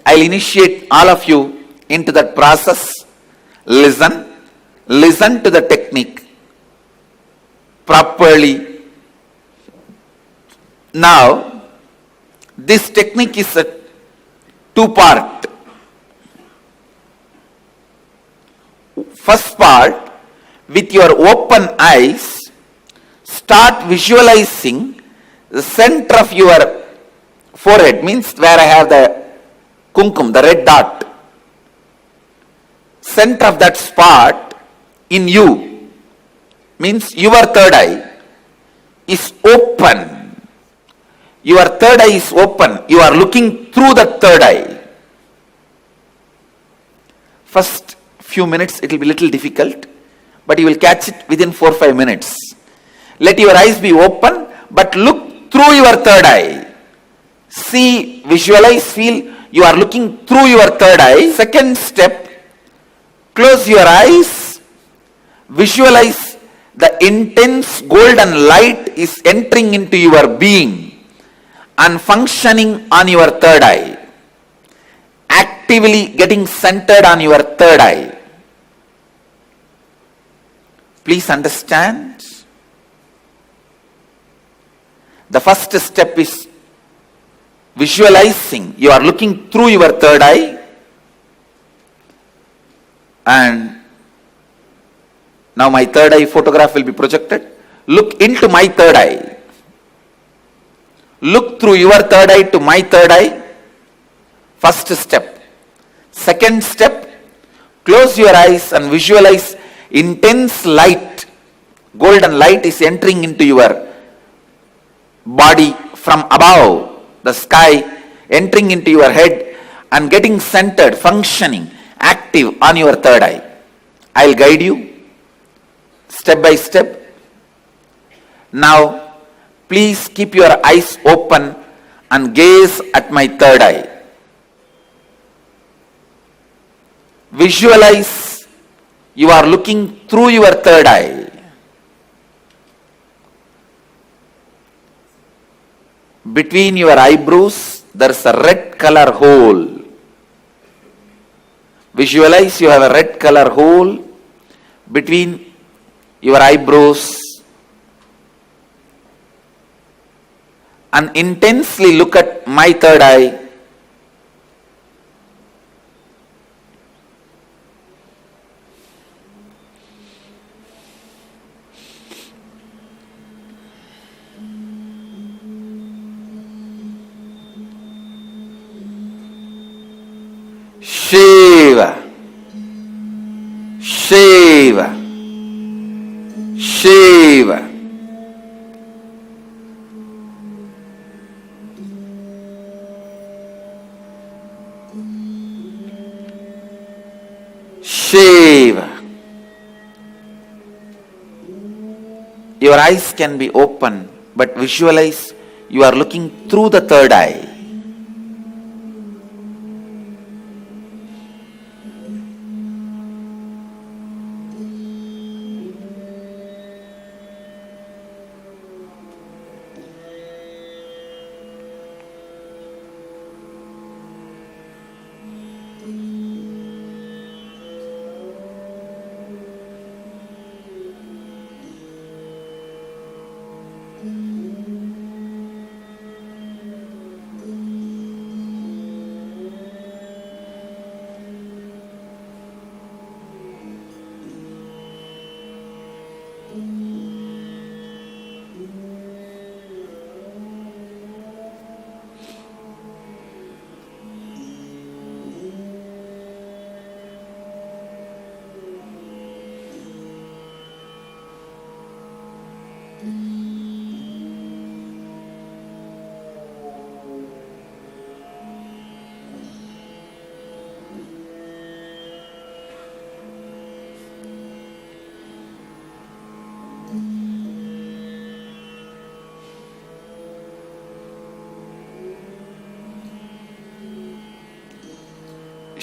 I'll initiate all of you into that process. Listen to the technique properly. Now, this technique is a two-part. First part, with your open eyes, start visualizing the center of your forehead, means where I have the kumkum, the red dot. Center of that spot in you, means your third eye, is open. Your third eye is open. You are looking through the third eye. First few minutes it will be little difficult, but you will catch it within 4-5 minutes. Let your eyes be open, but look through your third eye. See, visualize, feel you are looking through your third eye. Second step, close your eyes. Visualize the intense golden light is entering into your being and functioning on your third eye, actively getting centered on your third eye. Please understand. The first step is visualizing. You are looking through your third eye, and now my third eye photograph will be projected. Look into my third eye. Look through your third eye to my third eye. First step. Second step, close your eyes and visualize intense light. Golden light is entering into your body from above, the sky, entering into your head and getting centered, functioning, active on your third eye. I'll guide you step by step. Now, please keep your eyes open and gaze at my third eye. Visualize you are looking through your third eye. Between your eyebrows, there is a red color hole. Visualize you have a red color hole between your eyebrows. And intensely look at my third eye. Shiva, Shiva, Shiva. Shiva. Your eyes can be open, but visualize you are looking through the third eye.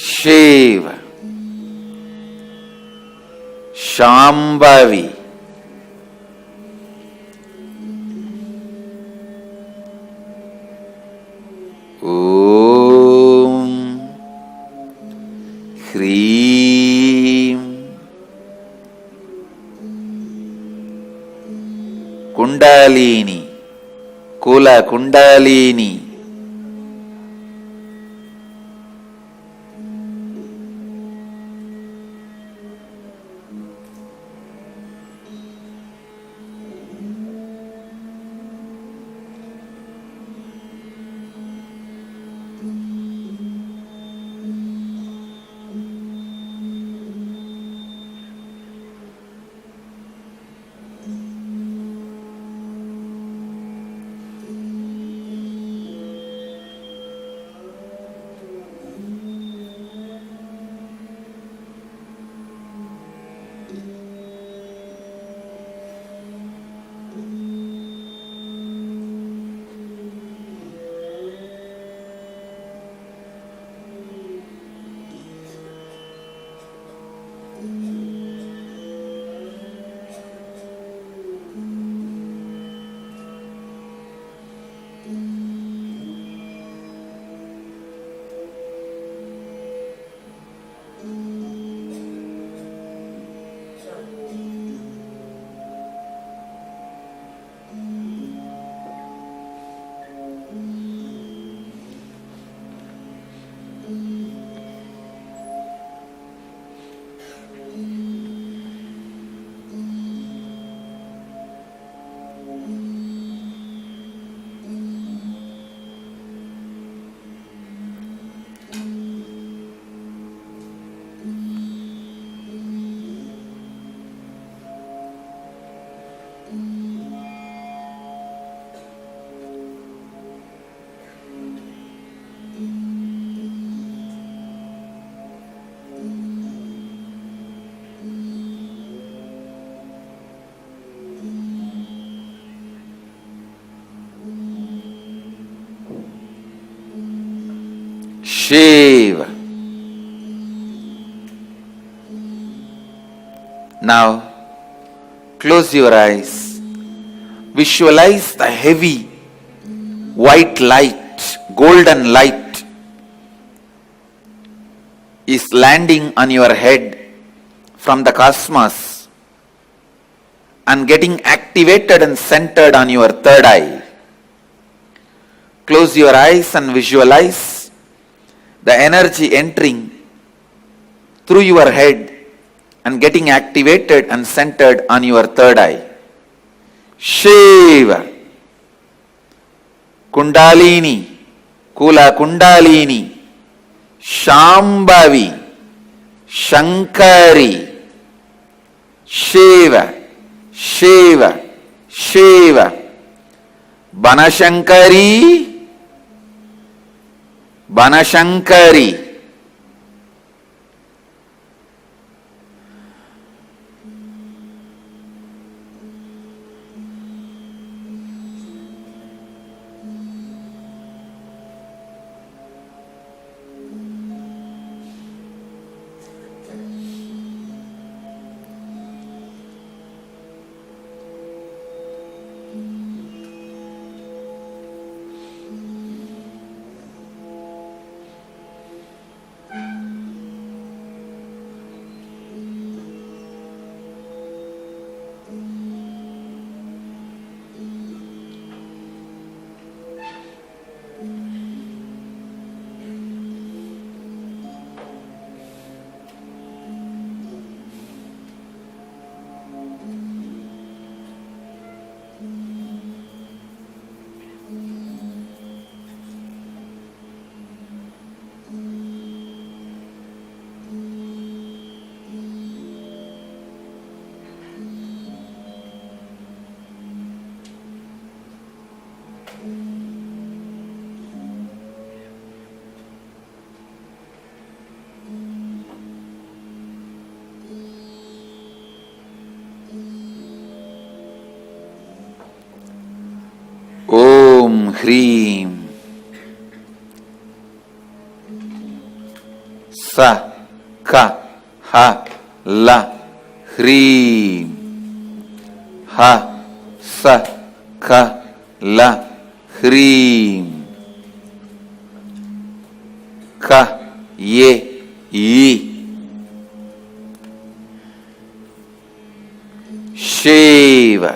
Shiva, Shambhavi, Om, Hreem, Kundalini, Kula Kundalini, Shiva. Now, close your eyes. Visualize the heavy white light, golden light is landing on your head from the cosmos and getting activated and centered on your third eye. Close your eyes and visualize the energy entering through your head and getting activated and centered on your third eye. Shiva, Kundalini, Kula Kundalini, Shambhavi, Shankari, Shiva, Shiva, Shiva, Banashankari, Banashankari. Hreem, sa ka ha la hreem. Ha sa ka la hreem. Ka ye yi. Shiva.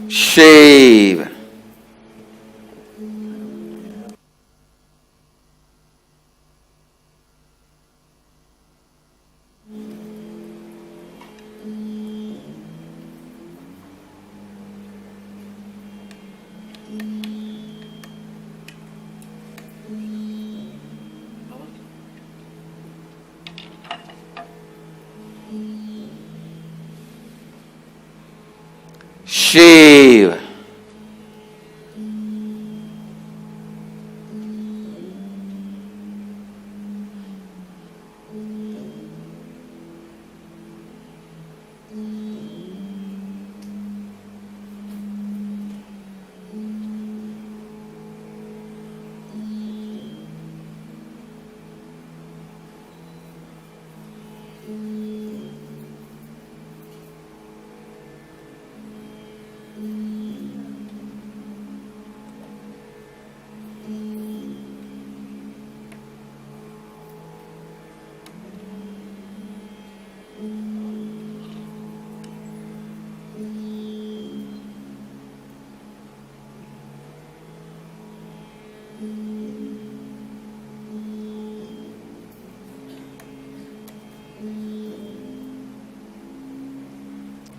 Shiva.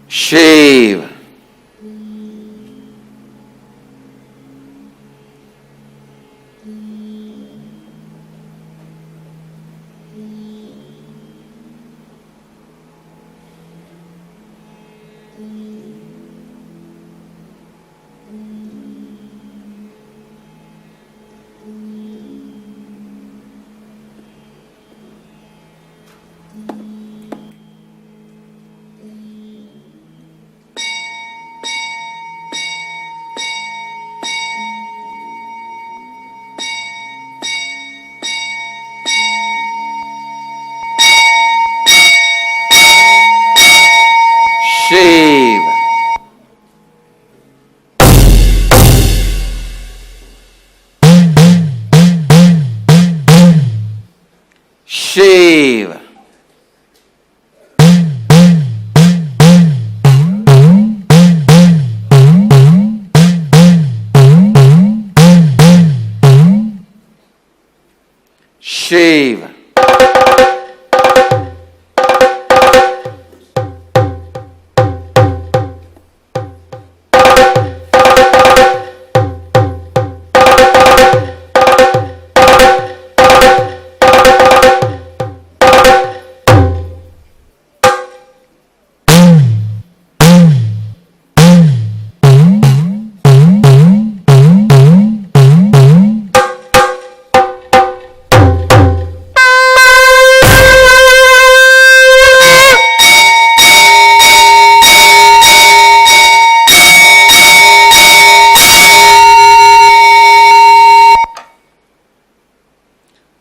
Shiva. Shiva. Shiva. Shiva. Shiva.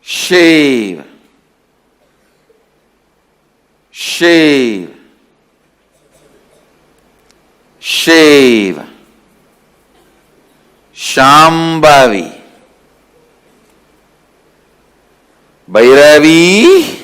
Shiva. Shiva. Shiva. Shambhavi. Bhairavi.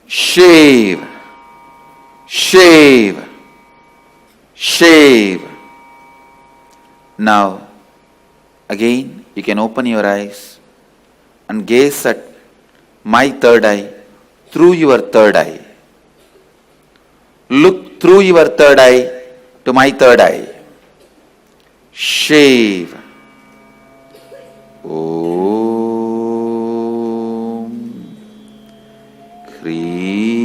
Shiva. Shiva. Shiva. Now, again, you can open your eyes and gaze at my third eye through your third eye. Look through your third eye to my third eye. Shiva. Om. Hreem.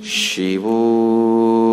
Shivo.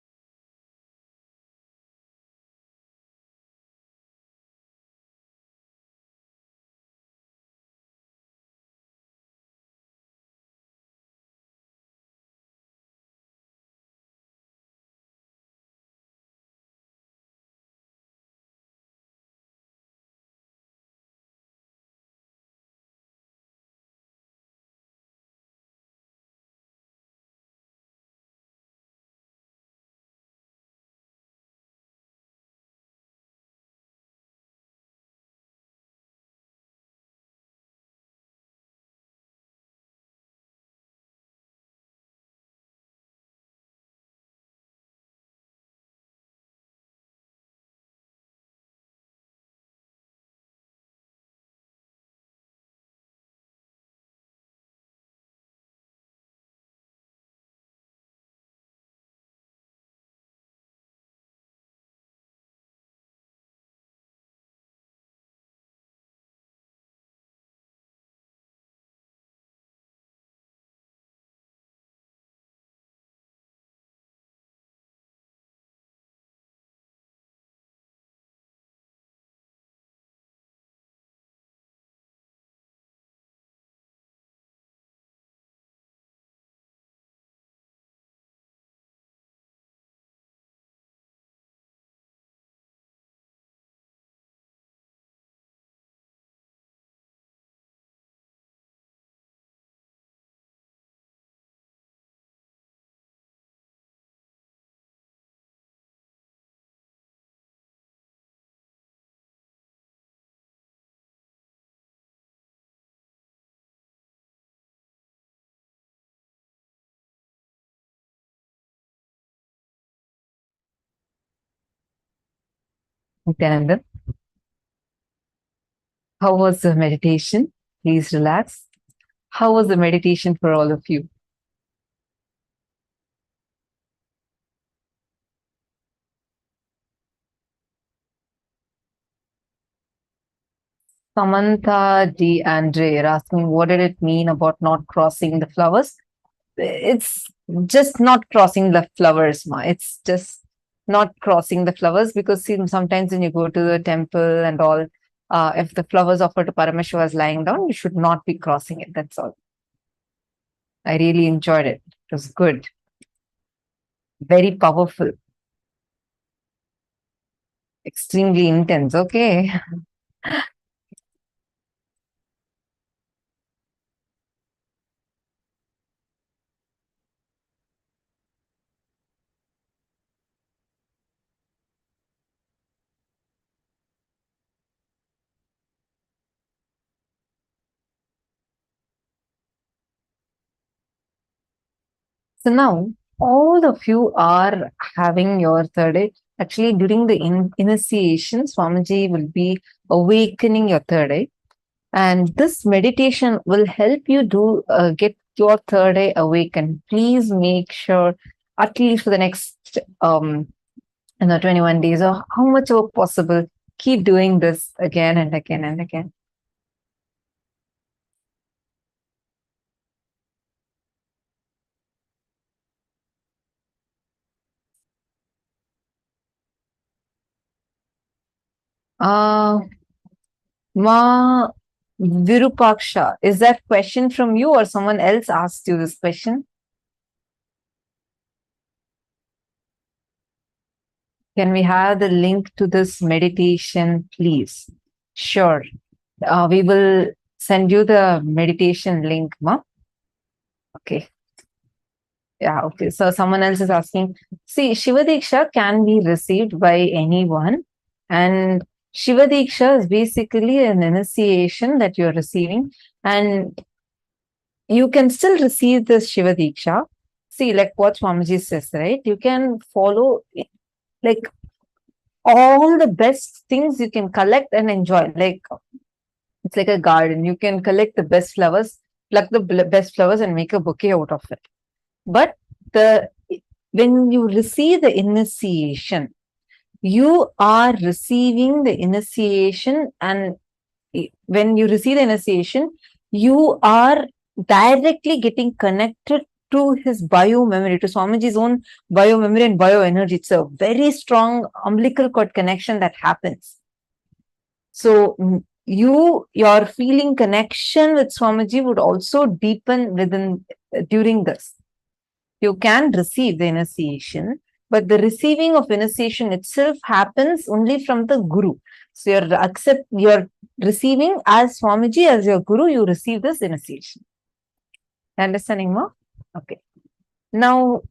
Nithyananda, how was the meditation? Please relax. How was the meditation for all of you? Samantha D. Andre are asking, what did it mean about not crossing the flowers? It's just not crossing the flowers, ma. It's just not crossing the flowers, because see, sometimes when you go to the temple and all, if the flowers offered to Paramashiva is lying down, you should not be crossing it. That's all. I really enjoyed it. It was good. Very powerful. Extremely intense. Okay. So now all of you are having your third eye. Actually, during the initiation, Swamiji will be awakening your third eye. And this meditation will help you do get your third eye awakened. Please make sure, at least for the next 21 days, or how much ever possible, keep doing this again and again and again. Ma Virupaksha, is that question from you or someone else asked you this question? Can we have the link to this meditation, please? Sure. We will send you the meditation link, ma. Okay. Yeah, okay. So someone else is asking, see, Shiva Dīkṣā can be received by anyone. And Shiva Dīkṣā is basically an initiation that you're receiving. And you can still receive this Shiva Dīkṣā. See, like what Swamiji says, right? You can follow, like, all the best things you can collect and enjoy. Like, it's like a garden. You can collect the best flowers, pluck the best flowers and make a bouquet out of it. But when you receive the initiation, you are receiving the initiation, and when you receive the initiation, you are directly getting connected to his bio memory, to Swamiji's own bio memory and bio energy. It's a very strong umbilical cord connection that happens. So your feeling connection with Swamiji would also deepen during this. You can receive the initiation, but the receiving of initiation itself happens only from the Guru. So you're receiving as Swamiji, as your Guru, you receive this initiation. Understanding more? Okay. Now,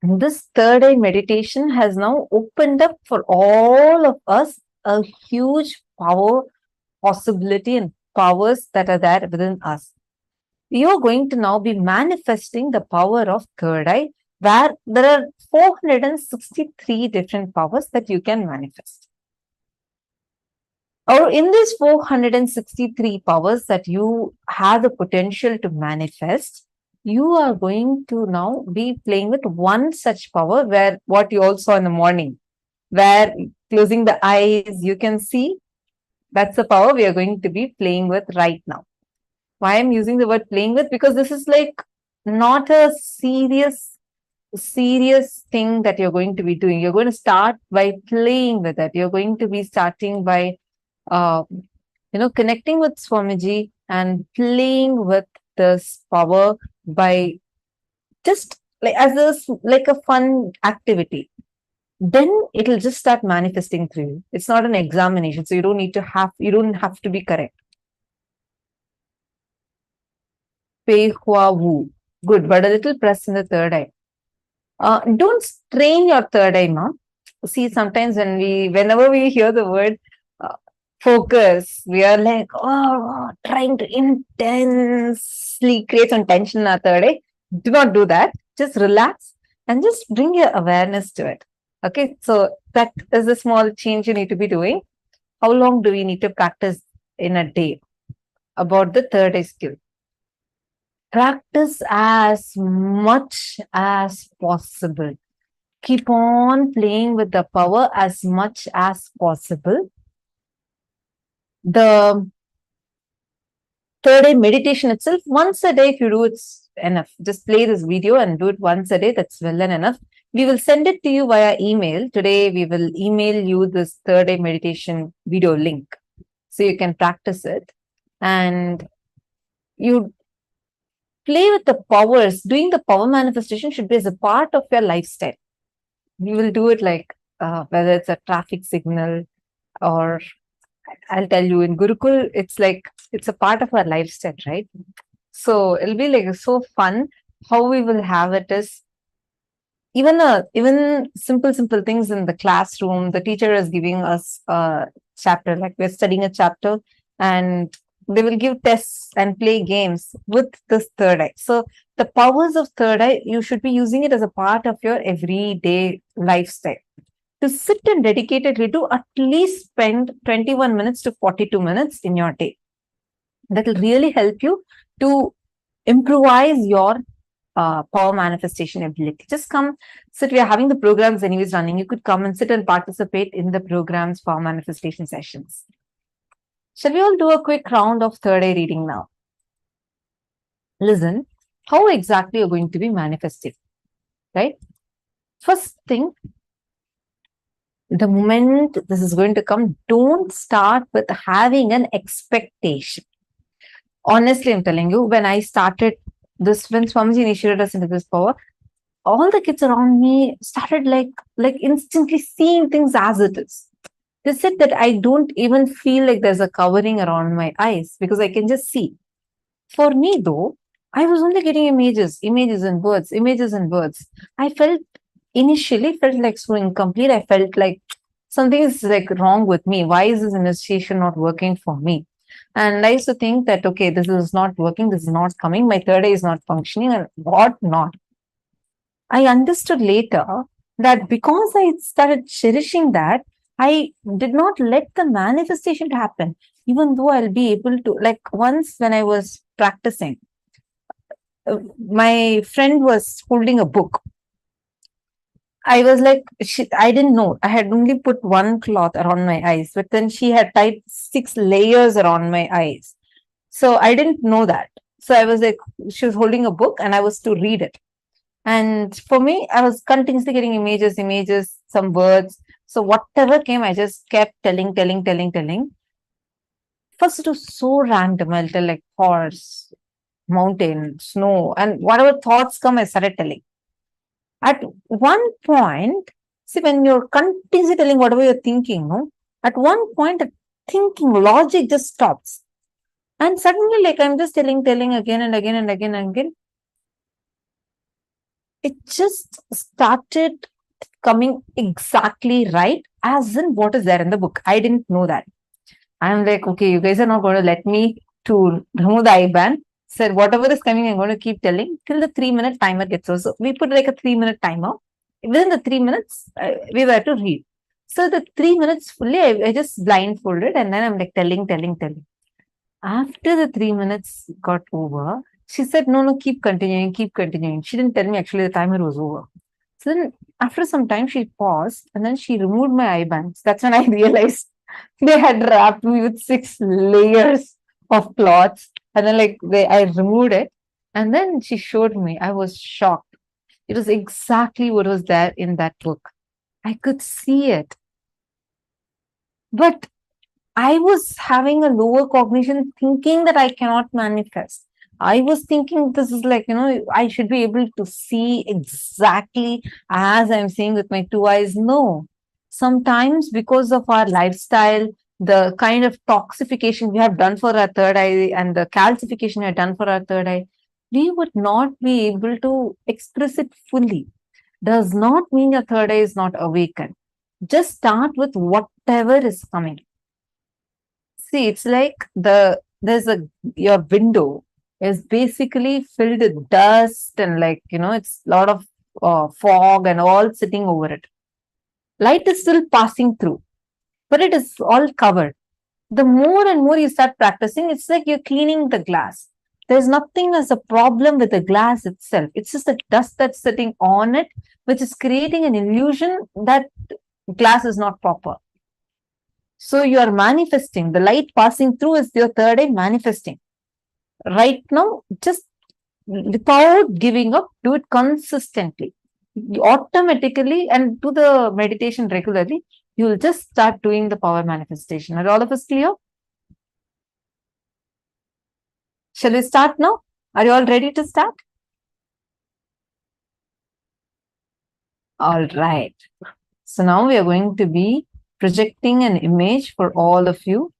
this third eye meditation has now opened up for all of us a huge power, possibility, and powers that are there within us. You're going to now be manifesting the power of third eye, where there are 463 different powers that you can manifest. Or in these 463 powers that you have the potential to manifest, you are going to now be playing with one such power, where what you all saw in the morning, where closing the eyes, you can see. That's the power we are going to be playing with right now. Why I'm using the word playing with? Because this is like not a serious thing that you're going to be doing. You're going to start by playing with it. You're going to be starting by, connecting with Swamiji and playing with this power by just like a fun activity. Then it'll just start manifesting through you. It's not an examination, so you don't have to be correct. Pei Hua Wu. Good, but a little press in the third eye. Don't strain your third eye, ma. See, sometimes whenever we hear the word focus, we are like, trying to intensely create some tension in our third eye. Do not do that. Just relax and just bring your awareness to it. Okay, so that is a small change you need to be doing. How long do we need to practice in a day? About the third eye skill. Practice as much as possible. Keep on playing with the power as much as possible. The third eye meditation itself, once a day, if you do, it's enough. Just play this video and do it once a day. That's well and enough. We will send it to you via email. Today, we will email you this third eye meditation video link, so you can practice it. And you play with the powers. Doing the power manifestation should be as a part of your lifestyle. You will do it like whether it's a traffic signal, or I'll tell you, in Gurukul, it's a part of our lifestyle, right? So it'll be like so fun. How we will have it is even simple things in the classroom. The teacher is giving us a chapter, like we're studying a chapter, and they will give tests and play games with this third eye. So the powers of third eye, you should be using it as a part of your everyday lifestyle. To sit and dedicatedly to at least spend 21 minutes to 42 minutes in your day. That will really help you to improvise your power manifestation ability. Just come sit. We are having the programs anyways running. You could come and sit and participate in the programs power manifestation sessions. Shall we all do a quick round of third eye reading now? Listen, how exactly you're going to be manifesting, right? First thing, the moment this is going to come, don't start with having an expectation. Honestly, I'm telling you, when I started this, when Swamiji initiated us into this power, all the kids around me started like instantly seeing things as it is. They said that I don't even feel like there's a covering around my eyes because I can just see. For me, though, I was only getting images and words. I initially felt like so incomplete. I felt like something is like wrong with me. Why is this initiation not working for me? And I used to think that, okay, this is not working. This is not coming. My third eye is not functioning and what not. I understood later that because I started cherishing that, I did not let the manifestation happen, even though I'll be able to, like once when I was practicing, my friend was holding a book. I was like, I didn't know. I had only put one cloth around my eyes, but then she had tied 6 layers around my eyes. So I didn't know that. So I was like, she was holding a book and I was to read it. And for me, I was continuously getting images, some words. So whatever came, I just kept telling. First, it was so random. I'll tell like horse, mountain, snow, and whatever thoughts come, I started telling. At one point, see, when you're continuously telling whatever you're thinking, no, at one point, the thinking logic just stops. And suddenly, like I'm just telling again and again. It just started coming exactly right, as in what is there in the book. I didn't know that. I'm like, okay, you guys are not going to let me to remove the IBAN. Said whatever is coming, I'm going to keep telling till the 3-minute timer gets over. So we put like a 3-minute timer. Within the 3 minutes, we were to read. So the 3 minutes fully, I just blindfolded and then I'm like telling. After the 3 minutes got over, she said, no, keep continuing. She didn't tell me actually the timer was over. So then after some time, she paused and then she removed my IBANs. That's when I realized they had wrapped me with 6 layers of cloths. And then I removed it. And then she showed me. I was shocked. It was exactly what was there in that book. I could see it. But I was having a lower cognition, thinking that I cannot manifest. I was thinking this is like, I should be able to see exactly as I'm seeing with my 2 eyes. No. Sometimes because of our lifestyle, the kind of toxification we have done for our third eye and the calcification we have done for our third eye, we would not be able to express it fully. Does not mean your third eye is not awakened. Just start with whatever is coming. See, it's like your window is basically filled with dust and it's a lot of fog and all sitting over it. Light is still passing through, but it is all covered. The more and more you start practicing, it's like you're cleaning the glass. There's nothing as a problem with the glass itself. It's just the dust that's sitting on it, which is creating an illusion that glass is not proper. So you are manifesting. The light passing through is your third eye manifesting. Right now, just without giving up, do it consistently. You automatically, and do the meditation regularly, you will just start doing the power manifestation. Are all of us clear? Shall we start now? Are you all ready to start? All right. So now we are going to be projecting an image for all of you.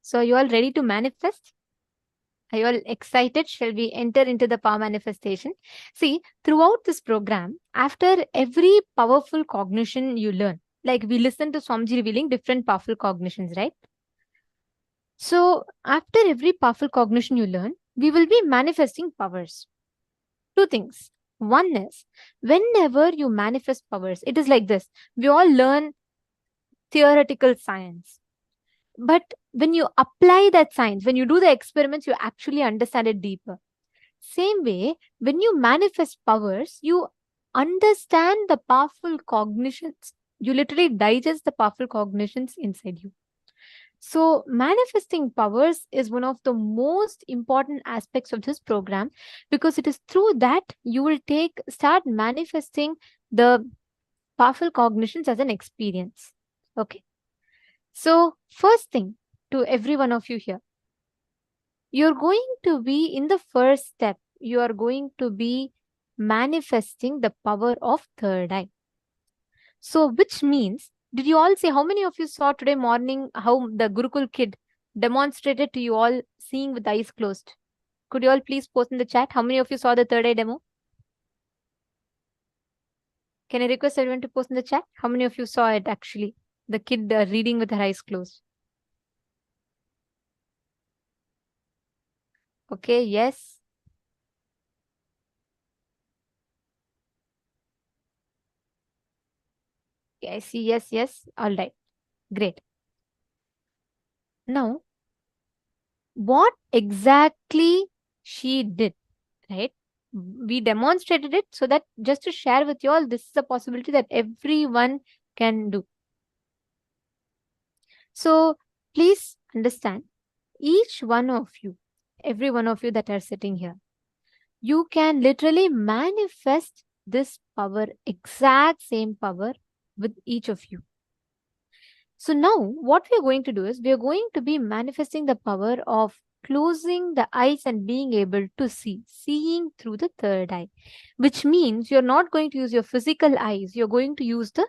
So, are you all ready to manifest? Are you all excited? Shall we enter into the power manifestation? See, throughout this program, after every powerful cognition you learn, like we listen to Swamiji revealing different powerful cognitions, right? So, after every powerful cognition you learn, we will be manifesting powers. Two things. One is, whenever you manifest powers, it is like this. We all learn theoretical science. But when you apply that science, when you do the experiments, you actually understand it deeper. Same way, when you manifest powers, you understand the powerful cognitions. You literally digest the powerful cognitions inside you. So manifesting powers is one of the most important aspects of this program, because it is through that you will start manifesting the powerful cognitions as an experience. Okay. So first thing, to every one of you here, you're going to be in the first step, you are going to be manifesting the power of third eye. So which means, did you all say, how many of you saw today morning how the Gurukul kid demonstrated to you all seeing with eyes closed? Could you all please post in the chat how many of you saw the third eye demo? Can I request everyone to post in the chat how many of you saw it actually? The kid reading with her eyes closed. Okay, yes. Okay, I see. Yes, yes. All right. Great. Now, what exactly she did, right? We demonstrated it so that just to share with you all, this is a possibility that everyone can do. So please understand, each one of you, every one of you that are sitting here, you can literally manifest this power, exact same power with each of you. So now what we are going to do is we are going to be manifesting the power of closing the eyes and being able to see, seeing through the third eye, which means you're not going to use your physical eyes, you're going to use the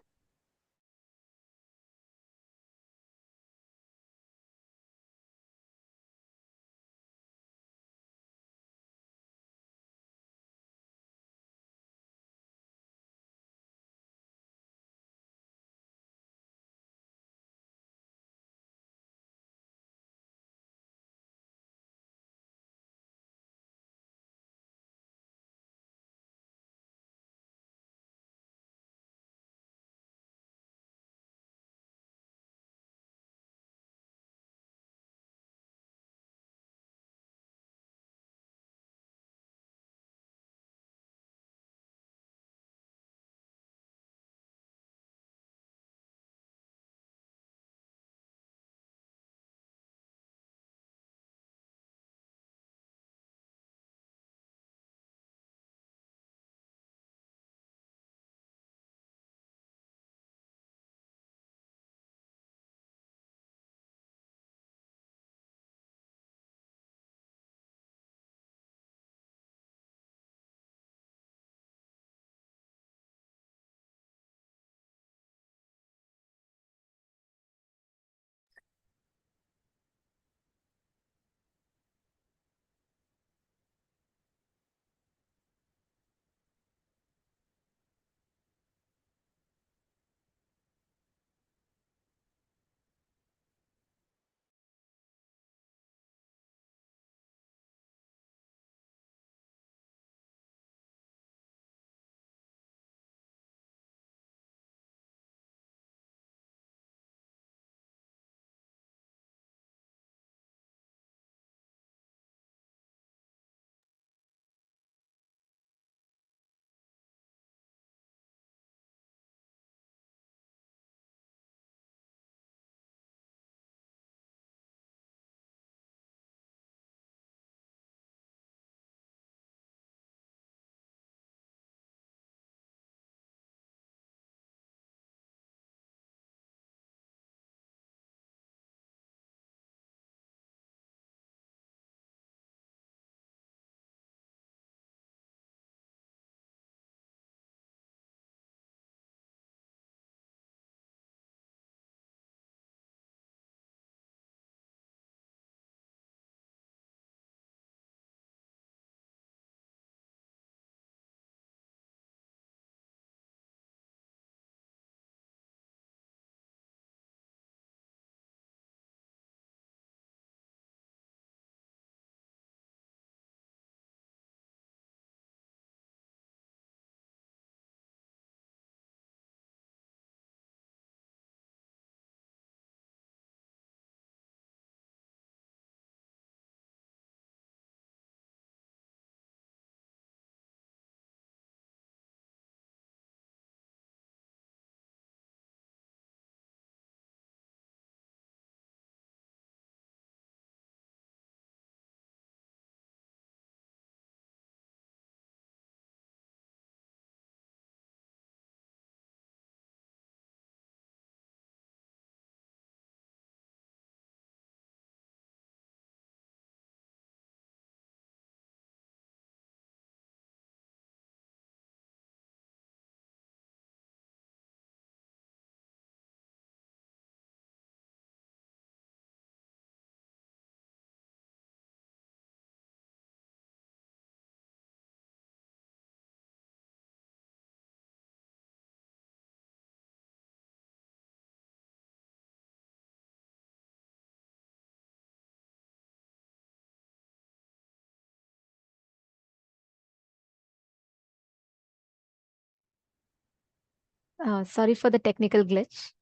Sorry for the technical glitch.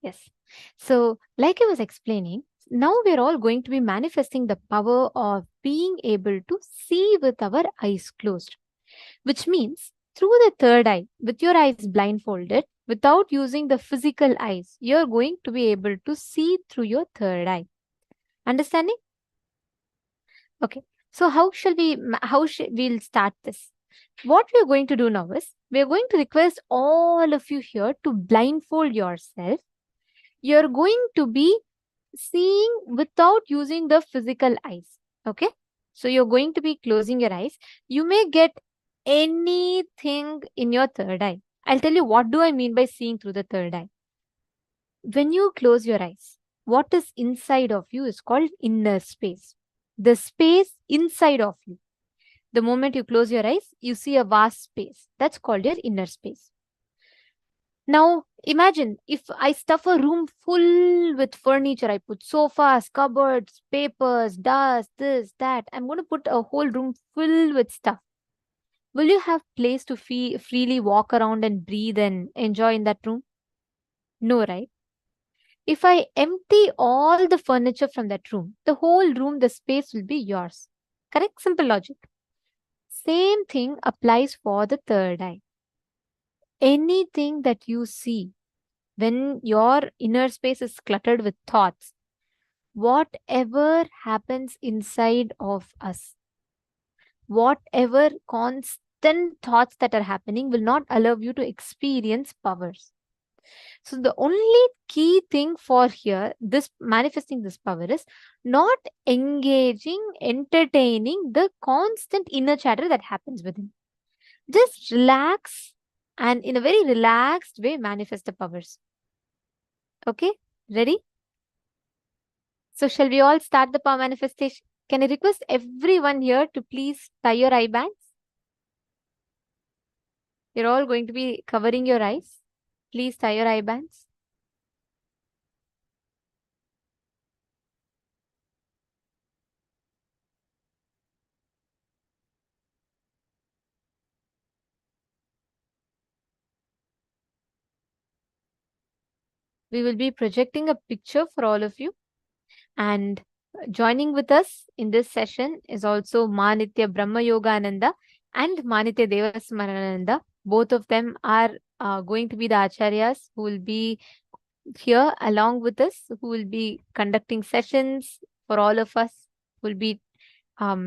Yes. So, like I was explaining, now we're all going to be manifesting the power of being able to see with our eyes closed, which means through the third eye, with your eyes blindfolded, without using the physical eyes, you're going to be able to see through your third eye. Understanding? Okay. So how we'll start this? What we're going to do now is, we're going to request all of you here to blindfold yourself. You're going to be seeing without using the physical eyes. Okay. So you're going to be closing your eyes. You may get anything in your third eye. I'll tell you what do I mean by seeing through the third eye. When you close your eyes, what is inside of you is called inner space. The space inside of you. The moment you close your eyes, you see a vast space. That's called your inner space. Now, imagine if I stuff a room full with furniture. I put sofas, cupboards, papers, dust, this, that. I'm going to put a whole room full with stuff. Will you have place to freely walk around and breathe and enjoy in that room? No, right? If I empty all the furniture from that room, the whole room, the space will be yours. Correct? Simple logic. Same thing applies for the third eye. Anything that you see, when your inner space is cluttered with thoughts, whatever happens inside of us, whatever constant thoughts that are happening will not allow you to experience powers. So the only key thing for here, this manifesting this power, is not engaging, entertaining the constant inner chatter that happens within. Just relax and in a very relaxed way manifest the powers. Okay, ready? So shall we all start the power manifestation? Can I request everyone here to please tie your eye bands? You're all going to be covering your eyes. Please tie your eye bands. We will be projecting a picture for all of you. And joining with us in this session is also Manitya Brahma Yogananda and Manitya Devasmarananda. Both of them are going to be the acharyas who will be here along with us, who will be conducting sessions for all of us, who will be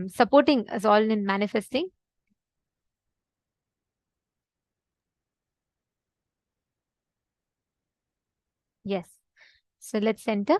supporting us all in manifesting. Yes. So let's enter.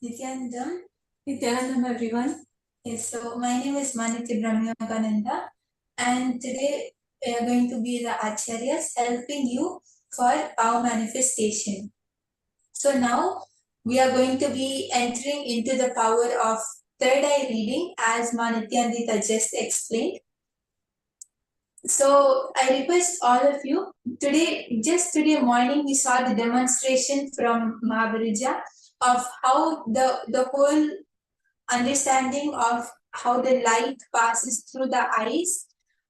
Nithyananda, everyone. Yes, so my name is Manitya Brahma Yogananda, and today we are going to be the acharyas helping you for power manifestation. So now we are going to be entering into the power of third eye reading, as Nithyananda just explained. So I request all of you, just today morning, we saw the demonstration from Mahabarija of how the whole understanding of how the light passes through the eyes,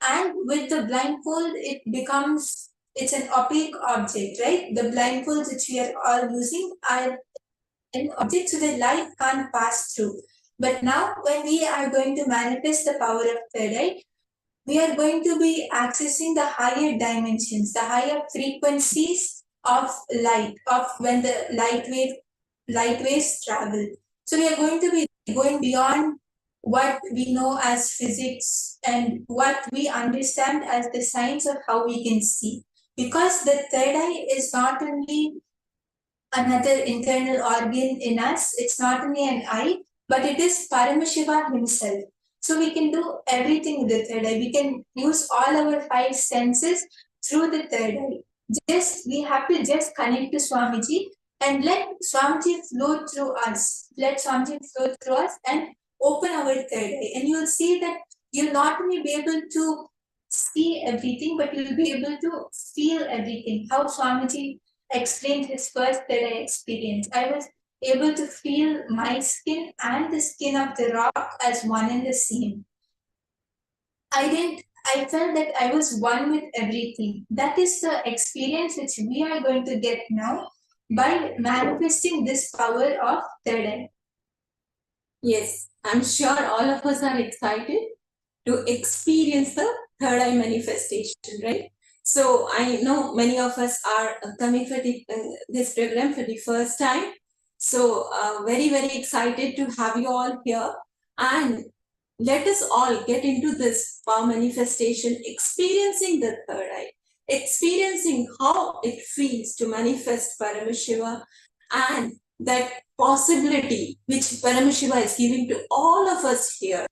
and with the blindfold it's an opaque object, right? The blindfolds which we are all using are an object, so the light can't pass through. But now when we are going to manifest the power of third eye, we are going to be accessing the higher dimensions, the higher frequencies of light, of when the light waves travel. So we are going to be going beyond what we know as physics and what we understand as the science of how we can see. Because the third eye is not only another internal organ in us. It's not only an eye, but it is Paramashiva himself. So we can do everything with the third eye. We can use all our five senses through the third eye. We have to just connect to Swamiji and let Swamiji flow through us. Let Swamiji flow through us and open our third eye. And you'll see that you'll not only be able to see everything, but you'll be able to feel everything. How Swamiji explained his first third eye experience. I was able to feel my skin and the skin of the rock as one and the same. I felt that I was one with everything. That is the experience which we are going to get now by manifesting this power of third eye. Yes, I'm sure all of us are excited to experience the third eye manifestation, right? So I know many of us are coming for this program for the first time. So very, very excited to have you all here. And let us all get into this power manifestation, experiencing the third eye, experiencing how it feels to manifest Paramashiva and that possibility which Paramashiva is giving to all of us here,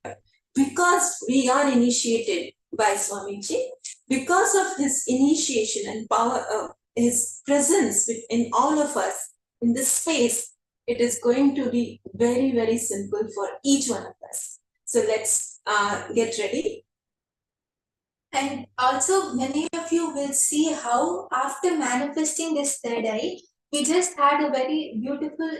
because we are initiated by Swamiji, because of his initiation and power, his presence in all of us in this space, it is going to be very, very simple for each one of us. So let's get ready. And also, many of you will see how after manifesting this third eye, we just had a very beautiful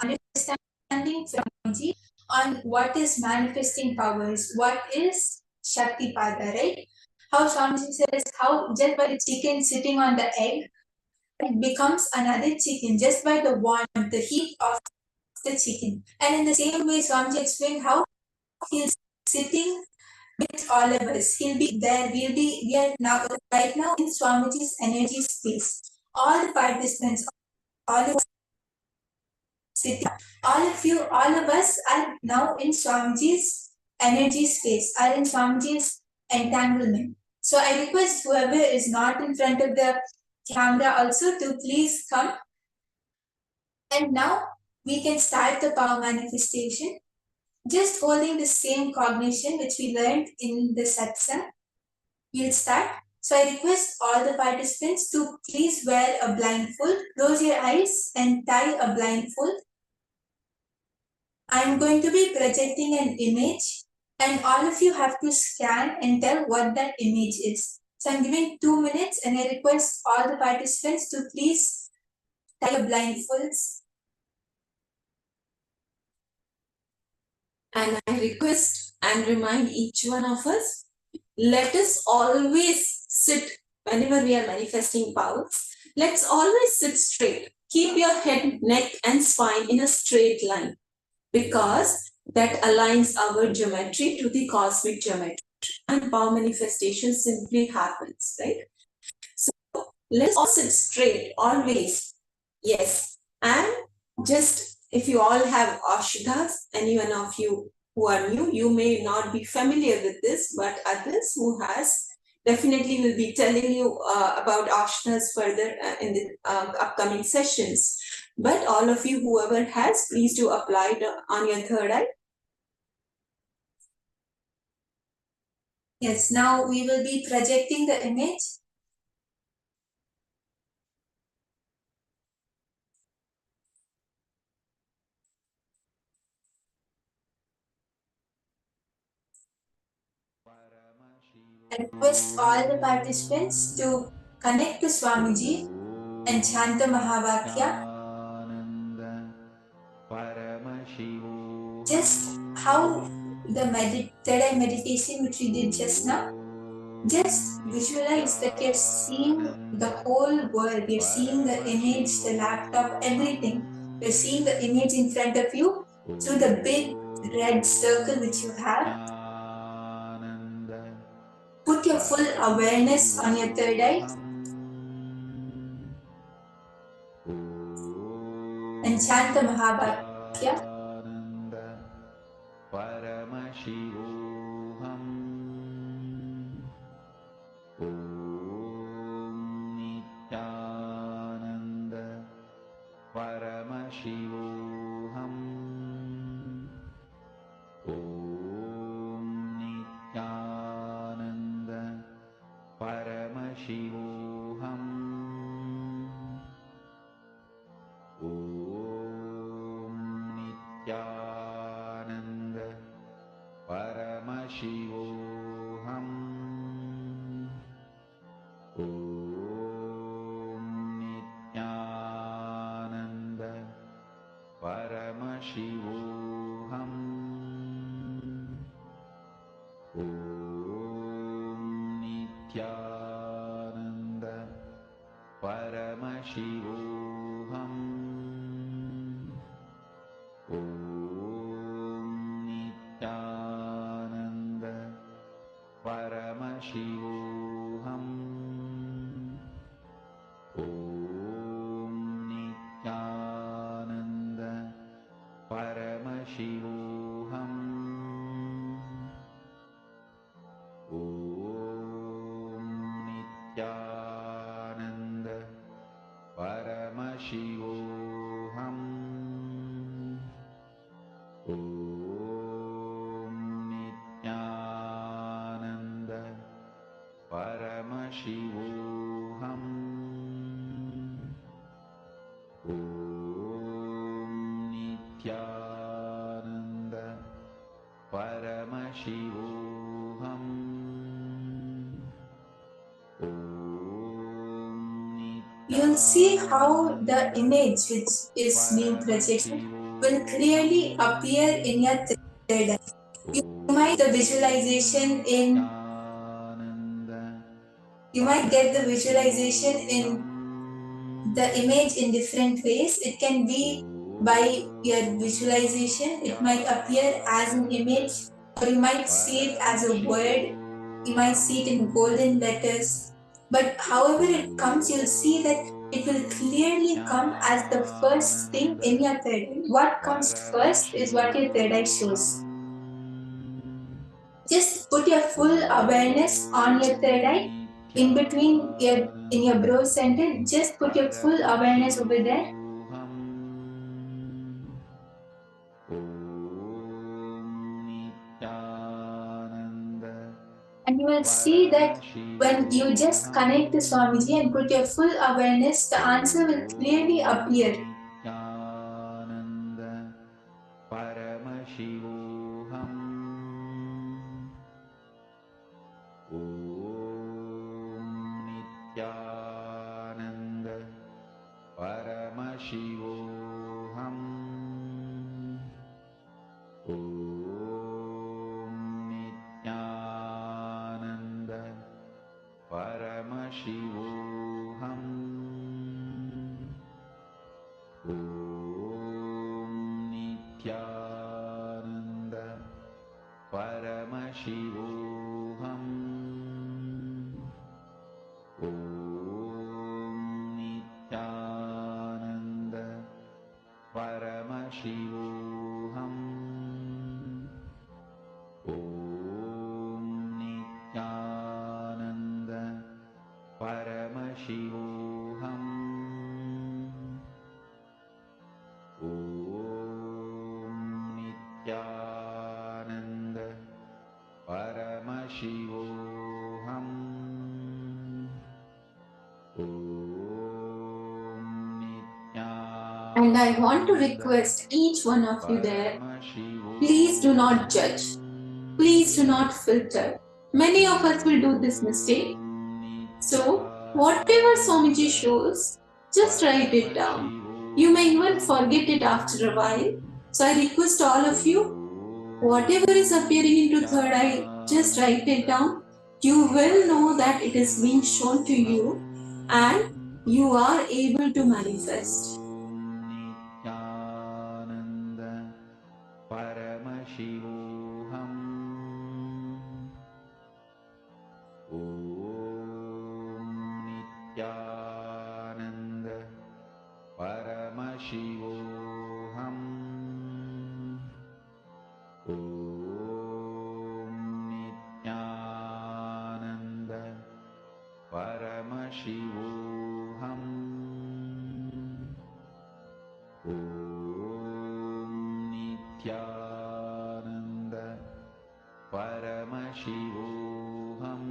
understanding from Ji on what is manifesting powers, what is Shakti Pada, right? How Swamiji says, how just by the chicken sitting on the egg, it becomes another chicken just by the warmth, the heat of the chicken. And in the same way, Swamiji explained how he's sitting with all of us. He'll be there. We are now right now in Swamiji's energy space. All the participants, all of us sitting, all of us are now in Swamiji's energy space, are in Swamiji's entanglement. So I request whoever is not in front of the camera also to please come. And now we can start the power manifestation. Just holding the same cognition which we learned in the satsang, we'll start. So I request all the participants to please wear a blindfold, close your eyes and tie a blindfold. I'm going to be projecting an image and all of you have to scan and tell what that image is. So I'm giving 2 minutes and I request all the participants to please tie your blindfolds. And I request and remind each one of us, let us always sit, whenever we are manifesting powers, let's always sit straight. Keep your head, neck and spine in a straight line, because that aligns our geometry to the cosmic geometry and power manifestation simply happens, right? So let's all sit straight, always. Yes. And just if you all have Ashdas, any one of you who are new, you may not be familiar with this, but others who has definitely will be telling you about Ashdas further in the upcoming sessions. But all of you, whoever has, please do apply it on your third eye. Yes, now we will be projecting the image. I request all the participants to connect to Swamiji and chant the Mahavakya. Just how the third eye meditation which we did just now, just visualize that you're seeing the whole world, you're seeing the image, the laptop, everything. You're seeing the image in front of you through the big red circle which you have. Put your full awareness on your third eye and chant the Mahavakya. Paramashivoham. Om Nithyananda Paramashivoham. Om Nithyananda Paramashivoham. Om Nithyananda Paramashivoham. Om Nithyananda Paramashivoham. Om Nithyananda Paramashivoham. Om Nithyananda Paramashivoham. Om Nithyananda Paramashivoham. Om Nithyananda Paramashivoham. Om Nithyananda Paramashivoham. Om Nithyananda Paramashivoham. You'll see how the image which is being projected will clearly appear in your third eye. You might the visualization in you might get the visualization in the image in different ways. It can be by your visualization, it might appear as an image, or you might see it as a word, you might see it in golden letters. But however it comes, you'll see that it will clearly come as the first thing in your third eye. What comes first is what your third eye shows. Just put your full awareness on your third eye. In between in your brow center, just put your full awareness over there. And you will see that when you just connect to Swamiji and put your full awareness, the answer will clearly appear. Paramashivoham. Om Nithyananda Paramashivoham. Om Nithyananda Paramashivoham. Om Nithyananda Paramashivoham. Om Nithyananda Paramashivoham. Om Nithyananda Paramashivoham. Om Nithyananda Paramashivoham. And I want to request each one of you there, please do not judge. Please do not filter. Many of us will do this mistake. So, whatever Swamiji shows, just write it down. You may even forget it after a while. So I request all of you, whatever is appearing into third eye, just write it down. You will know that it is being shown to you and you are able to manifest. Nithyananda Paramashivoham. Om Nithyananda Paramashivoham. Om Nithyananda Paramashivoham. Om Nithyananda Paramashivoham.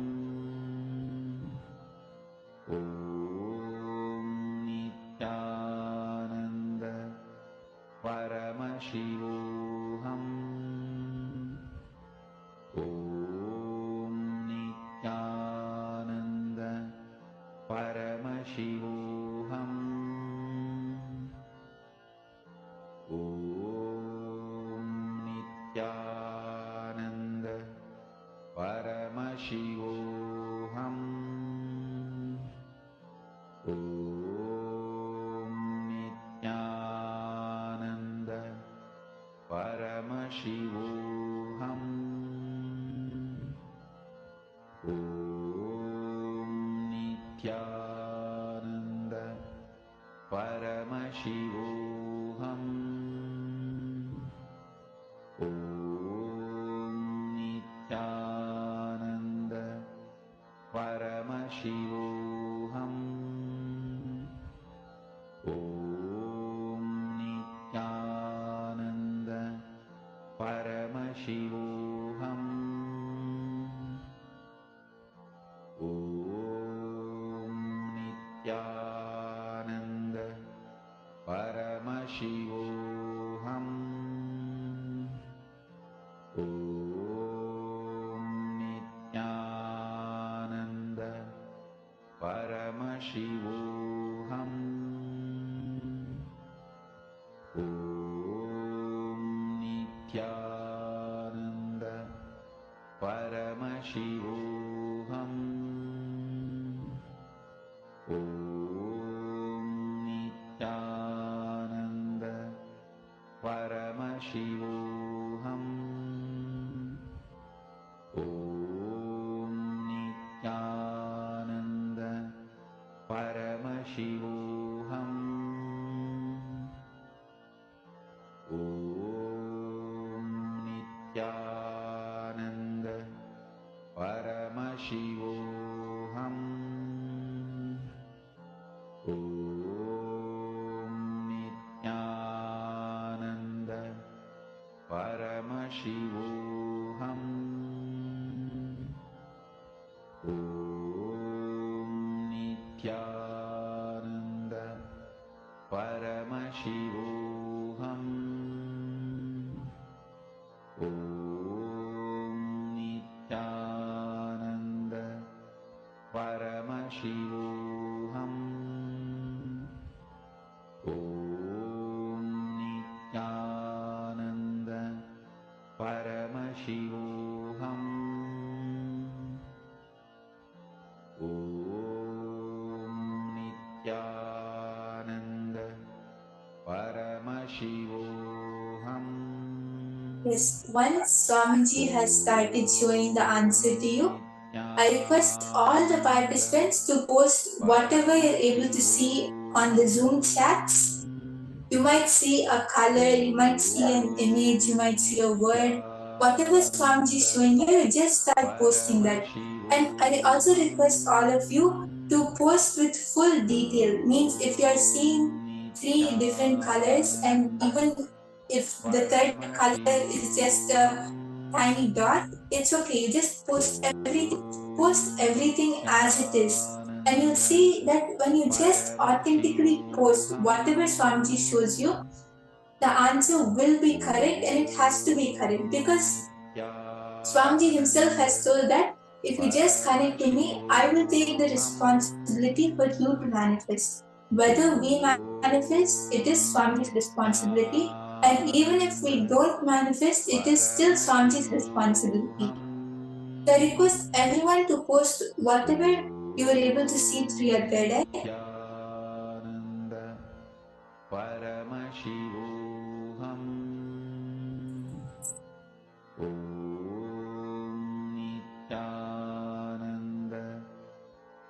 Om Nithyananda Paramashivoham. Om Nithyananda Paramashivoham. Om Nithyananda Paramashivoham. Om Nithyananda Paramashivoham. Om Nithyananda Paramashivoham. Om Nithyananda Paramashivoham. Om Nithyananda Paramashivoham. Om Nithyananda Paramashivoham. Om Nithyananda Paramashivoham. Om Nithyananda Paramashivoham. Om Nithyananda Paramashivoham. Om Nithyananda Paramashivoham. Om Nithyananda Paramashivoham. Om Nithyananda Paramashivoham. Om Nithyananda Paramashivoham. Om Nithyananda Paramashivoham. Om Nithyananda Paramashivoham. Om Nithyananda Paramashivoham. Yes, once Swamiji has started showing the answer to you, I request all the participants to post whatever you're able to see on the Zoom chats. You might see a color, you might see an image, you might see a word. Whatever Swamiji is showing you, you just start posting that. And I also request all of you to post with full detail. Means if you are seeing 3 different colors, and even if the third color is just a tiny dot, it's okay. You just post everything as it is. And you'll see that when you just authentically post whatever Swamiji shows you, the answer will be correct, and it has to be correct, because Swamiji himself has told that if you just connect to me, I will take the responsibility for you to manifest. Whether we manifest, it is Swamiji's responsibility. And even if we don't manifest, it is still Swamiji's responsibility. So I request everyone to post whatever you were able to see through your third eye. Nithyananda Paramashivoham. Om Nithyananda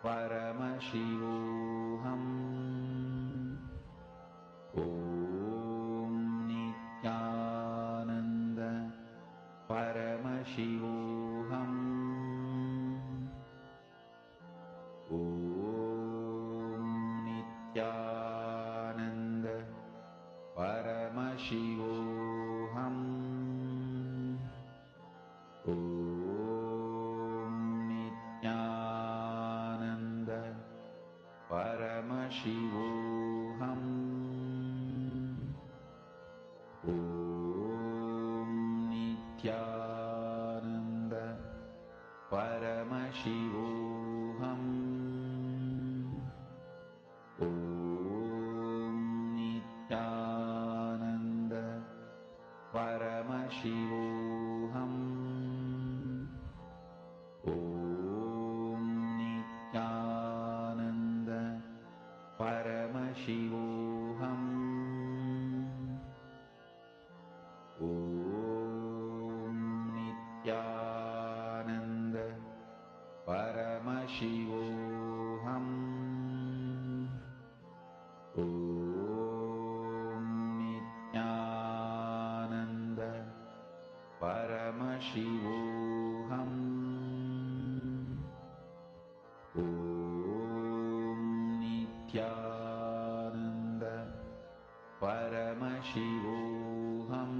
Paramashivoham. Om Nithyananda Paramashivoham. Om Nithyananda Paramashivoham. Om Nithyananda Paramashivoham. Om Nithyananda Paramashivoham. Om Nithyananda Paramashivoham. Om Nithyananda Paramashivoham. Om Nithyananda Paramashivoham. Om Nithyananda Paramashivoham. Om Nithyananda Paramashivoham.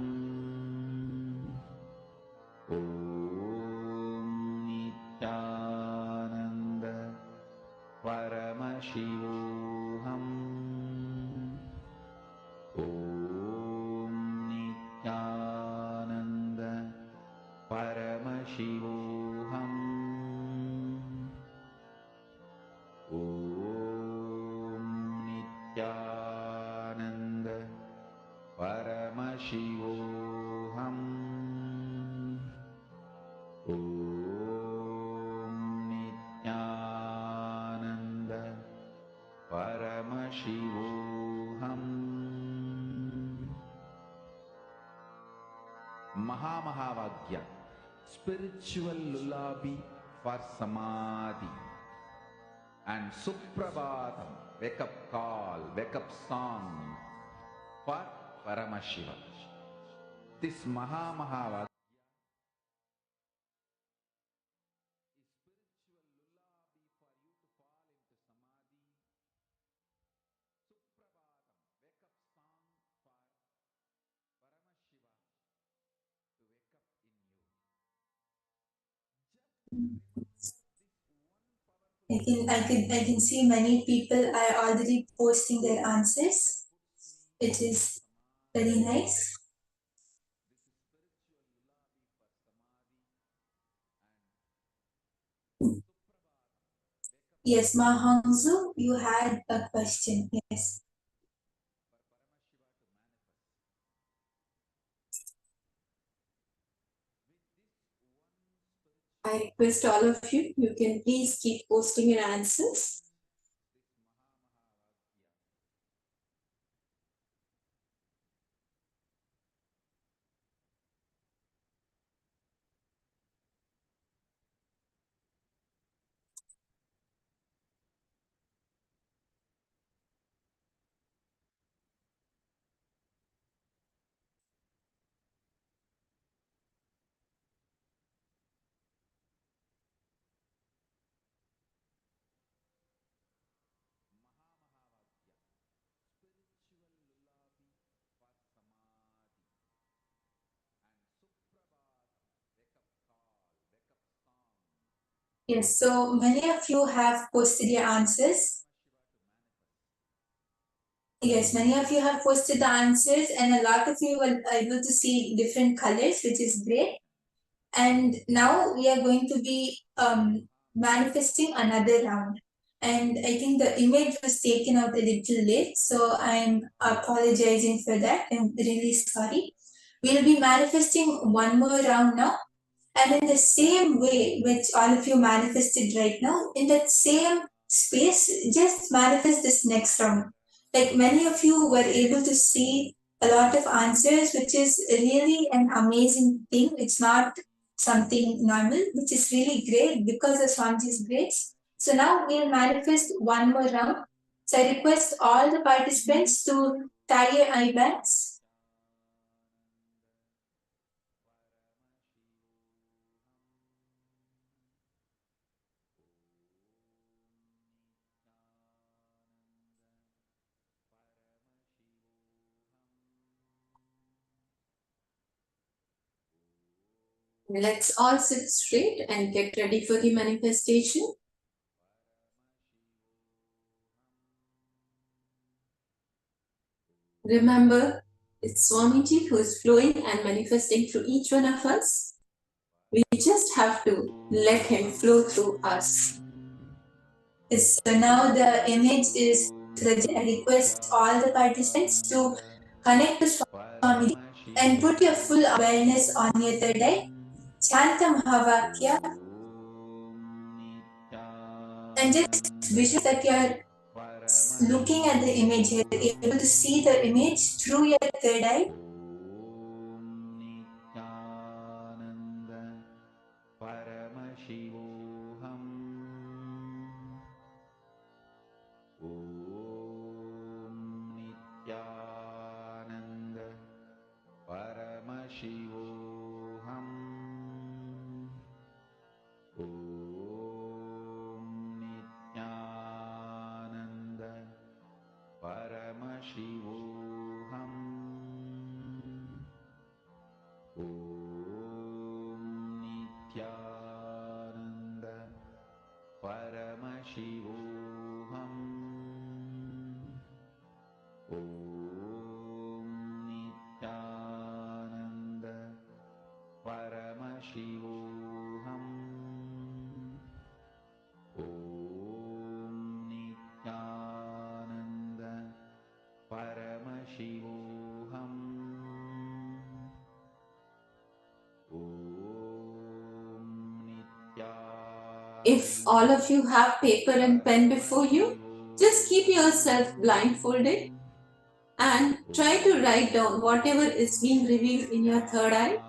Om Nithyananda Paramashivoham. Om Nithyananda Paramashivoham. Om Nithyananda Paramashivoham. Om Nithyananda Paramashivoham. Mahavagya, spiritual lullaby for Samadhi, and Suprabhatam, wake up call, wake up song for Paramashiva. This Mahavagya is spiritual lullaby for you to fall into Samadhi. Suprabhatam, wake up song for Paramashiva to wake up in you. I can see many people are already posting their answers, which is very nice. Yes, Mahangzu, you had a question. Yes. I request all of you, you can please keep posting your answers. Yes, so many of you have posted your answers. Yes, many of you have posted the answers, and a lot of you were able to see different colors, which is great. And now we are going to be manifesting another round. And I think the image was taken out a little late, so I'm apologizing for that. I'm really sorry. We'll be manifesting one more round now. And in the same way which all of you manifested right now, in that same space, just manifest this next round. Like many of you were able to see a lot of answers, which is really an amazing thing. It's not something normal, which is really great because of Swamiji's grace. So now we'll manifest one more round. So I request all the participants to tie your eye bags. Let's all sit straight and get ready for the manifestation. Remember, it's Swamiji who is flowing and manifesting through each one of us. We just have to let him flow through us. Yes, so now the image is I request all the participants to connect to Swamiji and put your full awareness on your third eye. Chanta Mahavakya and just visualize that you're looking at the image, you're able to see the image through your third eye. Paramashivoham. Om Nithyananda Paramashivoham. Om Nithyananda Paramashivoham. Om Nithyananda Paramashivoham. Om Nithyananda Paramashivoham. Om Nithyananda Paramashivoham. If all of you have paper and pen before you, just keep yourself blindfolded and try to write down whatever is being revealed in your third eye.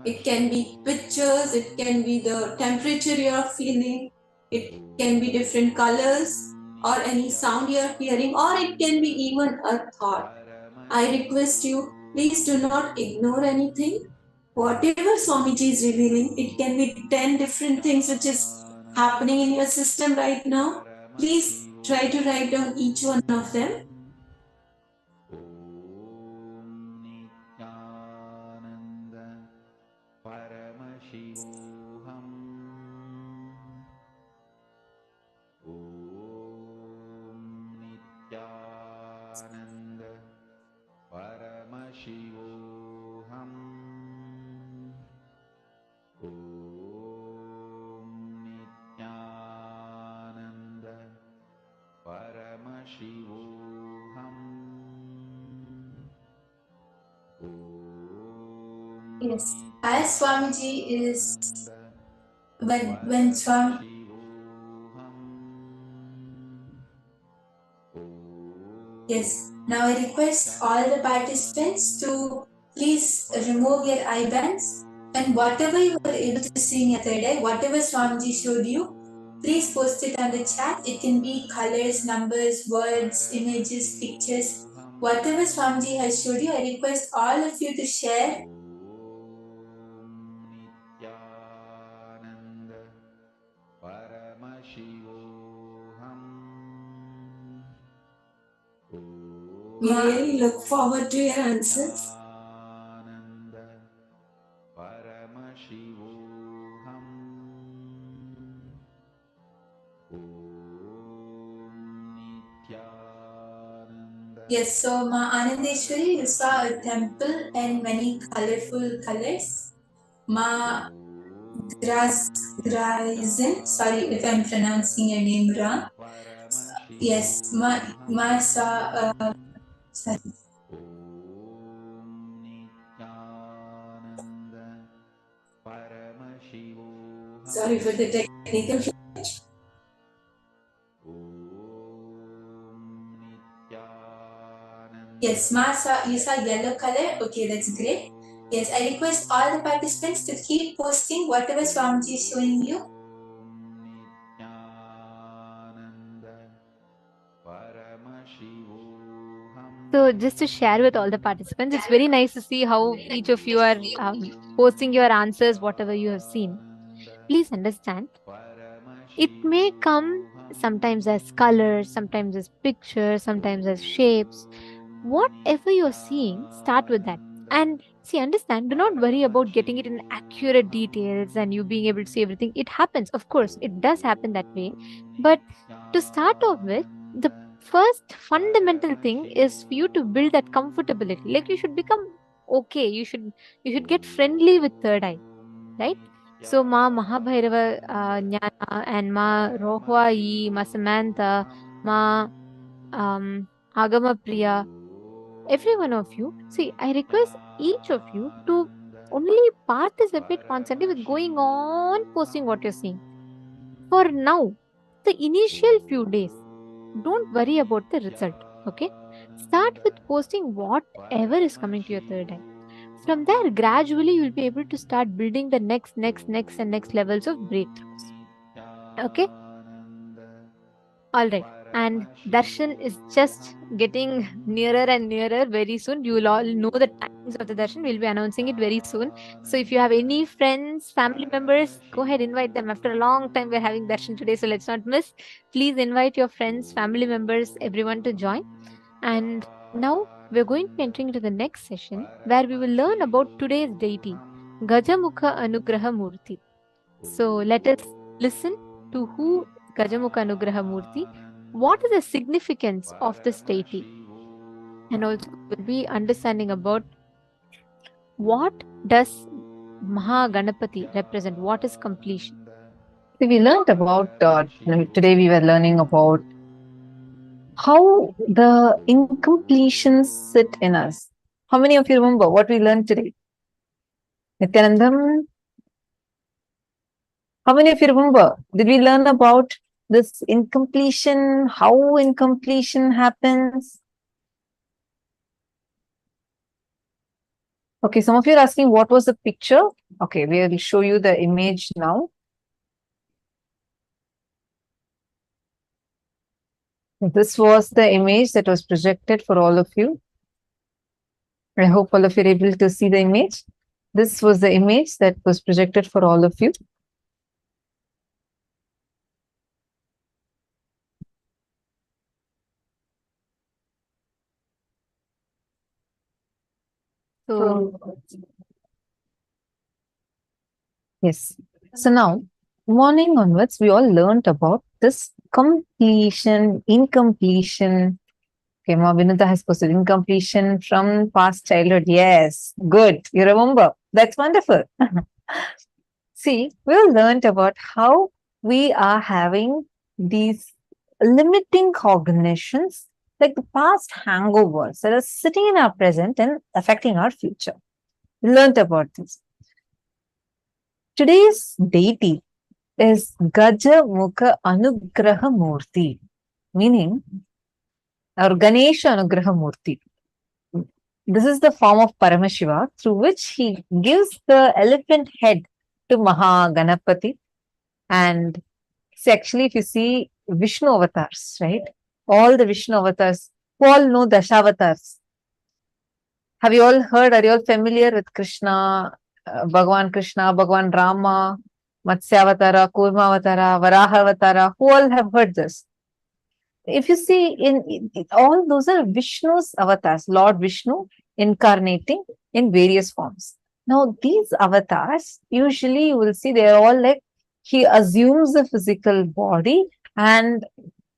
It can be pictures, it can be the temperature you are feeling, it can be different colors or any sound you are hearing, or it can be even a thought. I request you, please do not ignore anything. Whatever Swamiji is revealing, it can be 10 different things which is happening in your system right now. Please try to write down each one of them. Om Nithyananda Paramashivoham. Om Nithyananda Paramashivoham. Om Nithyananda Paramashivoham. Yes, as Swamiji is when Swami Yes, now I request all the participants to please remove your eye bands and whatever you were able to see in your third eye, whatever Swamiji showed you, please post it on the chat. It can be colors, numbers, words, images, pictures. Whatever Swamiji has showed you, I request all of you to share. Nithyananda Paramashivoham. We really look forward to your answers. Nithyananda Paramashivoham. Om Nithyananda. Yes, so Ma Anandeshwari, you saw a temple and many colorful colors. Ma Grazin, sorry if I'm pronouncing your name wrong. Yes, Ma saw sorry. Om Nithyananda Paramashivoham. Sorry for the technical. Om Nithyananda. Yes, you saw yellow color. Okay, that's great. Yes, I request all the participants to keep posting whatever Swamiji is showing you. Nithyananda Paramashivoham. So just to share with all the participants, it's very nice to see how each of you are posting your answers, whatever you have seen. Please understand, it may come sometimes as colors, sometimes as pictures, sometimes as shapes. Whatever you're seeing, start with that And see, understand, do not worry about getting it in accurate details and you being able to see everything. It happens, of course, it does happen that way. But to start off with, the first fundamental thing is for you to build that comfortability. Like you should become okay. You should get friendly with third eye, right? So Ma Mahabhairava Jnana and Ma Rohwa Ma Samantha, Ma Agama Priya, every one of you, see, I request each of you to only participate constantly with going on posting what you're seeing. For now, the initial few days, don't worry about the result. Okay, start with posting whatever is coming to your third eye. From there, gradually you'll be able to start building the next and next levels of breakthroughs. Okay, all right. And darshan is just getting nearer and nearer. Very soon you will all know the times of the darshan. We'll be announcing it very soon. So if you have any friends, family members, go ahead, invite them. After a long time we're having darshan today, so let's not miss. Please invite your friends, family members, everyone to join. And now we're going to be entering into the next session where we will learn about today's deity, Gajamukha Anugraha Murti. So let us listen to who is Gajamukha Anugraha Murti, what is the significance of this deity, and also we'll be understanding about what does Mahaganapati represent, what is completion. So we learned about, today we were learning about how the incompletions sit in us. How many of you remember what we learned today? Nithyanandam, how many of you remember? Did we learn about this incompletion, how incompletion happens? Okay, some of you are asking what was the picture. Okay, we will show you the image now. This was the image that was projected for all of you. I hope all of you are able to see the image. This was the image that was projected for all of you. So, yes. So now, morning onwards, we all learned about this completion, incompletion. Okay, Ma Vinudha has posted incompletion from past childhood. Yes, good. You remember. That's wonderful. See, we all learned about how we are having these limiting cognitions, like the past hangovers that are sitting in our present and affecting our future. We learned about this. Today's deity is Gajamukha Anugraha Murti, meaning or Ganesha Anugraha Murti. This is the form of Paramashiva through which he gives the elephant head to Mahaganapati. And see, actually, if you see Vishnu avatars, right? All the Vishnu avatars, who all know Dashavatars? Have you all heard, are you all familiar with Krishna, Bhagavan Krishna, Bhagavan Rama, Matsyavatara, Kurmavatara, Varahavatara? Who all have heard this? If you see, in all those are Vishnu's avatars, Lord Vishnu incarnating in various forms. Now, these avatars, usually you will see they are all like, he assumes a physical body and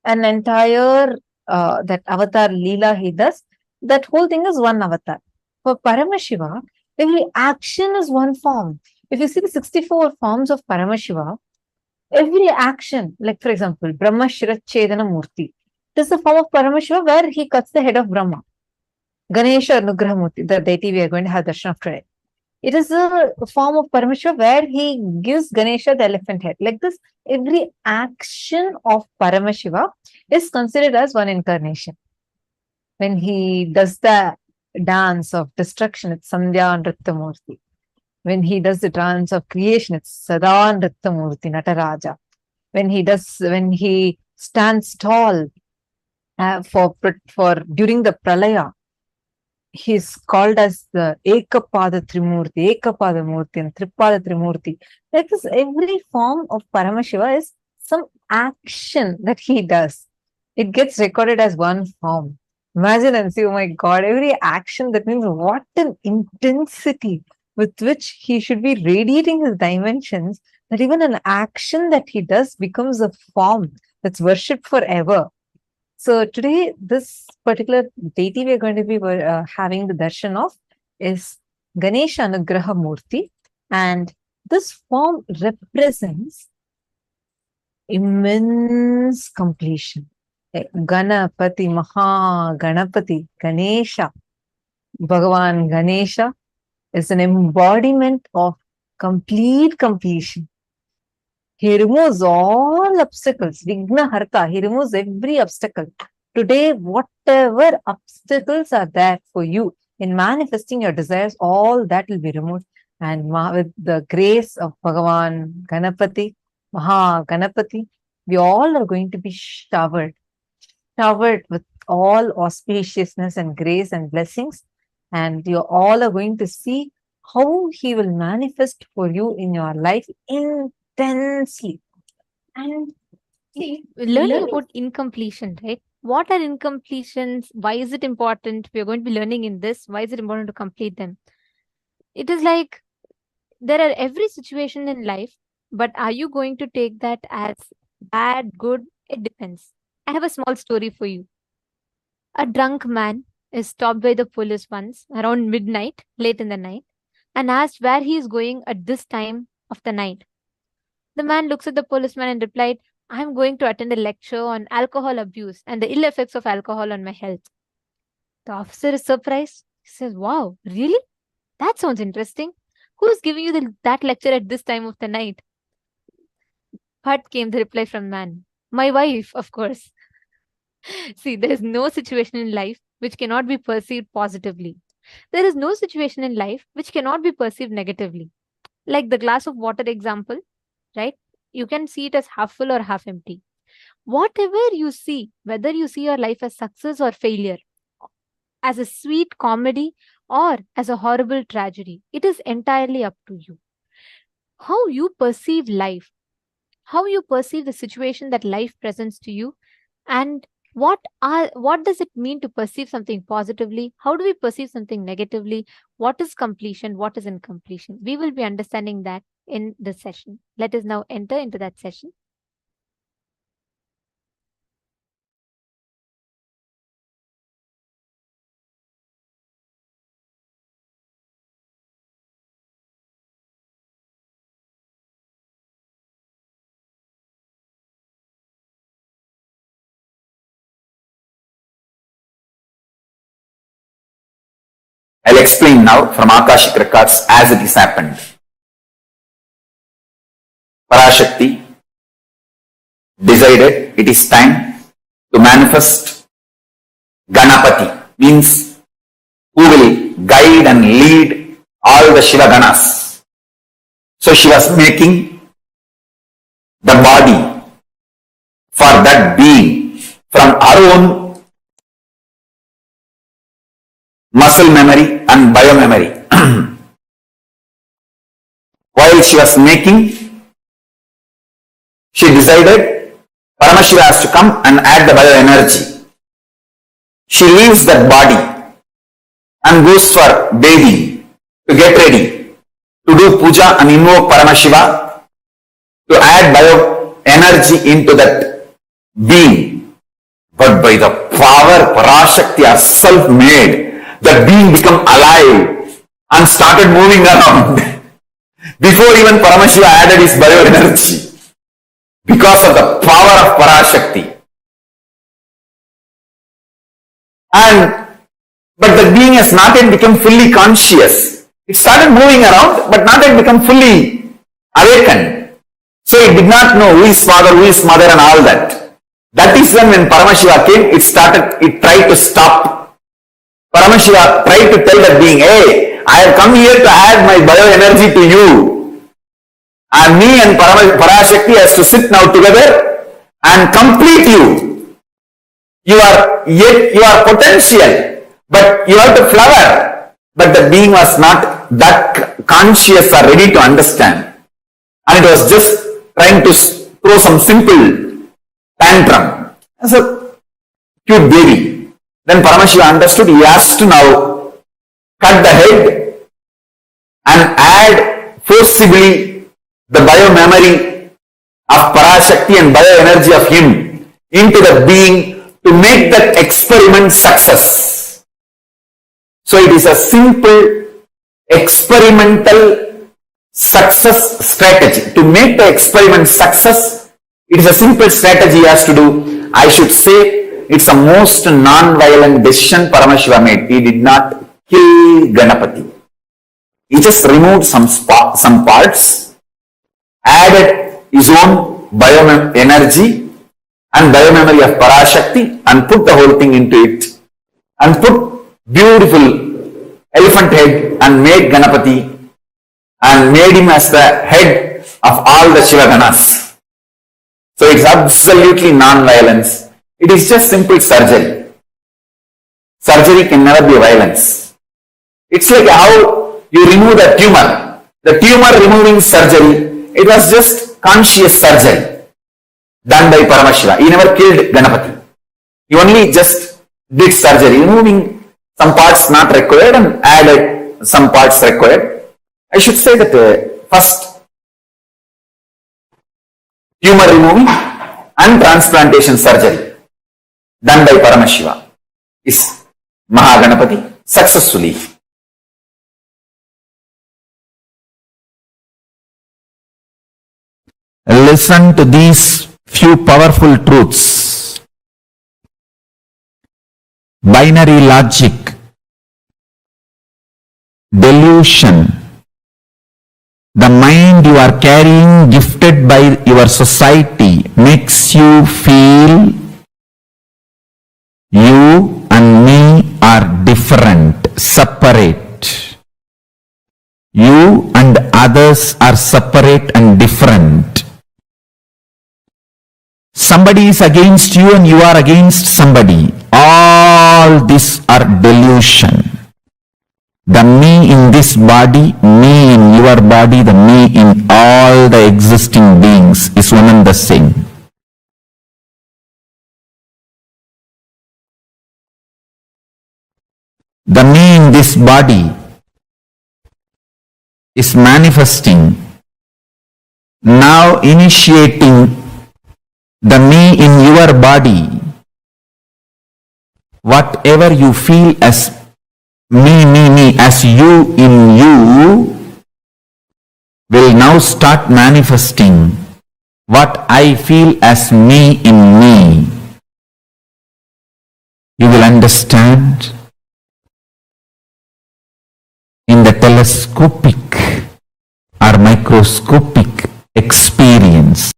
an entire that avatar Leela he does, that whole thing is one avatar. For Paramashiva, every action is one form. If you see the 64 forms of Paramashiva, every action, like for example, Brahma Shirachedana Murti, this is a form of Paramashiva where he cuts the head of Brahma. Ganesha Anugraha Murti, the deity we are going to have darshan of today. It is a form of Paramashiva where he gives Ganesha the elephant head. Like this, every action of Paramashiva is considered as one incarnation. When he does the dance of destruction, it's Sandhya Nritta Murti. When he does the dance of creation, it's Sada Nritta Murti, Nataraja. When he stands tall for during the Pralaya, he's called as the Ekapada Trimurti, Ekapada Murti and Tripada Trimurti. Like this, every form of Paramashiva is some action that he does. It gets recorded as one form. Imagine and see, oh my God, every action, that means what an intensity with which he should be radiating his dimensions, that even an action that he does becomes a form that's worshipped forever. So today, this particular deity we are going to be having the darshan of is Ganesha Anugraha Murti, and this form represents immense completion. Ganapati, Maha Ganapati, Ganesha, Bhagavan Ganesha is an embodiment of complete completion. He removes all obstacles, Vigna Harta, he removes every obstacle. Today, whatever obstacles are there for you in manifesting your desires, all that will be removed. And with the grace of Bhagavan Ganapati, Maha Ganapati, we all are going to be showered with all auspiciousness and grace and blessings. And you all are going to see how he will manifest for you in your life intensely. And Learning about incompletion, right? What are incompletions? Why is it important? We are going to be learning in this. Why is it important to complete them? It is like there are every situation in life, but are you going to take that as bad, good? It depends. I have a small story for you. A drunk man is stopped by the police once around midnight, late in the night, and asked where he is going at this time of the night. The man looks at the policeman and replied, I'm going to attend a lecture on alcohol abuse and the ill effects of alcohol on my health. The officer is surprised. He says, wow, really? That sounds interesting. Who is giving you that lecture at this time of the night? But came the reply from man. My wife, of course. See, there is no situation in life which cannot be perceived positively. There is no situation in life which cannot be perceived negatively. Like the glass of water example, right? You can see it as half full or half empty. Whatever you see, whether you see your life as success or failure, as a sweet comedy or as a horrible tragedy, it is entirely up to you. How you perceive life, how you perceive the situation that life presents to you, and what does it mean to perceive something positively? How do we perceive something negatively? What is completion? What is incompletion? We will be understanding that in this session. Let us now enter into that session. I'll explain now from Akashic records as it has happened. Parashakti decided it is time to manifest Ganapati, means who will guide and lead all the Shiva Ganas. So she was making the body for that being from her own muscle memory and bio memory. While she was making, she decided Paramashiva has to come and add the bioenergy. She leaves that body and goes for bathing to get ready to do puja and invoke Paramashiva to add bioenergy into that being. But by the power Parashakti herself made, the being become alive and started moving around before even Paramashiva added his bioenergy, because of the power of Parashakti. But the being has not yet become fully conscious. It started moving around, but not yet become fully awakened. So it did not know who is father, who is mother, and all that. That is when Paramashiva came, it tried to stop. Paramashiva tried to tell that being, hey, I have come here to add my bioenergy to you. And me and Parashakti has to sit now together and complete you. You are potential, but you have to flower. But the being was not that conscious or ready to understand. And it was just trying to throw some simple tantrum. As a cute baby. Then Paramashiva understood he has to now cut the head and add forcibly the biomemory of Parashakti and bioenergy of him into the being to make that experiment success. So it is a simple experimental success strategy. To make the experiment success, it is a simple strategy he has to do. I should say it's a most non-violent decision Paramashiva made. He did not kill Ganapati. He just removed some parts, added his own bioenergy and biomemory of Parashakti and put the whole thing into it and put beautiful elephant head and made Ganapati and made him as the head of all the Shiva Ganas. So it's absolutely non-violence. It is just simple surgery. Surgery can never be violence. It's like how you remove the tumor. The tumor removing surgery, it was just conscious surgery done by Paramashiva. He never killed Ganapati. He only just did surgery, removing some parts not required and added some parts required. I should say that first tumor removing and transplantation surgery done by Paramashiva is Mahaganapati successfully. Listen to these few powerful truths. Binary logic, delusion, the mind you are carrying gifted by your society makes you feel you and me are different, separate. You and others are separate and different. Somebody is against you and you are against somebody. All these are delusion. The me in this body, me in your body, the me in all the existing beings is one and the same. The me in this body is manifesting, now initiating the me in your body. Whatever you feel as me, as you in you, will now start manifesting what I feel as me in me. You will understand in the telescopic or microscopic experience.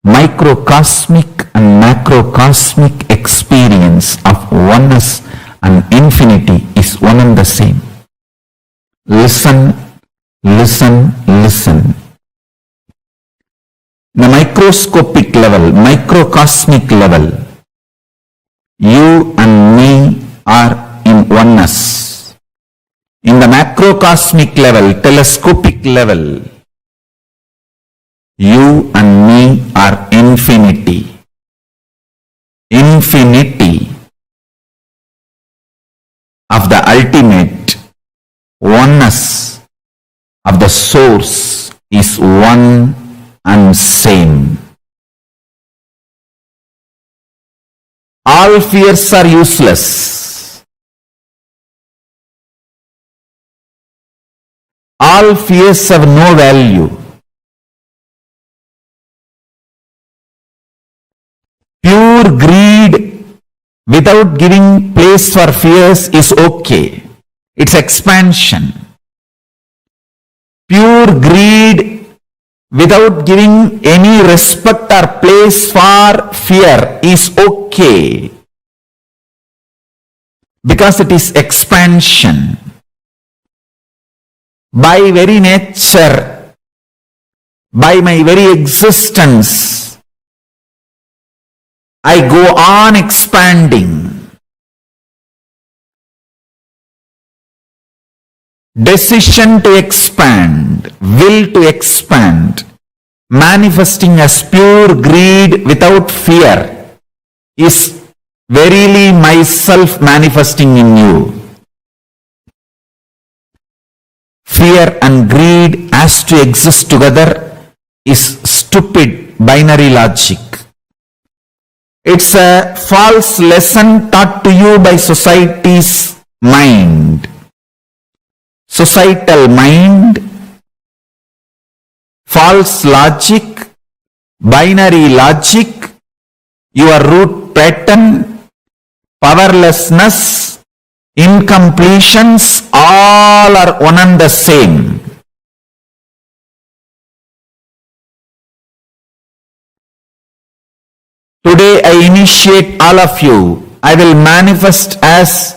Microcosmic and macrocosmic experience of oneness and infinity is one and the same. Listen, listen, listen. The microscopic level, microcosmic level, you and me are in oneness. In the macrocosmic level, telescopic level, you and me are infinity. Infinity of the ultimate oneness of the source is one and same. All fears are useless. All fears have no value. Pure greed without giving place for fears is okay. It's expansion. Pure greed without giving any respect or place for fear is okay. Because it is expansion. By very nature, by my very existence, I go on expanding. Decision to expand, will to expand, manifesting as pure greed without fear is verily myself manifesting in you. Fear and greed as to exist together is stupid binary logic. It's a false lesson taught to you by society's mind. Societal mind, false logic, binary logic, your root pattern, powerlessness, incompletions, all are one and the same. Today I initiate all of you. I will manifest as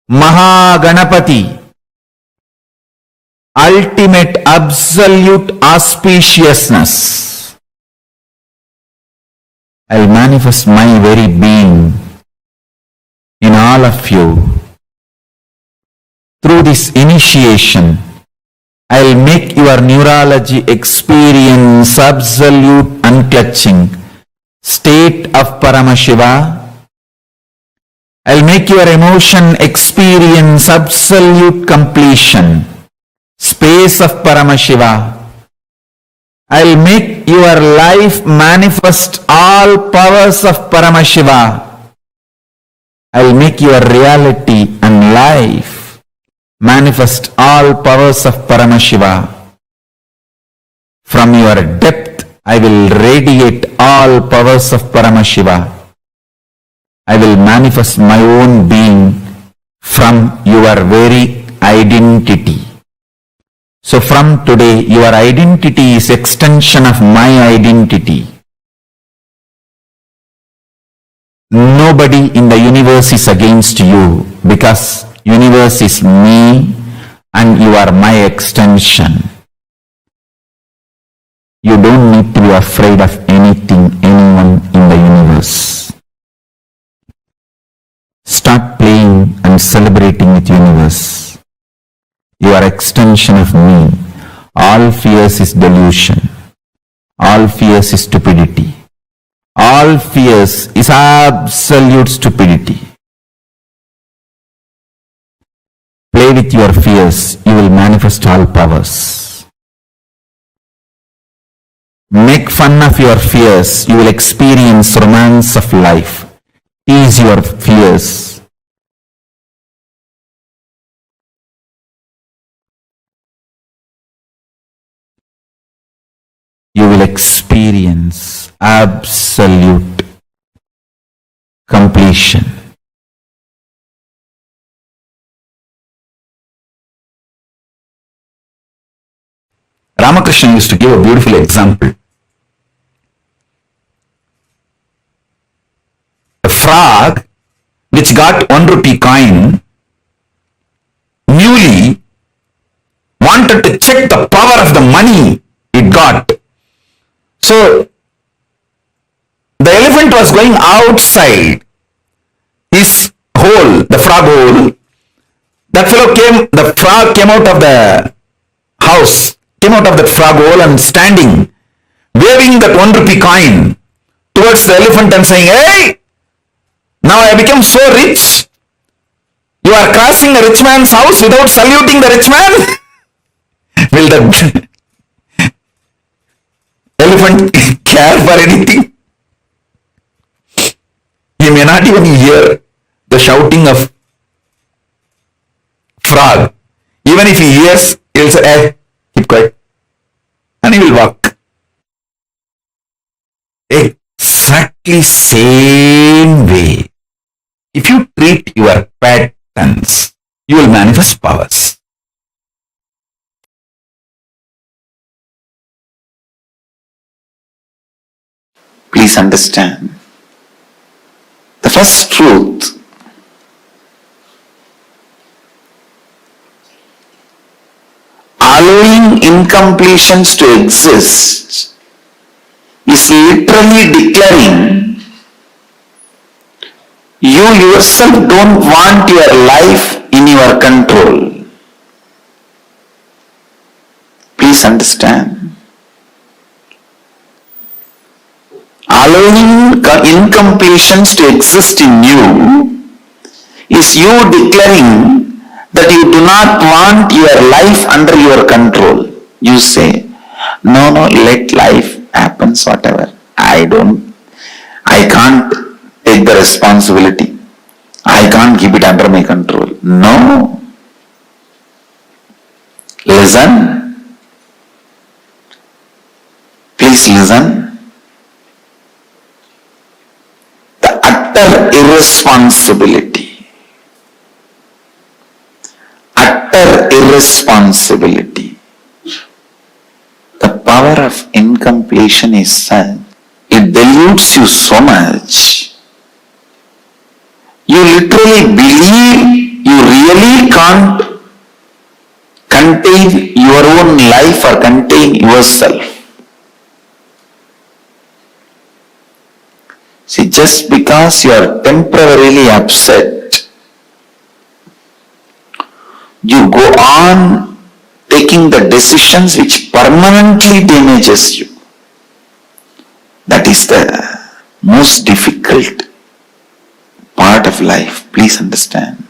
Mahaganapati, ultimate absolute auspiciousness. I will manifest my very being in all of you. Through this initiation, I will make your neurology experience absolute unclutching state of Paramashiva. I will make your emotion experience absolute completion, space of Paramashiva. I will make your life manifest all powers of Paramashiva. I will make your reality and life manifest all powers of Paramashiva. From your depth, I will radiate all powers of Paramashiva. I will manifest my own being from your very identity. So from today, your identity is extension of my identity. Nobody in the universe is against you because universe is me and you are my extension. You don't need to be afraid of anything, anyone in the universe. Start playing and celebrating with universe. You are extension of me. All fears is delusion. All fears is stupidity. All fears is absolute stupidity. Play with your fears, you will manifest all powers. Make fun of your fears, you will experience romance of life. Ease your fears. You will experience absolute completion. Ramakrishna used to give a beautiful example. A frog which got 1 rupee coin newly wanted to check the power of the money it got. So the elephant was going outside his hole, the frog hole. The frog came out of the house, came out of the frog hole and standing, waving that 1 rupee coin towards the elephant and saying, "Hey, now I become so rich. You are crossing a rich man's house without saluting the rich man." Will the elephant care for anything? He may not even hear the shouting of frog. Even if he hears, he will say, "Hey, keep quiet," and he will walk. Exactly same way. If you treat your patterns, you will manifest powers. Please understand. The first truth, allowing incompletions to exist, is literally declaring you yourself don't want your life in your control. Please understand. Allowing incompletions to exist in you is you declaring that you do not want your life under your control. You say, no, let life happen, whatever. I can't take the responsibility. I can't keep it under my control. No. Listen. Please listen. The utter irresponsibility. Utter irresponsibility. The power of incompletion is such, it dilutes you so much. You literally believe you really can't contain your own life or contain yourself. See, just because you are temporarily upset, you go on taking the decisions which permanently damages you. That is the most difficult part of life. Please understand.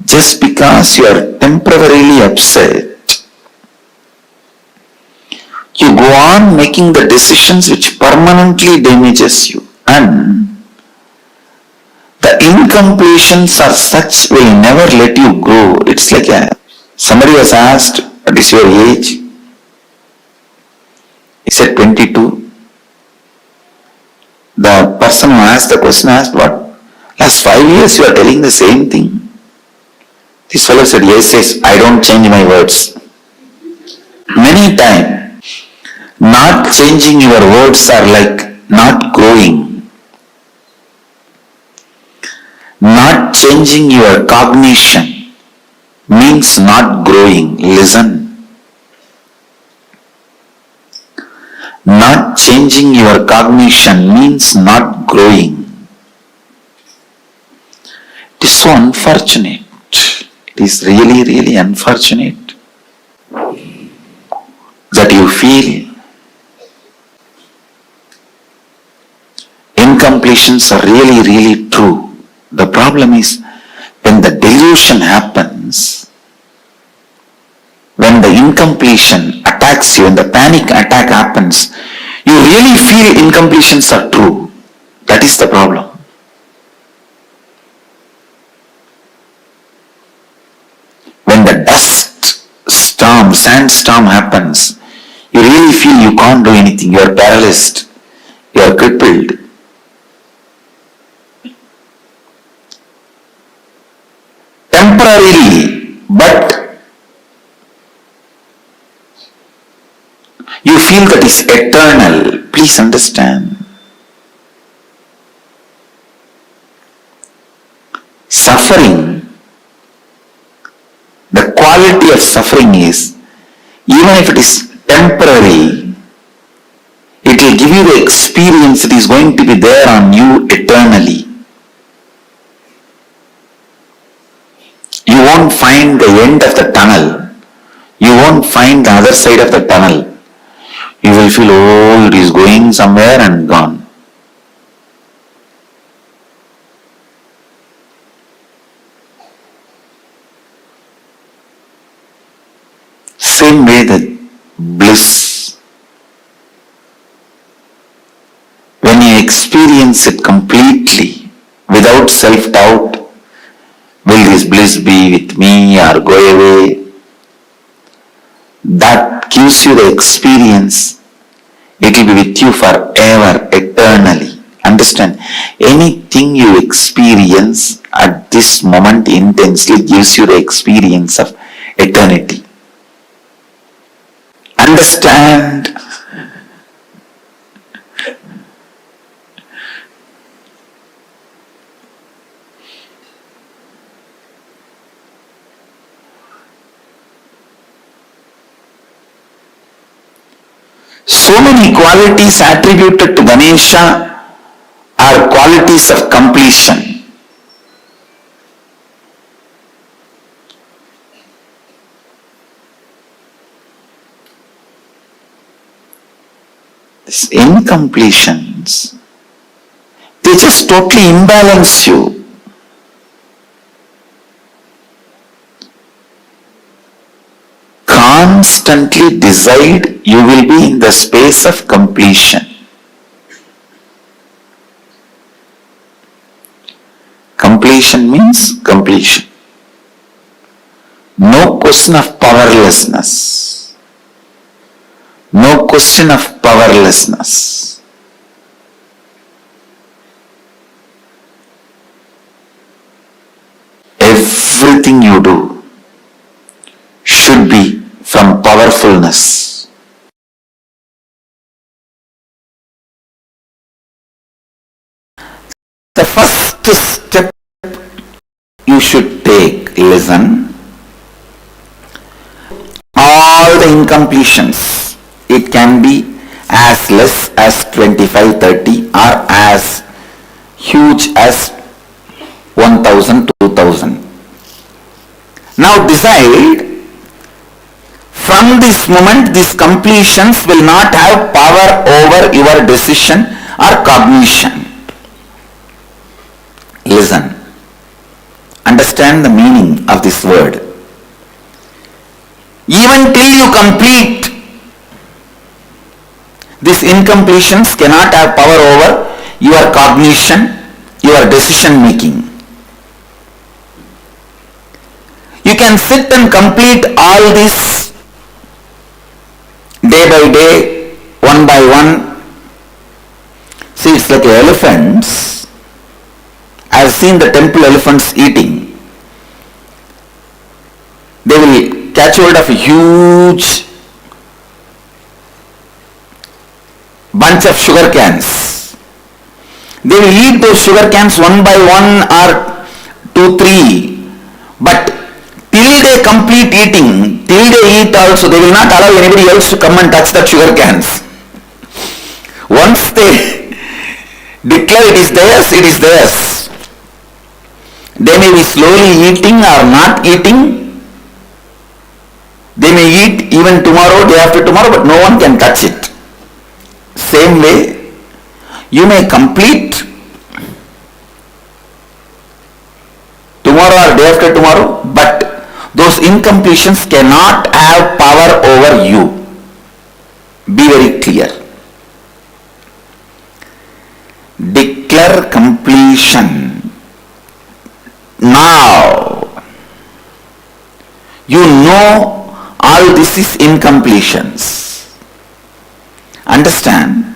Just because you are temporarily upset, you go on making the decisions which permanently damages you, and the incompletions are such will never let you grow. It's like somebody was asked, what is your age? He said 22. The person who asked the question asked, what? Last 5 years you are telling the same thing. This fellow said, yes, I don't change my words. Many times, not changing your words are like not growing. Not changing your cognition means not growing. Listen. Not changing your cognition means not growing. It is so unfortunate. It is really, really unfortunate that you feel incompletions are really, really true. The problem is when the delusion happens, when the incompletion attacks you, when the panic attack happens, you really feel incompletions are true. That is the problem. When the dust storm, sandstorm happens, you really feel you can't do anything. You are paralyzed. You are crippled. Temporarily, but you feel that is eternal. Please understand. Suffering, the quality of suffering is, even if it is temporary, it will give you the experience that is going to be there on you eternally. You won't find the end of the tunnel. You won't find the other side of the tunnel. You will feel, oh, it is going somewhere and gone. Same way that bliss, when you experience it completely, without self-doubt, will this bliss be with me or go away? That gives you the experience. It will be with you forever, eternally. Understand? Anything you experience at this moment intensely gives you the experience of eternity. Understand? So many qualities attributed to Ganesha are qualities of completion. These incompletions just totally imbalance you. Constantly decide you will be in the space of completion. Completion means completion. No question of powerlessness. No question of powerlessness. Everything you do should be from powerfulness. The first step you should take, listen, all the incompletions, it can be as less as 25, 30 or as huge as 1000, 2000. Now decide, from this moment these completions will not have power over your decision or cognition. Listen, understand the meaning of this word. Even till you complete, these incompletions cannot have power over your cognition, your decision making. You can sit and complete all this day by day, one by one. See, it's like elephants. I have seen the temple elephants eating. They will catch hold of a huge bunch of sugar cans. They will eat those sugar cans one by one or 2, 3. But till they complete eating, till they eat also, they will not allow anybody else to come and touch that sugar cans. Once they declare it is theirs, it is theirs. They may be slowly eating or not eating. They may eat even tomorrow, day after tomorrow, but no one can touch it. Same way, you may complete tomorrow or day after tomorrow, but those incompletions cannot have power over you. Be very clear. Declare completion. Now, you know all this is incompletions. Understand,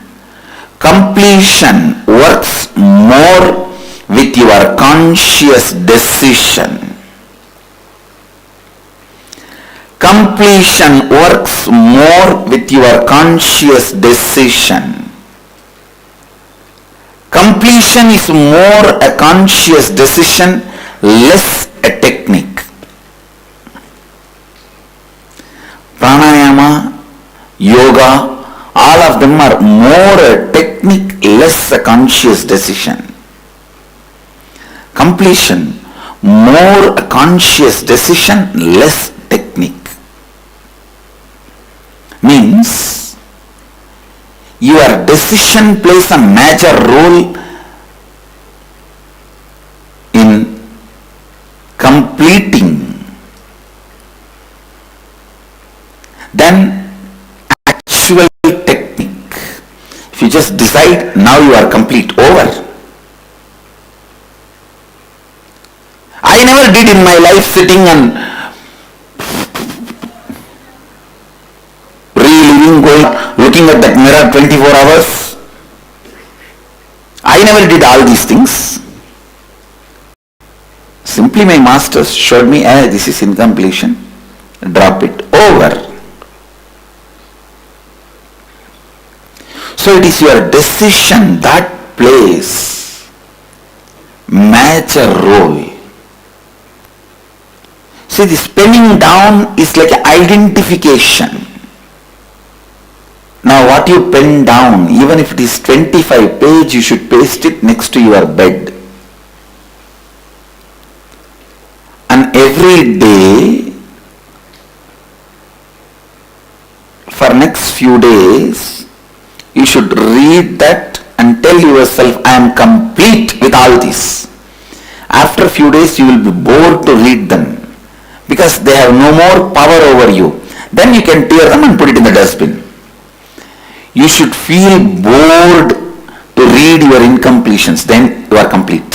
completion works more with your conscious decision. Completion works more with your conscious decision. Completion is more a conscious decision, less a technique. Pranayama, yoga, all of them are more a technique, less a conscious decision. Completion, more a conscious decision, less technique. Means your decision plays a major role in completing. Then actual technique. If you just decide, now you are complete, over. I never did in my life sitting and reliving, going, looking at that mirror 24 hours. I never did all these things. Simply my masters showed me, this is incompletion, drop it, over. So it is your decision that plays major role. See, this penning down is like an identification. Now what you pen down, even if it is 25 pages, you should paste it next to your bed. And every day, for next few days, you should read that and tell yourself, I am complete with all this. After a few days you will be bored to read them because they have no more power over you. Then you can tear them and put it in the dustbin. You should feel bored to read your incompletions, then you are complete.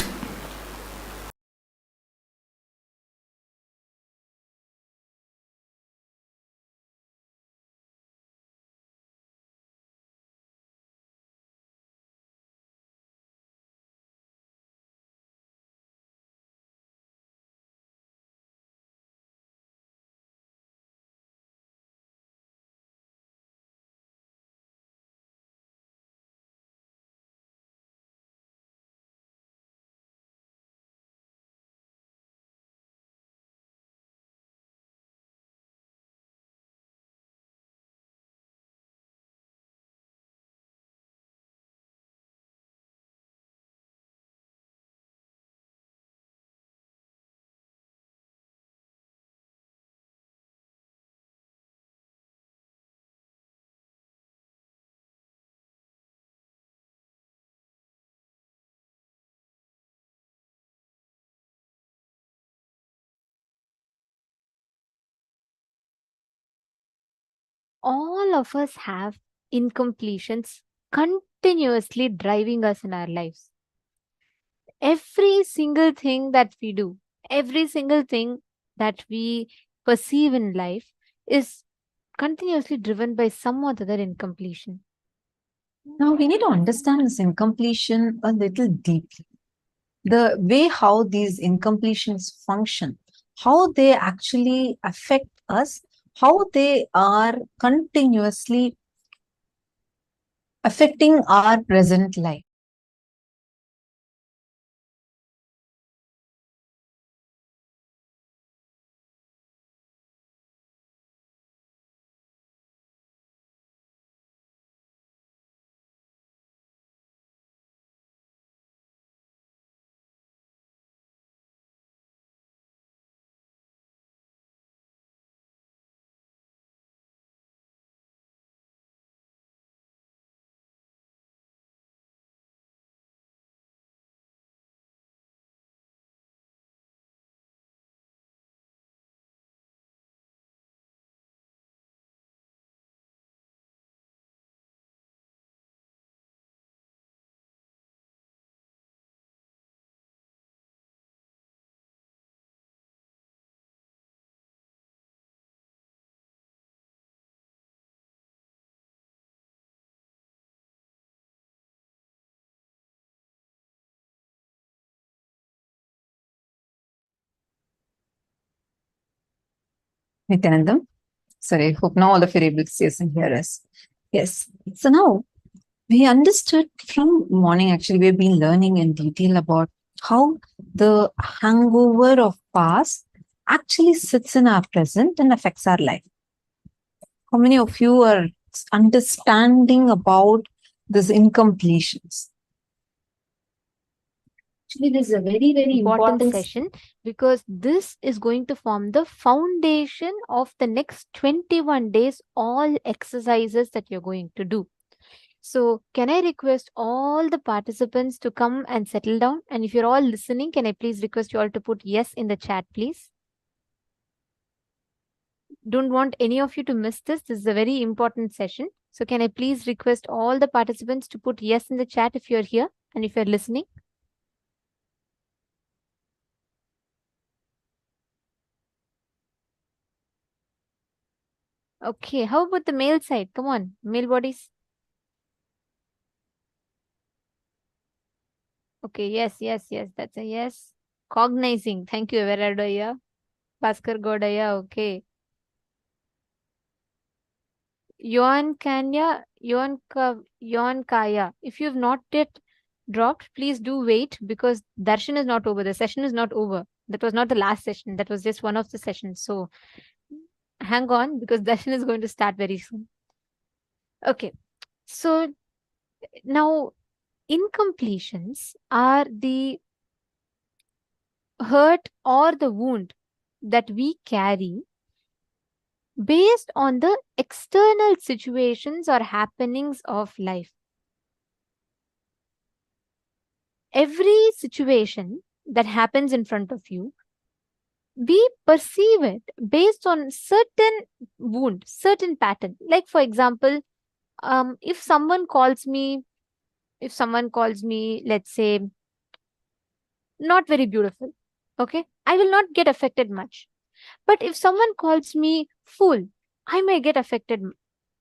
All of us have incompletions continuously driving us in our lives. Every single thing that we do, every single thing that we perceive in life is continuously driven by some or the other incompletion. Now we need to understand this incompletion a little deeply. The way how these incompletions function, how they actually affect us, how they are continuously affecting our present life. Nithyanandam. Sorry, hope now all of you are able to see us and hear us. Yes. So now we understood from morning, actually, we've been learning in detail about how the hangover of past actually sits in our present and affects our life. How many of you are understanding about these incompletions? Actually, this is a very, very important session because this is going to form the foundation of the next 21 days, all exercises that you're going to do. So, can I request all the participants to come and settle down? And if you're all listening, can I please request you all to put yes in the chat, please? Don't want any of you to miss this. This is a very important session. So, can I please request all the participants to put yes in the chat if you're here and if you're listening? Okay, how about the male side? Come on, male bodies. Okay, yes, that's a yes. Cognizing. Thank you, Everardaya. Bhaskar Godaya, okay. Yon Kaya. If you've not yet dropped, please do wait because darshan is not over. The session is not over. That was not the last session. That was just one of the sessions. So hang on because darshan is going to start very soon. Okay. So now incompletions are the hurt or the wound that we carry based on the external situations or happenings of life. every situation that happens in front of you, we perceive it based on certain wound, certain pattern. Like for example, if someone calls me, let's say, not very beautiful, okay, I will not get affected much. But if someone calls me fool, I may get affected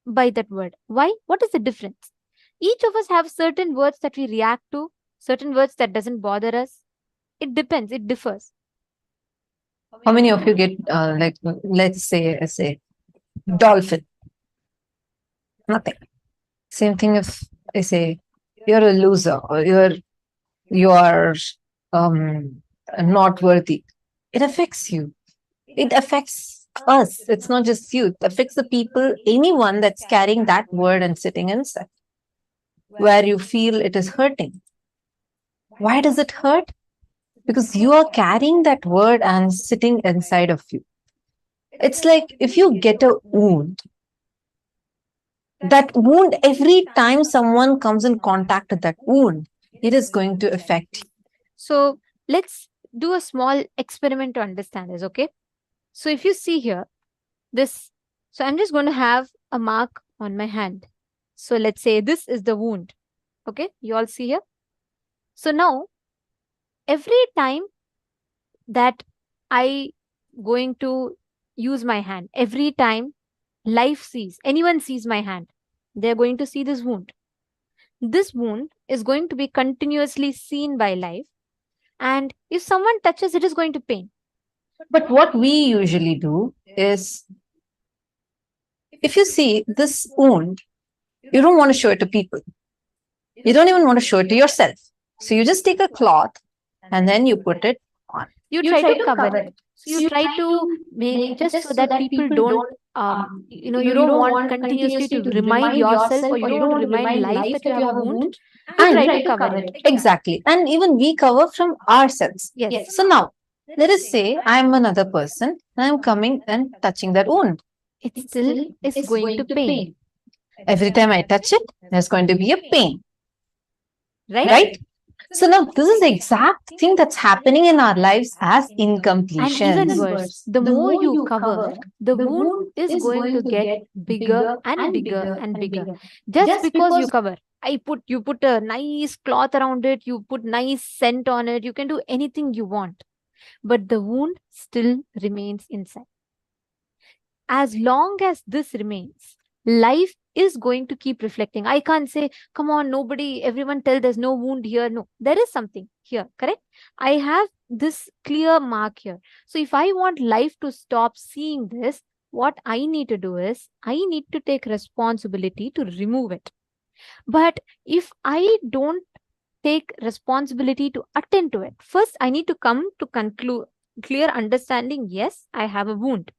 by that word. Why? What is the difference? Each of us have certain words that we react to, certain words that doesn't bother us. It depends, it differs. How many of you get, like, let's say, dolphin? Nothing. Same thing if I say, you're a loser or you are not worthy. It affects you. It affects us. It's not just you. It affects the people, anyone that's carrying that word and sitting inside, where you feel it is hurting. Why does it hurt? Because you are carrying that word and sitting inside of you. It's like if you get a wound, that wound, every time someone comes in contact with that wound, it is going to affect you. So let's do a small experiment to understand this, okay? So if you see here, so I'm just going to have a mark on my hand. So let's say this is the wound, okay? You all see here? So now, every time that I going to use my hand, every time anyone sees my hand, they're going to see this wound. This wound is going to be continuously seen by life. And if someone touches, it is going to pain. But what we usually do is, if you see this wound, you don't want to show it to people. You don't even want to show it to yourself. So you just take a cloth and then you put it on. You try to cover it. So you try to make just so that people don't, you don't want continuously to remind yourself, or you don't want to remind life that you have a wound. You try to cover it. Exactly. And even we cover from ourselves. Yes. So now, let us say I'm another person and I'm coming and touching that wound. It still is going to pain. Every time I touch it, there's going to be a pain. Right? So now this is the exact thing that's happening in our lives as incompletions. And even worse, the more you cover, the wound is going to get bigger and bigger and bigger. Just because you cover. You put a nice cloth around it, you put nice scent on it, you can do anything you want. But the wound still remains inside. As long as this remains, life is going to keep reflecting. I can't say, come on, everyone tell there's no wound here. No, there is something here, correct? I have this clear mark here. So if I want life to stop seeing this, what I need to do is, I need to take responsibility to remove it. But if I don't take responsibility to attend to it, first I need to come to clear understanding, yes, I have a wound.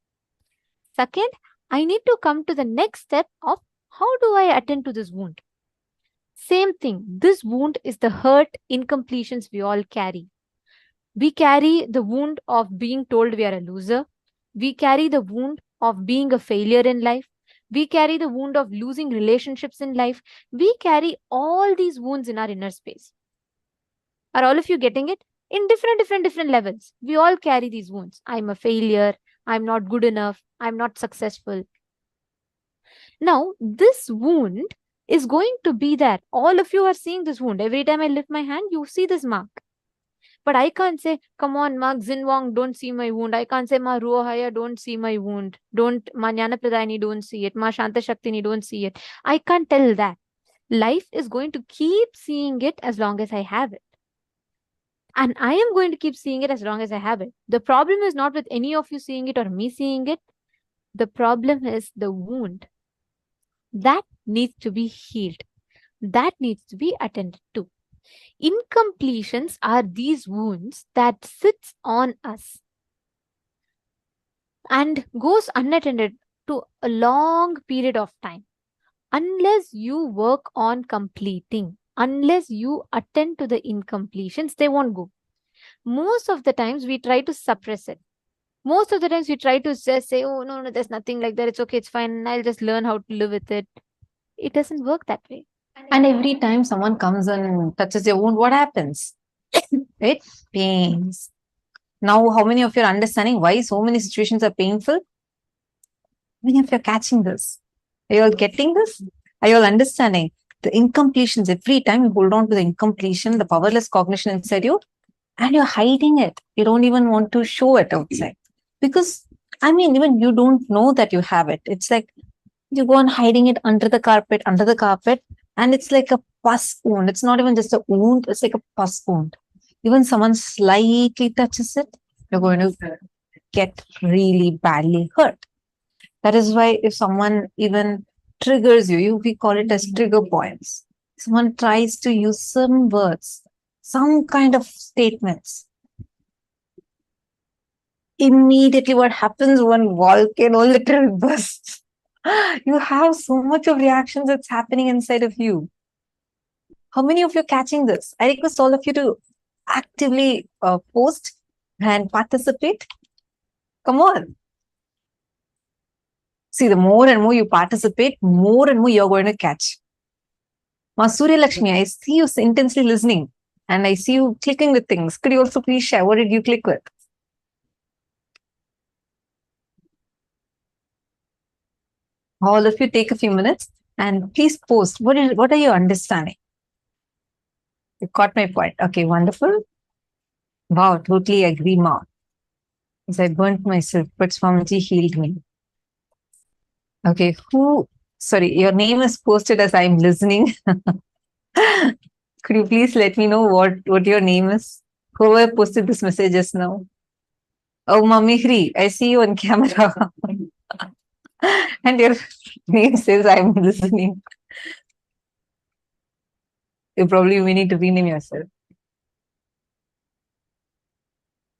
Second, I need to come to the next step of, how do I attend to this wound? Same thing. This wound is the hurt, incompletions we all carry. We carry the wound of being told we are a loser. We carry the wound of being a failure in life. We carry the wound of losing relationships in life. We carry all these wounds in our inner space. Are all of you getting it? In different levels. We all carry these wounds. I'm a failure. I'm not good enough. I'm not successful. Now, this wound is going to be there. All of you are seeing this wound. Every time I lift my hand, you see this mark. But I can't say, come on, Ma Xinwang, don't see my wound. I can't say, Ma Ruohaya, don't see my wound. Ma Jnana Pradayini, don't see it. Ma Shanta Shaktini, don't see it. I can't tell that. Life is going to keep seeing it as long as I have it. And I am going to keep seeing it as long as I have it. The problem is not with any of you seeing it or me seeing it. The problem is the wound. That needs to be healed. That needs to be attended to. Incompletions are these wounds that sits on us and goes unattended to a long period of time. Unless you work on completing, unless you attend to the incompletions, they won't go. Most of the times we try to suppress it. Most of the times we try to just say, oh, no, there's nothing like that. It's okay, it's fine. I'll just learn how to live with it. It doesn't work that way. And every time someone comes and touches your wound, what happens? It pains. Now, how many of you are understanding why so many situations are painful? How many of you are catching this? Are you all getting this? Are you all understanding? The incompletions, every time you hold on to the incompletion, the powerless cognition inside you, and you're hiding it. You don't even want to show it outside. Because, I mean, even you don't know that you have it. It's like you go on hiding it under the carpet, and it's like a pus wound. It's not even just a wound, it's like a pus wound. Even someone slightly touches it, you're going to get really badly hurt. That is why if someone even triggers you, we call it as trigger points. Someone tries to use some words, some kind of statements. Immediately what happens, one volcano literally bursts. You have so much of reactions that's happening inside of you. How many of you are catching this? I request all of you to actively post and participate. Come on. See, the more and more you participate, more and more you're going to catch. Surya Lakshmi, I see you intensely listening and I see you clicking with things. Could you also please share what did you click with? All of you take a few minutes and please post. What are you understanding? You caught my point. Okay, wonderful. Wow, totally agree, Ma. As I burnt myself, but Swamiji healed me. Okay, sorry, your name is posted as I'm listening. Could you please let me know what your name is? Whoever posted this message just now. Oh, Mamihri, I see you on camera. And your name says I'm listening. You probably may need to rename yourself.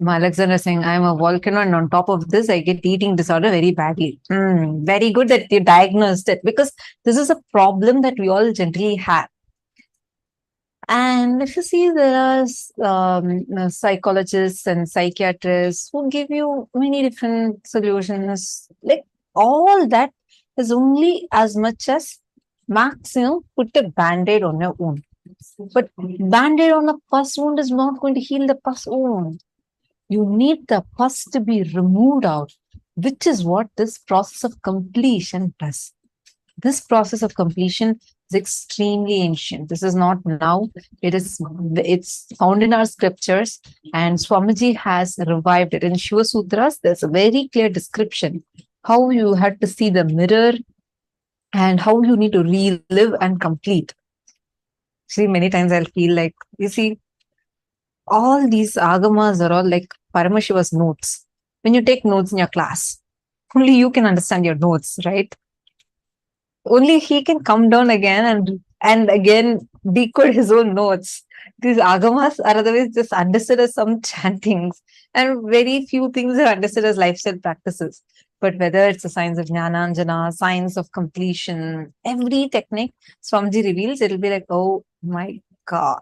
Alexander saying, I'm a volcano and on top of this, I get eating disorder very badly. Very good that you diagnosed it because this is a problem that we all generally have. And if you see, there are psychologists and psychiatrists who give you many different solutions. Like all that is only as much as maximum put a band-aid on your wound. But band-aid on a pus wound is not going to heal the pus wound. You need the pus to be removed out, which is what this process of completion does. This process of completion is extremely ancient. This is not now. It's found in our scriptures, and Swamiji has revived it. In Shiva Sutras, there's a very clear description how you had to see the mirror and how you need to relive and complete. See, many times I'll feel like, you see, all these agamas are all like Paramashiva's notes. When you take notes in your class, only you can understand your notes, right? Only he can come down again and again decode his own notes. These agamas are otherwise just understood as some chantings, and very few things are understood as lifestyle practices. But whether it's the science of Jnananjana, science of completion, every technique Swamiji reveals, it'll be like, oh my God.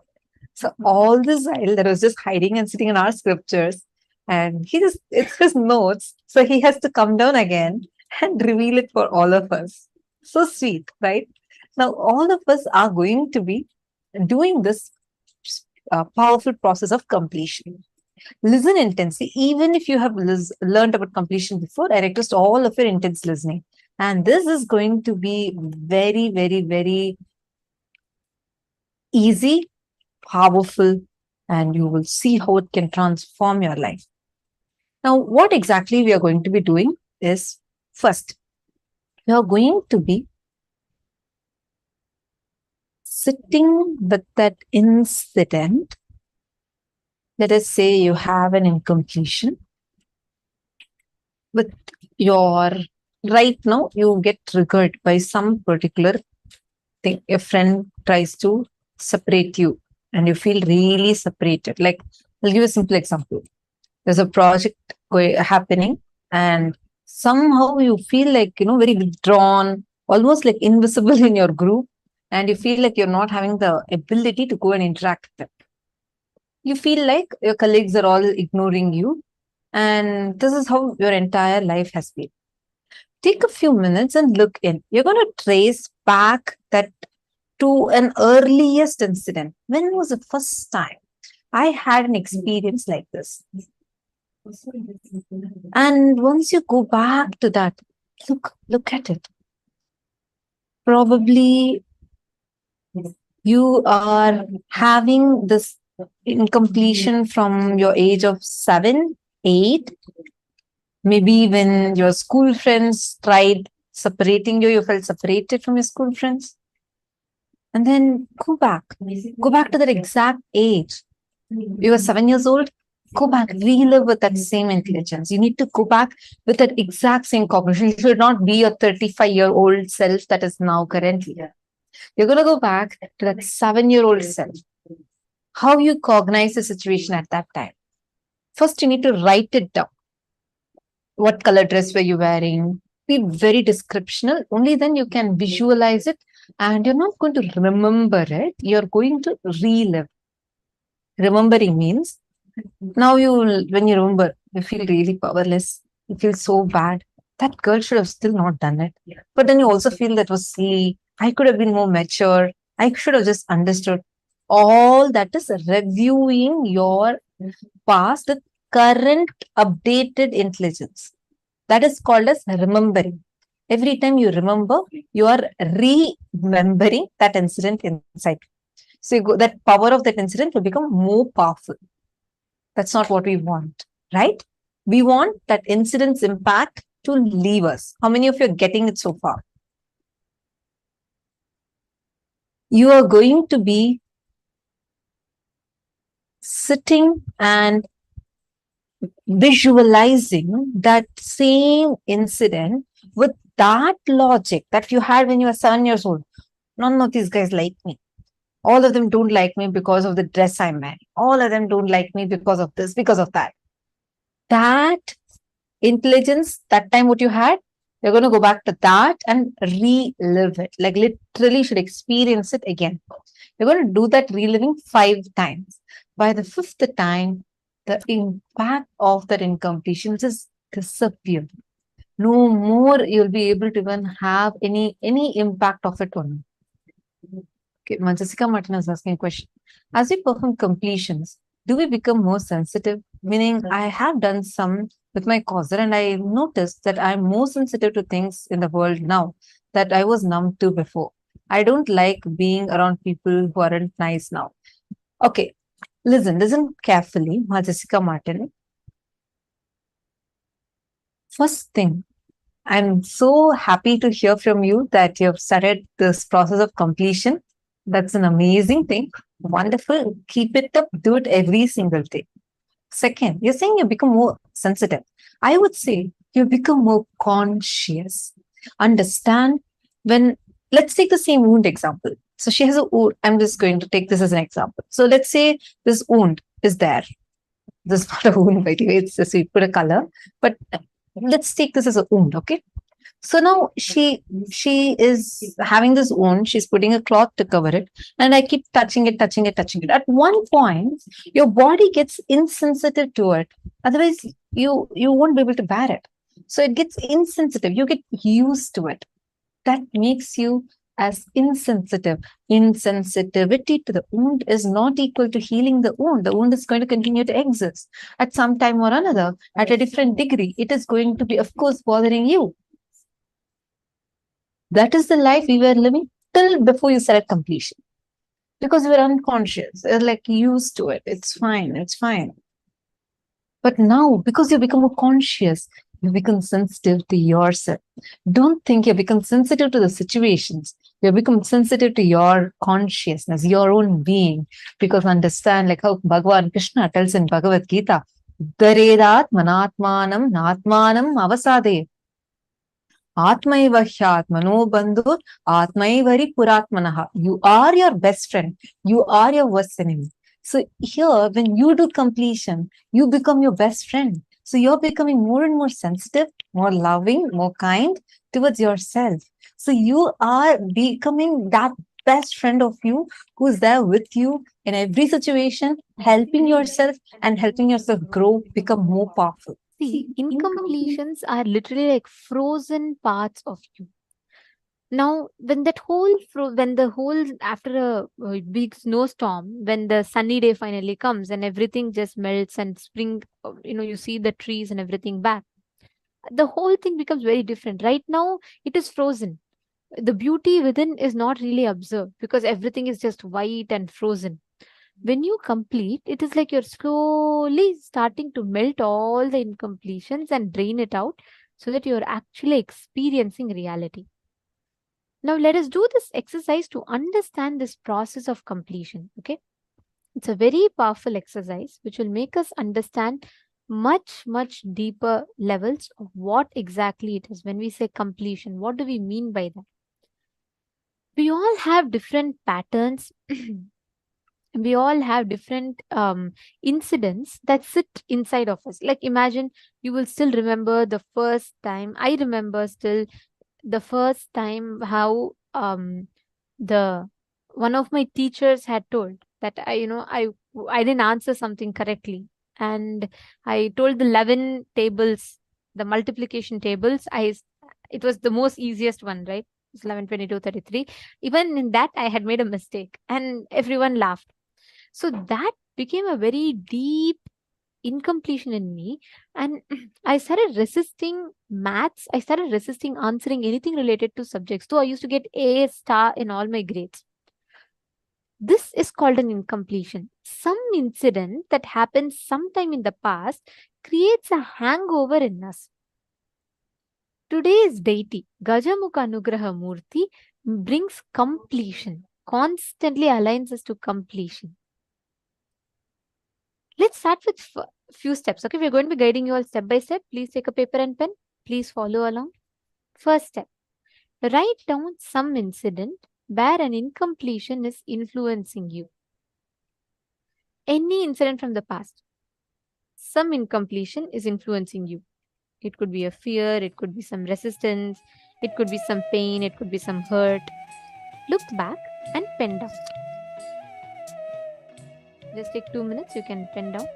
So all this while that was just hiding and sitting in our scriptures, and it's his notes. So he has to come down again and reveal it for all of us. So sweet, right? Now, all of us are going to be doing this powerful process of completion. Listen intensely. Even if you have learned about completion before, I request all of your intense listening. And this is going to be very, very, very easy, powerful, and you will see how it can transform your life. Now, what exactly we are going to be doing is, first, we are going to be sitting with that incident. Let us say you have an incompletion with right now you get triggered by some particular thing. A friend tries to separate you and you feel really separated. Like, I'll give you a simple example. There's a project happening and somehow you feel like, very withdrawn, almost like invisible in your group, and you feel like you're not having the ability to go and interact with them. You feel like your colleagues are all ignoring you, and this is how your entire life has been. Take a few minutes and look in. You're going to trace back that to an earliest incident. When was the first time? I had an experience like this. And once you go back to that, look at it. Probably you are having this incompletion from your age of 7, 8. Maybe when your school friends tried separating you, you felt separated from your school friends. And then go back to that exact age. You were 7 years old. Go back, relive with that same intelligence. You need to go back with that exact same cognition. You should not be your 35-year-old self that is now currently. You're going to go back to that 7-year-old self. How you cognize the situation at that time. First, you need to write it down. What color dress were you wearing? Be very descriptional. Only then you can visualize it. And you're not going to remember it. You're going to relive. Remembering means, now when you remember, you feel really powerless. You feel so bad. That girl should have still not done it. But then you also feel that was silly. I could have been more mature. I should have just understood. All that is reviewing your past with current updated intelligence. That is called as remembering. Every time you remember, you are remembering that incident inside. So that power of that incident will become more powerful. That's not what we want, right? We want that incident's impact to leave us. How many of you are getting it so far? You are going to be sitting and visualizing that same incident with that logic that you had when you were 7 years old. None of these guys like me. All of them don't like me because of the dress I'm wearing. All of them don't like me because of this, because of that. That intelligence, that time what you had, you're going to go back to that and relive it. Like literally should experience it again. You're going to do that reliving 5 times. By the 5th time, the impact of that incompletion just disappear. No more you'll be able to even have any impact of it on you. Okay, Jessica Martin is asking a question. As we perform completions, do we become more sensitive? Meaning, I have done some with my causer and I noticed that I'm more sensitive to things in the world now that I was numb to before. I don't like being around people who aren't nice now. Okay, listen carefully, Jessica Martin. First thing, I'm so happy to hear from you that you've started this process of completion. That's an amazing thing. Wonderful. Keep it up. Do it every single day. Second, you're saying you become more sensitive. I would say you become more conscious. Understand when, let's take the same wound example. So she has a wound. I'm just going to take this as an example. So let's say this wound is there. This is not a wound, by the way. It's just we put a color. But let's take this as a wound, okay? So now she is having this wound. She's putting a cloth to cover it. And I keep touching it. At one point, your body gets insensitive to it. Otherwise, you won't be able to bear it. So it gets insensitive. You get used to it. That makes you as insensitive. Insensitivity to the wound is not equal to healing the wound. The wound is going to continue to exist. At some time or another, at a different degree, it is going to be, of course, bothering you. That is the life we were living till before you started completion. Because we were unconscious. We're like used to it. It's fine. But now, because you become more conscious, you become sensitive to yourself. Don't think you become sensitive to the situations. You become sensitive to your consciousness, your own being. Because understand, like how Bhagavan Krishna tells in Bhagavad Gita, Daredat manatmanam natmanam avasade. Atmaiva hyatmano bandhur atmaivari puratmanaha. You are your best friend. You are your worst enemy. So here, when you do completion, you become your best friend. So you're becoming more and more sensitive, more loving, more kind towards yourself. So you are becoming that best friend of you who's there with you in every situation, helping yourself and helping yourself grow, become more powerful. See, incompletions are literally like frozen parts of you. Now, when the whole after a big snowstorm, when the sunny day finally comes and everything just melts and spring, you see the trees and everything back, the whole thing becomes very different. Right now, it is frozen. The beauty within is not really observed because everything is just white and frozen. When you complete, it is like you're slowly starting to melt all the incompletions and drain it out so that you're actually experiencing reality. Now, let us do this exercise to understand this process of completion. Okay. It's a very powerful exercise which will make us understand much deeper levels of what exactly it is. When we say completion, what do we mean by that? We all have different patterns. We all have different incidents that sit inside of us. Like, imagine you will still remember the first time. I remember still the first time how the one of my teachers had told that I didn't answer something correctly, and I told the 11 tables, the multiplication tables. It was the most easiest one, right? It's 11, 22, 33. Even in that, I had made a mistake, and everyone laughed. So that became a very deep incompletion in me, and I started resisting maths. I started resisting answering anything related to subjects, though I used to get A star in all my grades. This is called an incompletion. Some incident that happened sometime in the past creates a hangover in us. Today's deity, Gajamukha Anugraha Murti, brings completion, constantly aligns us to completion. Let's start with few steps. Okay, we're going to be guiding you all step by step. Please take a paper and pen. Please follow along. First step, write down some incident where an incompletion is influencing you. Any incident from the past, some incompletion is influencing you. It could be a fear, it could be some resistance, it could be some pain, it could be some hurt. Look back and pen down. Just take 2 minutes, you can pen down.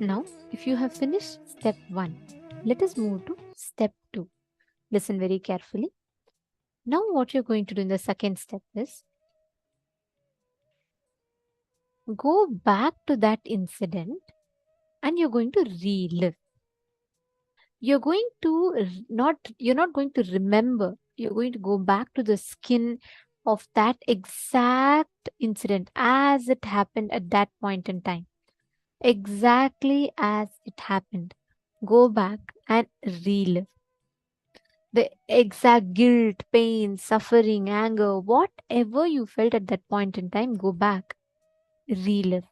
Now, if you have finished step 1, let us move to step 2. Listen very carefully. Now, what you're going to do in the second step is go back to that incident and you're going to relive. You're not going to remember. You're going to go back to the skin of that exact incident as it happened at that point in time. Exactly as it happened. Go back and relive. The exact guilt, pain, suffering, anger, whatever you felt at that point in time, go back, relive.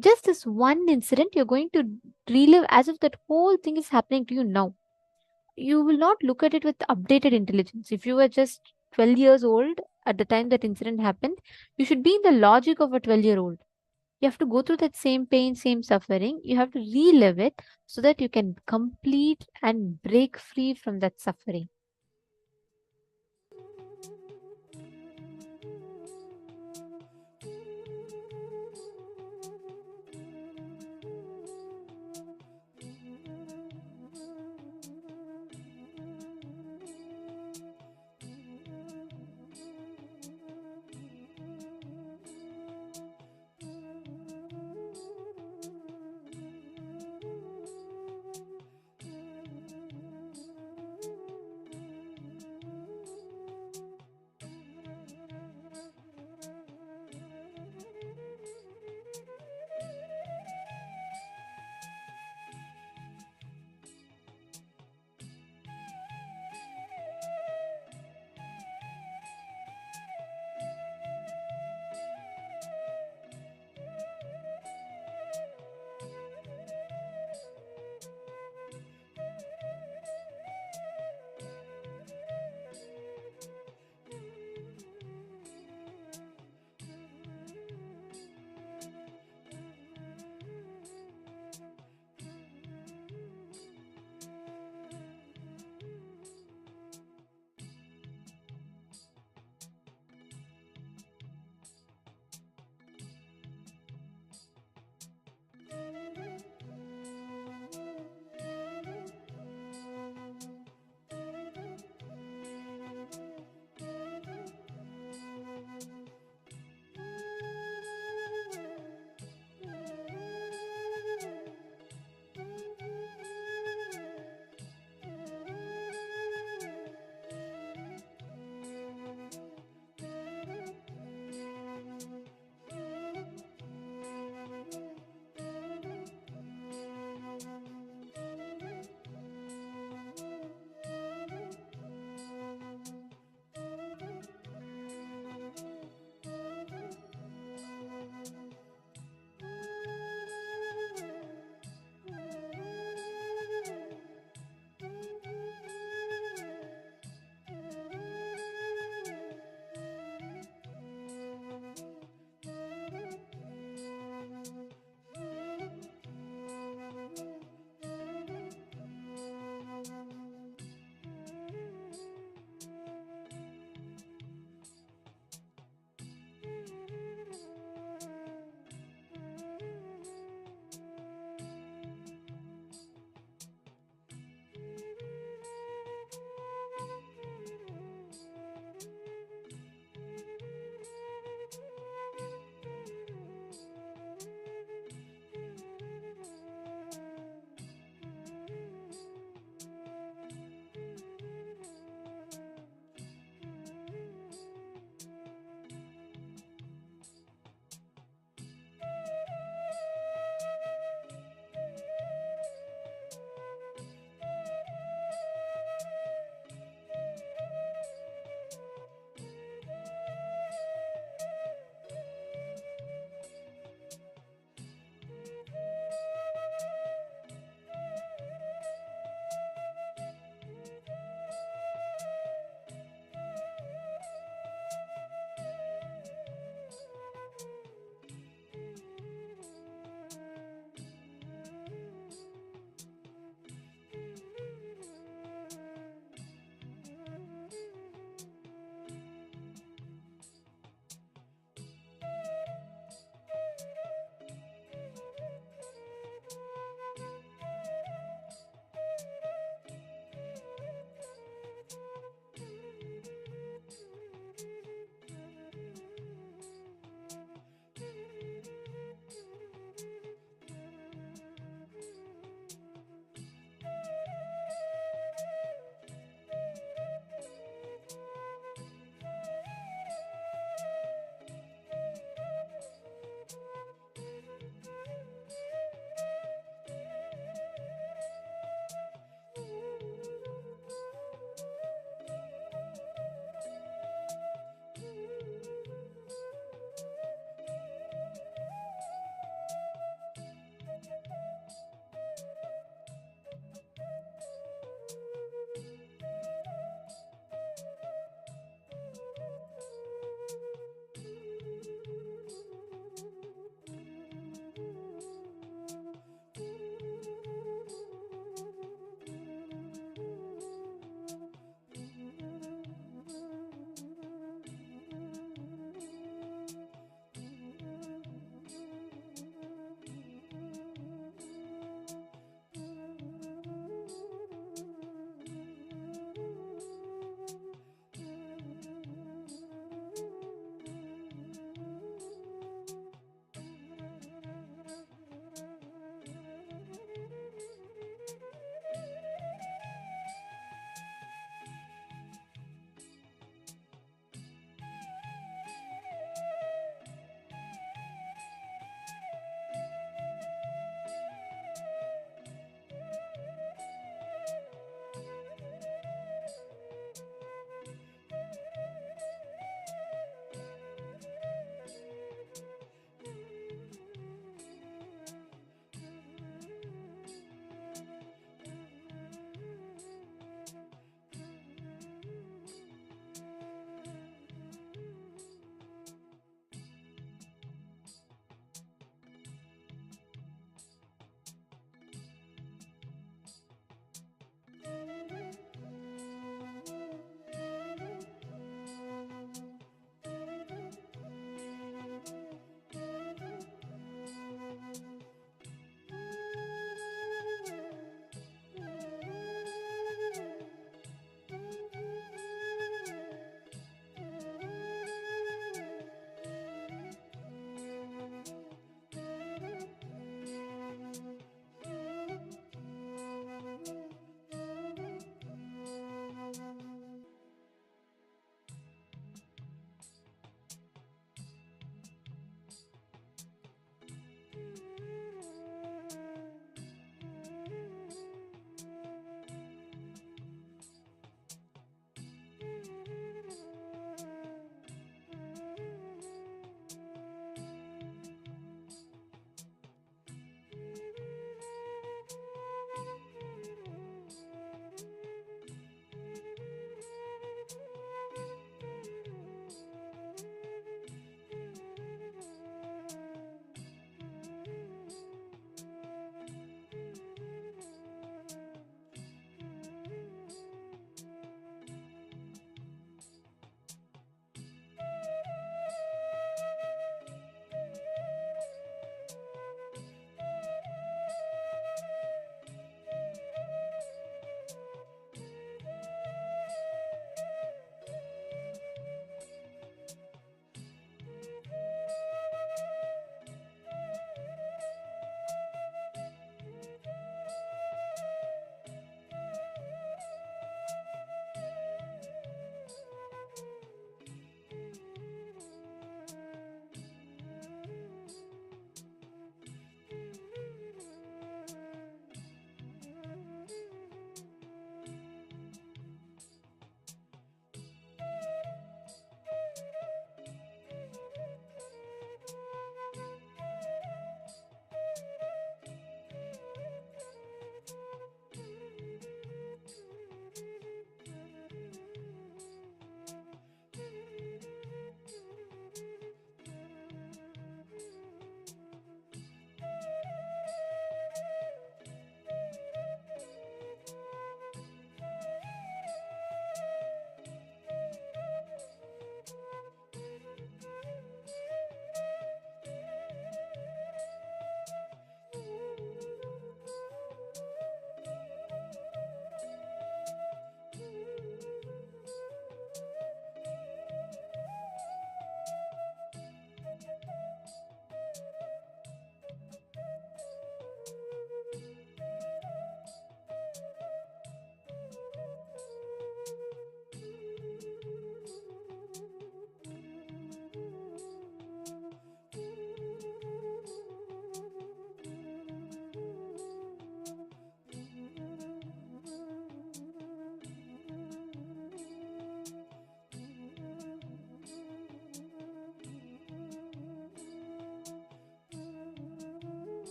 Just this one incident, you're going to relive as if that whole thing is happening to you now. You will not look at it with updated intelligence. If you were just 12 years old at the time that incident happened, you should be in the logic of a 12-year-old. You have to go through that same pain, same suffering. You have to relive it so that you can complete and break free from that suffering.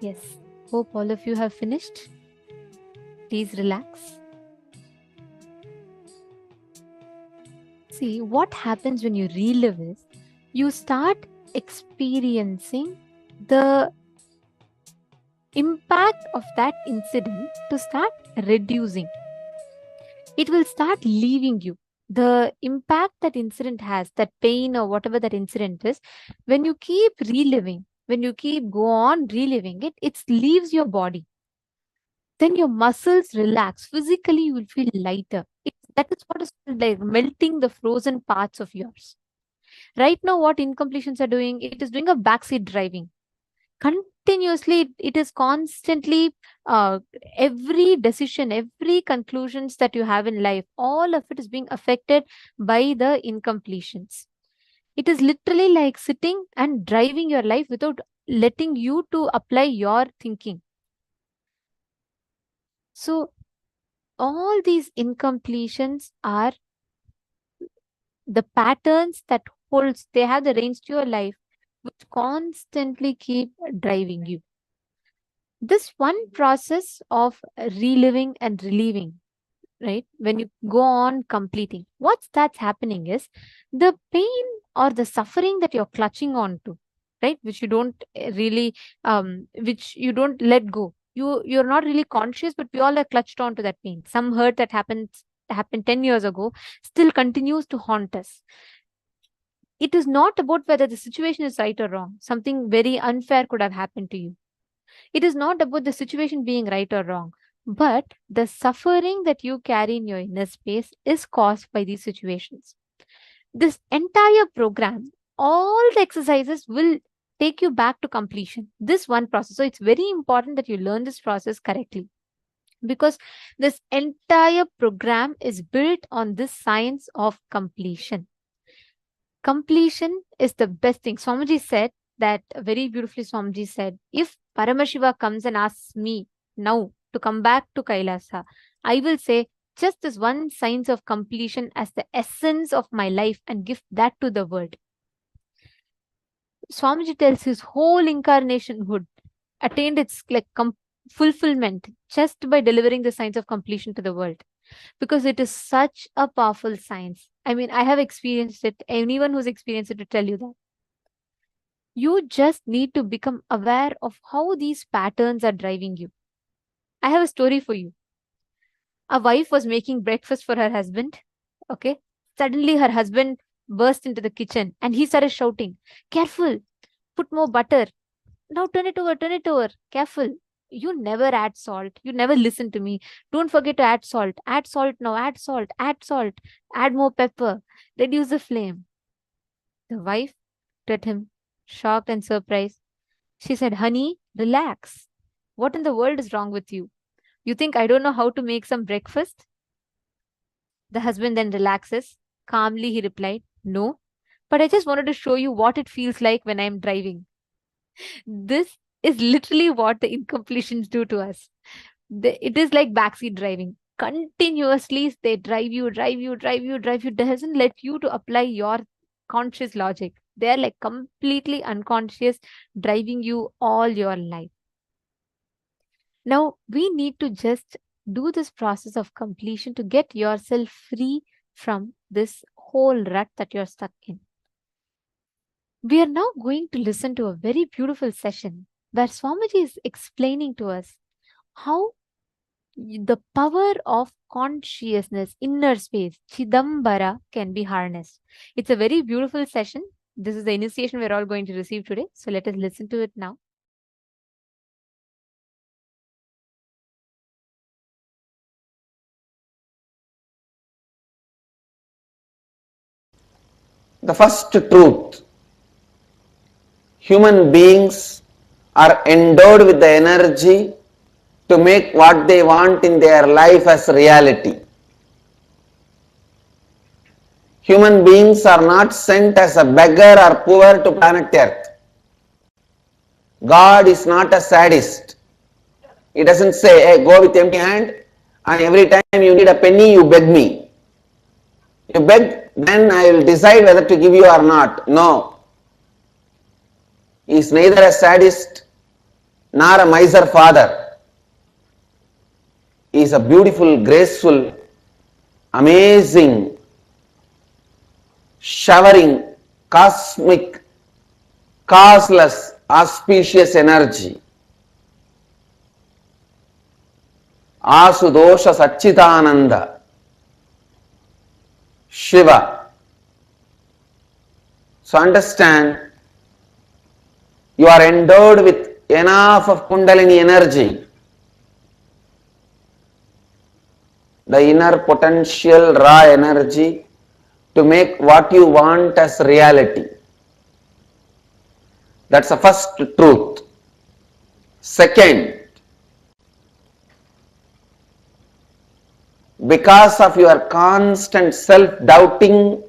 Yes. Hope all of you have finished. Please relax. See, what happens when you relive is you start experiencing the impact of that incident to start reducing. It will start leaving you. The impact that incident has, that pain or whatever that incident is, when you keep reliving, when you keep go on reliving it, it leaves your body. Then your muscles relax. Physically, you will feel lighter. That is what is like melting the frozen parts of yours. Right now, what incompletions are doing, it is doing a backseat driving. Continuously, it is constantly every decision, every conclusions that you have in life, all of it is being affected by the incompletions. It is literally like sitting and driving your life without letting you to apply your thinking. So all these incompletions are the patterns that holds, they have the reins to your life, which constantly keep driving you. This one process of reliving and relieving, right? When you go on completing, what's that's happening is the pain or the suffering that you're clutching on to, right? Which you don't really, which you don't let go. You're not really conscious, but we all are clutched on to that pain. Some hurt that happened 10 years ago still continues to haunt us. It is not about whether the situation is right or wrong. Something very unfair could have happened to you. It is not about the situation being right or wrong, but the suffering that you carry in your inner space is caused by these situations. This entire program, all the exercises will take you back to completion. This one process. So it's very important that you learn this process correctly, because this entire program is built on this science of completion. Completion is the best thing. Swamiji said that very beautifully. Swamiji said, if Paramashiva comes and asks me now to come back to Kailasa, I will say just this one science of completion as the essence of my life and give that to the world. Swamiji tells his whole incarnation would attained its like fulfillment just by delivering the science of completion to the world, because it is such a powerful science. I mean, I have experienced it. Anyone who's experienced it will tell you that. You just need to become aware of how these patterns are driving you. I have a story for you. A wife was making breakfast for her husband. Okay. Suddenly her husband burst into the kitchen and he started shouting, "Careful, put more butter. Now turn it over, careful. You never add salt. You never listen to me. Don't forget to add salt. Add salt now, add salt, add more pepper. Reduce the flame." The wife looked at him, shocked and surprised. She said, "Honey, relax. What in the world is wrong with you? You think I don't know how to make some breakfast?" The husband then relaxes. Calmly he replied, "No, but I just wanted to show you what it feels like when I'm driving." This is literally what the incompletions do to us. It is like backseat driving. Continuously, they drive you, doesn't let you to apply your conscious logic. They're like completely unconscious, driving you all your life. Now, we need to just do this process of completion to get yourself free from this whole rut that you're stuck in. We are now going to listen to a very beautiful session where Swamiji is explaining to us how the power of consciousness, inner space, Chidambara, can be harnessed. It's a very beautiful session. This is the initiation we're all going to receive today. So let us listen to it now. The first truth: human beings are endowed with the energy to make what they want in their life as reality. Human beings are not sent as a beggar or poor to planet Earth. God is not a sadist. He doesn't say, "Hey, go with empty hand, and every time you need a penny, you beg me. You beg, then I will decide whether to give you or not." No. He is neither a sadist nor a miser father. He is a beautiful, graceful, amazing, showering, cosmic, causeless, auspicious energy. Asudosha Satchitananda, Shiva. So understand, you are endowed with enough of Kundalini energy. The inner potential, raw energy to make what you want as reality. That's the first truth. Second, because of your constant self-doubting,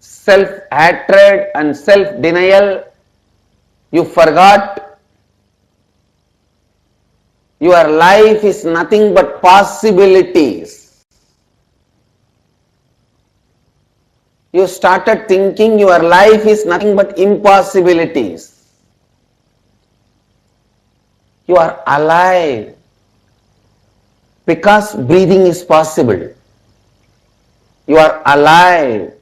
self-hatred and self-denial, you forgot your life is nothing but possibilities. You started thinking your life is nothing but impossibilities. You are alive because breathing is possible. You are alive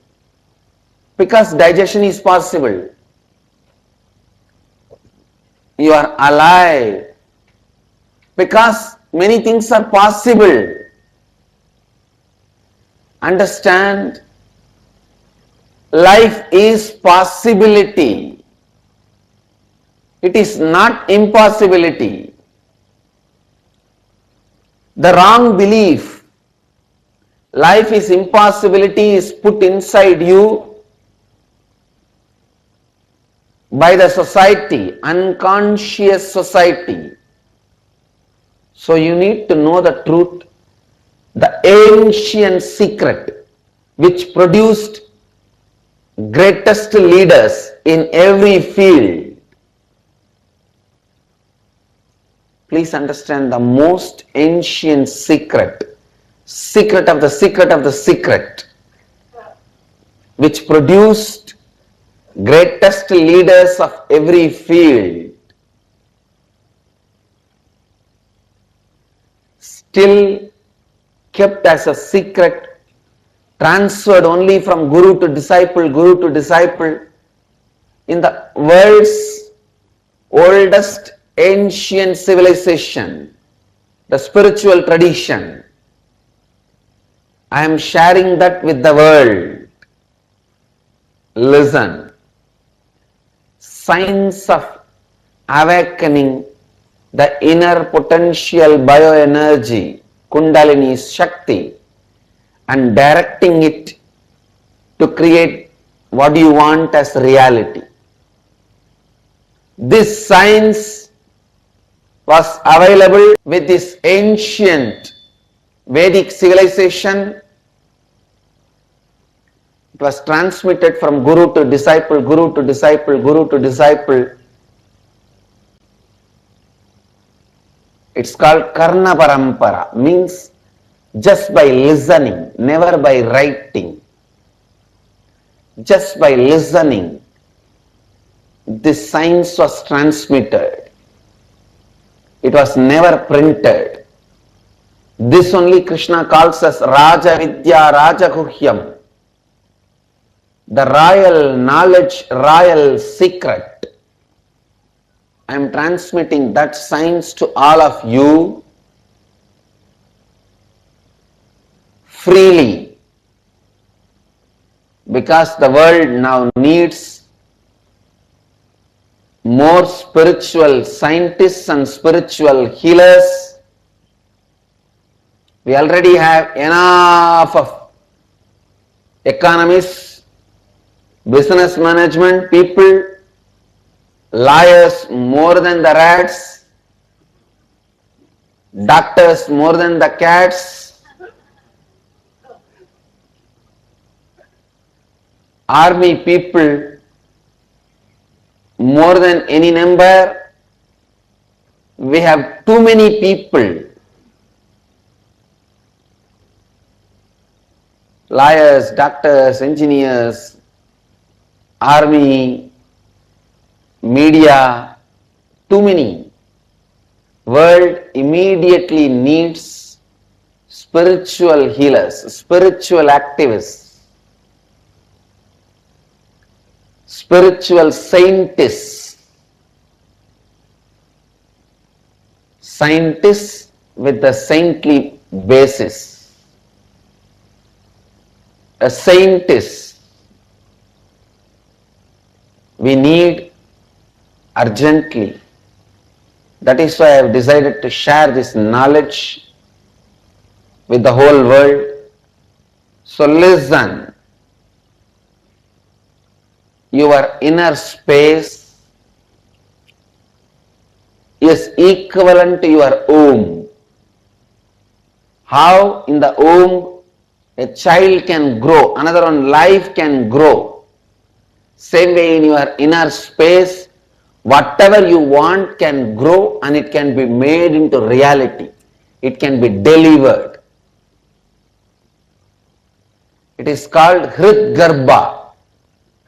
because digestion is possible. You are alive because many things are possible. Understand, life is possibility. It is not impossibility. The wrong belief, life is impossibility, is put inside you by the society, unconscious society. So you need to know the truth, the ancient secret which produced greatest leaders in every field. Please understand the most ancient secret, secret of the secret of the secret, which produced greatest leaders of every field, still kept as a secret, transferred only from guru to disciple in the world's oldest ancient civilization, the spiritual tradition. I am sharing that with the world. Listen. Science of awakening the inner potential bioenergy, Kundalini Shakti, and directing it to create what you want as reality. This science was available with this ancient Vedic civilization. It was transmitted from guru to disciple, guru to disciple, guru to disciple. It's called Karna Parampara, means just by listening, never by writing. Just by listening, this science was transmitted. It was never printed. This only Krishna calls as Raja Vidya Raja Guhyam, the royal knowledge, royal secret. I am transmitting that science to all of you freely, because the world now needs more spiritual scientists and spiritual healers. We already have enough of economists, business management people, lawyers more than the rats, doctors more than the cats, army people more than any number. We have too many people. Lawyers, doctors, engineers, army, media, too many. World immediately needs spiritual healers, spiritual activists, spiritual scientists, scientists with a saintly basis. A scientist we need urgently. That is why I have decided to share this knowledge with the whole world. So listen, your inner space is equivalent to your womb. How in the womb a child can grow, another one life can grow. Same way in your inner space, whatever you want can grow and it can be made into reality. It can be delivered. It is called Hrid Garbha,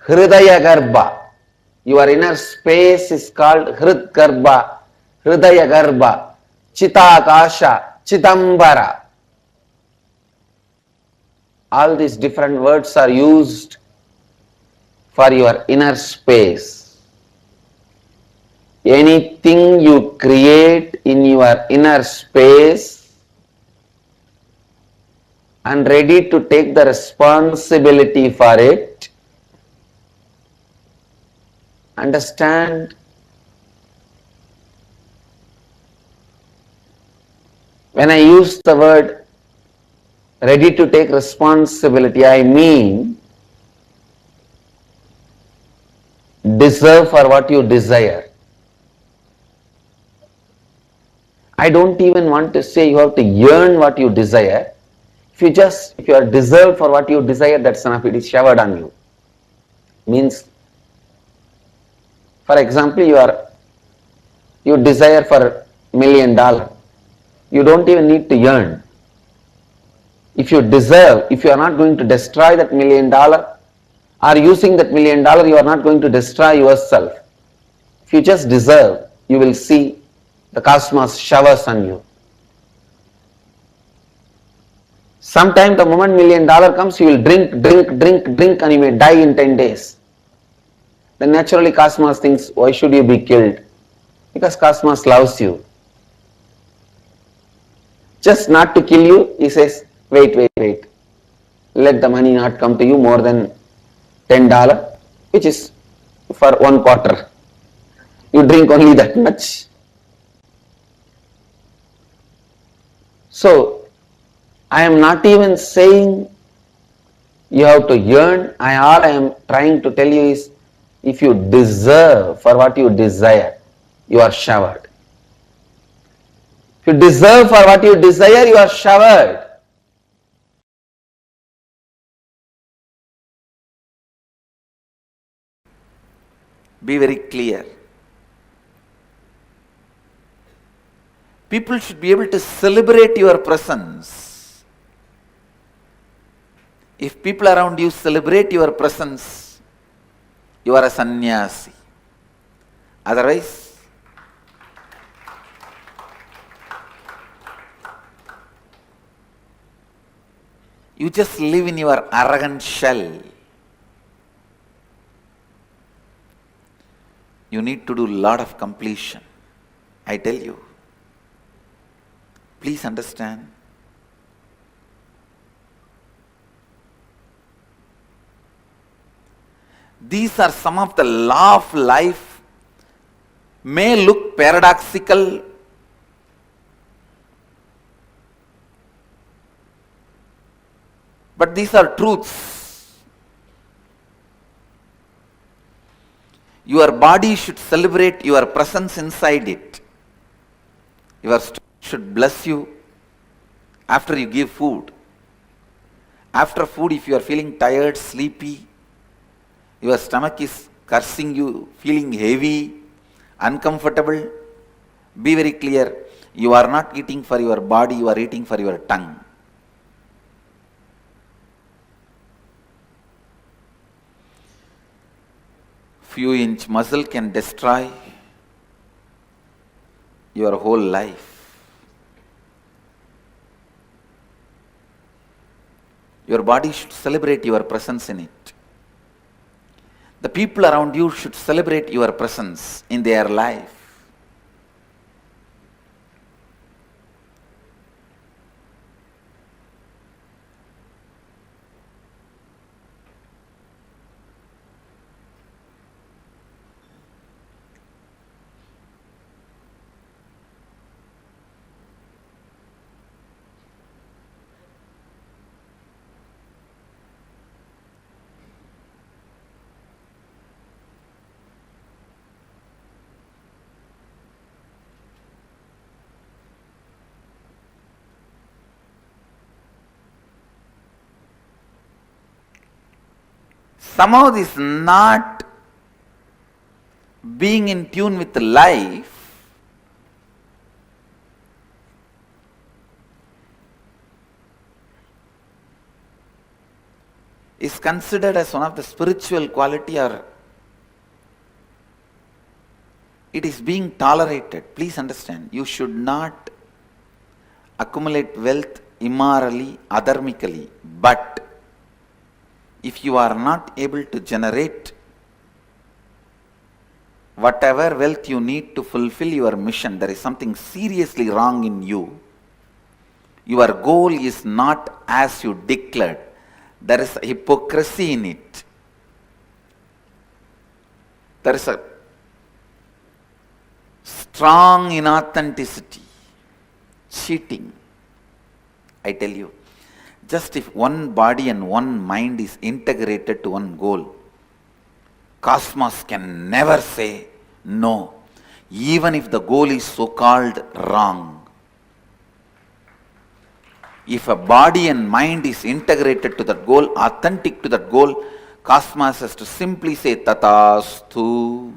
Hridaya Garbha. Your inner space is called Hrid Garbha, Hridaya Garbha, Chitakasha, Chitambara. All these different words are used for your inner space. Anything you create in your inner space and ready to take the responsibility for it, understand, when I use the word ready to take responsibility, I mean deserve for what you desire. I don't even want to say you have to yearn what you desire. If you are deserved for what you desire, that's enough. It is showered on you. Means, for example, you desire for $1 million. You don't even need to yearn. If you deserve, if you are not going to destroy that $1 million, or using that $1 million, you are not going to destroy yourself. If you just deserve, you will see the cosmos showers on you. Sometime the moment $1 million comes, you will drink, and you may die in 10 days. Then naturally cosmos thinks, why should you be killed? Because cosmos loves you. Just not to kill you, he says, wait. Let the money not come to you more than $10, which is for 1 quarter. You drink only that much. So, I am not even saying you have to yearn. All I am trying to tell you is, if you deserve for what you desire, you are showered. If you deserve for what you desire, you are showered. Be very clear. People should be able to celebrate your presence. If people around you celebrate your presence, you are a sannyasi. Otherwise, you just live in your arrogant shell. You need to do a lot of completion. I tell you. Please understand. These are some of the law of life. May look paradoxical, but these are truths. Your body should celebrate your presence inside it. Your stomach should bless you after you give food. After food, if you are feeling tired, sleepy, your stomach is cursing you, feeling heavy, uncomfortable, be very clear. You are not eating for your body, you are eating for your tongue. Few inch muscle can destroy your whole life. Your body should celebrate your presence in it. The people around you should celebrate your presence in their life. Somehow this not being in tune with life is considered as one of the spiritual quality, or it is being tolerated. Please understand, you should not accumulate wealth immorally, adharmically, but if you are not able to generate whatever wealth you need to fulfill your mission, there is something seriously wrong in you. Your goal is not as you declared. There is a hypocrisy in it. There is a strong inauthenticity, cheating. I tell you, just if one body and one mind is integrated to one goal, cosmos can never say no, even if the goal is so-called wrong. If a body and mind is integrated to that goal, authentic to that goal, cosmos has to simply say Tathastu.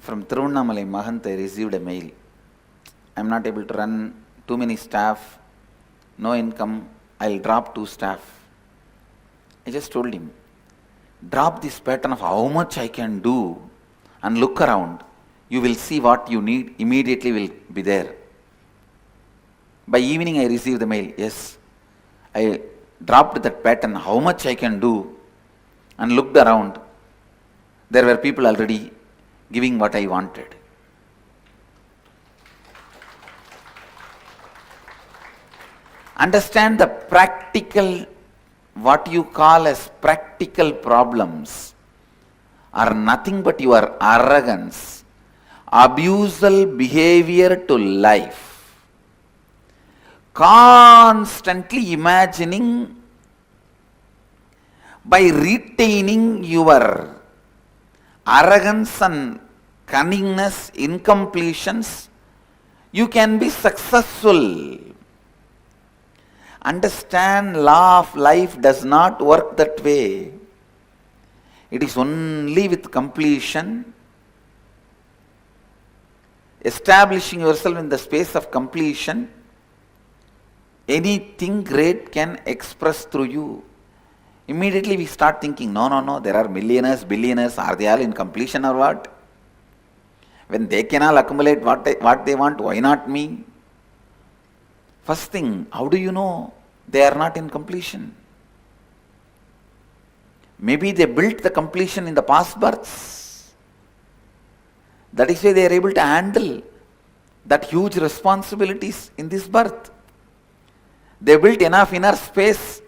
From Tiruvannamalai Mahant, I received a mail. I am not able to run too many staff, no income, I will drop 2 staff. I just told him, drop this pattern of how much I can do and look around. You will see what you need, immediately will be there. By evening I received the mail. Yes, I dropped that pattern, how much I can do, and looked around. There were people already giving what I wanted. Understand the practical, what you call as practical problems are nothing but your arrogance, abusal behavior to life, constantly imagining by retaining your arrogance and cunningness, incompletions, you can be successful. Understand, law of life does not work that way. It is only with completion, establishing yourself in the space of completion, anything great can express through you. Immediately we start thinking, no, there are millionaires, billionaires, are they all in completion or what? When they can all accumulate what they want, why not me? First thing, how do you know they are not in completion? Maybe they built the completion in the past births. That is why they are able to handle that huge responsibilities in this birth. They built enough inner space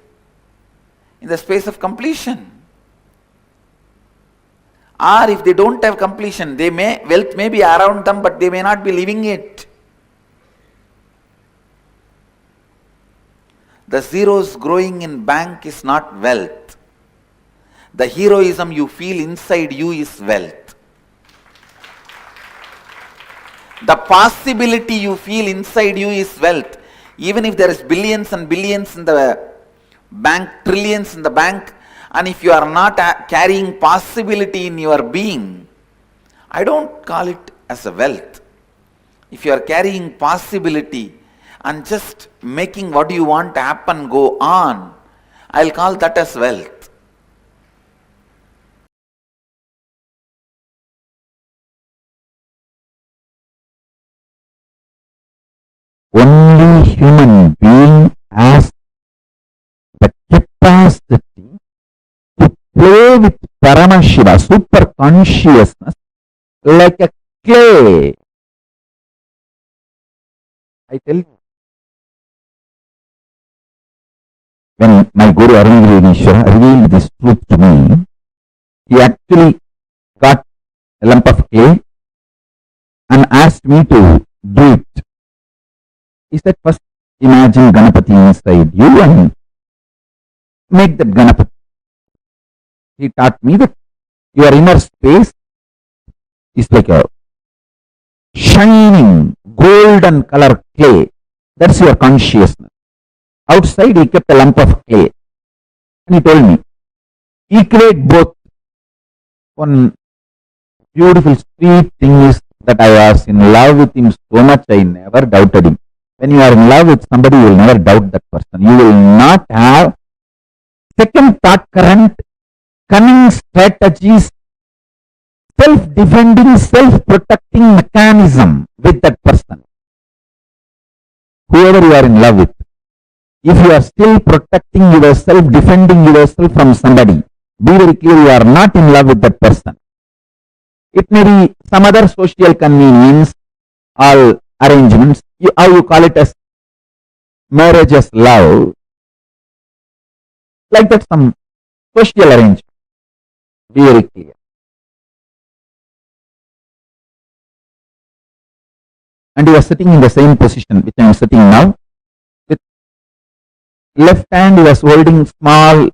in the space of completion. Or if they don't have completion, wealth may be around them, but they may not be living it. The zeros growing in bank is not wealth. The heroism you feel inside you is wealth. The possibility you feel inside you is wealth. Even if there is billions and billions in the bank trillions in the bank, and if you are not carrying possibility in your being, I don't call it as a wealth. If you are carrying possibility and just making what you want to happen go on, I'll call that as wealth. Only human being has the capacity to play with Paramashiva, super consciousness, like a clay. I tell you, when my Guru Arunavishwara revealed this truth to me, he actually got a lump of clay and asked me to do it. He said, first imagine Ganapati inside you and make that Ganapati. He taught me that your inner space is like a shining golden color clay. That's your consciousness. Outside he kept a lump of clay. And he told me, equate both. One beautiful sweet thing is that I was in love with him so much I never doubted him. When you are in love with somebody, you will never doubt that person. You will not have second thought current, cunning strategies, self-defending, self-protecting mechanism with that person. Whoever you are in love with, if you are still protecting yourself, defending yourself from somebody, be very clear you are not in love with that person. It may be some other social convenience or arrangements, how you call it as marriage as love, like that some social arrangement. Be very clear. And you are sitting in the same position which I am sitting now. With left hand he was holding small,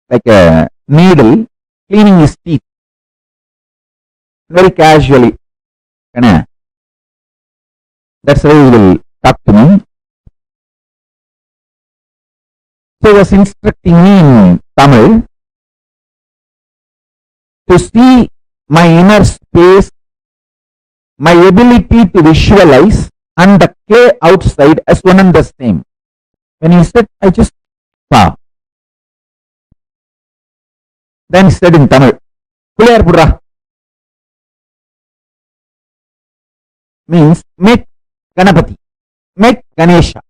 like a needle, cleaning his teeth. Very casually. That's why he will talk to me. So he was instructing me in Tamil to see my inner space, my ability to visualize, and the clay outside as one and the same. When he said, I just saw. Then he said in Tamil, Puliyar Purra. Means make Ganapati, make Ganesha.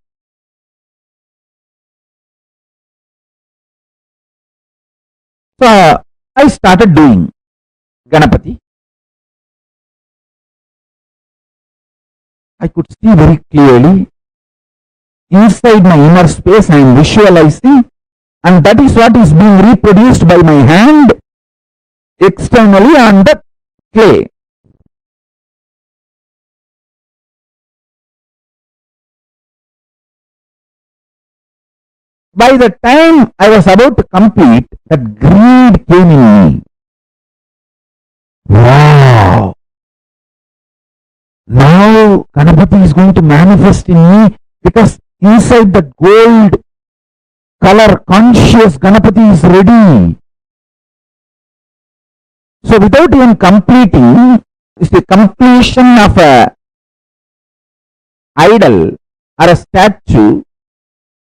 So I started doing Ganapati. I could see very clearly inside my inner space I am visualizing, and that is what is being reproduced by my hand externally on the clay. By the time I was about to complete, that greed came in me. Wow! Now Ganapati is going to manifest in me, because inside that gold color conscious Ganapati is ready. So without even completing, it's the completion of a idol or a statue.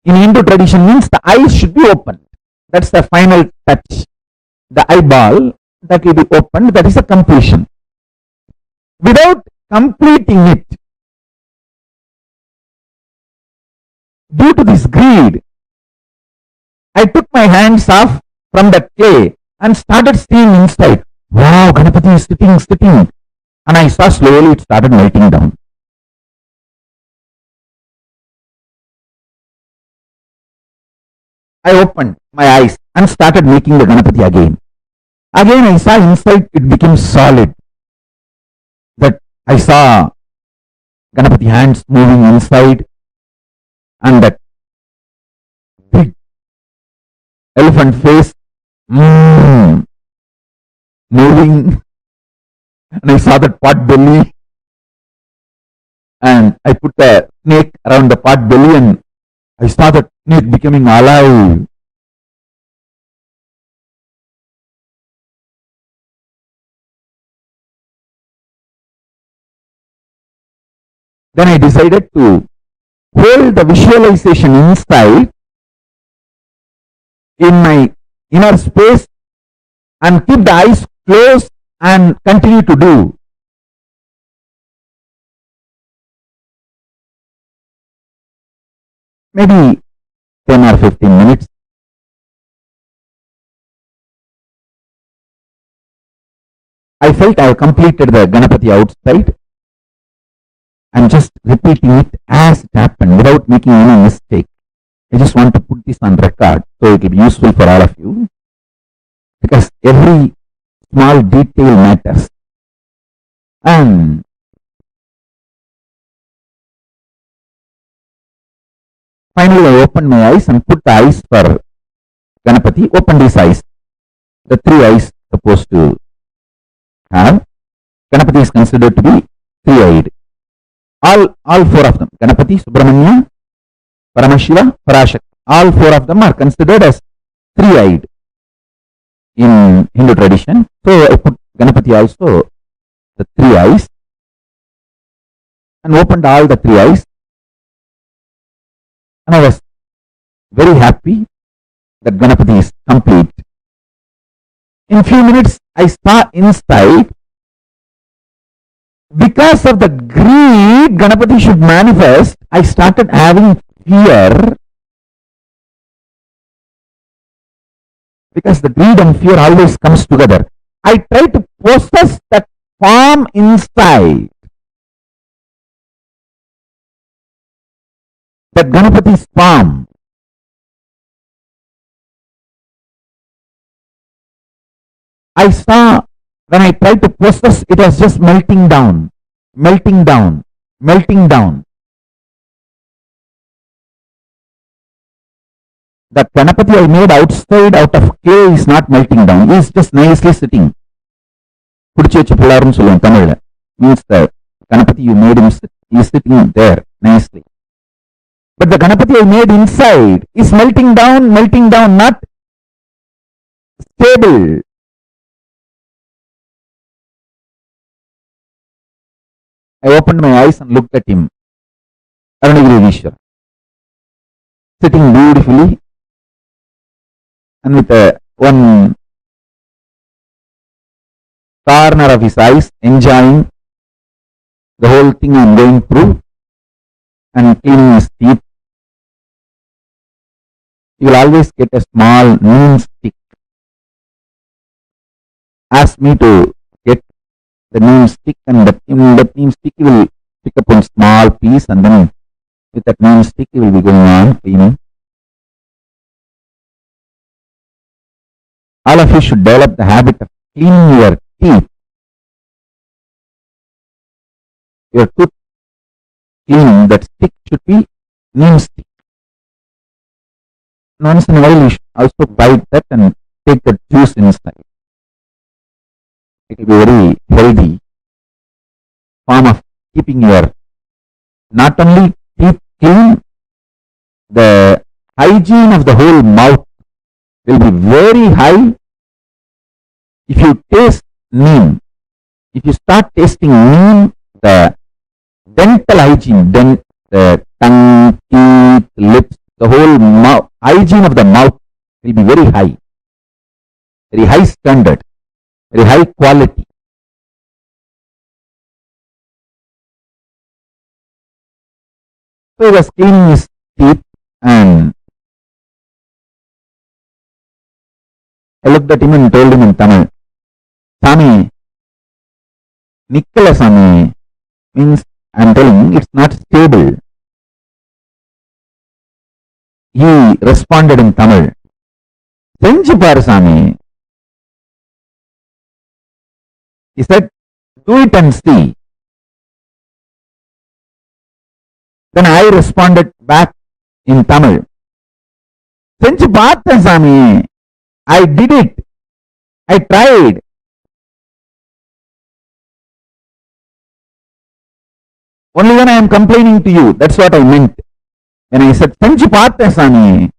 In Hindu tradition means the eyes should be opened. That's the final touch. The eyeball that will be opened, that is a completion. Without completing it, due to this greed, I took my hands off from the clay and started seeing inside. Wow, Ganapati is sitting. And I saw slowly it started melting down. I opened my eyes and started making the Ganapati again. Again I saw inside it became solid. That I saw Ganapati hands moving inside, and that big elephant face moving, and I saw that pot belly, and I put a snake around the pot belly and I saw the snake becoming alive. Then I decided to hold the visualization inside in my inner space and keep the eyes closed and continue to do. Maybe 10 or 15 minutes. I felt I have completed the Ganapati outside. I'm just repeating it as it happened without making any mistake. I just want to put this on record so it will be useful for all of you, because every small detail matters. And finally I opened my eyes and put the eyes for Ganapati, opened his eyes. The three eyes supposed to have. Ganapati is considered to be three-eyed. All four of them, Ganapati, Subramanya, Paramashiva, Parashakti, all four of them are considered as three-eyed in Hindu tradition. So I put Ganapati also the three eyes and opened all the three eyes. And I was very happy that Ganapati is complete. In few minutes, I saw inside, because of the greed Ganapati should manifest, I started having fear, because the greed and fear always comes together. I tried to possess that form inside, that Ganapati's form. I saw when I tried to possess, it was just melting down, melting down, melting down. The Ganapati I made outside out of clay is not melting down. He is just nicely sitting. Means the Ganapati you made him sit, he is sitting there nicely. But the Ganapati I made inside is melting down, not stable. I opened my eyes and looked at him, Arunagiri Vishwara, sitting beautifully and with one corner of his eyes, enjoying the whole thing I am going through and cleaning his teeth. You will always get a small neem stick. Ask me to get the neem stick, and that neem stick you will pick up one small piece, and then with that neem stick you will be going on cleaning. All of you should develop the habit of cleaning your teeth. Your tooth cleaning, that stick should be neem stick. Once in a while you should also bite that and take the juice inside. It will be very healthy form of keeping your not only teeth clean, the hygiene of the whole mouth will be very high. If you taste neem, if you start tasting neem, the dental hygiene, then the tongue, teeth, lips, the whole mouth, hygiene of the mouth will be very high standard, very high quality. So he was cleaning his teeth and I looked at him and told him in Tamil, Sami, Nikkala Sami, means I am telling it's not stable. He responded in Tamil, Senju paru Sami. He said, do it and see. Then I responded back in Tamil, Senju paatha Sami. I did it. I tried. Only when I am complaining to you, that's what I meant. When I said, Senju Partha Swami,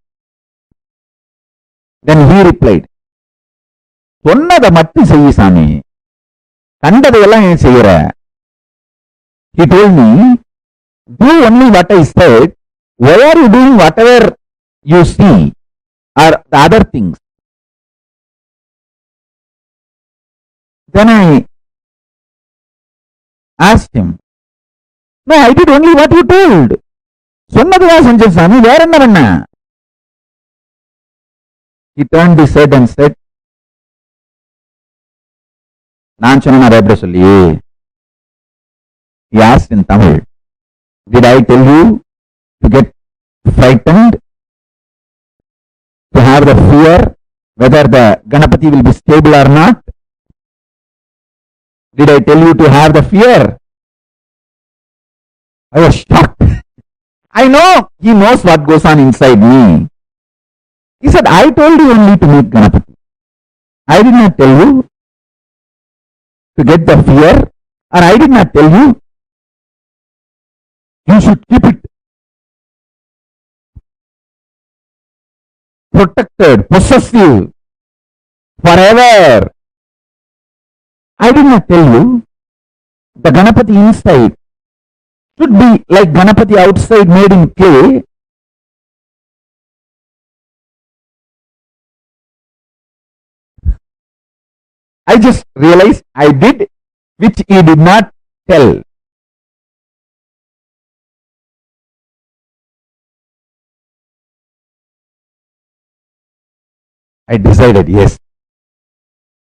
then he replied, சொன்னதை மட்டும் செய்ய சாமி, கண்டதையெல்லாம் ஏன் செய்யற? He told me, do only what I said. Why are you doing whatever you see or the other things? Then I asked him, no, I did only what you told. சொன்னதுதான் செஞ்சேன் சாமி, வேற என்ன பண்ண? He turned his head and said, நான் சொன்ன எப்படி சொல்லி? He asked in Tamil, did I tell you to get frightened, to have the fear whether the Ganapati will be stable or not? Did I tell you to have the fear? I was shocked. I know he knows what goes on inside me. He said, I told you only to meet Ganapati. I did not tell you to get the fear, or I did not tell you you should keep it protected, possessive, forever. I did not tell you the Ganapati inside should be like Ganapati outside made in clay. I just realized I did which he did not tell. I decided, yes.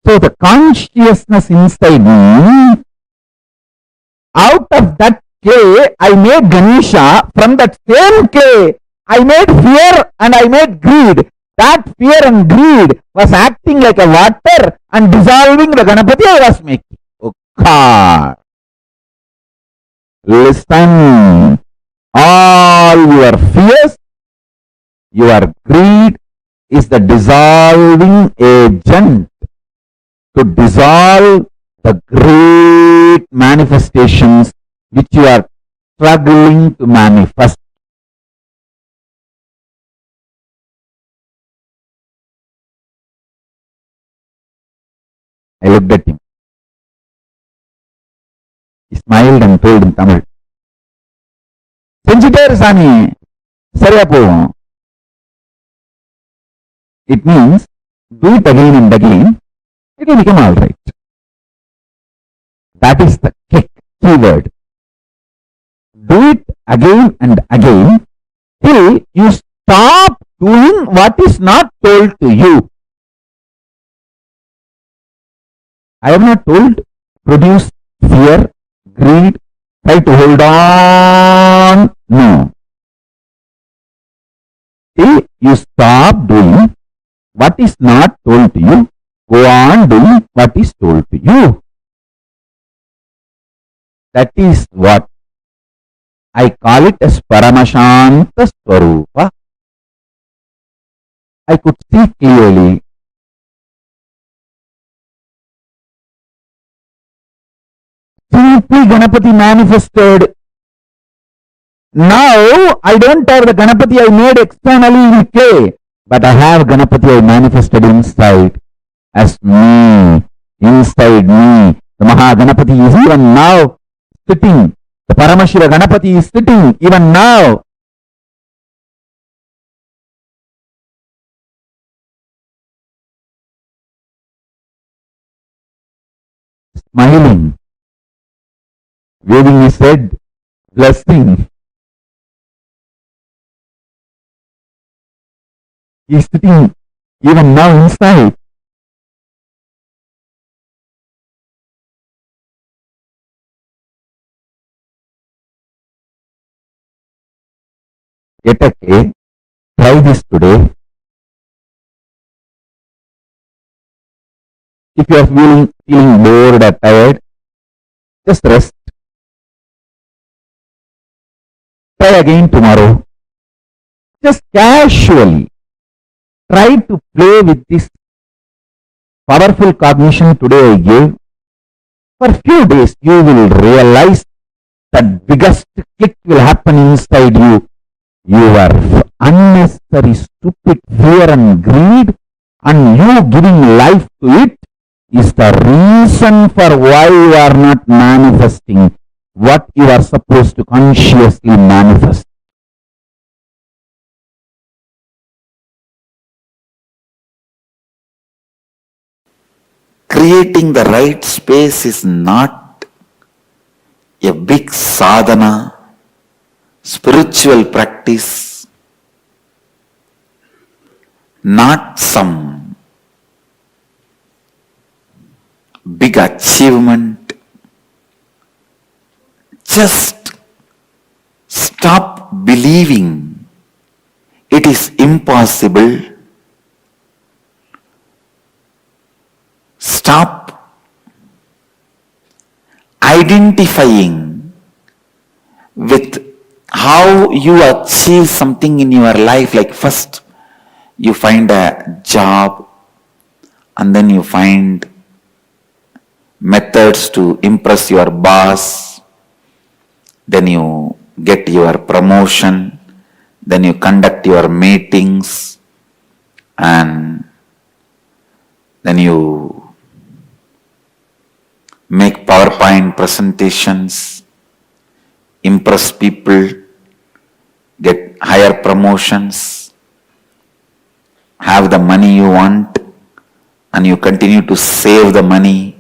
So the consciousness inside me, out of that clay, I made Ganesha. From that same clay, I made fear and I made greed. That fear and greed was acting like a water and dissolving the Ganapati I was making. Oh God! Listen, all your fears, your greed is the dissolving agent to dissolve the great manifestations which you are struggling to manifest. I looked at him. He smiled and told in Tamil, செஞ்சிட்டே இரு சாமி, சரியா போகும். It means do it again and again, it will become all right. That is the keyword. Do it again and again till you stop doing what is not told to you. I am not told produce fear, greed, try to hold on. No. Till you stop doing what is not told to you, go on doing what is told to you. That is what I call it as Paramashanta Swarupa. I could see clearly. Simply Ganapati manifested. Now I don't have the Ganapati I made externally in clay, but I have Ganapati I manifested inside as me, inside me. The Mahaganapati is even now sitting. The Paramashiva Ganapati is sitting even now. Smiling, waving his head, blessing. He is sitting even now inside. Get okay, try this today. If you are feeling bored or tired, just rest. Try again tomorrow. Just casually try to play with this powerful cognition today I gave. For few days you will realize that biggest click will happen inside you. your unnecessary stupid fear and greed, and you giving life to it is the reason for why you are not manifesting what you are supposed to consciously manifest. Creating the right space is not a big sadhana, spiritual practice, not some big achievement. Just stop believing it is impossible. Stop identifying with how you achieve something in your life. Like first you find a job, and then you find methods to impress your boss, then you get your promotion, then you conduct your meetings, and then you make PowerPoint presentations, impress people, get higher promotions, have the money you want, and you continue to save the money,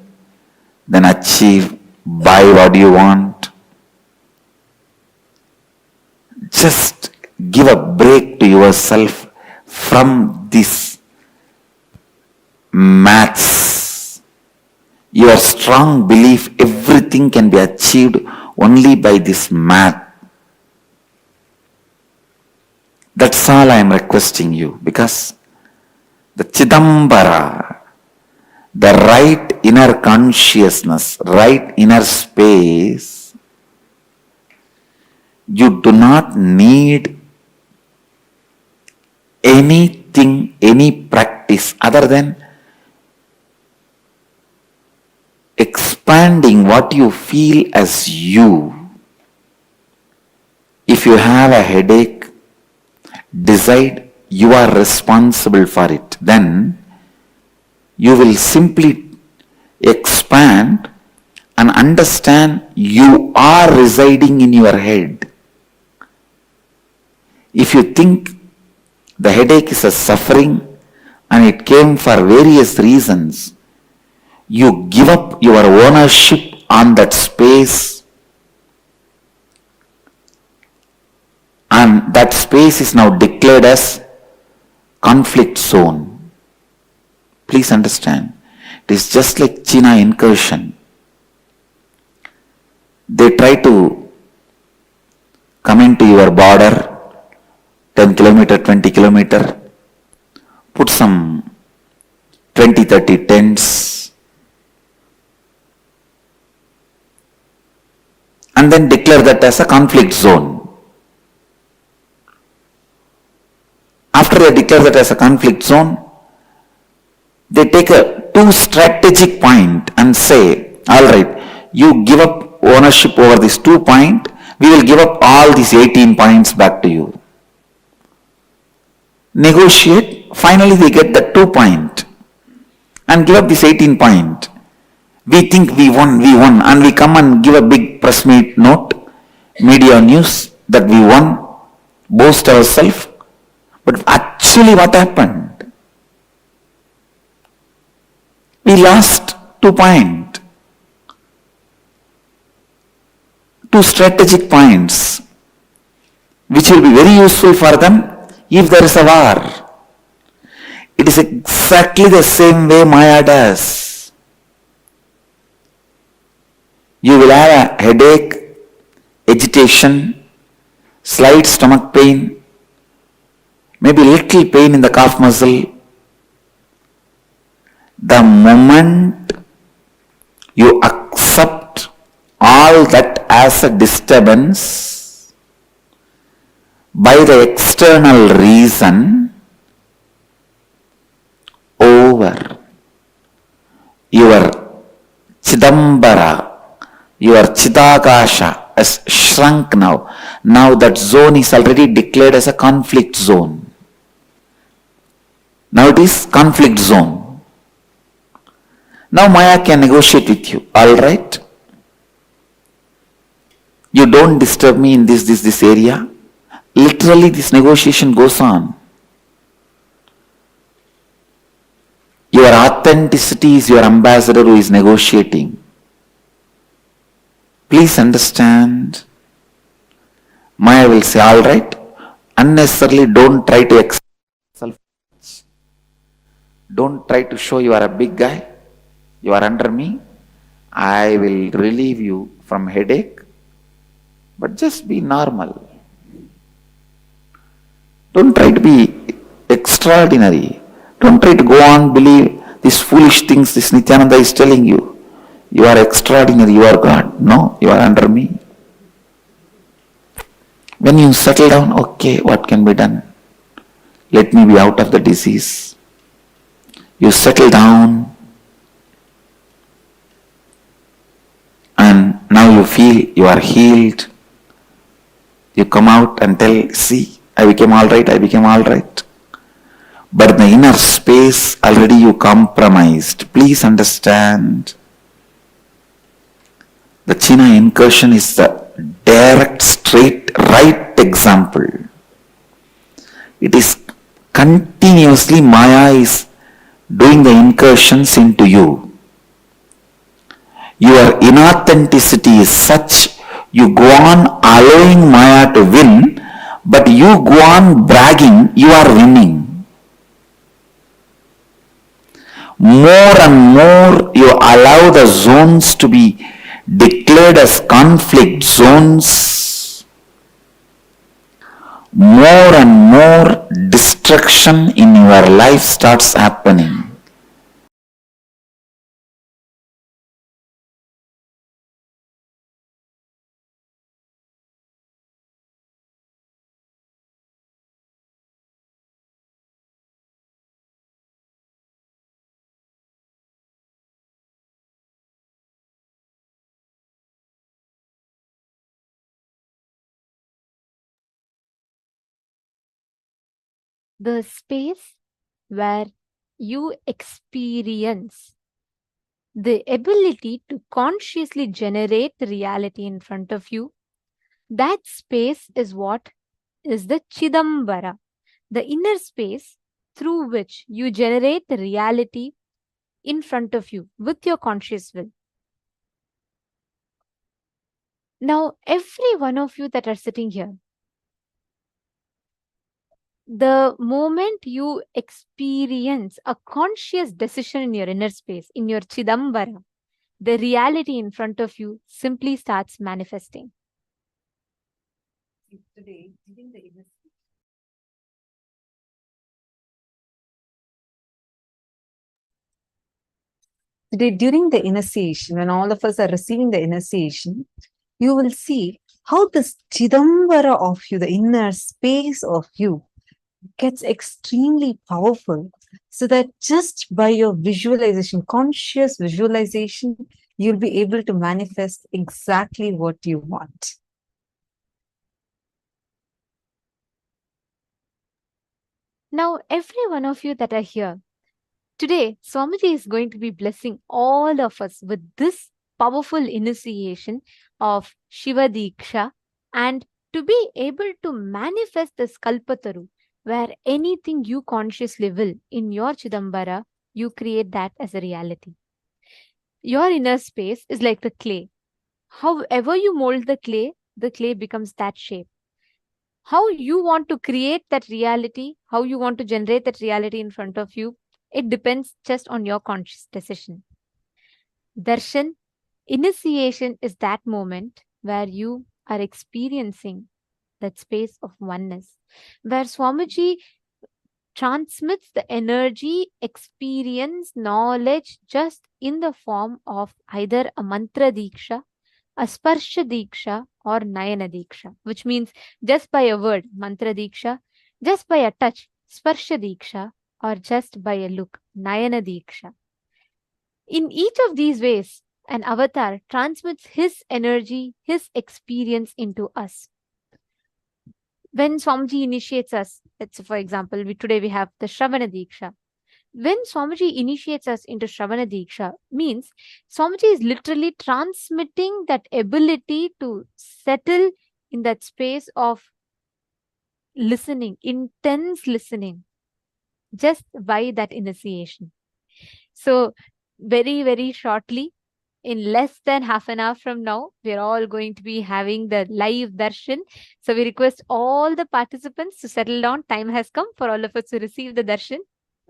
then achieve, buy what you want. Just give a break to yourself from this maths. Your strong belief everything can be achieved only by this math. That's all I am requesting you, because the Chidambara, the right inner consciousness, right inner space, you do not need anything, any practice other than expanding what you feel as you. If you have a headache, decide you are responsible for it. Then you will simply expand and understand you are residing in your head. If you think the headache is a suffering and it came for various reasons, you give up your ownership on that space, and that space is now declared as conflict zone. Please understand, it is just like China incursion. They try to come into your border, 10 kilometer, 20 kilometer, put some 20, 30 tents, and then declare that as a conflict zone. After they declare that as a conflict zone, they take a two strategic point and say, all right, you give up ownership over this 2 point, we will give up all these 18 points back to you. Negotiate, finally they get the 2 point and give up this 18 point. We think we won, and we come and give a big press meet note, media news that we won, boast ourselves. But actually what happened? We lost 2 points. 2 strategic points, which will be very useful for them if there is a war. It is exactly the same way Maya does. You will have a headache, agitation, slight stomach pain, maybe little pain in the calf muscle. The moment you accept all that as a disturbance by the external reason, over. Your Chidambara, your Chidakasha, has shrunk now. Now that zone is already declared as a conflict zone. Now it is conflict zone. Now Maya can negotiate with you. All right? You don't disturb me in this area. Literally this negotiation goes on. Your authenticity is your ambassador who is negotiating. Please understand. Maya will say, all right, unnecessarily don't try to exalt yourself. Don't try to show you are a big guy. You are under me. I will relieve you from headache. But just be normal. Don't try to be extraordinary. Don't try to go on believe these foolish things this Nithyananda is telling you. You are extraordinary, you are God. No, you are under me. When you settle down, okay, what can be done? Let me be out of the disease. You settle down and now you feel you are healed. You come out and tell, see, I became all right, I became all right. But in the inner space, already you compromised. Please understand. The China incursion is the direct, straight, right example. It is continuously Maya is doing the incursions into you. Your inauthenticity is such, you go on allowing Maya to win, but you go on bragging, you are winning. More and more you allow the zones to be declared as conflict zones, more and more destruction in your life starts happening. The space where you experience the ability to consciously generate the reality in front of you, that space is what is the Chidambara, the inner space through which you generate the reality in front of you with your conscious will. Now, every one of you that are sitting here, the moment you experience a conscious decision in your inner space, in your Chidambara, the reality in front of you simply starts manifesting. Today, during the initiation, when all of us are receiving the initiation, you will see how this Chidambara of you, the inner space of you, gets extremely powerful, so that just by your visualization, conscious visualization, you'll be able to manifest exactly what you want. Now, every one of you that are here, today, Swamiji is going to be blessing all of us with this powerful initiation of Shiva Dīkṣā, and to be able to manifest this Kalpataru, where anything you consciously will in your Chidambara, you create that as a reality. Your inner space is like the clay. However you mold the clay becomes that shape. How you want to create that reality, how you want to generate that reality in front of you, it depends just on your conscious decision. Darshan, initiation is that moment where you are experiencing that space of oneness, where Swamiji transmits the energy, experience, knowledge just in the form of either a mantra Dīkṣā, a sparsha Dīkṣā, or nayana Dīkṣā, which means just by a word, mantra Dīkṣā, just by a touch, sparsha Dīkṣā, or just by a look, nayana Dīkṣā. In each of these ways, an avatar transmits his energy, his experience into us. When Swamiji initiates us, let's say for example, today we have the Shravana Dīkṣā. When Swamiji initiates us into Shravana Dīkṣā, means Swamiji is literally transmitting that ability to settle in that space of listening, intense listening, just by that initiation. So very, very shortly, in less than half an hour from now, we're all going to be having the live darshan. So we request all the participants to settle down. Time has come for all of us to receive the darshan.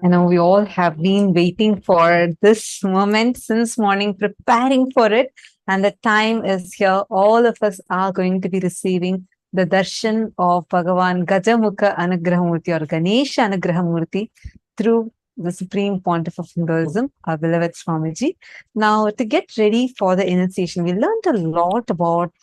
I know we all have been waiting for this moment since morning, preparing for it. And the time is here. All of us are going to be receiving the darshan of Bhagavan Gajamukha Anugrahamurti or Ganesha Anugrahamurti through the Supreme Pontiff of Hinduism, our beloved Swamiji. Now, to get ready for the initiation, we learned a lot about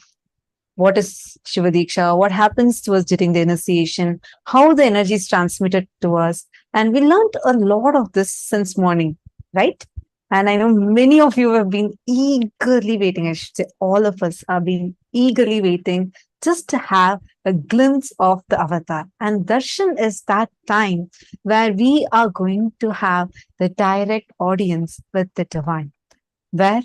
what is Shiva Dīkṣā, what happens to us during the initiation, how the energy is transmitted to us. And we learned a lot of this since morning, right? And I know many of you have been eagerly waiting. I should say all of us are being eagerly waiting just to have a glimpse of the avatar. And darshan is that time where we are going to have the direct audience with the divine, where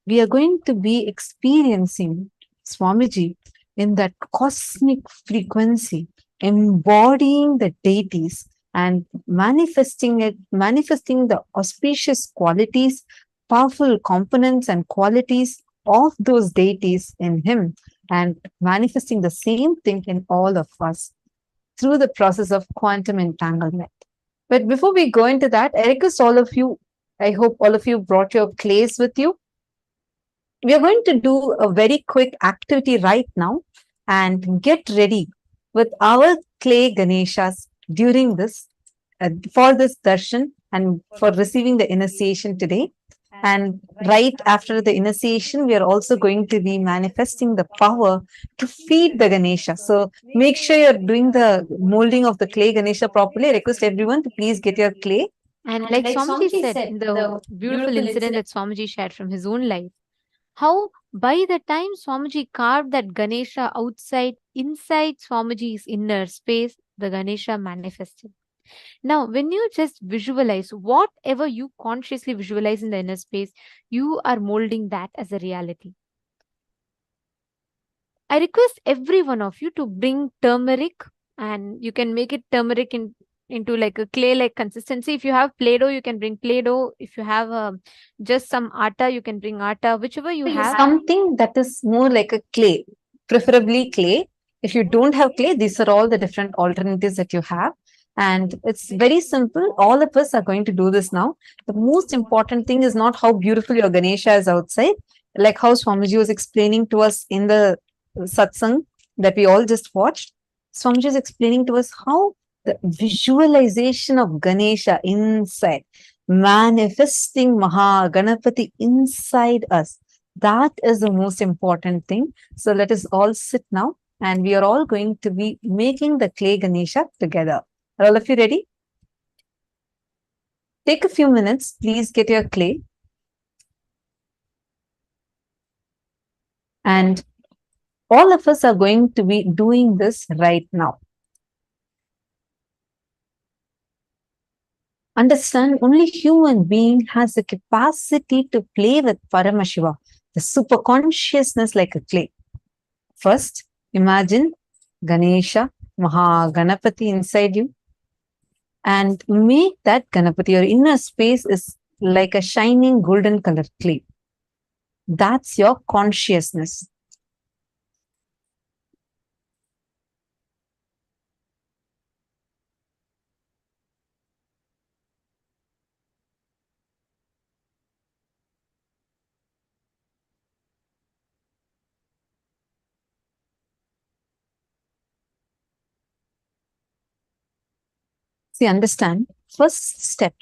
we are going to be experiencing Swamiji in that cosmic frequency, embodying the deities and manifesting the auspicious qualities, powerful components and qualities of those deities in him, and manifesting the same thing in all of us through the process of quantum entanglement. But before we go into that, I request all of you, I hope all of you brought your clays with you. We are going to do a very quick activity right now and get ready with our clay Ganeshas during this, for this darshan and for receiving the initiation today. And right after the initiation, we are also going to be manifesting the power to feed the Ganesha. So make sure you're doing the molding of the clay Ganesha properly. I request everyone to please get your clay. And like Swamiji said in the beautiful incident that Swamiji shared from his own life, how by the time Swamiji carved that Ganesha outside, inside Swamiji's inner space, the Ganesha manifested. Now, when you just visualize whatever you consciously visualize in the inner space, you are molding that as a reality. I request every one of you to bring turmeric, and you can make it turmeric into like a clay-like consistency. If you have Play-Doh, you can bring Play-Doh. If you have just some atta, you can bring atta, whichever you have. Something that is more like a clay, preferably clay. If you don't have clay, these are all the different alternatives that you have. And it's very simple. All of us are going to do this now. The most important thing is not how beautiful your Ganesha is outside, like how Swamiji was explaining to us in the satsang that we all just watched. Swamiji is explaining to us how the visualization of Ganesha inside, manifesting Maha Ganapati inside us. That is the most important thing. So let us all sit now, and we are all going to be making the clay Ganesha together. Are all of you ready? Take a few minutes. Please get your clay. And all of us are going to be doing this right now. Understand, only human being has the capacity to play with Paramashiva, the super consciousness like a clay. First, imagine Ganesha, Maha Ganapati inside you. And make that Ganapati, your inner space is like a shining golden color clay. That's your consciousness. See, understand, first step,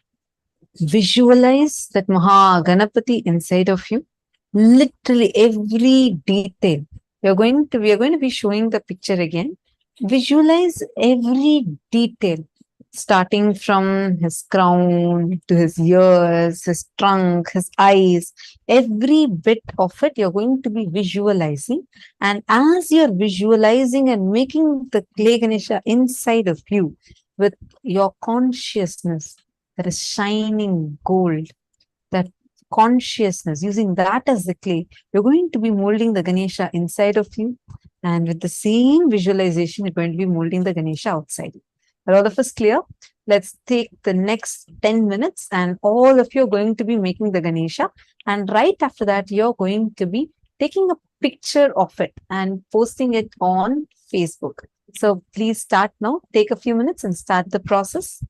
visualize that Maha Ganapati inside of you. Literally every detail. We are going to be showing the picture again. Visualize every detail starting from his crown to his ears, his trunk, his eyes, every bit of it you're going to be visualizing. And as you're visualizing and making the clay Ganesha inside of you with your consciousness that is shining gold, that consciousness, using that as the clay, you're going to be molding the Ganesha inside of you. And with the same visualization, you're going to be molding the Ganesha outside. Are all of us clear? Let's take the next 10 minutes and all of you are going to be making the Ganesha. And right after that, you're going to be taking a picture of it and posting it on Facebook. So please start now. Take a few minutes and start the process.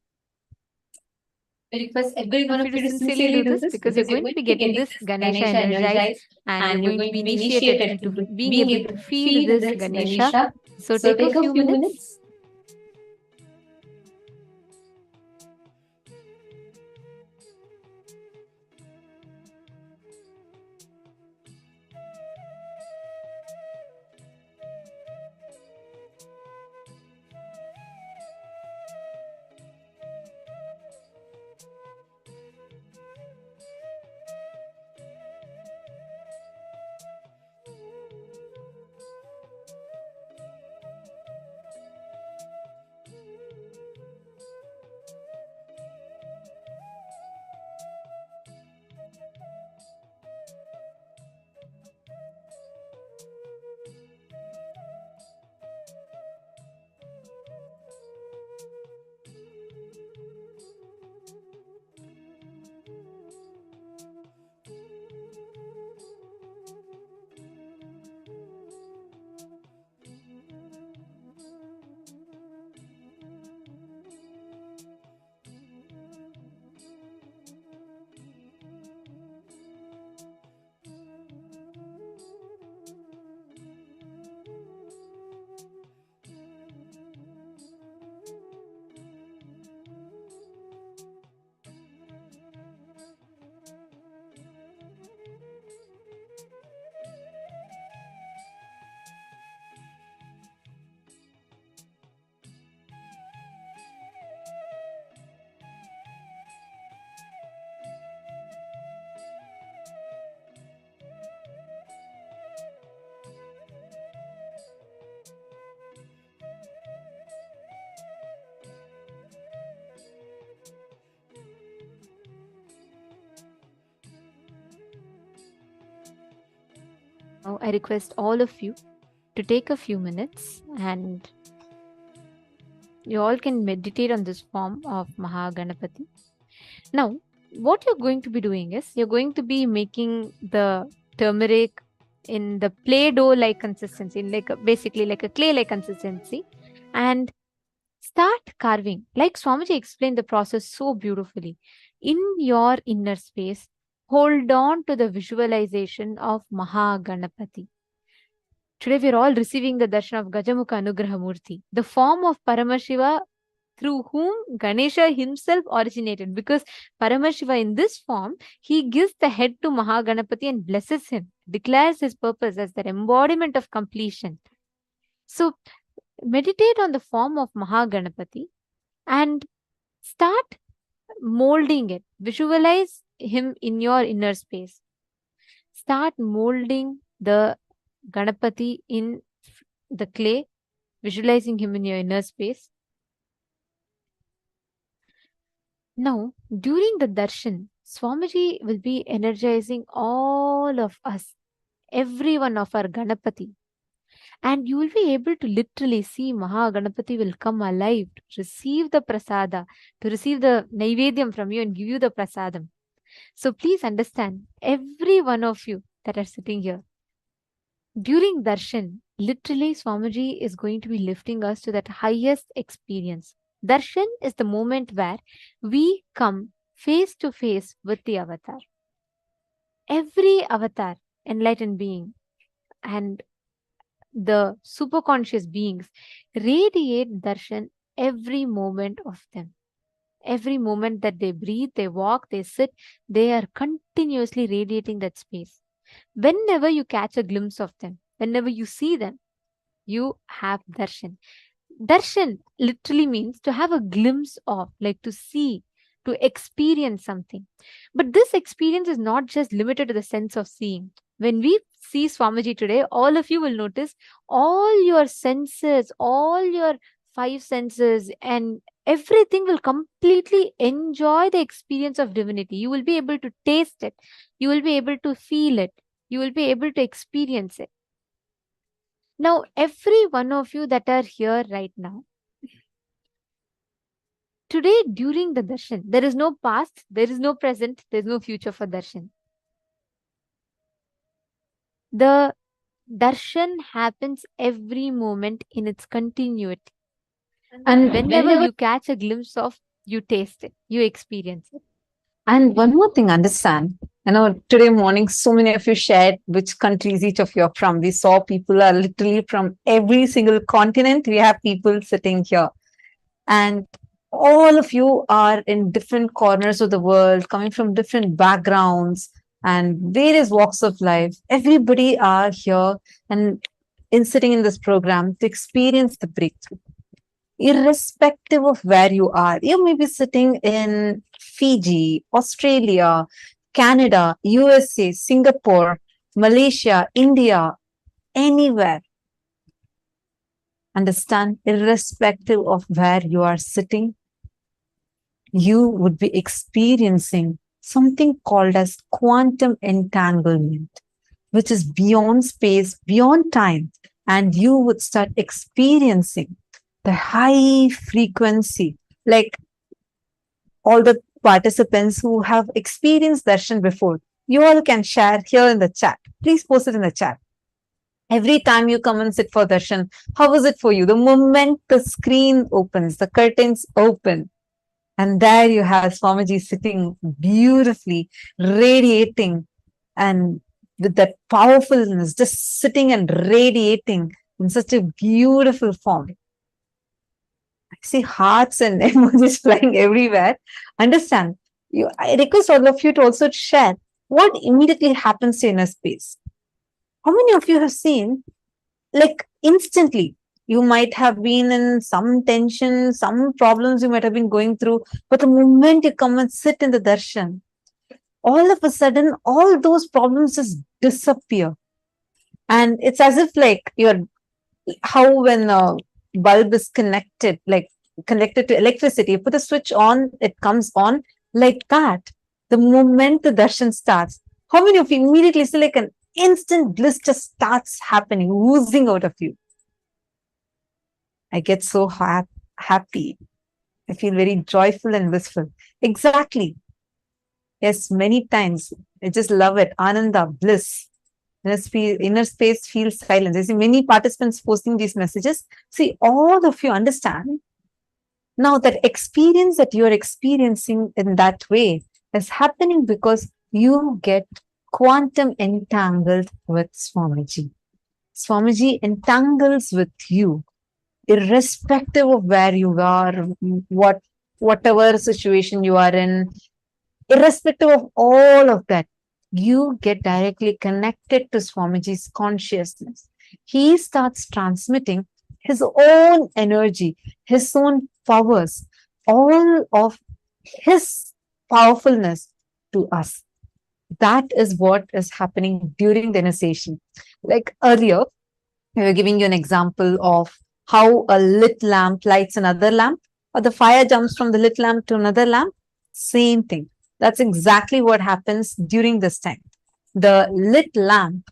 I request every one of you to sincerely do this because you're going to be getting this Ganesha energized and you're going to be initiated into being able to feel this Ganesha. So take a few minutes. Now, I request all of you to take a few minutes and you all can meditate on this form of Mahaganapati. Now, what you're going to be doing is you're going to be making the turmeric in the Play-Doh like consistency, basically like a clay like consistency, and start carving. Like Swamiji explained the process so beautifully. In your inner space, hold on to the visualization of Mahaganapati. Today we are all receiving the darshan of Gajamukha Anugraha Murti, the form of Paramashiva through whom Ganesha himself originated. Because Paramashiva in this form, he gives the head to Mahaganapati and blesses him, declares his purpose as the embodiment of completion. So meditate on the form of Mahaganapati and start molding it. Visualize him in your inner space. Start molding the Ganapati in the clay, visualizing him in your inner space. Now, during the darshan, Swamiji will be energizing all of us, every one of our Ganapati. And you will be able to literally see Mahaganapati will come alive to receive the prasada, to receive the Naivedyam from you and give you the prasadam. So please understand, every one of you that are sitting here, during darshan, literally Swamiji is going to be lifting us to that highest experience. Darshan is the moment where we come face to face with the avatar. Every avatar, enlightened being, and the superconscious beings radiate darshan every moment of them. Every moment that they breathe, they walk, they sit, they are continuously radiating that space. Whenever you catch a glimpse of them, whenever you see them, you have darshan. Darshan literally means to have a glimpse of, like to see, to experience something. But this experience is not just limited to the sense of seeing. When we see Swamiji today, all of you will notice all your senses, all your five senses, and everything will completely enjoy the experience of divinity. You will be able to taste it, you will be able to feel it, you will be able to experience it. Now, every one of you that are here right now, today during the darshan, there is no past, there is no present, there is no future for darshan. The darshan happens every moment in its continuity. And whenever you catch a glimpse of, you taste it, you experience it. And one more thing, understand, today morning, so many of you shared which countries each of you are from. We saw people are literally from every single continent. We have people sitting here. And all of you are in different corners of the world, coming from different backgrounds and various walks of life. Everybody are here and sitting in this program to experience the breakthrough. Irrespective of where you are, you may be sitting in Fiji, Australia, Canada, USA, Singapore, Malaysia, India, anywhere. Understand, irrespective of where you are sitting, you would be experiencing something called as quantum entanglement, which is beyond space, beyond time, and you would start experiencing the high frequency, like all the participants who have experienced darshan before. You all can share here in the chat. Please post it in the chat. Every time you come and sit for darshan, how was it for you? The moment the screen opens, the curtains open, and there you have Swamiji sitting beautifully, radiating, and with that powerfulness, just sitting and radiating in such a beautiful form. I see hearts and emojis flying everywhere. Understand, I request all of you to also share what immediately happens to inner space. How many of you have seen, like instantly, you might have been in some tension, some problems you might have been going through, but the moment you come and sit in the darshan, all of a sudden, all those problems just disappear. And it's as if like how when a bulb is connected, like connected to electricity, you put the switch on, it comes on like that. The moment the darshan starts, how many of you immediately see like an instant bliss just starts happening, oozing out of you? I get so happy. I feel very joyful and blissful. Exactly. Yes, many times. I just love it. Ananda, bliss. Inner space feels silence. I see many participants posting these messages. See, all of you understand now that experience that you're experiencing in that way is happening because you get quantum entangled with Swamiji. Swamiji entangles with you, irrespective of where you are, whatever situation you are in, irrespective of all of that, you get directly connected to Swamiji's consciousness. He starts transmitting his own energy, his own powers, all of his powerfulness to us. That is what is happening during the initiation. Like earlier, we were giving you an example of how a lit lamp lights another lamp, or the fire jumps from the lit lamp to another lamp. Same thing. That's exactly what happens during this time. The lit lamp,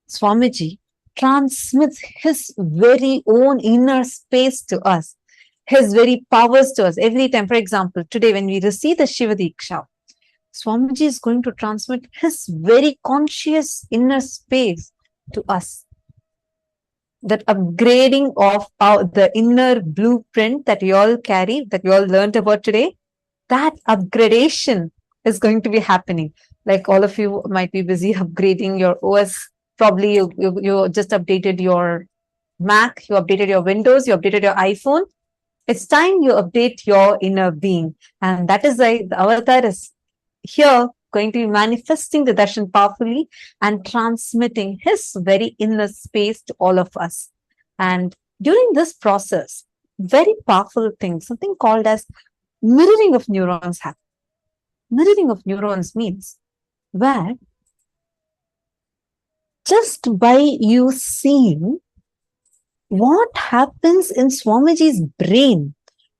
Swamiji, transmits his very own inner space to us, his very powers to us every time. For example, today when we receive the Shiva Dīkṣā, Swamiji is going to transmit his very conscious inner space to us. That upgrading of the inner blueprint that we all carry, that we all learned about today, that upgradation is going to be happening. Like all of you might be busy upgrading your OS. Probably you just updated your Mac, you updated your Windows, you updated your iPhone. It's time you update your inner being. And that is why the avatar is here, going to be manifesting the darshan powerfully and transmitting his very inner space to all of us. And During this process, very powerful thing, something called as mirroring of neurons happen. Mirroring of neurons means where just by you seeing what happens in Swamiji's brain,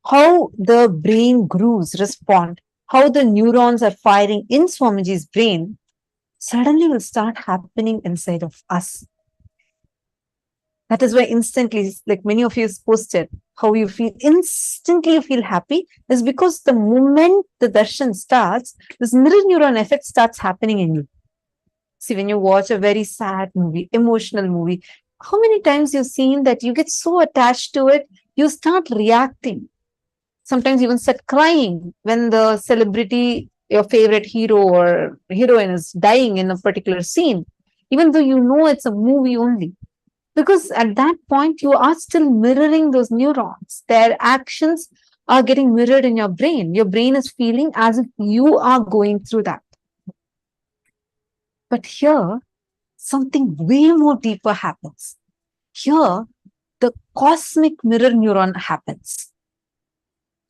how the brain grooves respond, how the neurons are firing in Swamiji's brain, suddenly will start happening inside of us. That is why instantly, like many of you posted, how you feel, instantly you feel happy is because the moment the darshan starts, this mirror neuron effect starts happening in you. See, when you watch a very sad movie, emotional movie, how many times you've seen that you get so attached to it, you start reacting. Sometimes even start crying when the celebrity, your favorite hero or heroine is dying in a particular scene, even though you know it's a movie only. Because at that point, you are still mirroring those neurons. Their actions are getting mirrored in your brain. Your brain is feeling as if you are going through that. But here, something way more deeper happens. Here, the cosmic mirror neuron happens.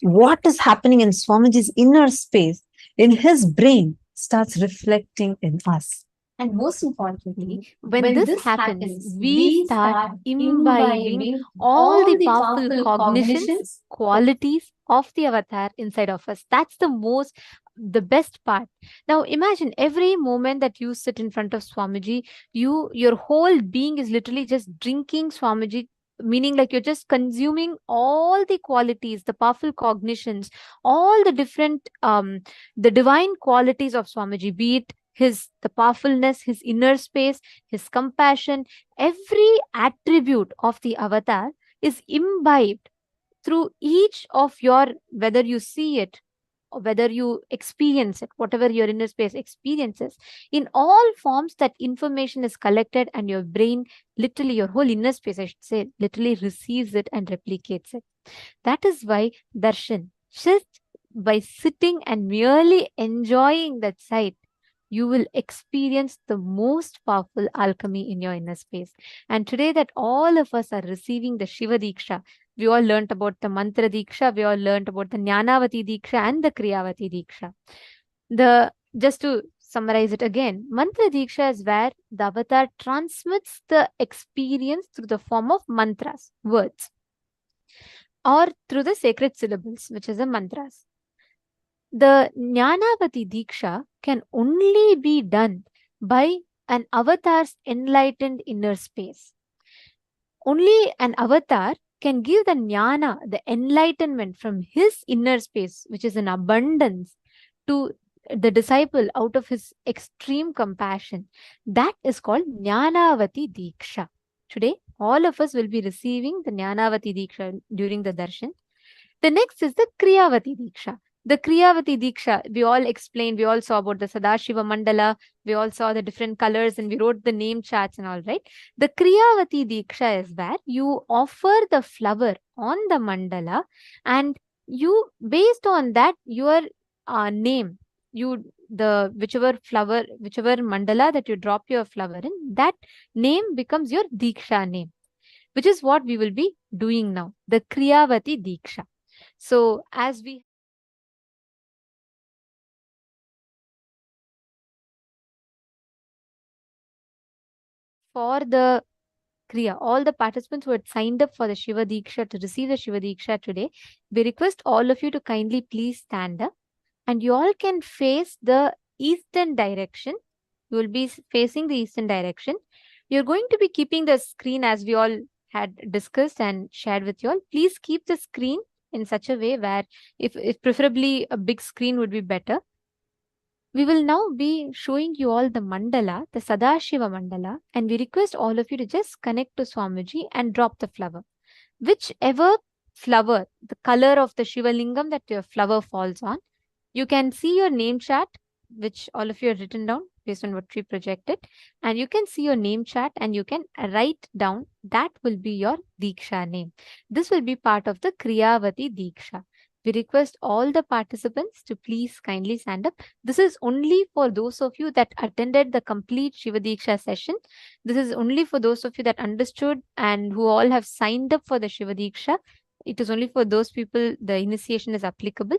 What is happening in Swamiji's inner space, in his brain, starts reflecting in us. And most importantly, when this happens, we start imbibing all the powerful cognitions, qualities of the avatar inside of us. That's the best part. Now imagine every moment that you sit in front of Swamiji, your whole being is literally just drinking Swamiji, meaning like you're just consuming all the qualities, the powerful cognitions, all the different the divine qualities of Swamiji, be it the powerfulness, his inner space, his compassion, every attribute of the avatar is imbibed through each of your, whether you see it or whether you experience it, whatever your inner space experiences, in all forms that information is collected and your brain, literally your whole inner space, I should say, literally receives it and replicates it. That is why darshan, just by sitting and merely enjoying that sight, you will experience the most powerful alchemy in your inner space. And today that all of us are receiving the Shiva Dīkṣā, we all learnt about the Mantra Dīkṣā, we all learnt about the Jnanavati Dīkṣā and the Kriyavati Dīkṣā. Just to summarize it again, Mantra Dīkṣā is where the avatar transmits the experience through the form of mantras, words, or through the sacred syllables, which is the mantras. The Jnanavati Dīkṣā can only be done by an avatar's enlightened inner space. Only an avatar can give the jnana, the enlightenment from his inner space, which is in abundance, to the disciple out of his extreme compassion. That is called Jnanavati Dīkṣā. Today, all of us will be receiving the Jnanavati Dīkṣā during the darshan. The next is the Kriyavati Dīkṣā. The Kriyavati Dīkṣā, we all explained, we all saw about the Sadashiva Mandala, we all saw the different colors and we wrote the name charts and all, right? The Kriyavati Dīkṣā is where you offer the flower on the mandala and you, based on that, your name, whichever mandala that you drop your flower in, that name becomes your Dīkṣā name, which is what we will be doing now, the Kriyavati Dīkṣā. So as we for the Kriya, all the participants who had signed up for the Shiva Dīkṣā to receive the Shiva Dīkṣā today, we request all of you to kindly please stand up and you all can face the eastern direction. You will be facing the eastern direction. You're going to be keeping the screen as we all had discussed and shared with you all. Please keep the screen in such a way where if preferably a big screen would be better. We will now be showing you all the mandala, the Sadashiva mandala, and we request all of you to just connect to Swamiji and drop the flower. Whichever flower, the color of the Shiva Lingam that your flower falls on, you can see your name chart, which all of you have written down based on what we projected, and you can see your name chart and you can write down that will be your Dīkṣā name. This will be part of the Kriyavati Dīkṣā. We request all the participants to please kindly stand up. This is only for those of you that attended the complete Shiva Dīkṣā session. This is only for those of you that understood and who all have signed up for the Shiva Dīkṣā. It is only for those people the initiation is applicable.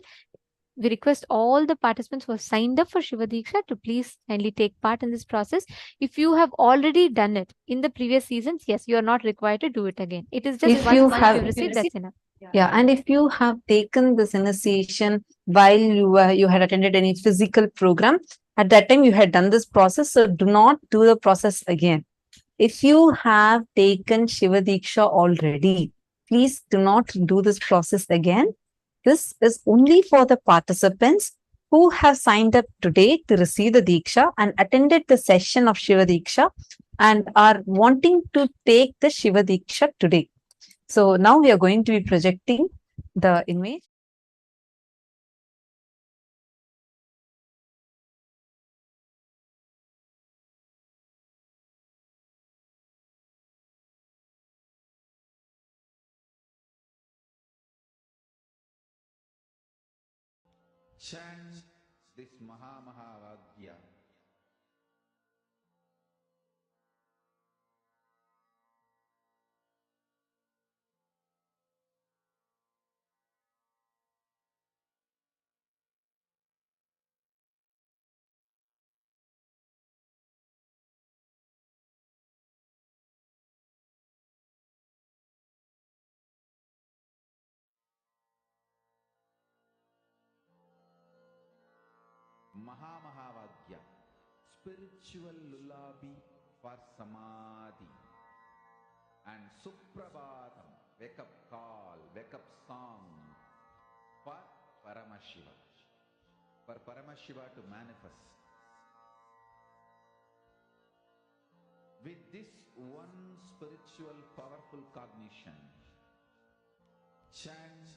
We request all the participants who have signed up for Shiva Dīkṣā to please kindly take part in this process. If you have already done it in the previous seasons, yes, you are not required to do it again. It is just If once you you've have- received, that's enough. Yeah, and if you have taken this initiation while you had attended any physical program, at that time you had done this process, so do not do the process again. If you have taken Shiva Dīkṣā already, please do not do this process again. This is only for the participants who have signed up today to receive the Dīkṣā and attended the session of Shiva Dīkṣā and are wanting to take the Shiva Dīkṣā today. So now we are going to be projecting the image. Chant this Mahavagya. Mahavagya, spiritual lullaby for Samadhi, and Suprabhatam, wake up call, wake up song for Paramashiva, for Paramashiva to manifest. With this one spiritual powerful cognition, chant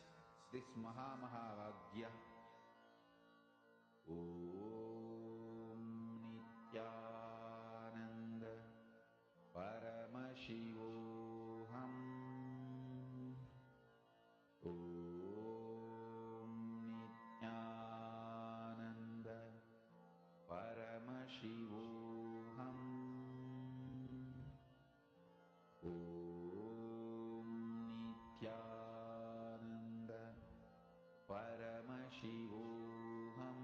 this Mahavagya. Om Nithyananda Paramashivoham. Om Nithyananda Paramashivoham. Om Nithyananda Paramashivoham.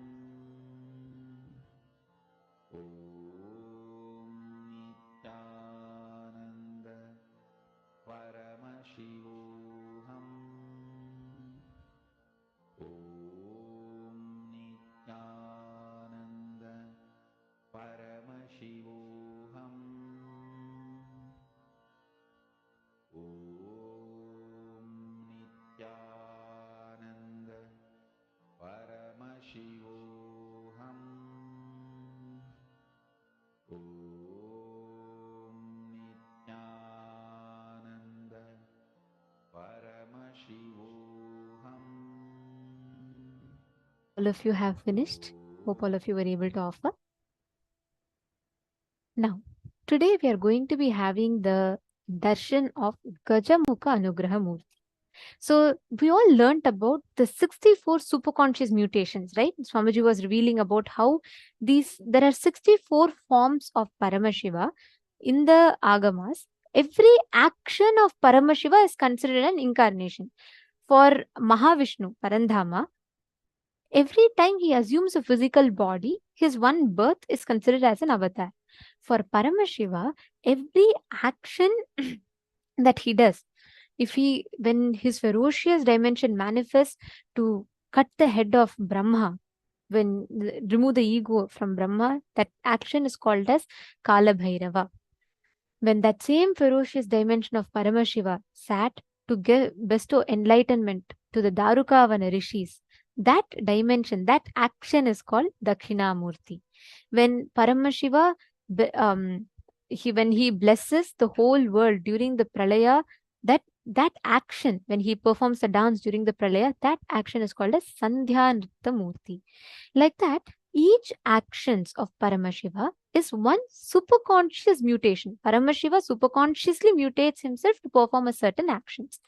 Om Nithyananda Paramashivoham. Om Nithyananda Paramashivoham. Om Nithyananda Paramashivoham. Om Nithyananda Paramashivoham. All of you have finished. Hope all of you were able to offer. Now, today we are going to be having the darshan of Gajamukha Anugraha Murti. So we all learnt about the 64 superconscious mutations, right? Swamiji was revealing about how there are 64 forms of Paramashiva in the Agamas. Every action of Paramashiva is considered an incarnation. For Mahavishnu, Parandhama, every time he assumes a physical body, his one birth is considered as an avatar. For Paramashiva, every action that he does, when his ferocious dimension manifests to cut the head of Brahma, remove the ego from Brahma, that action is called as Kala Bhairava. When that same ferocious dimension of Paramashiva sat to bestow enlightenment to the Darukavana rishis, that dimension, that action is called Dakshinamurti. When Paramashiva, when he blesses the whole world during the Pralaya, that action, when he performs the dance during the Pralaya, that action is called as Sandhya Nritta Murti. Like that, each actions of Paramashiva is one superconscious mutation. Paramashiva superconsciously mutates himself to perform a certain actions.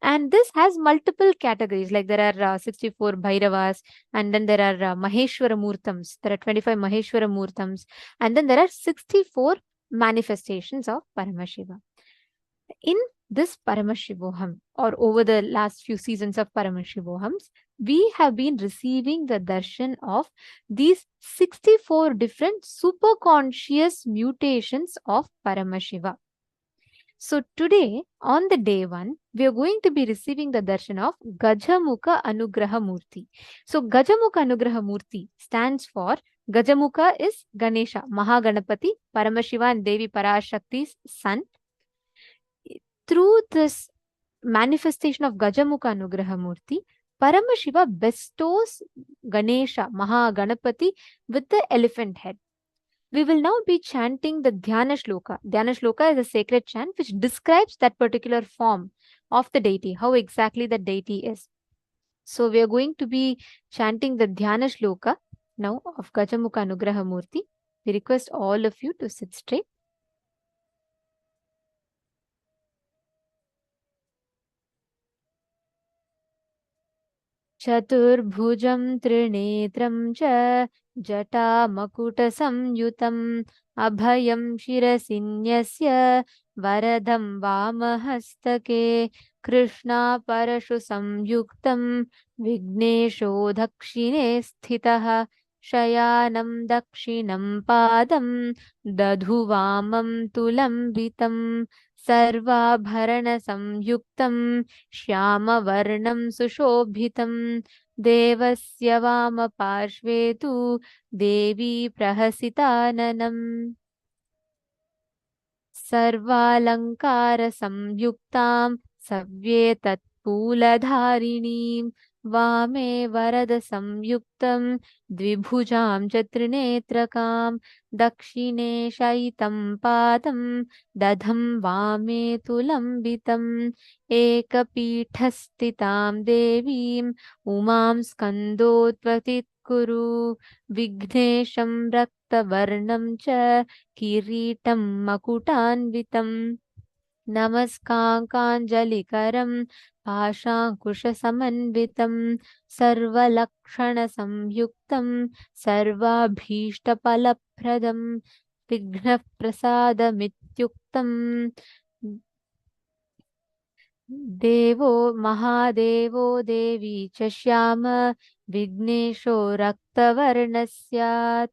And this has multiple categories, like there are 64 Bhairavas, and then there are Maheshwara Murtams. There are 25 Maheshwara Murtams, and then there are 64 manifestations of Paramashiva. In this Paramashivoham, or over the last few seasons of Paramashivohams, we have been receiving the darshan of these 64 different superconscious mutations of Paramashiva. So today, on the day one, we are going to be receiving the darshan of Gajamukha Anugraha Murti. So Gajamukha Anugraha Murti stands for, Gajamukha is Ganesha, Mahaganapati, Paramashiva and Devi Parashakti's son. Through this manifestation of Gajamukha Anugraha Murti, Paramashiva bestows Ganesha, Mahaganapati, with the elephant head. We will now be chanting the Dhyana Shloka. Dhyana Shloka is a sacred chant which describes that particular form of the deity, how exactly the deity is. So we are going to be chanting the Dhyana Shloka now of Gajamukha Anugraha Murti. We request all of you to sit straight. Chaturbhujam Trinetram cha Jatamakutasamyutam Abhayam Shirasinyasya Varadam Vamahastake Krishna Parashu Samyuktam Vignesho Dakshine Sthitaha Shayanam Dakshinam Padam Dadhuvamam Tulambitam Sarvabharana Samyuktam Shyamavarnam Sushobhitam Devasya Vama Parshvetu Devi Prahasitananam Sarvalankara Samyuktam Savyetat Puladharinim Vame Varada Samyuktam Dvibhujam Chatrinetrakam Dakshine Shaitam Padam Dadham Vame Tulambitam Ekapithastitam Devim Umam Skandotvatit Kuru Vignesham Raktavarnam Cha Kiritam Makutanvitam Namaskankanjalikaram Pashankushasamanvitam Sarvalakshana Samyuktam Sarvabhishtapalepradam Vignaprasadamityuktam Devo Mahadevo Devi Chashyama Vignesho Raktavarnasyat.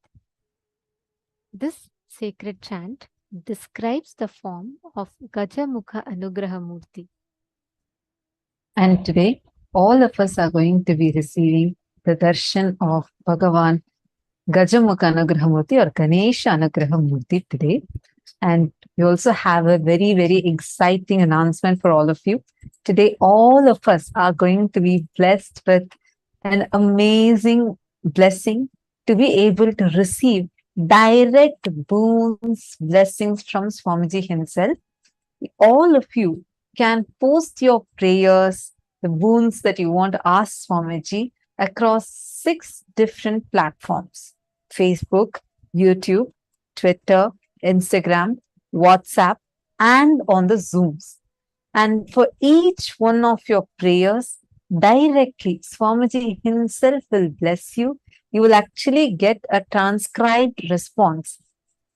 This sacred chant describes the form of Gajamukha Anugraha Murti. And today, all of us are going to be receiving the darshan of Bhagavan Gajamukha Anugraha Murti or Ganesha Anugraha Murti today. And we also have a very, very exciting announcement for all of you. Today, all of us are going to be blessed with an amazing blessing to be able to receive direct boons, blessings from Swamiji himself. All of you can post your prayers, the boons that you want to ask Swamiji across 6 different platforms: Facebook, YouTube, Twitter, Instagram, WhatsApp, and on the Zooms. And for each one of your prayers, directly Swamiji himself will bless you. You will actually get a transcribed response.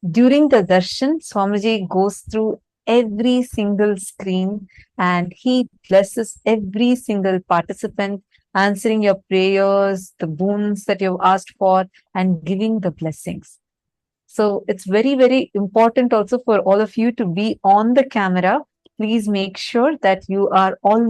During the darshan, Swamiji goes through every single screen and he blesses every single participant, answering your prayers, the boons that you've asked for, and giving the blessings. So it's very, very important also for all of you to be on the camera. Please make sure that you are always